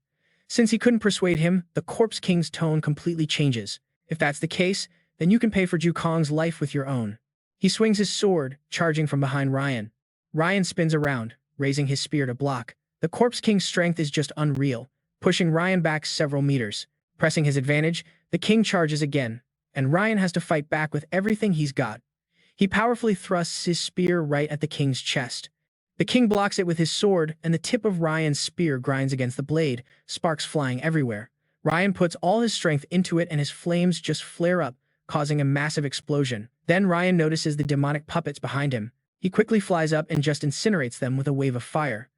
Speaker 1: Since he couldn't persuade him, the Corpse King's tone completely changes. "If that's the case, then you can pay for Jukong's life with your own." He swings his sword, charging from behind Ryan. Ryan spins around, raising his spear to block. The Corpse King's strength is just unreal, pushing Ryan back several meters. Pressing his advantage, the king charges again, and Ryan has to fight back with everything he's got. He powerfully thrusts his spear right at the king's chest. The king blocks it with his sword, and the tip of Ryan's spear grinds against the blade, sparks flying everywhere. Ryan puts all his strength into it and his flames just flare up, causing a massive explosion. Then Ryan notices the demonic puppets behind him. He quickly flies up and just incinerates them with a wave of fire.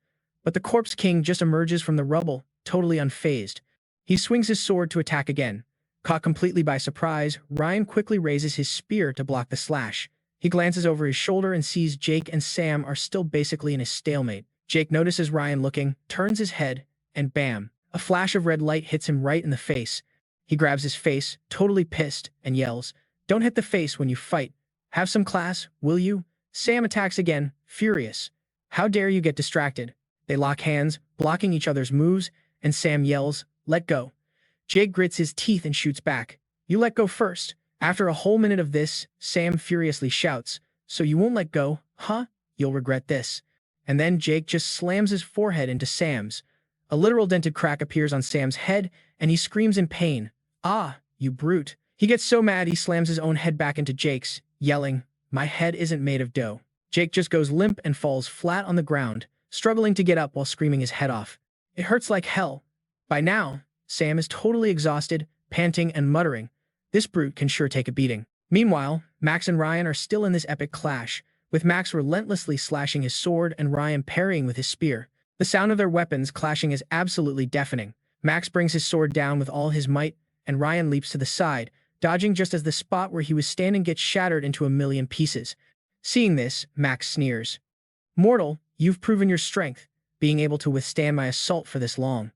Speaker 1: But the Corpse King just emerges from the rubble, totally unfazed. He swings his sword to attack again. Caught completely by surprise, Ryan quickly raises his spear to block the slash. He glances over his shoulder and sees Jake and Sam are still basically in a stalemate. Jake notices Ryan looking, turns his head, and bam, a flash of red light hits him right in the face. He grabs his face, totally pissed, and yells, "Don't hit the face when you fight. Have some class, will you?" Sam attacks again, furious. "How dare you get distracted?" They lock hands, blocking each other's moves, and Sam yells, "Let go." Jake grits his teeth and shoots back. "You let go first." After a whole minute of this, Sam furiously shouts, "So you won't let go, huh? You'll regret this." And then Jake just slams his forehead into Sam's. A literal dented crack appears on Sam's head, and he screams in pain. "Ah, you brute." He gets so mad he slams his own head back into Jake's, yelling, "My head isn't made of dough." Jake just goes limp and falls flat on the ground, struggling to get up while screaming his head off. It hurts like hell. By now, Sam is totally exhausted, panting and muttering, "This brute can sure take a beating." Meanwhile, Max and Ryan are still in this epic clash, with Max relentlessly slashing his sword and Ryan parrying with his spear. The sound of their weapons clashing is absolutely deafening. Max brings his sword down with all his might, and Ryan leaps to the side, dodging just as the spot where he was standing gets shattered into a million pieces. Seeing this, Max sneers. "Mortal, you've proven your strength, being able to withstand my assault for this long.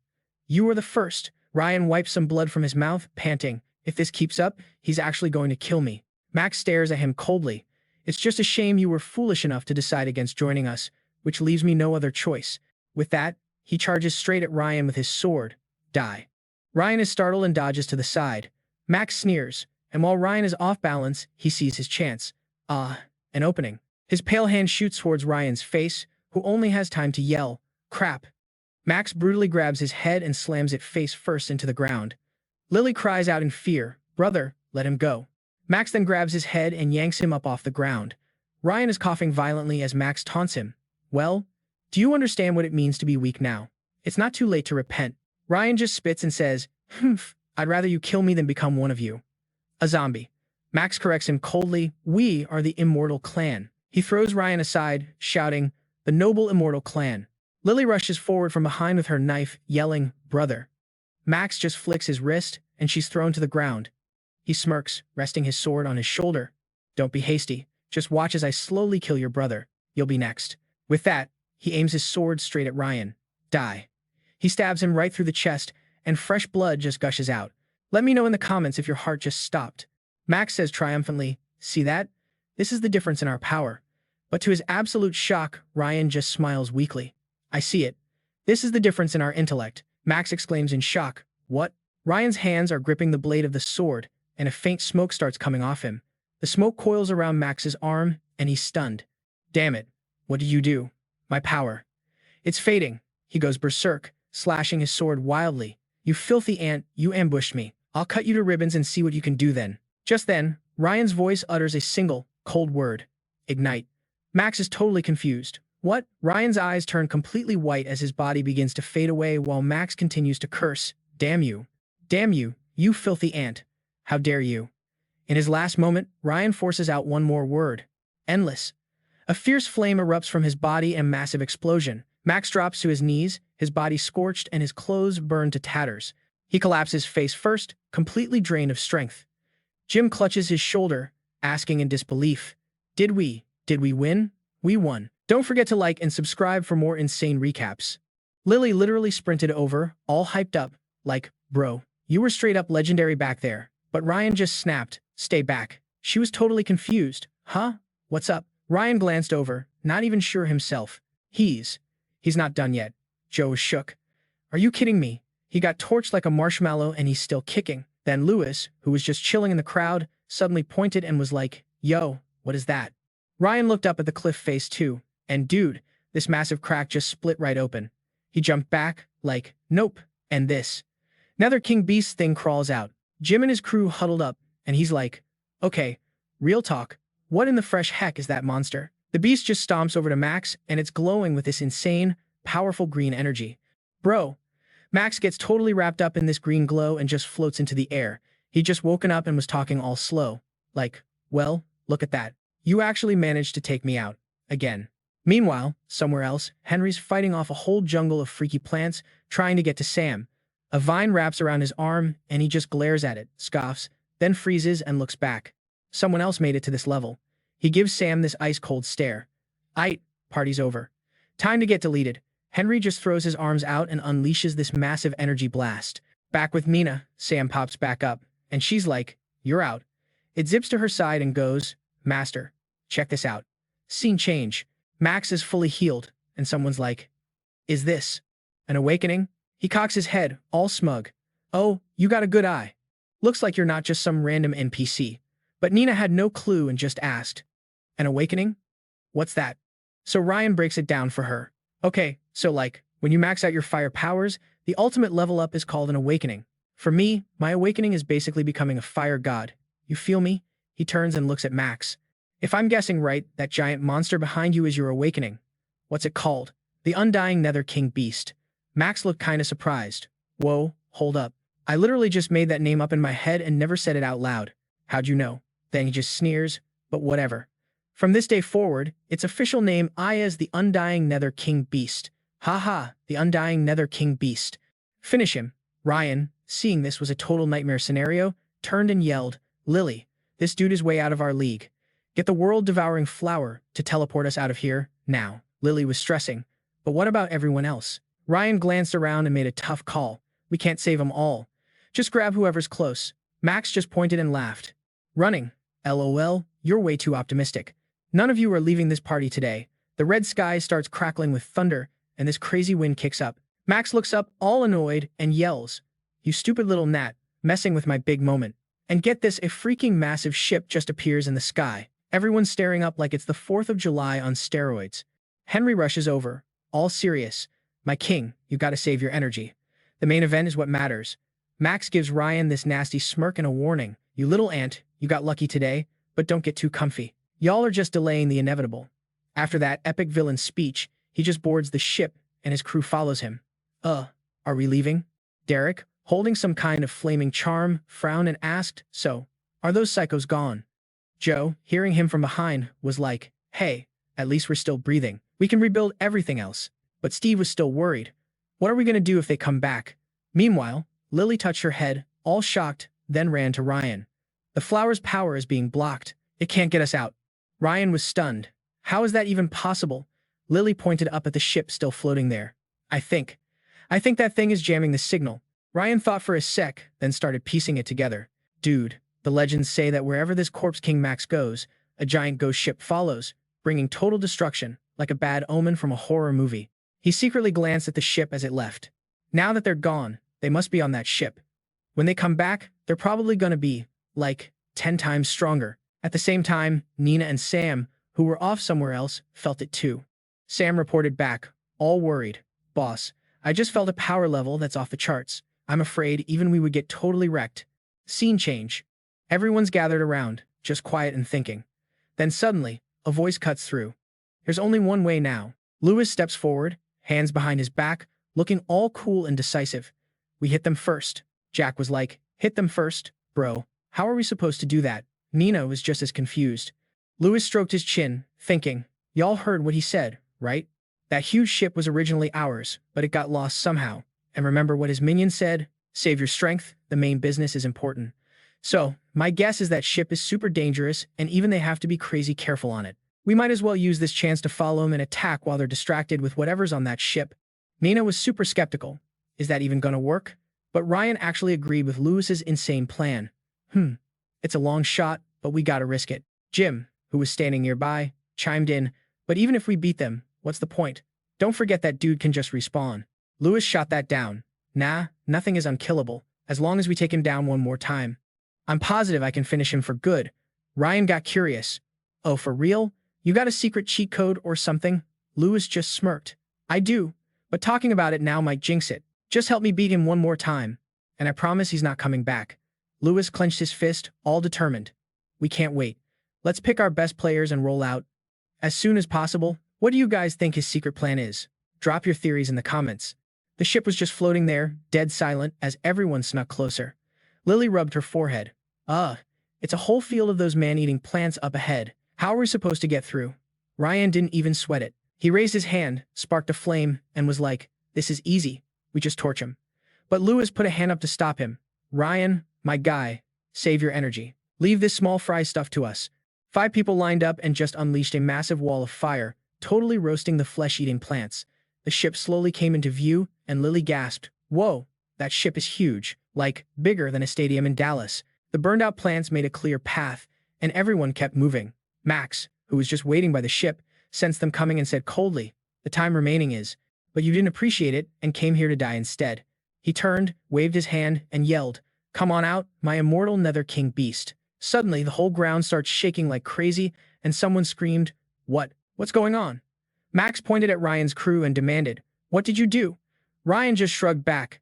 Speaker 1: You are the first." Ryan wipes some blood from his mouth, panting, "If this keeps up, he's actually going to kill me." Max stares at him coldly. "It's just a shame you were foolish enough to decide against joining us, which leaves me no other choice." With that, he charges straight at Ryan with his sword. Die. Ryan is startled and dodges to the side. Max sneers, and while Ryan is off balance, he sees his chance. An opening. His pale hand shoots towards Ryan's face, who only has time to yell, "Crap." Max brutally grabs his head and slams it face first into the ground. Lily cries out in fear, "Brother, let him go." Max then grabs his head and yanks him up off the ground. Ryan is coughing violently as Max taunts him. "Well, do you understand what it means to be weak now? It's not too late to repent." Ryan just spits and says, "Humph, I'd rather you kill me than become one of you. A zombie." Max corrects him coldly, "We are the Immortal Clan." He throws Ryan aside, shouting, "The noble Immortal Clan." Lily rushes forward from behind with her knife, yelling, "Brother." Max just flicks his wrist, and she's thrown to the ground. He smirks, resting his sword on his shoulder. "Don't be hasty. Just watch as I slowly kill your brother. You'll be next." With that, he aims his sword straight at Ryan. Die. He stabs him right through the chest, and fresh blood just gushes out. Let me know in the comments if your heart just stopped. Max says triumphantly, "See that? This is the difference in our power." But to his absolute shock, Ryan just smiles weakly. "I see it. This is the difference in our intellect." Max exclaims in shock, "What?" Ryan's hands are gripping the blade of the sword, and a faint smoke starts coming off him. The smoke coils around Max's arm, and he's stunned. "Damn it. What did you do? My power. It's fading." He goes berserk, slashing his sword wildly. "You filthy ant, you ambushed me. I'll cut you to ribbons and see what you can do then." Just then, Ryan's voice utters a single, cold word. "Ignite." Max is totally confused. What? Ryan's eyes turn completely white as his body begins to fade away while Max continues to curse. "Damn you. Damn you, you filthy ant. How dare you." In his last moment, Ryan forces out one more word. "Endless." A fierce flame erupts from his body and a massive explosion. Max drops to his knees, his body scorched and his clothes burned to tatters. He collapses face first, completely drained of strength. Jim clutches his shoulder, asking in disbelief, Did we win? We won." Don't forget to like and subscribe for more insane recaps. Lily literally sprinted over, all hyped up, like, "Bro, you were straight up legendary back there." But Ryan just snapped, "Stay back." She was totally confused. "Huh? What's up?" Ryan glanced over, not even sure himself. He's not done yet. Joe was shook. "Are you kidding me?" He got torched like a marshmallow and he's still kicking. Then Lewis, who was just chilling in the crowd, suddenly pointed and was like, "Yo, what is that?" Ryan looked up at the cliff face too, and dude, this massive crack just split right open. He jumped back, like, "Nope," and this. Nether King Beast thing crawls out. Jim and his crew huddled up, and he's like, "Okay, real talk, what in the fresh heck is that monster?" The beast just stomps over to Max, and it's glowing with this insane, powerful green energy. "Bro." Max gets totally wrapped up in this green glow and just floats into the air. He'd just woken up and was talking all slow. Like, "Well, look at that. You actually managed to take me out. Again." Meanwhile, somewhere else, Henry's fighting off a whole jungle of freaky plants, trying to get to Sam. A vine wraps around his arm, and he just glares at it, scoffs, then freezes and looks back. Someone else made it to this level. He gives Sam this ice-cold stare. "Aight, party's over. Time to get deleted." Henry just throws his arms out and unleashes this massive energy blast. Back with Mina, Sam pops back up, and she's like, "You're out." It zips to her side and goes, "Master, check this out." Scene change. Max is fully healed, and someone's like, "Is this an awakening?" He cocks his head, all smug. "Oh, you got a good eye. Looks like you're not just some random NPC." But Nina had no clue and just asked, "An awakening? What's that?" So Ryan breaks it down for her. "Okay, so like, when you max out your fire powers, the ultimate level up is called an awakening. For me, my awakening is basically becoming a fire god. You feel me?" He turns and looks at Max. "If I'm guessing right, that giant monster behind you is your awakening. What's it called?" "The Undying Nether King Beast." Max looked kinda surprised. "Whoa, hold up. I literally just made that name up in my head and never said it out loud. How'd you know?" Then he just sneers, "But whatever. From this day forward, its official name is the Undying Nether King Beast. Haha, the Undying Nether King Beast. Finish him." Ryan, seeing this was a total nightmare scenario, turned and yelled, "Lily, this dude is way out of our league. Get the world-devouring flower to teleport us out of here, now." Lily was stressing. "But what about everyone else?" Ryan glanced around and made a tough call. "We can't save them all. Just grab whoever's close." Max just pointed and laughed. "Running? LOL, you're way too optimistic. None of you are leaving this party today." The red sky starts crackling with thunder, and this crazy wind kicks up. Max looks up, all annoyed, and yells, "You stupid little gnat, messing with my big moment." And get this, a freaking massive ship just appears in the sky. Everyone's staring up like it's the 4th of July on steroids. Henry rushes over, all serious. My king, you gotta save your energy. The main event is what matters. Max gives Ryan this nasty smirk and a warning. You little ant, you got lucky today, but don't get too comfy. Y'all are just delaying the inevitable. After that epic villain speech, he just boards the ship and his crew follows him. Are we leaving? Derek, holding some kind of flaming charm, frowned and asked, so, are those psychos gone? Joe, hearing him from behind, was like, hey, at least we're still breathing. We can rebuild everything else. But Steve was still worried. What are we going to do if they come back? Meanwhile, Lily touched her head, all shocked, then ran to Ryan. The flower's power is being blocked. It can't get us out. Ryan was stunned. How is that even possible? Lily pointed up at the ship still floating there. I think that thing is jamming the signal. Ryan thought for a sec, then started piecing it together. Dude, the legends say that wherever this Corpse King Max goes, a giant ghost ship follows, bringing total destruction, like a bad omen from a horror movie. He secretly glanced at the ship as it left. Now that they're gone, they must be on that ship. When they come back, they're probably gonna be, like, 10 times stronger. At the same time, Nina and Sam, who were off somewhere else, felt it too. Sam reported back, all worried. Boss, I just felt a power level that's off the charts. I'm afraid even we would get totally wrecked. Scene change. Everyone's gathered around, just quiet and thinking. Then suddenly, a voice cuts through. There's only one way now. Lewis steps forward, hands behind his back, looking all cool and decisive. We hit them first. Jack was like, hit them first, bro. How are we supposed to do that? Nina was just as confused. Lewis stroked his chin, thinking, y'all heard what he said, right? That huge ship was originally ours, but it got lost somehow. And remember what his minion said? Save your strength, the main business is important. So, my guess is that ship is super dangerous, and even they have to be crazy careful on it. We might as well use this chance to follow them and attack while they're distracted with whatever's on that ship. Nina was super skeptical. Is that even gonna work? But Ryan actually agreed with Lewis's insane plan. It's a long shot, but we gotta risk it. Jim, who was standing nearby, chimed in, but even if we beat them, what's the point? Don't forget that dude can just respawn. Lewis shot that down. Nah, nothing is unkillable, as long as we take him down one more time. I'm positive I can finish him for good. Ryan got curious. Oh, for real? You got a secret cheat code or something? Lewis just smirked. I do, but talking about it now might jinx it. Just help me beat him one more time, and I promise he's not coming back. Lewis clenched his fist, all determined. We can't wait. Let's pick our best players and roll out. As soon as possible. What do you guys think his secret plan is? Drop your theories in the comments. The ship was just floating there, dead silent, as everyone snuck closer. Lily rubbed her forehead. It's a whole field of those man-eating plants up ahead. How are we supposed to get through? Ryan didn't even sweat it. He raised his hand, sparked a flame, and was like, this is easy. We just torch him. But Lewis put a hand up to stop him. Ryan, my guy, save your energy. Leave this small fry stuff to us. 5 people lined up and just unleashed a massive wall of fire, totally roasting the flesh-eating plants. The ship slowly came into view, and Lily gasped, whoa, that ship is huge, like, bigger than a stadium in Dallas. The burned-out plants made a clear path, and everyone kept moving. Max, who was just waiting by the ship, sensed them coming and said coldly, the time remaining is, but you didn't appreciate it and came here to die instead. He turned, waved his hand, and yelled, come on out, my immortal Nether King beast. Suddenly, the whole ground starts shaking like crazy, and someone screamed, what's going on? Max pointed at Ryan's crew and demanded, what did you do? Ryan just shrugged back.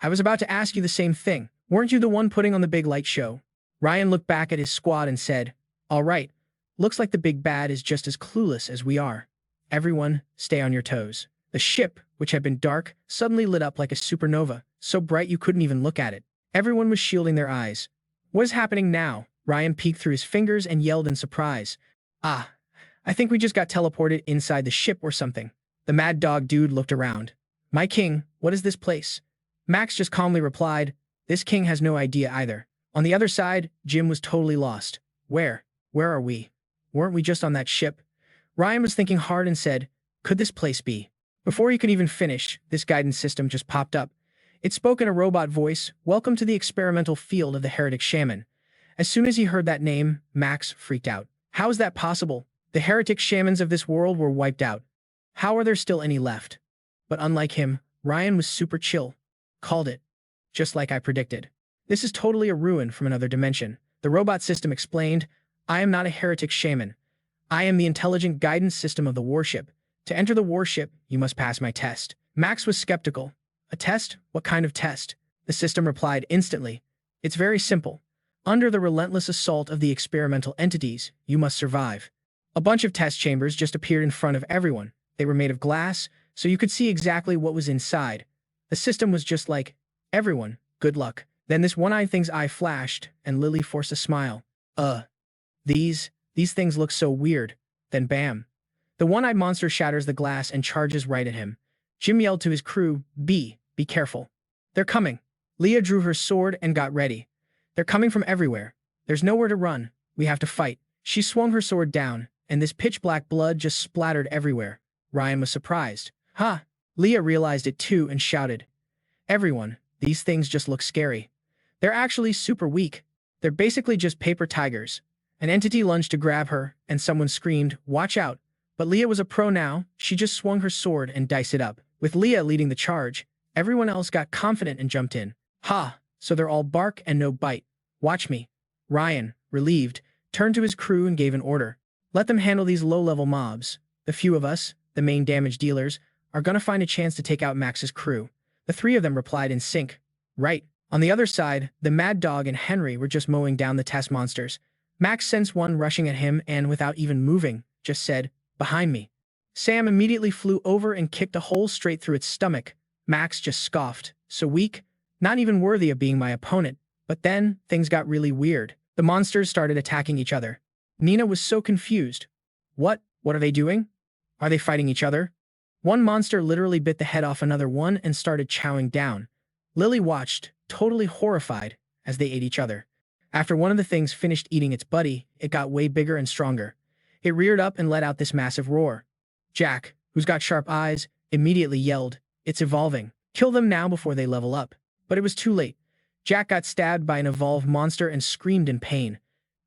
Speaker 1: I was about to ask you the same thing. Weren't you the one putting on the big light show? Ryan looked back at his squad and said, all right, looks like the big bad is just as clueless as we are. Everyone, stay on your toes. The ship, which had been dark, suddenly lit up like a supernova, so bright you couldn't even look at it. Everyone was shielding their eyes. What is happening now? Ryan peeked through his fingers and yelled in surprise. I think we just got teleported inside the ship or something. The mad dog dude looked around. My king, what is this place? Max just calmly replied, this king has no idea either. On the other side, Jim was totally lost. Where are we? Weren't we just on that ship? Ryan was thinking hard and said, could this place be? Before he could even finish, this guidance system just popped up. It spoke in a robot voice, welcome to the experimental field of the heretic shaman. As soon as he heard that name, Max freaked out. How is that possible? The heretic shamans of this world were wiped out. How are there still any left? But unlike him, Ryan was super chill. Called it. Just like I predicted. This is totally a ruin from another dimension. The robot system explained, I am not a heretic shaman. I am the intelligent guidance system of the warship. To enter the warship, you must pass my test. Max was skeptical. A test? What kind of test? The system replied instantly. It's very simple. Under the relentless assault of the experimental entities, you must survive. A bunch of test chambers just appeared in front of everyone. They were made of glass, so you could see exactly what was inside. The system was just like, everyone, good luck. Then this one-eyed thing's eye flashed, and Lily forced a smile. These things look so weird. Then bam. The one-eyed monster shatters the glass and charges right at him. Jim yelled to his crew, be careful. They're coming. Leah drew her sword and got ready. They're coming from everywhere. There's nowhere to run. We have to fight. She swung her sword down, and this pitch-black blood just splattered everywhere. Ryan was surprised. Huh? Leah realized it too and shouted. Everyone, these things just look scary. They're actually super weak. They're basically just paper tigers. An entity lunged to grab her, and someone screamed, watch out. But Leah was a pro now. She just swung her sword and diced it up. With Leah leading the charge, everyone else got confident and jumped in. Ha! So they're all bark and no bite. Watch me. Ryan, relieved, turned to his crew and gave an order. Let them handle these low-level mobs. The few of us, the main damage dealers, are gonna find a chance to take out Max's crew. The three of them replied in sync. Right. On the other side, the Mad Dog and Henry were just mowing down the test monsters. Max sensed one rushing at him and, without even moving, just said, behind me. Sam immediately flew over and kicked a hole straight through its stomach. Max just scoffed. So weak? Not even worthy of being my opponent. But then, things got really weird. The monsters started attacking each other. Nina was so confused. What are they doing? Are they fighting each other? One monster literally bit the head off another one and started chowing down. Lily watched, totally horrified, as they ate each other. After one of the things finished eating its buddy, it got way bigger and stronger. It reared up and let out this massive roar. Jack, who's got sharp eyes, immediately yelled, it's evolving. Kill them now before they level up. But it was too late. Jack got stabbed by an evolved monster and screamed in pain.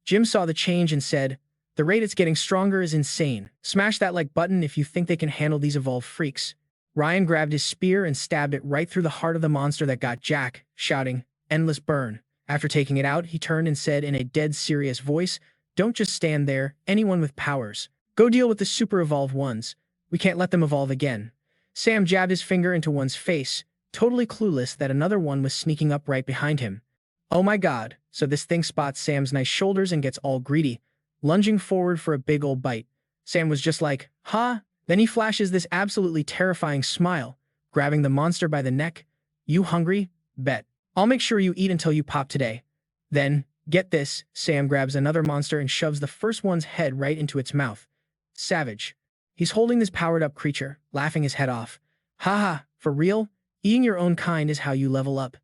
Speaker 1: Jim saw the change and said, the rate it's getting stronger is insane. Smash that like button if you think they can handle these evolved freaks. Ryan grabbed his spear and stabbed it right through the heart of the monster that got Jack, shouting, endless burn. After taking it out, he turned and said in a dead serious voice, don't just stand there, anyone with powers. Go deal with the super evolved ones. We can't let them evolve again. Sam jabbed his finger into one's face, totally clueless that another one was sneaking up right behind him. Oh my god, so this thing spots Sam's nice shoulders and gets all greedy, lunging forward for a big old bite. Sam was just like, huh? Then he flashes this absolutely terrifying smile, grabbing the monster by the neck. You hungry? Bet. I'll make sure you eat until you pop today. Then, get this, Sam grabs another monster and shoves the first one's head right into its mouth. Savage. He's holding this powered-up creature, laughing his head off. Haha, for real? Eating your own kind is how you level up.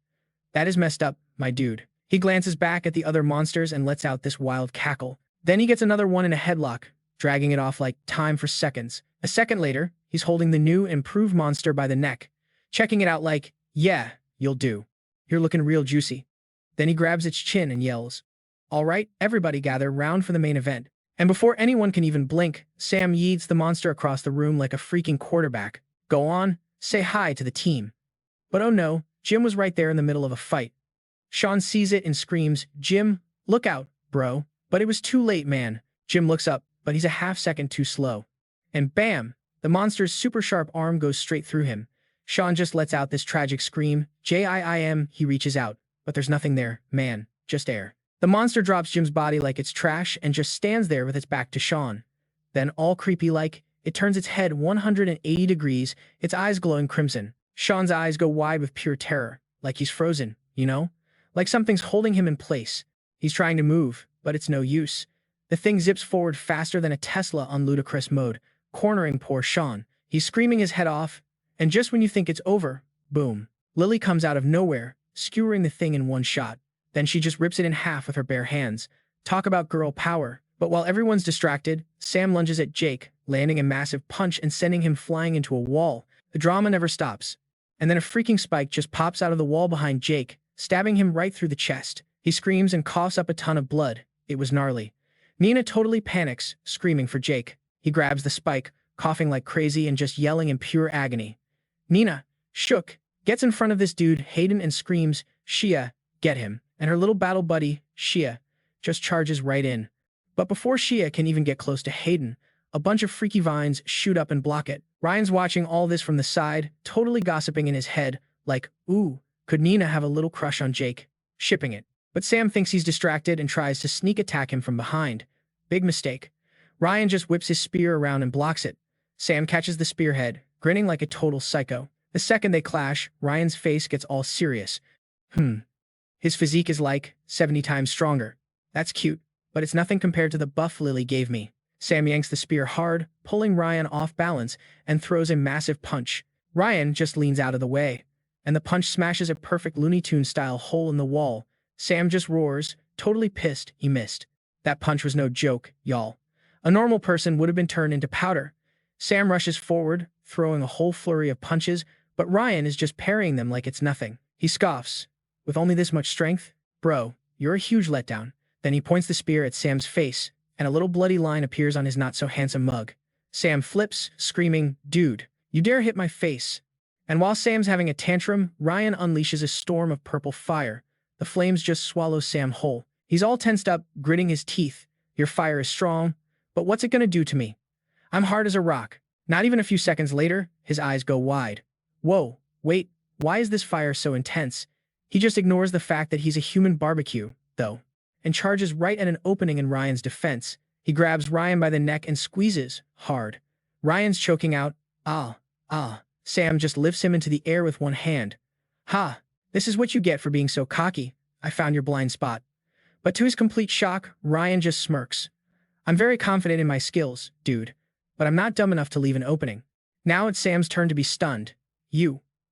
Speaker 1: That is messed up, my dude. He glances back at the other monsters and lets out this wild cackle. Then he gets another one in a headlock, dragging it off like time for seconds. A second later, he's holding the new, improved monster by the neck, checking it out like, yeah, you'll do. You're looking real juicy. Then he grabs its chin and yells, all right, everybody gather round for the main event. And before anyone can even blink, Sam yeets the monster across the room like a freaking quarterback. Go on, say hi to the team. But oh no, Jim was right there in the middle of a fight. Sean sees it and screams, Jim, look out, bro. But it was too late, man. Jim looks up, but he's a half-second too slow. And bam! The monster's super sharp arm goes straight through him. Sean just lets out this tragic scream. Jim, he reaches out. But there's nothing there, man. Just air. The monster drops Jim's body like it's trash and just stands there with its back to Sean. Then, all creepy-like, it turns its head 180 degrees, its eyes glowing crimson. Sean's eyes go wide with pure terror, like he's frozen, you know? Like something's holding him in place. He's trying to move, but it's no use. The thing zips forward faster than a Tesla on ludicrous mode, cornering poor Sean. He's screaming his head off, and just when you think it's over, boom. Lily comes out of nowhere, skewering the thing in one shot. Then she just rips it in half with her bare hands. Talk about girl power. But while everyone's distracted, Sam lunges at Jake, landing a massive punch and sending him flying into a wall. The drama never stops. And then a freaking spike just pops out of the wall behind Jake, stabbing him right through the chest. He screams and coughs up a ton of blood. It was gnarly. Nina totally panics, screaming for Jake. He grabs the spike, coughing like crazy and just yelling in pure agony. Nina, shook, gets in front of this dude, Hayden, and screams, Shia, get him. And her little battle buddy, Shia, just charges right in. But before Shia can even get close to Hayden, a bunch of freaky vines shoot up and block it. Ryan's watching all this from the side, totally gossiping in his head, like, ooh, could Nina have a little crush on Jake? Shipping it. But Sam thinks he's distracted and tries to sneak attack him from behind. Big mistake. Ryan just whips his spear around and blocks it. Sam catches the spearhead, grinning like a total psycho. The second they clash, Ryan's face gets all serious. His physique is like 70 times stronger. That's cute, but it's nothing compared to the buff Lily gave me. Sam yanks the spear hard, pulling Ryan off balance, and throws a massive punch. Ryan just leans out of the way, and the punch smashes a perfect Looney Tunes-style hole in the wall. Sam just roars, totally pissed he missed. That punch was no joke, y'all. A normal person would have been turned into powder. Sam rushes forward, throwing a whole flurry of punches, but Ryan is just parrying them like it's nothing. He scoffs. With only this much strength? Bro, you're a huge letdown. Then he points the spear at Sam's face, and a little bloody line appears on his not-so-handsome mug. Sam flips, screaming, "Dude, you dare hit my face." And while Sam's having a tantrum, Ryan unleashes a storm of purple fire. The flames just swallow Sam whole. He's all tensed up, gritting his teeth. Your fire is strong, but what's it gonna do to me? I'm hard as a rock. Not even a few seconds later, his eyes go wide. Whoa, wait, why is this fire so intense? He just ignores the fact that he's a human barbecue, though, and charges right at an opening in Ryan's defense. He grabs Ryan by the neck and squeezes hard. Ryan's choking out, ah. Sam just lifts him into the air with one hand. Ha, this is what you get for being so cocky. I found your blind spot. But to his complete shock, Ryan just smirks. I'm very confident in my skills, dude, but I'm not dumb enough to leave an opening. Now it's Sam's turn to be stunned.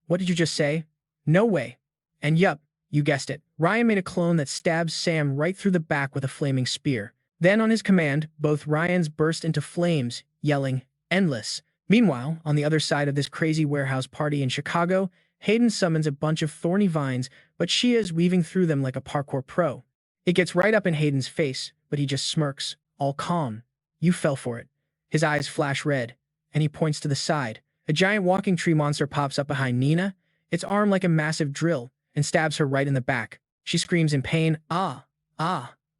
Speaker 1: What did you just say? No way. And yup, you guessed it. Ryan made a clone that stabs Sam right through the back with a flaming spear. Then on his command, both Ryans burst into flames, yelling, "Endless." Meanwhile, on the other side of this crazy warehouse party in Chicago, Hayden summons a bunch of thorny vines, but Shia is weaving through them like a parkour pro. It gets right up in Hayden's face, but he just smirks, all calm. You fell for it. His eyes flash red, and he points to the side. A giant walking tree monster pops up behind Nina, its arm like a massive drill, and stabs her right in the back. She screams in pain, ah.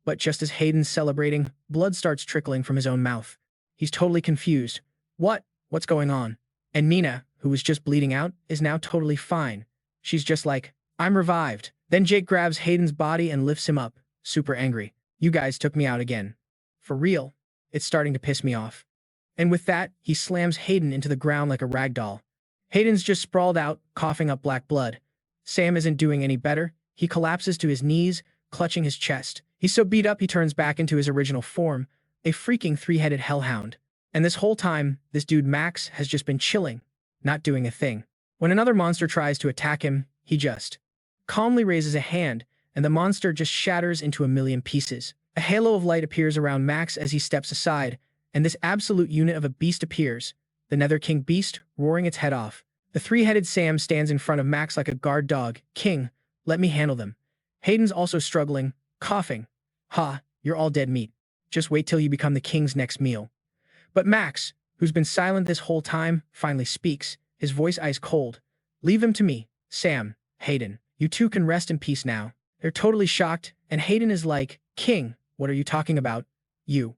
Speaker 1: But just as Hayden's celebrating, blood starts trickling from his own mouth. He's totally confused. What's going on? And Nina, who was just bleeding out, is now totally fine. She's just like, I'm revived. Then Jake grabs Hayden's body and lifts him up, super angry. You guys took me out again. For real. It's starting to piss me off. And with that, he slams Hayden into the ground like a rag doll. Hayden's just sprawled out, coughing up black blood. Sam isn't doing any better. He collapses to his knees, clutching his chest. He's so beat up he turns back into his original form, a freaking three-headed hellhound. And this whole time, this dude Max has just been chilling, not doing a thing. When another monster tries to attack him, he just calmly raises a hand, and the monster just shatters into a million pieces. A halo of light appears around Max as he steps aside, and this absolute unit of a beast appears, the Nether King beast, roaring its head off. The three-headed Sam stands in front of Max like a guard dog. King, let me handle them. Hayden's also struggling, coughing. Ha, you're all dead meat. Just wait till you become the king's next meal. But Max, who's been silent this whole time, finally speaks, his voice ice cold. Leave them to me, Sam, Hayden. You two can rest in peace now. They're totally shocked, and Hayden is like, King, what are you talking about? You.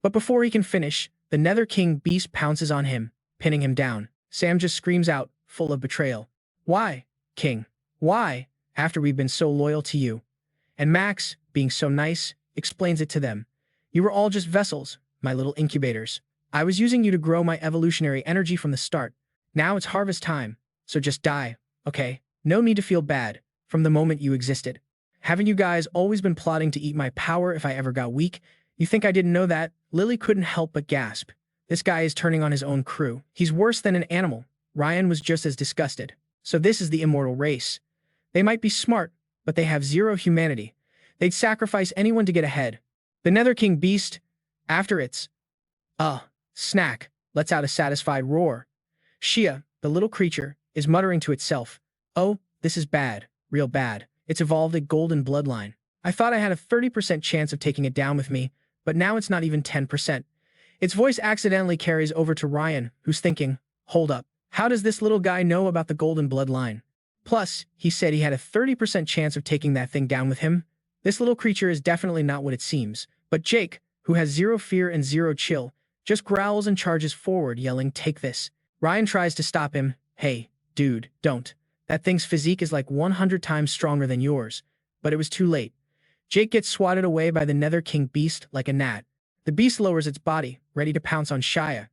Speaker 1: But before he can finish, the Nether King beast pounces on him, pinning him down. Sam just screams out, full of betrayal. Why, King? Why, after we've been so loyal to you? And Max, being so nice, explains it to them. You were all just vessels, my little incubators. I was using you to grow my evolutionary energy from the start. Now it's harvest time, so just die, okay? No need to feel bad, from the moment you existed. Haven't you guys always been plotting to eat my power if I ever got weak? You think I didn't know that? Lily couldn't help but gasp. This guy is turning on his own crew. He's worse than an animal. Ryan was just as disgusted. So this is the immortal race. They might be smart, but they have zero humanity. They'd sacrifice anyone to get ahead. The Nether King beast, after its snack, lets out a satisfied roar. Shia, the little creature, is muttering to itself, oh, this is bad, real bad. It's evolved a golden bloodline. I thought I had a 30% chance of taking it down with me, but now it's not even 10%. Its voice accidentally carries over to Ryan, who's thinking, hold up, how does this little guy know about the golden bloodline? Plus, he said he had a 30% chance of taking that thing down with him. This little creature is definitely not what it seems. But Jake, who has zero fear and zero chill, just growls and charges forward, yelling, "Take this." Ryan tries to stop him. "Hey, dude, don't. That thing's physique is like 100 times stronger than yours." But it was too late. Jake gets swatted away by the Nether King beast like a gnat. The beast lowers its body, ready to pounce on Shia.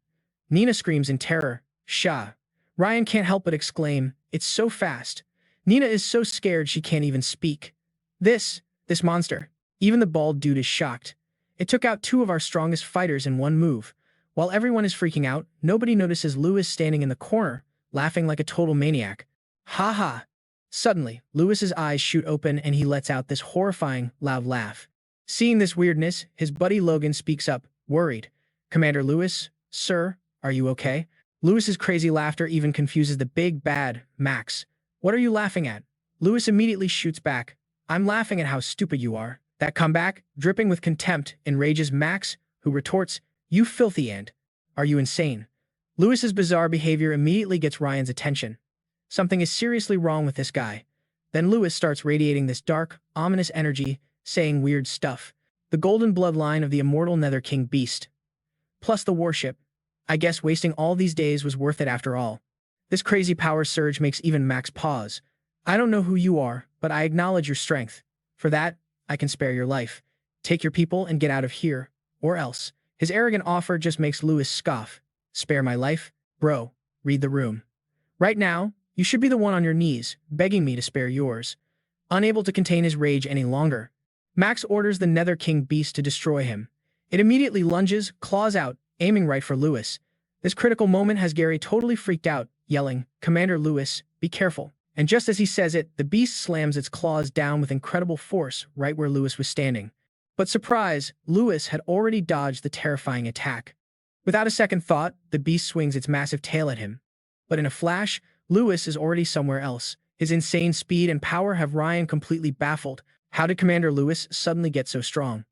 Speaker 1: Nina screams in terror, "Sha." Ryan can't help but exclaim, "It's so fast." Nina is so scared she can't even speak. This monster. Even the bald dude is shocked. It took out 2 of our strongest fighters in one move. While everyone is freaking out, nobody notices Lewis standing in the corner, laughing like a total maniac. Ha ha. Suddenly, Lewis's eyes shoot open and he lets out this horrifying, loud laugh. Seeing this weirdness, his buddy Logan speaks up, worried. "Commander Lewis, sir, are you okay?" Lewis's crazy laughter even confuses the big bad, Max. "What are you laughing at?" Lewis immediately shoots back. "I'm laughing at how stupid you are." That comeback, dripping with contempt, enrages Max, who retorts, "You filthy ant. Are you insane?" Lewis's bizarre behavior immediately gets Ryan's attention. Something is seriously wrong with this guy. Then Lewis starts radiating this dark, ominous energy, saying weird stuff. The golden bloodline of the immortal Nether King beast. Plus the warship. I guess wasting all these days was worth it after all. This crazy power surge makes even Max pause. "I don't know who you are, but I acknowledge your strength. For that, I can spare your life. Take your people and get out of here, or else." His arrogant offer just makes Lewis scoff. "Spare my life? Bro, read the room. Right now, you should be the one on your knees, begging me to spare yours." Unable to contain his rage any longer, Max orders the Nether King beast to destroy him. It immediately lunges, claws out, aiming right for Lewis. This critical moment has Gary totally freaked out, yelling, "Commander Lewis, be careful." And just as he says it, the beast slams its claws down with incredible force right where Lewis was standing. But surprise, Lewis had already dodged the terrifying attack. Without a second thought, the beast swings its massive tail at him. But in a flash, Lewis is already somewhere else. His insane speed and power have Ryan completely baffled. How did Commander Lewis suddenly get so strong?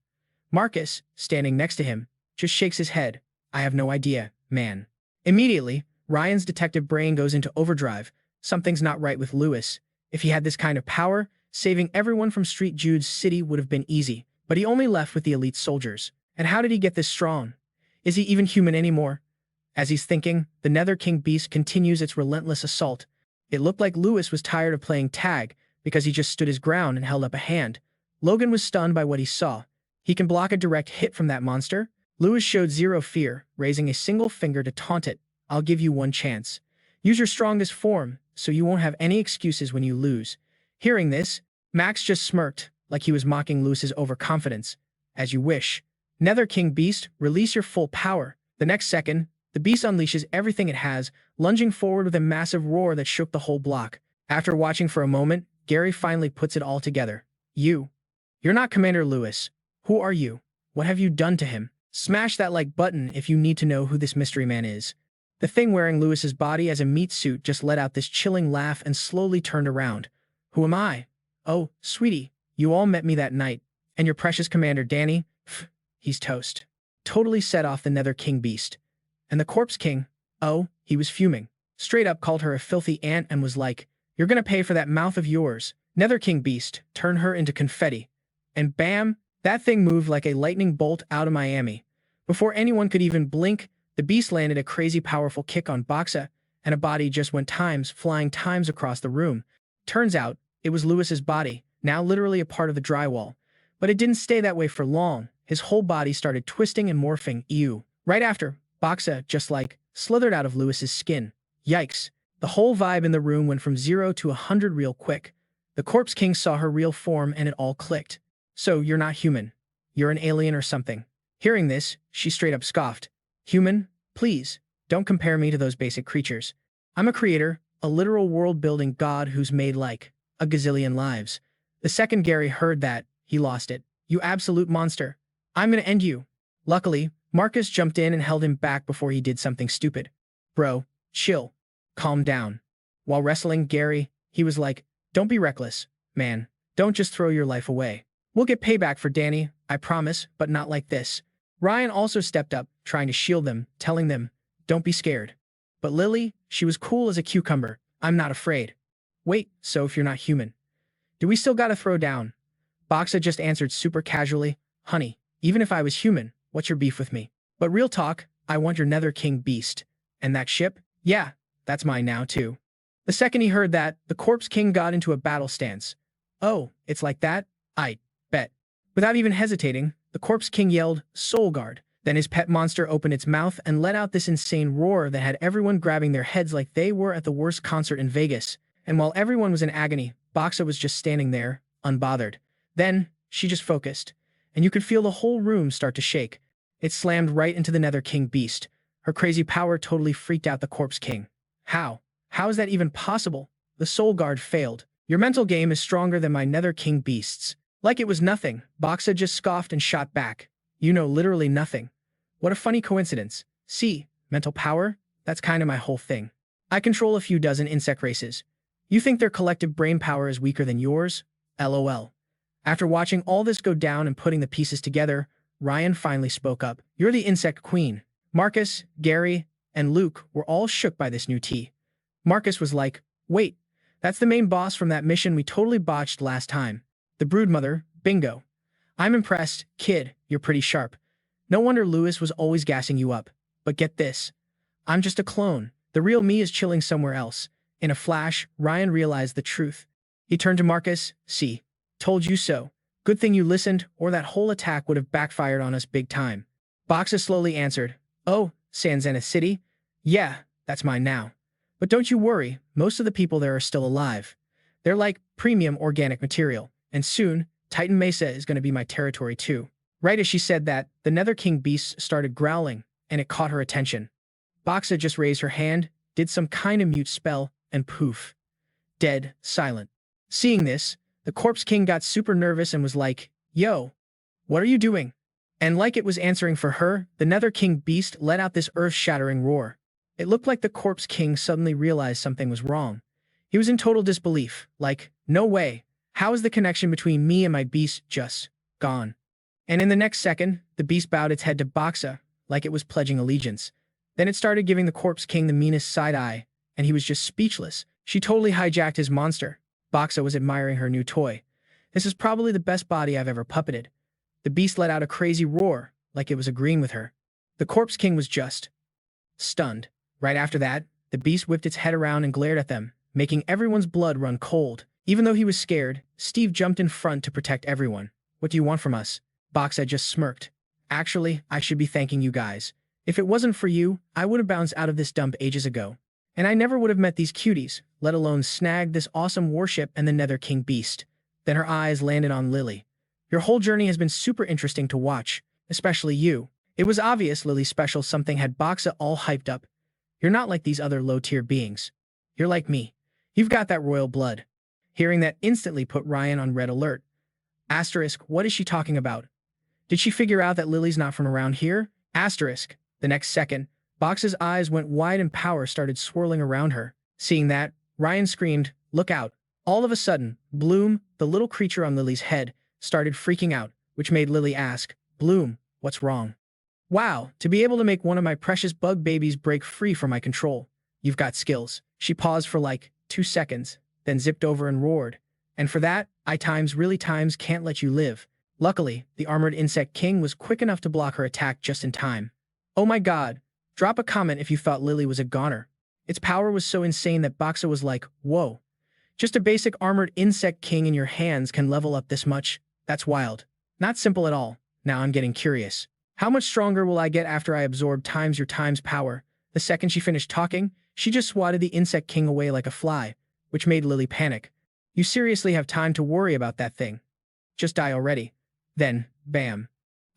Speaker 1: Marcus, standing next to him, just shakes his head. "I have no idea, man." Immediately, Ryan's detective brain goes into overdrive. Something's not right with Lewis. If he had this kind of power, saving everyone from Street Jude's city would have been easy. But he only left with the elite soldiers. And how did he get this strong? Is he even human anymore? As he's thinking, the Nether King beast continues its relentless assault. It looked like Lewis was tired of playing tag because he just stood his ground and held up a hand. Logan was stunned by what he saw. He can block a direct hit from that monster? Lewis showed zero fear, raising a single finger to taunt it. "I'll give you one chance. Use your strongest form, so you won't have any excuses when you lose." Hearing this, Max just smirked, like he was mocking Lewis's overconfidence. "As you wish. Nether King beast, release your full power." The next second, the beast unleashes everything it has, lunging forward with a massive roar that shook the whole block. After watching for a moment, Gary finally puts it all together. You're not Commander Lewis. Who are you? What have you done to him?" Smash that like button if you need to know who this mystery man is. The thing wearing Lewis's body as a meat suit just let out this chilling laugh and slowly turned around. "Who am I?" "Oh, sweetie, you all met me that night. And your precious commander Danny? Pfft, he's toast." Totally set off the Nether King beast. And the Corpse King? Oh, he was fuming. Straight up called her a filthy ant and was like, "You're gonna pay for that mouth of yours." Nether King beast turned her into confetti. And bam, that thing moved like a lightning bolt out of Miami. Before anyone could even blink, the beast landed a crazy powerful kick on Boxa, and a body just went flying times across the room. Turns out, it was Lewis's body, now literally a part of the drywall. But it didn't stay that way for long. His whole body started twisting and morphing. Ew. Right after, Boxa just slithered out of Lewis's skin. Yikes. The whole vibe in the room went from 0 to 100 real quick. The Corpse King saw her real form and it all clicked. "So you're not human. You're an alien or something." Hearing this, she straight up scoffed. "Human? Please, don't compare me to those basic creatures. I'm a creator, a literal world-building god who's made a gazillion lives." The second Gary heard that, he lost it. "You absolute monster. I'm gonna end you." Luckily, Marcus jumped in and held him back before he did something stupid. "Bro, chill. Calm down." While wrestling Gary, he was like, "Don't be reckless, man. Don't just throw your life away. We'll get payback for Danny, I promise, but not like this." Ryan also stepped up, trying to shield them, telling them, "Don't be scared." But Lily, she was cool as a cucumber. "I'm not afraid." "Wait, so if you're not human, do we still gotta throw down?" Boxa just answered super casually, "Honey, even if I was human, what's your beef with me? But real talk, I want your Nether King beast. And that ship? Yeah, that's mine now too. The second he heard that, the Corpse King got into a battle stance. Oh, it's like that? I bet. Without even hesitating, the Corpse King yelled, Soul Guard. Then his pet monster opened its mouth and let out this insane roar that had everyone grabbing their heads like they were at the worst concert in Vegas. And while everyone was in agony, Boxa was just standing there, unbothered. Then, she just focused, and you could feel the whole room start to shake. It slammed right into the Nether King beast. Her crazy power totally freaked out the Corpse King. How? How is that even possible? The Soul Guard failed. Your mental game is stronger than my Nether King beasts. Like it was nothing, Boxa just scoffed and shot back. You know literally nothing. What a funny coincidence. See, mental power? That's kind of my whole thing. I control a few dozen insect races. You think their collective brain power is weaker than yours? LOL. After watching all this go down and putting the pieces together, Ryan finally spoke up. You're the insect queen. Marcus, Gary, and Luke were all shook by this new tea. Marcus was like, wait, that's the main boss from that mission we totally botched last time. The Broodmother, bingo. I'm impressed, kid, you're pretty sharp. No wonder Lewis was always gassing you up. But get this. I'm just a clone. The real me is chilling somewhere else. In a flash, Ryan realized the truth. He turned to Marcus. See, told you so. Good thing you listened, or that whole attack would have backfired on us big time. Boxa slowly answered. Oh, San Zenith City? Yeah, that's mine now. But don't you worry, most of the people there are still alive. They're like premium organic material, and soon, Titan Mesa is going to be my territory too. Right as she said that, the Nether King beast started growling, and it caught her attention. Boxa just raised her hand, did some kind of mute spell, and poof. Dead, silent. Seeing this, the Corpse King got super nervous and was like, Yo, what are you doing? And like it was answering for her, the Nether King beast let out this earth-shattering roar. It looked like the Corpse King suddenly realized something was wrong. He was in total disbelief, like, no way, how is the connection between me and my beast just gone? And in the next second, the beast bowed its head to Boxa, like it was pledging allegiance. Then it started giving the Corpse King the meanest side-eye, and he was just speechless. She totally hijacked his monster. Boxa was admiring her new toy. This is probably the best body I've ever puppeted. The beast let out a crazy roar, like it was agreeing with her. The Corpse King was just stunned. Right after that, the beast whipped its head around and glared at them, making everyone's blood run cold. Even though he was scared, Steve jumped in front to protect everyone. What do you want from us? Boxa just smirked. Actually, I should be thanking you guys. If it wasn't for you, I would have bounced out of this dump ages ago. And I never would have met these cuties, let alone snagged this awesome warship and the Nether King beast. Then her eyes landed on Lily. Your whole journey has been super interesting to watch, especially you. It was obvious Lily's special something had Boxa all hyped up. You're not like these other low-tier beings. You're like me. You've got that royal blood. Hearing that instantly put Ryan on red alert. Asterisk, what is she talking about? Did she figure out that Lily's not from around here? Asterisk. The next second, Box's eyes went wide and power started swirling around her. Seeing that, Ryan screamed, look out. All of a sudden, Bloom, the little creature on Lily's head, started freaking out, which made Lily ask, Bloom, what's wrong? Wow, to be able to make one of my precious bug babies break free from my control. You've got skills. She paused for like 2 seconds, then zipped over and roared. And for that, I really can't let you live. Luckily, the armored insect king was quick enough to block her attack just in time. Oh my god. Drop a comment if you thought Lily was a goner. Its power was so insane that Boxa was like, whoa. Just a basic armored insect king in your hands can level up this much? That's wild. Not simple at all. Now I'm getting curious. How much stronger will I get after I absorb times your times power? The second she finished talking, she just swatted the insect king away like a fly, which made Lily panic. You seriously have time to worry about that thing. Just die already. Then, bam.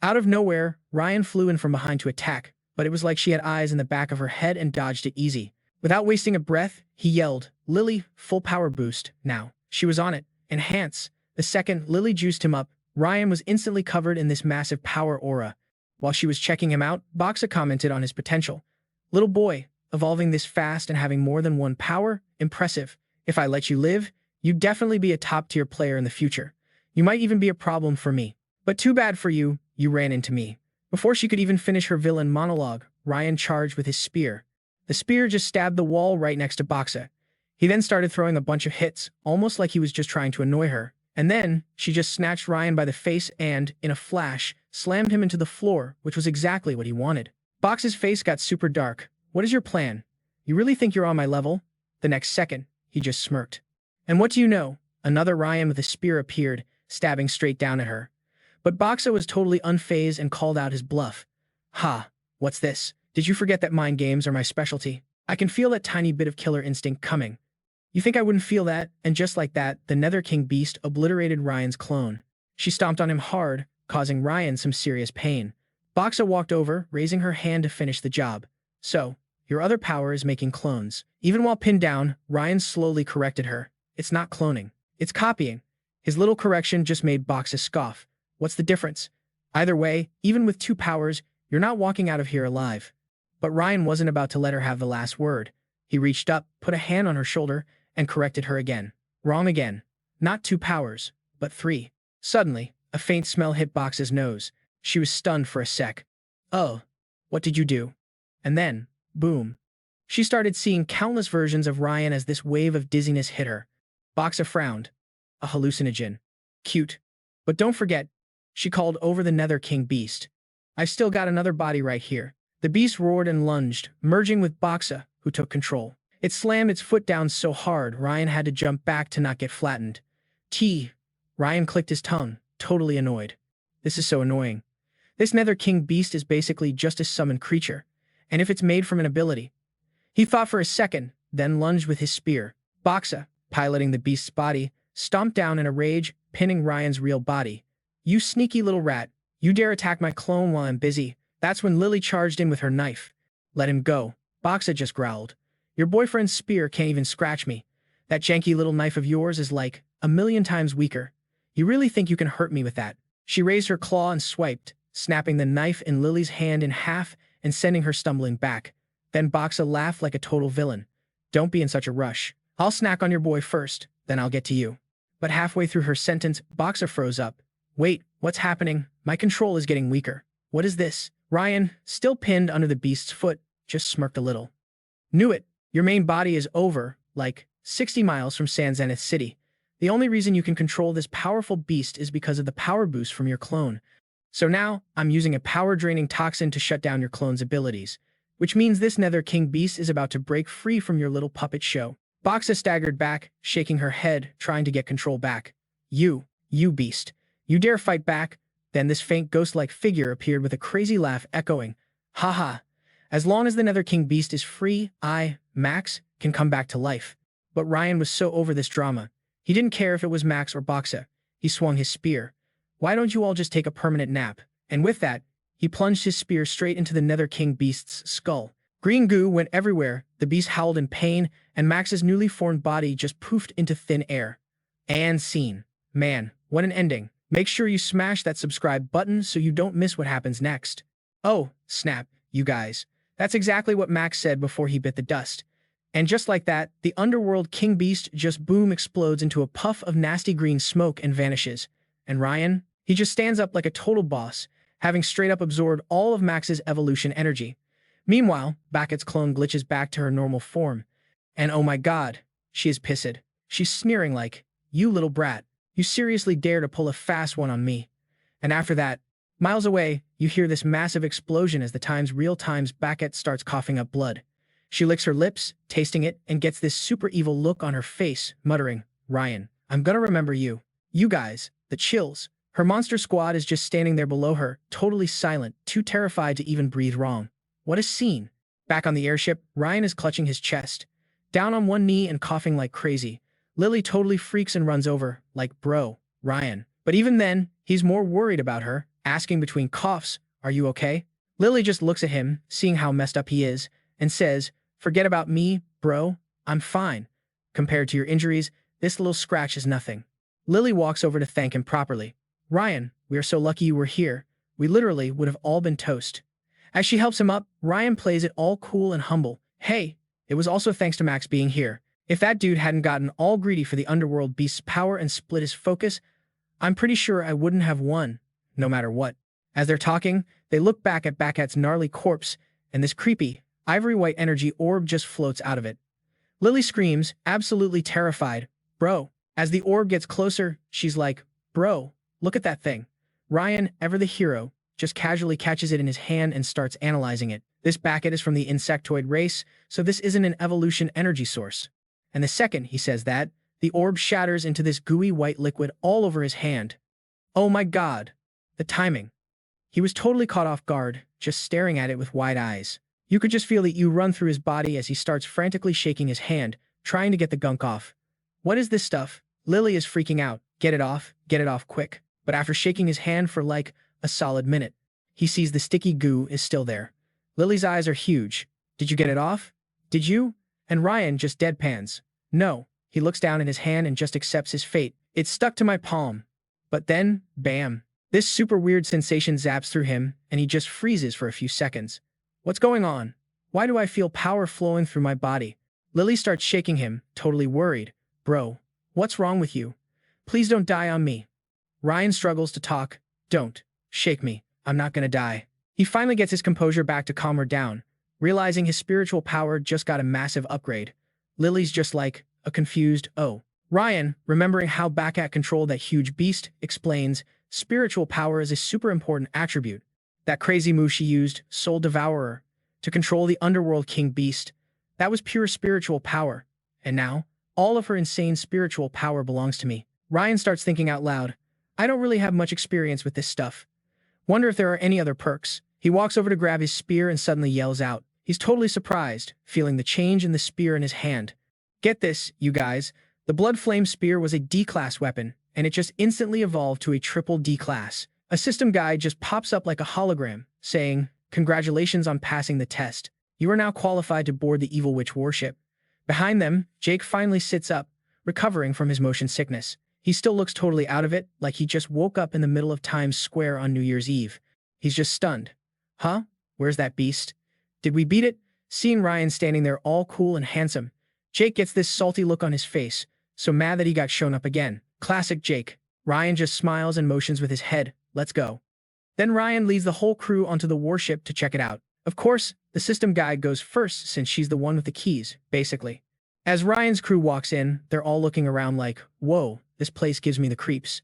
Speaker 1: Out of nowhere, Ryan flew in from behind to attack, but it was like she had eyes in the back of her head and dodged it easy. Without wasting a breath, he yelled, Lily, full power boost, now. She was on it. Enhance. The second Lily juiced him up, Ryan was instantly covered in this massive power aura. While she was checking him out, Boxa commented on his potential. Little boy, evolving this fast and having more than one power? Impressive. If I let you live, you'd definitely be a top-tier player in the future. You might even be a problem for me. But too bad for you, you ran into me. Before she could even finish her villain monologue, Ryan charged with his spear. The spear just stabbed the wall right next to Boxa. He then started throwing a bunch of hits, almost like he was just trying to annoy her. And then, she just snatched Ryan by the face and, in a flash, slammed him into the floor, which was exactly what he wanted. Box's face got super dark. What is your plan? You really think you're on my level? The next second, he just smirked. And what do you know? Another Ryan with a spear appeared, stabbing straight down at her. But Boxa was totally unfazed and called out his bluff. Ha, what's this? Did you forget that mind games are my specialty? I can feel that tiny bit of killer instinct coming. You think I wouldn't feel that? And just like that, the Nether King beast obliterated Ryan's clone. She stomped on him hard, causing Ryan some serious pain. Boxa walked over, raising her hand to finish the job. So, your other power is making clones. Even while pinned down, Ryan slowly corrected her. It's not cloning. It's copying. His little correction just made Boxa scoff. What's the difference? Either way, even with 2 powers, you're not walking out of here alive. But Ryan wasn't about to let her have the last word. He reached up, put a hand on her shoulder, and corrected her again. Wrong again. Not 2 powers, but 3. Suddenly, a faint smell hit Box's nose. She was stunned for a sec. Oh, what did you do? And then, boom. She started seeing countless versions of Ryan as this wave of dizziness hit her. Boxa frowned. A hallucinogen. Cute. But don't forget, she called over the Nether King beast. I've still got another body right here. The beast roared and lunged, merging with Boxa, who took control. It slammed its foot down so hard Ryan had to jump back to not get flattened. Ryan clicked his tongue, totally annoyed. This is so annoying. This Nether King beast is basically just a summoned creature, and if it's made from an ability. He thought for a second, then lunged with his spear. Boxa, piloting the beast's body, stomped down in a rage, pinning Ryan's real body. You sneaky little rat, you dare attack my clone while I'm busy. That's when Lily charged in with her knife. Let him go. Boxa just growled. Your boyfriend's spear can't even scratch me. That janky little knife of yours is like 1,000,000 times weaker. You really think you can hurt me with that? She raised her claw and swiped, snapping the knife in Lily's hand in half and sending her stumbling back. Then Boxa laughed like a total villain. Don't be in such a rush. I'll snack on your boy first, then I'll get to you. But halfway through her sentence, Boxa froze up. Wait, what's happening? My control is getting weaker. What is this? Ryan, still pinned under the beast's foot, just smirked a little. Knew it. Your main body is over, like, 60 miles from Zenith City. The only reason you can control this powerful beast is because of the power boost from your clone. So now, I'm using a power-draining toxin to shut down your clone's abilities, which means this Nether King beast is about to break free from your little puppet show. Boxa staggered back, shaking her head, trying to get control back. You beast. You dare fight back? Then this faint ghost-like figure appeared with a crazy laugh echoing, "Ha ha. As long as the Nether King beast is free, I, Max, can come back to life." But Ryan was so over this drama. He didn't care if it was Max or Boxa. He swung his spear. Why don't you all just take a permanent nap? And with that, he plunged his spear straight into the Nether King beast's skull. Green goo went everywhere, the beast howled in pain, and Max's newly formed body just poofed into thin air. And scene. Man, what an ending. Make sure you smash that subscribe button so you don't miss what happens next. Oh, snap, you guys. That's exactly what Max said before he bit the dust. And just like that, the underworld king beast just boom explodes into a puff of nasty green smoke and vanishes. And Ryan, he just stands up like a total boss, having straight up absorbed all of Max's evolution energy. Meanwhile, Bakkett's clone glitches back to her normal form. And oh my god, she is pissed. She's sneering like, "You little brat. You seriously dare to pull a fast one on me." And after that, miles away, you hear this massive explosion as the Times Real Times Bakkett starts coughing up blood. She licks her lips, tasting it, and gets this super evil look on her face, muttering, "Ryan, I'm gonna remember you." You guys, the chills. Her monster squad is just standing there below her, totally silent, too terrified to even breathe wrong. What a scene. Back on the airship, Ryan is clutching his chest, down on one knee and coughing like crazy. Lily totally freaks and runs over, like, "Bro, Ryan." But even then, he's more worried about her, asking between coughs, "Are you okay?" Lily just looks at him, seeing how messed up he is, and says, "Forget about me, bro. I'm fine. Compared to your injuries, this little scratch is nothing." Lily walks over to thank him properly. "Ryan, we are so lucky you were here. We literally would have all been toast." As she helps him up, Ryan plays it all cool and humble. "Hey, it was also thanks to Max being here. If that dude hadn't gotten all greedy for the underworld beast's power and split his focus, I'm pretty sure I wouldn't have won, no matter what." As they're talking, they look back at Bakkett's gnarly corpse, and this creepy, ivory-white energy orb just floats out of it. Lily screams, absolutely terrified, "Bro." As the orb gets closer, she's like, "Bro, look at that thing." Ryan, ever the hero, just casually catches it in his hand and starts analyzing it. This Beckett is from the insectoid race, so this isn't an evolution energy source. And the second he says that, the orb shatters into this gooey white liquid all over his hand. Oh my god. The timing. He was totally caught off guard, just staring at it with wide eyes. You could just feel the ew run through his body as he starts frantically shaking his hand, trying to get the gunk off. What is this stuff? Lily is freaking out. Get it off quick. But after shaking his hand for like a solid minute, he sees the sticky goo is still there. Lily's eyes are huge. Did you get it off? Did you? And Ryan just deadpans. No. He looks down at his hand and just accepts his fate. It's stuck to my palm. But then, bam. This super weird sensation zaps through him, and he just freezes for a few seconds. What's going on? Why do I feel power flowing through my body? Lily starts shaking him, totally worried. Bro, what's wrong with you? Please don't die on me. Ryan struggles to talk. Don't. Shake me. I'm not gonna die. He finally gets his composure back to calm her down, realizing his spiritual power just got a massive upgrade. Lily's just like, a confused, oh. Ryan, remembering how Beckett controlled that huge beast, explains, spiritual power is a super important attribute. That crazy move she used, Soul Devourer, to control the underworld king beast, that was pure spiritual power. And now, all of her insane spiritual power belongs to me. Ryan starts thinking out loud. I don't really have much experience with this stuff. Wonder if there are any other perks. He walks over to grab his spear and suddenly yells out. He's totally surprised, feeling the change in the spear in his hand. Get this, you guys. The Blood Flame Spear was a D-class weapon, and it just instantly evolved to a triple D-class. A system guide just pops up like a hologram, saying, congratulations on passing the test. You are now qualified to board the Evil Witch warship. Behind them, Jake finally sits up, recovering from his motion sickness. He still looks totally out of it, like he just woke up in the middle of Times Square on New Year's Eve. He's just stunned. Huh? Where's that beast? Did we beat it? Seeing Ryan standing there all cool and handsome, Jake gets this salty look on his face, so mad that he got shown up again. Classic Jake. Ryan just smiles and motions with his head. Let's go. Then Ryan leads the whole crew onto the warship to check it out. Of course, the system guide goes first since she's the one with the keys, basically. As Ryan's crew walks in, they're all looking around like, whoa, this place gives me the creeps.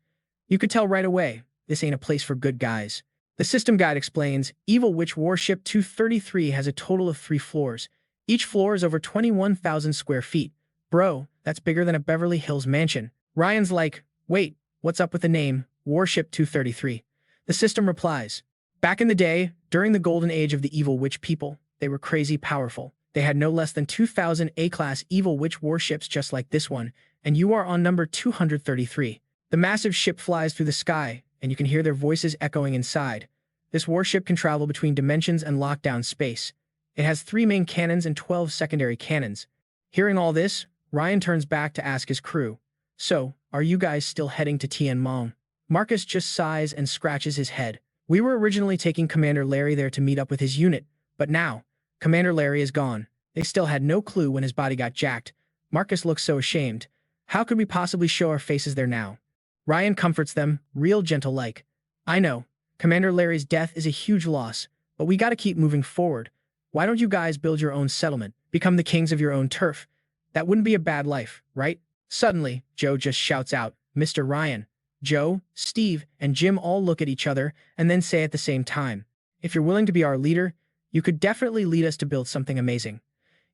Speaker 1: You could tell right away, this ain't a place for good guys. The system guide explains, Evil Witch Warship 233 has a total of 3 floors. Each floor is over 21,000 square feet. Bro, that's bigger than a Beverly Hills mansion. Ryan's like, wait, what's up with the name, Warship 233? The system replies, back in the day, during the golden age of the Evil Witch people, they were crazy powerful. They had no less than 2,000 A-class Evil Witch warships just like this one, and you are on number 233. The massive ship flies through the sky, and you can hear their voices echoing inside. This warship can travel between dimensions and lock down space. It has 3 main cannons and 12 secondary cannons. Hearing all this, Ryan turns back to ask his crew, so, are you guys still heading to Tianmong? Marcus just sighs and scratches his head. We were originally taking Commander Larry there to meet up with his unit, but now, Commander Larry is gone. They still had no clue when his body got jacked. Marcus looks so ashamed. How could we possibly show our faces there now? Ryan comforts them, real gentle-like. I know, Commander Larry's death is a huge loss, but we gotta keep moving forward. Why don't you guys build your own settlement, become the kings of your own turf? That wouldn't be a bad life, right? Suddenly, Joe just shouts out, Mr. Ryan. Joe, Steve, and Jim all look at each other and then say at the same time, if you're willing to be our leader, you could definitely lead us to build something amazing.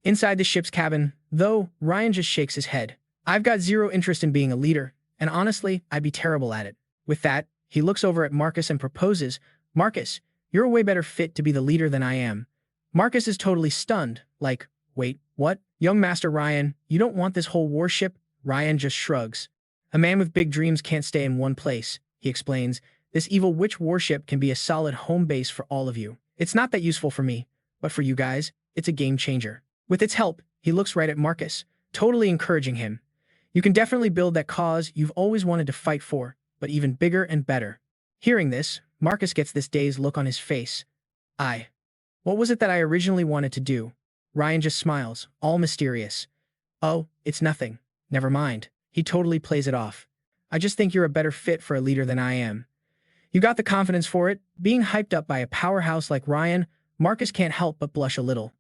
Speaker 1: Inside the ship's cabin, though, Ryan just shakes his head. I've got zero interest in being a leader, and honestly, I'd be terrible at it. With that, he looks over at Marcus and proposes, Marcus, you're a way better fit to be the leader than I am. Marcus is totally stunned, like, wait, what? Young Master Ryan, you don't want this whole warship? Ryan just shrugs. A man with big dreams can't stay in one place, he explains. This Evil Witch warship can be a solid home base for all of you. It's not that useful for me, but for you guys, it's a game changer. With its help, he looks right at Marcus, totally encouraging him. You can definitely build that cause you've always wanted to fight for, but even bigger and better. Hearing this, Marcus gets this dazed look on his face. What was it that I originally wanted to do? Ryan just smiles, all mysterious. Oh, it's nothing. Never mind. He totally plays it off. I just think you're a better fit for a leader than I am. You got the confidence for it. Being hyped up by a powerhouse like Ryan, Marcus can't help but blush a little.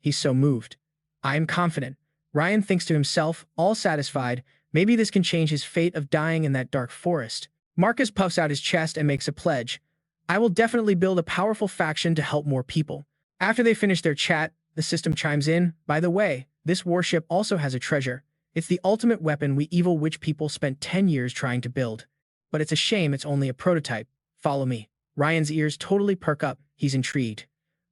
Speaker 1: He's so moved. I am confident. Ryan thinks to himself, all satisfied, maybe this can change his fate of dying in that dark forest. Marcus puffs out his chest and makes a pledge. I will definitely build a powerful faction to help more people. After they finish their chat, the system chimes in. By the way, this warship also has a treasure. It's the ultimate weapon we evil witch people spent 10 years trying to build. But it's a shame it's only a prototype. Follow me. Ryan's ears totally perk up. He's intrigued.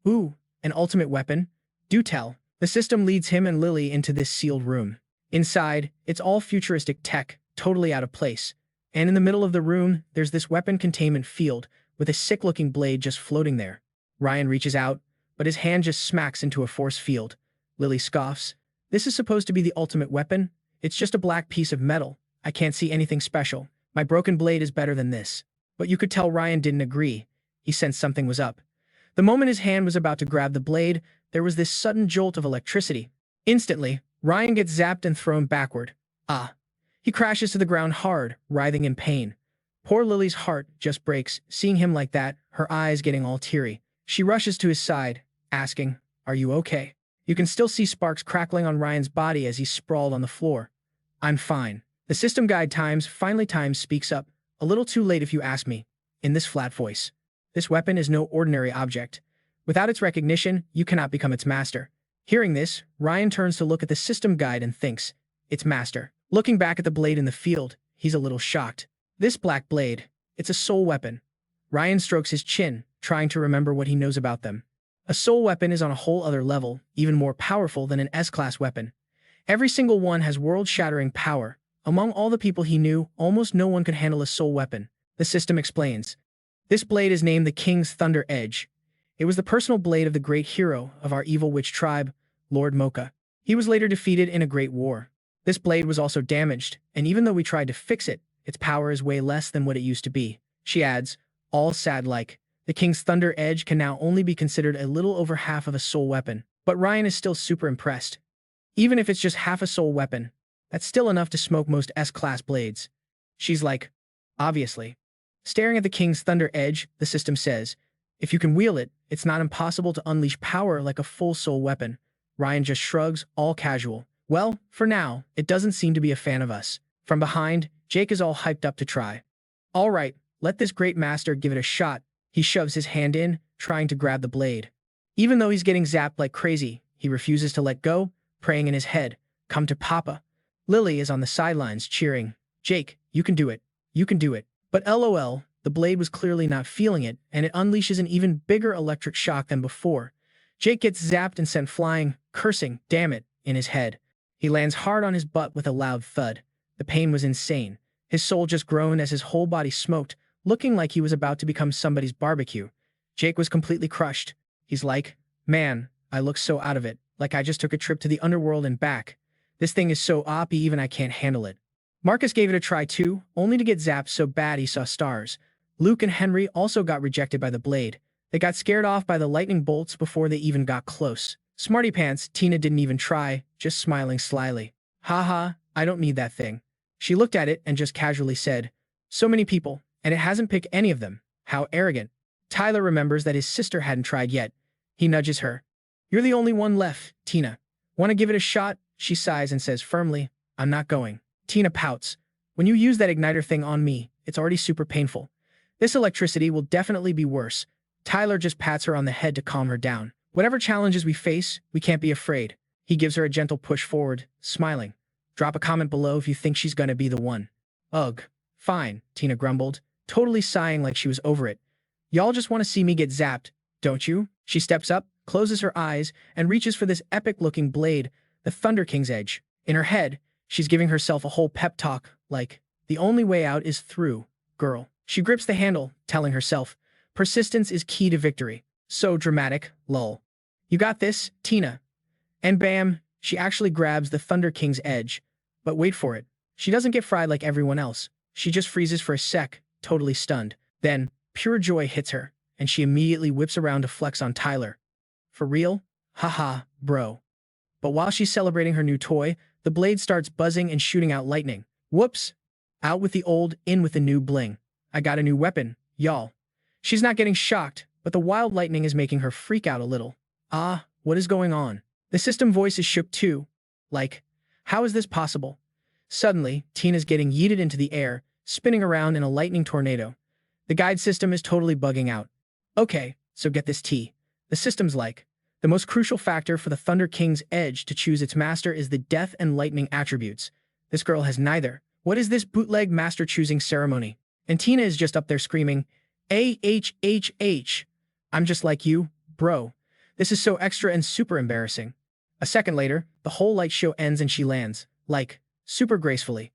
Speaker 1: Ooh, an ultimate weapon? Do tell. The system leads him and Lily into this sealed room. Inside, it's all futuristic tech, totally out of place. And in the middle of the room, there's this weapon containment field with a sick-looking blade just floating there. Ryan reaches out, but his hand just smacks into a force field. Lily scoffs. This is supposed to be the ultimate weapon? It's just a black piece of metal. I can't see anything special. My broken blade is better than this. But you could tell Ryan didn't agree. He sensed something was up. The moment his hand was about to grab the blade, there was this sudden jolt of electricity. Instantly, Ryan gets zapped and thrown backward. Ah. He crashes to the ground hard, writhing in pain. Poor Lily's heart just breaks, seeing him like that, her eyes getting all teary. She rushes to his side, asking, "Are you okay?" You can still see sparks crackling on Ryan's body as he's sprawled on the floor. "I'm fine." The system guide finally speaks up, a little too late if you ask me, in this flat voice. This weapon is no ordinary object. Without its recognition, you cannot become its master. Hearing this, Ryan turns to look at the system guide and thinks, its master. Looking back at the blade in the field, he's a little shocked. This black blade, it's a soul weapon. Ryan strokes his chin, trying to remember what he knows about them. A soul weapon is on a whole other level, even more powerful than an S-class weapon. Every single one has world-shattering power. Among all the people he knew, almost no one could handle a soul weapon. The system explains. This blade is named the King's Thunder Edge. It was the personal blade of the great hero of our evil witch tribe, Lord Mocha. He was later defeated in a great war. This blade was also damaged, and even though we tried to fix it, its power is way less than what it used to be. She adds, all sad-like. The King's Thunder Edge can now only be considered a little over half of a soul weapon, but Ryan is still super impressed. Even if it's just half a soul weapon, that's still enough to smoke most S-class blades. She's like, obviously. Staring at the King's Thunder Edge, the system says, if you can wield it, it's not impossible to unleash power like a full soul weapon. Ryan just shrugs, all casual. Well, for now, it doesn't seem to be a fan of us. From behind, Jake is all hyped up to try. All right, let this great master give it a shot. He shoves his hand in, trying to grab the blade. Even though he's getting zapped like crazy, he refuses to let go, praying in his head, come to Papa. Lily is on the sidelines cheering, Jake, you can do it. You can do it. But LOL, the blade was clearly not feeling it, and it unleashes an even bigger electric shock than before. Jake gets zapped and sent flying, cursing, damn it, in his head. He lands hard on his butt with a loud thud. The pain was insane. His soul just groaned as his whole body smoked, looking like he was about to become somebody's barbecue. Jake was completely crushed. He's like, man, I look so out of it, like I just took a trip to the underworld and back. This thing is so OP even I can't handle it. Marcus gave it a try too, only to get zapped so bad he saw stars. Luke and Henry also got rejected by the blade. They got scared off by the lightning bolts before they even got close. Smarty Pants, Tina didn't even try, just smiling slyly. Haha, I don't need that thing. She looked at it and just casually said, so many people, and it hasn't picked any of them. How arrogant. Tyler remembers that his sister hadn't tried yet. He nudges her. You're the only one left, Tina. Want to give it a shot? She sighs and says firmly, I'm not going. Tina pouts. When you use that igniter thing on me, it's already super painful. This electricity will definitely be worse. Tyler just pats her on the head to calm her down. Whatever challenges we face, we can't be afraid. He gives her a gentle push forward, smiling. Drop a comment below if you think she's gonna be the one. Ugh. Fine, Tina grumbled, totally sighing like she was over it. Y'all just want to see me get zapped, don't you? She steps up, closes her eyes, and reaches for this epic-looking blade, the Thunder King's Edge. In her head, she's giving herself a whole pep talk, like, the only way out is through, girl. She grips the handle, telling herself, persistence is key to victory. So dramatic, lol. You got this, Tina. And bam, she actually grabs the Thunder King's Edge. But wait for it. She doesn't get fried like everyone else. She just freezes for a sec, totally stunned. Then, pure joy hits her, and she immediately whips around to flex on Tyler. For real? Haha, bro. But while she's celebrating her new toy, the blade starts buzzing and shooting out lightning. Whoops. Out with the old, in with the new bling. I got a new weapon, y'all. She's not getting shocked, but the wild lightning is making her freak out a little. Ah, what is going on? The system voice is shook too. Like, how is this possible? Suddenly, Tina's getting yeeted into the air, spinning around in a lightning tornado. The guide system is totally bugging out. Okay, so get this T. The system's like, the most crucial factor for the Thunder King's edge to choose its master is the death and lightning attributes. This girl has neither. What is this bootleg master choosing ceremony? And Tina is just up there screaming, AHHH. I'm just like you, bro. This is so extra and super embarrassing. A second later, the whole light show ends and she lands, like, super gracefully.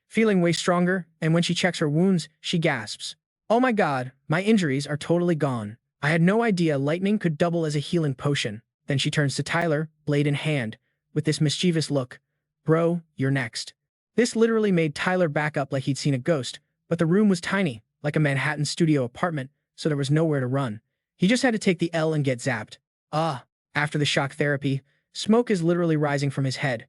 Speaker 1: Feeling way stronger, and when she checks her wounds, she gasps. Oh my god, my injuries are totally gone. I had no idea lightning could double as a healing potion. Then she turns to Tyler, blade in hand, with this mischievous look. Bro, you're next. This literally made Tyler back up like he'd seen a ghost, but the room was tiny, like a Manhattan studio apartment, so there was nowhere to run. He just had to take the L and get zapped. After the shock therapy, smoke is literally rising from his head.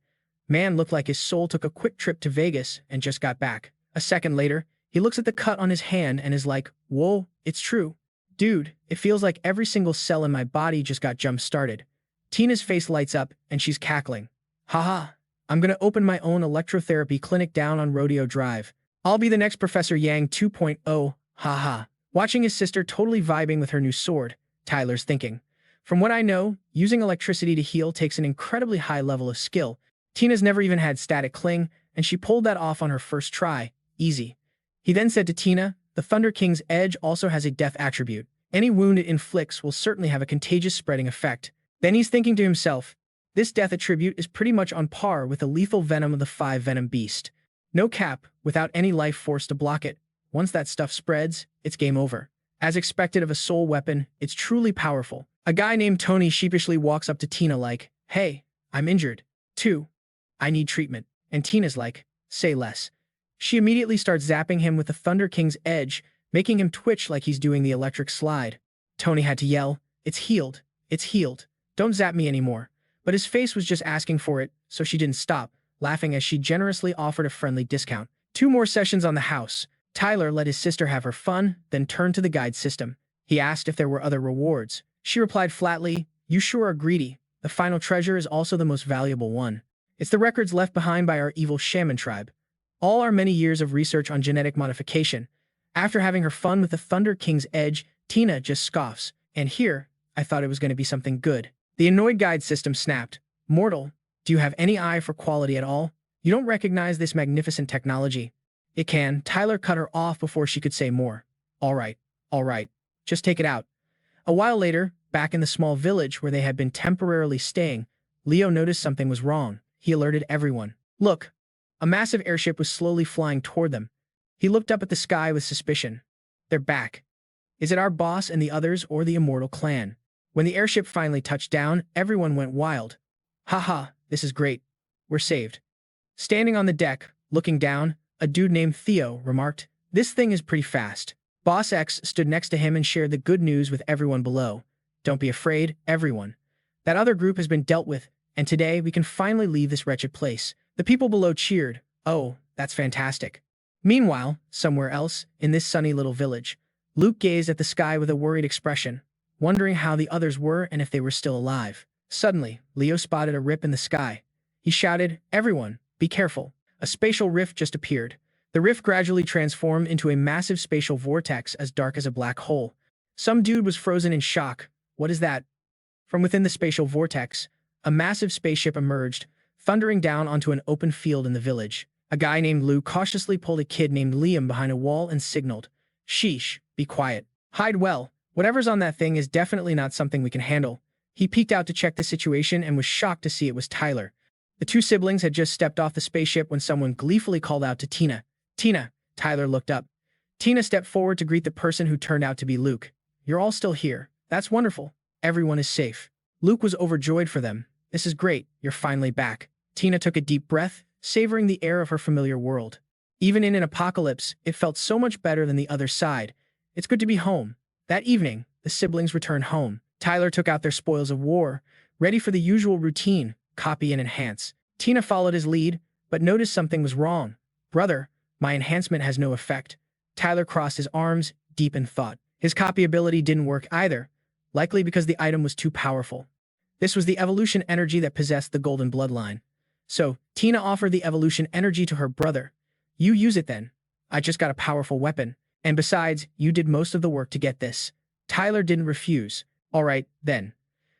Speaker 1: Man looked like his soul took a quick trip to Vegas and just got back. A second later, he looks at the cut on his hand and is like, whoa, it's true. Dude, it feels like every single cell in my body just got jump-started. Tina's face lights up and she's cackling. Haha, I'm gonna open my own electrotherapy clinic down on Rodeo Drive. I'll be the next Professor Yang 2.0, haha. Watching his sister totally vibing with her new sword, Tyler's thinking. From what I know, using electricity to heal takes an incredibly high level of skill. Tina's never even had static cling, and she pulled that off on her first try. Easy. He then said to Tina, the Thunder King's edge also has a death attribute. Any wound it inflicts will certainly have a contagious spreading effect. Then he's thinking to himself, this death attribute is pretty much on par with the lethal venom of the 5-venom beast. No cap, without any life force to block it. Once that stuff spreads, it's game over. As expected of a soul weapon, it's truly powerful. A guy named Tony sheepishly walks up to Tina like, hey, I'm injured. 2. I need treatment. And Tina's like, say less. She immediately starts zapping him with the Thunder King's edge, making him twitch like he's doing the electric slide. Tony had to yell, it's healed. It's healed. Don't zap me anymore. But his face was just asking for it, so she didn't stop, laughing as she generously offered a friendly discount. 2 more sessions on the house. Tyler let his sister have her fun, then turned to the guide system. He asked if there were other rewards. She replied flatly, you sure are greedy. The final treasure is also the most valuable one. It's the records left behind by our evil shaman tribe. All our many years of research on genetic modification. After having her fun with the Thunder King's edge, Tina just scoffs. And here, I thought it was going to be something good. The annoyed guide system snapped. Mortal, do you have any eye for quality at all? You don't recognize this magnificent technology. It can. Tyler cut her off before she could say more. All right. Just take it out. A while later, back in the small village where they had been temporarily staying, Leo noticed something was wrong. He alerted everyone. Look, a massive airship was slowly flying toward them. He looked up at the sky with suspicion. They're back. Is it our boss and the others or the Immortal Clan? When the airship finally touched down, everyone went wild. Haha, this is great. We're saved. Standing on the deck, looking down, a dude named Theo remarked, this thing is pretty fast. Boss X stood next to him and shared the good news with everyone below. Don't be afraid, everyone. That other group has been dealt with, and today we can finally leave this wretched place. The people below cheered. Oh, that's fantastic. Meanwhile, somewhere else, in this sunny little village, Luke gazed at the sky with a worried expression, wondering how the others were and if they were still alive. Suddenly, Leo spotted a rip in the sky. He shouted, everyone, be careful. A spatial rift just appeared. The rift gradually transformed into a massive spatial vortex as dark as a black hole. Some dude was frozen in shock. What is that? From within the spatial vortex, a massive spaceship emerged, thundering down onto an open field in the village. A guy named Lou cautiously pulled a kid named Liam behind a wall and signaled, sheesh, be quiet. Hide well. Whatever's on that thing is definitely not something we can handle. He peeked out to check the situation and was shocked to see it was Tyler. The 2 siblings had just stepped off the spaceship when someone gleefully called out to Tina. Tina. Tyler looked up. Tina stepped forward to greet the person who turned out to be Luke. You're all still here. That's wonderful. Everyone is safe. Luke was overjoyed for them. This is great. You're finally back. Tina took a deep breath, savoring the air of her familiar world. Even in an apocalypse, it felt so much better than the other side. It's good to be home. That evening, the siblings returned home. Tyler took out their spoils of war, ready for the usual routine, copy and enhance. Tina followed his lead, but noticed something was wrong. Brother, my enhancement has no effect. Tyler crossed his arms, deep in thought. His copy ability didn't work either, likely because the item was too powerful. This was the evolution energy that possessed the golden bloodline. So, Tina offered the evolution energy to her brother. You use it then. I just got a powerful weapon. And besides, you did most of the work to get this. Tyler didn't refuse. All right, then.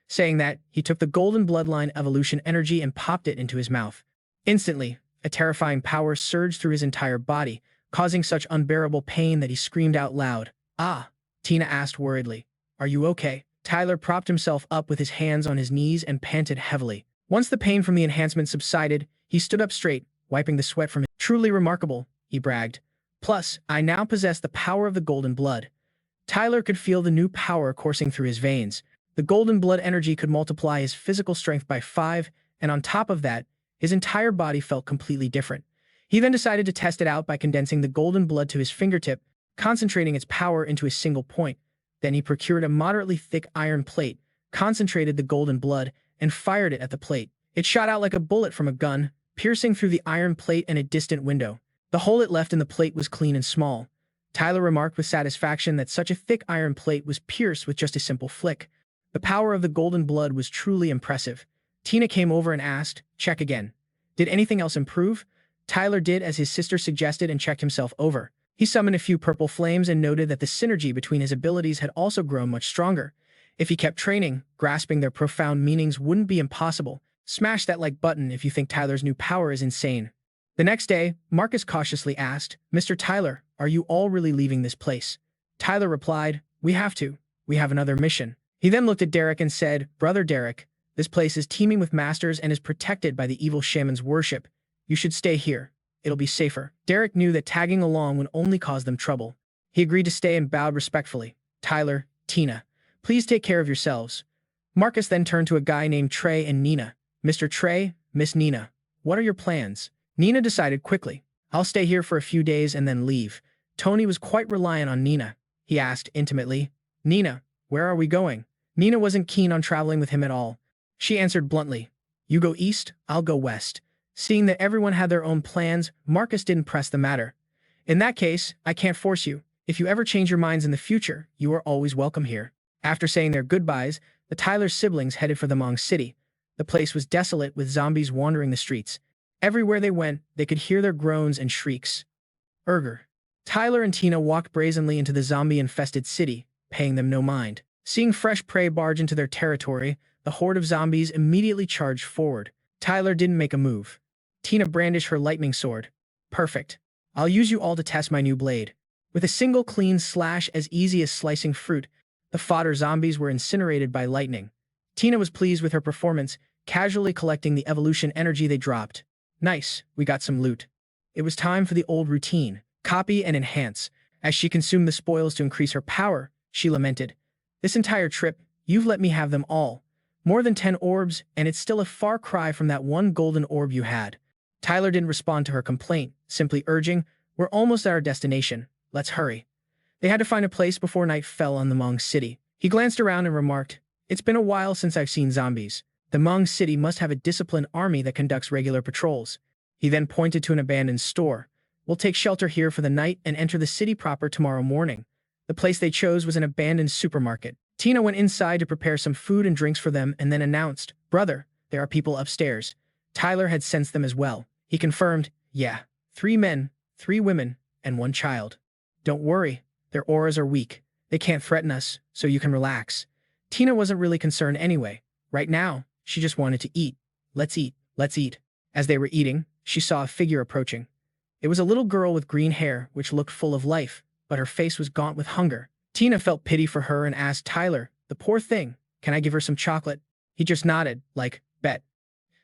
Speaker 1: Saying that, he took the golden bloodline evolution energy and popped it into his mouth. Instantly, a terrifying power surged through his entire body, causing such unbearable pain that he screamed out loud. Ah, Tina asked worriedly. Are you okay? Tyler propped himself up with his hands on his knees and panted heavily. Once the pain from the enhancement subsided, he stood up straight, wiping the sweat from his. Truly remarkable, he bragged. Plus, I now possess the power of the golden blood. Tyler could feel the new power coursing through his veins. The golden blood energy could multiply his physical strength by 5, and on top of that, his entire body felt completely different. He then decided to test it out by condensing the golden blood to his fingertip, concentrating its power into a single point. Then he procured a moderately thick iron plate, concentrated the golden blood, and fired it at the plate. It shot out like a bullet from a gun, piercing through the iron plate and a distant window. The hole it left in the plate was clean and small. Tyler remarked with satisfaction that such a thick iron plate was pierced with just a simple flick. The power of the golden blood was truly impressive. Tina came over and asked, check again. Did anything else improve? Tyler did as his sister suggested and checked himself over. He summoned a few purple flames and noted that the synergy between his abilities had also grown much stronger. If he kept training, grasping their profound meanings wouldn't be impossible. Smash that like button if you think Tyler's new power is insane. The next day, Marcus cautiously asked, Mr. Tyler, are you all really leaving this place? Tyler replied, we have to. We have another mission. He then looked at Derek and said, Brother Derek, this place is teeming with masters and is protected by the evil shaman's worship. You should stay here. It'll be safer. Derek knew that tagging along would only cause them trouble. He agreed to stay and bowed respectfully. Tyler, Tina, please take care of yourselves. Marcus then turned to a guy named Trey and Nina. Mr. Trey, Miss Nina, what are your plans? Nina decided quickly. I'll stay here for a few days and then leave. Tony was quite reliant on Nina. He asked intimately, Nina, where are we going? Nina wasn't keen on traveling with him at all. She answered bluntly, you go east, I'll go west. Seeing that everyone had their own plans, Marcus didn't press the matter. In that case, I can't force you. If you ever change your minds in the future, you are always welcome here. After saying their goodbyes, the Tyler siblings headed for the Hmong city. The place was desolate with zombies wandering the streets. Everywhere they went, they could hear their groans and shrieks. Erger. Tyler and Tina walked brazenly into the zombie-infested city, paying them no mind. Seeing fresh prey barge into their territory, the horde of zombies immediately charged forward. Tyler didn't make a move. Tina brandished her lightning sword. Perfect. I'll use you all to test my new blade. With a single clean slash as easy as slicing fruit, the fodder zombies were incinerated by lightning. Tina was pleased with her performance, casually collecting the evolution energy they dropped. Nice, we got some loot. It was time for the old routine, copy and enhance. As she consumed the spoils to increase her power, she lamented. This entire trip, you've let me have them all. More than 10 orbs, and it's still a far cry from that one golden orb you had. Tyler didn't respond to her complaint, simply urging, we're almost at our destination. Let's hurry. They had to find a place before night fell on the Hmong city. He glanced around and remarked, it's been a while since I've seen zombies. The Hmong city must have a disciplined army that conducts regular patrols. He then pointed to an abandoned store. We'll take shelter here for the night and enter the city proper tomorrow morning. The place they chose was an abandoned supermarket. Tina went inside to prepare some food and drinks for them and then announced, Brother, there are people upstairs. Tyler had sensed them as well. He confirmed, yeah, 3 men, 3 women, and 1 child. Don't worry, their auras are weak. They can't threaten us, so you can relax. Tina wasn't really concerned anyway. Right now, she just wanted to eat. Let's eat, let's eat. As they were eating, she saw a figure approaching. It was a little girl with green hair, which looked full of life, but her face was gaunt with hunger. Tina felt pity for her and asked Tyler, the poor thing, can I give her some chocolate? He just nodded, like, bet.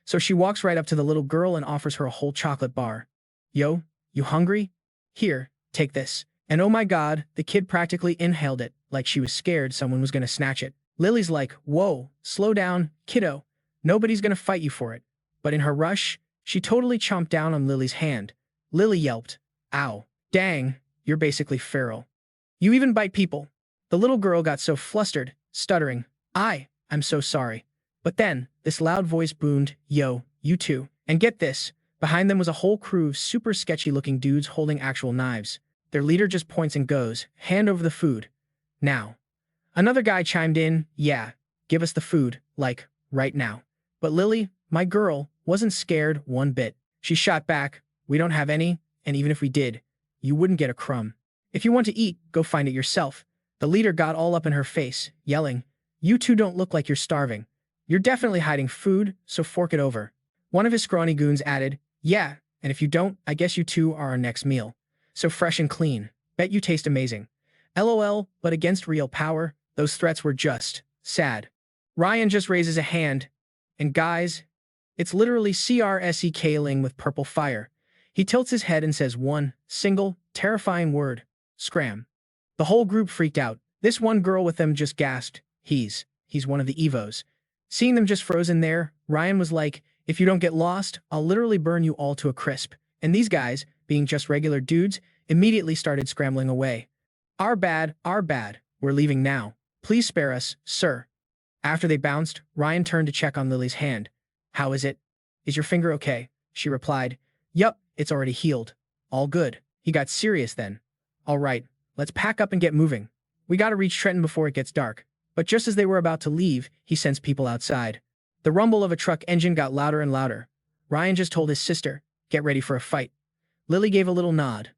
Speaker 1: So she walks right up to the little girl and offers her a whole chocolate bar. Yo, you hungry? Here, take this. And oh my god, the kid practically inhaled it, like she was scared someone was gonna snatch it. Lily's like, whoa, slow down, kiddo. Nobody's gonna fight you for it. But in her rush, she totally chomped down on Lily's hand. Lily yelped, ow, dang, you're basically feral. You even bite people. The little girl got so flustered, stuttering, I'm so sorry. But then, this loud voice boomed, yo, you too. And get this, behind them was a whole crew of super sketchy-looking dudes holding actual knives. Their leader just points and goes, hand over the food. Now. Another guy chimed in, yeah, give us the food, like, right now. But Lily, my girl, wasn't scared one bit. She shot back, we don't have any, and even if we did, you wouldn't get a crumb. If you want to eat, go find it yourself. The leader got all up in her face, yelling, "You two don't look like you're starving. You're definitely hiding food, so fork it over." One of his scrawny goons added, "Yeah, and if you don't, I guess you two are our next meal. So fresh and clean. Bet you taste amazing." LOL, but against real power, those threats were just sad. Ryan just raises a hand, and guys, it's literally CRSEKling with purple fire. He tilts his head and says one single, terrifying word, scram. The whole group freaked out. This one girl with them just gasped, he's one of the Evos. Seeing them just frozen there, Ryan was like, "If you don't get lost, I'll literally burn you all to a crisp." And these guys, being just regular dudes, immediately started scrambling away. Our bad, we're leaving now. Please spare us, sir." After they bounced, Ryan turned to check on Lily's hand. "How is it? Is your finger okay?" She replied, "Yup, it's already healed. All good." He got serious then. "All right, let's pack up and get moving. We gotta reach Trenton before it gets dark." But just as they were about to leave, he sensed people outside. The rumble of a truck engine got louder and louder. Ryan just told his sister, "Get ready for a fight." Lily gave a little nod.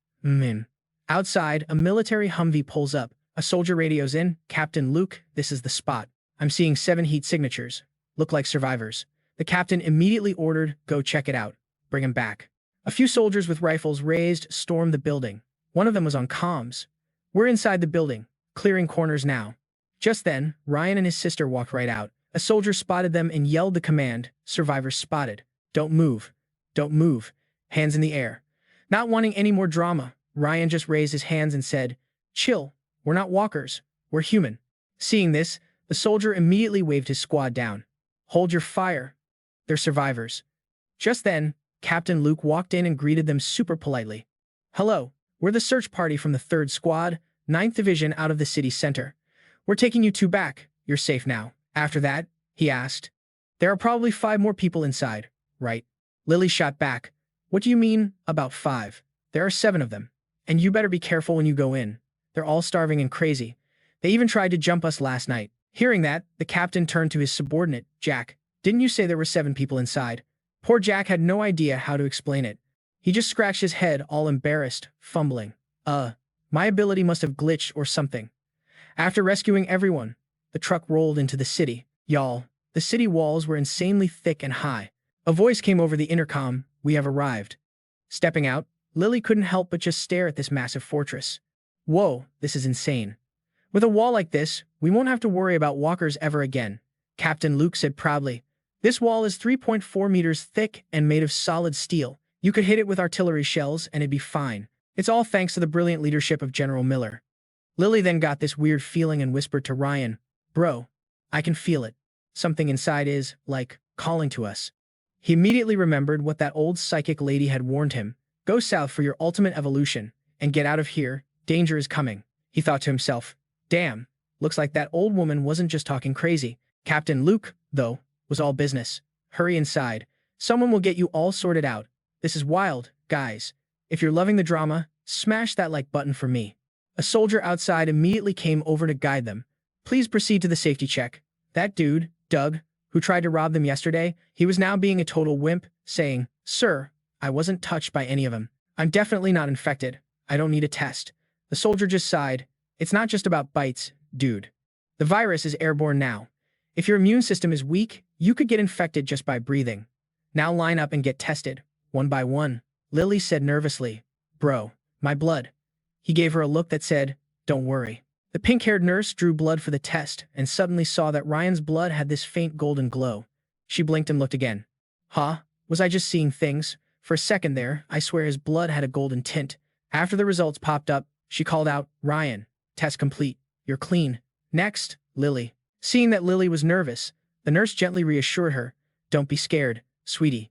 Speaker 1: Outside, a military Humvee pulls up. A soldier radios in, "Captain Luke, this is the spot. I'm seeing 7 heat signatures. Look like survivors." The captain immediately ordered, "Go check it out. Bring him back." A few soldiers with rifles raised stormed the building. One of them was on comms. "We're inside the building, clearing corners now." Just then, Ryan and his sister walked right out. A soldier spotted them and yelled the command, "Survivors spotted. Don't move. Don't move. Hands in the air." Not wanting any more drama, Ryan just raised his hands and said, "Chill. We're not walkers. We're human." Seeing this, the soldier immediately waved his squad down. "Hold your fire. They're survivors." Just then, Captain Luke walked in and greeted them super politely. "Hello, we're the search party from the 3rd Squad, 9th Division out of the city center. We're taking you two back. You're safe now." After that, he asked, "There are probably 5 more people inside, right?" Lily shot back, "What do you mean, about 5? There are 7 of them. And you better be careful when you go in. They're all starving and crazy. They even tried to jump us last night." Hearing that, the captain turned to his subordinate, "Jack, didn't you say there were 7 people inside?" Poor Jack had no idea how to explain it. He just scratched his head, all embarrassed, fumbling. My ability must have glitched or something." After rescuing everyone, the truck rolled into the city. Y'all, the city walls were insanely thick and high. A voice came over the intercom, "We have arrived." Stepping out, Lily couldn't help but just stare at this massive fortress. Whoa, this is insane. With a wall like this, we won't have to worry about walkers ever again, Captain Luke said proudly. This wall is 3.4 meters thick and made of solid steel. You could hit it with artillery shells and it'd be fine. It's all thanks to the brilliant leadership of General Miller. Lily then got this weird feeling and whispered to Ryan, "Bro, I can feel it. Something inside is, like, calling to us." He immediately remembered what that old psychic lady had warned him. "Go south for your ultimate evolution, and get out of here. Danger is coming." He thought to himself, "Damn, looks like that old woman wasn't just talking crazy." Captain Luke, though, was all business. "Hurry inside. Someone will get you all sorted out. This is wild, guys. If you're loving the drama, smash that like button for me." A soldier outside immediately came over to guide them. "Please proceed to the safety check." That dude, Doug, who tried to rob them yesterday, he was now being a total wimp, saying, "Sir, I wasn't touched by any of them. I'm definitely not infected. I don't need a test." The soldier just sighed. "It's not just about bites, dude. The virus is airborne now. If your immune system is weak, you could get infected just by breathing. Now line up and get tested, one by one." Lily said nervously, "Bro, my blood." He gave her a look that said, "Don't worry." The pink-haired nurse drew blood for the test and suddenly saw that Ryan's blood had this faint golden glow. She blinked and looked again. "Huh? Was I just seeing things? For a second there, I swear his blood had a golden tint." After the results popped up, she called out, "Ryan, test complete. You're clean. Next, Lily." Seeing that Lily was nervous, the nurse gently reassured her, "Don't be scared, sweetie.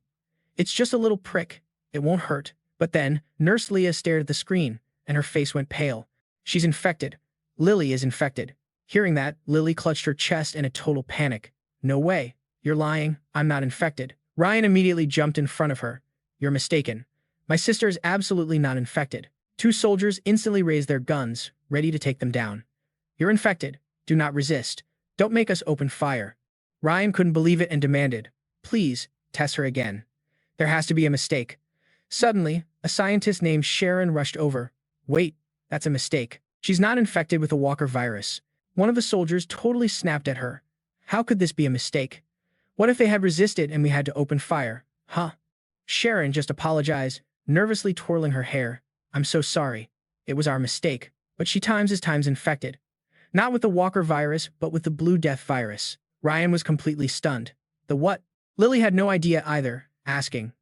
Speaker 1: It's just a little prick. It won't hurt." But then, Nurse Leah stared at the screen, and her face went pale. "She's infected. Lily is infected." Hearing that, Lily clutched her chest in a total panic. "No way. You're lying. I'm not infected." Ryan immediately jumped in front of her. "You're mistaken. My sister is absolutely not infected." 2 soldiers instantly raised their guns, ready to take them down. "You're infected. Do not resist. Don't make us open fire." Ryan couldn't believe it and demanded, "Please, test her again. There has to be a mistake." Suddenly, a scientist named Sharon rushed over. "Wait, That's a mistake. She's not infected with the Walker virus. One of the soldiers totally snapped at her. How could this be a mistake? What if they had resisted and we had to open fire? Huh? Sharon just apologized, nervously twirling her hair. I'm so sorry. It was our mistake. But she is times infected. Not with the Walker virus, but with the Blue Death virus. Ryan was completely stunned. The what? Lily had no idea either, asking,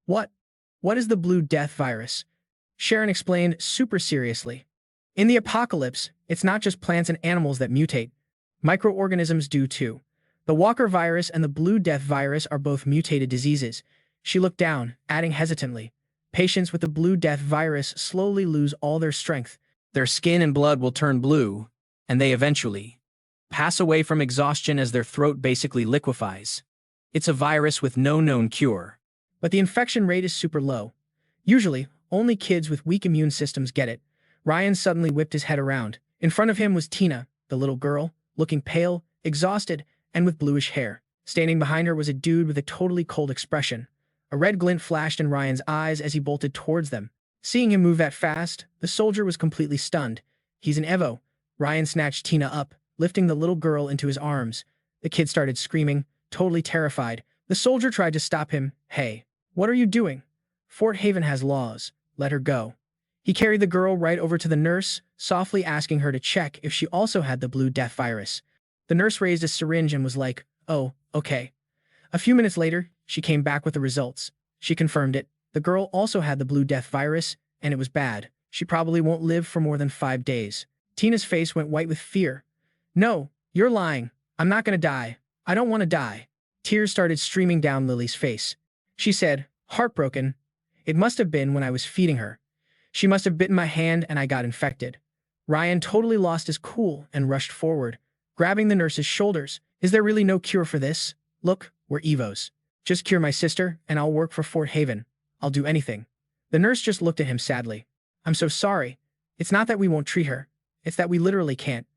Speaker 1: What? What is the Blue Death virus? Sharon explained super seriously. In the apocalypse, it's not just plants and animals that mutate. Microorganisms do too. The Walker virus and the Blue Death virus are both mutated diseases. She looked down, adding hesitantly, Patients with the Blue Death virus slowly lose all their strength. Their skin and blood will turn blue, and they eventually pass away from exhaustion as their throat basically liquefies. It's a virus with no known cure. But the infection rate is super low. Usually, only kids with weak immune systems get it. Ryan suddenly whipped his head around. In front of him was Tina, the little girl, looking pale, exhausted, and with bluish hair. Standing behind her was a dude with a totally cold expression. A red glint flashed in Ryan's eyes as he bolted towards them. Seeing him move that fast, the soldier was completely stunned. He's an Evo. Ryan snatched Tina up, lifting the little girl into his arms. The kid started screaming, totally terrified. The soldier tried to stop him. Hey, what are you doing? Fort Haven has laws. Let her go. He carried the girl right over to the nurse, softly asking her to check if she also had the Blue Death virus. The nurse raised a syringe and was like, Oh, okay. A few minutes later, she came back with the results. She confirmed it. The girl also had the Blue Death virus, and it was bad. She probably won't live for more than 5 days. Tina's face went white with fear. No, you're lying. I'm not gonna die. I don't want to die. Tears started streaming down Lily's face. She said, heartbroken, It must have been when I was feeding her. She must have bitten my hand and I got infected. Ryan totally lost his cool and rushed forward, grabbing the nurse's shoulders. Is there really no cure for this? Look, we're Evos. Just cure my sister, and I'll work for Fort Haven. I'll do anything. The nurse just looked at him sadly. I'm so sorry. It's not that we won't treat her. It's that we literally can't.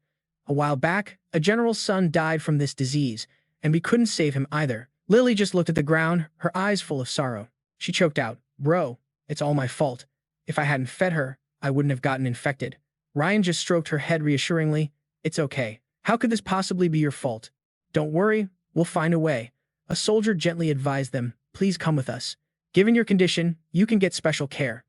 Speaker 1: A while back, a general's son died from this disease, and we couldn't save him either. Lily just looked at the ground, her eyes full of sorrow. She choked out, Bro, it's all my fault. If I hadn't fed her, I wouldn't have gotten infected. Ryan just stroked her head reassuringly. It's okay. How could this possibly be your fault? Don't worry, we'll find a way. A soldier gently advised them, Please come with us. Given your condition, you can get special care.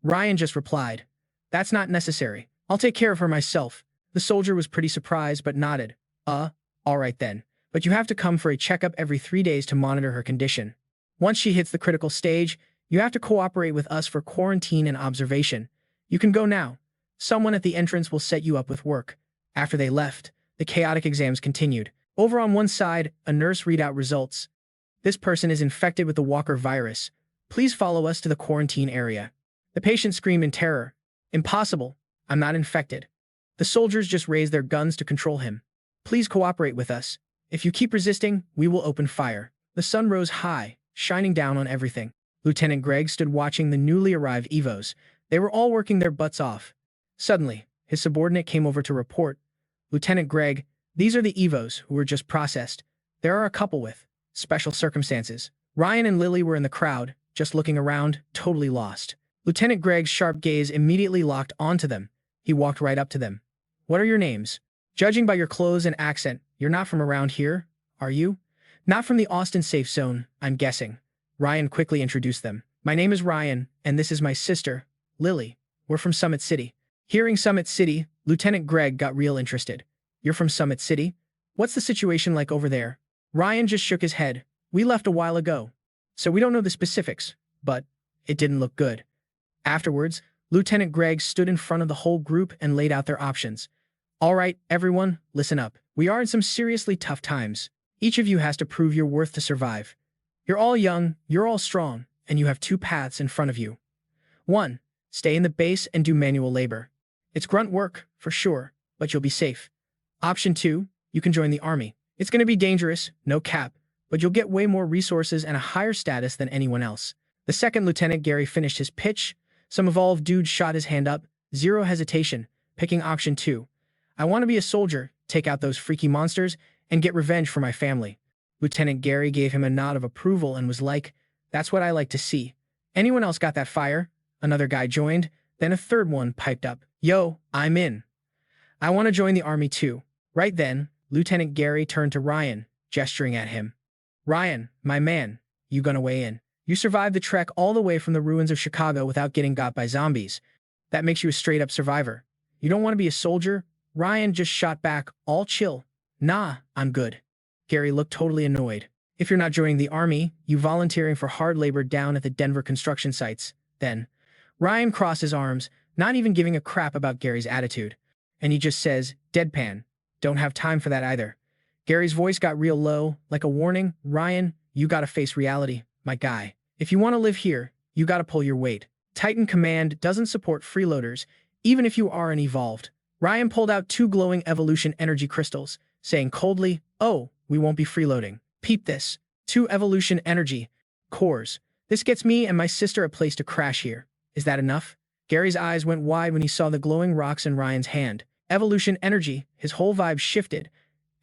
Speaker 1: Ryan just replied, That's not necessary. I'll take care of her myself. The soldier was pretty surprised but nodded. All right then. But you have to come for a checkup every 3 days to monitor her condition. Once she hits the critical stage, you have to cooperate with us for quarantine and observation. You can go now. Someone at the entrance will set you up with work. After they left, the chaotic exams continued. Over on one side, a nurse read out results. This person is infected with the Walker virus. Please follow us to the quarantine area. The patient screamed in terror. Impossible. I'm not infected. The soldiers just raised their guns to control him. Please cooperate with us. If you keep resisting, we will open fire. The sun rose high, shining down on everything. Lieutenant Greg stood watching the newly arrived Evos. They were all working their butts off. Suddenly, his subordinate came over to report. Lieutenant Greg, these are the Evos who were just processed. There are a couple with special circumstances. Ryan and Lily were in the crowd, just looking around, totally lost. Lieutenant Greg's sharp gaze immediately locked onto them. He walked right up to them. What are your names? Judging by your clothes and accent, you're not from around here, are you? Not from the Austin safe zone, I'm guessing. Ryan quickly introduced them. My name is Ryan, and this is my sister, Lily. We're from Summit City. Hearing Summit City, Lieutenant Greg got real interested. You're from Summit City? What's the situation like over there? Ryan just shook his head. We left a while ago, so we don't know the specifics, but it didn't look good. Afterwards, Lieutenant Greg stood in front of the whole group and laid out their options. All right, everyone, listen up. We are in some seriously tough times. Each of you has to prove your worth to survive. You're all young, you're all strong, and you have 2 paths in front of you. 1. Stay in the base and do manual labor. It's grunt work, for sure, but you'll be safe. Option 2. You can join the army. It's going to be dangerous, no cap, but you'll get way more resources and a higher status than anyone else. The second Lieutenant Gary finished his pitch. Some evolved dude shot his hand up, zero hesitation, picking option 2. I want to be a soldier, take out those freaky monsters, and get revenge for my family. Lieutenant Gary gave him a nod of approval and was like, That's what I like to see. Anyone else got that fire? Another guy joined. Then a third one piped up. Yo, I'm in. I want to join the army too. Right then, Lieutenant Gary turned to Ryan, gesturing at him. Ryan, my man, you gonna weigh in. You survived the trek all the way from the ruins of Chicago without getting got by zombies. That makes you a straight-up survivor. You don't want to be a soldier? Ryan just shot back, all chill. Nah, I'm good. Gary looked totally annoyed. If you're not joining the army, you volunteering for hard labor down at the Denver construction sites. Then, Ryan crossed his arms, not even giving a crap about Gary's attitude. And he just says, deadpan. Don't have time for that either. Gary's voice got real low, like a warning. Ryan, you gotta face reality, my guy. If you want to live here, you gotta pull your weight. Titan Command doesn't support freeloaders, even if you are an evolved. Ryan pulled out 2 glowing evolution energy crystals, saying coldly, oh, we won't be freeloading. Peep this. 2 evolution energy cores. This gets me and my sister a place to crash here. Is that enough? Gary's eyes went wide when he saw the glowing rocks in Ryan's hand. Evolution energy, his whole vibe shifted,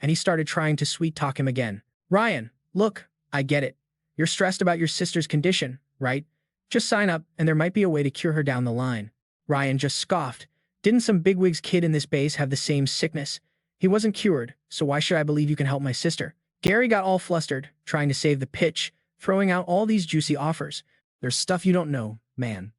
Speaker 1: and he started trying to sweet-talk him again. Ryan, look, I get it. You're stressed about your sister's condition, right? Just sign up, and there might be a way to cure her down the line. Ryan just scoffed. Didn't some bigwig's kid in this base have the same sickness? He wasn't cured, so why should I believe you can help my sister? Gary got all flustered, trying to save the pitch, throwing out all these juicy offers.
Speaker 2: There's stuff you don't know, man.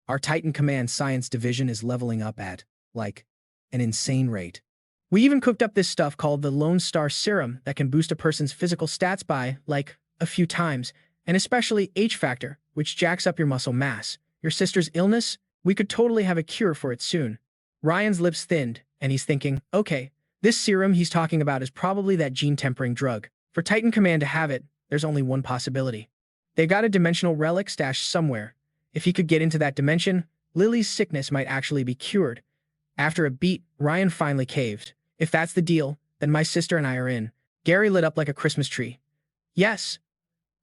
Speaker 2: Our Titan Command Science Division is leveling up at, like, an insane rate.
Speaker 1: We even cooked up this stuff called the Lone Star Serum that can boost a person's physical stats by, like, a few times, and especially H factor, which jacks up your muscle mass. Your sister's illness? We could totally have a cure for it soon. Ryan's lips thinned, and he's thinking, okay, this serum he's talking about is probably that gene-tempering drug. For Titan Command to have it, there's only one possibility. They got a dimensional relic stashed somewhere. If he could get into that dimension, Lily's sickness might actually be cured. After a beat, Ryan finally caved. If that's the deal, then my sister and I are in. Gary lit up like a Christmas tree. Yes.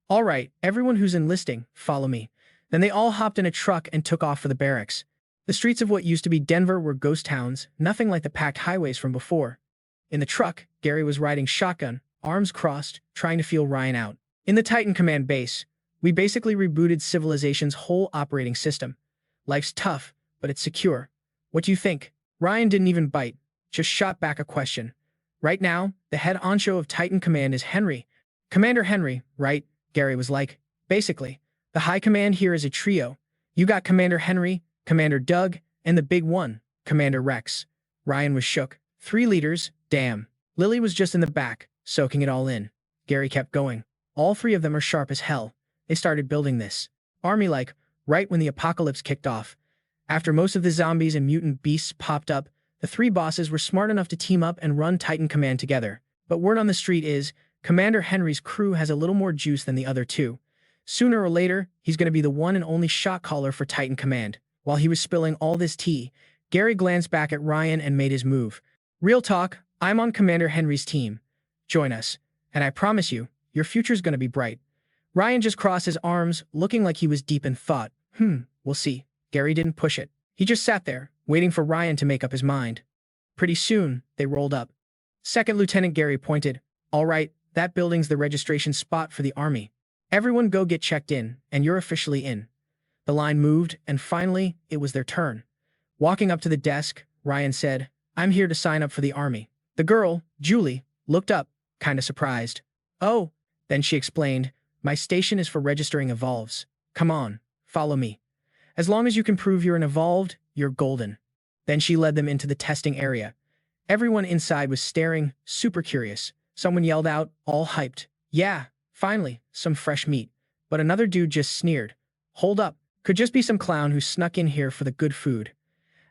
Speaker 1: All right, everyone who's enlisting, follow me. Then they all hopped in a truck and took off for the barracks. The streets of what used to be Denver were ghost towns, nothing like the packed highways from before. In the truck, Gary was riding shotgun, arms crossed, trying to feel Ryan out. In the Titan Command base, we basically rebooted civilization's whole operating system. Life's tough, but it's secure. What do you think? Ryan didn't even bite, just shot back a question. Right now, the head honcho of Titan Command is Henry. Commander Henry, right? Gary was like, basically. The high command here is a trio. You got Commander Henry, Commander Doug, and the big one, Commander Rex. Ryan was shook. 3 leaders, damn. Lily was just in the back, soaking it all in. Gary kept going. All 3 of them are sharp as hell. They started building this army like right when the apocalypse kicked off. After most of the zombies and mutant beasts popped up, the 3 bosses were smart enough to team up and run Titan Command together. But word on the street is, Commander Henry's crew has a little more juice than the other 2. Sooner or later, he's going to be the one and only shot caller for Titan Command. While he was spilling all this tea, Gary glanced back at Ryan and made his move. Real talk, I'm on Commander Henry's team. Join us, and I promise you, your future's going to be bright. Ryan just crossed his arms, looking like he was deep in thought. We'll see. Gary didn't push it. He just sat there, waiting for Ryan to make up his mind. Pretty soon, they rolled up. Second Lieutenant Gary pointed. All right, that building's the registration spot for the army. Everyone go get checked in, and you're officially in. The line moved, and finally, it was their turn. Walking up to the desk, Ryan said, I'm here to sign up for the army. The girl, Julie, looked up, kinda surprised. Oh, then she explained, my station is for registering evolves. Come on, follow me. As long as you can prove you're an evolved, you're golden. Then she led them into the testing area. Everyone inside was staring, super curious. Someone yelled out, all hyped. Yeah, finally, some fresh meat. But another dude just sneered. Hold up, could just be some clown who snuck in here for the good food.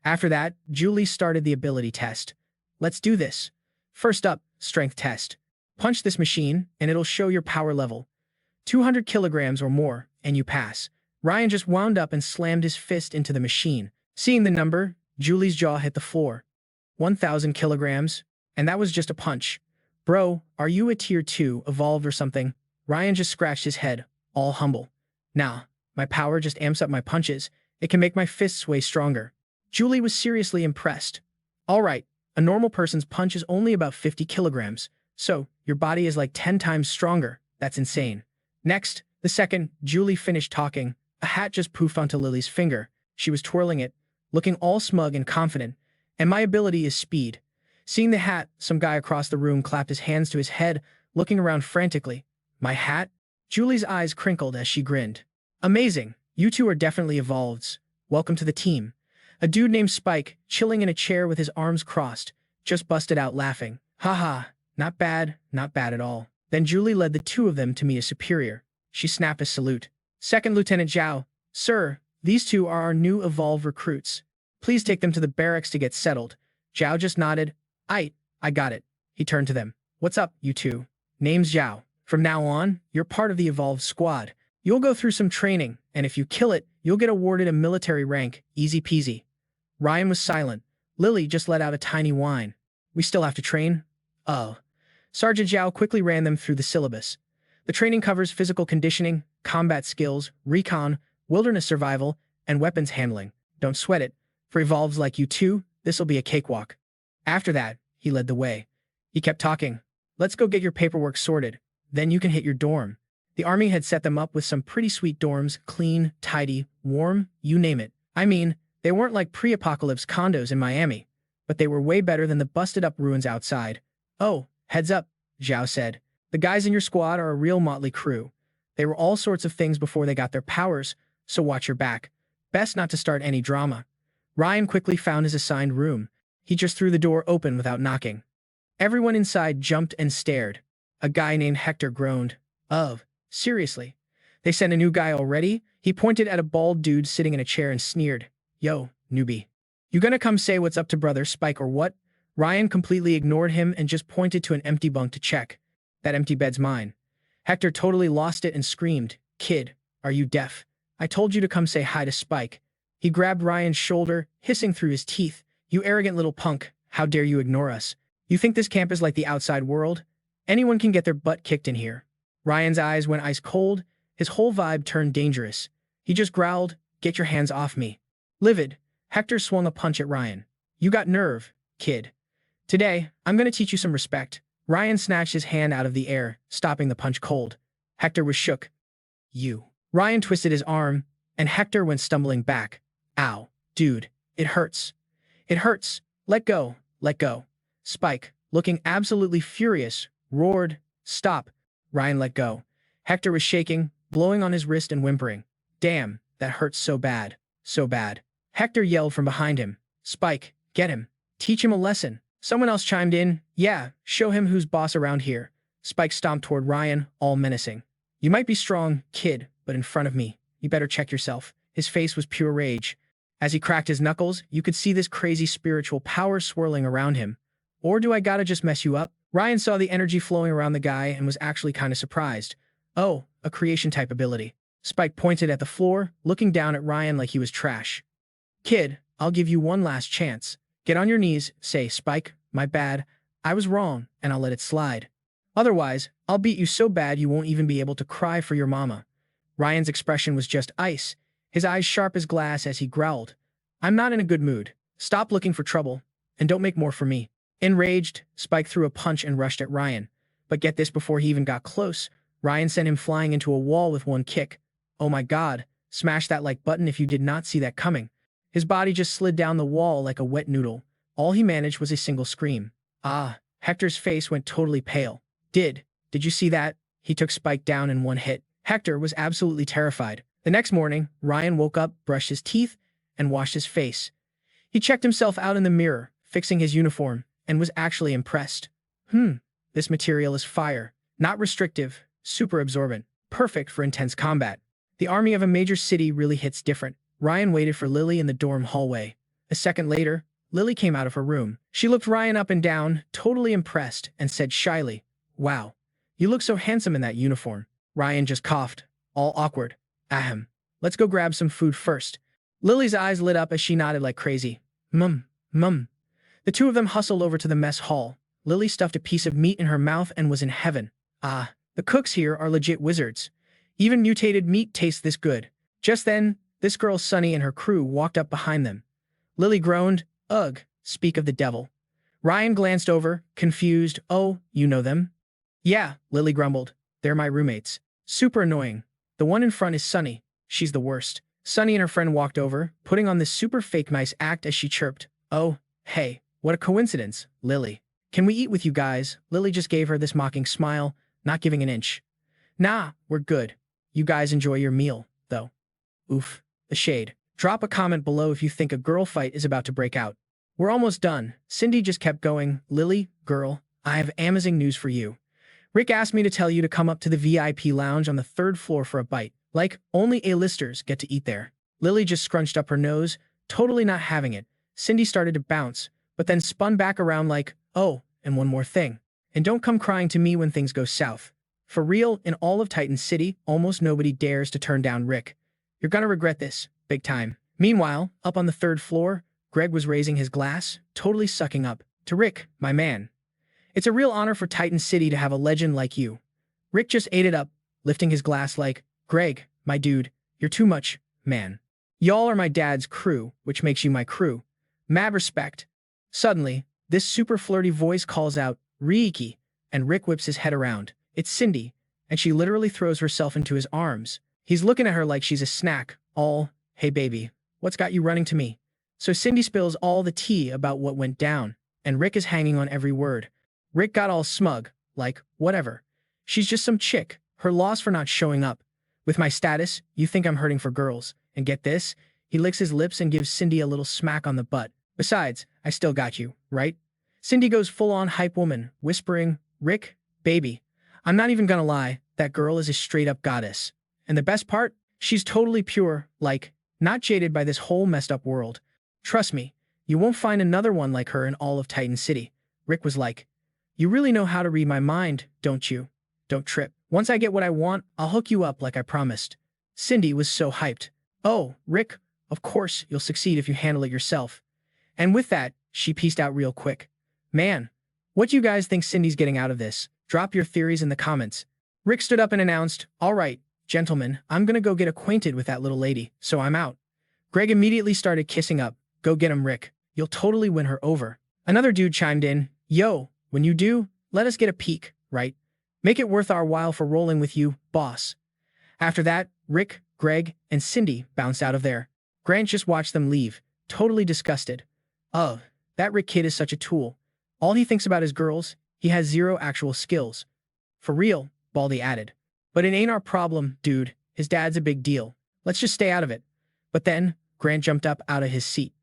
Speaker 1: After that, Julie started the ability test. Let's do this. First up, strength test. Punch this machine, and it'll show your power level. 200 kilograms or more, and you pass. Ryan just wound up and slammed his fist into the machine. Seeing the number, Julie's jaw hit the floor. 1,000 kilograms, and that was just a punch. Bro, are you a tier 2 evolved or something? Ryan just scratched his head, all humble. Nah, my power just amps up my punches. It can make my fists way stronger. Julie was seriously impressed. All right, a normal person's punch is only about 50 kilograms, so your body is like 10 times stronger. That's insane. Next, the second Julie finished talking, a hat just poofed onto Lily's finger. She was twirling it, looking all smug and confident. And my ability is speed. Seeing the hat, some guy across the room clapped his hands to his head, looking around frantically. My hat? Julie's eyes crinkled as she grinned. Amazing. You two are definitely evolveds. Welcome to the team. A dude named Spike, chilling in a chair with his arms crossed, just busted out laughing. Haha, not bad at all. Then Julie led the two of them to meet a superior. She snapped a salute. Second Lieutenant Zhao. Sir, these two are our new evolved recruits. Please take them to the barracks to get settled. Zhao just nodded. I got it. He turned to them. What's up, you two? Name's Zhao. From now on, you're part of the evolved squad. You'll go through some training, and if you kill it, you'll get awarded a military rank. Easy peasy. Ryan was silent. Lily just let out a tiny whine. We still have to train? Oh. Sergeant Zhao quickly ran them through the syllabus. The training covers physical conditioning, combat skills, recon, wilderness survival, and weapons handling. Don't sweat it. For evolves like you two, this'll be a cakewalk. After that, he led the way. He kept talking. Let's go get your paperwork sorted. Then you can hit your dorm. The army had set them up with some pretty sweet dorms, clean, tidy, warm, you name it. I mean, they weren't like pre-apocalypse condos in Miami, but they were way better than the busted-up ruins outside. Oh, heads up, Zhao said. The guys in your squad are a real motley crew. They were all sorts of things before they got their powers, so watch your back. Best not to start any drama. Ryan quickly found his assigned room. He just threw the door open without knocking. Everyone inside jumped and stared. A guy named Hector groaned. Seriously? They sent a new guy already? He pointed at a bald dude sitting in a chair and sneered. Yo, newbie. You gonna come say what's up to brother Spike or what? Ryan completely ignored him and just pointed to an empty bunk to check. That empty bed's mine. Hector totally lost it and screamed. Kid, are you deaf? I told you to come say hi to Spike. He grabbed Ryan's shoulder, hissing through his teeth. You arrogant little punk, how dare you ignore us? You think this camp is like the outside world? Anyone can get their butt kicked in here. Ryan's eyes went ice cold. His whole vibe turned dangerous. He just growled, get your hands off me. Livid, Hector swung a punch at Ryan. You got nerve, kid. Today, I'm gonna teach you some respect. Ryan snatched his hand out of the air, stopping the punch cold. Hector was shook. You. Ryan twisted his arm, and Hector went stumbling back. Ow, dude, it hurts. It hurts. Let go, let go. Spike, looking absolutely furious, roared, stop. Ryan let go. Hector was shaking, blowing on his wrist and whimpering. Damn, that hurts so bad, so bad. Hector yelled from behind him. Spike, get him. Teach him a lesson. Someone else chimed in. Yeah, show him who's boss around here. Spike stomped toward Ryan, all menacing. You might be strong, kid, but in front of me, you better check yourself. His face was pure rage. As he cracked his knuckles, you could see this crazy spiritual power swirling around him. Or do I gotta just mess you up? Ryan saw the energy flowing around the guy and was actually kind of surprised. Oh, a creation type ability. Spike pointed at the floor, looking down at Ryan like he was trash. Kid, I'll give you one last chance. Get on your knees, say, Spike, my bad, I was wrong, and I'll let it slide. Otherwise, I'll beat you so bad you won't even be able to cry for your mama. Ryan's expression was just ice, his eyes sharp as glass as he growled. I'm not in a good mood. Stop looking for trouble, and don't make more for me. Enraged, Spike threw a punch and rushed at Ryan. But get this, before he even got close, Ryan sent him flying into a wall with one kick. Oh my god, smash that like button if you did not see that coming. His body just slid down the wall like a wet noodle. All he managed was a single scream. Ah, Hector's face went totally pale. Did you see that? He took Spike down in one hit. Hector was absolutely terrified. The next morning, Ryan woke up, brushed his teeth, and washed his face. He checked himself out in the mirror, fixing his uniform, and was actually impressed. This material is fire. Not restrictive, super absorbent, perfect for intense combat. The army of a major city really hits different. Ryan waited for Lily in the dorm hallway. A second later, Lily came out of her room. She looked Ryan up and down, totally impressed, and said shyly, Wow, you look so handsome in that uniform. Ryan just coughed, all awkward. Ahem. Let's go grab some food first. Lily's eyes lit up as she nodded like crazy. Mum. The two of them hustled over to the mess hall. Lily stuffed a piece of meat in her mouth and was in heaven. Ah, the cooks here are legit wizards. Even mutated meat tastes this good. Just then, this girl Sunny and her crew walked up behind them. Lily groaned, Ugh, speak of the devil. Ryan glanced over, confused. Oh, you know them? Yeah, Lily grumbled. They're my roommates. Super annoying. The one in front is Sunny. She's the worst. Sunny and her friend walked over, putting on this super fake nice act as she chirped, "Oh, hey, what a coincidence, Lily. Can we eat with you guys?" Lily just gave her this mocking smile, not giving an inch. "Nah, we're good. You guys enjoy your meal, though." Oof, the shade. Drop a comment below if you think a girl fight is about to break out. "We're almost done." Cindy just kept going. "Lily, girl, I have amazing news for you. Rick asked me to tell you to come up to the VIP lounge on the 3rd floor for a bite. Like, only A-listers get to eat there." Lily just scrunched up her nose, totally not having it. Cindy started to bounce, but then spun back around like, "Oh, and one more thing. And don't come crying to me when things go south. For real, in all of Titan City, almost nobody dares to turn down Rick. You're gonna regret this, big time." Meanwhile, up on the 3rd floor, Greg was raising his glass, totally sucking up. "To Rick, my man. It's a real honor for Titan City to have a legend like you." Rick just ate it up, lifting his glass like, "Greg, my dude, you're too much, man. Y'all are my dad's crew, which makes you my crew. Mad respect." Suddenly, this super flirty voice calls out, "Riiki," and Rick whips his head around. It's Cindy, and she literally throws herself into his arms. He's looking at her like she's a snack, all, "Hey baby, what's got you running to me?" So Cindy spills all the tea about what went down, and Rick is hanging on every word. Rick got all smug, like, "Whatever. She's just some chick, her loss for not showing up. With my status, you think I'm hurting for girls. And get this?" He licks his lips and gives Cindy a little smack on the butt. "Besides, I still got you, right?" Cindy goes full-on hype woman, whispering, "Rick, baby, I'm not even gonna lie, that girl is a straight-up goddess. And the best part? She's totally pure, like, not jaded by this whole messed-up world. Trust me, you won't find another one like her in all of Titan City." Rick was like, "You really know how to read my mind, don't you? Don't trip. Once I get what I want, I'll hook you up like I promised." Cindy was so hyped. "Oh, Rick, of course you'll succeed if you handle it yourself." And with that, she pieced out real quick. Man, what do you guys think Cindy's getting out of this? Drop your theories in the comments. Rick stood up and announced, "All right, gentlemen, I'm gonna go get acquainted with that little lady, so I'm out." Greg immediately started kissing up. "Go get him, Rick. You'll totally win her over." Another dude chimed in, "Yo, when you do, let us get a peek, right? Make it worth our while for rolling with you, boss." After that, Rick, Greg, and Cindy bounced out of there. Grant just watched them leave, totally disgusted. "Ugh, that Rick kid is such a tool. All he thinks about is girls. He has zero actual skills." "For real," Baldy added. "But it ain't our problem, dude. His dad's a big deal. Let's just stay out of it." But then, Grant jumped up out of his seat.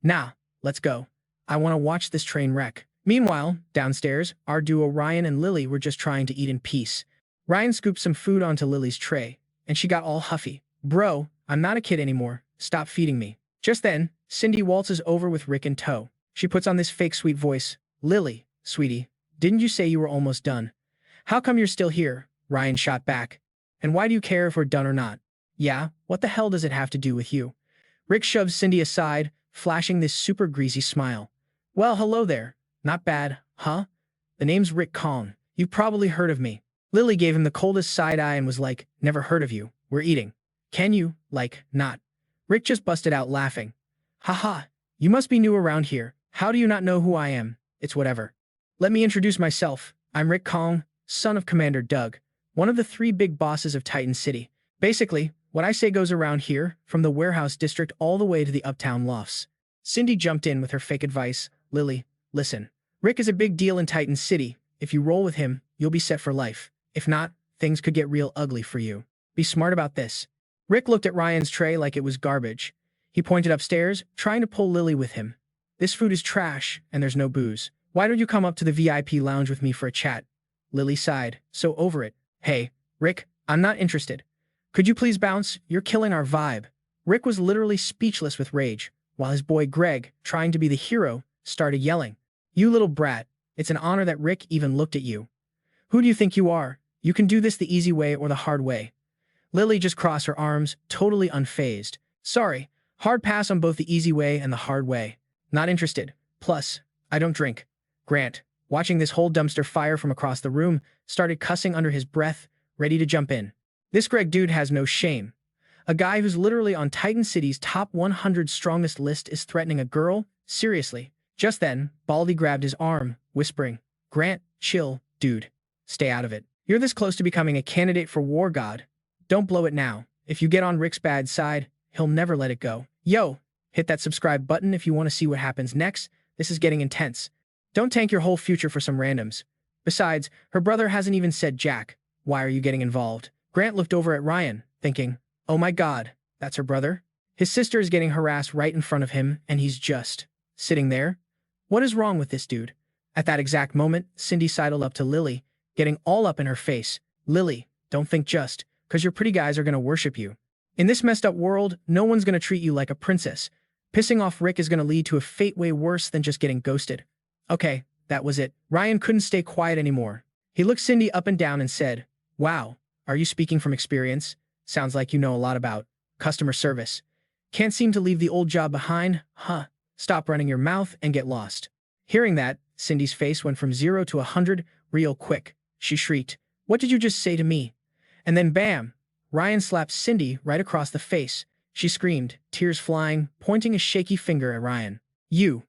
Speaker 1: "Nah, let's go. I want to watch this train wreck." Meanwhile, downstairs, our duo Ryan and Lily were just trying to eat in peace. Ryan scooped some food onto Lily's tray, and she got all huffy. "Bro, I'm not a kid anymore. Stop feeding me." Just then, Cindy waltzes over with Rick in tow. She puts on this fake sweet voice. "Lily, sweetie, didn't you say you were almost done? How come you're still here?" Ryan shot back. "And why do you care if we're done or not?" "Yeah, what the hell does it have to do with you?" Rick shoves Cindy aside, flashing this super greasy smile. "Well, hello there. Not bad, huh? The name's Rick Kong. You've probably heard of me." Lily gave him the coldest side eye and was like, "Never heard of you. We're eating. Can you, like, not?" Rick just busted out laughing. "Haha, you must be new around here. How do you not know who I am? It's whatever. Let me introduce myself. I'm Rick Kong, son of Commander Doug, one of the 3 big bosses of Titan City. Basically, what I say goes around here, from the warehouse district all the way to the uptown lofts." Cindy jumped in with her fake advice. "Lily, listen. Rick is a big deal in Titan City. If you roll with him, you'll be set for life. If not, things could get real ugly for you. Be smart about this." Rick looked at Ryan's tray like it was garbage. He pointed upstairs, trying to pull Lily with him. "This food is trash, and there's no booze. Why don't you come up to the VIP lounge with me for a chat?" Lily sighed, so over it. "Hey, Rick, I'm not interested. Could you please bounce? You're killing our vibe." Rick was literally speechless with rage, while his boy Greg, trying to be the hero, started yelling. "You little brat, it's an honor that Rick even looked at you. Who do you think you are? You can do this the easy way or the hard way." Lily just crossed her arms, totally unfazed. "Sorry, hard pass on both the easy way and the hard way. Not interested. Plus, I don't drink." Grant, watching this whole dumpster fire from across the room, started cussing under his breath, ready to jump in. This Greg dude has no shame. A guy who's literally on Titan City's top 100 strongest list is threatening a girl? Seriously. Just then, Baldy grabbed his arm, whispering, "Grant, chill, dude. Stay out of it. You're this close to becoming a candidate for War God. Don't blow it now. If you get on Rick's bad side, he'll never let it go. Yo, hit that subscribe button if you want to see what happens next. This is getting intense. Don't tank your whole future for some randoms. Besides, her brother hasn't even said jack. Why are you getting involved? Grant looked over at Ryan, thinking, oh my god, that's her brother? His sister is getting harassed right in front of him, and he's just sitting there? What is wrong with this dude? At that exact moment, Cindy sidled up to Lily, getting all up in her face. Lily, don't think just, 'cause your pretty guys are gonna worship you. In this messed up world, no one's gonna treat you like a princess. Pissing off Rick is gonna lead to a fate way worse than just getting ghosted. Okay, that was it. Ryan couldn't stay quiet anymore. He looked Cindy up and down and said, wow, are you speaking from experience? Sounds like you know a lot about customer service. Can't seem to leave the old job behind, huh? Stop running your mouth and get lost. Hearing that, Cindy's face went from 0 to 100 real quick. She shrieked, what did you just say to me? And then bam! Ryan slapped Cindy right across the face. She screamed, tears flying, pointing a shaky finger at Ryan. You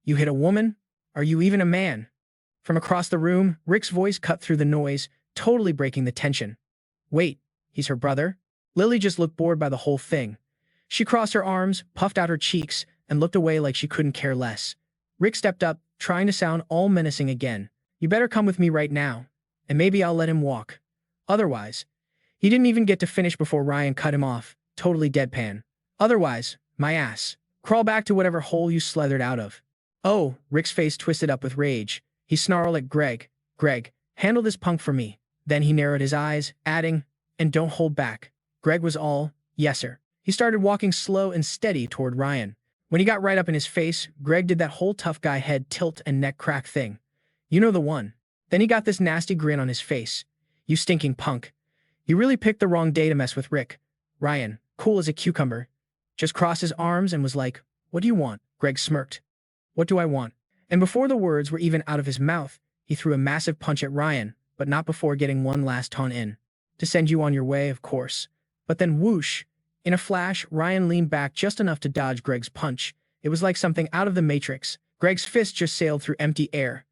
Speaker 1: hit a woman? Are you even a man? From across the room, Rick's voice cut through the noise, totally breaking the tension. Wait, he's her brother? Lily just looked bored by the whole thing. She crossed her arms, puffed out her cheeks, and looked away like she couldn't care less. Rick stepped up, trying to sound all menacing again. You better come with me right now, and maybe I'll let him walk. Otherwise, he didn't even get to finish before Ryan cut him off, totally deadpan. Otherwise, my ass. Crawl back to whatever hole you slithered out of. Oh, Rick's face twisted up with rage. He snarled at Greg. Greg, handle this punk for me. Then he narrowed his eyes, adding, and don't hold back. Greg was all, yes sir. He started walking slow and steady toward Ryan. When he got right up in his face, Greg did that whole tough guy head tilt and neck crack thing. You know the one. Then he got this nasty grin on his face. You stinking punk. You really picked the wrong day to mess with Rick. Ryan, cool as a cucumber, just crossed his arms and was like, what do you want? Greg smirked. What do I want? And before the words were even out of his mouth, he threw a massive punch at Ryan, but not before getting one last taunt in. To send you on your way, of course. But then whoosh! In a flash, Ryan leaned back just enough to dodge Greg's punch. It was like something out of the Matrix. Greg's fist just sailed through empty air,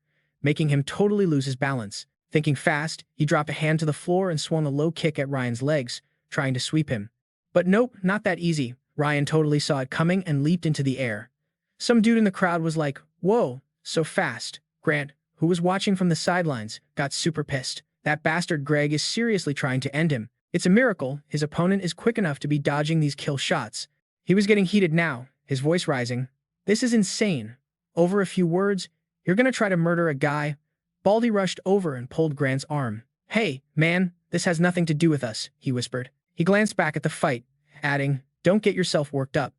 Speaker 1: making him totally lose his balance. Thinking fast, he dropped a hand to the floor and swung a low kick at Ryan's legs, trying to sweep him. But nope, not that easy. Ryan totally saw it coming and leaped into the air. Some dude in the crowd was like, whoa, so fast. Grant, who was watching from the sidelines, got super pissed. That bastard Greg is seriously trying to end him. It's a miracle his opponent is quick enough to be dodging these kill shots. He was getting heated now, his voice rising. This is insane. Over a few words, you're gonna try to murder a guy? Baldy rushed over and pulled Grant's arm. Hey, man, this has nothing to do with us, he whispered. He glanced back at the fight, adding, don't get yourself worked up.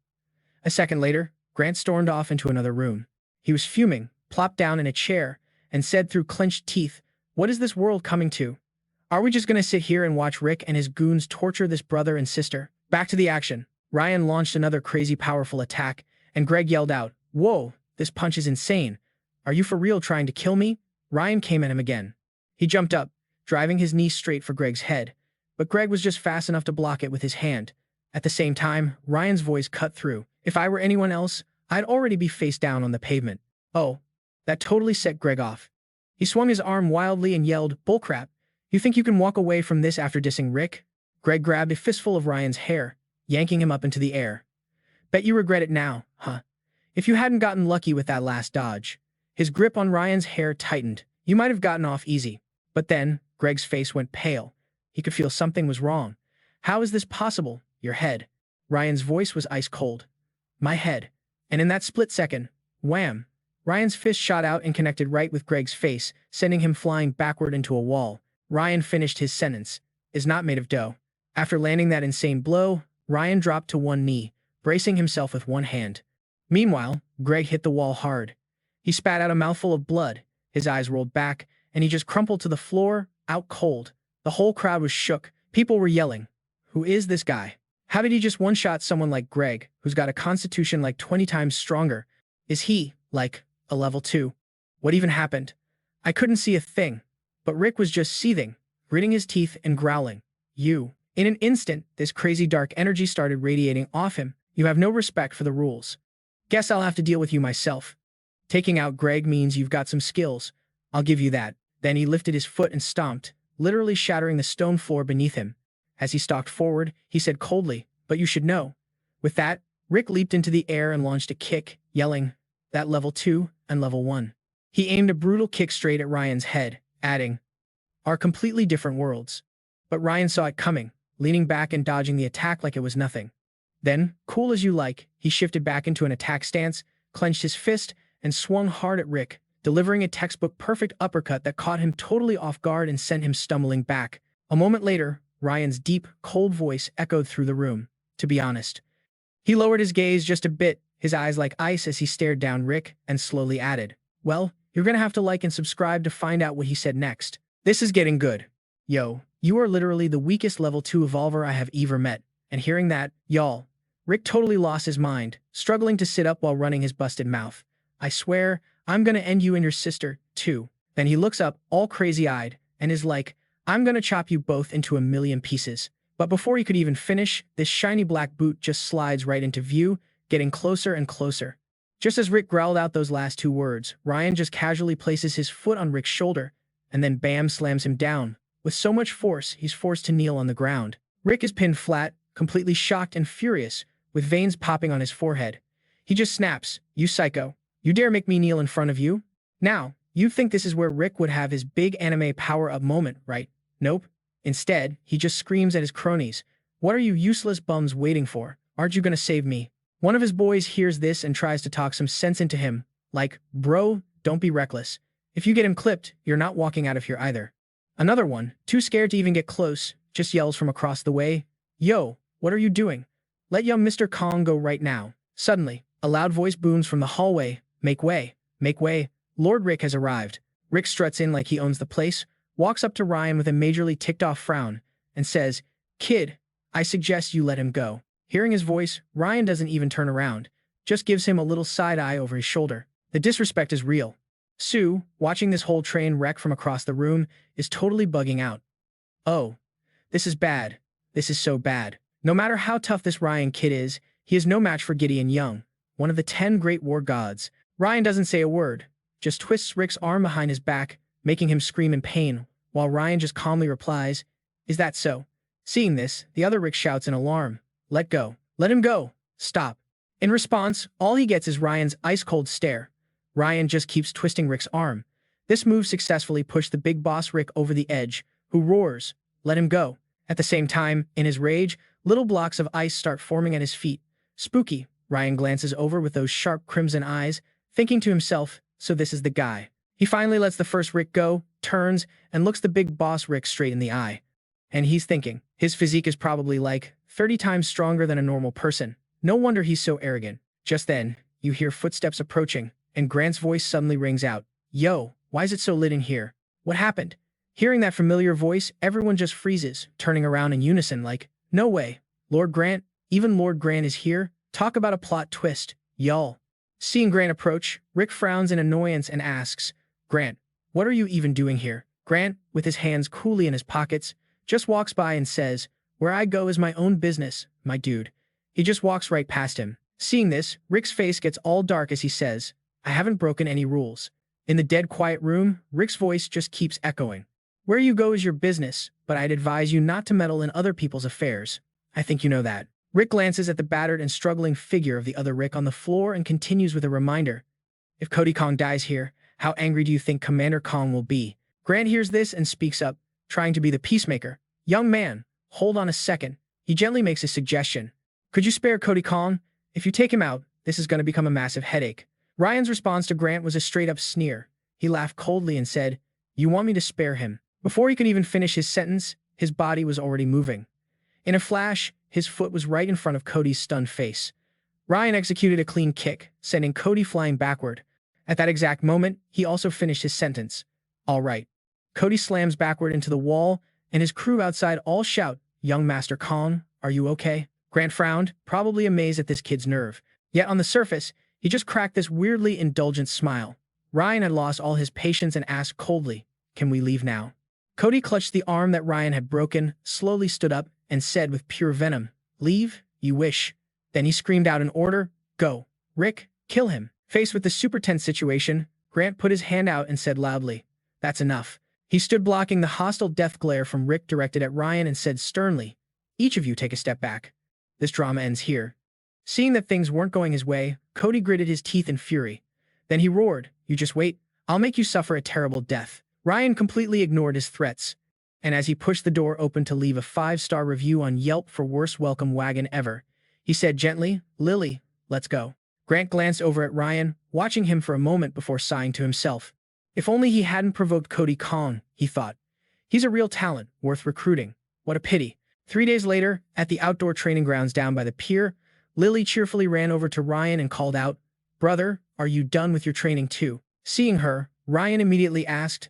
Speaker 1: A second later, Grant stormed off into another room. He was fuming, plopped down in a chair, and said through clenched teeth, what is this world coming to? Are we just gonna sit here and watch Rick and his goons torture this brother and sister? Back to the action. Ryan launched another crazy powerful attack, and Greg yelled out, whoa, this punch is insane. Are you for real trying to kill me? Ryan came at him again. He jumped up, driving his knee straight for Greg's head, but Greg was just fast enough to block it with his hand. At the same time, Ryan's voice cut through. If I were anyone else, I'd already be face down on the pavement. Oh, that totally set Greg off. He swung his arm wildly and yelled, bullcrap. You think you can walk away from this after dissing Rick? Greg grabbed a fistful of Ryan's hair, yanking him up into the air. Bet you regret it now, huh? If you hadn't gotten lucky with that last dodge. His grip on Ryan's hair tightened. You might have gotten off easy. But then, Greg's face went pale. He could feel something was wrong. How is this possible? Your head. Ryan's voice was ice cold. My head. And in that split second, wham! Ryan's fist shot out and connected right with Greg's face, sending him flying backward into a wall. Ryan finished his sentence. Is not made of dough. After landing that insane blow, Ryan dropped to one knee, bracing himself with one hand. Meanwhile, Greg hit the wall hard. He spat out a mouthful of blood, his eyes rolled back, and he just crumpled to the floor, out cold. The whole crowd was shook. People were yelling, who is this guy? How did he just one-shot someone like Greg, who's got a constitution like 20 times stronger? Is he, like, a level 2? What even happened? I couldn't see a thing, but Rick was just seething, gritting his teeth and growling. You. In an instant, this crazy dark energy started radiating off him. You have no respect for the rules. Guess I'll have to deal with you myself. Taking out Greg means you've got some skills. I'll give you that. Then he lifted his foot and stomped, literally shattering the stone floor beneath him. As he stalked forward, he said coldly, but you should know. With that, Rick leaped into the air and launched a kick, yelling, "That level 2 and level 1. He aimed a brutal kick straight at Ryan's head, adding, "Are completely different worlds." But Ryan saw it coming, leaning back and dodging the attack like it was nothing. Then, cool as you like, he shifted back into an attack stance, clenched his fist, and swung hard at Rick, delivering a textbook perfect uppercut that caught him totally off guard and sent him stumbling back. A moment later, Ryan's deep, cold voice echoed through the room. To be honest. He lowered his gaze just a bit, his eyes like ice as he stared down Rick, and slowly added, "Well, you're gonna have to like and subscribe to find out what he said next. This is getting good. Yo, you are literally the weakest level 2 evolver I have ever met." And hearing that, y'all, Rick totally lost his mind, struggling to sit up while running his busted mouth. "I swear, I'm gonna end you and your sister, too." Then he looks up, all crazy-eyed, and is like, "I'm gonna chop you both into a million pieces." But before he could even finish, this shiny black boot just slides right into view, getting closer and closer. Just as Rick growled out those last two words, Ryan just casually places his foot on Rick's shoulder, and then bam slams him down. With so much force, he's forced to kneel on the ground. Rick is pinned flat, completely shocked and furious, with veins popping on his forehead. He just snaps, "You psycho. You dare make me kneel in front of you?" Now, you'd think this is where Rick would have his big anime power-up moment, right? Nope. Instead, he just screams at his cronies, "What are you useless bums waiting for? Aren't you gonna save me?" One of his boys hears this and tries to talk some sense into him, like, "Bro, don't be reckless. If you get him clipped, you're not walking out of here either." Another one, too scared to even get close, just yells from across the way, "Yo, what are you doing? Let young Mr. Kong go right now." Suddenly, a loud voice booms from the hallway, "Make way, make way. Lord Rick has arrived." Rick struts in like he owns the place, walks up to Ryan with a majorly ticked-off frown, and says, "Kid, I suggest you let him go." Hearing his voice, Ryan doesn't even turn around, just gives him a little side-eye over his shoulder. The disrespect is real. Sue, watching this whole train wreck from across the room, is totally bugging out. "Oh, this is bad. This is so bad." No matter how tough this Ryan kid is, he is no match for Gideon Young, one of the 10 great war gods. Ryan doesn't say a word, just twists Rick's arm behind his back, making him scream in pain, while Ryan just calmly replies, "Is that so?" Seeing this, the other Rick shouts in alarm, "Let go. Let him go. Stop." In response, all he gets is Ryan's ice-cold stare. Ryan just keeps twisting Rick's arm. This move successfully pushed the big boss Rick over the edge, who roars, "Let him go." At the same time, in his rage, little blocks of ice start forming at his feet. Spooky, Ryan glances over with those sharp crimson eyes, thinking to himself, so this is the guy. He finally lets the first Rick go, turns, and looks the big boss Rick straight in the eye. And he's thinking, his physique is probably like 30 times stronger than a normal person. No wonder he's so arrogant. Just then, you hear footsteps approaching, and Grant's voice suddenly rings out, "Yo, why is it so lit in here? What happened?" Hearing that familiar voice, everyone just freezes, turning around in unison like, "No way. Lord Grant, even Lord Grant is here? Talk about a plot twist, y'all." Seeing Grant approach, Rick frowns in annoyance and asks, "Grant, what are you even doing here?" Grant, with his hands coolly in his pockets, just walks by and says, "Where I go is my own business, my dude." He just walks right past him. Seeing this, Rick's face gets all dark as he says, "I haven't broken any rules." In the dead quiet room, Rick's voice just keeps echoing. "Where you go is your business, but I'd advise you not to meddle in other people's affairs. I think you know that." Rick glances at the battered and struggling figure of the other Rick on the floor and continues with a reminder. "If Cody Kong dies here, how angry do you think Commander Kong will be?" Grant hears this and speaks up, trying to be the peacemaker. "Young man, hold on a second." He gently makes a suggestion. "Could you spare Cody Kong? If you take him out, this is going to become a massive headache." Ryan's response to Grant was a straight-up sneer. He laughed coldly and said, "You want me to spare him?" Before he could even finish his sentence, his body was already moving. In a flash, his foot was right in front of Cody's stunned face. Ryan executed a clean kick, sending Cody flying backward. At that exact moment, he also finished his sentence. "All right." Cody slams backward into the wall, and his crew outside all shout, "Young Master Kong, are you okay?" Grant frowned, probably amazed at this kid's nerve. Yet on the surface, he just cracked this weirdly indulgent smile. Ryan had lost all his patience and asked coldly, "Can we leave now?" Cody clutched the arm that Ryan had broken, slowly stood up, and said with pure venom, "Leave? You wish." Then he screamed out an order, "Go. Rick, kill him." Faced with the super tense situation, Grant put his hand out and said loudly, "That's enough." He stood blocking the hostile death glare from Rick directed at Ryan and said sternly, "Each of you take a step back. This drama ends here." Seeing that things weren't going his way, Cody gritted his teeth in fury. Then he roared, "You just wait. I'll make you suffer a terrible death." Ryan completely ignored his threats, and as he pushed the door open to leave a 5-star review on Yelp for worst welcome wagon ever, he said gently, "Lily, let's go." Grant glanced over at Ryan, watching him for a moment before sighing to himself. If only he hadn't provoked Cody Kong, he thought. He's a real talent, worth recruiting. What a pity. 3 days later, at the outdoor training grounds down by the pier, Lily cheerfully ran over to Ryan and called out, "Brother, are you done with your training too?" Seeing her, Ryan immediately asked,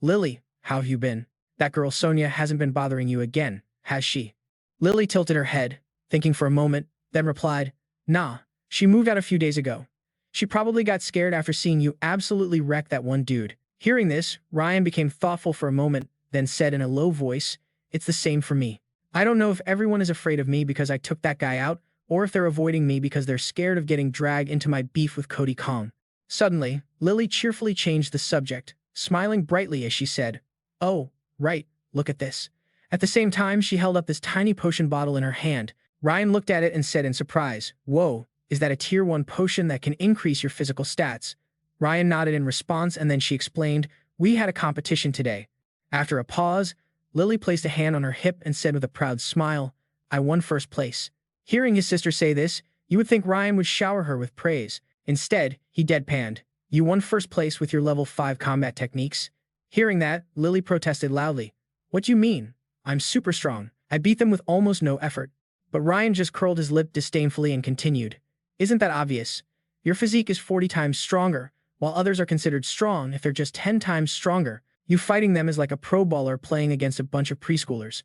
Speaker 1: "Lily, how have you been? That girl Sonia hasn't been bothering you again, has she?" Lily tilted her head, thinking for a moment, then replied, "Nah, she moved out a few days ago. She probably got scared after seeing you absolutely wreck that one dude." Hearing this, Ryan became thoughtful for a moment, then said in a low voice, "It's the same for me. I don't know if everyone is afraid of me because I took that guy out, or if they're avoiding me because they're scared of getting dragged into my beef with Cody Kong." Suddenly, Lily cheerfully changed the subject, smiling brightly as she said, "Oh, right, look at this." At the same time, she held up this tiny potion bottle in her hand. Ryan looked at it and said in surprise, "Whoa, is that a tier 1 potion that can increase your physical stats?" Ryan nodded in response, and then she explained, "We had a competition today." After a pause, Lily placed a hand on her hip and said with a proud smile, "I won first place." Hearing his sister say this, you would think Ryan would shower her with praise. Instead, he deadpanned, "You won first place with your level 5 combat techniques?" Hearing that, Lily protested loudly, "What do you mean? I'm super strong. I beat them with almost no effort." But Ryan just curled his lip disdainfully and continued, "Isn't that obvious? Your physique is 40 times stronger, while others are considered strong if they're just 10 times stronger. You fighting them is like a pro baller playing against a bunch of preschoolers."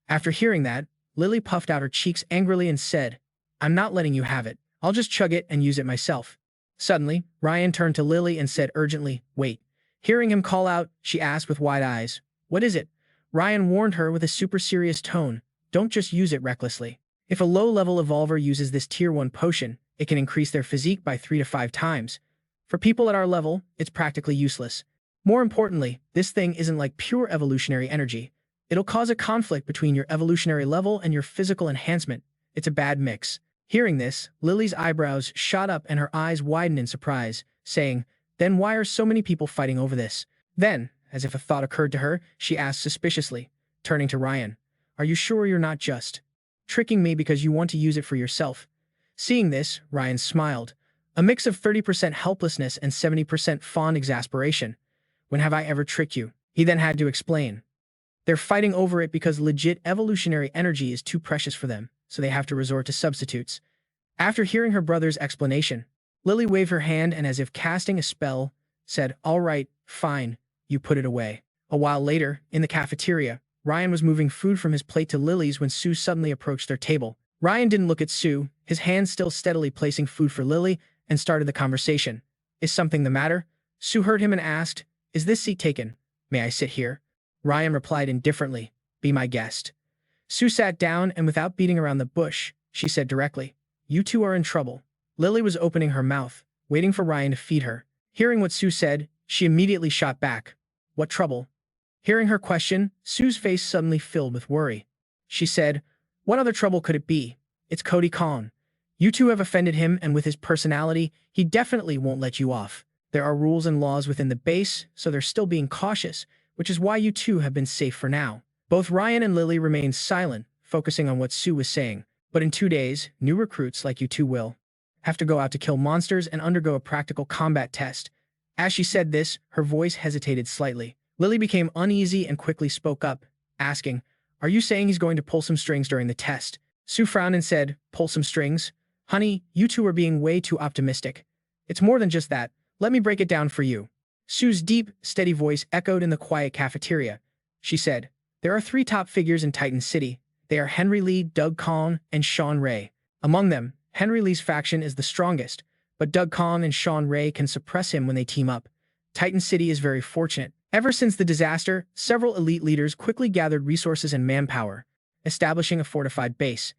Speaker 1: After hearing that, Lily puffed out her cheeks angrily and said, "I'm not letting you have it. I'll just chug it and use it myself." Suddenly, Ryan turned to Lily and said urgently, "Wait." Hearing him call out, she asked with wide eyes, "What is it?" Ryan warned her with a super serious tone, "Don't just use it recklessly. If a low-level evolver uses this tier 1 potion, it can increase their physique by 3 to 5 times. For people at our level, it's practically useless. More importantly, this thing isn't like pure evolutionary energy. It'll cause a conflict between your evolutionary level and your physical enhancement. It's a bad mix." Hearing this, Lily's eyebrows shot up and her eyes widened in surprise, saying, "Then why are so many people fighting over this?" Then, as if a thought occurred to her, she asked suspiciously, turning to Ryan, "Are you sure you're not just tricking me because you want to use it for yourself?" Seeing this, Ryan smiled, a mix of 30% helplessness and 70% fond exasperation. "When have I ever tricked you?" He then had to explain. "They're fighting over it because legit evolutionary energy is too precious for them, so they have to resort to substitutes." After hearing her brother's explanation, Lily waved her hand and, as if casting a spell, said, "All right, fine, you put it away." A while later, in the cafeteria, Ryan was moving food from his plate to Lily's when Sue suddenly approached their table. Ryan didn't look at Sue, his hand still steadily placing food for Lily, and started the conversation. "Is something the matter?" Sue heard him and asked, "Is this seat taken? May I sit here?" Ryan replied indifferently, "Be my guest." Sue sat down, and without beating around the bush, she said directly, "You two are in trouble." Lily was opening her mouth, waiting for Ryan to feed her. Hearing what Sue said, she immediately shot back, "What trouble?" Hearing her question, Sue's face suddenly filled with worry. She said, "What other trouble could it be? It's Cody Kong. You two have offended him, and with his personality, he definitely won't let you off. There are rules and laws within the base, so they're still being cautious, which is why you two have been safe for now." Both Ryan and Lily remained silent, focusing on what Sue was saying. "But in 2 days, new recruits like you two will have to go out to kill monsters and undergo a practical combat test." As she said this, her voice hesitated slightly. Lily became uneasy and quickly spoke up, asking, "Are you saying he's going to pull some strings during the test?" Sue frowned and said, "Pull some strings? Honey, you two are being way too optimistic. It's more than just that. Let me break it down for you." Sue's deep, steady voice echoed in the quiet cafeteria. She said, "There are 3 top figures in Titan City. They are Henry Lee, Doug Kong, and Sean Ray. Among them, Henry Lee's faction is the strongest, but Doug Kong and Sean Ray can suppress him when they team up. Titan City is very fortunate. Ever since the disaster, several elite leaders quickly gathered resources and manpower, establishing a fortified base.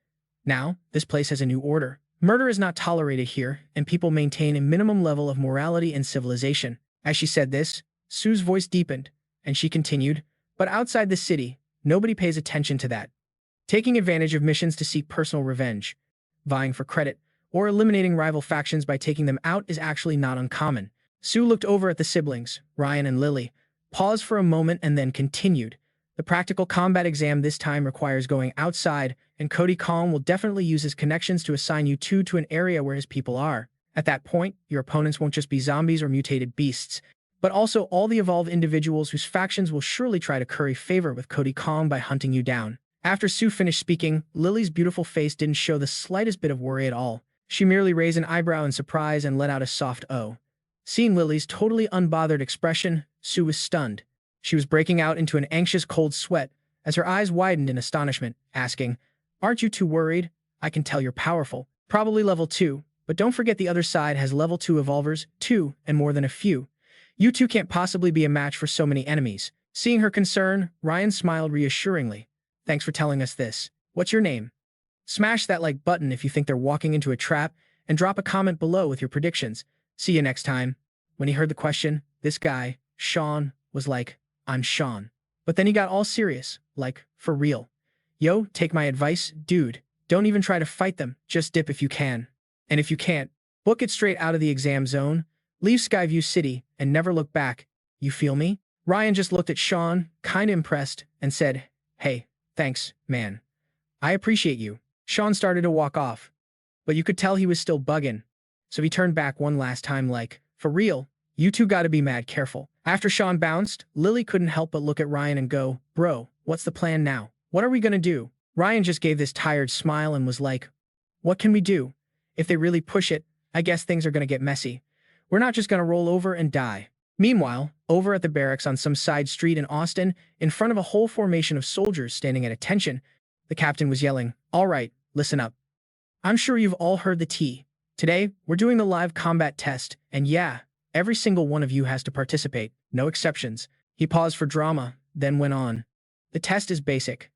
Speaker 1: Now, this place has a new order. Murder is not tolerated here, and people maintain a minimum level of morality and civilization." As she said this, Sue's voice deepened, and she continued, "But outside the city, nobody pays attention to that. Taking advantage of missions to seek personal revenge, vying for credit, or eliminating rival factions by taking them out is actually not uncommon. Sue looked over at the siblings, Ryan and Lily, paused for a moment and then continued. The practical combat exam this time requires going outside, and Cody Kong will definitely use his connections to assign you two to an area where his people are. At that point, your opponents won't just be zombies or mutated beasts, but also all the evolved individuals whose factions will surely try to curry favor with Cody Kong by hunting you down. After Sue finished speaking, Lily's beautiful face didn't show the slightest bit of worry at all. She merely raised an eyebrow in surprise and let out a soft "oh." Seeing Lily's totally unbothered expression, Sue was stunned. She was breaking out into an anxious cold sweat as her eyes widened in astonishment, asking, "Aren't you too worried? I can tell you're powerful. Probably level 2, but don't forget the other side has level 2 evolvers, too, and more than a few. You two can't possibly be a match for so many enemies." Seeing her concern, Ryan smiled reassuringly. "Thanks for telling us this. What's your name? Smash that like button if you think they're walking into a trap, and drop a comment below with your predictions. See you next time." When he heard the question, this guy, Sean, was like, "I'm Sean." But then he got all serious, like, for real. "Yo, take my advice, dude. Don't even try to fight them, just dip if you can. And if you can't, book it straight out of the exam zone, leave Skyview City, and never look back. You feel me?" Ryan just looked at Sean, kinda impressed, and said, "Hey, thanks, man. I appreciate you." Sean started to walk off, but you could tell he was still bugging. So he turned back one last time like, "For real, you two gotta be mad careful." After Sean bounced, Lily couldn't help but look at Ryan and go, "Bro, what's the plan now? What are we gonna do?" Ryan just gave this tired smile and was like, "What can we do? If they really push it, I guess things are gonna get messy. We're not just gonna roll over and die." Meanwhile, over at the barracks on some side street in Austin, in front of a whole formation of soldiers standing at attention, the captain was yelling, "All right, listen up. I'm sure you've all heard the tea. Today, we're doing the live combat test, and yeah, every single one of you has to participate, no exceptions." He paused for drama, then went on. "The test is basic.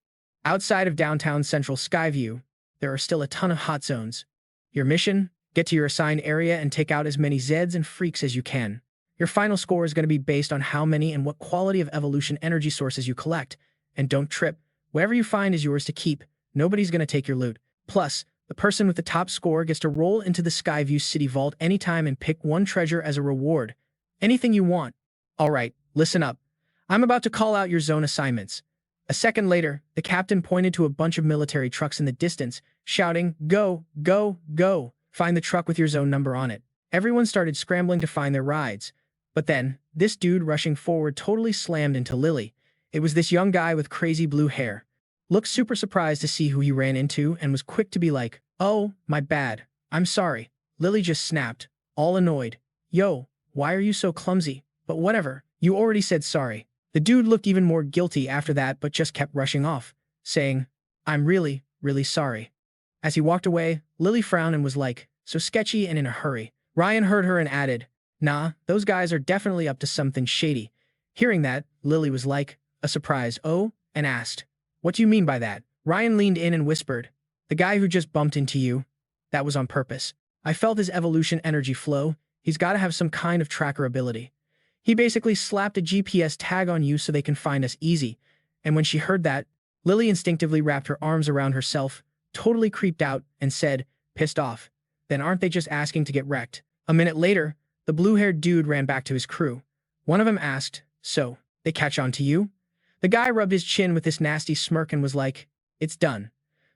Speaker 1: Outside of downtown central Skyview, there are still a ton of hot zones. Your mission? Get to your assigned area and take out as many Zeds and freaks as you can. Your final score is going to be based on how many and what quality of evolution energy sources you collect. And don't trip. Whatever you find is yours to keep. Nobody's going to take your loot. Plus, the person with the top score gets to roll into the Skyview City vault anytime and pick one treasure as a reward. Anything you want. All right, listen up. I'm about to call out your zone assignments." A second later, the captain pointed to a bunch of military trucks in the distance, shouting, "Go, go, go. Find the truck with your zone number on it." Everyone started scrambling to find their rides. But then, this dude rushing forward totally slammed into Lily. It was this young guy with crazy blue hair. Looked super surprised to see who he ran into and was quick to be like, "Oh, my bad. I'm sorry." Lily just snapped, all annoyed. "Yo, why are you so clumsy? But whatever, you already said sorry." The dude looked even more guilty after that but just kept rushing off, saying, "I'm really, really sorry." As he walked away, Lily frowned and was like, "So sketchy and in a hurry." Ryan heard her and added, "Nah, those guys are definitely up to something shady." Hearing that, Lily was like, a surprise "oh," and asked, "What do you mean by that?" Ryan leaned in and whispered, "The guy who just bumped into you, that was on purpose. I felt his evolution energy flow. He's got to have some kind of tracker ability. He basically slapped a GPS tag on you so they can find us easy." And when she heard that, Lily instinctively wrapped her arms around herself, totally creeped out, and said, pissed off, "Then aren't they just asking to get wrecked?" A minute later, the blue-haired dude ran back to his crew. One of them asked, "So, they catch on to you?" The guy rubbed his chin with this nasty smirk and was like, "It's done.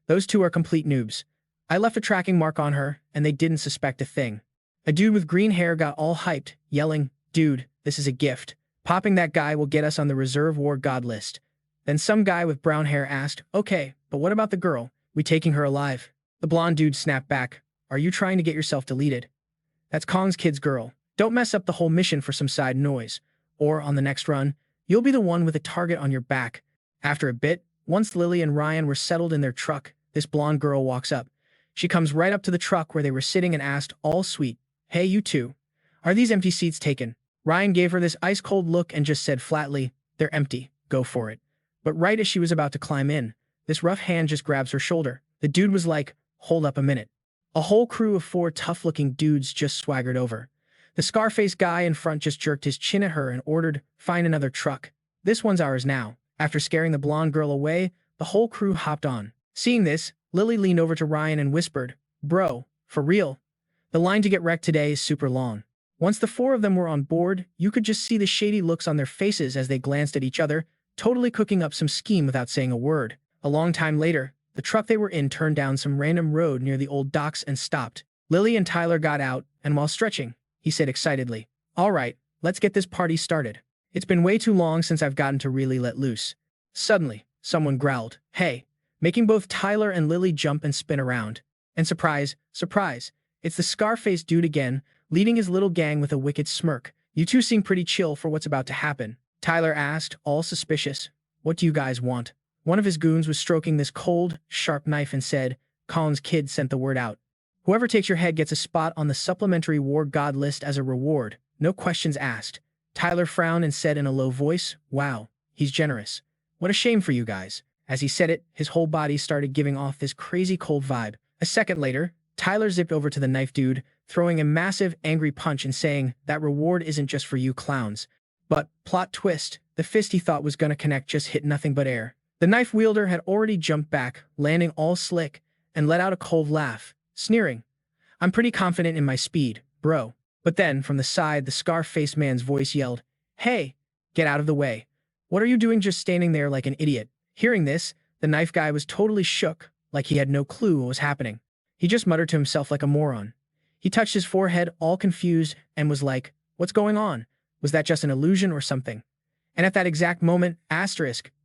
Speaker 1: Those two are complete noobs. I left a tracking mark on her, and they didn't suspect a thing." A dude with green hair got all hyped, yelling, "Dude, this is a gift. Popping that guy will get us on the Reserve War God list." Then some guy with brown hair asked, "Okay, but what about the girl? We taking her alive?" The blonde dude snapped back, "Are you trying to get yourself deleted? That's Kong's kid's girl. Don't mess up the whole mission for some side noise. Or, on the next run, you'll be the one with a target on your back." After a bit, once Lily and Ryan were settled in their truck, this blonde girl walks up. She comes right up to the truck where they were sitting and asked, all sweet, "Hey, you two. Are these empty seats taken?" Ryan gave her this ice-cold look and just said flatly, "They're empty. Go for it." But right as she was about to climb in, this rough hand just grabs her shoulder. The dude was like, "Hold up a minute." A whole crew of 4 tough-looking dudes just swaggered over. The Scarface guy in front just jerked his chin at her and ordered, "Find another truck. This one's ours now." After scaring the blonde girl away, the whole crew hopped on. Seeing this, Lily leaned over to Ryan and whispered, "Bro, For real. The line to get wrecked today is super long. Once the four of them were on board, you could just see the shady looks on their faces as they glanced at each other, totally cooking up some scheme without saying a word. A long time later, the truck they were in turned down some random road near the old docks and stopped. Lily and Tyler got out, and while stretching, he said excitedly, "All right, let's get this party started. It's been way too long since I've gotten to really let loose." Suddenly, someone growled, "Hey," making both Tyler and Lily jump and spin around. And surprise, surprise, it's the Scarface dude again, leading his little gang with a wicked smirk. "You two seem pretty chill for what's about to happen," Tyler asked, all suspicious. "What do you guys want?" One of his goons was stroking this cold, sharp knife and said, "Colin's kid sent the word out. Whoever takes your head gets a spot on the supplementary war god list as a reward. No questions asked." Tyler frowned and said in a low voice, "Wow, he's generous. What a shame for you guys." As he said it, his whole body started giving off this crazy cold vibe. A second later, Tyler zipped over to the knife dude, throwing a massive, angry punch and saying, "That reward isn't just for you clowns." But, plot twist, the fist he thought was gonna connect just hit nothing but air. The knife wielder had already jumped back, landing all slick, and let out a cold laugh, sneering, "I'm pretty confident in my speed, bro." But then, from the side, the scar-faced man's voice yelled, "Hey, get out of the way. What are you doing just standing there like an idiot?" Hearing this, the knife guy was totally shook, like he had no clue what was happening. He just muttered to himself like a moron. He touched his forehead, all confused, and was like, "What's going on? Was that just an illusion or something?" And at that exact moment,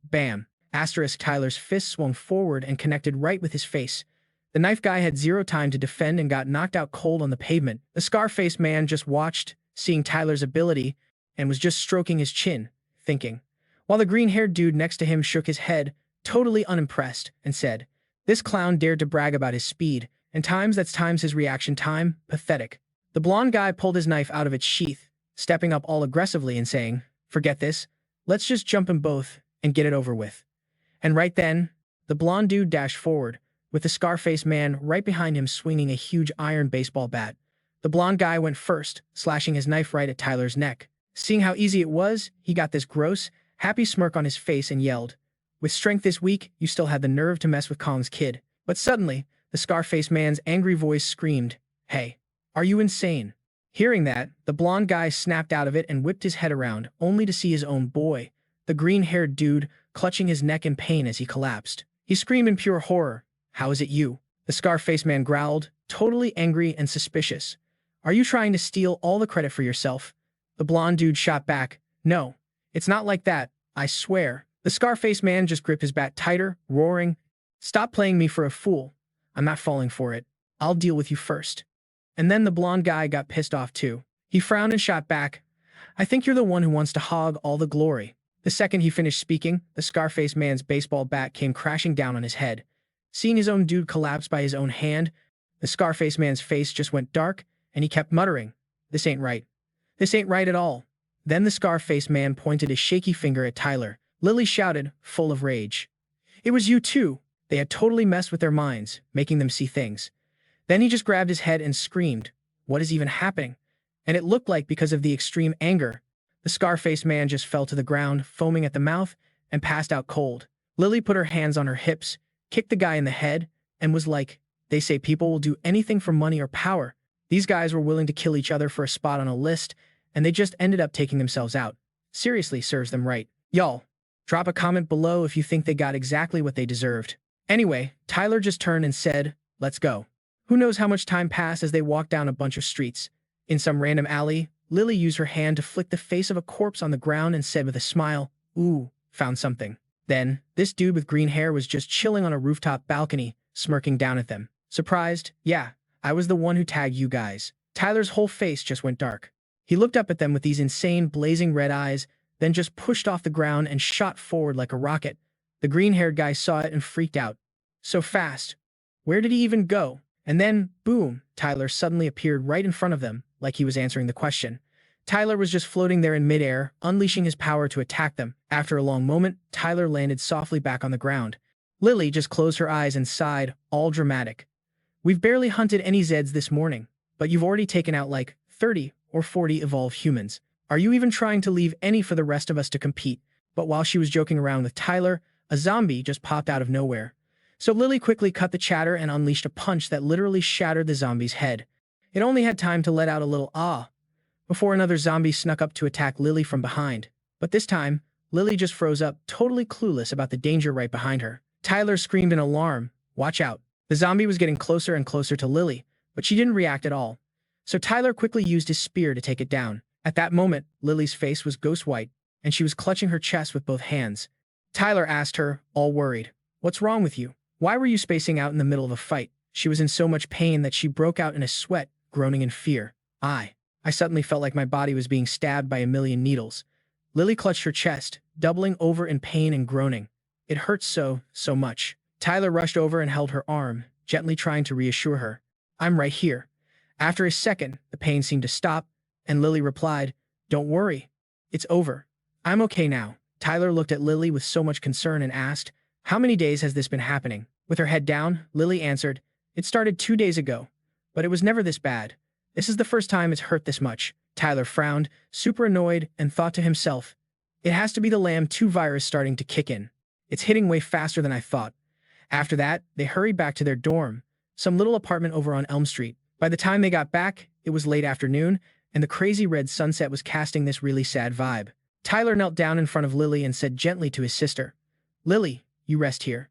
Speaker 1: bam, Tyler's fist swung forward and connected right with his face. The knife guy had zero time to defend and got knocked out cold on the pavement. The scar-faced man just watched, seeing Tyler's ability, and was just stroking his chin, thinking, while the green-haired dude next to him shook his head, totally unimpressed, and said, "This clown dared to brag about his speed, and that's times his reaction time, pathetic." The blonde guy pulled his knife out of its sheath, stepping up all aggressively and saying, "Forget this, let's just jump them both and get it over with." And right then, the blonde dude dashed forward, with the scar-faced man right behind him swinging a huge iron baseball bat. The blonde guy went first, slashing his knife right at Tyler's neck. Seeing how easy it was, he got this gross, happy smirk on his face and yelled, "With strength this weak, you still had the nerve to mess with Colin's kid." But suddenly, the scar-faced man's angry voice screamed, "Hey, are you insane?" Hearing that, the blonde guy snapped out of it and whipped his head around, only to see his own boy, the green-haired dude, clutching his neck in pain as he collapsed. He screamed in pure horror, "How is it you?" The scar-faced man growled, totally angry and suspicious. "Are you trying to steal all the credit for yourself?" The blonde dude shot back, "No, it's not like that, I swear." The scar-faced man just gripped his bat tighter, roaring, "Stop playing me for a fool. I'm not falling for it. I'll deal with you first." And then the blonde guy got pissed off too. He frowned and shot back, "I think you're the one who wants to hog all the glory." The second he finished speaking, the scar-faced man's baseball bat came crashing down on his head. Seeing his own dude collapse by his own hand, the scar-faced man's face just went dark, and he kept muttering, "This ain't right. This ain't right at all." Then the scar-faced man pointed his shaky finger at Tyler. Lily shouted, full of rage, "It was you too." They had totally messed with their minds, making them see things. Then he just grabbed his head and screamed, "What is even happening?" And it looked like because of the extreme anger, the scar-faced man just fell to the ground, foaming at the mouth, and passed out cold. Lily put her hands on her hips, kicked the guy in the head, and was like, "They say people will do anything for money or power. These guys were willing to kill each other for a spot on a list, and they just ended up taking themselves out. Seriously, serves them right. Y'all, drop a comment below if you think they got exactly what they deserved." Anyway, Tyler just turned and said, "Let's go." Who knows how much time passed as they walked down a bunch of streets. In some random alley, Lily used her hand to flick the face of a corpse on the ground and said with a smile, "Ooh, found something." Then, this dude with green hair was just chilling on a rooftop balcony, smirking down at them. Surprised? Yeah, I was the one who tagged you guys. Tyler's whole face just went dark. He looked up at them with these insane, blazing red eyes, then just pushed off the ground and shot forward like a rocket. The green-haired guy saw it and freaked out. So fast. Where did he even go? And then, boom, Tyler suddenly appeared right in front of them, like he was answering the question. Tyler was just floating there in midair, unleashing his power to attack them. After a long moment, Tyler landed softly back on the ground. Lily just closed her eyes and sighed, all dramatic. "We've barely hunted any Zeds this morning, but you've already taken out like 30 or 40 evolved humans. Are you even trying to leave any for the rest of us to compete?" But while she was joking around with Tyler, a zombie just popped out of nowhere. So Lily quickly cut the chatter and unleashed a punch that literally shattered the zombie's head. It only had time to let out a little "ah" before another zombie snuck up to attack Lily from behind. But this time, Lily just froze up, totally clueless about the danger right behind her. Tyler screamed in alarm, "Watch out." The zombie was getting closer and closer to Lily, but she didn't react at all. So Tyler quickly used his spear to take it down. At that moment, Lily's face was ghost white, and she was clutching her chest with both hands. Tyler asked her, all worried, "What's wrong with you? Why were you spacing out in the middle of a fight?" She was in so much pain that she broke out in a sweat, groaning in fear. I suddenly felt like my body was being stabbed by a million needles. Lily clutched her chest, doubling over in pain and groaning. "It hurts so much." Tyler rushed over and held her arm, gently trying to reassure her. "I'm right here." After a second, the pain seemed to stop, and Lily replied, "Don't worry. It's over. I'm okay now." Tyler looked at Lily with so much concern and asked, "How many days has this been happening?" With her head down, Lily answered, "It started 2 days ago, but it was never this bad. This is the first time it's hurt this much." Tyler frowned, super annoyed, and thought to himself, "It has to be the Lamb-2 virus starting to kick in. It's hitting way faster than I thought." After that, they hurried back to their dorm, some little apartment over on Elm Street. By the time they got back, it was late afternoon, and the crazy red sunset was casting this really sad vibe. Tyler knelt down in front of Lily and said gently to his sister, "Lily, you rest here.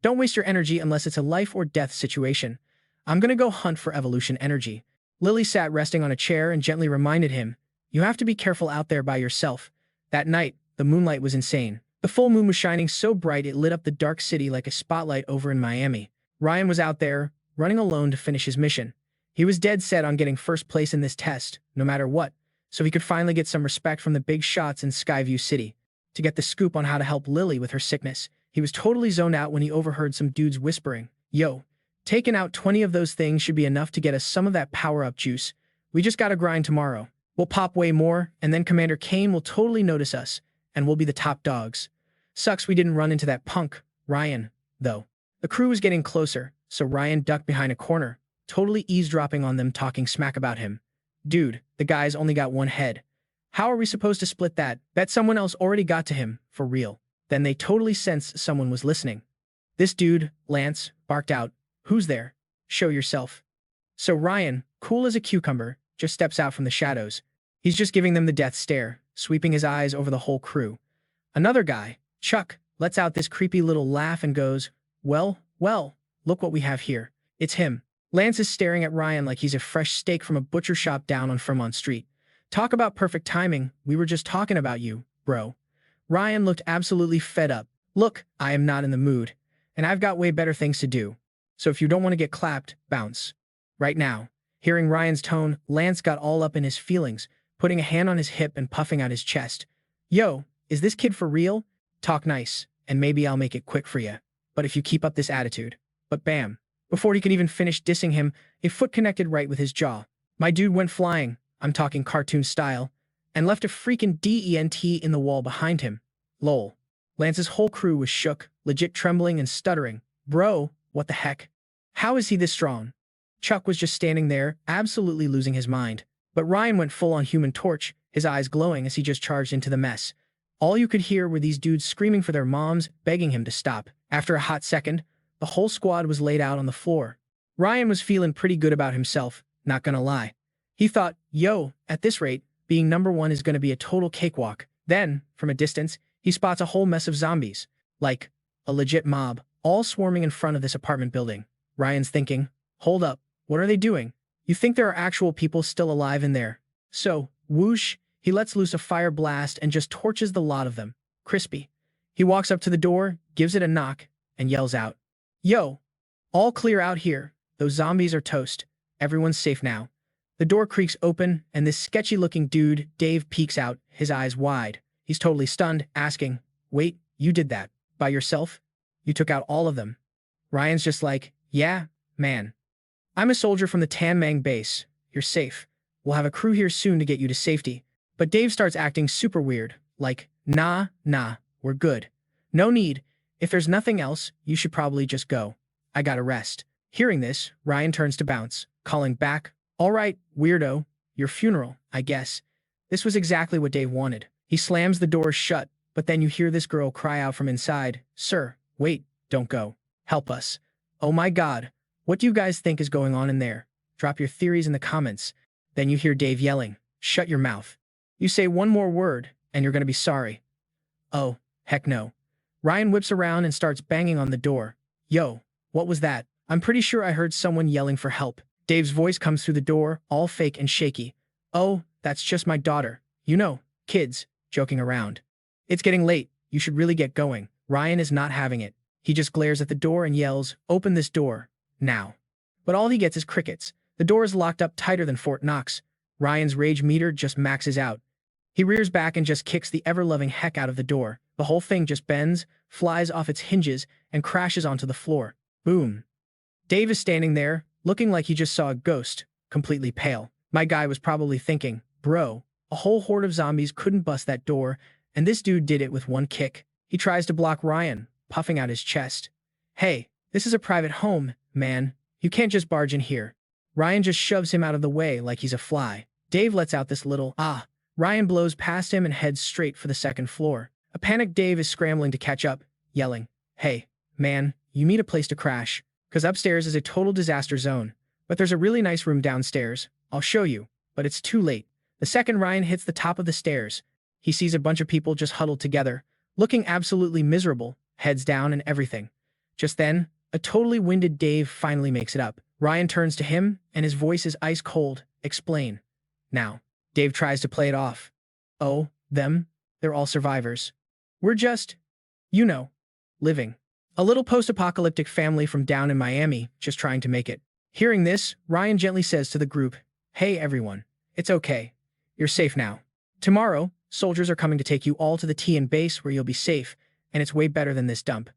Speaker 1: Don't waste your energy unless it's a life or death situation. I'm gonna go hunt for evolution energy." Lily sat resting on a chair and gently reminded him, "You have to be careful out there by yourself." That night, the moonlight was insane. The full moon was shining so bright it lit up the dark city like a spotlight over in Miami. Ryan was out there, running alone to finish his mission. He was dead set on getting first place in this test, no matter what, so he could finally get some respect from the big shots in Skyview City. To get the scoop on how to help Lily with her sickness, he was totally zoned out when he overheard some dudes whispering, "Yo, taking out 20 of those things should be enough to get us some of that power-up juice. We just gotta grind tomorrow. We'll pop way more, and then Commander Kane will totally notice us, and we'll be the top dogs." Sucks we didn't run into that punk, Ryan, though. The crew was getting closer, so Ryan ducked behind a corner, totally eavesdropping on them talking smack about him. "Dude, the guy's only got one head. How are we supposed to split that? Bet someone else already got to him, for real." Then they totally sensed someone was listening. This dude, Lance, barked out, "Who's there? Show yourself." So Ryan, cool as a cucumber, just steps out from the shadows. He's just giving them the death stare, sweeping his eyes over the whole crew. Another guy, Chuck, lets out this creepy little laugh and goes, well, look what we have here." It's him. Lance is staring at Ryan like he's a fresh steak from a butcher shop down on Fremont Street. "Talk about perfect timing, we were just talking about you, bro." Ryan looked absolutely fed up. "Look, I am not in the mood, and I've got way better things to do. So if you don't want to get clapped, bounce. Right now." Hearing Ryan's tone, Lance got all up in his feelings, putting a hand on his hip and puffing out his chest. "Yo, is this kid for real? Talk nice, and maybe I'll make it quick for you. But if you keep up this attitude." But bam. Before he could even finish dissing him, a foot connected right with his jaw. My dude went flying, I'm talking cartoon style, and left a freaking dent in the wall behind him. Lol. Lance's whole crew was shook, legit trembling and stuttering. "Bro, what the heck? How is he this strong?" Chuck was just standing there, absolutely losing his mind. But Ryan went full on Human Torch, his eyes glowing as he just charged into the mess. All you could hear were these dudes screaming for their moms, begging him to stop. After a hot second, the whole squad was laid out on the floor. Ryan was feeling pretty good about himself, not gonna lie. He thought, yo, at this rate, being number one is gonna be a total cakewalk. Then, from a distance, he spots a whole mess of zombies. Like, a legit mob, all swarming in front of this apartment building. Ryan's thinking, hold up, what are they doing? You think there are actual people still alive in there? So, whoosh, he lets loose a fire blast and just torches the lot of them. Crispy. He walks up to the door, gives it a knock, and yells out, "Yo, all clear out here. Those zombies are toast. Everyone's safe now." The door creaks open, and this sketchy-looking dude, Dave, peeks out, his eyes wide. He's totally stunned, asking, "Wait, you did that? By yourself? You took out all of them?" Ryan's just like, "Yeah, man. I'm a soldier from the Tan Mang base. You're safe. We'll have a crew here soon to get you to safety." But Dave starts acting super weird, like, nah, we're good. No need. If there's nothing else, you should probably just go. I gotta rest. Hearing this, Ryan turns to bounce, calling back, "All right, weirdo, your funeral, I guess." This was exactly what Dave wanted. He slams the door shut, but then you hear this girl cry out from inside, "Sir, wait, don't go." Help us. Oh my god. What do you guys think is going on in there? Drop your theories in the comments. Then you hear Dave yelling, shut your mouth. You say one more word, and you're gonna be sorry. Oh, heck no. Ryan whips around and starts banging on the door. Yo, what was that? I'm pretty sure I heard someone yelling for help. Dave's voice comes through the door, all fake and shaky. Oh, that's just my daughter. You know, kids, joking around. It's getting late. You should really get going. Ryan is not having it. He just glares at the door and yells, open this door. Now. But all he gets is crickets. The door is locked up tighter than Fort Knox. Ryan's rage meter just maxes out. He rears back and just kicks the ever-loving heck out of the door. The whole thing just bends, flies off its hinges, and crashes onto the floor. Boom. Dave is standing there, looking like he just saw a ghost, completely pale. My guy was probably thinking, bro, a whole horde of zombies couldn't bust that door, and this dude did it with one kick. He tries to block Ryan, puffing out his chest. Hey, this is a private home, man. You can't just barge in here. Ryan just shoves him out of the way like he's a fly. Dave lets out this little, ah. Ryan blows past him and heads straight for the second floor. A panicked Dave is scrambling to catch up, yelling, hey, man, you need a place to crash. Because upstairs is a total disaster zone. But there's a really nice room downstairs. I'll show you. But it's too late. The second Ryan hits the top of the stairs, he sees a bunch of people just huddled together, looking absolutely miserable, heads down and everything. Just then, a totally winded Dave finally makes it up. Ryan turns to him, and his voice is ice cold. Explain. Now. Dave tries to play it off. Oh, them? They're all survivors. We're just, you know, living. A little post-apocalyptic family from down in Miami, just trying to make it. Hearing this, Ryan gently says to the group, hey everyone, it's okay. You're safe now. Tomorrow, soldiers are coming to take you all to the TN base where you'll be safe, and it's way better than this dump.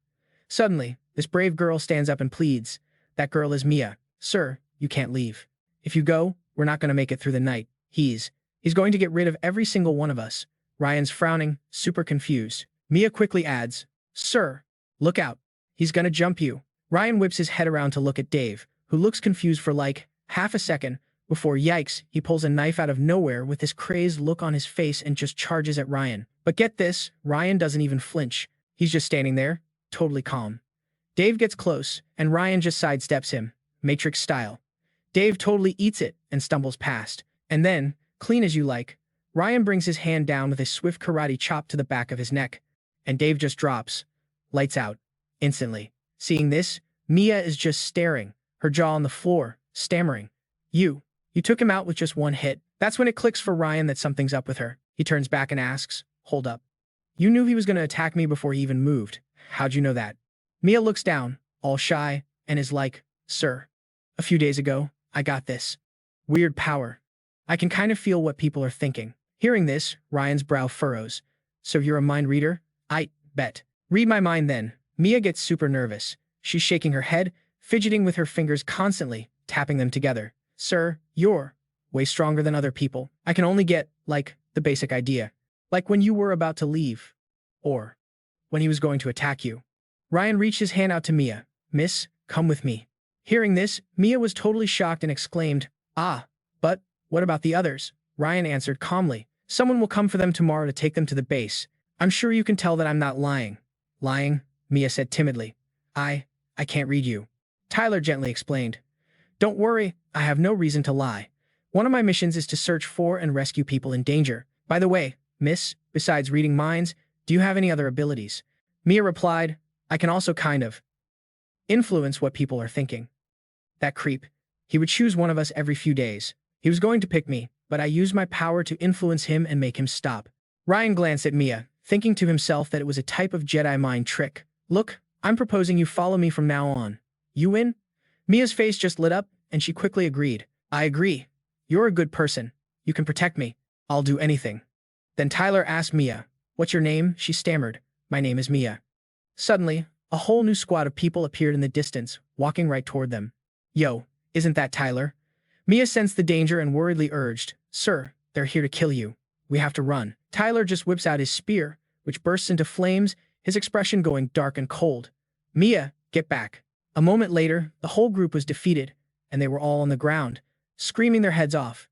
Speaker 1: Suddenly, this brave girl stands up and pleads. That girl is Mia. Sir, you can't leave. If you go, we're not going to make it through the night. He's going to get rid of every single one of us. Ryan's frowning, super confused. Mia quickly adds, sir, look out. He's gonna jump you. Ryan whips his head around to look at Dave, who looks confused for like half a second before, yikes, he pulls a knife out of nowhere with this crazed look on his face and just charges at Ryan. But get this, Ryan doesn't even flinch. He's just standing there, totally calm. Dave gets close, and Ryan just sidesteps him, Matrix style. Dave totally eats it and stumbles past. And then, clean as you like, Ryan brings his hand down with a swift karate chop to the back of his neck, and Dave just drops. Lights out. Instantly. Seeing this, Mia is just staring, her jaw on the floor, stammering. You took him out with just one hit. That's when it clicks for Ryan that something's up with her. He turns back and asks, hold up. You knew he was going to attack me before he even moved. How'd you know that? Mia looks down, all shy, and is like, sir, a few days ago, I got this weird power. I can kind of feel what people are thinking. Hearing this, Ryan's brow furrows. So you're a mind reader? I bet. Read my mind then. Mia gets super nervous. She's shaking her head, fidgeting with her fingers constantly, tapping them together. Sir, you're way stronger than other people. I can only get, like, the basic idea. Like when you were about to leave. Or when he was going to attack you. Ryan reached his hand out to Mia. Miss, come with me. Hearing this, Mia was totally shocked and exclaimed, ah, but what about the others? Ryan answered calmly. Someone will come for them tomorrow to take them to the base. I'm sure you can tell that I'm not lying. Lying? Mia said timidly. I can't read you. Tyler gently explained. Don't worry, I have no reason to lie. One of my missions is to search for and rescue people in danger. By the way, miss, besides reading minds, do you have any other abilities? Mia replied, I can also kind of influence what people are thinking. That creep. He would choose one of us every few days. He was going to pick me, but I used my power to influence him and make him stop. Ryan glanced at Mia, thinking to himself that it was a type of Jedi mind trick. Look, I'm proposing you follow me from now on. You in? Mia's face just lit up, and she quickly agreed. I agree. You're a good person. You can protect me. I'll do anything. Then Tyler asked Mia, what's your name? She stammered. My name is Mia. Suddenly, a whole new squad of people appeared in the distance, walking right toward them. Yo, isn't that Tyler? Mia sensed the danger and worriedly urged, Sir, they're here to kill you. We have to run. Tyler just whips out his spear, which bursts into flames, his expression going dark and cold. Mia, get back. A moment later, the whole group was defeated, and they were all on the ground, screaming their heads off.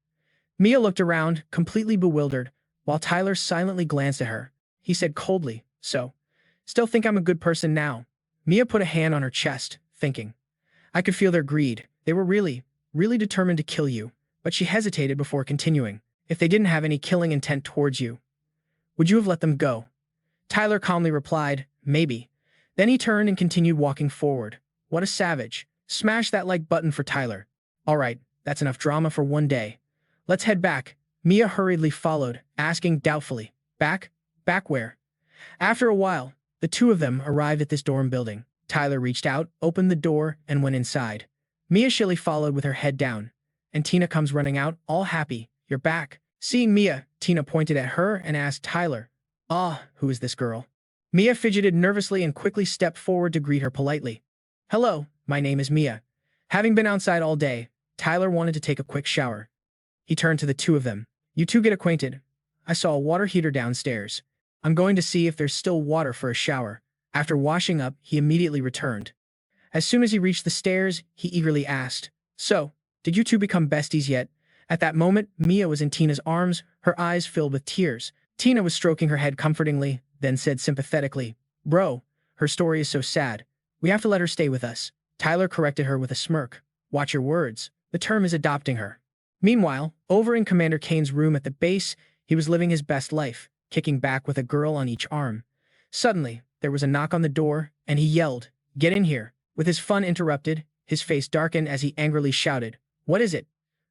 Speaker 1: Mia looked around, completely bewildered, while Tyler silently glanced at her. He said coldly, So, still think I'm a good person now? Mia put a hand on her chest, thinking. I could feel their greed. They were really determined to kill you, but she hesitated before continuing. If they didn't have any killing intent towards you, would you have let them go? Tyler calmly replied, maybe. Then he turned and continued walking forward. What a savage. Smash that like button for Tyler. Alright, that's enough drama for one day. Let's head back. Mia hurriedly followed, asking doubtfully, back? Back where? After a while, the two of them arrived at this dorm building. Tyler reached out, opened the door, and went inside. Mia shilly followed with her head down, and Tina comes running out, all happy. You're back. Seeing Mia, Tina pointed at her and asked Tyler, who is this girl? Mia fidgeted nervously and quickly stepped forward to greet her politely. Hello, my name is Mia. Having been outside all day, Tyler wanted to take a quick shower. He turned to the two of them. You two get acquainted. I saw a water heater downstairs. I'm going to see if there's still water for a shower. After washing up, he immediately returned. As soon as he reached the stairs, he eagerly asked, So, did you two become besties yet? At that moment, Mia was in Tina's arms, her eyes filled with tears. Tina was stroking her head comfortingly, then said sympathetically, Bro, her story is so sad. We have to let her stay with us. Tyler corrected her with a smirk. Watch your words. The term is adopting her. Meanwhile, over in Commander Kane's room at the base, he was living his best life, kicking back with a girl on each arm. Suddenly, there was a knock on the door, and he yelled, Get in here. With his fun interrupted, his face darkened as he angrily shouted, What is it?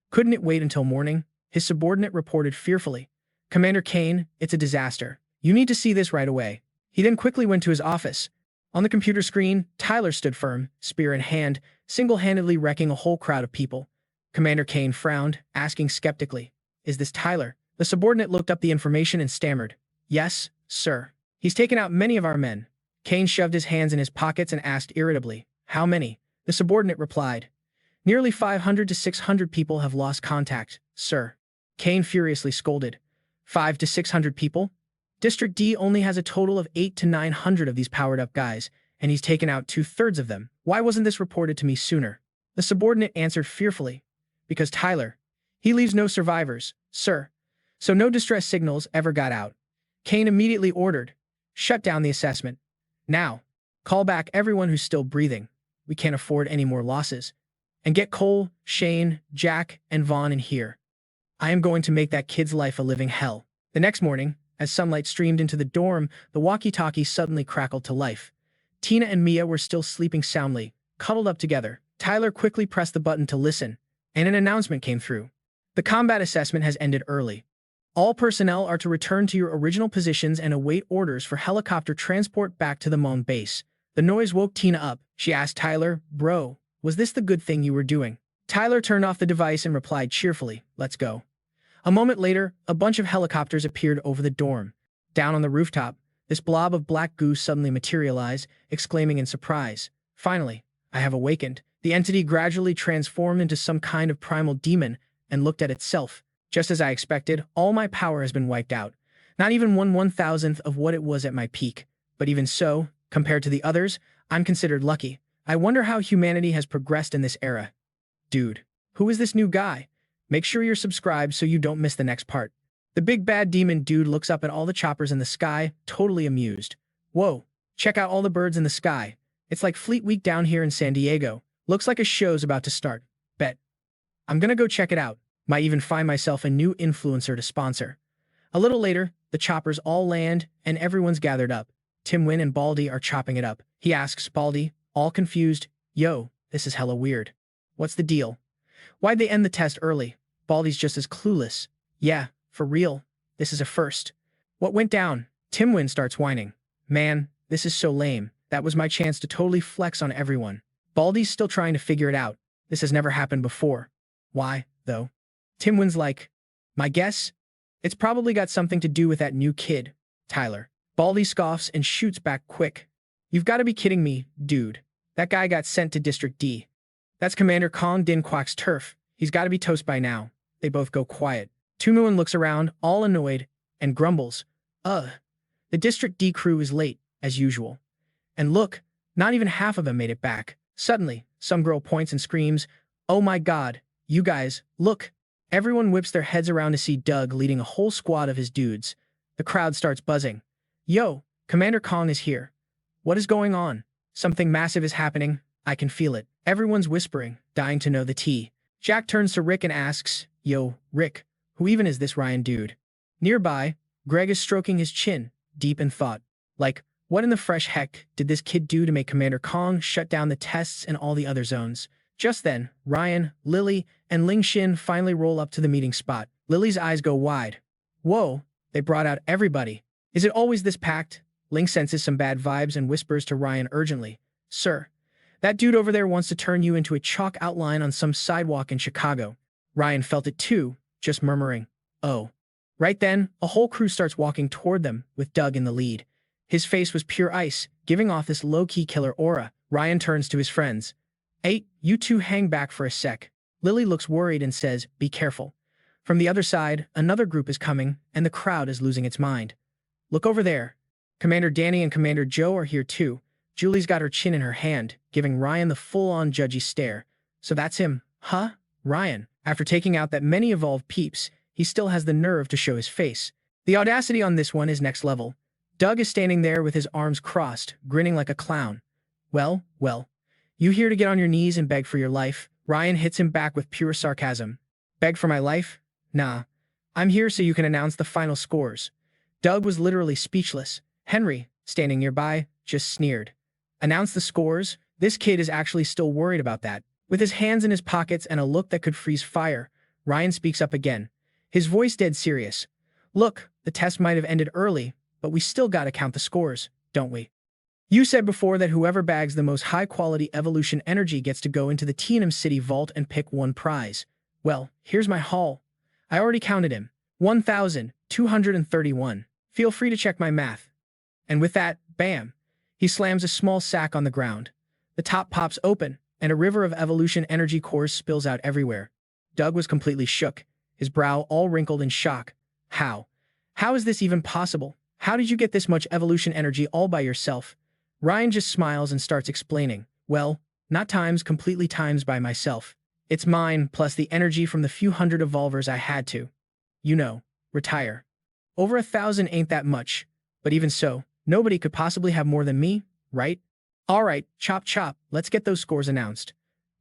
Speaker 1: Couldn't it wait until morning? His subordinate reported fearfully. Commander Kane, it's a disaster. You need to see this right away. He then quickly went to his office. On the computer screen, Tyler stood firm, spear in hand, single-handedly wrecking a whole crowd of people. Commander Kane frowned, asking skeptically, Is this Tyler? The subordinate looked up the information and stammered, Yes, sir. He's taken out many of our men. Kane shoved his hands in his pockets and asked irritably, How many? The subordinate replied, Nearly 500 to 600 people have lost contact, sir. Kane furiously scolded, 500 to 600 people? District D only has a total of 800 to 900 of these powered-up guys, and he's taken out 2/3 of them. Why wasn't this reported to me sooner? The subordinate answered fearfully, Because Tyler, he leaves no survivors, sir. So no distress signals ever got out. Kane immediately ordered, Shut down the assessment. Now, call back everyone who's still breathing. We can't afford any more losses. And get Cole, Shane, Jack, and Vaughn in here. I am going to make that kid's life a living hell. The next morning, as sunlight streamed into the dorm, the walkie-talkie suddenly crackled to life. Tina and Mia were still sleeping soundly, cuddled up together. Tyler quickly pressed the button to listen, and an announcement came through. The combat assessment has ended early. All personnel are to return to your original positions and await orders for helicopter transport back to the Moon base. The noise woke Tina up. She asked Tyler, Bro, was this the good thing you were doing? Tyler turned off the device and replied cheerfully, Let's go. A moment later, a bunch of helicopters appeared over the dorm. Down on the rooftop, this blob of black goo suddenly materialized, exclaiming in surprise, Finally, I have awakened. The entity gradually transformed into some kind of primal demon and looked at itself. Just as I expected, all my power has been wiped out. Not even 1/1000th of what it was at my peak. But even so, compared to the others, I'm considered lucky. I wonder how humanity has progressed in this era. Dude, who is this new guy? Make sure you're subscribed so you don't miss the next part. The big bad demon dude looks up at all the choppers in the sky, totally amused. Whoa, check out all the birds in the sky. It's like Fleet Week down here in San Diego. Looks like a show's about to start. Bet. I'm gonna go check it out. Might even find myself a new influencer to sponsor. A little later, the choppers all land, and everyone's gathered up. Timwin and Baldy are chopping it up. He asks Baldy, all confused, Yo, this is hella weird. What's the deal? Why'd they end the test early? Baldy's just as clueless. Yeah, for real. This is a first. What went down? Timwin starts whining. Man, this is so lame. That was my chance to totally flex on everyone. Baldy's still trying to figure it out. This has never happened before. Why, though? Timwin's like, My guess? It's probably got something to do with that new kid, Tyler. Baldy scoffs and shoots back quick. You've got to be kidding me, dude. That guy got sent to District D. That's Commander Kong Din Kwak's turf. He's got to be toast by now. They both go quiet. Tumuin looks around, all annoyed, and grumbles. The District D crew is late, as usual. And look, not even half of them made it back. Suddenly, some girl points and screams, Oh my god, you guys, look. Everyone whips their heads around to see Doug leading a whole squad of his dudes. The crowd starts buzzing. Yo, Commander Kong is here. What is going on? Something massive is happening. I can feel it. Everyone's whispering, dying to know the tea. Jack turns to Rick and asks, Yo, Rick, who even is this Ryan dude? Nearby, Greg is stroking his chin, deep in thought. Like, what in the fresh heck did this kid do to make Commander Kong shut down the tests in all the other zones? Just then, Ryan, Lily, and Ling Xin finally roll up to the meeting spot. Lily's eyes go wide. Whoa, they brought out everybody. Is it always this packed? Ling senses some bad vibes and whispers to Ryan urgently. Sir, that dude over there wants to turn you into a chalk outline on some sidewalk in Chicago. Ryan felt it too, just murmuring, oh. Right then, a whole crew starts walking toward them, with Doug in the lead. His face was pure ice, giving off this low-key killer aura. Ryan turns to his friends. Hey, you two hang back for a sec. Lily looks worried and says, be careful. From the other side, another group is coming, and the crowd is losing its mind. Look over there. Commander Danny and Commander Joe are here too. Julie's got her chin in her hand, giving Ryan the full-on judgy stare. So that's him, huh? Ryan, after taking out that many evolved peeps, he still has the nerve to show his face. The audacity on this one is next level. Doug is standing there with his arms crossed, grinning like a clown. Well, you here to get on your knees and beg for your life? Ryan hits him back with pure sarcasm. Beg for my life? Nah. I'm here so you can announce the final scores. Doug was literally speechless. Henry, standing nearby, just sneered. Announce the scores? This kid is actually still worried about that. With his hands in his pockets and a look that could freeze fire, Ryan speaks up again. His voice dead serious. Look, the test might have ended early, but we still gotta count the scores, don't we? You said before that whoever bags the most high-quality evolution energy gets to go into the T&M City vault and pick one prize. Well, here's my haul. I already counted him. 1,231. Feel free to check my math. And with that, bam, he slams a small sack on the ground. The top pops open, and a river of evolution energy cores spills out everywhere. Doug was completely shook, his brow all wrinkled in shock. How? How is this even possible? How did you get this much evolution energy all by yourself? Ryan just smiles and starts explaining. Well, not completely times by myself. It's mine plus the energy from the few hundred evolvers I had to. Retire. Over 1,000 ain't that much, but even so, nobody could possibly have more than me, right? Alright, chop, let's get those scores announced.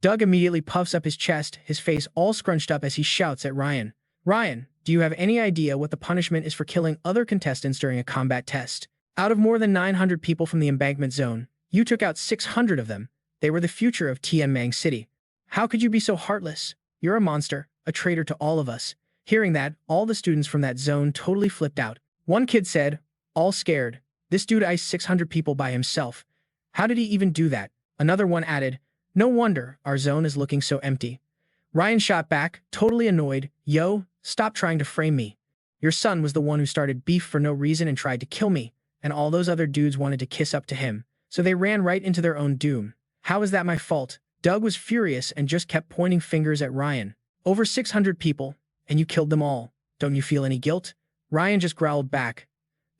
Speaker 1: Doug immediately puffs up his chest, his face all scrunched up as he shouts at Ryan. Ryan, do you have any idea what the punishment is for killing other contestants during a combat test? Out of more than 900 people from the embankment zone, you took out 600 of them. They were the future of Tianming City. How could you be so heartless? You're a monster, a traitor to all of us. Hearing that, all the students from that zone totally flipped out. One kid said, all scared, this dude iced 600 people by himself. How did he even do that? Another one added, no wonder our zone is looking so empty. Ryan shot back, totally annoyed, Yo, stop trying to frame me. Your son was the one who started beef for no reason and tried to kill me, and all those other dudes wanted to kiss up to him, so they ran right into their own doom. How is that my fault? Doug was furious and just kept pointing fingers at Ryan. Over 600 people, and you killed them all. Don't you feel any guilt? Ryan just growled back.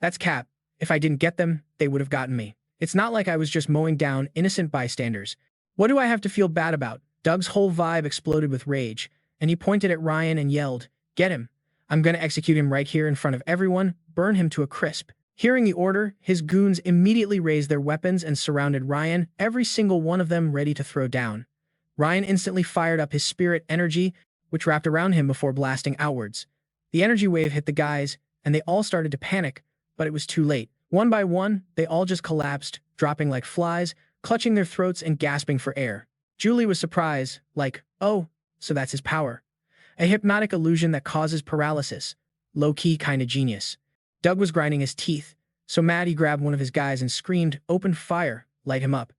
Speaker 1: That's cap. If I didn't get them, they would have gotten me. It's not like I was just mowing down innocent bystanders. What do I have to feel bad about? Doug's whole vibe exploded with rage, and he pointed at Ryan and yelled, Get him. I'm gonna execute him right here in front of everyone, burn him to a crisp. Hearing the order, his goons immediately raised their weapons and surrounded Ryan, every single one of them ready to throw down. Ryan instantly fired up his spirit energy, which wrapped around him before blasting outwards. The energy wave hit the guys, and they all started to panic, but it was too late. One by one, they all just collapsed, dropping like flies, clutching their throats and gasping for air. Julie was surprised, like, oh, so that's his power. A hypnotic illusion that causes paralysis. Low-key kinda genius. Doug was grinding his teeth, so mad he grabbed one of his guys and screamed, open fire, light him up.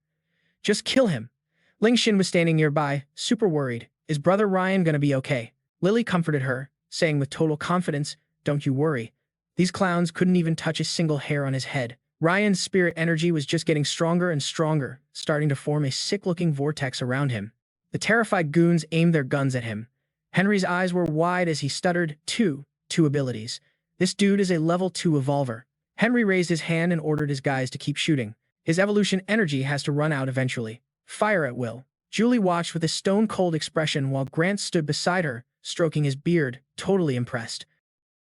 Speaker 1: Just kill him. Ling Xin was standing nearby, super worried. Is brother Ryan gonna be okay? Lily comforted her, saying with total confidence, don't you worry. These clowns couldn't even touch a single hair on his head. Ryan's spirit energy was just getting stronger and stronger, starting to form a sick-looking vortex around him. The terrified goons aimed their guns at him. Henry's eyes were wide as he stuttered, two abilities. This dude is a level 2 evolver. Henry raised his hand and ordered his guys to keep shooting. His evolution energy has to run out eventually. Fire at will. Julie watched with a stone-cold expression while Grant stood beside her, stroking his beard, totally impressed.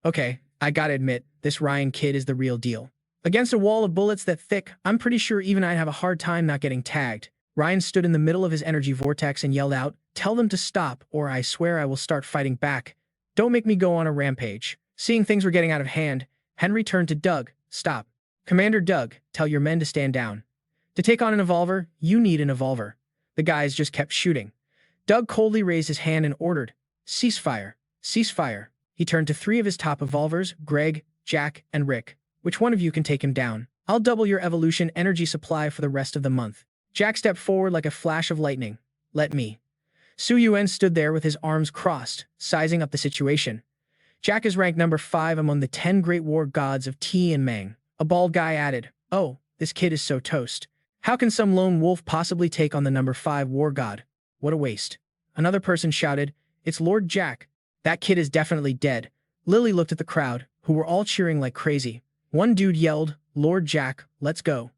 Speaker 1: Okay, I gotta admit, this Ryan kid is the real deal. Against a wall of bullets that thick, I'm pretty sure even I'd have a hard time not getting tagged. Ryan stood in the middle of his energy vortex and yelled out, "Tell them to stop, or I swear I will start fighting back. Don't make me go on a rampage." Seeing things were getting out of hand, Henry turned to Doug. "Stop. Commander Doug, tell your men to stand down. To take on an evolver, you need an evolver." The guys just kept shooting. Doug coldly raised his hand and ordered, "Ceasefire. Ceasefire." He turned to 3 of his top evolvers, Greg, Jack, and Rick. "Which one of you can take him down? I'll double your evolution energy supply for the rest of the month." Jack stepped forward like a flash of lightning. "Let me." Su Yuan stood there with his arms crossed, sizing up the situation. Jack is ranked number 5 among the 10 great war gods of Ti and Mang. A bald guy added, "Oh, this kid is so toast. How can some lone wolf possibly take on the number 5 war god? What a waste." Another person shouted, "It's Lord Jack. That kid is definitely dead." Lily looked at the crowd, who were all cheering like crazy. One dude yelled, "Lord Jack, let's go."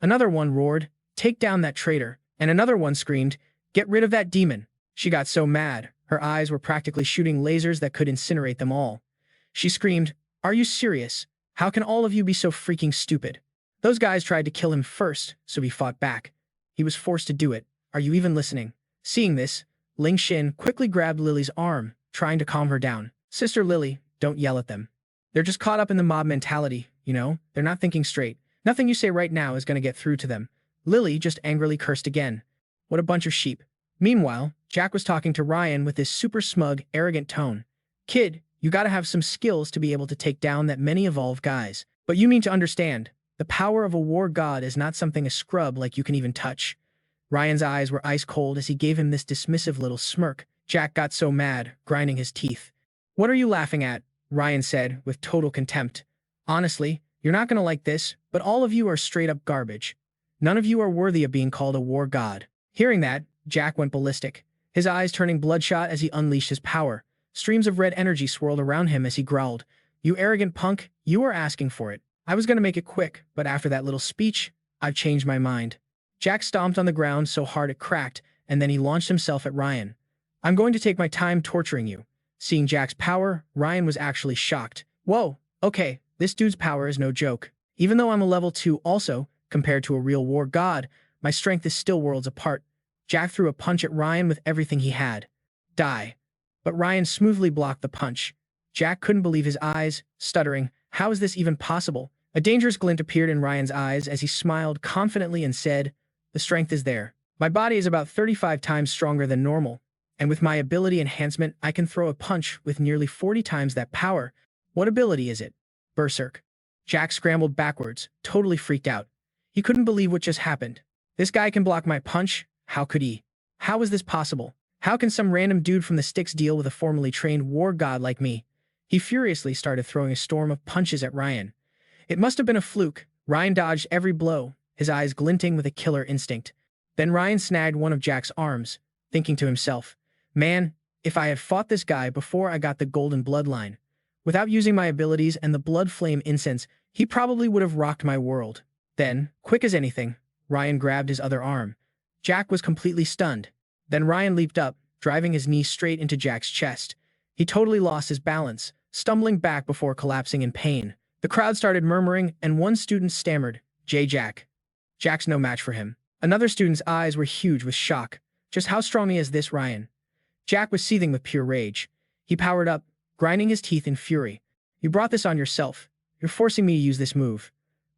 Speaker 1: Another one roared, "Take down that traitor." And another one screamed, "Get rid of that demon." She got so mad, her eyes were practically shooting lasers that could incinerate them all. She screamed, "Are you serious? How can all of you be so freaking stupid? Those guys tried to kill him first, so he fought back. He was forced to do it. Are you even listening?" Seeing this, Ling Xin quickly grabbed Lily's arm, trying to calm her down. "Sister Lily, don't yell at them. They're just caught up in the mob mentality, you know? They're not thinking straight. Nothing you say right now is going to get through to them." Lily just angrily cursed again. What a bunch of sheep. Meanwhile, Jack was talking to Ryan with his super smug, arrogant tone. "Kid, you gotta have some skills to be able to take down that many evolved guys. But you need to understand, the power of a war god is not something a scrub like you can even touch." Ryan's eyes were ice cold as he gave him this dismissive little smirk. Jack got so mad, grinding his teeth. "What are you laughing at?" Ryan said, with total contempt. "Honestly, you're not gonna like this, but all of you are straight up garbage. None of you are worthy of being called a war god." Hearing that, Jack went ballistic, his eyes turning bloodshot as he unleashed his power. Streams of red energy swirled around him as he growled, "You arrogant punk, you are asking for it. I was gonna make it quick, but after that little speech, I've changed my mind." Jack stomped on the ground so hard it cracked, and then he launched himself at Ryan. "I'm going to take my time torturing you." Seeing Jack's power, Ryan was actually shocked. "Whoa, okay, this dude's power is no joke. Even though I'm a level 2 also, compared to a real war god, my strength is still worlds apart." Jack threw a punch at Ryan with everything he had. "Die." But Ryan smoothly blocked the punch. Jack couldn't believe his eyes, stuttering, "How is this even possible?" A dangerous glint appeared in Ryan's eyes as he smiled confidently and said, "The strength is there. My body is about 35 times stronger than normal, and with my ability enhancement, I can throw a punch with nearly 40 times that power." "What ability is it?" "Berserk." Jack scrambled backwards, totally freaked out. He couldn't believe what just happened. "This guy can block my punch? How could he? How is this possible? How can some random dude from the sticks deal with a formerly trained war god like me?" He furiously started throwing a storm of punches at Ryan. It must have been a fluke. Ryan dodged every blow, his eyes glinting with a killer instinct. Then Ryan snagged one of Jack's arms, thinking to himself, "Man, if I had fought this guy before I got the golden bloodline, without using my abilities and the blood flame incense, he probably would have rocked my world." Then, quick as anything, Ryan grabbed his other arm. Jack was completely stunned. Then Ryan leaped up, driving his knee straight into Jack's chest. He totally lost his balance, stumbling back before collapsing in pain. The crowd started murmuring, and one student stammered, Jack. Jack's no match for him." Another student's eyes were huge with shock. "Just how strong is this, Ryan?" Jack was seething with pure rage. He powered up, grinding his teeth in fury. "You brought this on yourself. You're forcing me to use this move."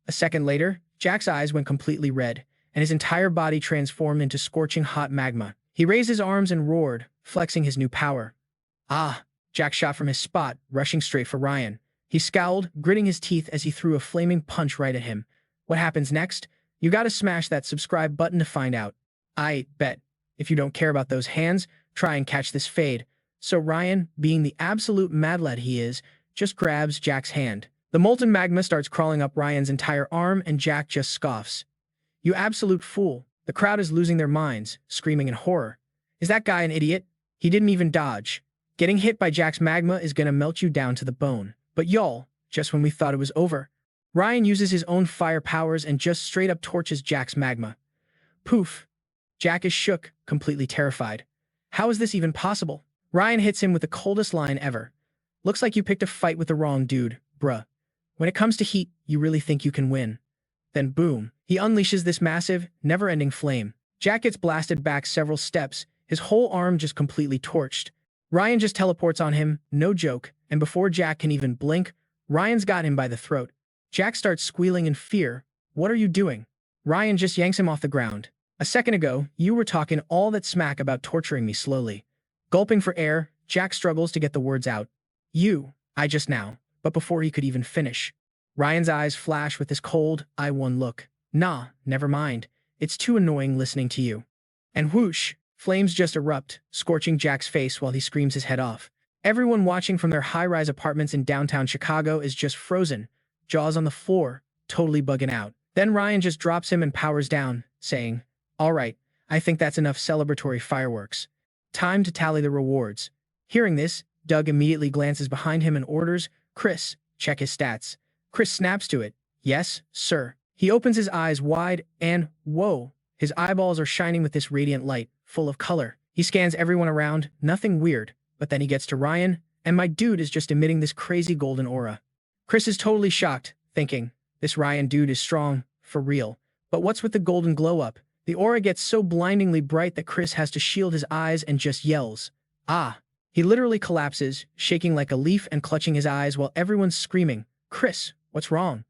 Speaker 1: A second later, Jack's eyes went completely red, and his entire body transformed into scorching hot magma. He raised his arms and roared, flexing his new power. "Ah!" Jack shot from his spot, rushing straight for Ryan. He scowled, gritting his teeth as he threw a flaming punch right at him. What happens next? You gotta smash that subscribe button to find out. I bet. If you don't care about those hands, try and catch this fade. So Ryan, being the absolute mad lad he is, just grabs Jack's hand. The molten magma starts crawling up Ryan's entire arm, and Jack just scoffs. "You absolute fool." The crowd is losing their minds, screaming in horror. "Is that guy an idiot? He didn't even dodge. Getting hit by Jack's magma is gonna melt you down to the bone." But y'all, just when we thought it was over, Ryan uses his own fire powers and just straight up torches Jack's magma. Poof. Jack is shook, completely terrified. How is this even possible? Ryan hits him with the coldest line ever. "Looks like you picked a fight with the wrong dude, bruh. When it comes to heat, you really think you can win. Then boom, he unleashes this massive, never-ending flame. Jack gets blasted back several steps, his whole arm just completely torched. Ryan just teleports on him, no joke, and before Jack can even blink, Ryan's got him by the throat. Jack starts squealing in fear. What are you doing? Ryan just yanks him off the ground. A second ago, you were talking all that smack about torturing me slowly. Gulping for air, Jack struggles to get the words out. I just now. But before he could even finish, Ryan's eyes flash with this cold, I won look. Nah, never mind. It's too annoying listening to you. And whoosh, flames just erupt, scorching Jack's face while he screams his head off. Everyone watching from their high-rise apartments in downtown Chicago is just frozen, jaws on the floor, totally bugging out. Then Ryan just drops him and powers down, saying, "All right, I think that's enough celebratory fireworks. Time to tally the rewards." Hearing this, Doug immediately glances behind him and orders, "Chris, check his stats." Chris snaps to it. "Yes, sir." He opens his eyes wide and, whoa, his eyeballs are shining with this radiant light, full of color. He scans everyone around, nothing weird, but then he gets to Ryan, and my dude is just emitting this crazy golden aura. Chris is totally shocked, thinking, this Ryan dude is strong, for real. But what's with the golden glow-up? The aura gets so blindingly bright that Chris has to shield his eyes and just yells, "Ah!" He literally collapses, shaking like a leaf and clutching his eyes while everyone's screaming, "Chris, what's wrong?"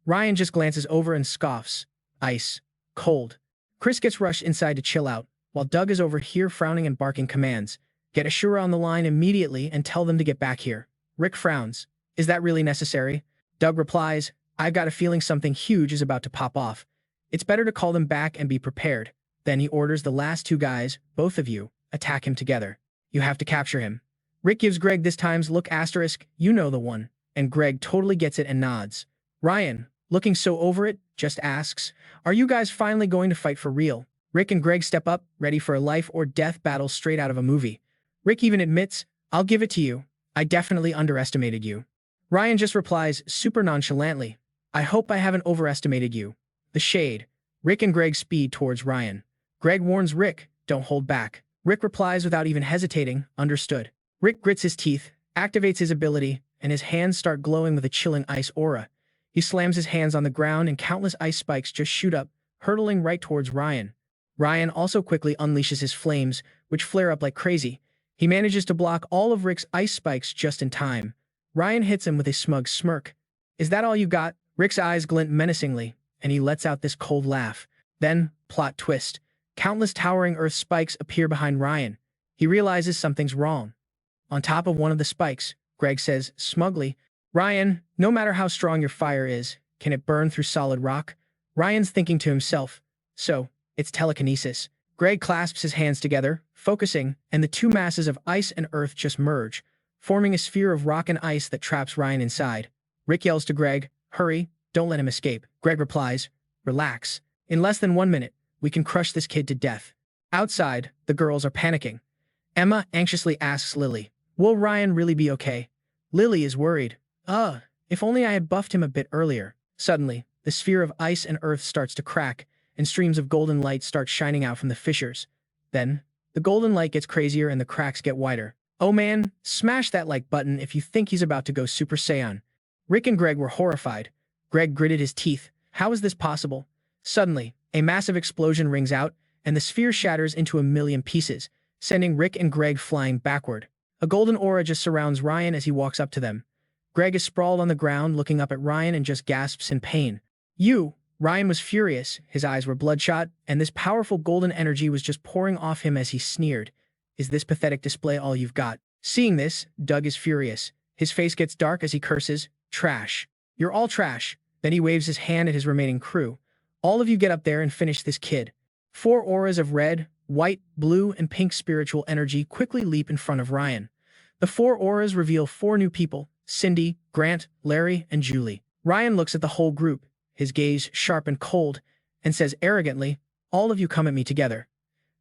Speaker 1: Ryan just glances over and scoffs. Ice. Cold. Chris gets rushed inside to chill out, while Doug is over here frowning and barking commands. "Get Ashura on the line immediately and tell them to get back here." Rick frowns. "Is that really necessary?" Doug replies, "I've got a feeling something huge is about to pop off. It's better to call them back and be prepared." Then he orders the last two guys, both of you, attack him together. You have to capture him. Rick gives Greg this time's look asterisk, you know the one, and Greg totally gets it and nods. Ryan, looking so over it, just asks, "Are you guys finally going to fight for real?" Rick and Greg step up, ready for a life-or-death battle straight out of a movie. Rick even admits, "I'll give it to you. I definitely underestimated you." Ryan just replies, super nonchalantly, "I hope I haven't overestimated you." The shade. Rick and Greg speed towards Ryan. Greg warns Rick, "Don't hold back." Rick replies without even hesitating, "Understood." Rick grits his teeth, activates his ability, and his hands start glowing with a chilling ice aura. He slams his hands on the ground and countless ice spikes just shoot up, hurtling right towards Ryan. Ryan also quickly unleashes his flames, which flare up like crazy. He manages to block all of Rick's ice spikes just in time. Ryan hits him with a smug smirk. "Is that all you got?" Rick's eyes glint menacingly, and he lets out this cold laugh. Then, plot twist. Countless towering earth spikes appear behind Ryan. He realizes something's wrong. On top of one of the spikes, Greg says, smugly, "Ryan, no matter how strong your fire is, can it burn through solid rock?" Ryan's thinking to himself, "So, it's telekinesis." Greg clasps his hands together, focusing, and the two masses of ice and earth just merge, forming a sphere of rock and ice that traps Ryan inside. Rick yells to Greg, "Hurry, don't let him escape." Greg replies, "Relax. In less than 1 minute, we can crush this kid to death." Outside, the girls are panicking. Emma anxiously asks Lily, "Will Ryan really be okay?" Lily is worried. If only I had buffed him a bit earlier." Suddenly, the sphere of ice and earth starts to crack, and streams of golden light start shining out from the fissures. Then, the golden light gets crazier and the cracks get wider. Oh man, smash that like button if you think he's about to go Super Saiyan. Rick and Greg were horrified. Greg gritted his teeth. How is this possible? Suddenly, a massive explosion rings out, and the sphere shatters into a million pieces, sending Rick and Greg flying backward. A golden aura just surrounds Ryan as he walks up to them. Greg is sprawled on the ground looking up at Ryan and just gasps in pain. Ryan was furious, his eyes were bloodshot, and this powerful golden energy was just pouring off him as he sneered. "Is this pathetic display all you've got?" Seeing this, Doug is furious. His face gets dark as he curses, "Trash. You're all trash." Then he waves his hand at his remaining crew. "All of you get up there and finish this kid." 4 auras of red, white, blue, and pink spiritual energy quickly leap in front of Ryan. The 4 auras reveal 4 new people, Cindy, Grant, Larry, and Julie. Ryan looks at the whole group, his gaze sharp and cold, and says arrogantly, "All of you come at me together."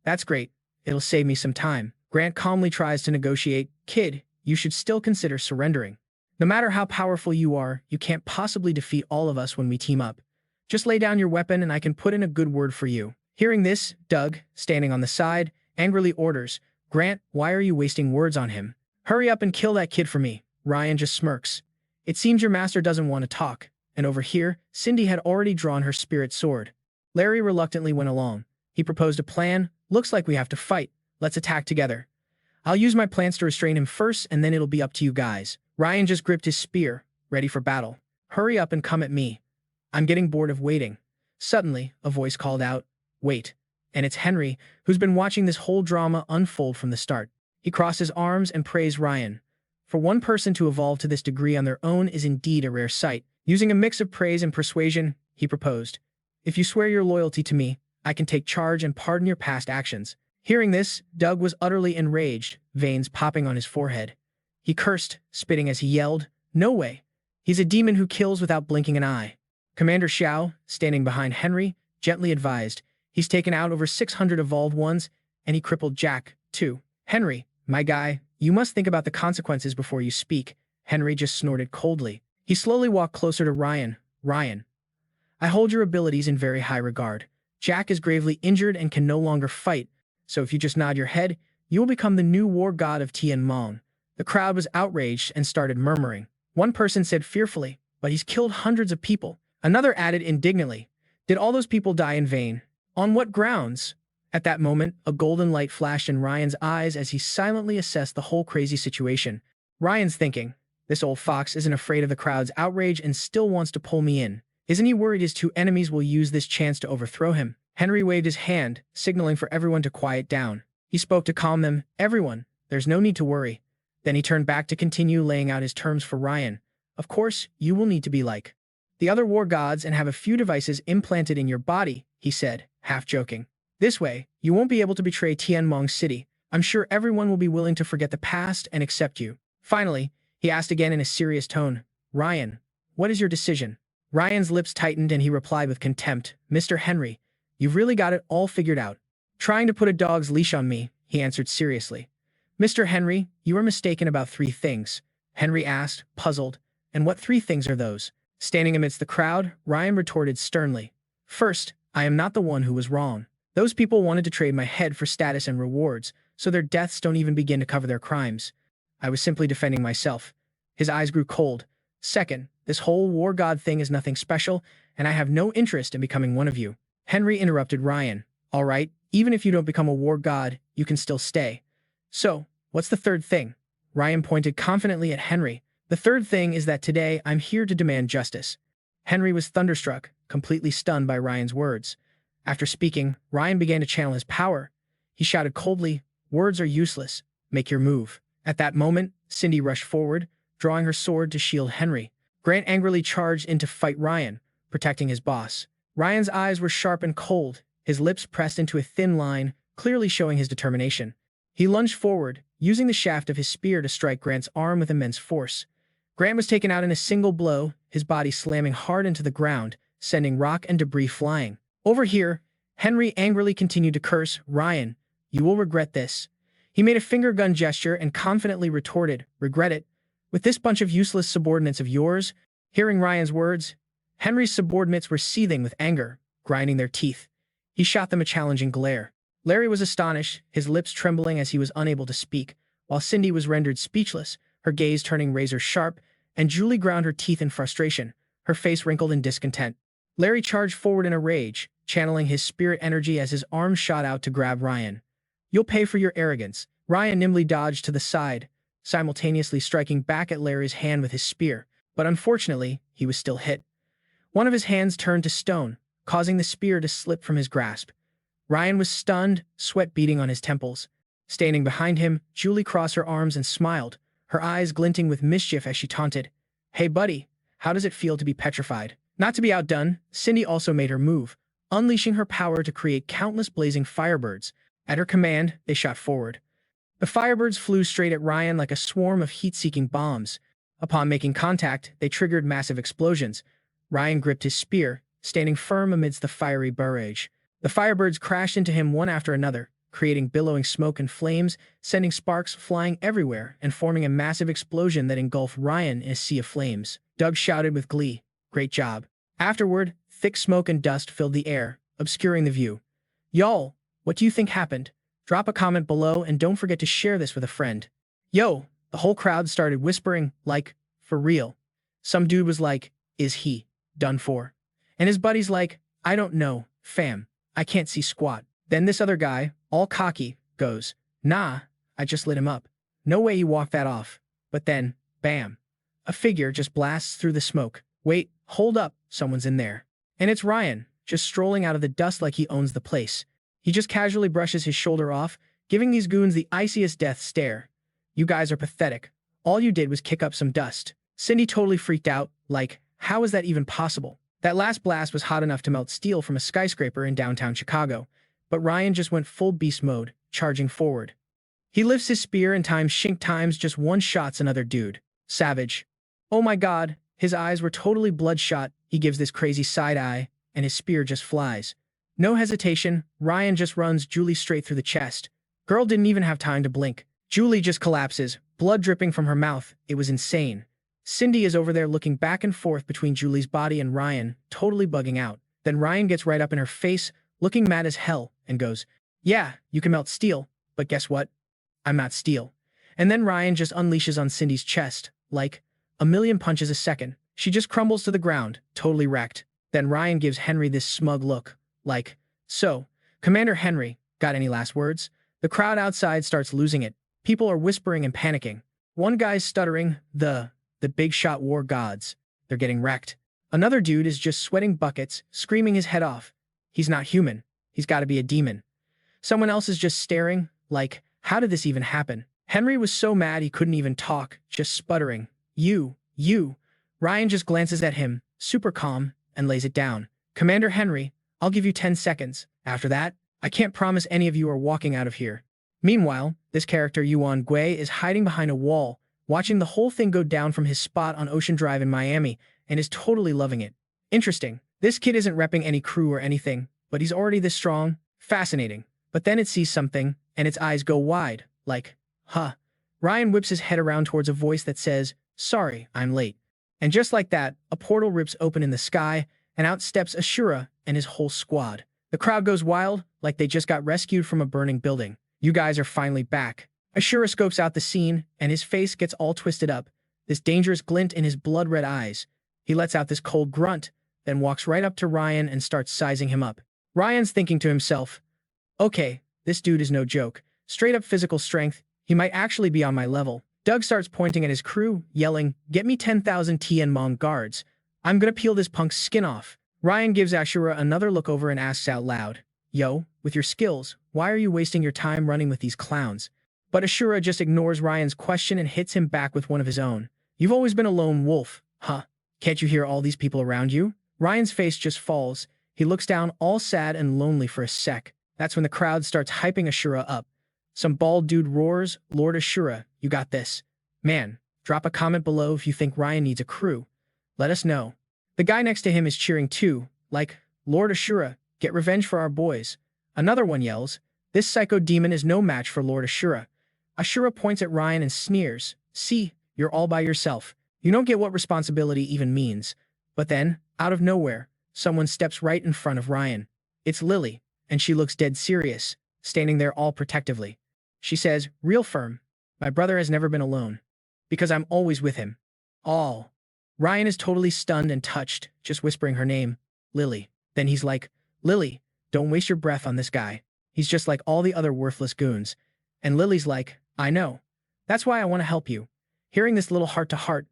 Speaker 1: "That's great. It'll save me some time." Grant calmly tries to negotiate. "Kid, you should still consider surrendering. No matter how powerful you are, you can't possibly defeat all of us when we team up. Just lay down your weapon and I can put in a good word for you." Hearing this, Doug, standing on the side, angrily orders, "Grant, why are you wasting words on him? Hurry up and kill that kid for me." Ryan just smirks. It seems your master doesn't want to talk, and over here, Cindy had already drawn her spirit sword. Larry reluctantly went along. He proposed a plan. Looks like we have to fight. Let's attack together. I'll use my plans to restrain him first, and then it'll be up to you guys. Ryan just gripped his spear, ready for battle. Hurry up and come at me. I'm getting bored of waiting. Suddenly, a voice called out, "Wait." And it's Henry, who's been watching this whole drama unfold from the start. He crossed his arms and praised Ryan. For one person to evolve to this degree on their own is indeed a rare sight. Using a mix of praise and persuasion, he proposed, "If you swear your loyalty to me, I can take charge and pardon your past actions." Hearing this, Doug was utterly enraged, veins popping on his forehead. He cursed, spitting as he yelled, "No way. He's a demon who kills without blinking an eye." Commander Xiao, standing behind Henry, gently advised, "He's taken out over 600 evolved ones, and he crippled Jack, too." "Henry, my guy, you must think about the consequences before you speak." Henry just snorted coldly. He slowly walked closer to Ryan. "Ryan, I hold your abilities in very high regard. Jack is gravely injured and can no longer fight, so if you just nod your head, you will become the new war god of Tianmong." The crowd was outraged and started murmuring. One person said fearfully, "But he's killed hundreds of people." Another added indignantly, "Did all those people die in vain? On what grounds?" At that moment, a golden light flashed in Ryan's eyes as he silently assessed the whole crazy situation. Ryan's thinking, "This old fox isn't afraid of the crowd's outrage and still wants to pull me in. Isn't he worried his two enemies will use this chance to overthrow him?" Henry waved his hand, signaling for everyone to quiet down. He spoke to calm them. "Everyone, there's no need to worry." Then he turned back to continue laying out his terms for Ryan. "Of course, you will need to be like the other war gods and have a few devices implanted in your body," he said, half joking. "This way, you won't be able to betray Tianmong City. I'm sure everyone will be willing to forget the past and accept you." Finally, he asked again in a serious tone, "Ryan, what is your decision?" Ryan's lips tightened and he replied with contempt, "Mr. Henry, you've really got it all figured out. Trying to put a dog's leash on me," he answered seriously. "Mr. Henry, you are mistaken about three things." Henry asked, puzzled, "And what three things are those?" Standing amidst the crowd, Ryan retorted sternly, "First, I am not the one who was wrong. Those people wanted to trade my head for status and rewards, so their deaths don't even begin to cover their crimes. I was simply defending myself." His eyes grew cold. "Second, this whole war god thing is nothing special, and I have no interest in becoming one of you." Henry interrupted Ryan. "All right, even if you don't become a war god, you can still stay. So, what's the third thing?" Ryan pointed confidently at Henry. "The third thing is that today I'm here to demand justice." Henry was thunderstruck, completely stunned by Ryan's words. After speaking, Ryan began to channel his power. He shouted coldly, "Words are useless. Make your move." At that moment, Cindy rushed forward, drawing her sword to shield Henry. Grant angrily charged in to fight Ryan, protecting his boss. Ryan's eyes were sharp and cold, his lips pressed into a thin line, clearly showing his determination. He lunged forward, using the shaft of his spear to strike Grant's arm with immense force. Grant was taken out in a single blow, his body slamming hard into the ground, sending rock and debris flying. Over here, Henry angrily continued to curse, "Ryan, you will regret this." He made a finger gun gesture and confidently retorted, "Regret it? With this bunch of useless subordinates of yours?" Hearing Ryan's words, Henry's subordinates were seething with anger, grinding their teeth. He shot them a challenging glare. Larry was astonished, his lips trembling as he was unable to speak, while Cindy was rendered speechless, her gaze turning razor-sharp, and Julie ground her teeth in frustration, her face wrinkled in discontent. Larry charged forward in a rage, channeling his spirit energy as his arms shot out to grab Ryan. "You'll pay for your arrogance." Ryan nimbly dodged to the side, simultaneously striking back at Larry's hand with his spear, but unfortunately, he was still hit. One of his hands turned to stone, causing the spear to slip from his grasp. Ryan was stunned, sweat beading on his temples. Standing behind him, Julie crossed her arms and smiled, her eyes glinting with mischief as she taunted, "Hey buddy, how does it feel to be petrified?" Not to be outdone, Cindy also made her move, unleashing her power to create countless blazing firebirds. At her command, they shot forward. The firebirds flew straight at Ryan like a swarm of heat-seeking bombs. Upon making contact, they triggered massive explosions. Ryan gripped his spear, standing firm amidst the fiery barrage. The firebirds crashed into him one after another, creating billowing smoke and flames, sending sparks flying everywhere and forming a massive explosion that engulfed Ryan in a sea of flames. Doug shouted with glee, "Great job." Afterward, thick smoke and dust filled the air, obscuring the view. Y'all, what do you think happened? Drop a comment below and don't forget to share this with a friend. Yo, the whole crowd started whispering, like, for real. Some dude was like, is he done for? And his buddy's like, I don't know, fam. I can't see squat. Then this other guy, all cocky, goes, nah, I just lit him up. No way you walked that off. But then, bam. A figure just blasts through the smoke. Wait, hold up, someone's in there. And it's Ryan, just strolling out of the dust like he owns the place. He just casually brushes his shoulder off, giving these goons the iciest death stare. You guys are pathetic. All you did was kick up some dust. Cindy totally freaked out, like, how is that even possible? That last blast was hot enough to melt steel from a skyscraper in downtown Chicago, but Ryan just went full beast mode, charging forward. He lifts his spear and times just one-shots another dude. Savage. Oh my god, his eyes were totally bloodshot. He gives this crazy side eye, and his spear just flies. No hesitation, Ryan just runs Julie straight through the chest. Girl didn't even have time to blink. Julie just collapses, blood dripping from her mouth. It was insane. Cindy is over there looking back and forth between Julie's body and Ryan, totally bugging out. Then Ryan gets right up in her face, looking mad as hell, and goes, yeah, you can melt steel, but guess what? I'm not steel. And then Ryan just unleashes on Cindy's chest, like a million punches a second. She just crumbles to the ground, totally wrecked. Then Ryan gives Henry this smug look, like, so, Commander Henry, got any last words? The crowd outside starts losing it. People are whispering and panicking. One guy's stuttering, the big shot war gods. They're getting wrecked. Another dude is just sweating buckets, screaming his head off. He's not human. He's got to be a demon. Someone else is just staring, like, how did this even happen? Henry was so mad he couldn't even talk, just sputtering. You. Ryan just glances at him, super calm, and lays it down. Commander Henry, I'll give you 10 seconds. After that, I can't promise any of you are walking out of here. Meanwhile, this character Yuan Gui is hiding behind a wall, watching the whole thing go down from his spot on Ocean Drive in Miami, and is totally loving it. Interesting. This kid isn't repping any crew or anything, but he's already this strong. Fascinating. But then it sees something, and its eyes go wide, like, huh. Ryan whips his head around towards a voice that says, sorry, I'm late. And just like that, a portal rips open in the sky, and out steps Ashura and his whole squad. The crowd goes wild, like they just got rescued from a burning building. You guys are finally back. Ashura scopes out the scene, and his face gets all twisted up, this dangerous glint in his blood-red eyes. He lets out this cold grunt, then walks right up to Ryan and starts sizing him up. Ryan's thinking to himself, okay, this dude is no joke. Straight up physical strength, he might actually be on my level. Doug starts pointing at his crew, yelling, get me 10,000 Tianmong guards. I'm gonna peel this punk's skin off. Ryan gives Ashura another look over and asks out loud, yo, with your skills, why are you wasting your time running with these clowns? But Ashura just ignores Ryan's question and hits him back with one of his own. You've always been a lone wolf, huh? Can't you hear all these people around you? Ryan's face just falls. He looks down all sad and lonely for a sec. That's when the crowd starts hyping Ashura up. Some bald dude roars, Lord Ashura, you got this. Man, drop a comment below if you think Ryan needs a crew. Let us know. The guy next to him is cheering too, like, Lord Ashura, get revenge for our boys. Another one yells, this psycho demon is no match for Lord Ashura. Ashura points at Ryan and sneers, see, you're all by yourself. You don't get what responsibility even means. But then, out of nowhere, someone steps right in front of Ryan. It's Lily, and she looks dead serious, standing there all protectively. She says, real firm, my brother has never been alone, because I'm always with him. All. Ryan is totally stunned and touched, just whispering her name, Lily. Then he's like, Lily, don't waste your breath on this guy. He's just like all the other worthless goons. And Lily's like, I know. That's why I want to help you. Hearing this little heart-to-heart,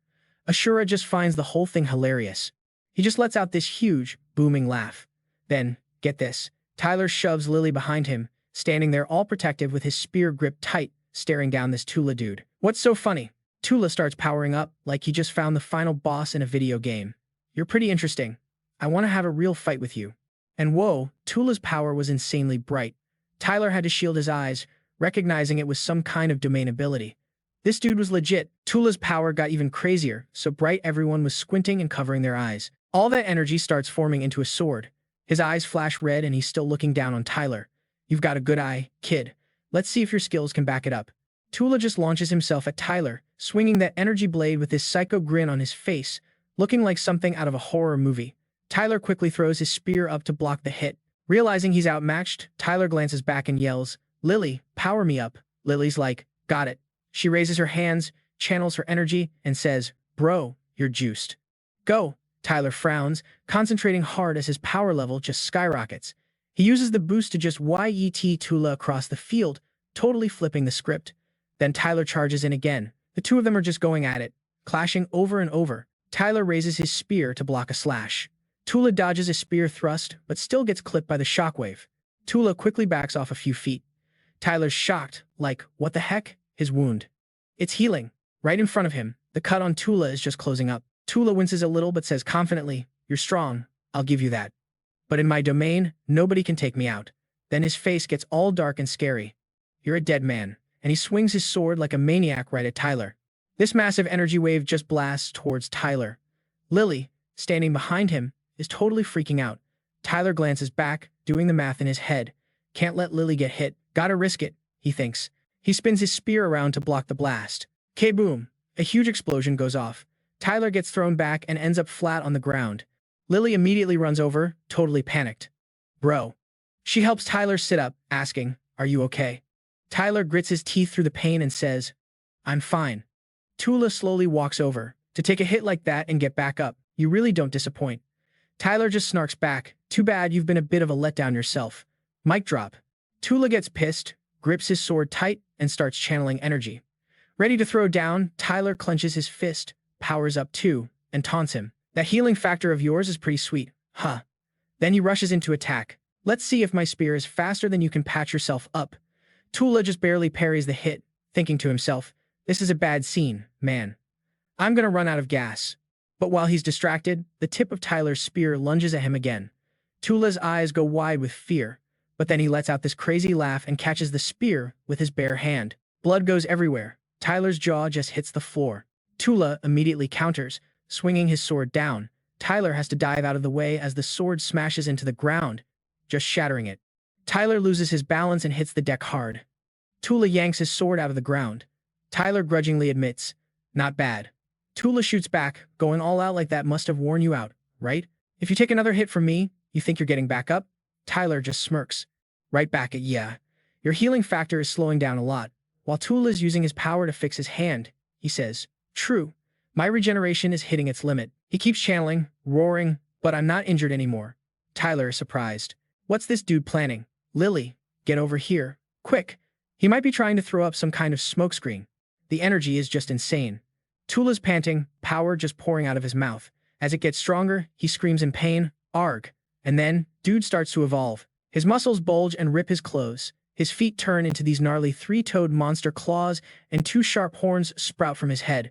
Speaker 1: Ashura just finds the whole thing hilarious. He just lets out this huge, booming laugh. Then, get this, Tyler shoves Lily behind him, standing there all protective with his spear gripped tight, staring down this Tula dude. What's so funny? Tula starts powering up like he just found the final boss in a video game. You're pretty interesting. I want to have a real fight with you. And whoa, Tula's power was insanely bright. Tyler had to shield his eyes, recognizing it was some kind of domain ability. This dude was legit. Tula's power got even crazier, so bright everyone was squinting and covering their eyes. All that energy starts forming into a sword. His eyes flash red and he's still looking down on Tyler. You've got a good eye, kid. Let's see if your skills can back it up. Tula just launches himself at Tyler, swinging that energy blade with this psycho grin on his face, looking like something out of a horror movie. Tyler quickly throws his spear up to block the hit. Realizing he's outmatched, Tyler glances back and yells, Lily, power me up. Lily's like, got it. She raises her hands, channels her energy, and says, bro, You're juiced. Go. Tyler frowns, concentrating hard as his power level just skyrockets. He uses the boost to just YET Tula across the field, totally flipping the script. Then Tyler charges in again. The two of them are just going at it, clashing over and over. Tyler raises his spear to block a slash. Tula dodges a spear thrust, but still gets clipped by the shockwave. Tula quickly backs off a few feet. Tyler's shocked, like, what the heck? His wound. It's healing. Right in front of him, the cut on Tula is just closing up. Tula winces a little but says confidently, "You're strong, I'll give you that. But in my domain, nobody can take me out." Then his face gets all dark and scary. "You're a dead man," and he swings his sword like a maniac right at Tyler. This massive energy wave just blasts towards Tyler. Lily, standing behind him, is totally freaking out. Tyler glances back, doing the math in his head. Can't let Lily get hit. Gotta risk it, he thinks. He spins his spear around to block the blast. K-boom! A huge explosion goes off. Tyler gets thrown back and ends up flat on the ground. Lily immediately runs over, totally panicked. "Bro." She helps Tyler sit up, asking, "Are you okay?" Tyler grits his teeth through the pain and says, "I'm fine." Tula slowly walks over. To take a hit like that and get back up, you really don't disappoint. Tyler just snarks back, "Too bad you've been a bit of a letdown yourself." Mic drop. Tula gets pissed, grips his sword tight, and starts channeling energy. Ready to throw down, Tyler clenches his fist, powers up too, and taunts him. "That healing factor of yours is pretty sweet, huh?" Then he rushes into attack. "Let's see if my spear is faster than you can patch yourself up." Tula just barely parries the hit, thinking to himself, "This is a bad scene, man. I'm gonna run out of gas." But while he's distracted, the tip of Tyler's spear lunges at him again. Tula's eyes go wide with fear, but then he lets out this crazy laugh and catches the spear with his bare hand. Blood goes everywhere. Tyler's jaw just hits the floor. Tula immediately counters, swinging his sword down. Tyler has to dive out of the way as the sword smashes into the ground, just shattering it. Tyler loses his balance and hits the deck hard. Tula yanks his sword out of the ground. Tyler grudgingly admits, "Not bad." Tula shoots back, going all out like that must have worn you out, right? "If you take another hit from me, you think you're getting back up?" Tyler just smirks. Right back at yeah. "Your healing factor is slowing down a lot." While Tula's using his power to fix his hand, he says, "True. My regeneration is hitting its limit." He keeps channeling, roaring, "But I'm not injured anymore." Tyler is surprised. "What's this dude planning?" "Lily, get over here. Quick." He might be trying to throw up some kind of smokescreen. The energy is just insane. Tula's panting, power just pouring out of his mouth. As it gets stronger, he screams in pain, "Arg." And then, dude starts to evolve. His muscles bulge and rip his clothes. His feet turn into these gnarly three-toed monster claws, and two sharp horns sprout from his head.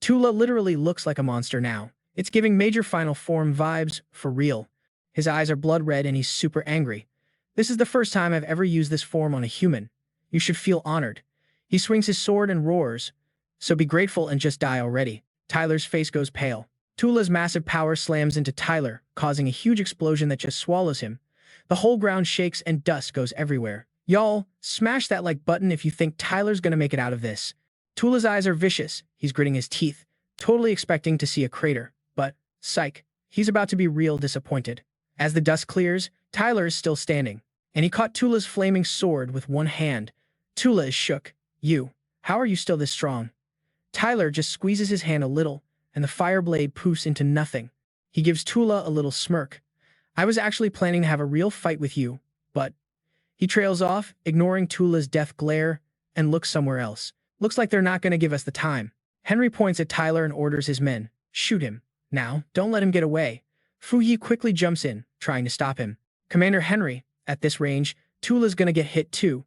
Speaker 1: Tula literally looks like a monster now. It's giving major final form vibes, for real. His eyes are blood red and he's super angry. "This is the first time I've ever used this form on a human. You should feel honored." He swings his sword and roars, "So be grateful and just die already." Tyler's face goes pale. Tula's massive power slams into Tyler, causing a huge explosion that just swallows him. The whole ground shakes and dust goes everywhere. Y'all, smash that like button if you think Tyler's gonna make it out of this. Tula's eyes are vicious. He's gritting his teeth, totally expecting to see a crater. But, psych, he's about to be real disappointed. As the dust clears, Tyler is still standing, and he caught Tula's flaming sword with one hand. Tula is shook. How are you still this strong?" Tyler just squeezes his hand a little, and the fire blade poofs into nothing. He gives Tula a little smirk. "I was actually planning to have a real fight with you, but..." He trails off, ignoring Tula's death glare, and looks somewhere else. "Looks like they're not going to give us the time." Henry points at Tyler and orders his men, "Shoot him. Now, don't let him get away." Fuyi quickly jumps in, trying to stop him. "Commander Henry, at this range, Tula's going to get hit too."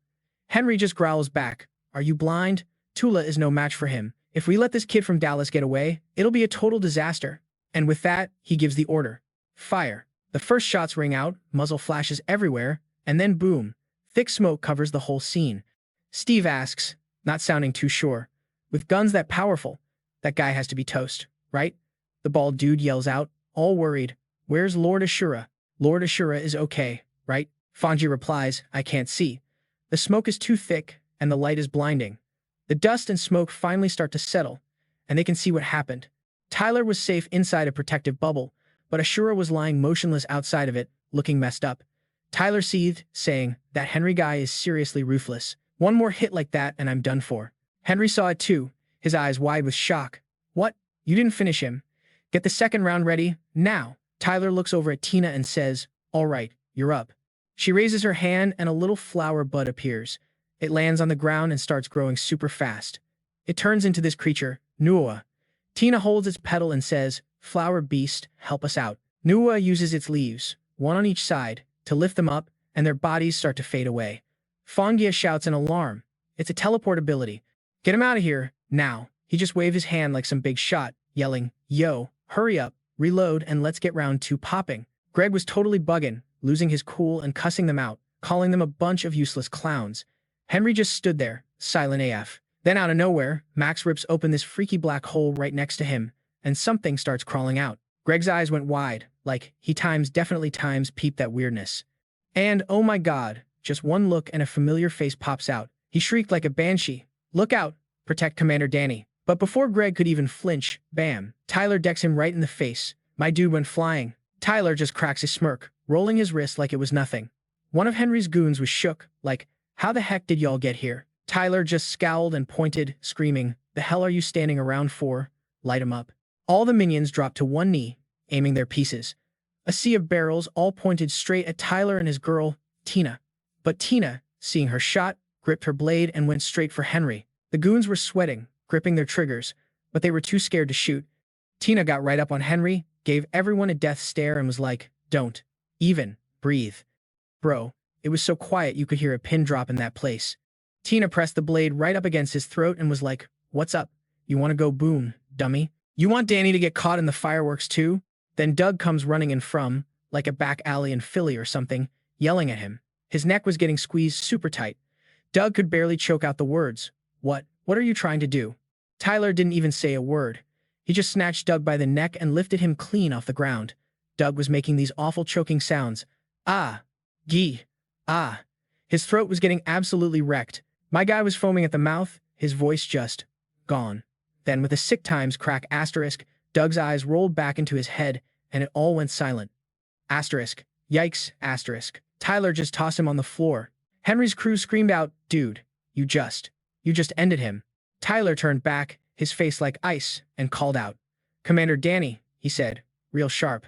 Speaker 1: Henry just growls back, "Are you blind? Tula is no match for him. If we let this kid from Dallas get away, it'll be a total disaster." And with that, he gives the order. Fire. The first shots ring out, muzzle flashes everywhere, and then boom. Thick smoke covers the whole scene. Steve asks, not sounding too sure, "With guns that powerful, that guy has to be toast, right?" The bald dude yells out, all worried, "Where's Lord Ashura?" "Lord Ashura is okay, right?" Fanji replies, "I can't see. The smoke is too thick, and the light is blinding." The dust and smoke finally start to settle, and they can see what happened. Tyler was safe inside a protective bubble, but Ashura was lying motionless outside of it, looking messed up. Tyler seethed, saying, "That Henry guy is seriously ruthless. One more hit like that and I'm done for." Henry saw it too, his eyes wide with shock. "What? You didn't finish him?" Get the second round ready, now. Tyler looks over at Tina and says, all right, you're up. She raises her hand and a little flower bud appears. It lands on the ground and starts growing super fast. It turns into this creature, Nuhoa. Tina holds its petal and says, flower beast, help us out. Nuhoa uses its leaves, one on each side, to lift them up, and their bodies start to fade away. Fongia shouts in alarm. It's a teleport ability. Get him out of here, now. He just waved his hand like some big shot, yelling, yo, hurry up, reload, and let's get round 2 popping. Greg was totally bugging, losing his cool and cussing them out, calling them a bunch of useless clowns. Henry just stood there, silent AF. Then out of nowhere, Max rips open this freaky black hole right next to him, and something starts crawling out. Greg's eyes went wide, like he definitely peeped that weirdness. And, oh my god, just one look and a familiar face pops out. He shrieked like a banshee. Look out! Protect Commander Danny. But before Greg could even flinch, bam, Tyler decks him right in the face. My dude went flying. Tyler just cracks a smirk, rolling his wrist like it was nothing. One of Henry's goons was shook, like, how the heck did y'all get here? Tyler just scowled and pointed, screaming, the hell are you standing around for? Light 'em up. All the minions dropped to one knee, aiming their pieces. A sea of barrels all pointed straight at Tyler and his girl, Tina. But Tina, seeing her shot, gripped her blade and went straight for Henry. The goons were sweating, gripping their triggers, but they were too scared to shoot. Tina got right up on Henry, gave everyone a death stare and was like, don't even breathe. Bro, it was so quiet you could hear a pin drop in that place. Tina pressed the blade right up against his throat and was like, what's up? You want to go boom, dummy? You want Danny to get caught in the fireworks too? Then Doug comes running in from, like a back alley in Philly or something, yelling at him. His neck was getting squeezed super tight. Doug could barely choke out the words. What are you trying to do? Tyler didn't even say a word. He just snatched Doug by the neck and lifted him clean off the ground. Doug was making these awful choking sounds. Ah. Gee. Ah. His throat was getting absolutely wrecked. My guy was foaming at the mouth, his voice just gone. Then with a sick times crack asterisk, Doug's eyes rolled back into his head, and it all went silent. Asterisk. Yikes, asterisk. Tyler just tossed him on the floor. Henry's crew screamed out, dude, you just ended him. Tyler turned back, his face like ice, and called out. Commander Danny, he said, real sharp.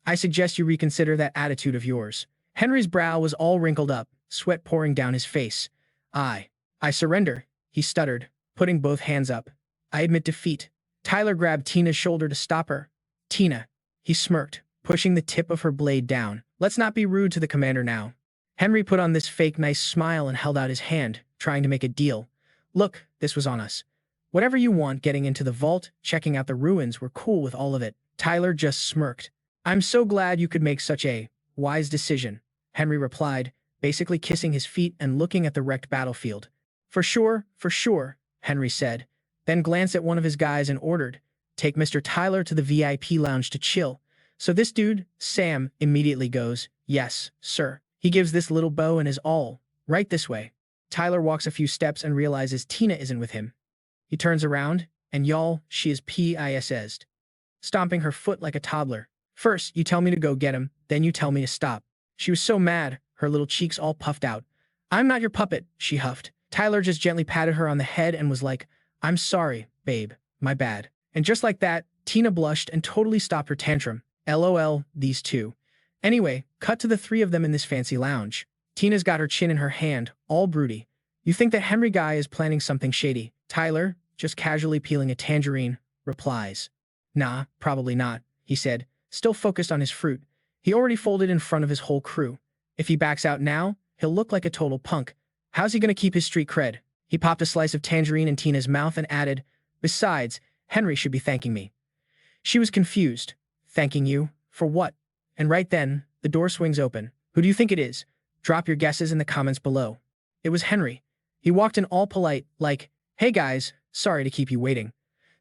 Speaker 1: I suggest you reconsider that attitude of yours. Henry's brow was all wrinkled up, sweat pouring down his face. I surrender, he stuttered, putting both hands up. I admit defeat. Tyler grabbed Tina's shoulder to stop her. Tina, he smirked, pushing the tip of her blade down. Let's not be rude to the commander now. Henry put on this fake nice smile and held out his hand, trying to make a deal. Look, this was on us. Whatever you want getting into the vault, checking out the ruins, we're cool with all of it. Tyler just smirked. I'm so glad you could make such a wise decision, Henry replied, basically kissing his feet and looking at the wrecked battlefield. For sure, Henry said, then glanced at one of his guys and ordered, take Mr. Tyler to the VIP lounge to chill. So this dude, Sam, immediately goes, yes, sir. He gives this little bow and is all, right this way. Tyler walks a few steps and realizes Tina isn't with him. He turns around, and y'all, she is pissed, stomping her foot like a toddler. First, you tell me to go get him, then you tell me to stop. She was so mad, her little cheeks all puffed out. I'm not your puppet, she huffed. Tyler just gently patted her on the head and was like, I'm sorry, babe, my bad. And just like that, Tina blushed and totally stopped her tantrum. LOL, these two. Anyway, cut to the 3 of them in this fancy lounge. Tina's got her chin in her hand, all broody. You think that Henry guy is planning something shady. Tyler, just casually peeling a tangerine, replies. Nah, probably not, he said, still focused on his fruit. He already folded in front of his whole crew. If he backs out now, he'll look like a total punk. How's he gonna keep his street cred? He popped a slice of tangerine in Tina's mouth and added, besides, Henry should be thanking me. She was confused. Thanking you? For what? And right then, the door swings open. Who do you think it is? Drop your guesses in the comments below. It was Henry. He walked in all polite, like, hey guys, sorry to keep you waiting.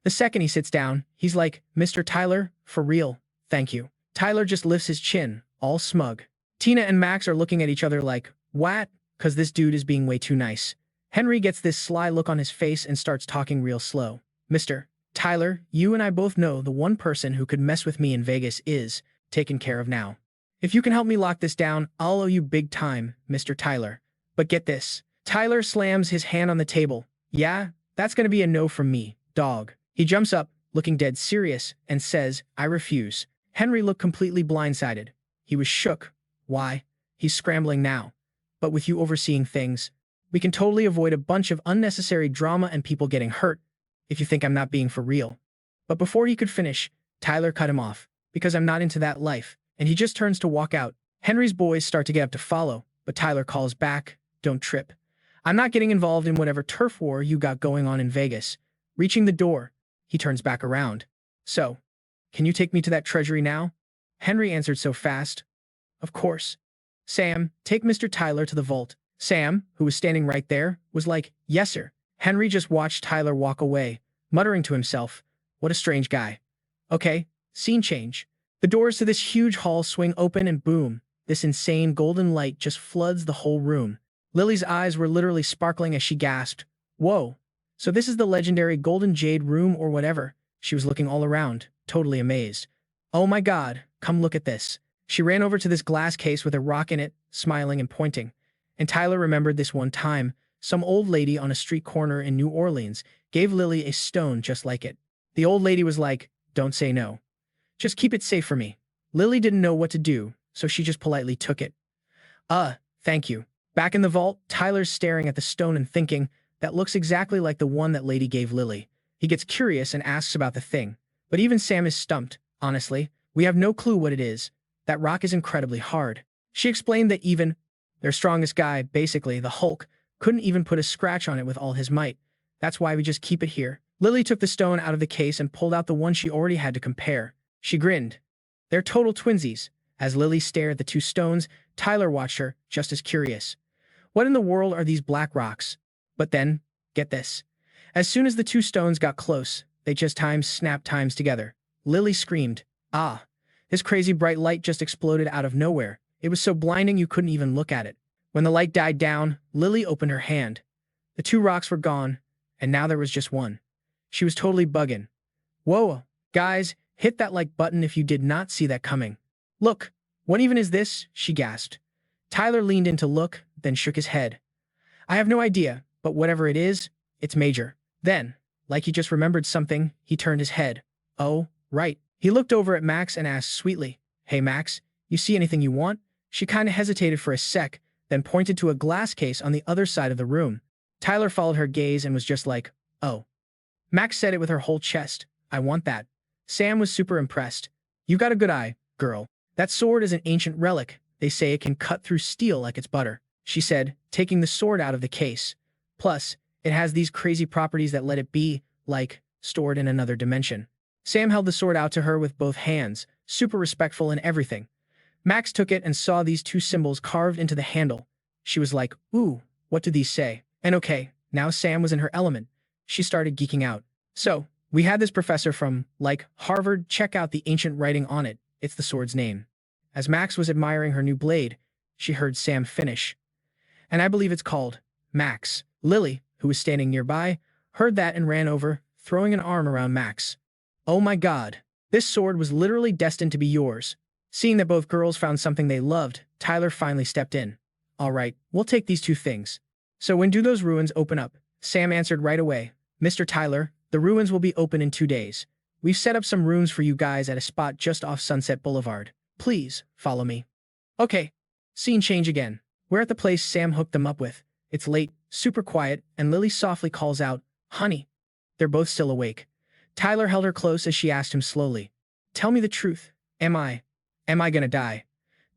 Speaker 1: The second he sits down, he's like, Mr. Tyler, for real, thank you. Tyler just lifts his chin, all smug. Tina and Max are looking at each other like, what? Cause this dude is being way too nice. Henry gets this sly look on his face and starts talking real slow. Mr. Tyler, you and I both know the one person who could mess with me in Vegas is taken care of now. If you can help me lock this down, I'll owe you big time, Mr. Tyler. But get this. Tyler slams his hand on the table. Yeah, that's gonna be a no from me, dog. He jumps up, looking dead serious, and says, "I refuse." Henry looked completely blindsided. He was shook. Why? He's scrambling now. But with you overseeing things, we can totally avoid a bunch of unnecessary drama and people getting hurt, if you think I'm not being for real. But before he could finish, Tyler cut him off, because I'm not into that life, and he just turns to walk out. Henry's boys start to get up to follow, but Tyler calls back, "Don't trip. I'm not getting involved in whatever turf war you got going on in Vegas." Reaching the door, he turns back around. "So, can you take me to that treasury now?" Henry answered so fast. "Of course." "Sam, take Mr. Tyler to the vault." Sam, who was standing right there, was like, "Yes, sir." Henry just watched Tyler walk away, muttering to himself, "What a strange guy." Okay, scene change. The doors to this huge hall swing open and boom, this insane golden light just floods the whole room. Lily's eyes were literally sparkling as she gasped, "Whoa, so this is the legendary Golden Jade room or whatever." She was looking all around, totally amazed. "Oh my god, come look at this." She ran over to this glass case with a rock in it, smiling and pointing. And Tyler remembered this one time, some old lady on a street corner in New Orleans gave Lily a stone just like it. The old lady was like, "Don't say no. Just keep it safe for me." Lily didn't know what to do, so she just politely took it. Thank you." Back in the vault, Tyler's staring at the stone and thinking, that looks exactly like the one that lady gave Lily. He gets curious and asks about the thing. But even Sam is stumped. "Honestly, we have no clue what it is. That rock is incredibly hard." She explained that even their strongest guy, basically the Hulk, couldn't even put a scratch on it with all his might. "That's why we just keep it here." Lily took the stone out of the case and pulled out the one she already had to compare. She grinned. "They're total twinsies." As Lily stared at the two stones, Tyler watched her, just as curious. "What in the world are these black rocks?" But then, get this. As soon as the two stones got close, they just snapped together. Lily screamed, "Ah!" This crazy bright light just exploded out of nowhere. It was so blinding you couldn't even look at it. When the light died down, Lily opened her hand. The two rocks were gone, and now there was just one. She was totally bugging. "Whoa, guys, hit that like button if you did not see that coming." "Look, what even is this?" she gasped. Tyler leaned in to look, then shook his head. "I have no idea, but whatever it is, it's major." Then, like he just remembered something, he turned his head. "Oh, right." He looked over at Max and asked sweetly, "Hey Max, you see anything you want?" She kinda hesitated for a sec, then pointed to a glass case on the other side of the room. Tyler followed her gaze and was just like, "Oh." Max said it with her whole chest, "I want that." Sam was super impressed. "You got a good eye, girl. That sword is an ancient relic. They say it can cut through steel like it's butter," she said, taking the sword out of the case. "Plus, it has these crazy properties that let it be, like, stored in another dimension." Sam held the sword out to her with both hands, super respectful and everything. Max took it and saw these two symbols carved into the handle. She was like, "Ooh, what do these say?" And okay, now Sam was in her element. She started geeking out. "So, we had this professor from, like, Harvard check out the ancient writing on it. It's the sword's name." As Max was admiring her new blade, she heard Sam finish. "And I believe it's called Max." Lily, who was standing nearby, heard that and ran over, throwing an arm around Max. "Oh my god, this sword was literally destined to be yours." Seeing that both girls found something they loved, Tyler finally stepped in. "All right, we'll take these two things." "So when do those ruins open up?" Sam answered right away. "Mr. Tyler, the ruins will be open in 2 days. We've set up some rooms for you guys at a spot just off Sunset Boulevard. Please, follow me." Okay. Scene change again. We're at the place Sam hooked them up with. It's late, super quiet, and Lily softly calls out, "Honey." They're both still awake. Tyler held her close as she asked him slowly, "Tell me the truth. Am I gonna die?"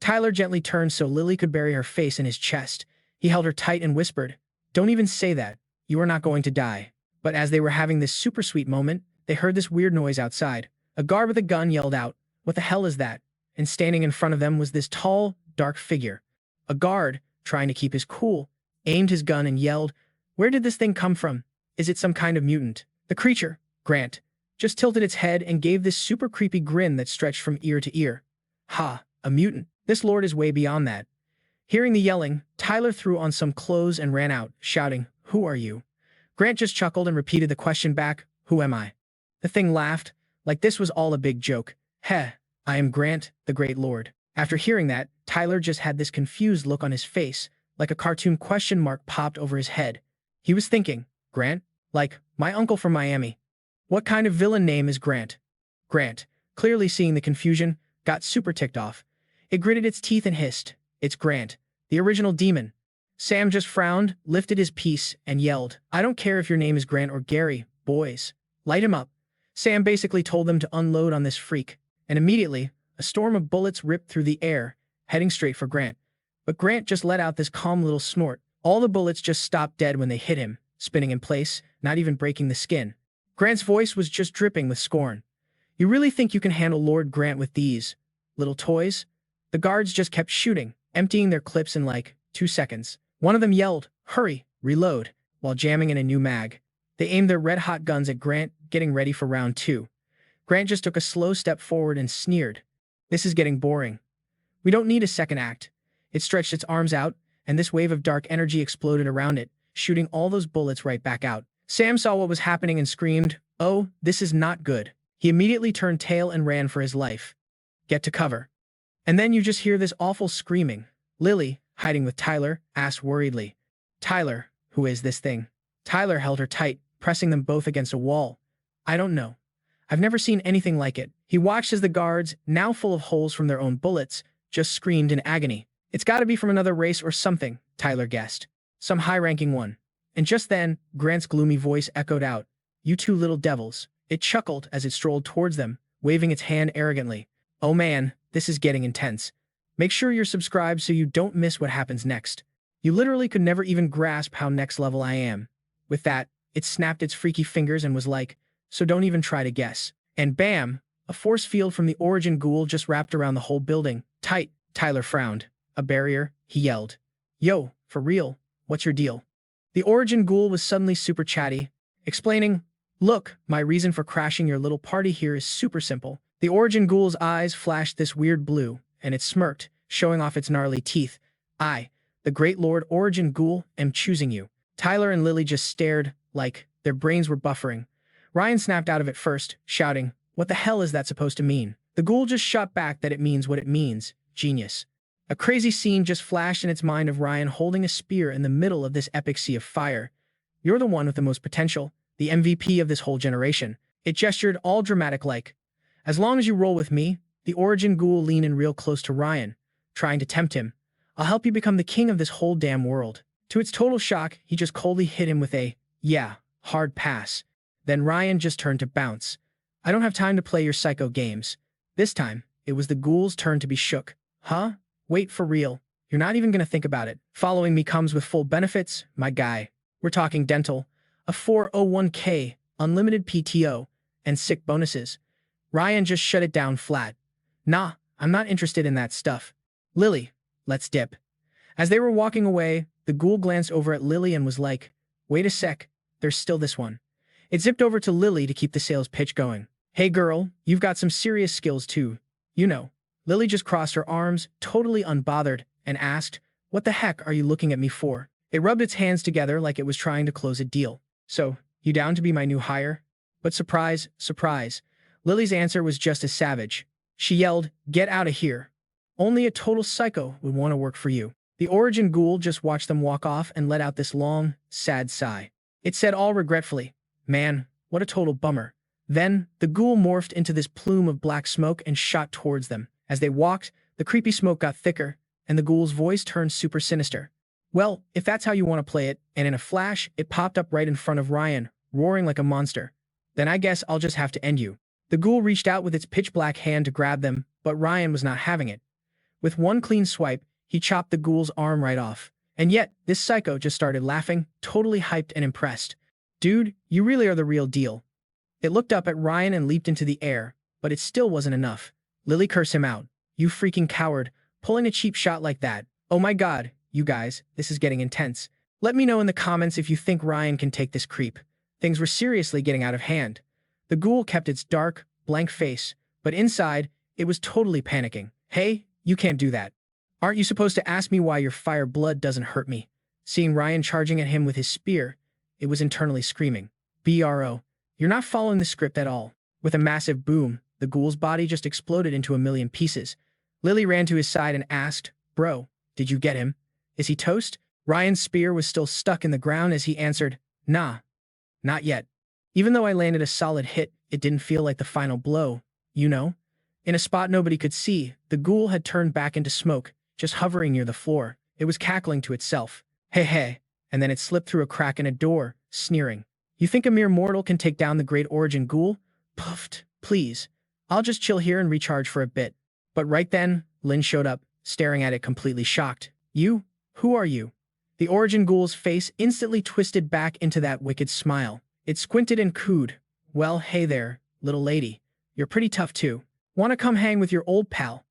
Speaker 1: Tyler gently turned so Lily could bury her face in his chest. He held her tight and whispered, "Don't even say that. You are not going to die." But as they were having this super sweet moment, they heard this weird noise outside. A guard with a gun yelled out, "What the hell is that?" And standing in front of them was this tall, dark figure. A guard, trying to keep his cool, aimed his gun and yelled, "Where did this thing come from? Is it some kind of mutant?" The creature, Grant, just tilted its head and gave this super creepy grin that stretched from ear to ear. "Ha, a mutant. This lord is way beyond that." Hearing the yelling, Tyler threw on some clothes and ran out, shouting, "Who are you?" Grant just chuckled and repeated the question back, "Who am I?" The thing laughed, like this was all a big joke. "Heh, I am Grant, the Great Lord." After hearing that, Tyler just had this confused look on his face, like a cartoon question mark popped over his head. He was thinking, "Grant? Like, my uncle from Miami?" What kind of villain name is Grant? Grant, clearly seeing the confusion, got super ticked off. It gritted its teeth and hissed, "It's Grant, the original demon." Sam just frowned, lifted his piece, and yelled, "I don't care if your name is Grant or Gary, boys. Light him up." Sam basically told them to unload on this freak, and immediately, a storm of bullets ripped through the air, heading straight for Grant. But Grant just let out this calm little snort. All the bullets just stopped dead when they hit him, spinning in place, not even breaking the skin. Grant's voice was just dripping with scorn. "You really think you can handle Lord Grant with these little toys?" The guards just kept shooting, emptying their clips in like 2 seconds. One of them yelled, "Hurry, reload," while jamming in a new mag. They aimed their red-hot guns at Grant, getting ready for round 2. Grant just took a slow step forward and sneered, "This is getting boring. We don't need a second act." It stretched its arms out, and this wave of dark energy exploded around it, shooting all those bullets right back out. Sam saw what was happening and screamed, "Oh, this is not good." He immediately turned tail and ran for his life. "Get to cover." And then you just hear this awful screaming. Lily, hiding with Tyler, asked worriedly, "Tyler, who is this thing?" Tyler held her tight, pressing them both against a wall. "I don't know. I've never seen anything like it." He watched as the guards, now full of holes from their own bullets, just screamed in agony. "It's gotta be from another race or something," Tyler guessed. "Some high-ranking one." And just then, Grant's gloomy voice echoed out, "You two little devils." It chuckled as it strolled towards them, waving its hand arrogantly. "Oh man, this is getting intense. Make sure you're subscribed so you don't miss what happens next. You literally could never even grasp how next level I am." With that, it snapped its freaky fingers and was like, "So don't even try to guess." And bam! A force field from the origin ghoul just wrapped around the whole building. "Tight," Tyler frowned. "A barrier," he yelled. "Yo, for real, what's your deal?" The origin ghoul was suddenly super chatty, explaining, "Look, my reason for crashing your little party here is super simple." The origin ghoul's eyes flashed this weird blue, and it smirked, showing off its gnarly teeth. "I, the great Lord Origin Ghoul, am choosing you." Tyler and Lily just stared, like their brains were buffering. Ryan snapped out of it first, shouting, "What the hell is that supposed to mean?" The ghoul just shot back that it means what it means. Genius. A crazy scene just flashed in its mind of Ryan holding a spear in the middle of this epic sea of fire. "You're the one with the most potential, the MVP of this whole generation." It gestured all dramatic like, "As long as you roll with me." The origin ghoul leaned in real close to Ryan, trying to tempt him. "I'll help you become the king of this whole damn world." To its total shock, he just coldly hit him with a, "Yeah, hard pass." Then Ryan just turned to bounce. "I don't have time to play your psycho games." This time, it was the ghoul's turn to be shook. "Huh? Wait, for real? You're not even gonna think about it. Following me comes with full benefits, my guy. We're talking dental, a 401k, unlimited PTO, and sick bonuses." Ryan just shut it down flat. "Nah, I'm not interested in that stuff. Lily, let's dip." As they were walking away, the ghoul glanced over at Lily and was like, "Wait a sec, there's still this one." It zipped over to Lily to keep the sales pitch going. "Hey girl, you've got some serious skills too. You know." Lily just crossed her arms, totally unbothered, and asked, "What the heck are you looking at me for?" It rubbed its hands together like it was trying to close a deal. "So, you down to be my new hire?" But surprise, surprise, Lily's answer was just as savage. She yelled, "Get out of here. Only a total psycho would want to work for you." The origin ghoul just watched them walk off and let out this long, sad sigh. It said all regretfully, "Man, what a total bummer." Then, the ghoul morphed into this plume of black smoke and shot towards them. As they walked, the creepy smoke got thicker, and the ghoul's voice turned super sinister. "Well, if that's how you want to play it," and in a flash, it popped up right in front of Ryan, roaring like a monster. "Then I guess I'll just have to end you." The ghoul reached out with its pitch-black hand to grab them, but Ryan was not having it. With one clean swipe, he chopped the ghoul's arm right off. And yet, this psycho just started laughing, totally hyped and impressed. "Dude, you really are the real deal." It looked up at Ryan and leaped into the air, but it still wasn't enough. Lily cursed him out. "You freaking coward, pulling a cheap shot like that. Oh my god, you guys, this is getting intense. Let me know in the comments if you think Ryan can take this creep." Things were seriously getting out of hand. The ghoul kept its dark, blank face, but inside, it was totally panicking. "Hey, you can't do that. Aren't you supposed to ask me why your fire blood doesn't hurt me?" Seeing Ryan charging at him with his spear, it was internally screaming, "Bro, you're not following the script at all." With a massive boom, the ghoul's body just exploded into a million pieces. Lily ran to his side and asked, "Bro, did you get him? Is he toast?" Ryan's spear was still stuck in the ground as he answered, "Nah, not yet." Even though I landed a solid hit, it didn't feel like the final blow, you know? In a spot nobody could see, the ghoul had turned back into smoke, just hovering near the floor. It was cackling to itself. Hey hey, and then it slipped through a crack in a door, sneering. You think a mere mortal can take down the great origin ghoul? Puffed. Please. I'll just chill here and recharge for a bit. But right then, Lin showed up, staring at it completely shocked. You? Who are you? The origin ghoul's face instantly twisted back into that wicked smile. It squinted and cooed. Well, hey there, little lady. You're pretty tough too. Wanna come hang with your old pal?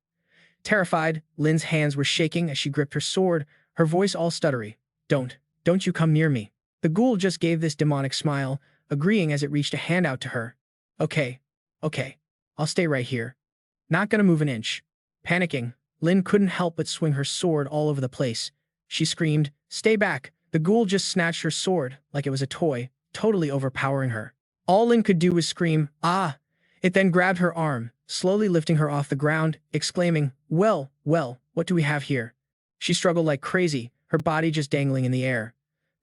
Speaker 1: Terrified, Lin's hands were shaking as she gripped her sword, her voice all stuttery. Don't you come near me. The ghoul just gave this demonic smile, agreeing as it reached a hand out to her. Okay, I'll stay right here. Not gonna move an inch. Panicking, Lin couldn't help but swing her sword all over the place. She screamed, Stay back! The ghoul just snatched her sword like it was a toy, totally overpowering her. All Lin could do was scream, Ah! It then grabbed her arm, slowly lifting her off the ground, exclaiming, Well, what do we have here? She struggled like crazy, her body just dangling in the air.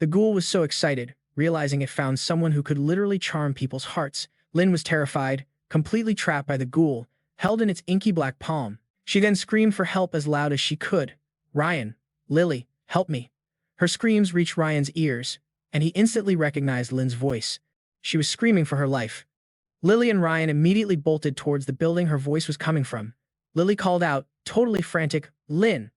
Speaker 1: The ghoul was so excited, realizing it found someone who could literally charm people's hearts. Lin was terrified, completely trapped by the ghoul, held in its inky black palm. She then screamed for help as loud as she could. Ryan, Lily, help me. Her screams reached Ryan's ears, and he instantly recognized Lin's voice. She was screaming for her life. Lily and Ryan immediately bolted towards the building her voice was coming from. Lily called out, totally frantic, Lin.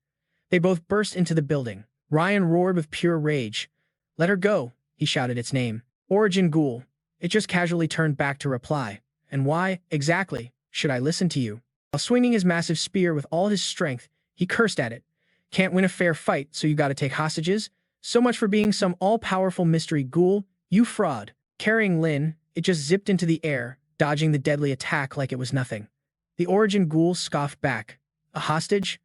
Speaker 1: They both burst into the building. Ryan roared with pure rage. Let her go, he shouted its name. Origin ghoul. It just casually turned back to reply. And why, exactly, should I listen to you? While swinging his massive spear with all his strength, he cursed at it. Can't win a fair fight, so you gotta take hostages? So much for being some all-powerful mystery ghoul, you fraud. Carrying Lin, it just zipped into the air, dodging the deadly attack like it was nothing. The origin ghoul scoffed back. A hostage?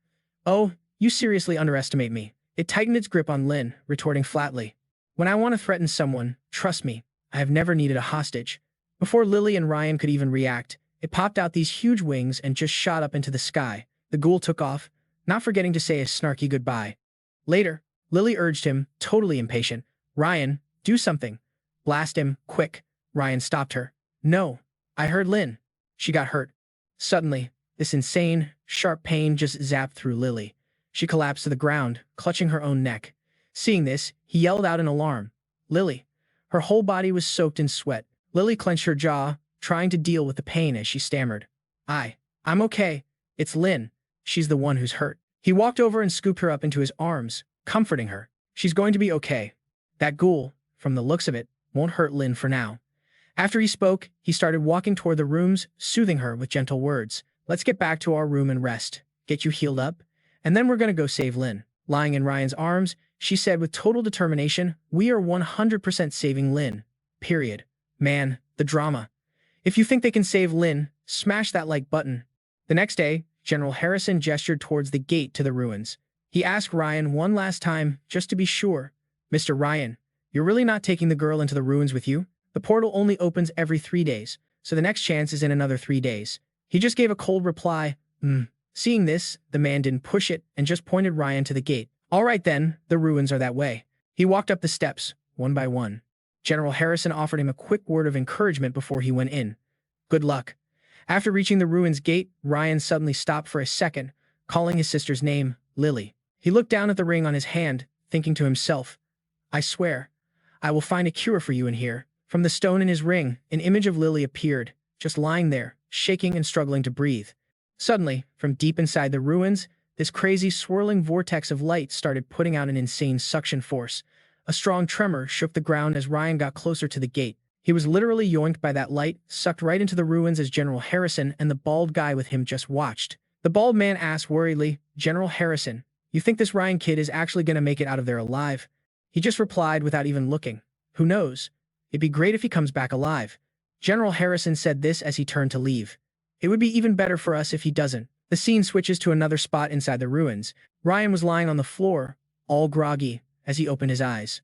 Speaker 1: Oh, you seriously underestimate me. It tightened its grip on Lin, retorting flatly. When I want to threaten someone, trust me, I have never needed a hostage. Before Lily and Ryan could even react, it popped out these huge wings and just shot up into the sky. The ghoul took off, not forgetting to say a snarky goodbye. Later, Lily urged him, totally impatient. Ryan, do something. Blast him, quick. Ryan stopped her. No, I heard Lin. She got hurt. Suddenly, this insane, sharp pain just zapped through Lily. She collapsed to the ground, clutching her own neck. Seeing this, he yelled out in alarm. Lily. Her whole body was soaked in sweat. Lily clenched her jaw, trying to deal with the pain as she stammered. I'm okay. It's Lin. She's the one who's hurt. He walked over and scooped her up into his arms, comforting her. She's going to be okay. That ghoul, from the looks of it, won't hurt Lin for now. After he spoke, he started walking toward the rooms, soothing her with gentle words. Let's get back to our room and rest. Get you healed up, and then we're gonna go save Lin. Lying in Ryan's arms, she said with total determination, We are 100% saving Lin. Period. Man, the drama. If you think they can save Lin, smash that like button. The next day, General Harrison gestured towards the gate to the ruins. He asked Ryan one last time, just to be sure. Mr. Ryan, you're really not taking the girl into the ruins with you? The portal only opens every 3 days, so the next chance is in another 3 days. He just gave a cold reply. Seeing this, the man didn't push it and just pointed Ryan to the gate. All right then, the ruins are that way. He walked up the steps, one by one. General Harrison offered him a quick word of encouragement before he went in. Good luck. After reaching the ruins gate, Ryan suddenly stopped for a second, calling his sister's name, Lily. He looked down at the ring on his hand, thinking to himself, I swear, I will find a cure for you in here. From the stone in his ring, an image of Lily appeared, just lying there, shaking and struggling to breathe. Suddenly, from deep inside the ruins, this crazy swirling vortex of light started putting out an insane suction force. A strong tremor shook the ground as Ryan got closer to the gate. He was literally yoinked by that light, sucked right into the ruins as General Harrison and the bald guy with him just watched. The bald man asked worriedly, General Harrison, you think this Ryan kid is actually going to make it out of there alive? He just replied without even looking. Who knows? It'd be great if he comes back alive. General Harrison said this as he turned to leave. It would be even better for us if he doesn't. The scene switches to another spot inside the ruins. Ryan was lying on the floor, all groggy, as he opened his eyes.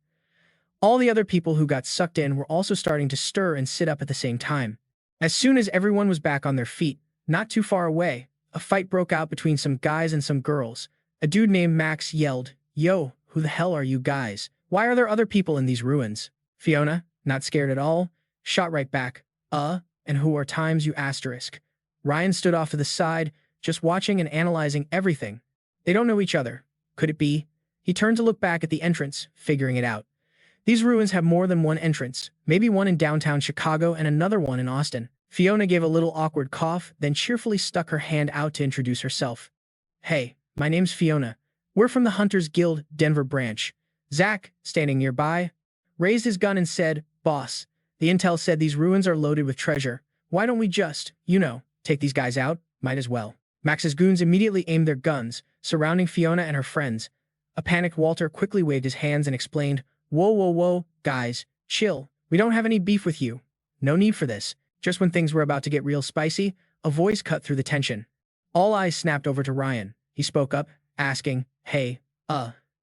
Speaker 1: All the other people who got sucked in were also starting to stir and sit up at the same time. As soon as everyone was back on their feet, not too far away, a fight broke out between some guys and some girls. A dude named Max yelled, Yo, who the hell are you guys? Why are there other people in these ruins? Fiona, not scared at all, shot right back. And who are times you asterisk. Ryan stood off to the side, just watching and analyzing everything. They don't know each other. Could it be? He turned to look back at the entrance, figuring it out. These ruins have more than one entrance, maybe one in downtown Chicago and another one in Austin. Fiona gave a little awkward cough, then cheerfully stuck her hand out to introduce herself. Hey, my name's Fiona. We're from the Hunters Guild, Denver branch. Zach, standing nearby, raised his gun and said, Boss, the intel said these ruins are loaded with treasure. Why don't we just, take these guys out? Might as well. Max's goons immediately aimed their guns, surrounding Fiona and her friends. A panicked Walter quickly waved his hands and explained, Whoa, guys, chill. We don't have any beef with you. No need for this. Just when things were about to get real spicy, a voice cut through the tension. All eyes snapped over to Ryan. He spoke up, asking, Hey,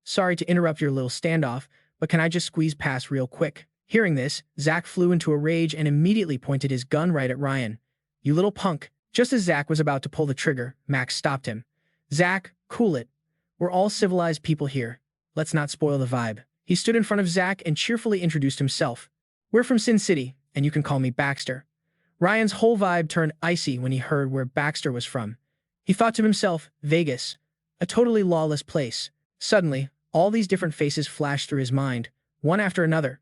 Speaker 1: sorry to interrupt your little standoff, but can I just squeeze past real quick? Hearing this, Zach flew into a rage and immediately pointed his gun right at Ryan. You little punk. Just as Zach was about to pull the trigger, Max stopped him. Zach, cool it. We're all civilized people here. Let's not spoil the vibe. He stood in front of Zach and cheerfully introduced himself. We're from Sin City, and you can call me Baxter. Ryan's whole vibe turned icy when he heard where Baxter was from. He thought to himself, Vegas, a totally lawless place. Suddenly, all these different faces flashed through his mind, one after another.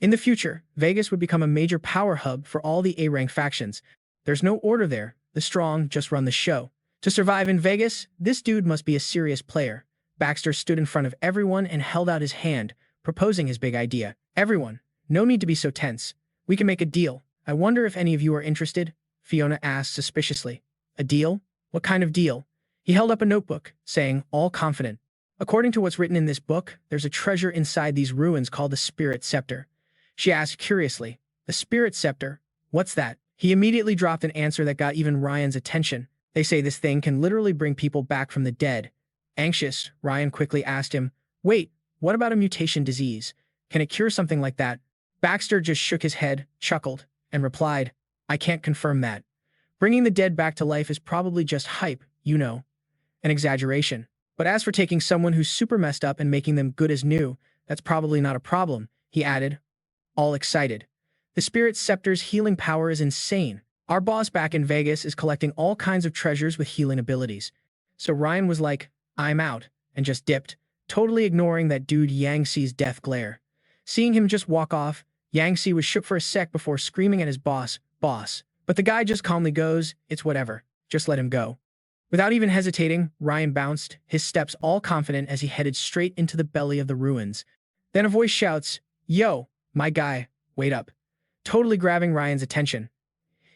Speaker 1: In the future, Vegas would become a major power hub for all the A-rank factions. There's no order there. The strong just run the show. To survive in Vegas, this dude must be a serious player. Baxter stood in front of everyone and held out his hand, proposing his big idea. Everyone, no need to be so tense. We can make a deal. I wonder if any of you are interested? Fiona asked suspiciously. A deal? What kind of deal? He held up a notebook, saying, all confident. According to what's written in this book, there's a treasure inside these ruins called the Spirit Scepter. She asked curiously, the Spirit Scepter? What's that? He immediately dropped an answer that got even Ryan's attention. They say this thing can literally bring people back from the dead. Anxious, Ryan quickly asked him, Wait, what about a mutation disease? Can it cure something like that? Baxter just shook his head, chuckled, and replied, I can't confirm that. Bringing the dead back to life is probably just hype, an exaggeration. But as for taking someone who's super messed up and making them good as new, that's probably not a problem, he added, all excited. The Spirit Scepter's healing power is insane. Our boss back in Vegas is collecting all kinds of treasures with healing abilities. So Ryan was like, I'm out, and just dipped, totally ignoring that dude Yang Xi's death glare. Seeing him just walk off, Yang Xi was shook for a sec before screaming at his boss. But the guy just calmly goes, it's whatever, just let him go. Without even hesitating, Ryan bounced, his steps all confident as he headed straight into the belly of the ruins. Then a voice shouts, Yo, my guy, wait up. Totally grabbing Ryan's attention.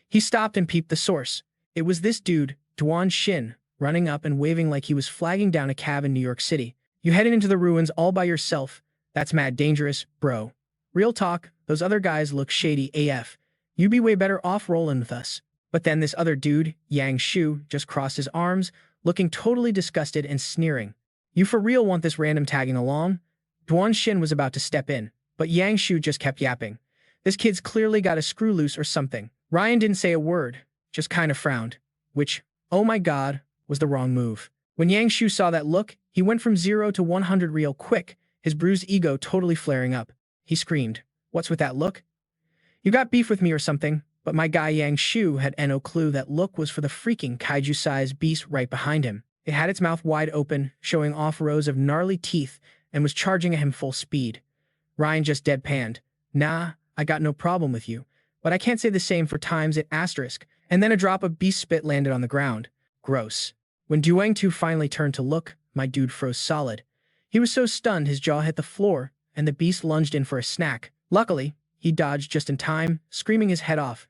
Speaker 1: He stopped and peeped the source. It was this dude, Duan Shin, running up and waving like he was flagging down a cab in New York City. You headed into the ruins all by yourself. That's mad dangerous, bro. Real talk, those other guys look shady AF. You'd be way better off rolling with us. But then this other dude, Yang Shu, just crossed his arms, looking totally disgusted and sneering. You for real want this random tagging along? Duan Shin was about to step in, but Yang Shu just kept yapping. This kid's clearly got a screw loose or something. Ryan didn't say a word, just kind of frowned, which, oh my god, was the wrong move. When Yang Shu saw that look, he went from 0 to 100 real quick, his bruised ego totally flaring up. He screamed, What's with that look? You got beef with me or something? But my guy Yang Shu had no clue that look was for the freaking kaiju-sized beast right behind him. It had its mouth wide open, showing off rows of gnarly teeth, and was charging at him full speed. Ryan just deadpanned. Nah, I got no problem with you, but I can't say the same for times at asterisk, and then a drop of beast spit landed on the ground. Gross. When Duang Tu finally turned to look, my dude froze solid. He was so stunned his jaw hit the floor, and the beast lunged in for a snack. Luckily, he dodged just in time, screaming his head off.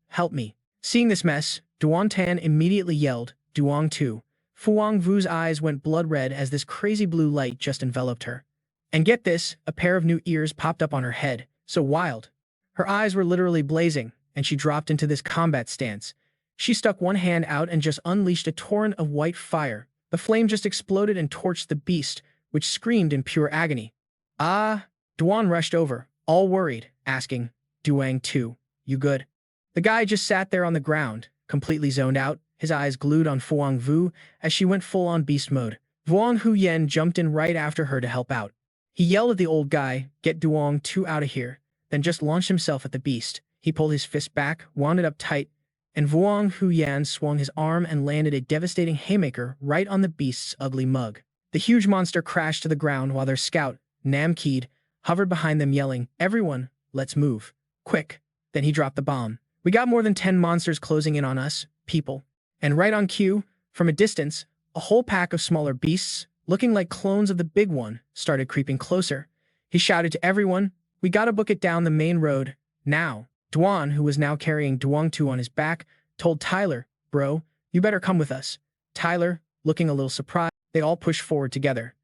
Speaker 1: Help me. Seeing this mess, Duan Tan immediately yelled, Duang Tu. Fuang Vu's eyes went blood red as this crazy blue light just enveloped her. And get this, a pair of new ears popped up on her head, so wild. Her eyes were literally blazing, and she dropped into this combat stance. She stuck one hand out and just unleashed a torrent of white fire. The flame just exploded and torched the beast, which screamed in pure agony. Duan rushed over, all worried, asking, Duang Tu, you good? The guy just sat there on the ground, completely zoned out, his eyes glued on Fuang Vu as she went full-on beast mode. Vuong Hu Yen jumped in right after her to help out. He yelled at the old guy, get Duong Tu out of here, then just launched himself at the beast. He pulled his fist back, wound it up tight, and Vuong Huyan swung his arm and landed a devastating haymaker right on the beast's ugly mug. The huge monster crashed to the ground while their scout, Namkeed, hovered behind them yelling, "Everyone, let's move. Quick." Then he dropped the bomb. We got more than 10 monsters closing in on us, people. And right on cue, from a distance, a whole pack of smaller beasts, looking like clones of the big one, started creeping closer. He shouted to everyone, "We gotta book it down the main road, now." Duan, who was now carrying Duong-tu on his back, told Tyler, "Bro, you better come with us." Tyler, looking a little surprised, they all pushed forward together.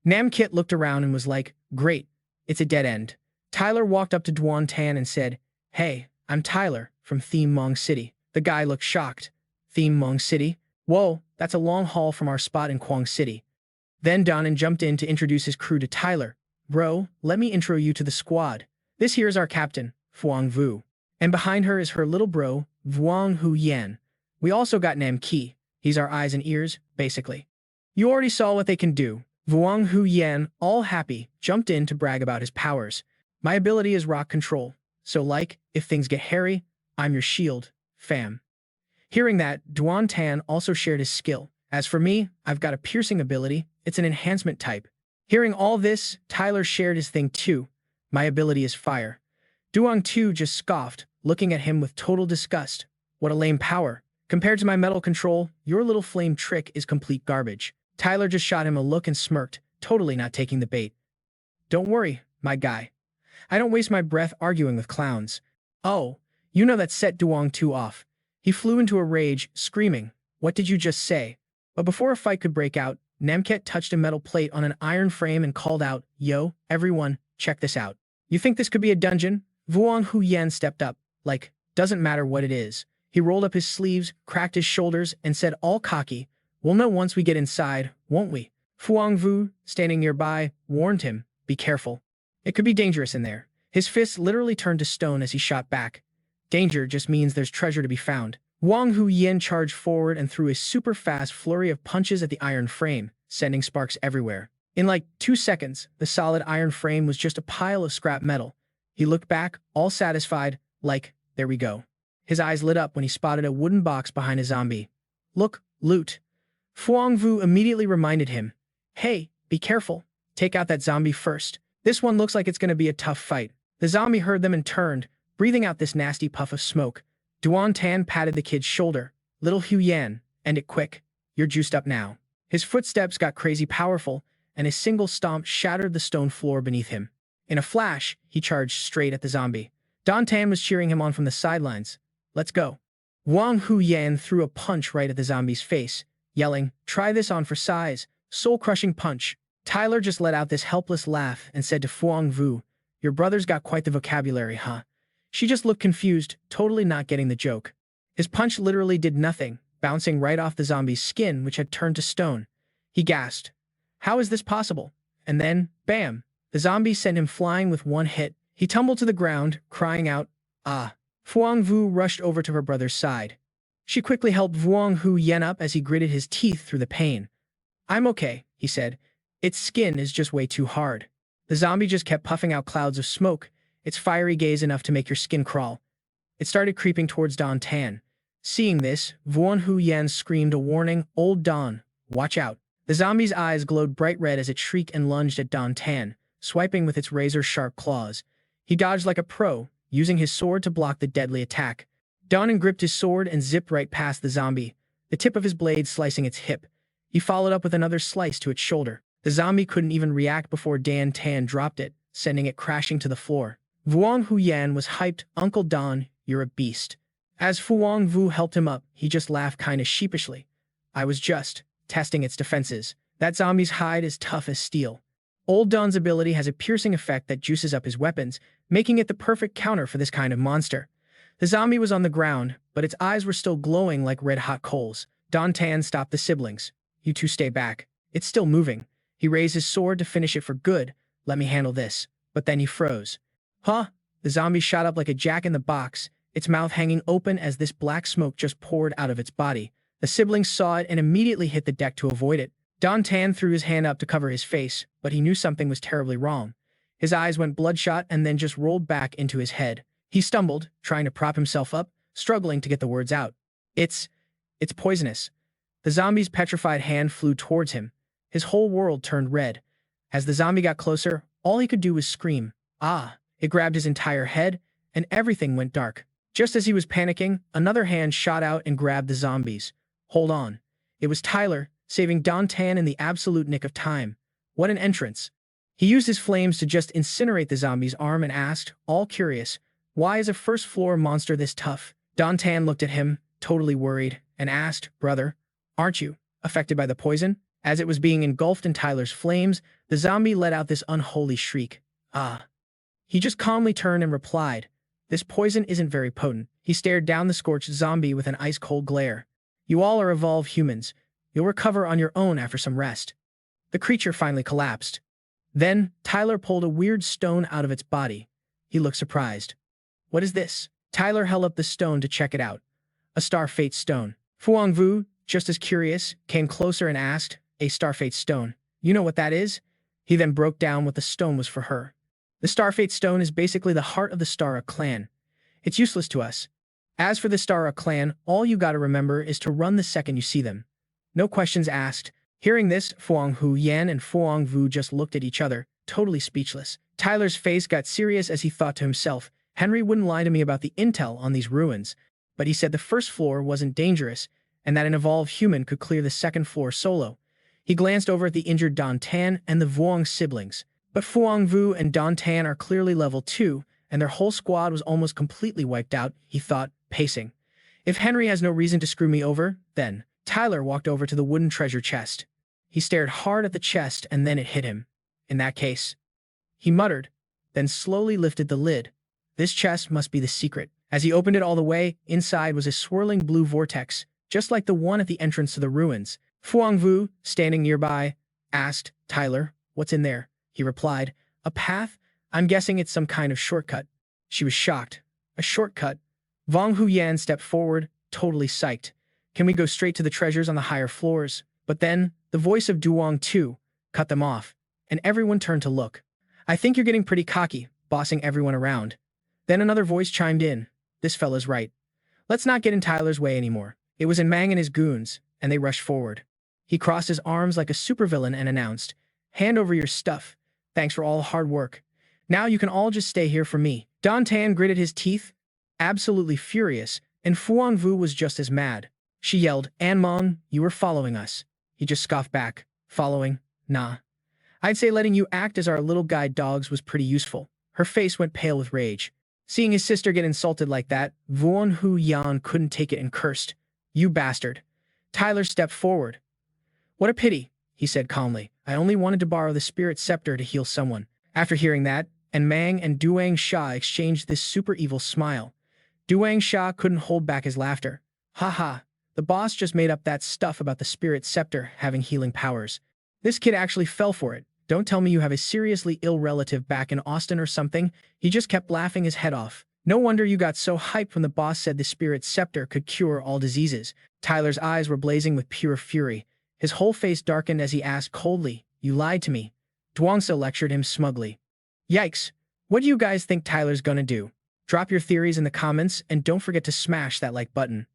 Speaker 1: Namkit looked around and was like, "Great, it's a dead end." Tyler walked up to Duan Tan and said, "Hey, I'm Tyler, from Theme Mong City." The guy looked shocked. "Theme Mong City? Whoa, that's a long haul from our spot in Kwong City." Then Donan jumped in to introduce his crew to Tyler. "Bro, let me intro you to the squad. This here's our captain, Fuang Vu. And behind her is her little bro, Vuong Hu Yan. We also got Nam Ki. He's our eyes and ears, basically. You already saw what they can do." Vuong Hu Yan, all happy, jumped in to brag about his powers. "My ability is rock control. So like, if things get hairy, I'm your shield, fam." Hearing that, Duan Tan also shared his skill. "As for me, I've got a piercing ability. It's an enhancement type." Hearing all this, Tyler shared his thing too. "My ability is fire." Duong Tu just scoffed, looking at him with total disgust. "What a lame power. Compared to my metal control, your little flame trick is complete garbage." Tyler just shot him a look and smirked, totally not taking the bait. "Don't worry, my guy. I don't waste my breath arguing with clowns." "Oh, you know that set Duong Tu off." He flew into a rage, screaming, "What did you just say?" But before a fight could break out, Namket touched a metal plate on an iron frame and called out, "Yo, everyone, check this out." "You think this could be a dungeon?" Vuong Hu Yan stepped up, like, "Doesn't matter what it is." He rolled up his sleeves, cracked his shoulders, and said all cocky, "We'll know once we get inside, won't we?" Fuang Vu, standing nearby, warned him, "Be careful. It could be dangerous in there." His fists literally turned to stone as he shot back. Danger just means there's treasure to be found. Wang Hu Yen charged forward and threw a super fast flurry of punches at the iron frame, sending sparks everywhere. In like 2 seconds, the solid iron frame was just a pile of scrap metal. He looked back, all satisfied, like, there we go. His eyes lit up when he spotted a wooden box behind a zombie. "Look, loot." Fuang Vu immediately reminded him, "Hey, be careful. Take out that zombie first. This one looks like it's going to be a tough fight." The zombie heard them and turned, breathing out this nasty puff of smoke. Duan Tan patted the kid's shoulder. "Little Hu Yan, end it quick. You're juiced up now." His footsteps got crazy powerful, and a single stomp shattered the stone floor beneath him. In a flash, he charged straight at the zombie. Don Tan was cheering him on from the sidelines. "Let's go." Wang Hu Yan threw a punch right at the zombie's face, yelling, "Try this on for size, soul-crushing punch." Tyler just let out this helpless laugh and said to Fuang Vu, "Your brother's got quite the vocabulary, huh?" She just looked confused, totally not getting the joke. His punch literally did nothing, bouncing right off the zombie's skin, which had turned to stone. He gasped. "How is this possible?" And then, bam! The zombie sent him flying with one hit. He tumbled to the ground, crying out, "Ah!" Fuang Vu rushed over to her brother's side. She quickly helped Vuong Hu Yen up as he gritted his teeth through the pain. "I'm okay," he said. "Its skin is just way too hard." The zombie just kept puffing out clouds of smoke, its fiery gaze enough to make your skin crawl. It started creeping towards Don Tan. Seeing this, Vuong Hu Yen screamed a warning, "Old Don, watch out." The zombie's eyes glowed bright red as it shrieked and lunged at Don Tan, swiping with its razor-sharp claws. He dodged like a pro, using his sword to block the deadly attack. Don gripped his sword and zipped right past the zombie, the tip of his blade slicing its hip. He followed up with another slice to its shoulder. The zombie couldn't even react before Dan Tan dropped it, sending it crashing to the floor. Vuong Hu Yan was hyped, "Uncle Don, you're a beast." As Fuang Vu helped him up, he just laughed kinda sheepishly. "I was just testing its defenses. That zombie's hide is tough as steel." Old Don's ability has a piercing effect that juices up his weapons, making it the perfect counter for this kind of monster. The zombie was on the ground, but its eyes were still glowing like red-hot coals. Don Tan stopped the siblings. "You two stay back. It's still moving." He raised his sword to finish it for good. "Let me handle this." But then he froze. "Huh?" The zombie shot up like a jack-in-the-box, its mouth hanging open as this black smoke just poured out of its body. The siblings saw it and immediately hit the deck to avoid it. Don Tan threw his hand up to cover his face, but he knew something was terribly wrong. His eyes went bloodshot and then just rolled back into his head. He stumbled, trying to prop himself up, struggling to get the words out. It's poisonous. The zombie's petrified hand flew towards him. His whole world turned red. As the zombie got closer, all he could do was scream. Ah! It grabbed his entire head, and everything went dark. Just as he was panicking, another hand shot out and grabbed the zombies. Hold on. It was Tyler, saving Don Tan in the absolute nick of time. What an entrance. He used his flames to just incinerate the zombie's arm and asked, all curious, why is a first-floor monster this tough? Don Tan looked at him, totally worried, and asked, brother, aren't you affected by the poison? As it was being engulfed in Tyler's flames, the zombie let out this unholy shriek. Ah. He just calmly turned and replied, this poison isn't very potent. He stared down the scorched zombie with an ice-cold glare. You all are evolved humans. You'll recover on your own after some rest. The creature finally collapsed. Then, Tyler pulled a weird stone out of its body. He looked surprised. What is this? Tyler held up the stone to check it out. A Starfate stone. Fuang Vu, just as curious, came closer and asked, a Starfate stone. You know what that is? He then broke down what the stone was for her. The Starfate stone is basically the heart of the Stara clan. It's useless to us. As for the Stara clan, all you gotta remember is to run the second you see them. No questions asked. Hearing this, Fuang Hu Yan and Fuang Vu just looked at each other, totally speechless. Tyler's face got serious as he thought to himself, Henry wouldn't lie to me about the intel on these ruins, but he said the first floor wasn't dangerous, and that an evolved human could clear the second floor solo. He glanced over at the injured Don Tan and the Vuong siblings. But Fuang Vu and Don Tan are clearly level 2, and their whole squad was almost completely wiped out, he thought, pacing. If Henry has no reason to screw me over, then. Tyler walked over to the wooden treasure chest. He stared hard at the chest and then it hit him. In that case. He muttered, then slowly lifted the lid. This chest must be the secret. As he opened it all the way, inside was a swirling blue vortex, just like the one at the entrance to the ruins. Fuang Vu, standing nearby, asked, Tyler, what's in there? He replied, a path? I'm guessing it's some kind of shortcut. She was shocked. A shortcut? Vong Huyan stepped forward, totally psyched. Can we go straight to the treasures on the higher floors? But then, the voice of Duong Tu cut them off, and everyone turned to look. I think you're getting pretty cocky, bossing everyone around. Then another voice chimed in. This fella's right. Let's not get in Tyler's way anymore. It was in Mang and his goons, and they rushed forward. He crossed his arms like a supervillain and announced, hand over your stuff. Thanks for all the hard work. Now you can all just stay here for me. Don Tan gritted his teeth, absolutely furious, and Fuang Vu was just as mad. She yelled, Anmong, you were following us. He just scoffed back. Following? Nah. I'd say letting you act as our little guide dogs was pretty useful. Her face went pale with rage. Seeing his sister get insulted like that, Vuon Hu Yan couldn't take it and cursed. You bastard. Tyler stepped forward. What a pity, he said calmly. I only wanted to borrow the spirit scepter to heal someone. After hearing that, and Mang and Duang Sha exchanged this super evil smile. Duang Sha couldn't hold back his laughter. Haha, the boss just made up that stuff about the spirit scepter having healing powers. This kid actually fell for it. Don't tell me you have a seriously ill relative back in Austin or something. He just kept laughing his head off. No wonder you got so hyped when the boss said the spirit scepter could cure all diseases. Tyler's eyes were blazing with pure fury. His whole face darkened as he asked coldly, you lied to me. Duangsa lectured him smugly. Yikes. What do you guys think Tyler's gonna do? Drop your theories in the comments and don't forget to smash that like button.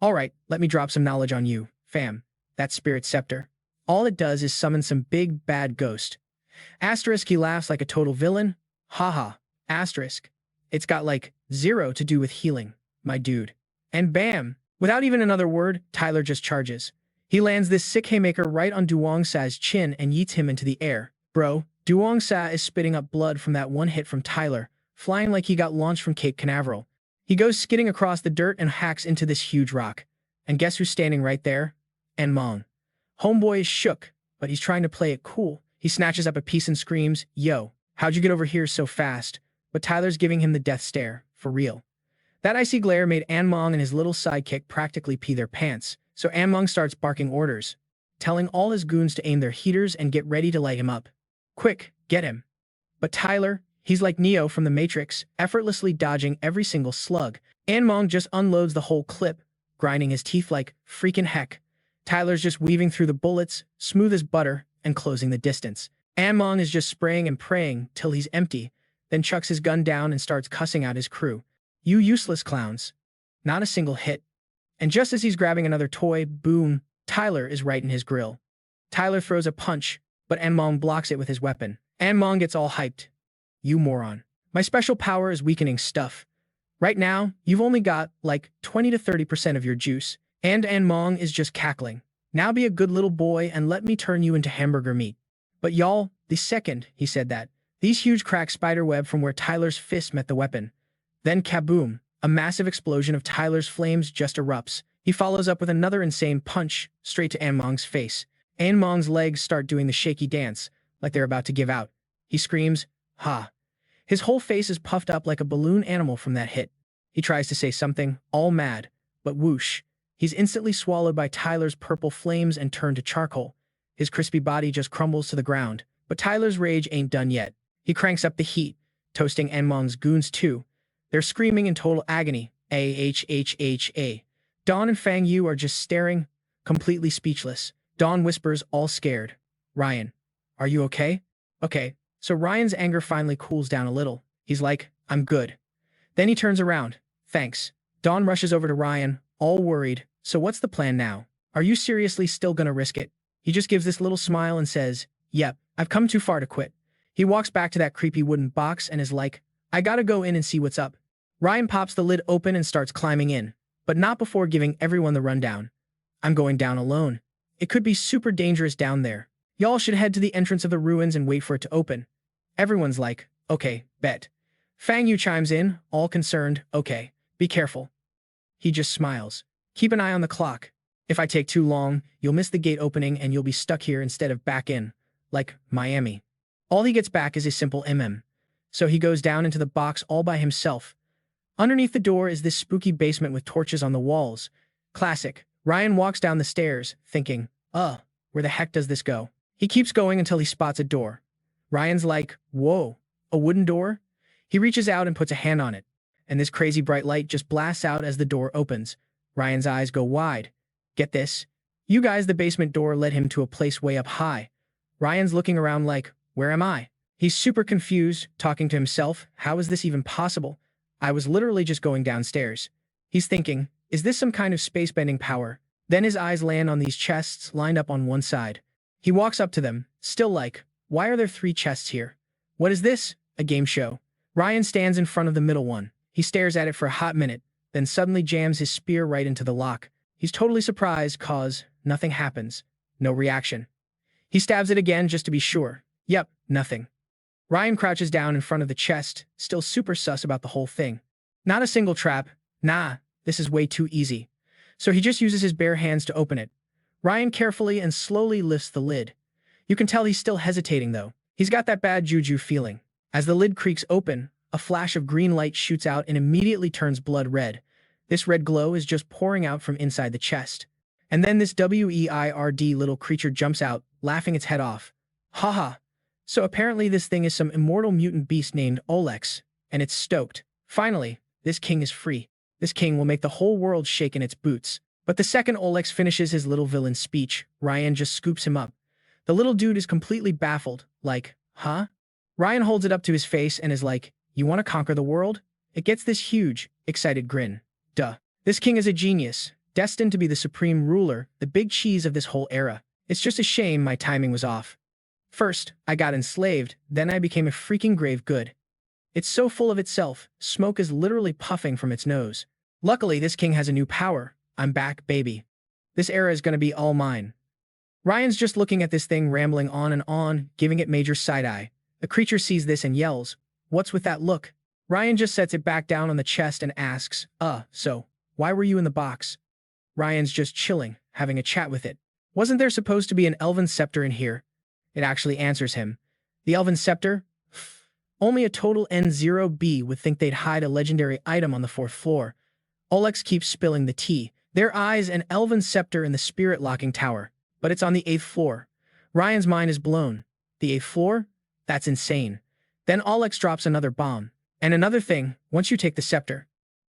Speaker 1: Alright, let me drop some knowledge on you, fam. That spirit scepter. All it does is summon some big bad ghost. Asterisk, he laughs like a total villain. Haha. Asterisk. It's got like 0 to do with healing, my dude. And bam! Without even another word, Tyler just charges. He lands this sick haymaker right on Duong Sa's chin and yeets him into the air. Bro, Duong Sa is spitting up blood from that one hit from Tyler, flying like he got launched from Cape Canaveral. He goes skidding across the dirt and hacks into this huge rock. And guess who's standing right there? Enmong. Homeboy is shook, but he's trying to play it cool. He snatches up a piece and screams, yo, how'd you get over here so fast? But Tyler's giving him the death stare, for real. That icy glare made Anmong and his little sidekick practically pee their pants, so Anmong starts barking orders, telling all his goons to aim their heaters and get ready to light him up. Quick, get him. But Tyler, he's like Neo from the Matrix, effortlessly dodging every single slug. Anmong just unloads the whole clip, grinding his teeth like freaking heck. Tyler's just weaving through the bullets, smooth as butter, and closing the distance. Anmong is just spraying and praying till he's empty, then chucks his gun down and starts cussing out his crew. You useless clowns. Not a single hit. And just as he's grabbing another toy, boom, Tyler is right in his grill. Tyler throws a punch, but Anmong blocks it with his weapon. Anmong gets all hyped. You moron. My special power is weakening stuff. Right now, you've only got, like, 20 to 30% of your juice, and Anmong is just cackling. Now be a good little boy and let me turn you into hamburger meat. But y'all, the second he said that, these huge cracks spiderweb from where Tyler's fist met the weapon. Then kaboom, a massive explosion of Tyler's flames just erupts. He follows up with another insane punch, straight to Anmong's face. Anmong's legs start doing the shaky dance, like they're about to give out. He screams, ha. His whole face is puffed up like a balloon animal from that hit. He tries to say something, all mad, but whoosh. He's instantly swallowed by Tyler's purple flames and turned to charcoal. His crispy body just crumbles to the ground. But Tyler's rage ain't done yet. He cranks up the heat, toasting Anmong's goons too. They're screaming in total agony. A-H-H-H-A. Dawn and Fang Yu are just staring, completely speechless. Dawn whispers, all scared. Ryan, are you okay? Okay, so Ryan's anger finally cools down a little. He's like, I'm good. Then he turns around. Thanks. Dawn rushes over to Ryan, all worried. So what's the plan now? Are you seriously still gonna risk it? He just gives this little smile and says, yep, I've come too far to quit. He walks back to that creepy wooden box and is like, I gotta go in and see what's up. Ryan pops the lid open and starts climbing in, but not before giving everyone the rundown. I'm going down alone. It could be super dangerous down there. Y'all should head to the entrance of the ruins and wait for it to open. Everyone's like, okay, bet. Fang Yu chimes in, all concerned, okay, be careful. He just smiles. Keep an eye on the clock. If I take too long, you'll miss the gate opening and you'll be stuck here instead of back in. Like Miami. All he gets back is a simple So he goes down into the box all by himself. Underneath the door is this spooky basement with torches on the walls. Classic. Ryan walks down the stairs, thinking, where the heck does this go? He keeps going until he spots a door. Ryan's like, whoa, a wooden door? He reaches out and puts a hand on it, and this crazy bright light just blasts out as the door opens. Ryan's eyes go wide. Get this? You guys, the basement door led him to a place way up high. Ryan's looking around like, where am I? He's super confused, talking to himself, how is this even possible? I was literally just going downstairs. He's thinking, is this some kind of space-bending power? Then his eyes land on these chests lined up on one side. He walks up to them, still like, why are there 3 chests here? What is this? A game show. Ryan stands in front of the middle one. He stares at it for a hot minute, then suddenly jams his spear right into the lock. He's totally surprised cause nothing happens. No reaction. He stabs it again just to be sure. Yep, nothing. Ryan crouches down in front of the chest, still super sus about the whole thing. Not a single trap. Nah, this is way too easy. So he just uses his bare hands to open it. Ryan carefully and slowly lifts the lid. You can tell he's still hesitating though. He's got that bad juju feeling. As the lid creaks open, a flash of green light shoots out and immediately turns blood red. This red glow is just pouring out from inside the chest. And then this weird little creature jumps out, laughing its head off. Haha. So apparently this thing is some immortal mutant beast named Olex, and it's stoked. Finally, this king is free. This king will make the whole world shake in its boots. But the second Olex finishes his little villain speech, Ryan just scoops him up. The little dude is completely baffled, like, huh? Ryan holds it up to his face and is like, you want to conquer the world? It gets this huge, excited grin. Duh. This king is a genius, destined to be the supreme ruler, the big cheese of this whole era. It's just a shame my timing was off. First, I got enslaved, then I became a freaking grave good. It's so full of itself, smoke is literally puffing from its nose. Luckily, this king has a new power. I'm back, baby. This era is gonna be all mine. Ryan's just looking at this thing rambling on and on, giving it major side-eye. The creature sees this and yells, what's with that look? Ryan just sets it back down on the chest and asks, so, why were you in the box? Ryan's just chilling, having a chat with it. Wasn't there supposed to be an elven scepter in here? It actually answers him. The elven scepter? Only a total N0B would think they'd hide a legendary item on the 4th floor. Olex keeps spilling the tea. Their eyes an elven scepter in the spirit locking tower. But it's on the 8th floor. Ryan's mind is blown. The 8th floor? That's insane. Then Olex drops another bomb. And another thing, once you take the scepter,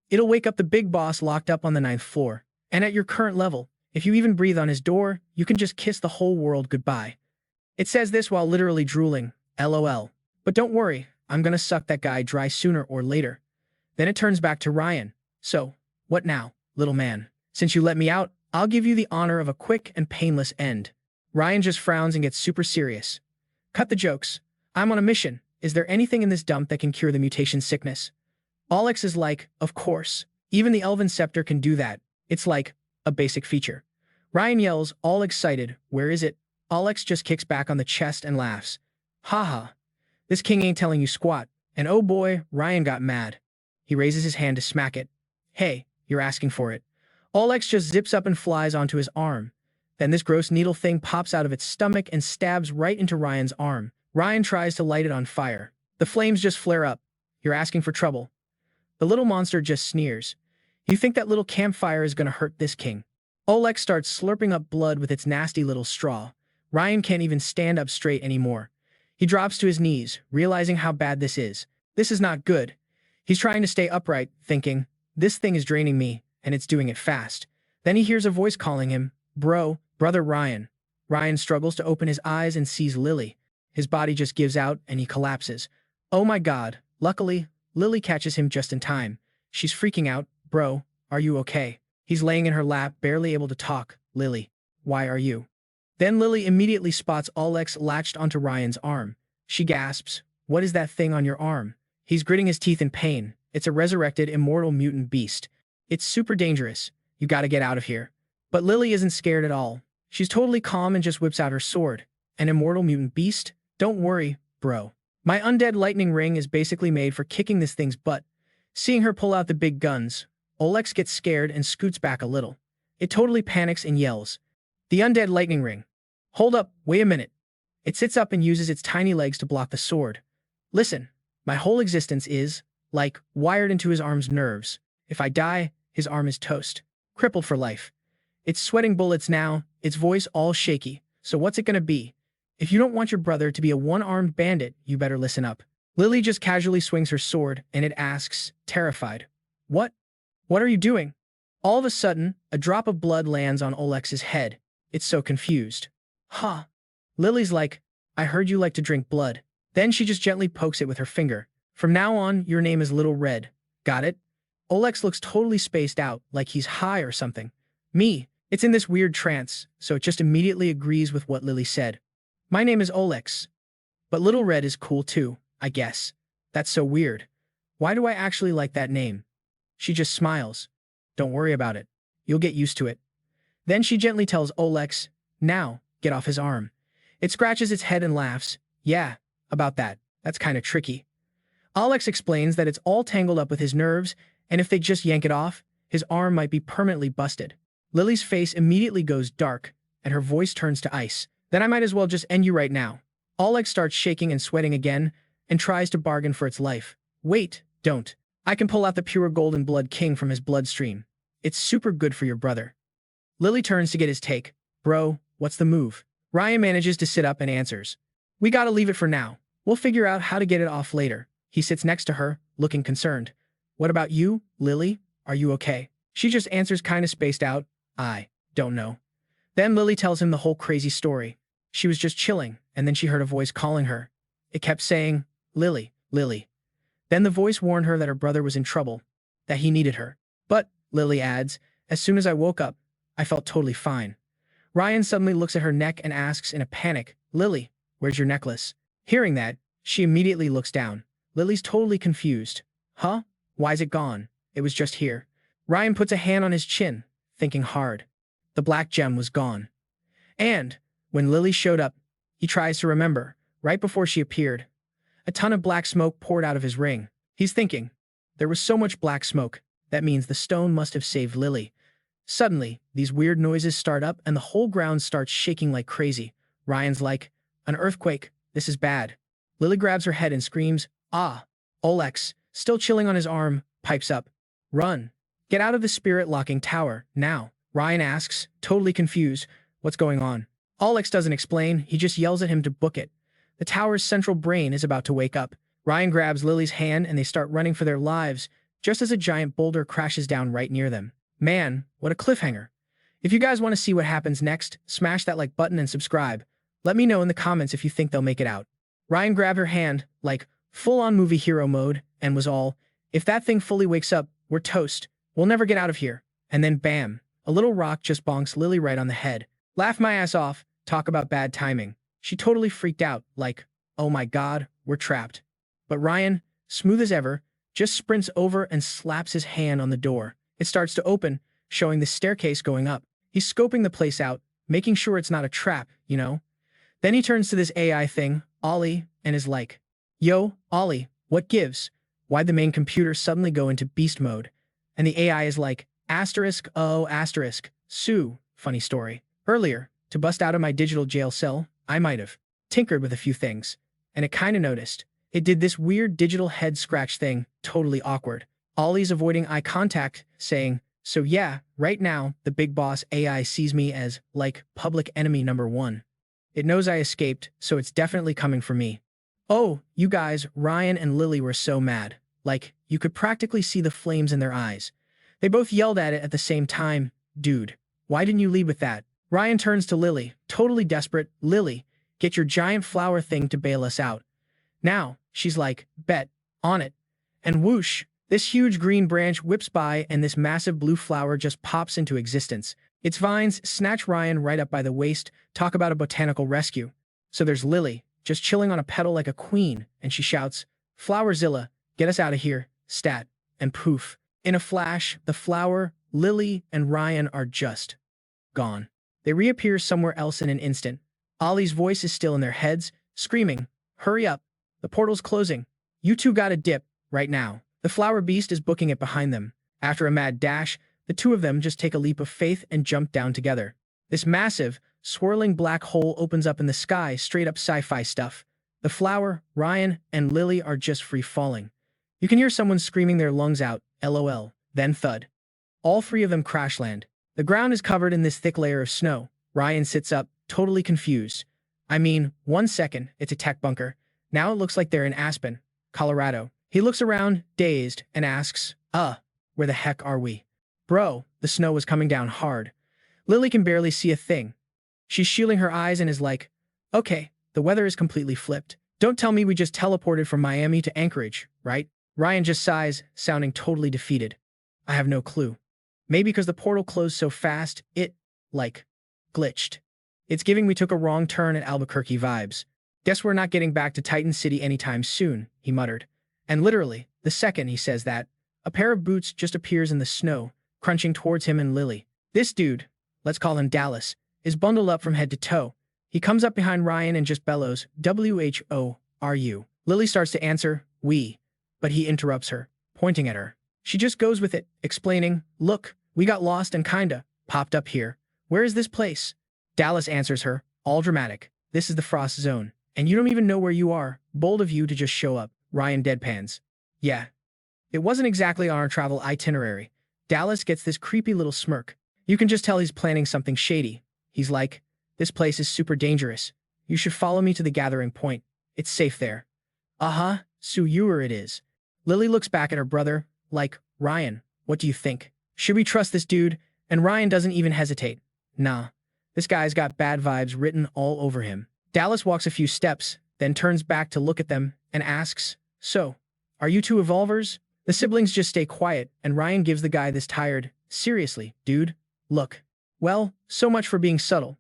Speaker 1: it'll wake up the big boss locked up on the 9th floor. And at your current level, if you even breathe on his door, you can just kiss the whole world goodbye. It says this while literally drooling, LOL. But don't worry, I'm gonna suck that guy dry sooner or later. Then it turns back to Ryan. So, what now, little man? Since you let me out, I'll give you the honor of a quick and painless end. Ryan just frowns and gets super serious. Cut the jokes. I'm on a mission. Is there anything in this dump that can cure the mutation sickness? Alex is like, of course. Even the Elven Scepter can do that. It's like a basic feature. Ryan yells, all excited, where is it? Alex just kicks back on the chest and laughs. Haha. This king ain't telling you squat. And oh boy, Ryan got mad. He raises his hand to smack it. Hey, you're asking for it. Alex just zips up and flies onto his arm. Then this gross needle thing pops out of its stomach and stabs right into Ryan's arm. Ryan tries to light it on fire. The flames just flare up. You're asking for trouble. The little monster just sneers. You think that little campfire is gonna hurt this king? Alex starts slurping up blood with its nasty little straw. Ryan can't even stand up straight anymore. He drops to his knees, realizing how bad this is. This is not good. He's trying to stay upright, thinking, this thing is draining me, and it's doing it fast. Then he hears a voice calling him, Bro, brother Ryan. Ryan struggles to open his eyes and sees Lily. His body just gives out and he collapses. Oh my god. Luckily, Lily catches him just in time. She's freaking out. Bro, are you okay? He's laying in her lap, barely able to talk. Lily, why are you? Then Lily immediately spots Alex latched onto Ryan's arm. She gasps, what is that thing on your arm? He's gritting his teeth in pain. It's a resurrected immortal mutant beast. It's super dangerous. You gotta get out of here. But Lily isn't scared at all. She's totally calm and just whips out her sword. An immortal mutant beast? Don't worry, bro. My undead lightning ring is basically made for kicking this thing's butt. Seeing her pull out the big guns, Alex gets scared and scoots back a little. It totally panics and yells. The undead lightning ring. Hold up, wait a minute. It sits up and uses its tiny legs to block the sword. Listen, my whole existence is, like, wired into his arm's nerves. If I die, his arm is toast. Crippled for life. It's sweating bullets now, its voice all shaky. So what's it gonna be? If you don't want your brother to be a one-armed bandit, you better listen up. Lily just casually swings her sword, and it asks, terrified. What? What are you doing? All of a sudden, a drop of blood lands on Alex's head. It's so confused. Huh. Lily's like, I heard you like to drink blood. Then she just gently pokes it with her finger. From now on, your name is Little Red. Got it? Alex looks totally spaced out, like he's high or something. Me, it's in this weird trance, so it just immediately agrees with what Lily said. My name is Alex. But Little Red is cool too, I guess. That's so weird. Why do I actually like that name? She just smiles. Don't worry about it. You'll get used to it. Then she gently tells Alex, now, get off his arm. It scratches its head and laughs. Yeah, about that. That's kind of tricky. Alex explains that it's all tangled up with his nerves, and if they just yank it off, his arm might be permanently busted. Lily's face immediately goes dark, and her voice turns to ice. Then I might as well just end you right now. Alex starts shaking and sweating again, and tries to bargain for its life. Wait, don't. I can pull out the pure golden blood king from his bloodstream. It's super good for your brother. Lily turns to get his take. Bro, what's the move? Ryan manages to sit up and answers. We gotta leave it for now. We'll figure out how to get it off later. He sits next to her, looking concerned. What about you, Lily? Are you okay? She just answers kinda spaced out. I don't know. Then Lily tells him the whole crazy story. She was just chilling, and then she heard a voice calling her. It kept saying, Lily, Lily. Then the voice warned her that her brother was in trouble, that he needed her. But, Lily adds, as soon as I woke up, I felt totally fine. Ryan suddenly looks at her neck and asks in a panic, Lily, where's your necklace? Hearing that, she immediately looks down. Lily's totally confused. Huh? Why's it gone? It was just here. Ryan puts a hand on his chin, thinking hard. The black gem was gone. And, when Lily showed up, he tries to remember, right before she appeared. A ton of black smoke poured out of his ring. He's thinking, there was so much black smoke, that means the stone must have saved Lily. Suddenly, these weird noises start up and the whole ground starts shaking like crazy. Ryan's like, an earthquake, this is bad. Lily grabs her head and screams, ah. Alex, still chilling on his arm, pipes up. Run. Get out of the spirit-locking tower, now. Ryan asks, totally confused, what's going on? Alex doesn't explain, he just yells at him to book it. The tower's central brain is about to wake up. Ryan grabs Lily's hand and they start running for their lives, just as a giant boulder crashes down right near them. Man, what a cliffhanger. If you guys want to see what happens next, smash that like button and subscribe. Let me know in the comments if you think they'll make it out. Ryan grabbed her hand, like, full-on movie hero mode, and was all, If that thing fully wakes up, we're toast. We'll never get out of here. And then bam, a little rock just bonks Lily right on the head. Laugh my ass off, talk about bad timing. She totally freaked out, like, oh my god, we're trapped. But Ryan, smooth as ever, just sprints over and slaps his hand on the door. It starts to open, showing the staircase going up. He's scoping the place out, making sure it's not a trap, you know? Then he turns to this AI thing, Ollie, and is like, yo, Ollie, what gives? Why'd the main computer suddenly go into beast mode? And the AI is like, asterisk, oh, asterisk, Sue, funny story. Earlier, to bust out of my digital jail cell, I might have tinkered with a few things, and it kinda noticed. It did this weird digital head scratch thing, totally awkward. Ollie's avoiding eye contact, saying, so yeah, right now, the big boss AI sees me as, like, public enemy number 1. It knows I escaped, so it's definitely coming for me. Oh, you guys, Ryan and Lily were so mad. Like, you could practically see the flames in their eyes. They both yelled at it at the same time. Dude, why didn't you lead with that? Ryan turns to Lily, totally desperate. Lily, get your giant flower thing to bail us out. Now, she's like, bet, on it. And whoosh, this huge green branch whips by and this massive blue flower just pops into existence. Its vines snatch Ryan right up by the waist, talk about a botanical rescue. So there's Lily, just chilling on a petal like a queen, and she shouts, Flowerzilla, get us out of here, stat. And poof. In a flash, the flower, Lily, and Ryan are just gone. They reappear somewhere else in an instant. Ollie's voice is still in their heads, screaming, hurry up, the portal's closing. You two gotta dip, right now. The flower beast is booking it behind them. After a mad dash, the two of them just take a leap of faith and jump down together. This massive, swirling black hole opens up in the sky, straight up sci-fi stuff. The flower, Ryan, and Lily are just free falling. You can hear someone screaming their lungs out, LOL, then thud. All three of them crash land. The ground is covered in this thick layer of snow. Ryan sits up, totally confused. I mean, 1 second, it's a tech bunker. Now it looks like they're in Aspen, Colorado. He looks around, dazed, and asks, where the heck are we? Bro, the snow is coming down hard. Lily can barely see a thing. She's shielding her eyes and is like, okay, the weather is completely flipped. Don't tell me we just teleported from Miami to Anchorage, right? Ryan just sighs, sounding totally defeated. I have no clue. Maybe because the portal closed so fast, it, like, glitched. It's giving we took a wrong turn at Albuquerque vibes. Guess we're not getting back to Titan City anytime soon, he muttered. And literally, the second he says that, a pair of boots just appears in the snow, crunching towards him and Lily. This dude, let's call him Dallas, is bundled up from head to toe. He comes up behind Ryan and just bellows, WHO, Lily starts to answer, we, but he interrupts her, pointing at her. She just goes with it, explaining, look, we got lost and kinda popped up here. Where is this place? Dallas answers her, all dramatic. This is the Frost Zone, and you don't even know where you are. Bold of you to just show up. Ryan deadpans. Yeah. It wasn't exactly on our travel itinerary. Dallas gets this creepy little smirk. You can just tell he's planning something shady. He's like, this place is super dangerous. You should follow me to the gathering point. It's safe there. Uh-huh, Sue Ewer it is. Lily looks back at her brother, like, Ryan, what do you think? Should we trust this dude? And Ryan doesn't even hesitate. Nah, this guy's got bad vibes written all over him. Dallas walks a few steps, then turns back to look at them and asks, so, are you two evolvers? The siblings just stay quiet, and Ryan gives the guy this tired, seriously, dude, look. Well, so much for being subtle.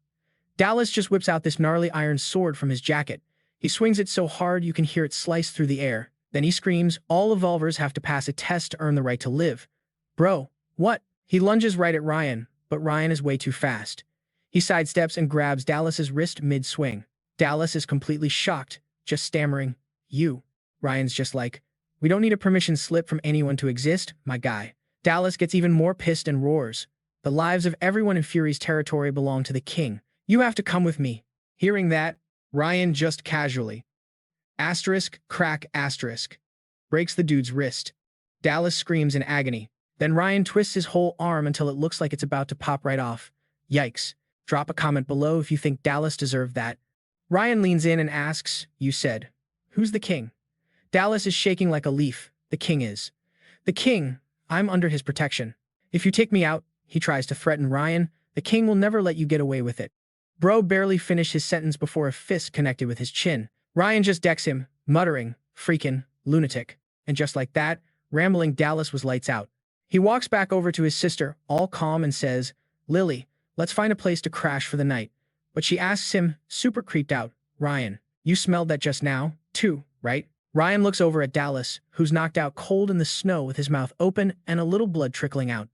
Speaker 1: Dallas just whips out this gnarly iron sword from his jacket. He swings it so hard you can hear it slice through the air. Then he screams, all evolvers have to pass a test to earn the right to live. Bro, what? He lunges right at Ryan, but Ryan is way too fast. He sidesteps and grabs Dallas's wrist mid-swing. Dallas is completely shocked, just stammering, you. Ryan's just like, we don't need a permission slip from anyone to exist, my guy. Dallas gets even more pissed and roars. The lives of everyone in Fury's territory belong to the king. You have to come with me. Hearing that, Ryan just casually, crack, breaks the dude's wrist. Dallas screams in agony. Then Ryan twists his whole arm until it looks like it's about to pop right off. Yikes. Drop a comment below if you think Dallas deserved that. Ryan leans in and asks, you said, who's the king? Dallas is shaking like a leaf. The king is. The king, I'm under his protection. If you take me out, he tries to threaten Ryan, the king will never let you get away with it. Bro barely finished his sentence before a fist connected with his chin. Ryan just decks him, muttering, freaking lunatic. And just like that, rambling Dallas was lights out. He walks back over to his sister, all calm, and says, "Lily, let's find a place to crash for the night." But she asks him, super creeped out, "Ryan, you smelled that just now, too, right?" Ryan looks over at Dallas, who's knocked out cold in the snow with his mouth open and a little blood trickling out.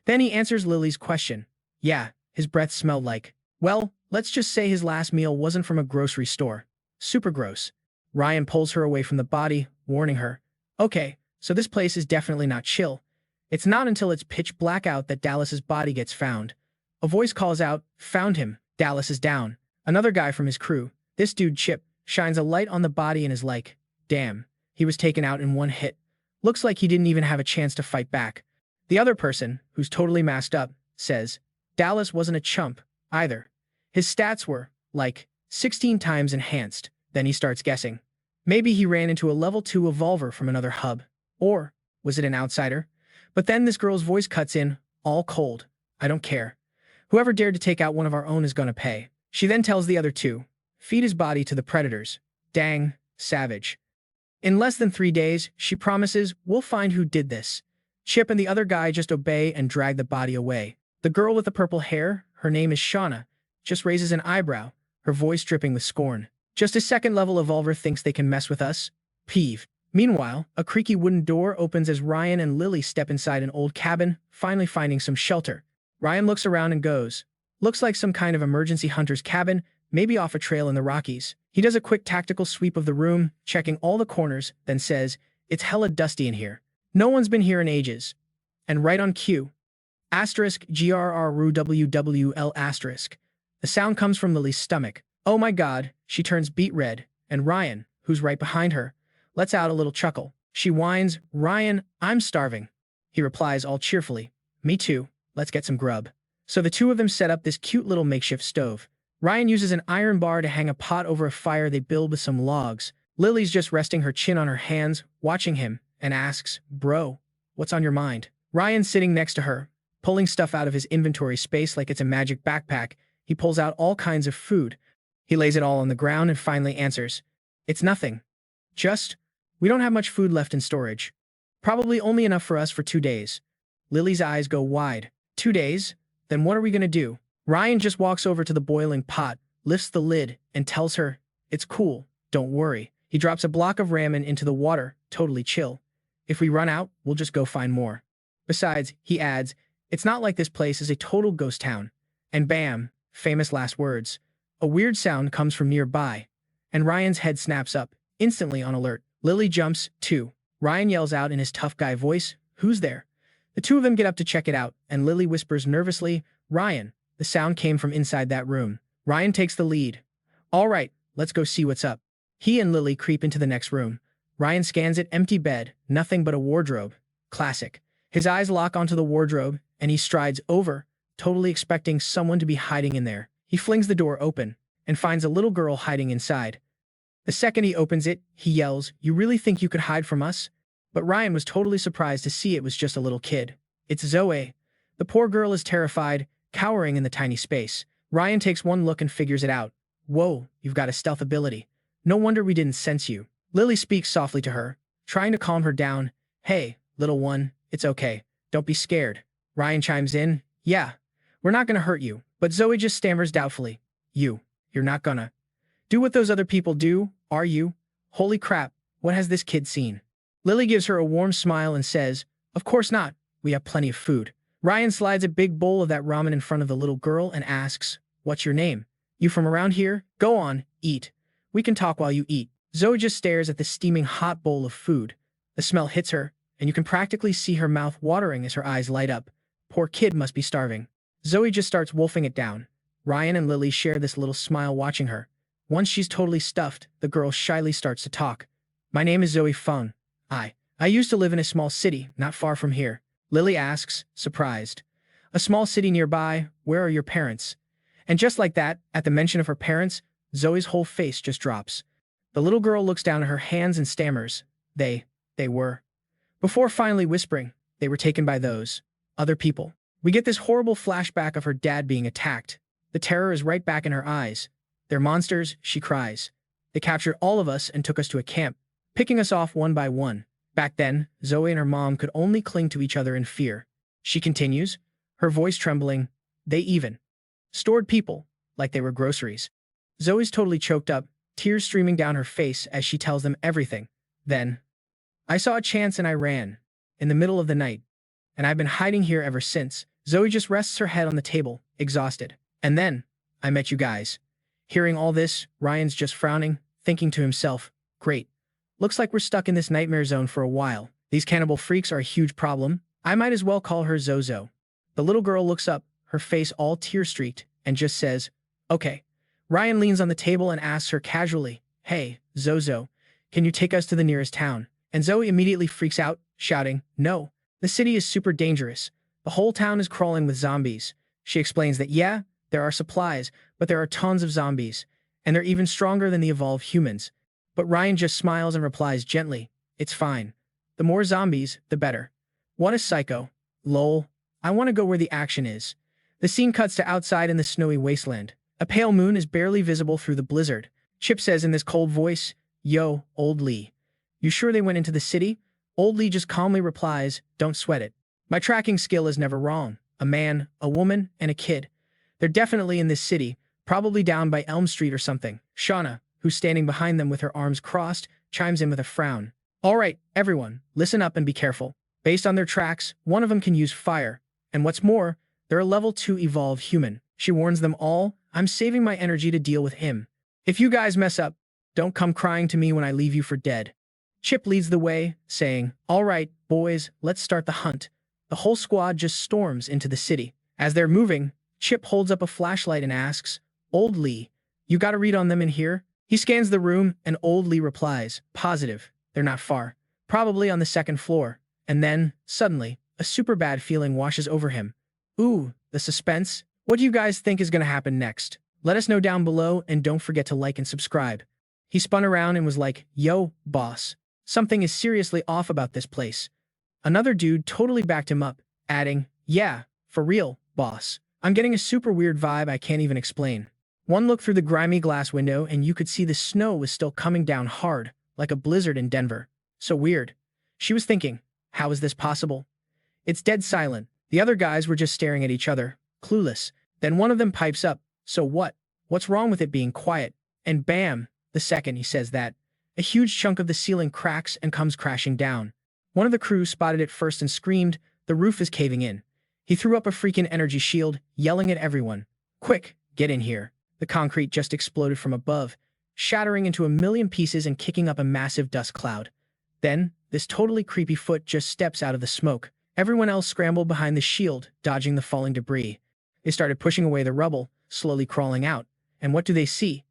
Speaker 1: Then he answers Lily's question. Yeah, his breath smelled like, well, let's just say his last meal wasn't from a grocery store. Super gross. Ryan pulls her away from the body, warning her, "Okay, so this place is definitely not chill." It's not until it's pitch black out that Dallas's body gets found. A voice calls out, "Found him. Dallas is down." Another guy from his crew, this dude Chip, shines a light on the body and is like, "Damn, he was taken out in one hit. Looks like he didn't even have a chance to fight back." The other person, who's totally masked up, says, "Dallas wasn't a chump, either. His stats were, like, 16 times enhanced." Then he starts guessing. Maybe he ran into a level 2 evolver from another hub. Or, was it an outsider? But then this girl's voice cuts in, all cold. "I don't care. Whoever dared to take out one of our own is gonna pay." She then tells the other two, "Feed his body to the predators." Dang, savage. In less than 3 days, she promises, "We'll find who did this." Chip and the other guy just obey and drag the body away. The girl with the purple hair, her name is Shauna, just raises an eyebrow, her voice dripping with scorn. "Just a second-level evolver thinks they can mess with us? Peeve." Meanwhile, a creaky wooden door opens as Ryan and Lily step inside an old cabin, finally finding some shelter. Ryan looks around and goes, "Looks like some kind of emergency hunter's cabin, maybe off a trail in the Rockies." He does a quick tactical sweep of the room, checking all the corners, then says, "It's hella dusty in here. No one's been here in ages." And right on cue, asterisk GRRUWWL asterisk. The sound comes from Lily's stomach. Oh my god, she turns beet red, and Ryan, who's right behind her, lets out a little chuckle. She whines, "Ryan, I'm starving." He replies all cheerfully, "Me too, let's get some grub." So the two of them set up this cute little makeshift stove. Ryan uses an iron bar to hang a pot over a fire they build with some logs. Lily's just resting her chin on her hands, watching him, and asks, "Bro, what's on your mind?" Ryan's sitting next to her, pulling stuff out of his inventory space like it's a magic backpack. He pulls out all kinds of food. He lays it all on the ground and finally answers, "It's nothing. Just, we don't have much food left in storage. Probably only enough for us for 2 days." Lily's eyes go wide. 2 days? Then what are we gonna do? Ryan just walks over to the boiling pot, lifts the lid, and tells her, "It's cool, don't worry." He drops a block of ramen into the water, totally chill. "If we run out, we'll just go find more. Besides," he adds, "it's not like this place is a total ghost town." And bam, famous last words. A weird sound comes from nearby, and Ryan's head snaps up, instantly on alert. Lily jumps, too. Ryan yells out in his tough guy voice, "Who's there?" The two of them get up to check it out, and Lily whispers nervously, "Ryan." The sound came from inside that room. Ryan takes the lead. "All right, let's go see what's up." He and Lily creep into the next room. Ryan scans it, empty bed, nothing but a wardrobe. Classic. His eyes lock onto the wardrobe, and he strides over, totally expecting someone to be hiding in there. He flings the door open, and finds a little girl hiding inside. The second he opens it, he yells, "You really think you could hide from us?" But Ryan was totally surprised to see it was just a little kid. It's Zoe. The poor girl is terrified, cowering in the tiny space. Ryan takes one look and figures it out. "Whoa, you've got a stealth ability. No wonder we didn't sense you." Lily speaks softly to her, trying to calm her down. "Hey, little one, it's okay. Don't be scared." Ryan chimes in, "Yeah, we're not gonna hurt you." But Zoe just stammers doubtfully. You're not gonna do what those other people do, are you? Holy crap, what has this kid seen?" Lily gives her a warm smile and says, "Of course not. We have plenty of food." Ryan slides a big bowl of that ramen in front of the little girl and asks, "What's your name? You from around here? Go on, eat. We can talk while you eat." Zoe just stares at the steaming hot bowl of food. The smell hits her, and you can practically see her mouth watering as her eyes light up. Poor kid must be starving. Zoe just starts wolfing it down. Ryan and Lily share this little smile watching her. Once she's totally stuffed, the girl shyly starts to talk. "My name is Zoe Fung. I used to live in a small city, not far from here." Lily asks, surprised. "A small city nearby? Where are your parents?" And just like that, at the mention of her parents, Zoe's whole face just drops. The little girl looks down at her hands and stammers. They were. Before finally whispering, they were taken by those other people. We get this horrible flashback of her dad being attacked. The terror is right back in her eyes. "They're monsters," she cries. "They captured all of us and took us to a camp, picking us off one by one. Back then, Zoe and her mom could only cling to each other in fear. She continues, her voice trembling, they even stored people like they were groceries. Zoe's totally choked up, tears streaming down her face as she tells them everything. Then, I saw a chance and I ran. In the middle of the night. And I've been hiding here ever since. Zoe just rests her head on the table, exhausted. And then, I met you guys. Hearing all this, Ryan's just frowning, thinking to himself, great. Looks like we're stuck in this nightmare zone for a while. These cannibal freaks are a huge problem. I might as well call her Zozo. The little girl looks up, her face all tear-streaked, and just says, okay. Ryan leans on the table and asks her casually, hey, Zozo, can you take us to the nearest town? And Zoe immediately freaks out, shouting, no, the city is super dangerous. The whole town is crawling with zombies. She explains that, yeah, there are supplies, but there are tons of zombies, and they're even stronger than the evolved humans. But Ryan just smiles and replies gently, it's fine. The more zombies, the better. What a psycho. Lol. I want to go where the action is. The scene cuts to outside in the snowy wasteland. A pale moon is barely visible through the blizzard. Chip says in this cold voice, yo, old Lee. You sure they went into the city? Old Lee just calmly replies, don't sweat it. My tracking skill is never wrong. A man, a woman, and a kid. They're definitely in this city, probably down by Elm Street or something. Shauna, who's standing behind them with her arms crossed, chimes in with a frown. All right, everyone, listen up and be careful. Based on their tracks, one of them can use fire. And what's more, they're a level 2 evolved human. She warns them all, I'm saving my energy to deal with him. If you guys mess up, don't come crying to me when I leave you for dead. Chip leads the way, saying, all right, boys, let's start the hunt. The whole squad just storms into the city. As they're moving, Chip holds up a flashlight and asks, Old Lee, you got a read on them in here? He scans the room, and Old Lee replies, positive, they're not far. Probably on the second floor. And then, suddenly, a super bad feeling washes over him. Ooh, the suspense. What do you guys think is going to happen next? Let us know down below, and don't forget to like and subscribe. He spun around and was like, yo, boss. Something is seriously off about this place. Another dude totally backed him up, adding, yeah, for real, boss. I'm getting a super weird vibe I can't even explain. One look through the grimy glass window and you could see the snow was still coming down hard, like a blizzard in Denver. So weird. She was thinking, how is this possible? It's dead silent. The other guys were just staring at each other, clueless. Then one of them pipes up, so what? What's wrong with it being quiet? And bam, the second he says that, a huge chunk of the ceiling cracks and comes crashing down. One of the crew spotted it first and screamed, the roof is caving in. He threw up a freaking energy shield, yelling at everyone. Quick, get in here. The concrete just exploded from above, shattering into a million pieces and kicking up a massive dust cloud. Then, this totally creepy foot just steps out of the smoke. Everyone else scrambled behind the shield, dodging the falling debris. They started pushing away the rubble, slowly crawling out. And what do they see?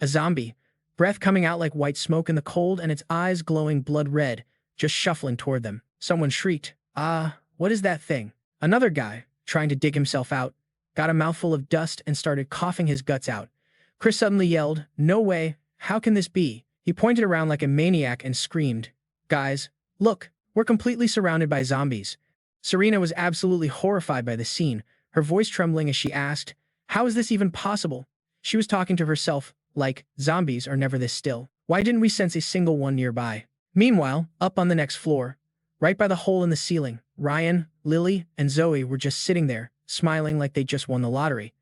Speaker 1: A zombie. Breath coming out like white smoke in the cold and its eyes glowing blood red, just shuffling toward them. Someone shrieked, what is that thing? Another guy, trying to dig himself out, got a mouthful of dust and started coughing his guts out. Chris suddenly yelled, no way, how can this be? He pointed around like a maniac and screamed, guys, look, we're completely surrounded by zombies. Serena was absolutely horrified by the scene, her voice trembling as she asked, how is this even possible? She was talking to herself, like, zombies are never this still. Why didn't we sense a single one nearby? Meanwhile, up on the next floor, right by the hole in the ceiling, Ryan, Lily, and Zoe were just sitting there, smiling like they just won the lottery.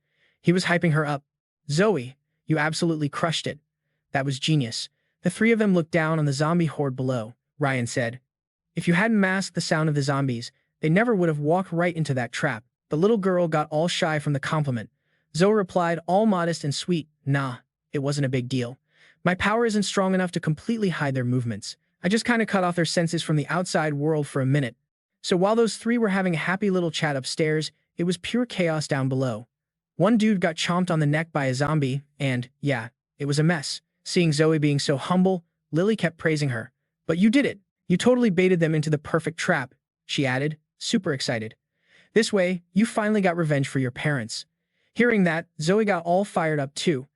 Speaker 1: He was hyping her up. Zoe, you absolutely crushed it. That was genius. The three of them looked down on the zombie horde below. Ryan said, if you hadn't masked the sound of the zombies, they never would have walked right into that trap. The little girl got all shy from the compliment. Zoe replied, all modest and sweet, nah, it wasn't a big deal. My power isn't strong enough to completely hide their movements. I just kind of cut off their senses from the outside world for a minute. So while those three were having a happy little chat upstairs, it was pure chaos down below. One dude got chomped on the neck by a zombie, and, yeah, it was a mess. Seeing Zoe being so humble, Lily kept praising her. But you did it. You totally baited them into the perfect trap, she added, super excited. This way, you finally got revenge for your parents. Hearing that, Zoe got all fired up too.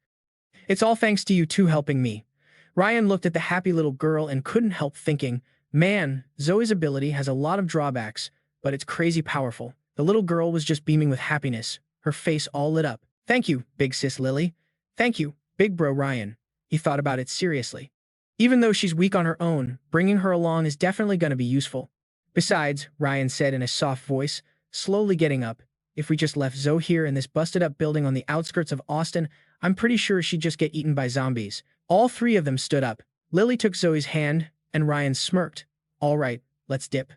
Speaker 1: It's all thanks to you two helping me. Ryan looked at the happy little girl and couldn't help thinking, man, Zoe's ability has a lot of drawbacks, but it's crazy powerful. The little girl was just beaming with happiness, her face all lit up. Thank you, big sis Lily. Thank you, big bro Ryan. He thought about it seriously. Even though she's weak on her own, bringing her along is definitely going to be useful. Besides, Ryan said in a soft voice, slowly getting up, if we just left Zoe here in this busted-up building on the outskirts of Austin, I'm pretty sure she'd just get eaten by zombies. All three of them stood up. Lily took Zoe's hand, and Ryan smirked. All right, let's dip.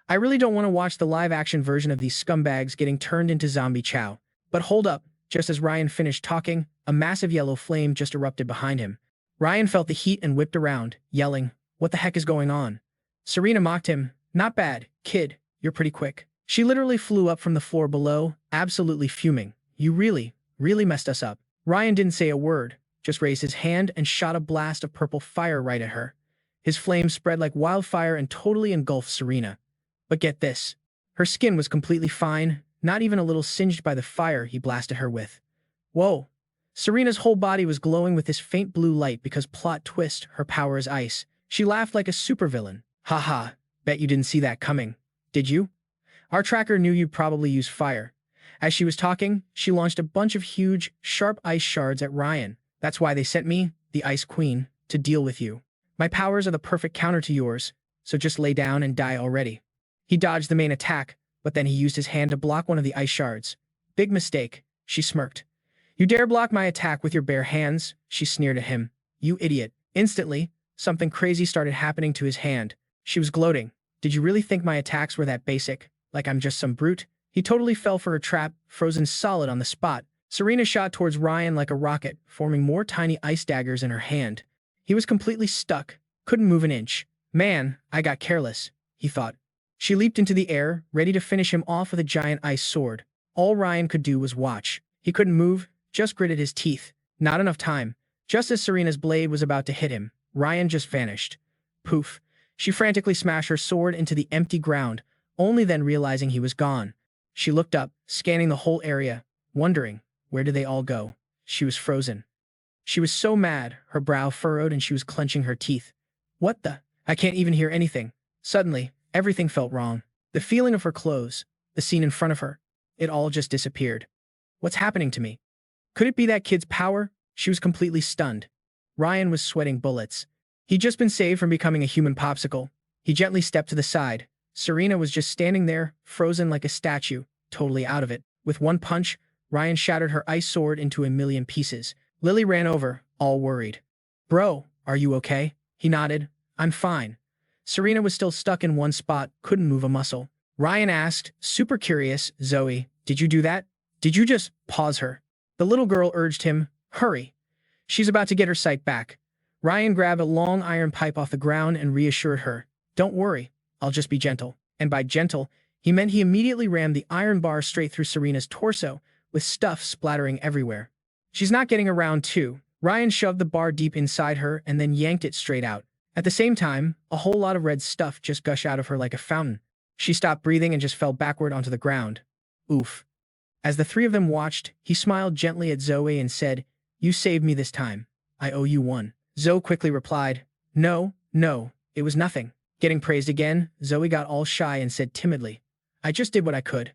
Speaker 1: I really don't want to watch the live-action version of these scumbags getting turned into zombie chow. But hold up, just as Ryan finished talking, a massive yellow flame just erupted behind him. Ryan felt the heat and whipped around, yelling, "What the heck is going on?" Serena mocked him. "Not bad, kid, you're pretty quick." She literally flew up from the floor below, absolutely fuming. "You really messed us up." Ryan didn't say a word, just raised his hand and shot a blast of purple fire right at her. His flame spread like wildfire and totally engulfed Serena. But get this. Her skin was completely fine, not even a little singed by the fire he blasted her with. Whoa. Serena's whole body was glowing with this faint blue light because plot twist, her power is ice. She laughed like a supervillain. "Haha, bet you didn't see that coming. Did you? Our tracker knew you'd probably use fire." As she was talking, she launched a bunch of huge, sharp ice shards at Ryan. "That's why they sent me, the Ice Queen, to deal with you. My powers are the perfect counter to yours, so just lay down and die already." He dodged the main attack, but then he used his hand to block one of the ice shards. "Big mistake," she smirked. "You dare block my attack with your bare hands?" she sneered at him. "You idiot." Instantly, something crazy started happening to his hand. She was gloating. "Did you really think my attacks were that basic? Like I'm just some brute?" He totally fell for her trap, frozen solid on the spot. Serena shot towards Ryan like a rocket, forming more tiny ice daggers in her hand. He was completely stuck, couldn't move an inch. "Man, I got careless," he thought. She leaped into the air, ready to finish him off with a giant ice sword. All Ryan could do was watch. He couldn't move, just gritted his teeth. Not enough time. Just as Serena's blade was about to hit him, Ryan just vanished. Poof. She frantically smashed her sword into the empty ground, only then realizing he was gone. She looked up, scanning the whole area, wondering, where did they all go? She was frozen. She was so mad, her brow furrowed and she was clenching her teeth. "What the? I can't even hear anything." Suddenly, everything felt wrong. The feeling of her clothes, the scene in front of her, it all just disappeared. What's happening to me? Could it be that kid's power? She was completely stunned. Ryan was sweating bullets. He'd just been saved from becoming a human popsicle. He gently stepped to the side. Serena was just standing there, frozen like a statue, totally out of it. With one punch, Ryan shattered her ice sword into a million pieces. Lily ran over, all worried. "Bro, are you okay?" He nodded. "I'm fine." Serena was still stuck in one spot, couldn't move a muscle. Ryan asked, super curious, "Zoe, did you do that? Did you just pause her?" The little girl urged him, "Hurry. She's about to get her sight back." Ryan grabbed a long iron pipe off the ground and reassured her, "Don't worry, I'll just be gentle." And by gentle, he meant he immediately rammed the iron bar straight through Serena's torso, with stuff splattering everywhere. "She's not getting around too." Ryan shoved the bar deep inside her and then yanked it straight out. At the same time, a whole lot of red stuff just gushed out of her like a fountain. She stopped breathing and just fell backward onto the ground. Oof. As the three of them watched, he smiled gently at Zoe and said, "You saved me this time. I owe you one." Zoe quickly replied, No, it was nothing." Getting praised again, Zoe got all shy and said timidly, "I just did what I could."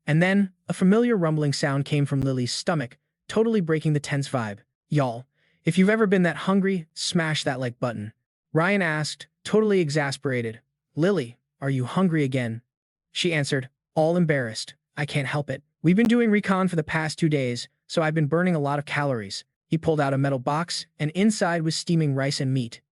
Speaker 1: And then, a familiar rumbling sound came from Lily's stomach, totally breaking the tense vibe. "Y'all, if you've ever been that hungry, smash that like button." Ryan asked, totally exasperated, "Lily, are you hungry again?" She answered, all embarrassed, "I can't help it. We've been doing recon for the past 2 days, so I've been burning a lot of calories." He pulled out a metal box, and inside was steaming rice and meat.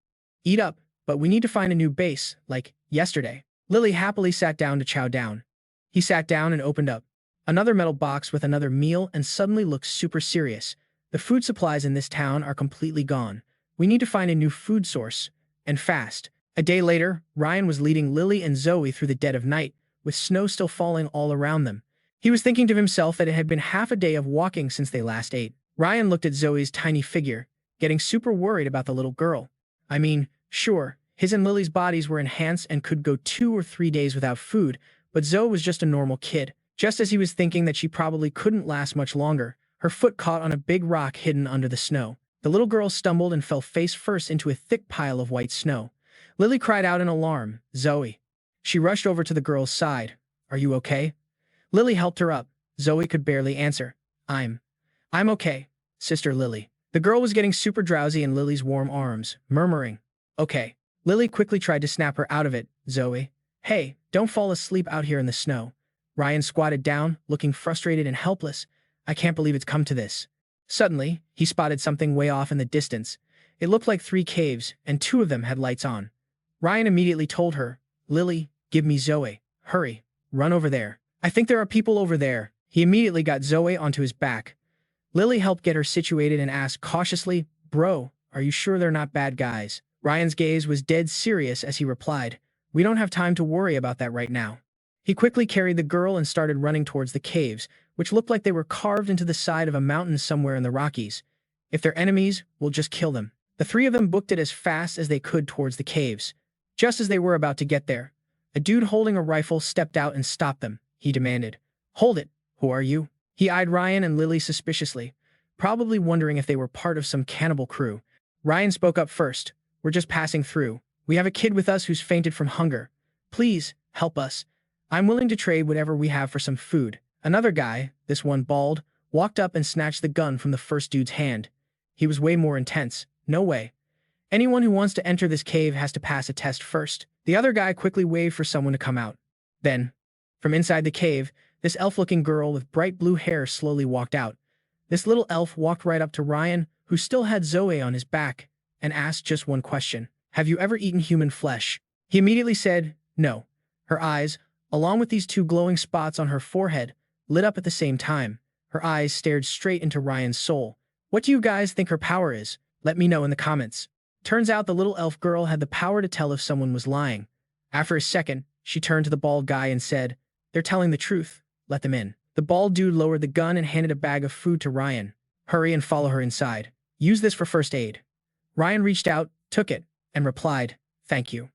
Speaker 1: "Eat up, but we need to find a new base, like yesterday." Lily happily sat down to chow down. He sat down and opened up another metal box with another meal and suddenly looked super serious. "The food supplies in this town are completely gone. We need to find a new food source. And fast." A day later, Ryan was leading Lily and Zoe through the dead of night, with snow still falling all around them. He was thinking to himself that it had been half a day of walking since they last ate. Ryan looked at Zoe's tiny figure, getting super worried about the little girl. I mean, sure, his and Lily's bodies were enhanced and could go 2 or 3 days without food, but Zoe was just a normal kid. Just as he was thinking that she probably couldn't last much longer, her foot caught on a big rock hidden under the snow. The little girl stumbled and fell face first into a thick pile of white snow. Lily cried out in alarm, "Zoe." She rushed over to the girl's side. "Are you okay?" Lily helped her up. Zoe could barely answer. I'm okay, Sister Lily." The girl was getting super drowsy in Lily's warm arms, murmuring, Okay. Lily quickly tried to snap her out of it. Zoe. Hey, don't fall asleep out here in the snow. Ryan squatted down, looking frustrated and helpless. I can't believe it's come to this. Suddenly, he spotted something way off in the distance. It looked like 3 caves, and 2 of them had lights on. Ryan immediately told her, Lily, give me Zoe. Hurry, run over there. I think there are people over there. He immediately got Zoe onto his back. Lily helped get her situated and asked cautiously, Bro, are you sure they're not bad guys? Ryan's gaze was dead serious as he replied, We don't have time to worry about that right now. He quickly carried the girl and started running towards the caves, which looked like they were carved into the side of a mountain somewhere in the Rockies. If they're enemies, we'll just kill them. The 3 of them booked it as fast as they could towards the caves. Just as they were about to get there, a dude holding a rifle stepped out and stopped them. He demanded, Hold it, who are you? He eyed Ryan and Lily suspiciously, probably wondering if they were part of some cannibal crew. Ryan spoke up first. We're just passing through. We have a kid with us who's fainted from hunger. Please, help us. I'm willing to trade whatever we have for some food. Another guy, this one bald, walked up and snatched the gun from the first dude's hand. He was way more intense. No way. Anyone who wants to enter this cave has to pass a test first. The other guy quickly waved for someone to come out. Then, from inside the cave, this elf-looking girl with bright blue hair slowly walked out. This little elf walked right up to Ryan, who still had Zoe on his back, and asked just one question. Have you ever eaten human flesh? He immediately said, no. Her eyes, along with these 2 glowing spots on her forehead, lit up at the same time. Her eyes stared straight into Ryan's soul. What do you guys think her power is? Let me know in the comments. Turns out the little elf girl had the power to tell if someone was lying. After a second, she turned to the bald guy and said, They're telling the truth. Let them in. The bald dude lowered the gun and handed a bag of food to Ryan. Hurry and follow her inside. Use this for first aid. Ryan reached out, took it, and replied, Thank you.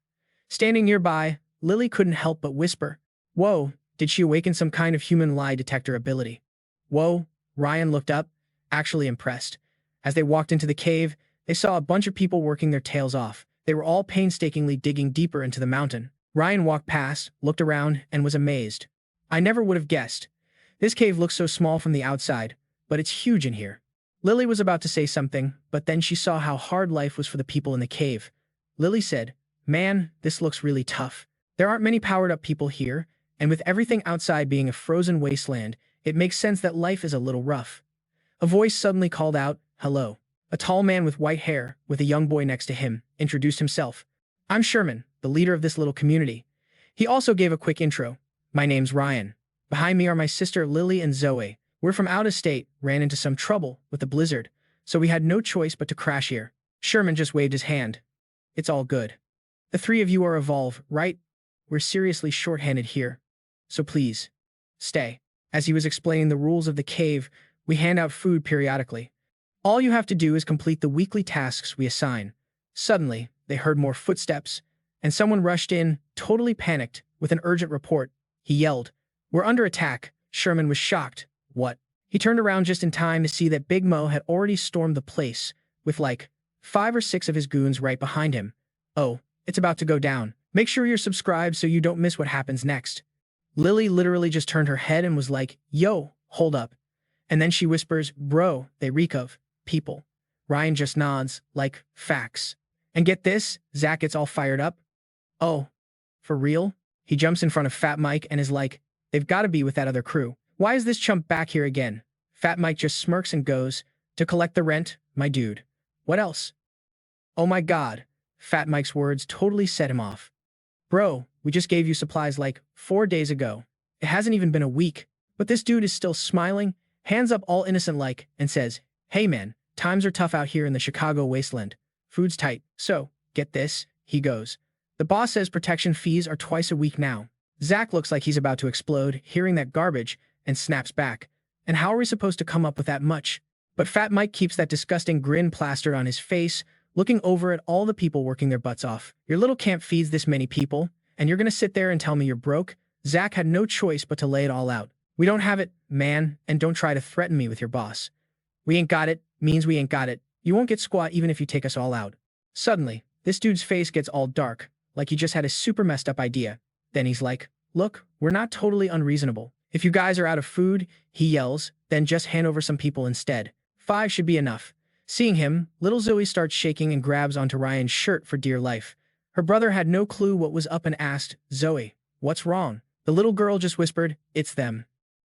Speaker 1: Standing nearby, Lily couldn't help but whisper, Whoa, did she awaken some kind of human lie detector ability? Whoa, Ryan looked up, actually impressed. As they walked into the cave, they saw a bunch of people working their tails off. They were all painstakingly digging deeper into the mountain. Ryan walked past, looked around, and was amazed. I never would have guessed. This cave looks so small from the outside, but it's huge in here. Lily was about to say something, but then she saw how hard life was for the people in the cave. Lily said, Man, this looks really tough. There aren't many powered-up people here, and with everything outside being a frozen wasteland, it makes sense that life is a little rough. A voice suddenly called out, Hello. A tall man with white hair, with a young boy next to him, introduced himself. I'm Sherman, the leader of this little community. He also gave a quick intro. My name's Ryan. Behind me are my sister Lily and Zoe. We're from out of state, ran into some trouble with the blizzard, so we had no choice but to crash here. Sherman just waved his hand. It's all good. The 3 of you are Evolve, right? We're seriously short-handed here. So please, stay. As he was explaining the rules of the cave, we hand out food periodically. All you have to do is complete the weekly tasks we assign. Suddenly, they heard more footsteps, and someone rushed in, totally panicked, with an urgent report. He yelled, We're under attack. Sherman was shocked. What? He turned around just in time to see that Big Mo had already stormed the place, with like 5 or 6 of his goons right behind him. Oh, it's about to go down. Make sure you're subscribed so you don't miss what happens next. Lily literally just turned her head and was like, Yo, hold up. And then she whispers, Bro, they reek of people. Ryan just nods, like, facts. And get this, Zach gets all fired up. Oh, for real? He jumps in front of Fat Mike and is like, They've got to be with that other crew. Why is this chump back here again? Fat Mike just smirks and goes, To collect the rent, my dude. What else? Oh my god. Fat Mike's words totally set him off. Bro, we just gave you supplies like 4 days ago. It hasn't even been a week. But this dude is still smiling, hands up all innocent-like, and says, Hey man, times are tough out here in the Chicago wasteland. Food's tight. So, get this, he goes. The boss says protection fees are twice a week now. Zach looks like he's about to explode, hearing that garbage, and snaps back. And how are we supposed to come up with that much? But Fat Mike keeps that disgusting grin plastered on his face, looking over at all the people working their butts off. Your little camp feeds this many people, and you're gonna sit there and tell me you're broke? Zach had no choice but to lay it all out. We don't have it, man, and don't try to threaten me with your boss. We ain't got it means we ain't got it. You won't get squat even if you take us all out. Suddenly, this dude's face gets all dark, like he just had a super messed up idea. Then he's like, Look, we're not totally unreasonable. If you guys are out of food, he yells, then just hand over some people instead. 5 should be enough. Seeing him, little Zoe starts shaking and grabs onto Ryan's shirt for dear life. Her brother had no clue what was up and asked, "Zoe, what's wrong?" The little girl just whispered, "It's them."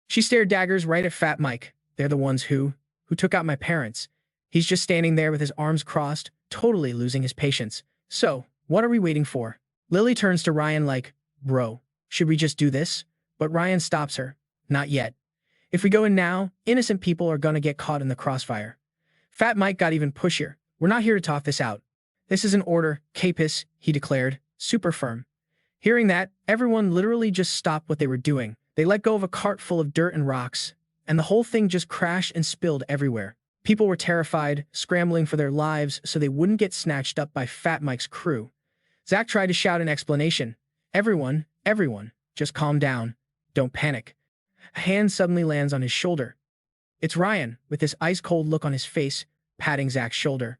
Speaker 1: She stared daggers right at Fat Mike. They're the ones who took out my parents. He's just standing there with his arms crossed, totally losing his patience. So, what are we waiting for? Lily turns to Ryan like, "Bro, should we just do this?" But Ryan stops her. "Not yet. If we go in now, innocent people are gonna get caught in the crossfire." Fat Mike got even pushier. "We're not here to talk this out. This is an order, Capus," he declared, super firm. Hearing that, everyone literally just stopped what they were doing. They let go of a cart full of dirt and rocks, and the whole thing just crashed and spilled everywhere. People were terrified, scrambling for their lives so they wouldn't get snatched up by Fat Mike's crew. Zach tried to shout an explanation. Everyone, just calm down. Don't panic." A hand suddenly lands on his shoulder. It's Ryan, with this ice-cold look on his face, patting Zach's shoulder.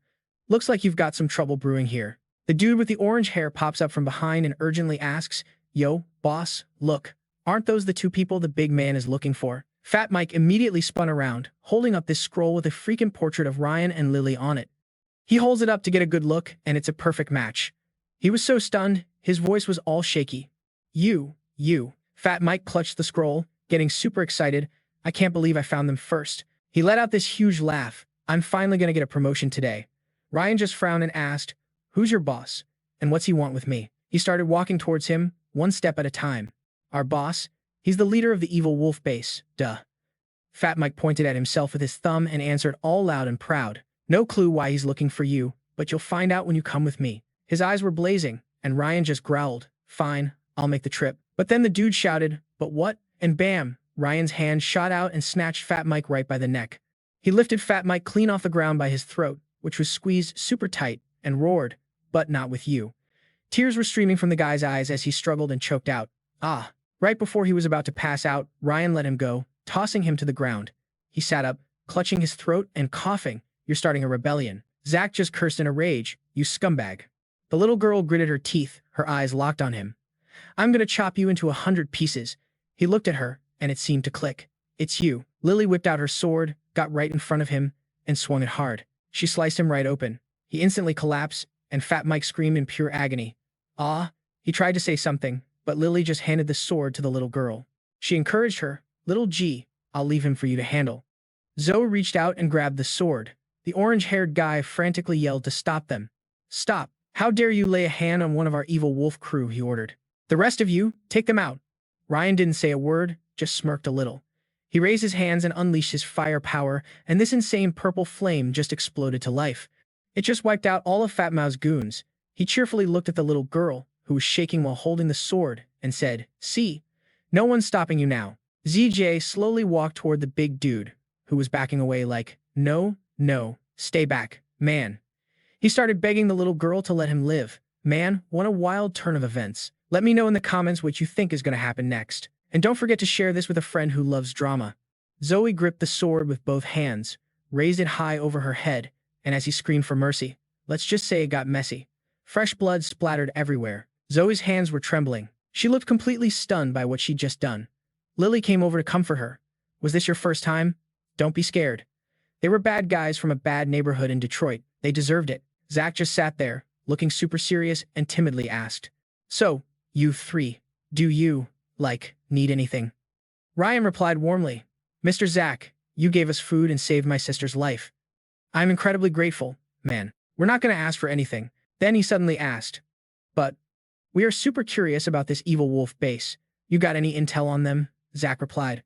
Speaker 1: "Looks like you've got some trouble brewing here." The dude with the orange hair pops up from behind and urgently asks, "Yo, boss, look. Aren't those the two people the big man is looking for?" Fat Mike immediately spun around, holding up this scroll with a freaking portrait of Ryan and Lily on it. He holds it up to get a good look, and it's a perfect match. He was so stunned, his voice was all shaky. You. Fat Mike clutched the scroll, getting super excited. "I can't believe I found them first." He let out this huge laugh. "I'm finally gonna get a promotion today." Ryan just frowned and asked, "Who's your boss? And what's he want with me?" He started walking towards him, one step at a time. "Our boss? He's the leader of the evil wolf base, duh." Fat Mike pointed at himself with his thumb and answered all loud and proud. "No clue why he's looking for you, but you'll find out when you come with me." His eyes were blazing, and Ryan just growled, "Fine, I'll make the trip." But then the dude shouted, "But what?" And bam, Ryan's hand shot out and snatched Fat Mike right by the neck. He lifted Fat Mike clean off the ground by his throat, which was squeezed super tight, and roared, "But not with you." Tears were streaming from the guy's eyes as he struggled and choked out. "Ah." Right before he was about to pass out, Ryan let him go, tossing him to the ground. He sat up, clutching his throat and coughing. "You're starting a rebellion." Zach just cursed in a rage, "You scumbag." The little girl gritted her teeth, her eyes locked on him. "I'm gonna chop you into 100 pieces." He looked at her, and it seemed to click. "It's you." Lily whipped out her sword, got right in front of him, and swung it hard. She sliced him right open. He instantly collapsed, and Fat Mike screamed in pure agony. "Ah." He tried to say something, but Lily just handed the sword to the little girl. She encouraged her, "Little G, I'll leave him for you to handle." Zoe reached out and grabbed the sword. The orange-haired guy frantically yelled to stop them. "Stop. How dare you lay a hand on one of our evil wolf crew," he ordered. "The rest of you, take them out." Ryan didn't say a word, just smirked a little. He raised his hands and unleashed his fire power, and this insane purple flame just exploded to life. It just wiped out all of Fat Mao's goons. He cheerfully looked at the little girl, who was shaking while holding the sword, and said, "See, no one's stopping you now." ZJ slowly walked toward the big dude, who was backing away like, No, stay back, man." He started begging the little girl to let him live. Man, what a wild turn of events. Let me know in the comments what you think is going to happen next. And don't forget to share this with a friend who loves drama. Zoe gripped the sword with both hands, raised it high over her head, and as he screamed for mercy, let's just say it got messy. Fresh blood splattered everywhere. Zoe's hands were trembling. She looked completely stunned by what she'd just done. Lily came over to comfort her. "Was this your first time? Don't be scared. They were bad guys from a bad neighborhood in Detroit. They deserved it." Zach just sat there, looking super serious, and timidly asked, "So, you three, do you, need anything?" Ryan replied warmly, "Mr. Zach, you gave us food and saved my sister's life. I'm incredibly grateful, man. We're not going to ask for anything." Then he suddenly asked, "But, we are super curious about this evil wolf base. You got any intel on them?" Zach replied,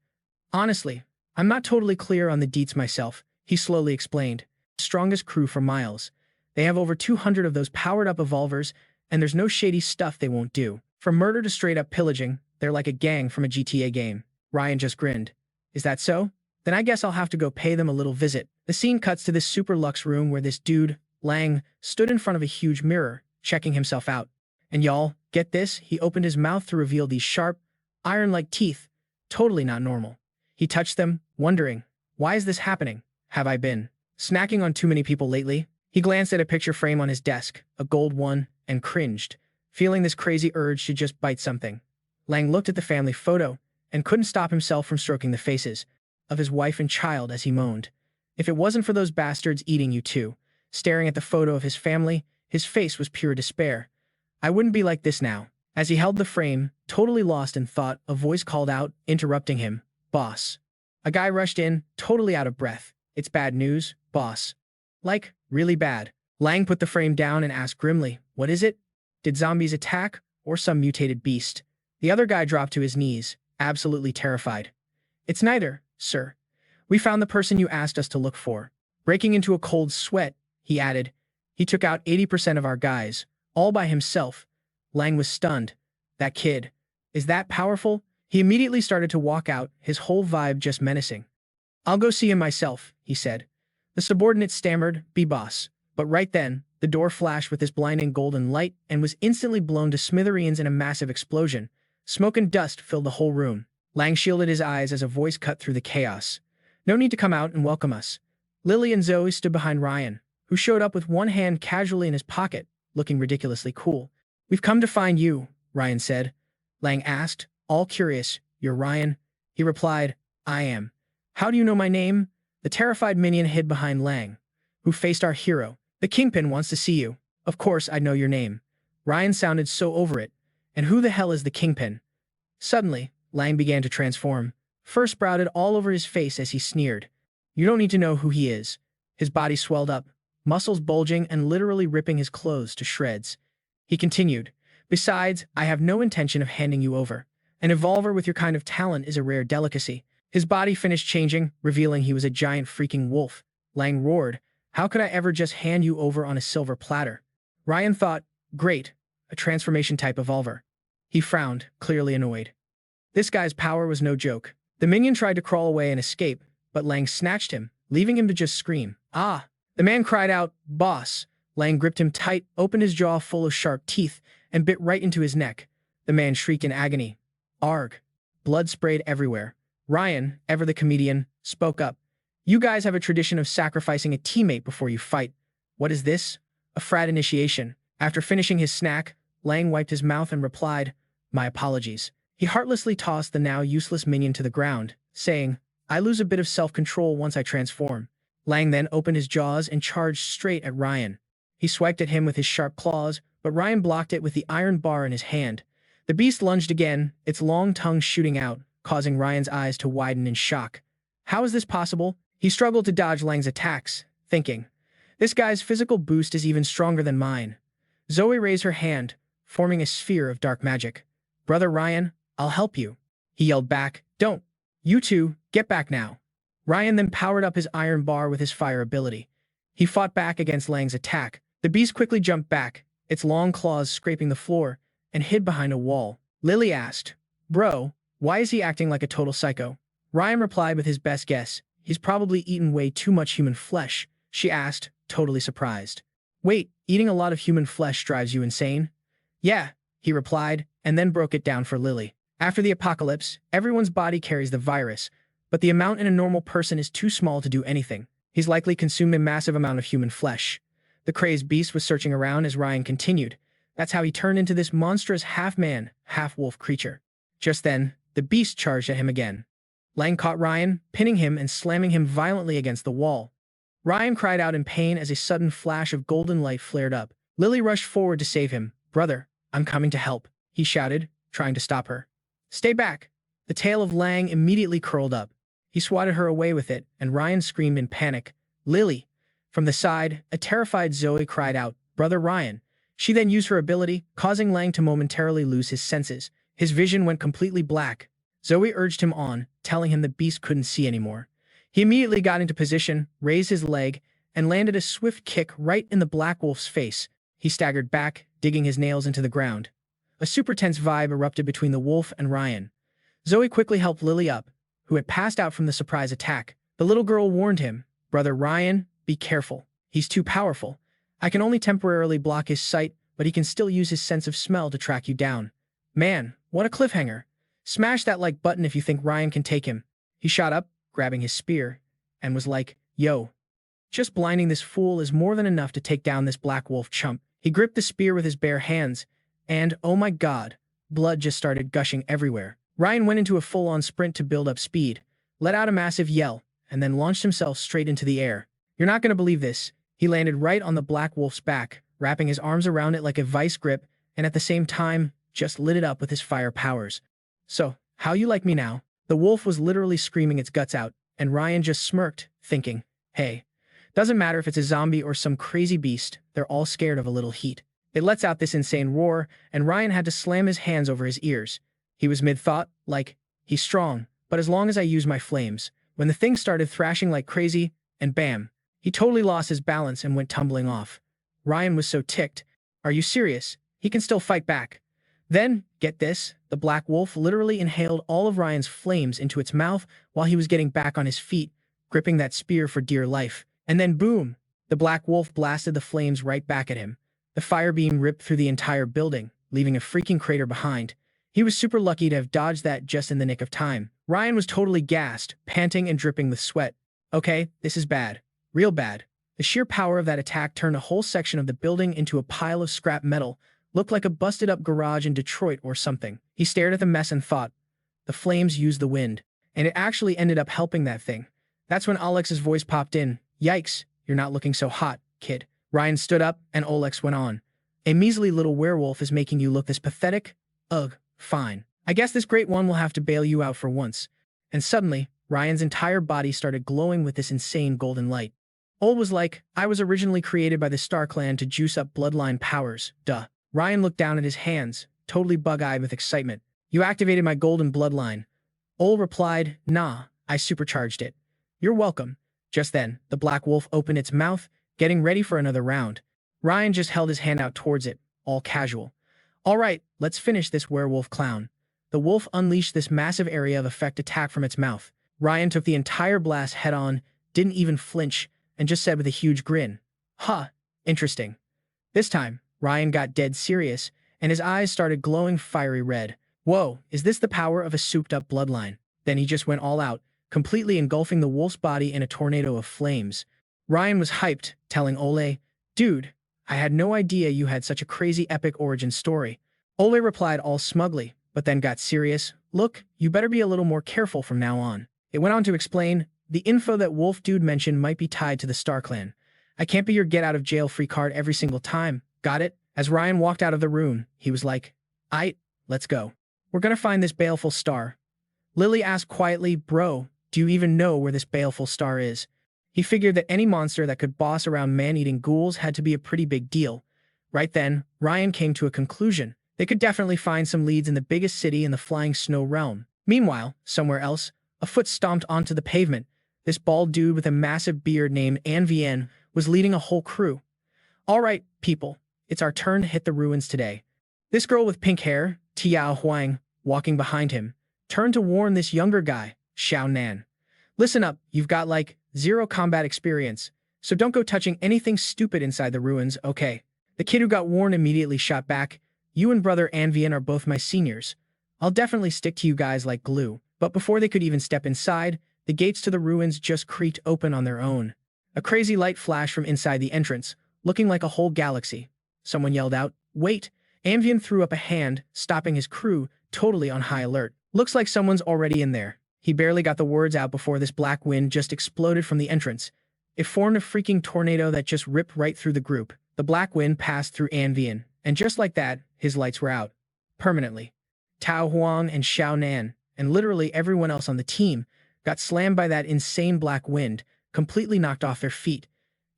Speaker 1: "Honestly, I'm not totally clear on the deets myself," he slowly explained. "Strongest crew for miles. They have over 200 of those powered-up evolvers, and there's no shady stuff they won't do. From murder to straight-up pillaging, they're like a gang from a GTA game." Ryan just grinned. "Is that so? Then I guess I'll have to go pay them a little visit." The scene cuts to this super luxe room where this dude, Lang, stood in front of a huge mirror, checking himself out. And y'all, get this, he opened his mouth to reveal these sharp, iron-like teeth. Totally not normal. He touched them, wondering, why is this happening? Have I been snacking on too many people lately? He glanced at a picture frame on his desk, a gold one, and cringed, feeling this crazy urge to just bite something. Lang looked at the family photo and couldn't stop himself from stroking the faces of his wife and child as he moaned. If it wasn't for those bastards eating you too, staring at the photo of his family, his face was pure despair. I wouldn't be like this now. As he held the frame, totally lost in thought, a voice called out, interrupting him, "Boss." A guy rushed in, totally out of breath. "It's bad news, boss." "Like, really bad." Lang put the frame down and asked grimly, "What is it? Did zombies attack, or some mutated beast?" The other guy dropped to his knees, absolutely terrified. "It's neither, sir. We found the person you asked us to look for." Breaking into a cold sweat, he added, "He took out 80% of our guys, all by himself." Lang was stunned. That kid. Is that powerful? He immediately started to walk out, his whole vibe just menacing. "I'll go see him myself," he said. The subordinate stammered, "Be boss." But right then, the door flashed with this blinding golden light and was instantly blown to smithereens in a massive explosion. Smoke and dust filled the whole room. Lang shielded his eyes as a voice cut through the chaos. "No need to come out and welcome us." Lily and Zoe stood behind Ryan, who showed up with one hand casually in his pocket, looking ridiculously cool. "We've come to find you," Ryan said. Lang asked, all curious, "You're Ryan?" He replied, "I am." "How do you know my name?" The terrified minion hid behind Lang, who faced our hero. "The Kingpin wants to see you." "Of course I know your name." Ryan sounded so over it. "And who the hell is the Kingpin?" Suddenly, Lang began to transform. Fur sprouted all over his face as he sneered. "You don't need to know who he is." His body swelled up, muscles bulging and literally ripping his clothes to shreds. He continued, "Besides, I have no intention of handing you over. An evolver with your kind of talent is a rare delicacy." His body finished changing, revealing he was a giant freaking wolf. Lang roared, "How could I ever just hand you over on a silver platter?" Ryan thought, "Great, a transformation type evolver." He frowned, clearly annoyed. This guy's power was no joke. The minion tried to crawl away and escape, but Lang snatched him, leaving him to just scream, "Ah!" The man cried out, "Boss!" Lang gripped him tight, opened his jaw full of sharp teeth, and bit right into his neck. The man shrieked in agony. Arg. Blood sprayed everywhere. Ryan, ever the comedian, spoke up. "You guys have a tradition of sacrificing a teammate before you fight. What is this?" "A frat initiation." After finishing his snack, Lang wiped his mouth and replied, "My apologies." He heartlessly tossed the now useless minion to the ground, saying, "I lose a bit of self-control once I transform." Lang then opened his jaws and charged straight at Ryan. He swiped at him with his sharp claws, but Ryan blocked it with the iron bar in his hand. The beast lunged again, its long tongue shooting out, causing Ryan's eyes to widen in shock. How is this possible? He struggled to dodge Lang's attacks, thinking, "This guy's physical boost is even stronger than mine." Zoe raised her hand, forming a sphere of dark magic. "Brother Ryan, I'll help you." He yelled back, "Don't. You two, get back now." Ryan then powered up his iron bar with his fire ability. He fought back against Lang's attack. The beast quickly jumped back, its long claws scraping the floor, and hid behind a wall. Lily asked, "Bro, why is he acting like a total psycho?" Ryan replied with his best guess, "He's probably eaten way too much human flesh." She asked, totally surprised. "Wait, eating a lot of human flesh drives you insane?" "Yeah," he replied, and then broke it down for Lily. After the apocalypse, everyone's body carries the virus, but the amount in a normal person is too small to do anything. He's likely consumed a massive amount of human flesh. The crazed beast was searching around as Ryan continued. That's how he turned into this monstrous half-man, half-wolf creature. Just then, the beast charged at him again. Lang caught Ryan, pinning him and slamming him violently against the wall. Ryan cried out in pain as a sudden flash of golden light flared up. Lily rushed forward to save him. "Brother, I'm coming to help," he shouted, trying to stop her. "Stay back." The tail of Lang immediately curled up. He swatted her away with it, and Ryan screamed in panic, "Lily!" From the side, a terrified Zoe cried out, "Brother Ryan." She then used her ability, causing Lang to momentarily lose his senses. His vision went completely black. Zoe urged him on, telling him the beast couldn't see anymore. He immediately got into position, raised his leg, and landed a swift kick right in the black wolf's face. He staggered back, digging his nails into the ground. A super tense vibe erupted between the wolf and Ryan. Zoe quickly helped Lily up, who had passed out from the surprise attack. The little girl warned him, "Brother Ryan, be careful. He's too powerful. I can only temporarily block his sight, but he can still use his sense of smell to track you down." Man, what a cliffhanger. Smash that like button if you think Ryan can take him. He shot up, grabbing his spear, and was like, "Yo. Just blinding this fool is more than enough to take down this black wolf chump." He gripped the spear with his bare hands, and, oh my god, blood just started gushing everywhere. Ryan went into a full-on sprint to build up speed, let out a massive yell, and then launched himself straight into the air. You're not going to believe this. He landed right on the Black Wolf's back, wrapping his arms around it like a vice grip, and at the same time, just lit it up with his fire powers. So, how you like me now? The wolf was literally screaming its guts out, and Ryan just smirked, thinking, hey, doesn't matter if it's a zombie or some crazy beast, they're all scared of a little heat. It lets out this insane roar, and Ryan had to slam his hands over his ears. He was mid-thought, like, he's strong, but as long as I use my flames. When the thing started thrashing like crazy, and bam, he totally lost his balance and went tumbling off. Ryan was so ticked. Are you serious? He can still fight back. Then, get this, the Black Wolf literally inhaled all of Ryan's flames into its mouth while he was getting back on his feet, gripping that spear for dear life. And then boom, the Black Wolf blasted the flames right back at him. The fire beam ripped through the entire building, leaving a freaking crater behind. He was super lucky to have dodged that just in the nick of time. Ryan was totally gassed, panting and dripping with sweat. Okay, this is bad. Real bad. The sheer power of that attack turned a whole section of the building into a pile of scrap metal. Looked like a busted-up garage in Detroit or something. He stared at the mess and thought, the flames used the wind, and it actually ended up helping that thing. That's when Alex's voice popped in. Yikes, you're not looking so hot, kid. Ryan stood up, and Olex went on. A measly little werewolf is making you look this pathetic? Ugh, fine. I guess this great one will have to bail you out for once. And suddenly, Ryan's entire body started glowing with this insane golden light. Ole was like, I was originally created by the Star Clan to juice up bloodline powers, duh. Ryan looked down at his hands, totally bug-eyed with excitement. You activated my golden bloodline. Ole replied, nah, I supercharged it. You're welcome. Just then, the Black Wolf opened its mouth, getting ready for another round. Ryan just held his hand out towards it, all casual. All right, let's finish this werewolf clown. The wolf unleashed this massive area of effect attack from its mouth. Ryan took the entire blast head-on, didn't even flinch, and just said with a huge grin, huh, interesting. This time, Ryan got dead serious, and his eyes started glowing fiery red. Whoa, is this the power of a souped-up bloodline? Then he just went all out, completely engulfing the wolf's body in a tornado of flames. Ryan was hyped, telling Ole, dude, I had no idea you had such a crazy epic origin story. Ole replied all smugly, but then got serious. Look, you better be a little more careful from now on. It went on to explain, the info that Wolf Dude mentioned might be tied to the Star Clan. I can't be your get-out-of-jail-free card every single time. Got it? As Ryan walked out of the room, he was like, aight, let's go. We're gonna find this baleful star. Lily asked quietly, bro, do you even know where this baleful star is? He figured that any monster that could boss around man-eating ghouls had to be a pretty big deal. Right then, Ryan came to a conclusion. They could definitely find some leads in the biggest city in the Flying Snow realm. Meanwhile, somewhere else, a foot stomped onto the pavement. This bald dude with a massive beard named Anvien was leading a whole crew. All right, people, it's our turn to hit the ruins today. This girl with pink hair, Tiao Huang, walking behind him, turned to warn this younger guy, Xiao Nan. Listen up, you've got like 0 combat experience, so don't go touching anything stupid inside the ruins, okay? The kid who got warned immediately shot back, you and brother Anvien are both my seniors. I'll definitely stick to you guys like glue. But before they could even step inside, the gates to the ruins just creaked open on their own. A crazy light flashed from inside the entrance, looking like a whole galaxy. Someone yelled out, wait! Anvien threw up a hand, stopping his crew, totally on high alert. Looks like someone's already in there. He barely got the words out before this black wind just exploded from the entrance. It formed a freaking tornado that just ripped right through the group. The black wind passed through Anvien, and just like that, his lights were out. Permanently. Tao Huang and Xiao Nan, and literally everyone else on the team, got slammed by that insane black wind, completely knocked off their feet.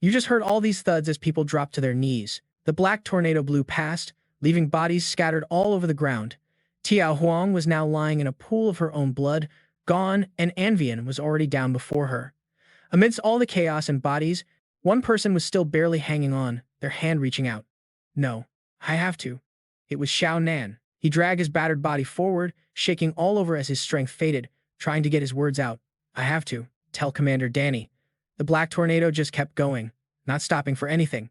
Speaker 1: You just heard all these thuds as people dropped to their knees. The black tornado blew past, leaving bodies scattered all over the ground. Tiao Huang was now lying in a pool of her own blood, gone, and Anvien was already down before her. Amidst all the chaos and bodies, one person was still barely hanging on, their hand reaching out. No, I have to. It was Xiao Nan. He dragged his battered body forward, shaking all over as his strength faded, trying to get his words out. I have to. Tell Commander Danny. The black tornado just kept going, not stopping for anything.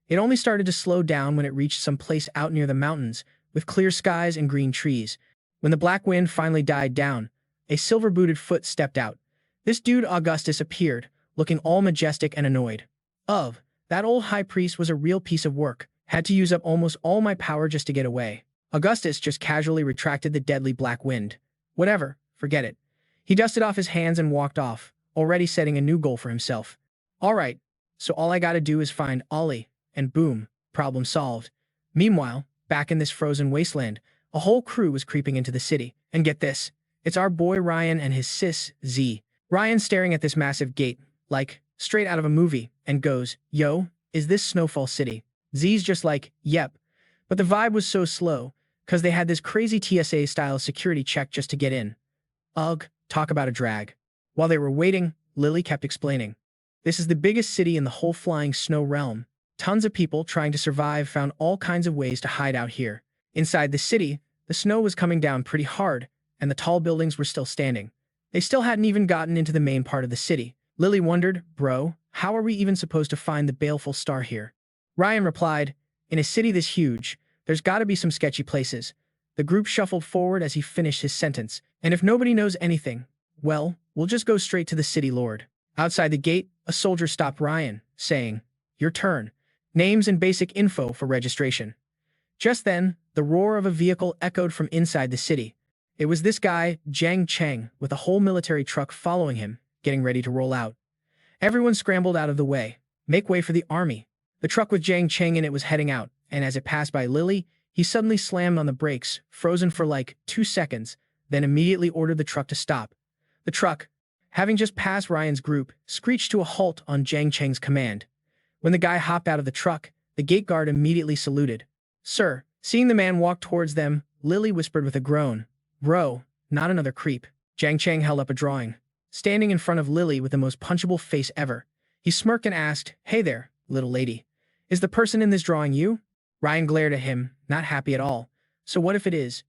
Speaker 1: It only started to slow down when it reached some place out near the mountains, with clear skies and green trees. When the black wind finally died down, a silver-booted foot stepped out. This dude Augustus appeared, looking all majestic and annoyed. That old high priest was a real piece of work. Had to use up almost all my power just to get away. Augustus just casually retracted the deadly black wind. Whatever, forget it. He dusted off his hands and walked off, already setting a new goal for himself. Alright, so all I gotta do is find Ollie, and boom, problem solved. Meanwhile, back in this frozen wasteland, a whole crew was creeping into the city. And get this, it's our boy Ryan and his sis, Z. Ryan's staring at this massive gate, like, straight out of a movie, and goes, "Yo, is this Snowfall City?" Z's just like, "Yep." But the vibe was so slow, cause they had this crazy TSA-style security check just to get in. Ugh, talk about a drag. While they were waiting, Lily kept explaining. This is the biggest city in the whole flying snow realm. Tons of people trying to survive found all kinds of ways to hide out here. Inside the city, the snow was coming down pretty hard, and the tall buildings were still standing. They still hadn't even gotten into the main part of the city. Lily wondered, "Bro, how are we even supposed to find the baleful star here?" Ryan replied, "In a city this huge, there's gotta be some sketchy places." The group shuffled forward as he finished his sentence. "And if nobody knows anything, well, we'll just go straight to the city lord." Outside the gate, a soldier stopped Ryan, saying, "Your turn. Names and basic info for registration." Just then, the roar of a vehicle echoed from inside the city. It was this guy, Jiang Cheng, with a whole military truck following him, getting ready to roll out. Everyone scrambled out of the way. Make way for the army. The truck with Jiang Cheng in it was heading out, and as it passed by Lily, he suddenly slammed on the brakes, frozen for like 2 seconds, then immediately ordered the truck to stop. The truck, having just passed Ryan's group, screeched to a halt on Jiang Cheng's command. When the guy hopped out of the truck, the gate guard immediately saluted. "Sir." Seeing the man walk towards them, Lily whispered with a groan, "Bro, not another creep." Jiang Cheng held up a drawing. Standing in front of Lily with the most punchable face ever, he smirked and asked, "Hey there, little lady. Is the person in this drawing you?" Ryan glared at him, not happy at all. "So what if it is?"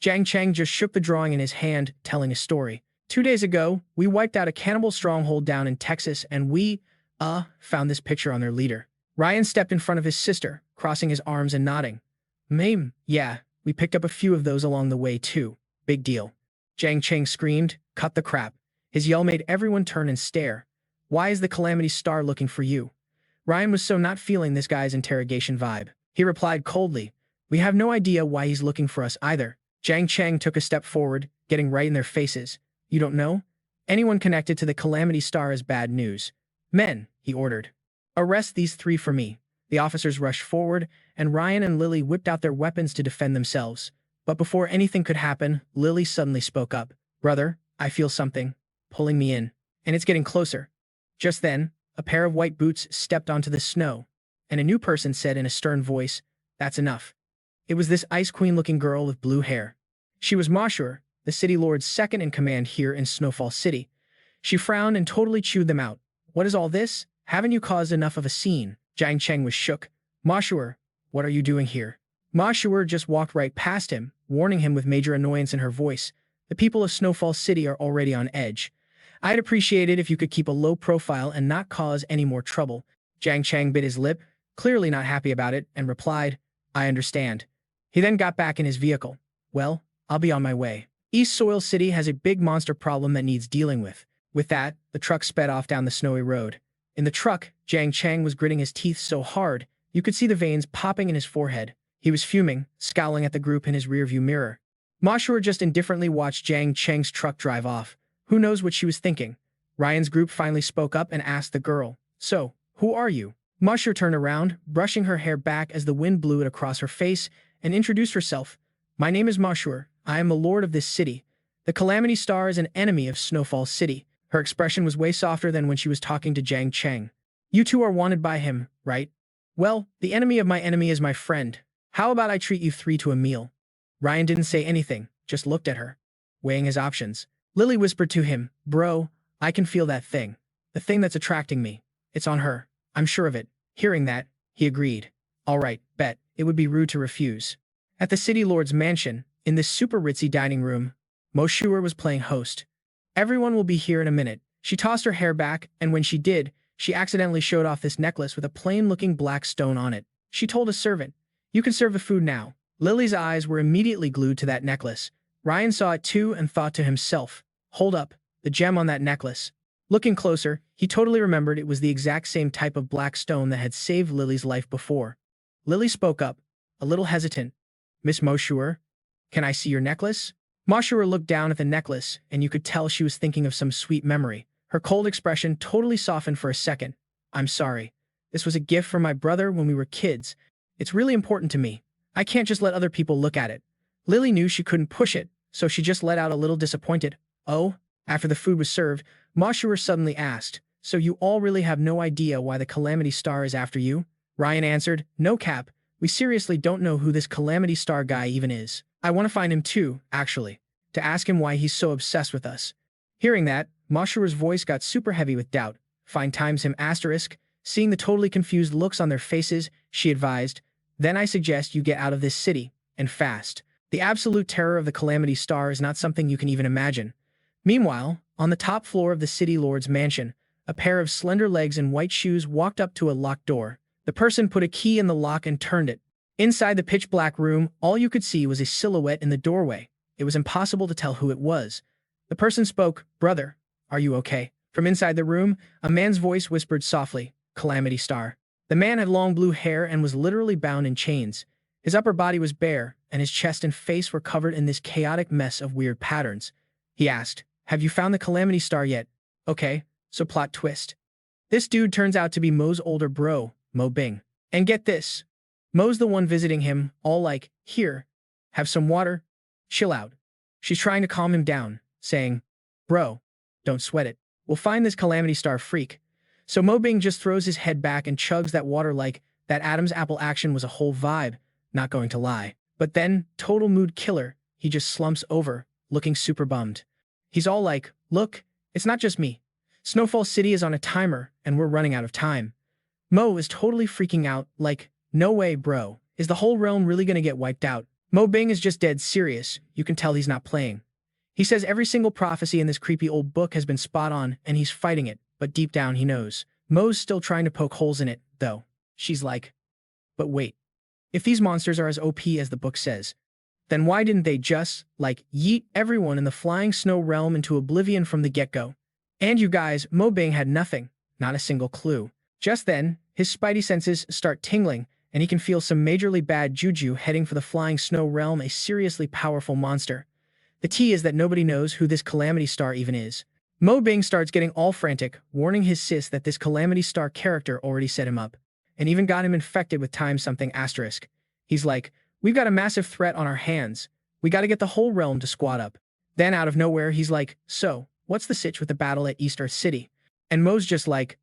Speaker 1: Jiang Cheng just shook the drawing in his hand, telling a story. "2 days ago, we wiped out a cannibal stronghold down in Texas and we, found this picture on their leader." Ryan stepped in front of his sister, crossing his arms and nodding. "Mame, yeah, we picked up a few of those along the way too. Big deal." Jiang Cheng screamed, "Cut the crap." His yell made everyone turn and stare. "Why is the Calamity Star looking for you?" Ryan was so not feeling this guy's interrogation vibe. He replied coldly, "We have no idea why he's looking for us either." Jiang Cheng took a step forward, getting right in their faces. "You don't know? Anyone connected to the Calamity Star is bad news. Men," he ordered. "Arrest these 3 for me." The officers rushed forward, and Ryan and Lily whipped out their weapons to defend themselves. But before anything could happen, Lily suddenly spoke up. "Brother, I feel something pulling me in, and it's getting closer." Just then, a pair of white boots stepped onto the snow, and a new person said in a stern voice, "That's enough." It was this Ice Queen-looking girl with blue hair. She was Mashur, the city lord's second in command here in Snowfall City. She frowned and totally chewed them out. "What is all this? Haven't you caused enough of a scene?" Jiang Cheng was shook. "Mashur, what are you doing here?" Mashur just walked right past him, warning him with major annoyance in her voice. "The people of Snowfall City are already on edge. I'd appreciate it if you could keep a low profile and not cause any more trouble." Jiang Cheng bit his lip, clearly not happy about it, and replied, "I understand." He then got back in his vehicle. "Well, I'll be on my way. East Soil City has a big monster problem that needs dealing with." With that, the truck sped off down the snowy road. In the truck, Jiang Cheng was gritting his teeth so hard, you could see the veins popping in his forehead. He was fuming, scowling at the group in his rearview mirror. Mashur just indifferently watched Jiang Cheng's truck drive off. Who knows what she was thinking? Ryan's group finally spoke up and asked the girl, "So, who are you?" Mashur turned around, brushing her hair back as the wind blew it across her face, and introduced herself. "My name is Mashur. I am the lord of this city. The Calamity Star is an enemy of Snowfall City." Her expression was way softer than when she was talking to Jiang Cheng. "You two are wanted by him, right? Well, the enemy of my enemy is my friend. How about I treat you 3 to a meal?" Ryan didn't say anything, just looked at her, weighing his options. Lily whispered to him, "Bro, I can feel that thing. The thing that's attracting me. It's on her. I'm sure of it." Hearing that, he agreed. "All right, bet. It would be rude to refuse." At the city lord's mansion, in this super ritzy dining room, Moshuer was playing host. "Everyone will be here in a minute." She tossed her hair back, and when she did, she accidentally showed off this necklace with a plain-looking black stone on it. She told a servant, "You can serve the food now." Lily's eyes were immediately glued to that necklace. Ryan saw it too and thought to himself, "Hold up, the gem on that necklace." Looking closer, he totally remembered it was the exact same type of black stone that had saved Lily's life before. Lily spoke up, a little hesitant. "Miss Moshuer, can I see your necklace?" Moshuer looked down at the necklace, and you could tell she was thinking of some sweet memory. Her cold expression totally softened for a second. I'm sorry. This was a gift from my brother when we were kids. It's really important to me. I can't just let other people look at it. Lily knew she couldn't push it, so she just let out a little disappointed, "Oh?" After the food was served, Mashur suddenly asked, "So you all really have no idea why the Calamity Star is after you?" Ryan answered, "No, Cap. We seriously don't know who this Calamity Star guy even is. I want to find him too, actually, to ask him why he's so obsessed with us." Hearing that, Mashur's voice got super heavy with doubt. Find times him asterisk. Seeing the totally confused looks on their faces, she advised, "Then I suggest you get out of this city, and fast. The absolute terror of the Calamity Star is not something you can even imagine." Meanwhile, on the top floor of the city lord's mansion, a pair of slender legs in white shoes walked up to a locked door. The person put a key in the lock and turned it. Inside the pitch-black room, all you could see was a silhouette in the doorway. It was impossible to tell who it was. The person spoke, "Brother, are you okay?" From inside the room, a man's voice whispered softly, "Calamity Star." The man had long blue hair and was literally bound in chains. His upper body was bare, and his chest and face were covered in this chaotic mess of weird patterns. He asked, "Have you found the Calamity Star yet?" "Okay, so plot twist. This dude turns out to be Mo's older bro, Mo Bing. And get this. Mo's the one visiting him, all like, 'Here, have some water. Chill out.' She's trying to calm him down, saying, 'Bro, don't sweat it. We'll find this Calamity Star freak.' So Mo Bing just throws his head back and chugs that water like that Adam's apple action was a whole vibe, not going to lie. But then, total mood killer, he just slumps over, looking super bummed. He's all like, 'Look, it's not just me. Snowfall City is on a timer, and we're running out of time.' Mo is totally freaking out, like, 'No way, bro. Is the whole realm really gonna get wiped out?' Mo Bing is just dead serious. You can tell he's not playing. He says every single prophecy in this creepy old book has been spot on, and he's fighting it, but deep down he knows. Mo's still trying to poke holes in it, though. She's like, 'But wait. If these monsters are as OP as the book says, then why didn't they just, like, yeet everyone in the flying snow realm into oblivion from the get-go?' And you guys, Mo Bing had nothing, not a single clue. Just then, his spidey senses start tingling, and he can feel some majorly bad juju heading for the flying snow realm, a seriously powerful monster. The tea is that nobody knows who this Calamity Star even is. Mo Bing starts getting all frantic, warning his sis that this Calamity Star character already set him up, and even got him infected with time something asterisk. He's like, "We've got a massive threat on our hands. We gotta get the whole realm to squad up." Then out of nowhere, he's like, "So, what's the sitch with the battle at East Earth City?" And Mo's just like,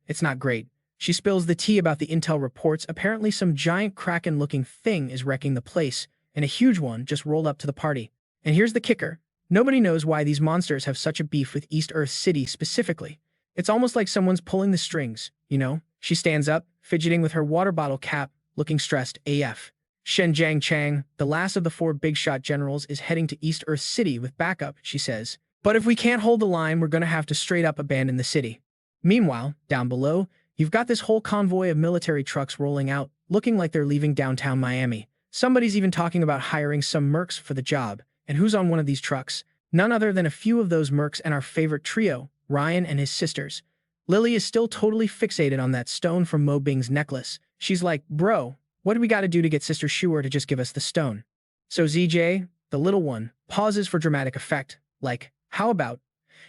Speaker 1: it's not great." She spills the tea about the intel reports. Apparently some giant kraken-looking thing is wrecking the place, and a huge one just rolled up to the party. And here's the kicker. Nobody knows why these monsters have such a beef with East Earth City specifically. It's almost like someone's pulling the strings, you know? She stands up, fidgeting with her water bottle cap, looking stressed AF. Shen Jiang Chang, the last of the 4 big shot generals, is heading to East Earth City with backup, she says. "But if we can't hold the line, we're gonna have to straight up abandon the city." Meanwhile, down below, you've got this whole convoy of military trucks rolling out, looking like they're leaving downtown Miami. Somebody's even talking about hiring some mercs for the job. And who's on one of these trucks? None other than a few of those mercs and our favorite trio, Ryan and his sisters. Lily is still totally fixated on that stone from Mo Bing's necklace. She's like, "Bro, what do we gotta do to get Sister Shuer to just give us the stone?" So ZJ, the little one, pauses for dramatic effect, like, "How about?"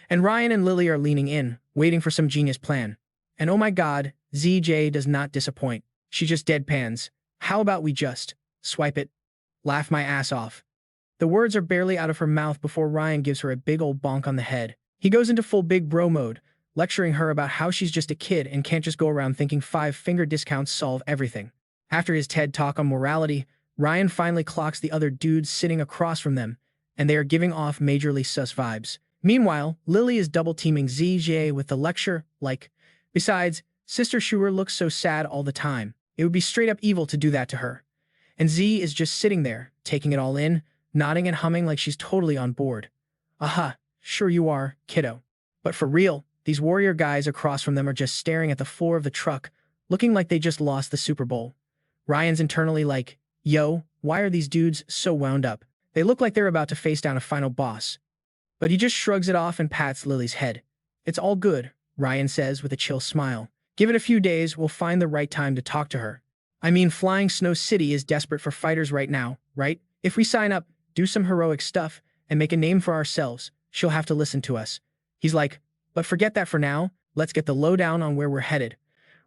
Speaker 1: And Ryan and Lily are leaning in, waiting for some genius plan. And oh my god, ZJ does not disappoint. She just deadpans, "How about we just swipe it? Laugh my ass off." The words are barely out of her mouth before Ryan gives her a big old bonk on the head. He goes into full big bro mode, lecturing her about how she's just a kid and can't just go around thinking 5-finger discounts solve everything. After his TED talk on morality, Ryan finally clocks the other dudes sitting across from them, and they are giving off majorly sus vibes. Meanwhile, Lily is double-teaming ZJ with the lecture, like, "Besides, Sister Shuer looks so sad all the time. It would be straight-up evil to do that to her." And Z is just sitting there, taking it all in, nodding and humming like she's totally on board. "Aha, sure you are, kiddo." But for real, these warrior guys across from them are just staring at the floor of the truck, looking like they just lost the Super Bowl. Ryan's internally like, "Yo, why are these dudes so wound up? They look like they're about to face down a final boss." But he just shrugs it off and pats Lily's head. "It's all good," Ryan says with a chill smile. "Give it a few days, we'll find the right time to talk to her. I mean, Flying Snow City is desperate for fighters right now, right? If we sign up, do some heroic stuff, and make a name for ourselves, she'll have to listen to us." He's like, But forget that for now, let's get the lowdown on where we're headed.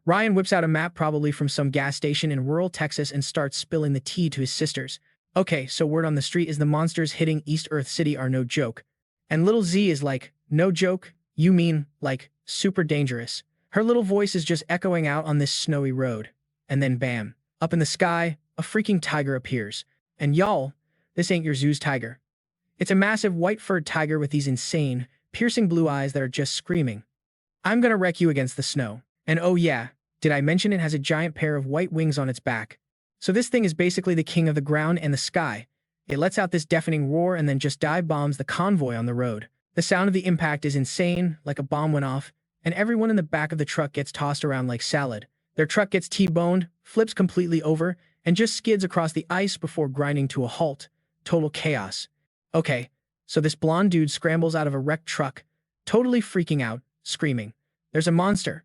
Speaker 1: Ryan whips out a map probably from some gas station in rural Texas and starts spilling the tea to his sisters. Okay, so word on the street is the monsters hitting East Earth City are no joke. And little Z is like, no joke? You mean, like, super dangerous. Her little voice is just echoing out on this snowy road. And then bam, up in the sky, a freaking tiger appears. And y'all, this ain't your zoo's tiger. It's a massive white-furred tiger with these insane, piercing blue eyes that are just screaming, I'm gonna wreck you against the snow. And oh yeah, did I mention it has a giant pair of white wings on its back? So this thing is basically the king of the ground and the sky. It lets out this deafening roar and then just dive bombs the convoy on the road. The sound of the impact is insane, like a bomb went off, and everyone in the back of the truck gets tossed around like salad. Their truck gets T-boned, flips completely over, and just skids across the ice before grinding to a halt. Total chaos. Okay, so this blonde dude scrambles out of a wrecked truck, totally freaking out, screaming, there's a monster.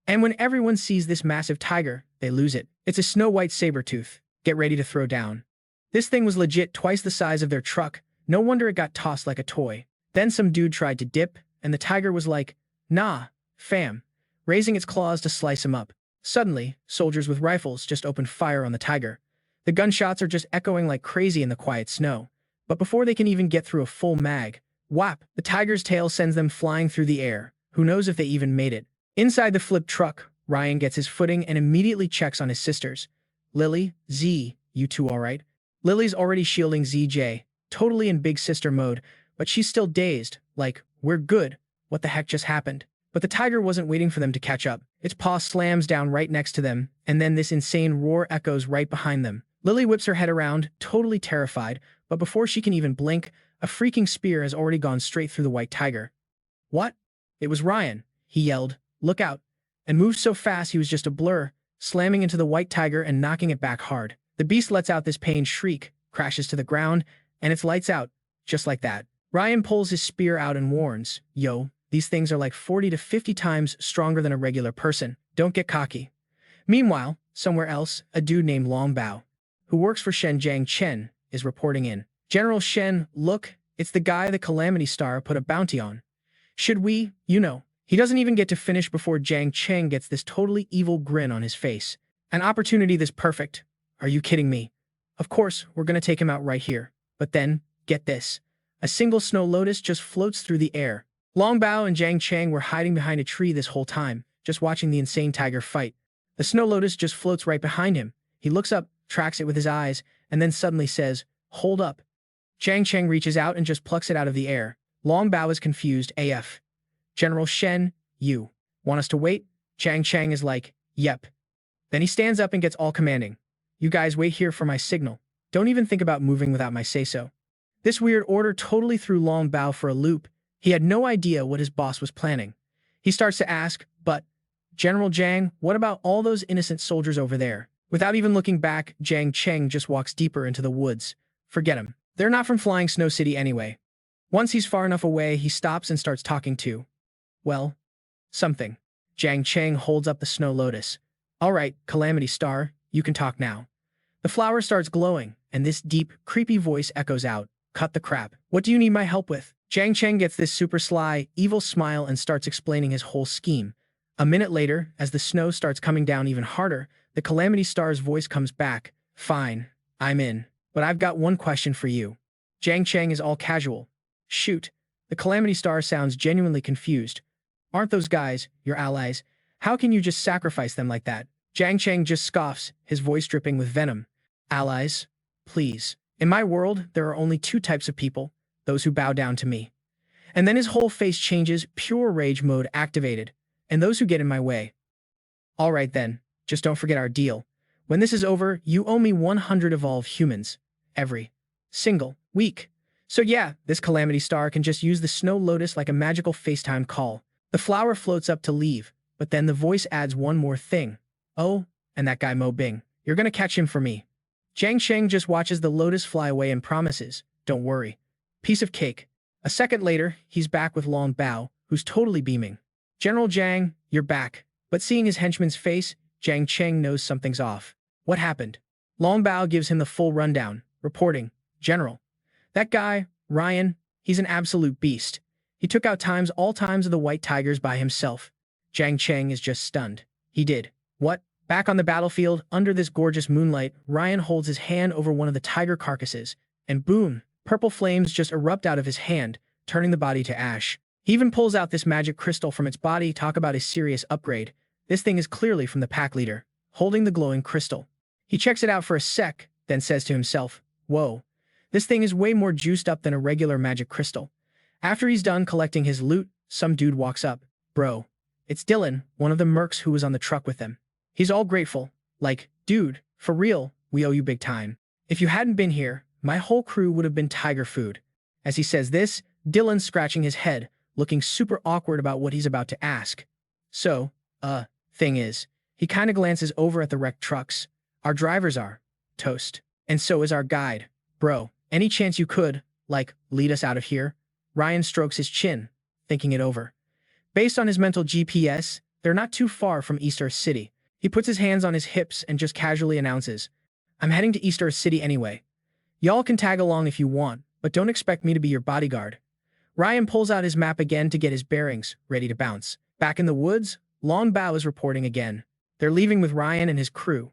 Speaker 1: And when everyone sees this massive tiger, they lose it. It's a snow-white saber-tooth. Get ready to throw down. This thing was legit twice the size of their truck. No wonder it got tossed like a toy. Then some dude tried to dip, and the tiger was like, nah, fam, raising its claws to slice him up. Suddenly, soldiers with rifles just opened fire on the tiger. The gunshots are just echoing like crazy in the quiet snow. But before they can even get through a full mag, whap, the tiger's tail sends them flying through the air. Who knows if they even made it. Inside the flipped truck, Ryan gets his footing and immediately checks on his sisters. Lily, Z, you two alright? Lily's already shielding ZJ, totally in big sister mode, but she's still dazed, like, we're good, what the heck just happened? But the tiger wasn't waiting for them to catch up. Its paw slams down right next to them, and then this insane roar echoes right behind them. Lily whips her head around, totally terrified, but before she can even blink, a freaking spear has already gone straight through the white tiger. What? It was Ryan, he yelled, look out, and moved so fast he was just a blur, slamming into the white tiger and knocking it back hard. The beast lets out this pained shriek, crashes to the ground, and it's lights out, just like that. Ryan pulls his spear out and warns, yo, these things are like 40 to 50 times stronger than a regular person. Don't get cocky. Meanwhile, somewhere else, a dude named Long Bao, who works for Shen Jiang Chen, is reporting in. General Shen, look, it's the guy the Calamity Star put a bounty on. Should we, He doesn't even get to finish before Jiang Cheng gets this totally evil grin on his face. An opportunity this perfect. Are you kidding me? Of course, we're gonna take him out right here. But then, get this. A single snow lotus just floats through the air. Long Bao and Jiang Cheng were hiding behind a tree this whole time, just watching the insane tiger fight. The snow lotus just floats right behind him. He looks up, tracks it with his eyes, and then suddenly says, hold up. Jiang Cheng reaches out and just plucks it out of the air. Long Bao is confused AF. General Shen, you want us to wait? Jiang Cheng is like, yep. Then he stands up and gets all commanding. You guys wait here for my signal. Don't even think about moving without my say-so. This weird order totally threw Long Bao for a loop. He had no idea what his boss was planning. He starts to ask, but, General Jiang, what about all those innocent soldiers over there? Without even looking back, Jiang Cheng just walks deeper into the woods. Forget him. They're not from Flying Snow City anyway. Once he's far enough away, he stops and starts talking to, well, something. Jiang Cheng holds up the snow lotus. All right, Calamity Star, you can talk now. The flower starts glowing, and this deep, creepy voice echoes out. Cut the crap. What do you need my help with? Jiang Cheng gets this super sly, evil smile and starts explaining his whole scheme. A minute later, as the snow starts coming down even harder, the Calamity Star's voice comes back. Fine, I'm in. But I've got one question for you. Jiang Cheng is all casual. Shoot. The Calamity Star sounds genuinely confused. Aren't those guys your allies? How can you just sacrifice them like that? Jiang Cheng just scoffs, his voice dripping with venom. Allies? Please. In my world, there are only two types of people, those who bow down to me. And then his whole face changes, pure rage mode activated, and those who get in my way. All right then, just don't forget our deal. When this is over, you owe me 100 evolved humans. Every single week. So yeah, this Calamity Star can just use the Snow Lotus like a magical FaceTime call. The flower floats up to leave, but then the voice adds one more thing. Oh, and that guy Mo Bing. You're gonna catch him for me. Jiang Cheng just watches the lotus fly away and promises, don't worry. Piece of cake. A second later, he's back with Long Bao, who's totally beaming. General Jiang, you're back. But seeing his henchman's face, Jiang Cheng knows something's off. What happened? Long Bao gives him the full rundown, reporting, General, that guy, Ryan, he's an absolute beast. He took out all times of the white tigers by himself. Jiang Cheng is just stunned. He did. What? Back on the battlefield, under this gorgeous moonlight, Ryan holds his hand over one of the tiger carcasses, and boom, purple flames just erupt out of his hand, turning the body to ash. He even pulls out this magic crystal from its body. Talk about a serious upgrade. This thing is clearly from the pack leader, holding the glowing crystal. He checks it out for a sec, then says to himself, whoa, this thing is way more juiced up than a regular magic crystal. After he's done collecting his loot, some dude walks up. Bro, it's Dylan, one of the mercs who was on the truck with them. He's all grateful. Like, dude, for real, we owe you big time. If you hadn't been here, my whole crew would have been tiger food. As he says this, Dylan's scratching his head, looking super awkward about what he's about to ask. So, thing is, he kinda glances over at the wrecked trucks. Our drivers are toast. And so is our guide. Bro, any chance you could, like, lead us out of here? Ryan strokes his chin, thinking it over. Based on his mental GPS, they're not too far from East Earth City. He puts his hands on his hips and just casually announces, I'm heading to East Earth City anyway. Y'all can tag along if you want, but don't expect me to be your bodyguard. Ryan pulls out his map again to get his bearings, ready to bounce. Back in the woods, Long Bao is reporting again. They're leaving with Ryan and his crew.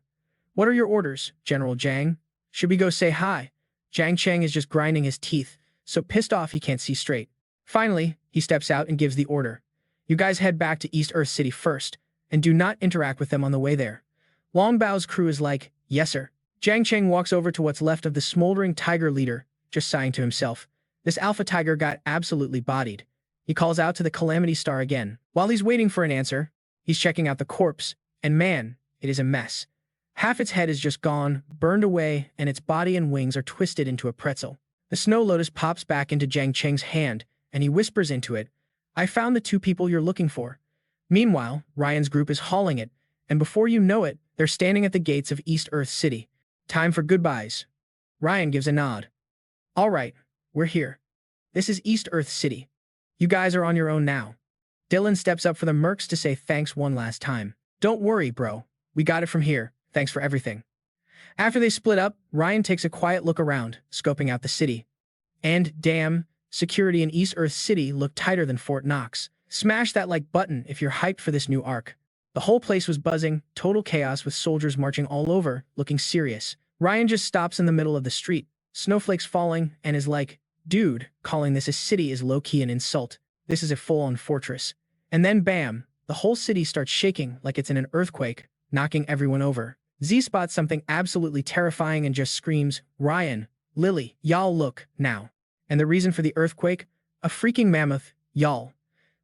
Speaker 1: What are your orders, General Jiang? Should we go say hi? Jiang Cheng is just grinding his teeth, so pissed off he can't see straight. Finally, he steps out and gives the order. You guys head back to East Earth City first, and do not interact with them on the way there. Long Bao's crew is like, yes sir. Jiang Cheng walks over to what's left of the smoldering tiger leader, just sighing to himself. This alpha tiger got absolutely bodied. He calls out to the Calamity Star again. While he's waiting for an answer, he's checking out the corpse, and man, it is a mess. Half its head is just gone, burned away, and its body and wings are twisted into a pretzel. The snow lotus pops back into Jiang Cheng's hand, and he whispers into it, I found the two people you're looking for. Meanwhile, Ryan's group is hauling it, and before you know it, they're standing at the gates of East Earth City. Time for goodbyes. Ryan gives a nod. All right, we're here. This is East Earth City. You guys are on your own now. Dylan steps up for the mercs to say thanks one last time. Don't worry, bro. We got it from here. Thanks for everything. After they split up, Ryan takes a quiet look around, scoping out the city. And, damn, security in East Earth City looked tighter than Fort Knox. Smash that like button if you're hyped for this new arc. The whole place was buzzing, total chaos with soldiers marching all over, looking serious. Ryan just stops in the middle of the street, snowflakes falling, and is like, dude, calling this a city is low-key an insult. This is a full-on fortress. And then bam, the whole city starts shaking like it's in an earthquake, knocking everyone over. Z spots something absolutely terrifying and just screams, Ryan, Lily, y'all look, now. And the reason for the earthquake? A freaking mammoth, y'all.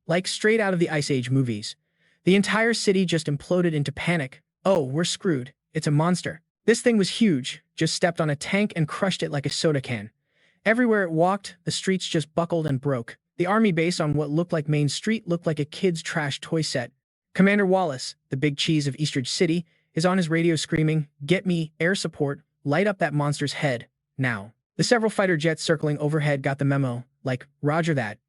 Speaker 1: Like straight out of the Ice Age movies. The entire city just imploded into panic. Oh, we're screwed. It's a monster. This thing was huge, just stepped on a tank and crushed it like a soda can. Everywhere it walked, the streets just buckled and broke. The army base on what looked like Main Street looked like a kid's trash toy set. Commander Wallace, the big cheese of Eastridge City, is on his radio screaming, get me, air support, light up that monster's head, now. The several fighter jets circling overhead got the memo, like, roger that.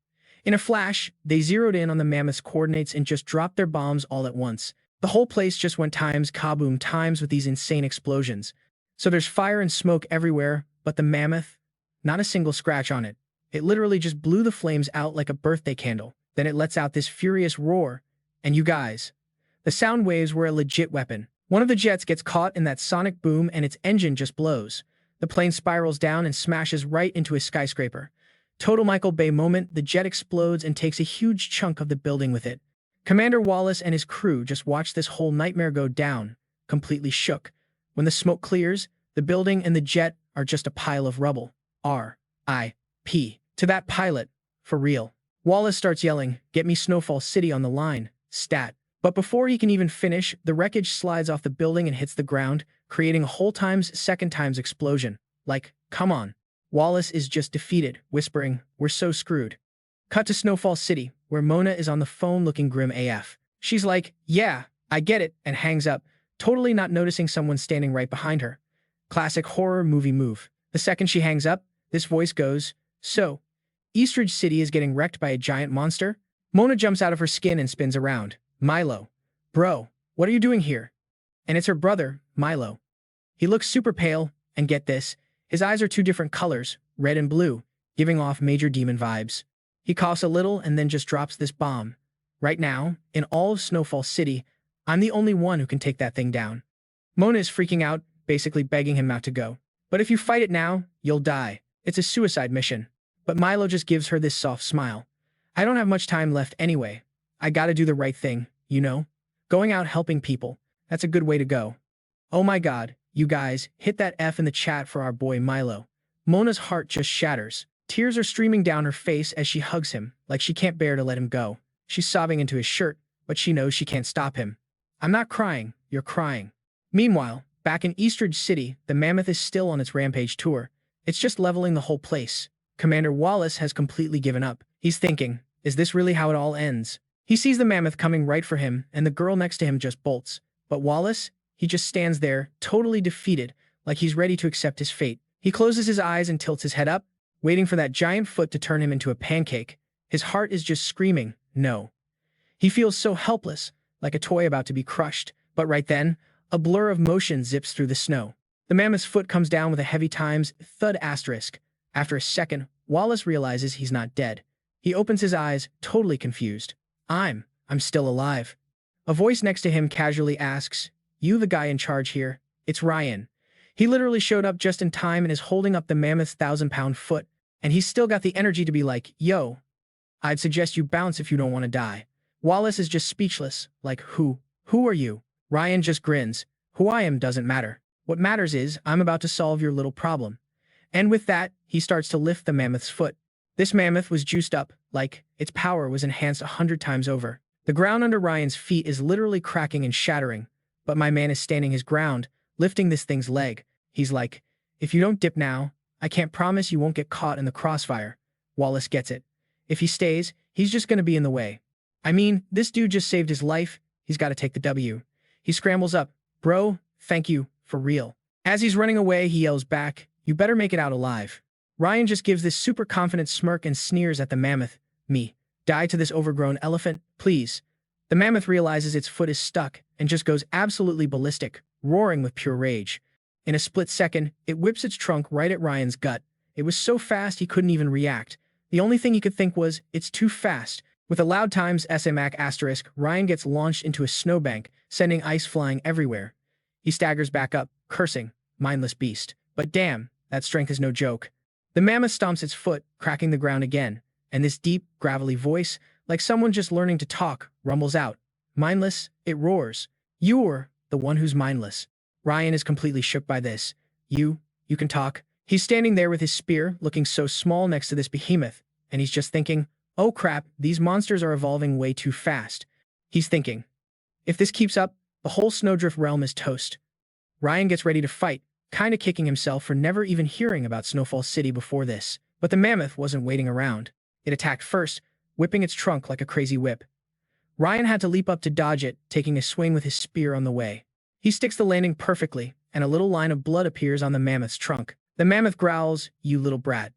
Speaker 1: In a flash, they zeroed in on the mammoth's coordinates and just dropped their bombs all at once. The whole place just went times kaboom times with these insane explosions. So there's fire and smoke everywhere, but the mammoth, not a single scratch on it. It literally just blew the flames out like a birthday candle. Then it lets out this furious roar. And you guys, the sound waves were a legit weapon. One of the jets gets caught in that sonic boom and its engine just blows. The plane spirals down and smashes right into a skyscraper. Total Michael Bay moment, the jet explodes and takes a huge chunk of the building with it. Commander Wallace and his crew just watch this whole nightmare go down, completely shook. When the smoke clears, the building and the jet are just a pile of rubble. R.I.P. to that pilot, for real. Wallace starts yelling, get me Snowfall City on the line, stat. But before he can even finish, the wreckage slides off the building and hits the ground, creating a whole times second times explosion. Like, come on. Wallace is just defeated, whispering, we're so screwed. Cut to Snowfall City, where Mona is on the phone looking grim AF. She's like, yeah, I get it, and hangs up, totally not noticing someone standing right behind her. Classic horror movie move. The second she hangs up, this voice goes, so, Eastridge City is getting wrecked by a giant monster? Mona jumps out of her skin and spins around. Milo. Bro, what are you doing here? And it's her brother, Milo. He looks super pale, and get this, his eyes are two different colors, red and blue, giving off major demon vibes. He coughs a little and then just drops this bomb. Right now, in all of Snowfall City, I'm the only one who can take that thing down. Mona is freaking out, basically begging him not to go. But if you fight it now, you'll die. It's a suicide mission. But Milo just gives her this soft smile. I don't have much time left anyway. I gotta do the right thing, you know? Going out helping people. That's a good way to go. Oh my god, you guys, hit that F in the chat for our boy Milo. Mona's heart just shatters. Tears are streaming down her face as she hugs him, like she can't bear to let him go. She's sobbing into his shirt, but she knows she can't stop him. I'm not crying, you're crying. Meanwhile, back in Eastridge City, the Mammoth is still on its rampage tour. It's just leveling the whole place. Commander Wallace has completely given up. He's thinking, is this really how it all ends? He sees the Mammoth coming right for him, and the girl next to him just bolts. But Wallace, he just stands there, totally defeated, like he's ready to accept his fate. He closes his eyes and tilts his head up, waiting for that giant foot to turn him into a pancake. His heart is just screaming, no. He feels so helpless, like a toy about to be crushed. But right then, a blur of motion zips through the snow. The Mammoth's foot comes down with a heavy times thud asterisk. After a second, Wallace realizes he's not dead. He opens his eyes, totally confused. I'm still alive. A voice next to him casually asks, you the guy in charge here? It's Ryan. He literally showed up just in time and is holding up the Mammoth's 1,000-pound foot, and he's still got the energy to be like, yo, I'd suggest you bounce if you don't want to die. Wallace is just speechless, like, who are you? Ryan just grins. Who I am doesn't matter. What matters is, I'm about to solve your little problem. And with that, he starts to lift the Mammoth's foot. This Mammoth was juiced up, like, its power was enhanced 100 times over. The ground under Ryan's feet is literally cracking and shattering, but my man is standing his ground, lifting this thing's leg. He's like, if you don't dip now, I can't promise you won't get caught in the crossfire. Wallace gets it. If he stays, he's just gonna be in the way. I mean, this dude just saved his life. He's gotta take the W. He scrambles up. Bro, thank you, for real. As he's running away, he yells back, you better make it out alive. Ryan just gives this super confident smirk and sneers at the Mammoth. Me. Die to this overgrown elephant, please. The Mammoth realizes its foot is stuck and just goes absolutely ballistic, roaring with pure rage. In a split second, it whips its trunk right at Ryan's gut. It was so fast he couldn't even react. The only thing he could think was, it's too fast. With a loud times SMAC asterisk, Ryan gets launched into a snowbank, sending ice flying everywhere. He staggers back up, cursing, mindless beast. But damn, that strength is no joke. The Mammoth stomps its foot, cracking the ground again, and this deep, gravelly voice, like someone just learning to talk, rumbles out. Mindless, it roars. You're the one who's mindless. Ryan is completely shook by this. You can talk. He's standing there with his spear, looking so small next to this behemoth, and he's just thinking, oh crap, these monsters are evolving way too fast. He's thinking, if this keeps up, the whole Snowdrift realm is toast. Ryan gets ready to fight, kinda kicking himself for never even hearing about Snowfall City before this. But the Mammoth wasn't waiting around. It attacked first, whipping its trunk like a crazy whip. Ryan had to leap up to dodge it, taking a swing with his spear on the way. He sticks the landing perfectly, and a little line of blood appears on the Mammoth's trunk. The Mammoth growls, you little brat.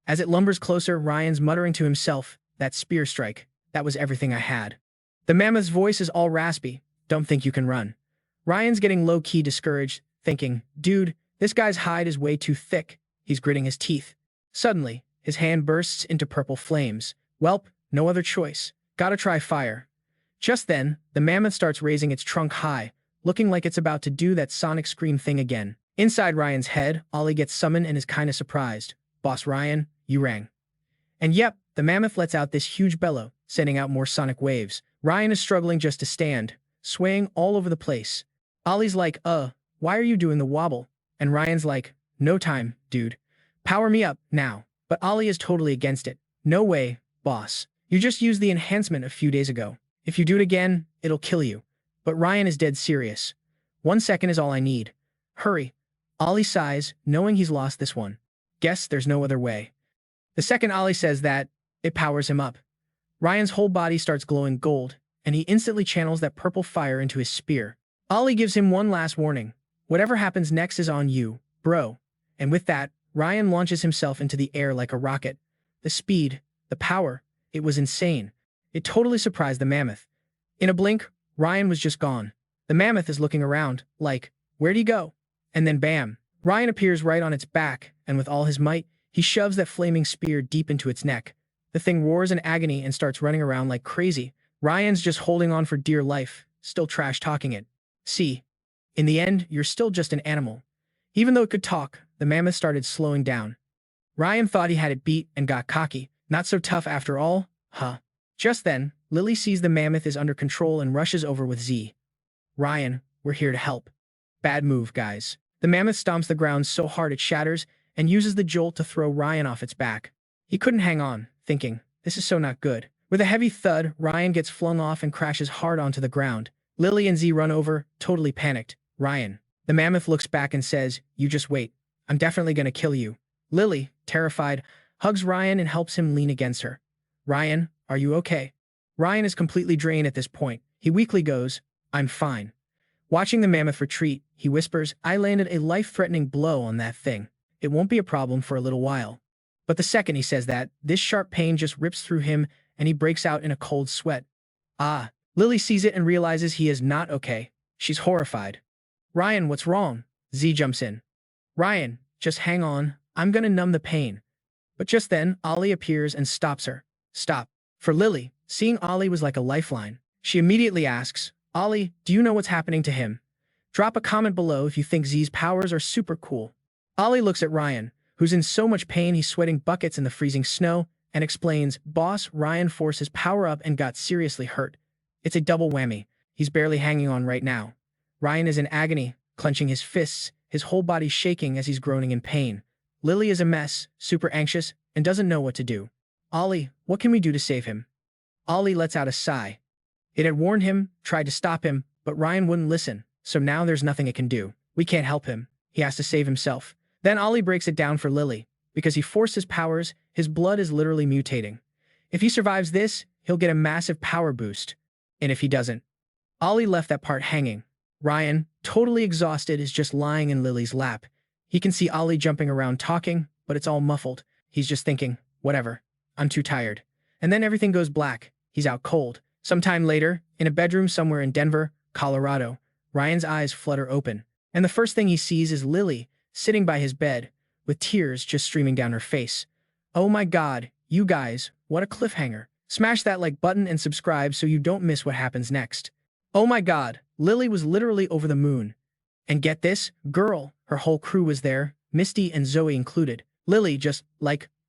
Speaker 1: As it lumbers closer, Ryan's muttering to himself, that spear strike, that was everything I had. The Mammoth's voice is all raspy, don't think you can run. Ryan's getting low-key discouraged, thinking, dude, this guy's hide is way too thick. He's gritting his teeth. Suddenly, his hand bursts into purple flames. Welp, no other choice. Gotta try fire. Just then, the Mammoth starts raising its trunk high, looking like it's about to do that sonic scream thing again. Inside Ryan's head, Ollie gets summoned and is kinda surprised. Boss Ryan, you rang. And yep, the Mammoth lets out this huge bellow, sending out more sonic waves. Ryan is struggling just to stand, swaying all over the place. Ollie's like, why are you doing the wobble? And Ryan's like, no time, dude. Power me up, now. But Ollie is totally against it. No way, boss. You just used the enhancement a few days ago. If you do it again, it'll kill you. But Ryan is dead serious. 1 second is all I need. Hurry. Ollie sighs, knowing he's lost this one. Guess there's no other way. The second Ollie says that, it powers him up. Ryan's whole body starts glowing gold, and he instantly channels that purple fire into his spear. Ollie gives him one last warning. Whatever happens next is on you, bro. And with that, Ryan launches himself into the air like a rocket. The speed, the power, it was insane. It totally surprised the Mammoth. In a blink, Ryan was just gone. The Mammoth is looking around, like, where'd he go? And then bam, Ryan appears right on its back, and with all his might, he shoves that flaming spear deep into its neck. The The thing roars in agony and starts running around like crazy. Ryan's just holding on for dear life, still trash-talking it. See, in the end, you're still just an animal. Even though it could talk, the mammoth started slowing down. Ryan thought he had it beat and got cocky. Not so tough after all, huh? Just then, Lily sees the mammoth is under control and rushes over with Z. Ryan, we're here to help. Bad move, guys. The mammoth stomps the ground so hard it shatters and uses the jolt to throw Ryan off its back. He couldn't hang on, thinking, this is so not good. With a heavy thud, Ryan gets flung off and crashes hard onto the ground. Lily and Z run over, totally panicked. Ryan. The mammoth looks back and says, you just wait. I'm definitely gonna kill you. Lily, terrified, hugs Ryan and helps him lean against her. Ryan, are you okay? Ryan is completely drained at this point. He weakly goes, I'm fine. Watching the mammoth retreat, he whispers, I landed a life-threatening blow on that thing. It won't be a problem for a little while. But the second he says that, this sharp pain just rips through him and he breaks out in a cold sweat. Ah, Lily sees it and realizes he is not okay. She's horrified. Ryan, what's wrong? Z jumps in. Ryan, just hang on. I'm gonna numb the pain. But just then, Ollie appears and stops her. Stop. For Lily, seeing Ollie was like a lifeline. She immediately asks, Ollie, do you know what's happening to him? Drop a comment below if you think Z's powers are super cool. Ollie looks at Ryan, who's in so much pain he's sweating buckets in the freezing snow, and explains, Boss, Ryan forced his power up and got seriously hurt. It's a double whammy. He's barely hanging on right now. Ryan is in agony, clenching his fists, his whole body shaking as he's groaning in pain. Lily is a mess, super anxious, and doesn't know what to do. Ollie, what can we do to save him? Ollie lets out a sigh. It had warned him, tried to stop him, but Ryan wouldn't listen, so now there's nothing it can do. We can't help him. He has to save himself. Then Ollie breaks it down for Lily. Because he forced his powers, his blood is literally mutating. If he survives this, he'll get a massive power boost. And if he doesn't? Ollie left that part hanging. Ryan, totally exhausted, is just lying in Lily's lap. He can see Ollie jumping around talking, but it's all muffled. He's just thinking, whatever, I'm too tired. And then everything goes black. He's out cold. Sometime later, in a bedroom somewhere in Denver, Colorado, Ryan's eyes flutter open. And the first thing he sees is Lily, sitting by his bed, with tears just streaming down her face. Oh my god, you guys, what a cliffhanger. Smash that like button and subscribe so you don't miss what happens next. Oh my god, Lily was literally over the moon. And get this, girl, her whole crew was there, Misty and Zoe included. Lily just,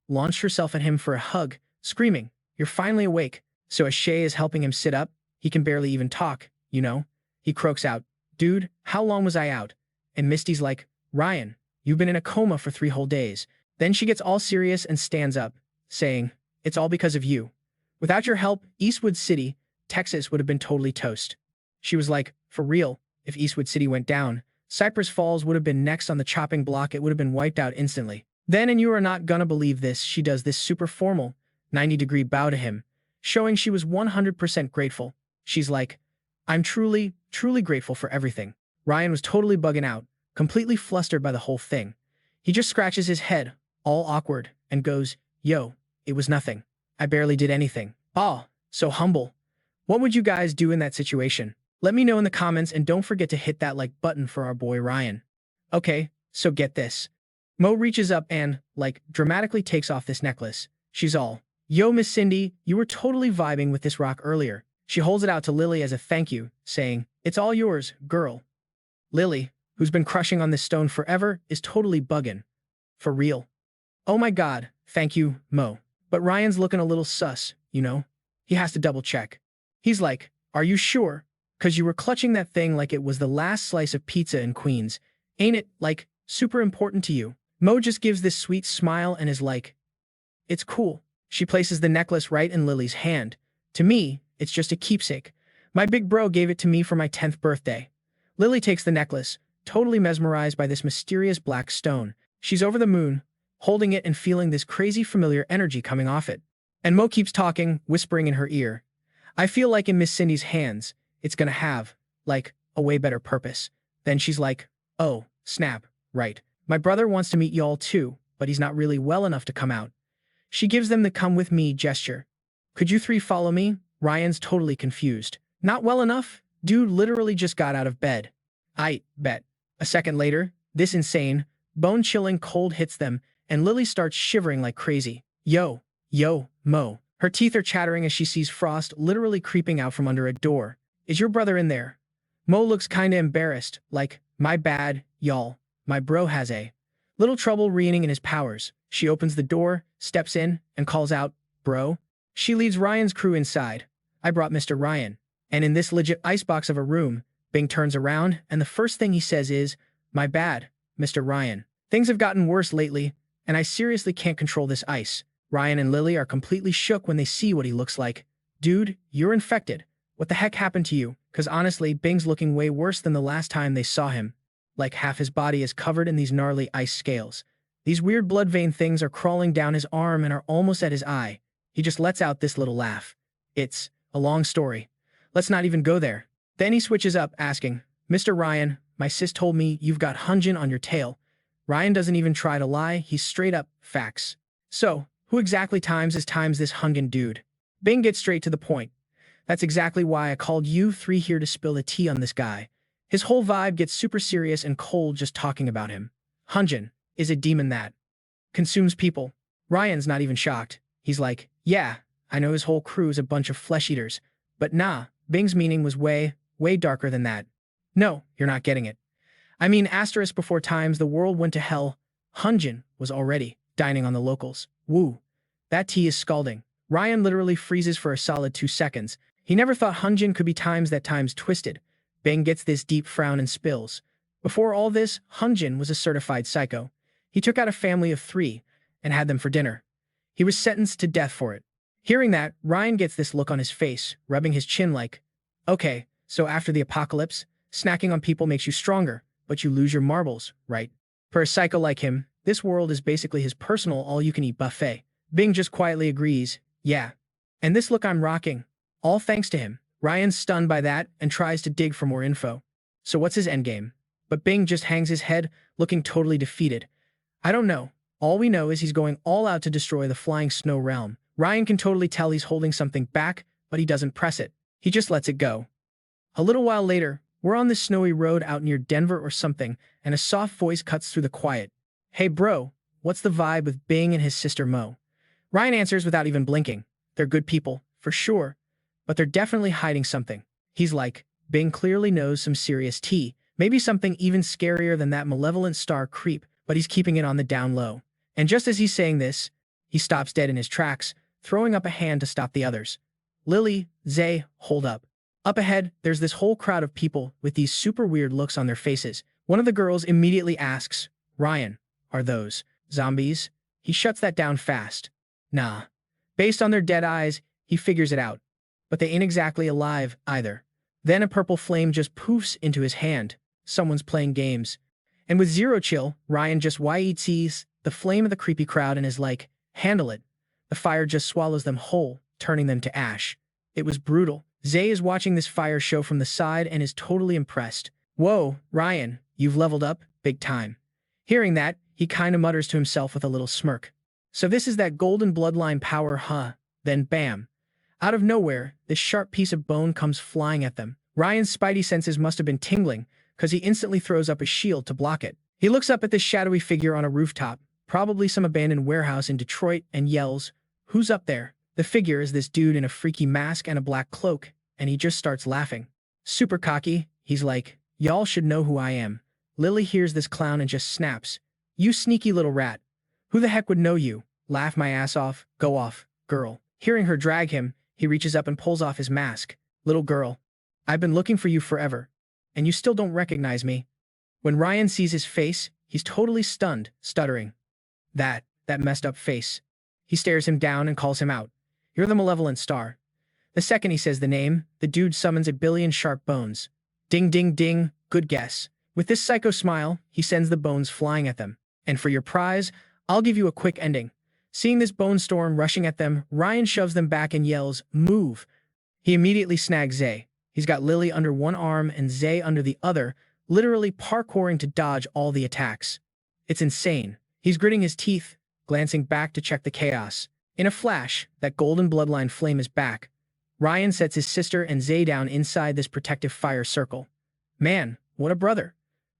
Speaker 1: launched herself at him for a hug, screaming, you're finally awake. So as Shay is helping him sit up, he can barely even talk, you know? He croaks out, dude, how long was I out? And Misty's like, Ryan, you've been in a coma for 3 whole days. Then she gets all serious and stands up, saying, it's all because of you. Without your help, Eastwood City, Texas would have been totally toast. She was like, for real, if Eastwood City went down, Cypress Falls would have been next on the chopping block. It would have been wiped out instantly. Then, and you are not gonna believe this, she does this super formal, 90-degree bow to him, showing she was 100% grateful. She's like, I'm truly, truly grateful for everything. Ryan was totally bugging out, completely flustered by the whole thing. He just scratches his head, all awkward, and goes, yo, it was nothing. I barely did anything. Oh, so humble. What would you guys do in that situation? Let me know in the comments and don't forget to hit that like button for our boy Ryan. Okay, so get this. Mo reaches up and, dramatically takes off this necklace. She's all, yo, Miss Cindy, you were totally vibing with this rock earlier. She holds it out to Lily as a thank you, saying, it's all yours, girl. Lily, who's been crushing on this stone forever, is totally bugging. For real. Oh my god, thank you, Mo. But Ryan's looking a little sus, you know? He has to double check. He's like, are you sure? 'Cause you were clutching that thing like it was the last slice of pizza in Queens. Ain't it, super important to you? Mo just gives this sweet smile and is like, it's cool. She places the necklace right in Lily's hand. To me, it's just a keepsake. My big bro gave it to me for my 10th birthday. Lily takes the necklace, totally mesmerized by this mysterious black stone. She's over the moon, holding it and feeling this crazy familiar energy coming off it. And Mo keeps talking, whispering in her ear. I feel like in Miss Cindy's hands, it's gonna have, a way better purpose. Then she's like, oh, snap, right. My brother wants to meet y'all too, but he's not really well enough to come out. She gives them the come with me gesture. Could you 3 follow me? Ryan's totally confused. Not well enough? Dude literally just got out of bed. I bet. A second later, this insane, bone-chilling cold hits them, and Lily starts shivering like crazy. Yo, Yo, Mo. Her teeth are chattering as she sees Frost literally creeping out from under a door. Is your brother in there? Mo looks kinda embarrassed, like, my bad, y'all. My bro has a little trouble reigning in his powers. She opens the door, steps in, and calls out, bro. She leads Ryan's crew inside. I brought Mr. Ryan. And in this legit icebox of a room, Bing turns around, and the first thing he says is, my bad, Mr. Ryan. Things have gotten worse lately, and I seriously can't control this ice. Ryan and Lily are completely shook when they see what he looks like. Dude, you're infected. What the heck happened to you? Because honestly, Bing's looking way worse than the last time they saw him. Like half his body is covered in these gnarly ice scales. These weird blood vein things are crawling down his arm and are almost at his eye. He just lets out this little laugh. It's a long story. Let's not even go there. Then he switches up, asking, Mr. Ryan, my sis told me you've got Hunjin on your tail. Ryan doesn't even try to lie, he's straight up facts. So, who exactly times this Hunjin dude? Bing gets straight to the point. That's exactly why I called you three here to spill the tea on this guy. His whole vibe gets super serious and cold just talking about him. Hunjin is a demon that consumes people. Ryan's not even shocked. He's like, yeah, I know his whole crew is a bunch of flesh eaters. But nah, Bing's meaning was way darker than that. No, you're not getting it. I mean, asterisk before times the world went to hell, Hunjin was already dining on the locals. Woo. That tea is scalding. Ryan literally freezes for a solid 2 seconds. He never thought Hunjin could be times twisted. Bing gets this deep frown and spills. Before all this, Hunjin was a certified psycho. He took out a family of 3 and had them for dinner. He was sentenced to death for it. Hearing that, Ryan gets this look on his face, rubbing his chin like, okay, so after the apocalypse, snacking on people makes you stronger, but you lose your marbles, right? For a psycho like him, this world is basically his personal all-you-can-eat buffet. Bing just quietly agrees, yeah. And this look I'm rocking, all thanks to him. Ryan's stunned by that and tries to dig for more info. So what's his endgame? But Bing just hangs his head, looking totally defeated. I don't know. All we know is he's going all out to destroy the flying snow realm. Ryan can totally tell he's holding something back, but he doesn't press it. He just lets it go. A little while later, we're on this snowy road out near Denver or something, and a soft voice cuts through the quiet. Hey bro, what's the vibe with Bing and his sister Mo? Ryan answers without even blinking. They're good people, for sure, but they're definitely hiding something. He's like, Bing clearly knows some serious tea, maybe something even scarier than that malevolent star creep, but he's keeping it on the down low. And just as he's saying this, he stops dead in his tracks, throwing up a hand to stop the others. Lily, Zay, hold up. Up ahead, there's this whole crowd of people with these super weird looks on their faces. One of the girls immediately asks, Ryan, are those zombies? He shuts that down fast. Nah. Based on their dead eyes, he figures it out. But they ain't exactly alive, either. Then a purple flame just poofs into his hand. Someone's playing games. And with zero chill, Ryan just sees the flame of the creepy crowd and is like, handle it. The fire just swallows them whole, turning them to ash. It was brutal. Zay is watching this fire show from the side and is totally impressed. Whoa, Ryan, you've leveled up, big time. Hearing that, he kinda mutters to himself with a little smirk. So this is that golden bloodline power, huh? Then bam. Out of nowhere, this sharp piece of bone comes flying at them. Ryan's spidey senses must have been tingling, because he instantly throws up a shield to block it. He looks up at this shadowy figure on a rooftop, probably some abandoned warehouse in Detroit, and yells, who's up there? The figure is this dude in a freaky mask and a black cloak, and he just starts laughing. Super cocky, he's like, y'all should know who I am. Lily hears this clown and just snaps. You sneaky little rat. Who the heck would know you? Laugh my ass off, go off, girl. Hearing her drag him, he reaches up and pulls off his mask. Little girl, I've been looking for you forever, and you still don't recognize me. When Ryan sees his face, he's totally stunned, stuttering. That messed up face. He stares him down and calls him out. You're the malevolent star. The second he says the name, the dude summons a billion sharp bones. Ding ding ding, good guess. With this psycho smile, he sends the bones flying at them. And for your prize, I'll give you a quick ending. Seeing this bone storm rushing at them, Ryan shoves them back and yells, move. He immediately snags Zay. He's got Lily under one arm and Zay under the other, literally parkouring to dodge all the attacks. It's insane. He's gritting his teeth, glancing back to check the chaos. In a flash, that golden bloodline flame is back. Ryan sets his sister and Zay down inside this protective fire circle. Man, what a brother.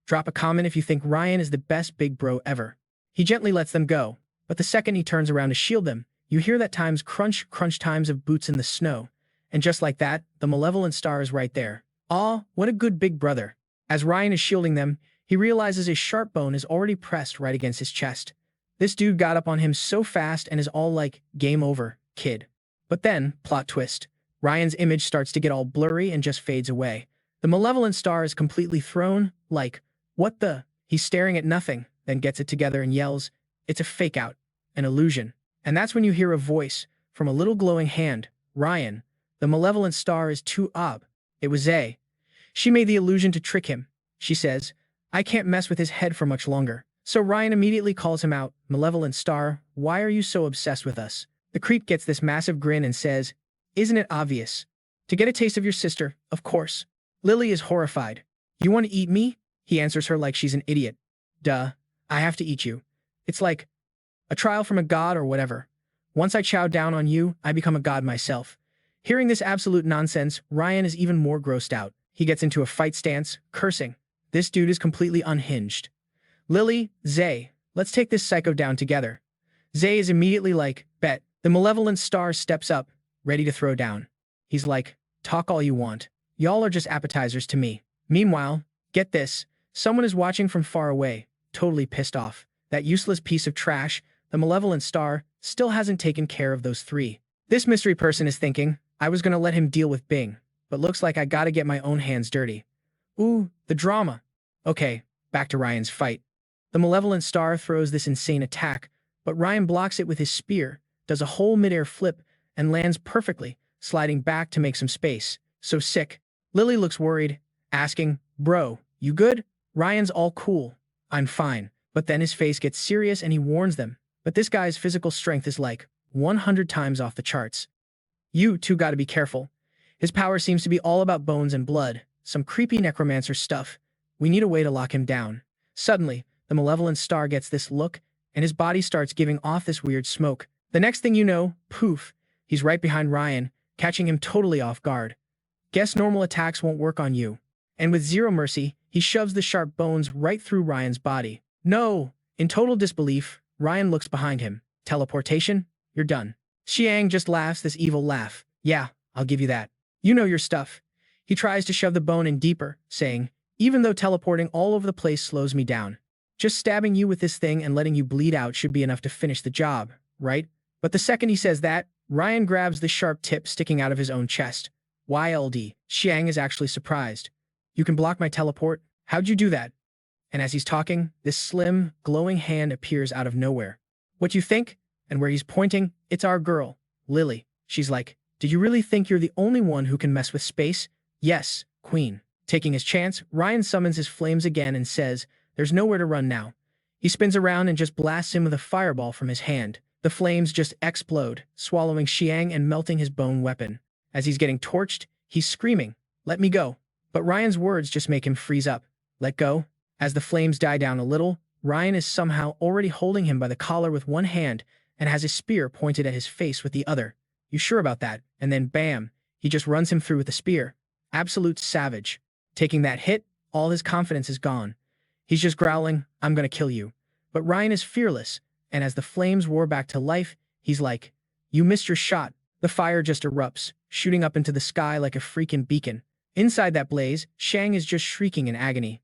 Speaker 1: Drop a comment if you think Ryan is the best big bro ever. He gently lets them go, but the second he turns around to shield them, You hear that times crunch, crunch times of boots in the snow. And just like that, the malevolent star is right there. Aw, what a good big brother. As Ryan is shielding them, he realizes a sharp bone is already pressed right against his chest. This dude got up on him so fast and is all like, game over, kid. But then, plot twist, Ryan's image starts to get all blurry and just fades away. The malevolent star is completely thrown, like, what the? He's staring at nothing, then gets it together and yells, it's a fake out, an illusion. And that's when you hear a voice from a little glowing hand, Ryan, the malevolent star is too ob. It was Zay. She made the illusion to trick him. She says, I can't mess with his head for much longer. So Ryan immediately calls him out, malevolent star, why are you so obsessed with us? The creep gets this massive grin and says, isn't it obvious? To get a taste of your sister, of course. Lily is horrified. You want to eat me? He answers her like she's an idiot. Duh, I have to eat you. It's like a trial from a god or whatever. Once I chow down on you, I become a god myself. Hearing this absolute nonsense, Ryan is even more grossed out. He gets into a fight stance, cursing. This dude is completely unhinged. Lily, Zay, let's take this psycho down together. Zay is immediately like, bet. The malevolent star steps up, ready to throw down. He's like, talk all you want. Y'all are just appetizers to me. Meanwhile, get this, someone is watching from far away, totally pissed off. That useless piece of trash, the malevolent star, still hasn't taken care of those three. This mystery person is thinking, I was gonna let him deal with Bing, but looks like I gotta get my own hands dirty. Ooh, the drama. Okay, back to Ryan's fight. The malevolent star throws this insane attack, but Ryan blocks it with his spear, does a whole midair flip, and lands perfectly, sliding back to make some space. So sick. Lily looks worried, asking, bro, you good? Ryan's all cool. I'm fine. But then his face gets serious and he warns them. But this guy's physical strength is like 100 times off the charts. You two gotta be careful. His power seems to be all about bones and blood, some creepy necromancer stuff. We need a way to lock him down. Suddenly, the malevolent star gets this look, and his body starts giving off this weird smoke. The next thing you know, poof, he's right behind Ryan, catching him totally off guard. Guess normal attacks won't work on you. And with zero mercy, he shoves the sharp bones right through Ryan's body. No! In total disbelief, Ryan looks behind him. Teleportation? You're done. Xiang just laughs this evil laugh. Yeah, I'll give you that. You know your stuff. He tries to shove the bone in deeper, saying, even though teleporting all over the place slows me down. Just stabbing you with this thing and letting you bleed out should be enough to finish the job, right? But the second he says that, Ryan grabs the sharp tip sticking out of his own chest. YLD. Xiang is actually surprised. You can block my teleport? How'd you do that? And as he's talking, this slim, glowing hand appears out of nowhere. What you think? And where he's pointing, it's our girl, Lily. She's like, do you really think you're the only one who can mess with space? Yes, queen. Taking his chance, Ryan summons his flames again and says, there's nowhere to run now. He spins around and just blasts him with a fireball from his hand. The flames just explode, swallowing Xiang and melting his bone weapon. As he's getting torched, he's screaming, let me go. But Ryan's words just make him freeze up. Let go? As the flames die down a little, Ryan is somehow already holding him by the collar with one hand and has his spear pointed at his face with the other. You sure about that? And then bam, he just runs him through with the spear. Absolute savage. Taking that hit, all his confidence is gone. He's just growling, I'm gonna kill you. But Ryan is fearless, and as the flames roar back to life, he's like, you missed your shot. The fire just erupts, shooting up into the sky like a freaking beacon. Inside that blaze, Xiang is just shrieking in agony.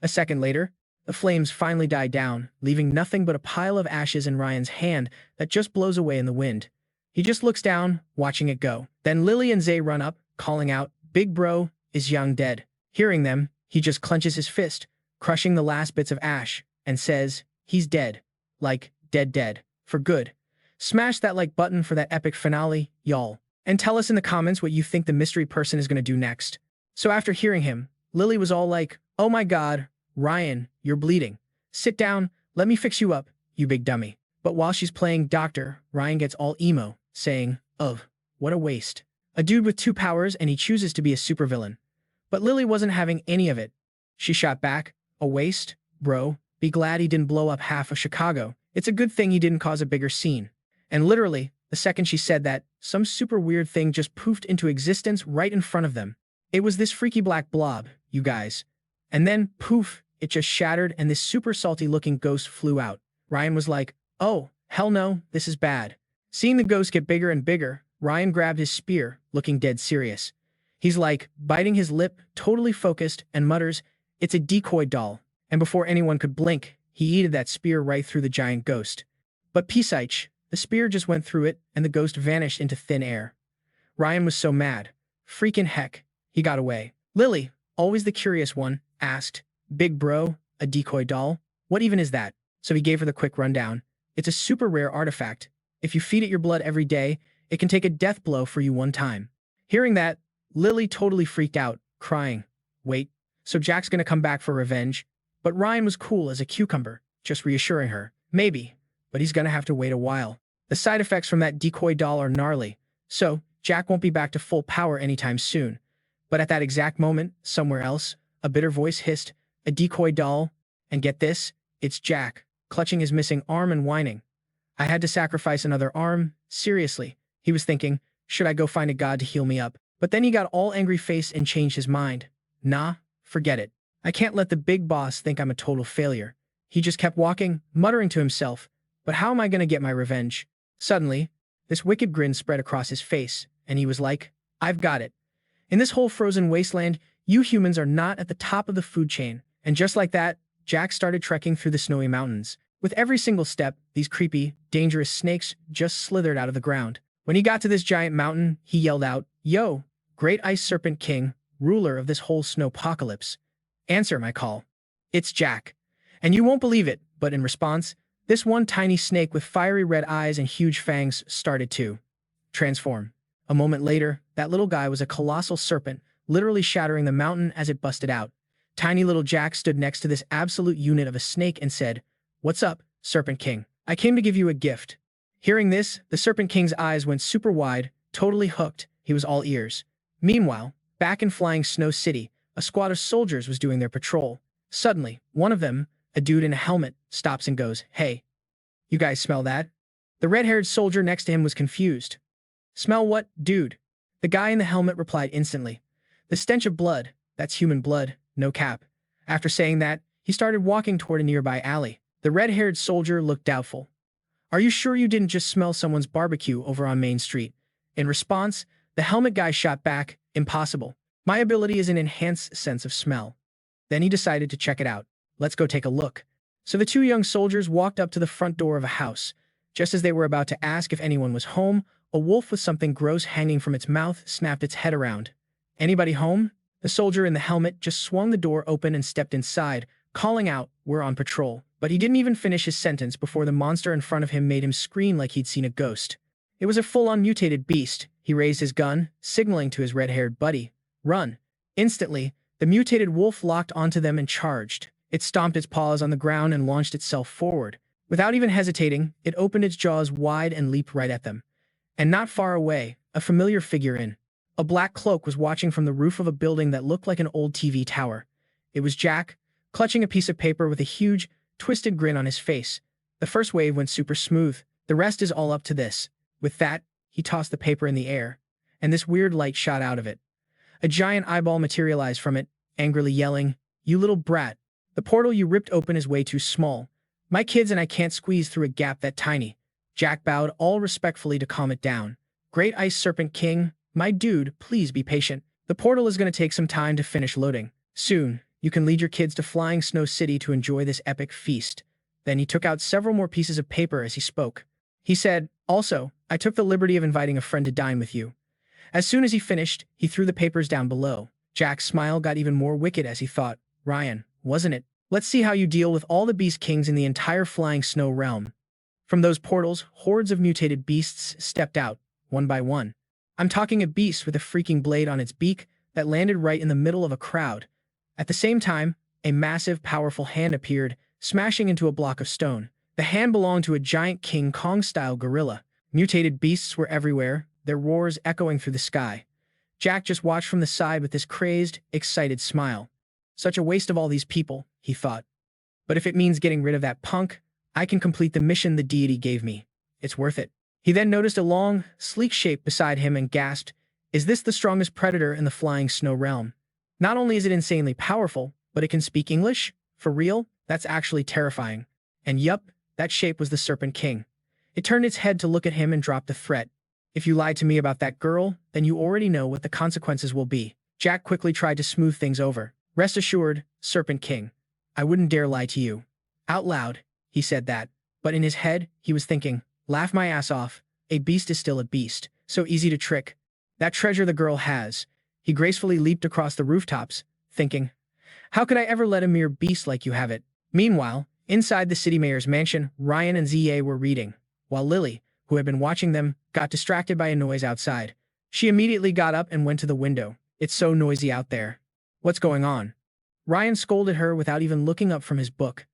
Speaker 1: A second later, the flames finally die down, leaving nothing but a pile of ashes in Ryan's hand that just blows away in the wind. He just looks down, watching it go. Then Lily and Zay run up, calling out, big bro, is Yang dead? Hearing them, he just clenches his fist, crushing the last bits of ash, and says, he's dead. Like, dead. For good. Smash that like button for that epic finale, y'all. And tell us in the comments what you think the mystery person is gonna do next. So after hearing him, Lily was all like, oh my god, Ryan, you're bleeding. Sit down, let me fix you up, you big dummy. But while she's playing doctor, Ryan gets all emo, saying, ugh, what a waste. A dude with 2 powers and he chooses to be a supervillain. But Lily wasn't having any of it. She shot back, a waste? Bro, be glad he didn't blow up half of Chicago. It's a good thing he didn't cause a bigger scene. And literally, the second she said that, some super weird thing just poofed into existence right in front of them. It was this freaky black blob, you guys. And then, poof, it just shattered and this super salty looking ghost flew out. Ryan was like, oh, hell no, this is bad. Seeing the ghost get bigger and bigger, Ryan grabbed his spear, looking dead serious. He's like, biting his lip, totally focused, and mutters, "It's a decoy doll." And before anyone could blink, he yeeted that spear right through the giant ghost. But Pisach, the spear just went through it, and the ghost vanished into thin air. Ryan was so mad. Freaking heck, he got away. Lily, always the curious one, asked, "Big bro, a decoy doll? What even is that?" So he gave her the quick rundown. "It's a super rare artifact. If you feed it your blood every day, it can take a death blow for you one time." Hearing that, Lily totally freaked out, crying, "Wait, so Jack's gonna come back for revenge?" But Ryan was cool as a cucumber, just reassuring her, "Maybe, but he's gonna have to wait a while. The side effects from that decoy doll are gnarly, so Jack won't be back to full power anytime soon." But at that exact moment, somewhere else, a bitter voice hissed, "A decoy doll? And get this, it's Jack," clutching his missing arm and whining. "I had to sacrifice another arm? Seriously," he was thinking, "should I go find a god to heal me up?" But then he got all angry-faced and changed his mind. "Nah, forget it. I can't let the big boss think I'm a total failure." He just kept walking, muttering to himself, "But how am I going to get my revenge?" Suddenly, this wicked grin spread across his face, and he was like, "I've got it. In this whole frozen wasteland, you humans are not at the top of the food chain." And just like that, Jack started trekking through the snowy mountains. With every single step, these creepy, dangerous snakes just slithered out of the ground. When he got to this giant mountain, he yelled out, "Yo, Great Ice Serpent King, ruler of this whole snowpocalypse. Answer my call. It's Jack." And you won't believe it, but in response, this one tiny snake with fiery red eyes and huge fangs started to transform. A moment later, that little guy was a colossal serpent, literally shattering the mountain as it busted out. Tiny little Jack stood next to this absolute unit of a snake and said, "What's up, Serpent King? I came to give you a gift." Hearing this, the Serpent King's eyes went super wide, totally hooked. He was all ears. Meanwhile, back in Flying Snow City, a squad of soldiers was doing their patrol. Suddenly, one of them, a dude in a helmet, stops and goes, "Hey, you guys smell that?" The red-haired soldier next to him was confused. "Smell what, dude?" The guy in the helmet replied instantly, "The stench of blood. That's human blood, no cap." After saying that, he started walking toward a nearby alley. The red-haired soldier looked doubtful. "Are you sure you didn't just smell someone's barbecue over on Main Street?" In response, the helmet guy shot back, "Impossible. My ability is an enhanced sense of smell." Then he decided to check it out. "Let's go take a look." So the two young soldiers walked up to the front door of a house. Just as they were about to ask if anyone was home, a wolf with something gross hanging from its mouth snapped its head around. "Anybody home?" The soldier in the helmet just swung the door open and stepped inside, calling out, "We're on patrol." But he didn't even finish his sentence before the monster in front of him made him scream like he'd seen a ghost. It was a full-on mutated beast. He raised his gun, signaling to his red-haired buddy, "Run." Instantly, the mutated wolf locked onto them and charged. It stomped its paws on the ground and launched itself forward. Without even hesitating, it opened its jaws wide and leaped right at them. And not far away, a familiar figure in a black cloak was watching from the roof of a building that looked like an old TV tower. It was Jack, clutching a piece of paper with a huge, twisted grin on his face. The first wave went super smooth. The rest is all up to this. With that, he tossed the paper in the air, and this weird light shot out of it. A giant eyeball materialized from it, angrily yelling, "You little brat. The portal you ripped open is way too small. My kids and I can't squeeze through a gap that tiny." Jack bowed all respectfully to calm it down. "Great Ice Serpent King, my dude, please be patient. The portal is going to take some time to finish loading. Soon, you can lead your kids to Flying Snow City to enjoy this epic feast." Then he took out several more pieces of paper as he spoke. He said, "Also, I took the liberty of inviting a friend to dine with you." As soon as he finished, he threw the papers down below. Jack's smile got even more wicked as he thought, "Ryan, wasn't it? Let's see how you deal with all the beast kings in the entire Flying Snow realm." From those portals, hordes of mutated beasts stepped out, one by one. I'm talking a beast with a freaking blade on its beak that landed right in the middle of a crowd. At the same time, a massive, powerful hand appeared, smashing into a block of stone. The hand belonged to a giant King Kong-style gorilla. Mutated beasts were everywhere, their roars echoing through the sky. Jack just watched from the side with this crazed, excited smile. Such a waste of all these people, he thought. But if it means getting rid of that punk, I can complete the mission the deity gave me. It's worth it. He then noticed a long, sleek shape beside him and gasped, "Is this the strongest predator in the Flying Snow realm? Not only is it insanely powerful, but it can speak English? For real? That's actually terrifying." And yup, that shape was the Serpent King. It turned its head to look at him and dropped the threat. If you lied to me about that girl, then you already know what the consequences will be. Jack quickly tried to smooth things over. Rest assured, Serpent King, I wouldn't dare lie to you. Out loud, he said that, but in his head, he was thinking, laugh my ass off, a beast is still a beast, so easy to trick. That treasure the girl has. He gracefully leaped across the rooftops, thinking, how could I ever let a mere beast like you have it? Meanwhile, inside the city mayor's mansion, Ryan and ZA were reading, while Lily, who had been watching them, got distracted by a noise outside. She immediately got up and went to the window. It's so noisy out there. What's going on? Ryan scolded her without even looking up from his book.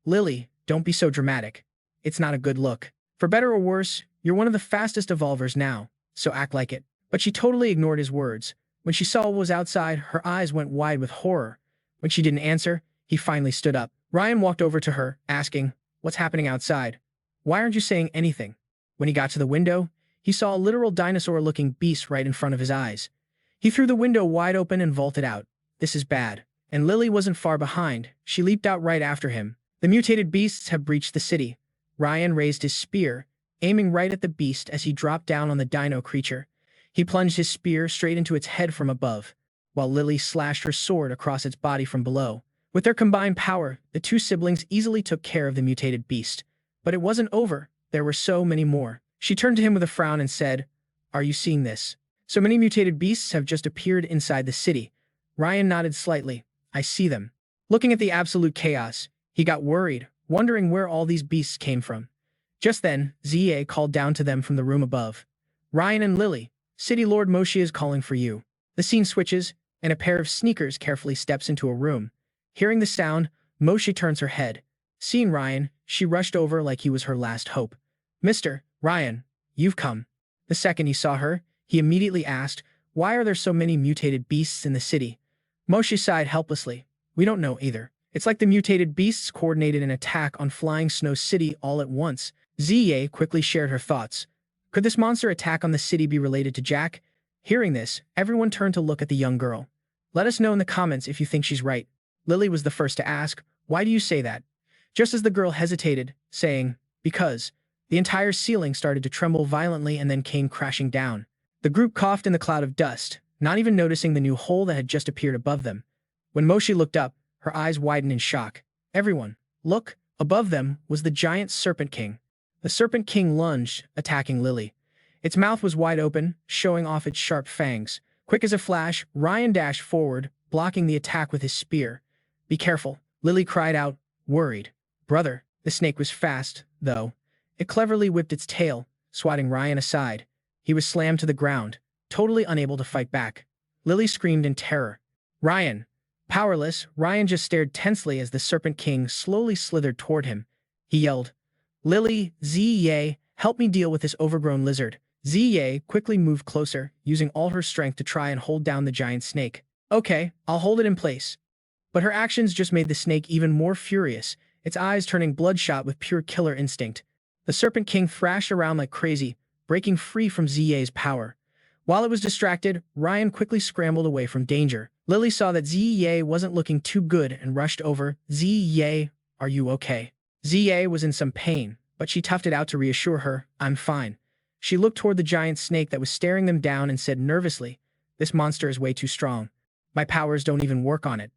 Speaker 1: Lily, don't be so dramatic. It's not a good look. For better or worse, you're one of the fastest evolvers now, so act like it. But she totally ignored his words. When she saw what was outside, her eyes went wide with horror. When she didn't answer, he finally stood up. Ryan walked over to her, asking, what's happening outside? Why aren't you saying anything? When he got to the window, he saw a literal dinosaur-looking beast right in front of his eyes. He threw the window wide open and vaulted out. This is bad. And Lily wasn't far behind. She leaped out right after him. The mutated beasts have breached the city. Ryan raised his spear, aiming right at the beast as he dropped down on the dino creature. He plunged his spear straight into its head from above, while Lily slashed her sword across its body from below. With their combined power, the two siblings easily took care of the mutated beast. But it wasn't over. There were so many more. She turned to him with a frown and said, are you seeing this? So many mutated beasts have just appeared inside the city. Ryan nodded slightly. I see them. Looking at the absolute chaos, he got worried, wondering where all these beasts came from. Just then, ZA called down to them from the room above. Ryan and Lily, City Lord Moshe is calling for you. The scene switches, and a pair of sneakers carefully steps into a room. Hearing the sound, Moshe turns her head. Seeing Ryan, she rushed over like he was her last hope. Mr. Ryan, you've come. The second he saw her, he immediately asked, why are there so many mutated beasts in the city? Moshe sighed helplessly. We don't know either. It's like the mutated beasts coordinated an attack on Flying Snow City all at once. ZA quickly shared her thoughts. Could this monster attack on the city be related to Jack? Hearing this, everyone turned to look at the young girl. Let us know in the comments if you think she's right. Lily was the first to ask, why do you say that? Just as the girl hesitated, saying, because, the entire ceiling started to tremble violently and then came crashing down. The group coughed in the cloud of dust, not even noticing the new hole that had just appeared above them. When Moshe looked up, her eyes widened in shock. Everyone, look, above them was the giant Serpent King. The Serpent King lunged, attacking Lily. Its mouth was wide open, showing off its sharp fangs. Quick as a flash, Ryan dashed forward, blocking the attack with his spear. Be careful, Lily cried out, worried. Brother, the snake was fast, though. It cleverly whipped its tail, swatting Ryan aside. He was slammed to the ground, totally unable to fight back. Lily screamed in terror. Ryan. Powerless, Ryan just stared tensely as the Serpent King slowly slithered toward him. He yelled, Lily, ZA, help me deal with this overgrown lizard. ZA quickly moved closer, using all her strength to try and hold down the giant snake. Okay, I'll hold it in place. But her actions just made the snake even more furious, its eyes turning bloodshot with pure killer instinct. The Serpent King thrashed around like crazy, breaking free from ZA's power. While it was distracted, Ryan quickly scrambled away from danger. Lily saw that ZA wasn't looking too good and rushed over. ZA, are you okay? ZA was in some pain, but she toughed it out to reassure her, I'm fine. She looked toward the giant snake that was staring them down and said nervously, this monster is way too strong. My powers don't even work on it.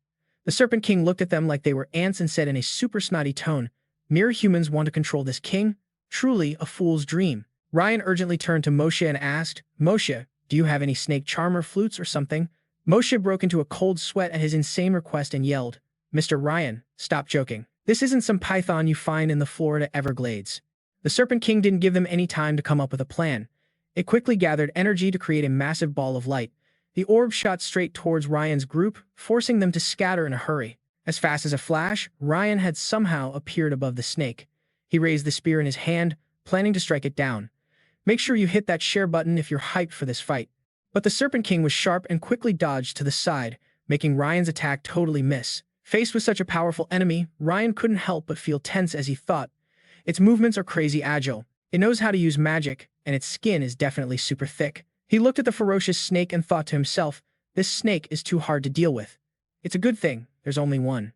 Speaker 1: The Serpent King looked at them like they were ants and said in a super snotty tone, mere humans want to control this king? Truly a fool's dream. Ryan urgently turned to Moshe and asked, Moshe, do you have any snake charmer flutes or something? Moshe broke into a cold sweat at his insane request and yelled, Mr. Ryan, stop joking. This isn't some python you find in the Florida Everglades. The Serpent King didn't give them any time to come up with a plan. It quickly gathered energy to create a massive ball of light. The orb shot straight towards Ryan's group, forcing them to scatter in a hurry. As fast as a flash, Ryan had somehow appeared above the snake. He raised the spear in his hand, planning to strike it down. Make sure you hit that share button if you're hyped for this fight. But the Serpent King was sharp and quickly dodged to the side, making Ryan's attack totally miss. Faced with such a powerful enemy, Ryan couldn't help but feel tense as he thought. Its movements are crazy agile. It knows how to use magic, and its skin is definitely super thick. He looked at the ferocious snake and thought to himself, this snake is too hard to deal with. It's a good thing there's only one.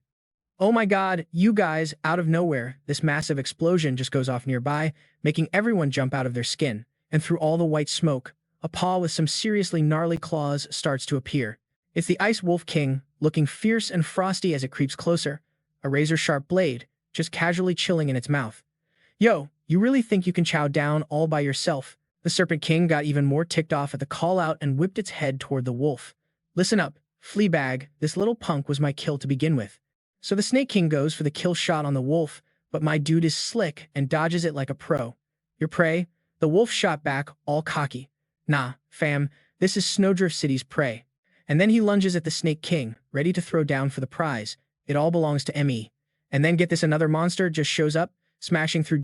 Speaker 1: Oh my god, you guys, out of nowhere, this massive explosion just goes off nearby, making everyone jump out of their skin. And through all the white smoke, a paw with some seriously gnarly claws starts to appear. It's the Ice Wolf King, looking fierce and frosty as it creeps closer, a razor-sharp blade, just casually chilling in its mouth. Yo, you really think you can chow down all by yourself? The Serpent King got even more ticked off at the call-out and whipped its head toward the wolf. Listen up, Fleabag, this little punk was my kill to begin with. So the Snake King goes for the kill shot on the wolf, but my dude is slick and dodges it like a pro. Your prey? The wolf shot back, all cocky. Nah, fam, this is Snowdrift City's prey. And then he lunges at the Snake King, ready to throw down for the prize. It all belongs to ME. And then get this, another monster just shows up, smashing through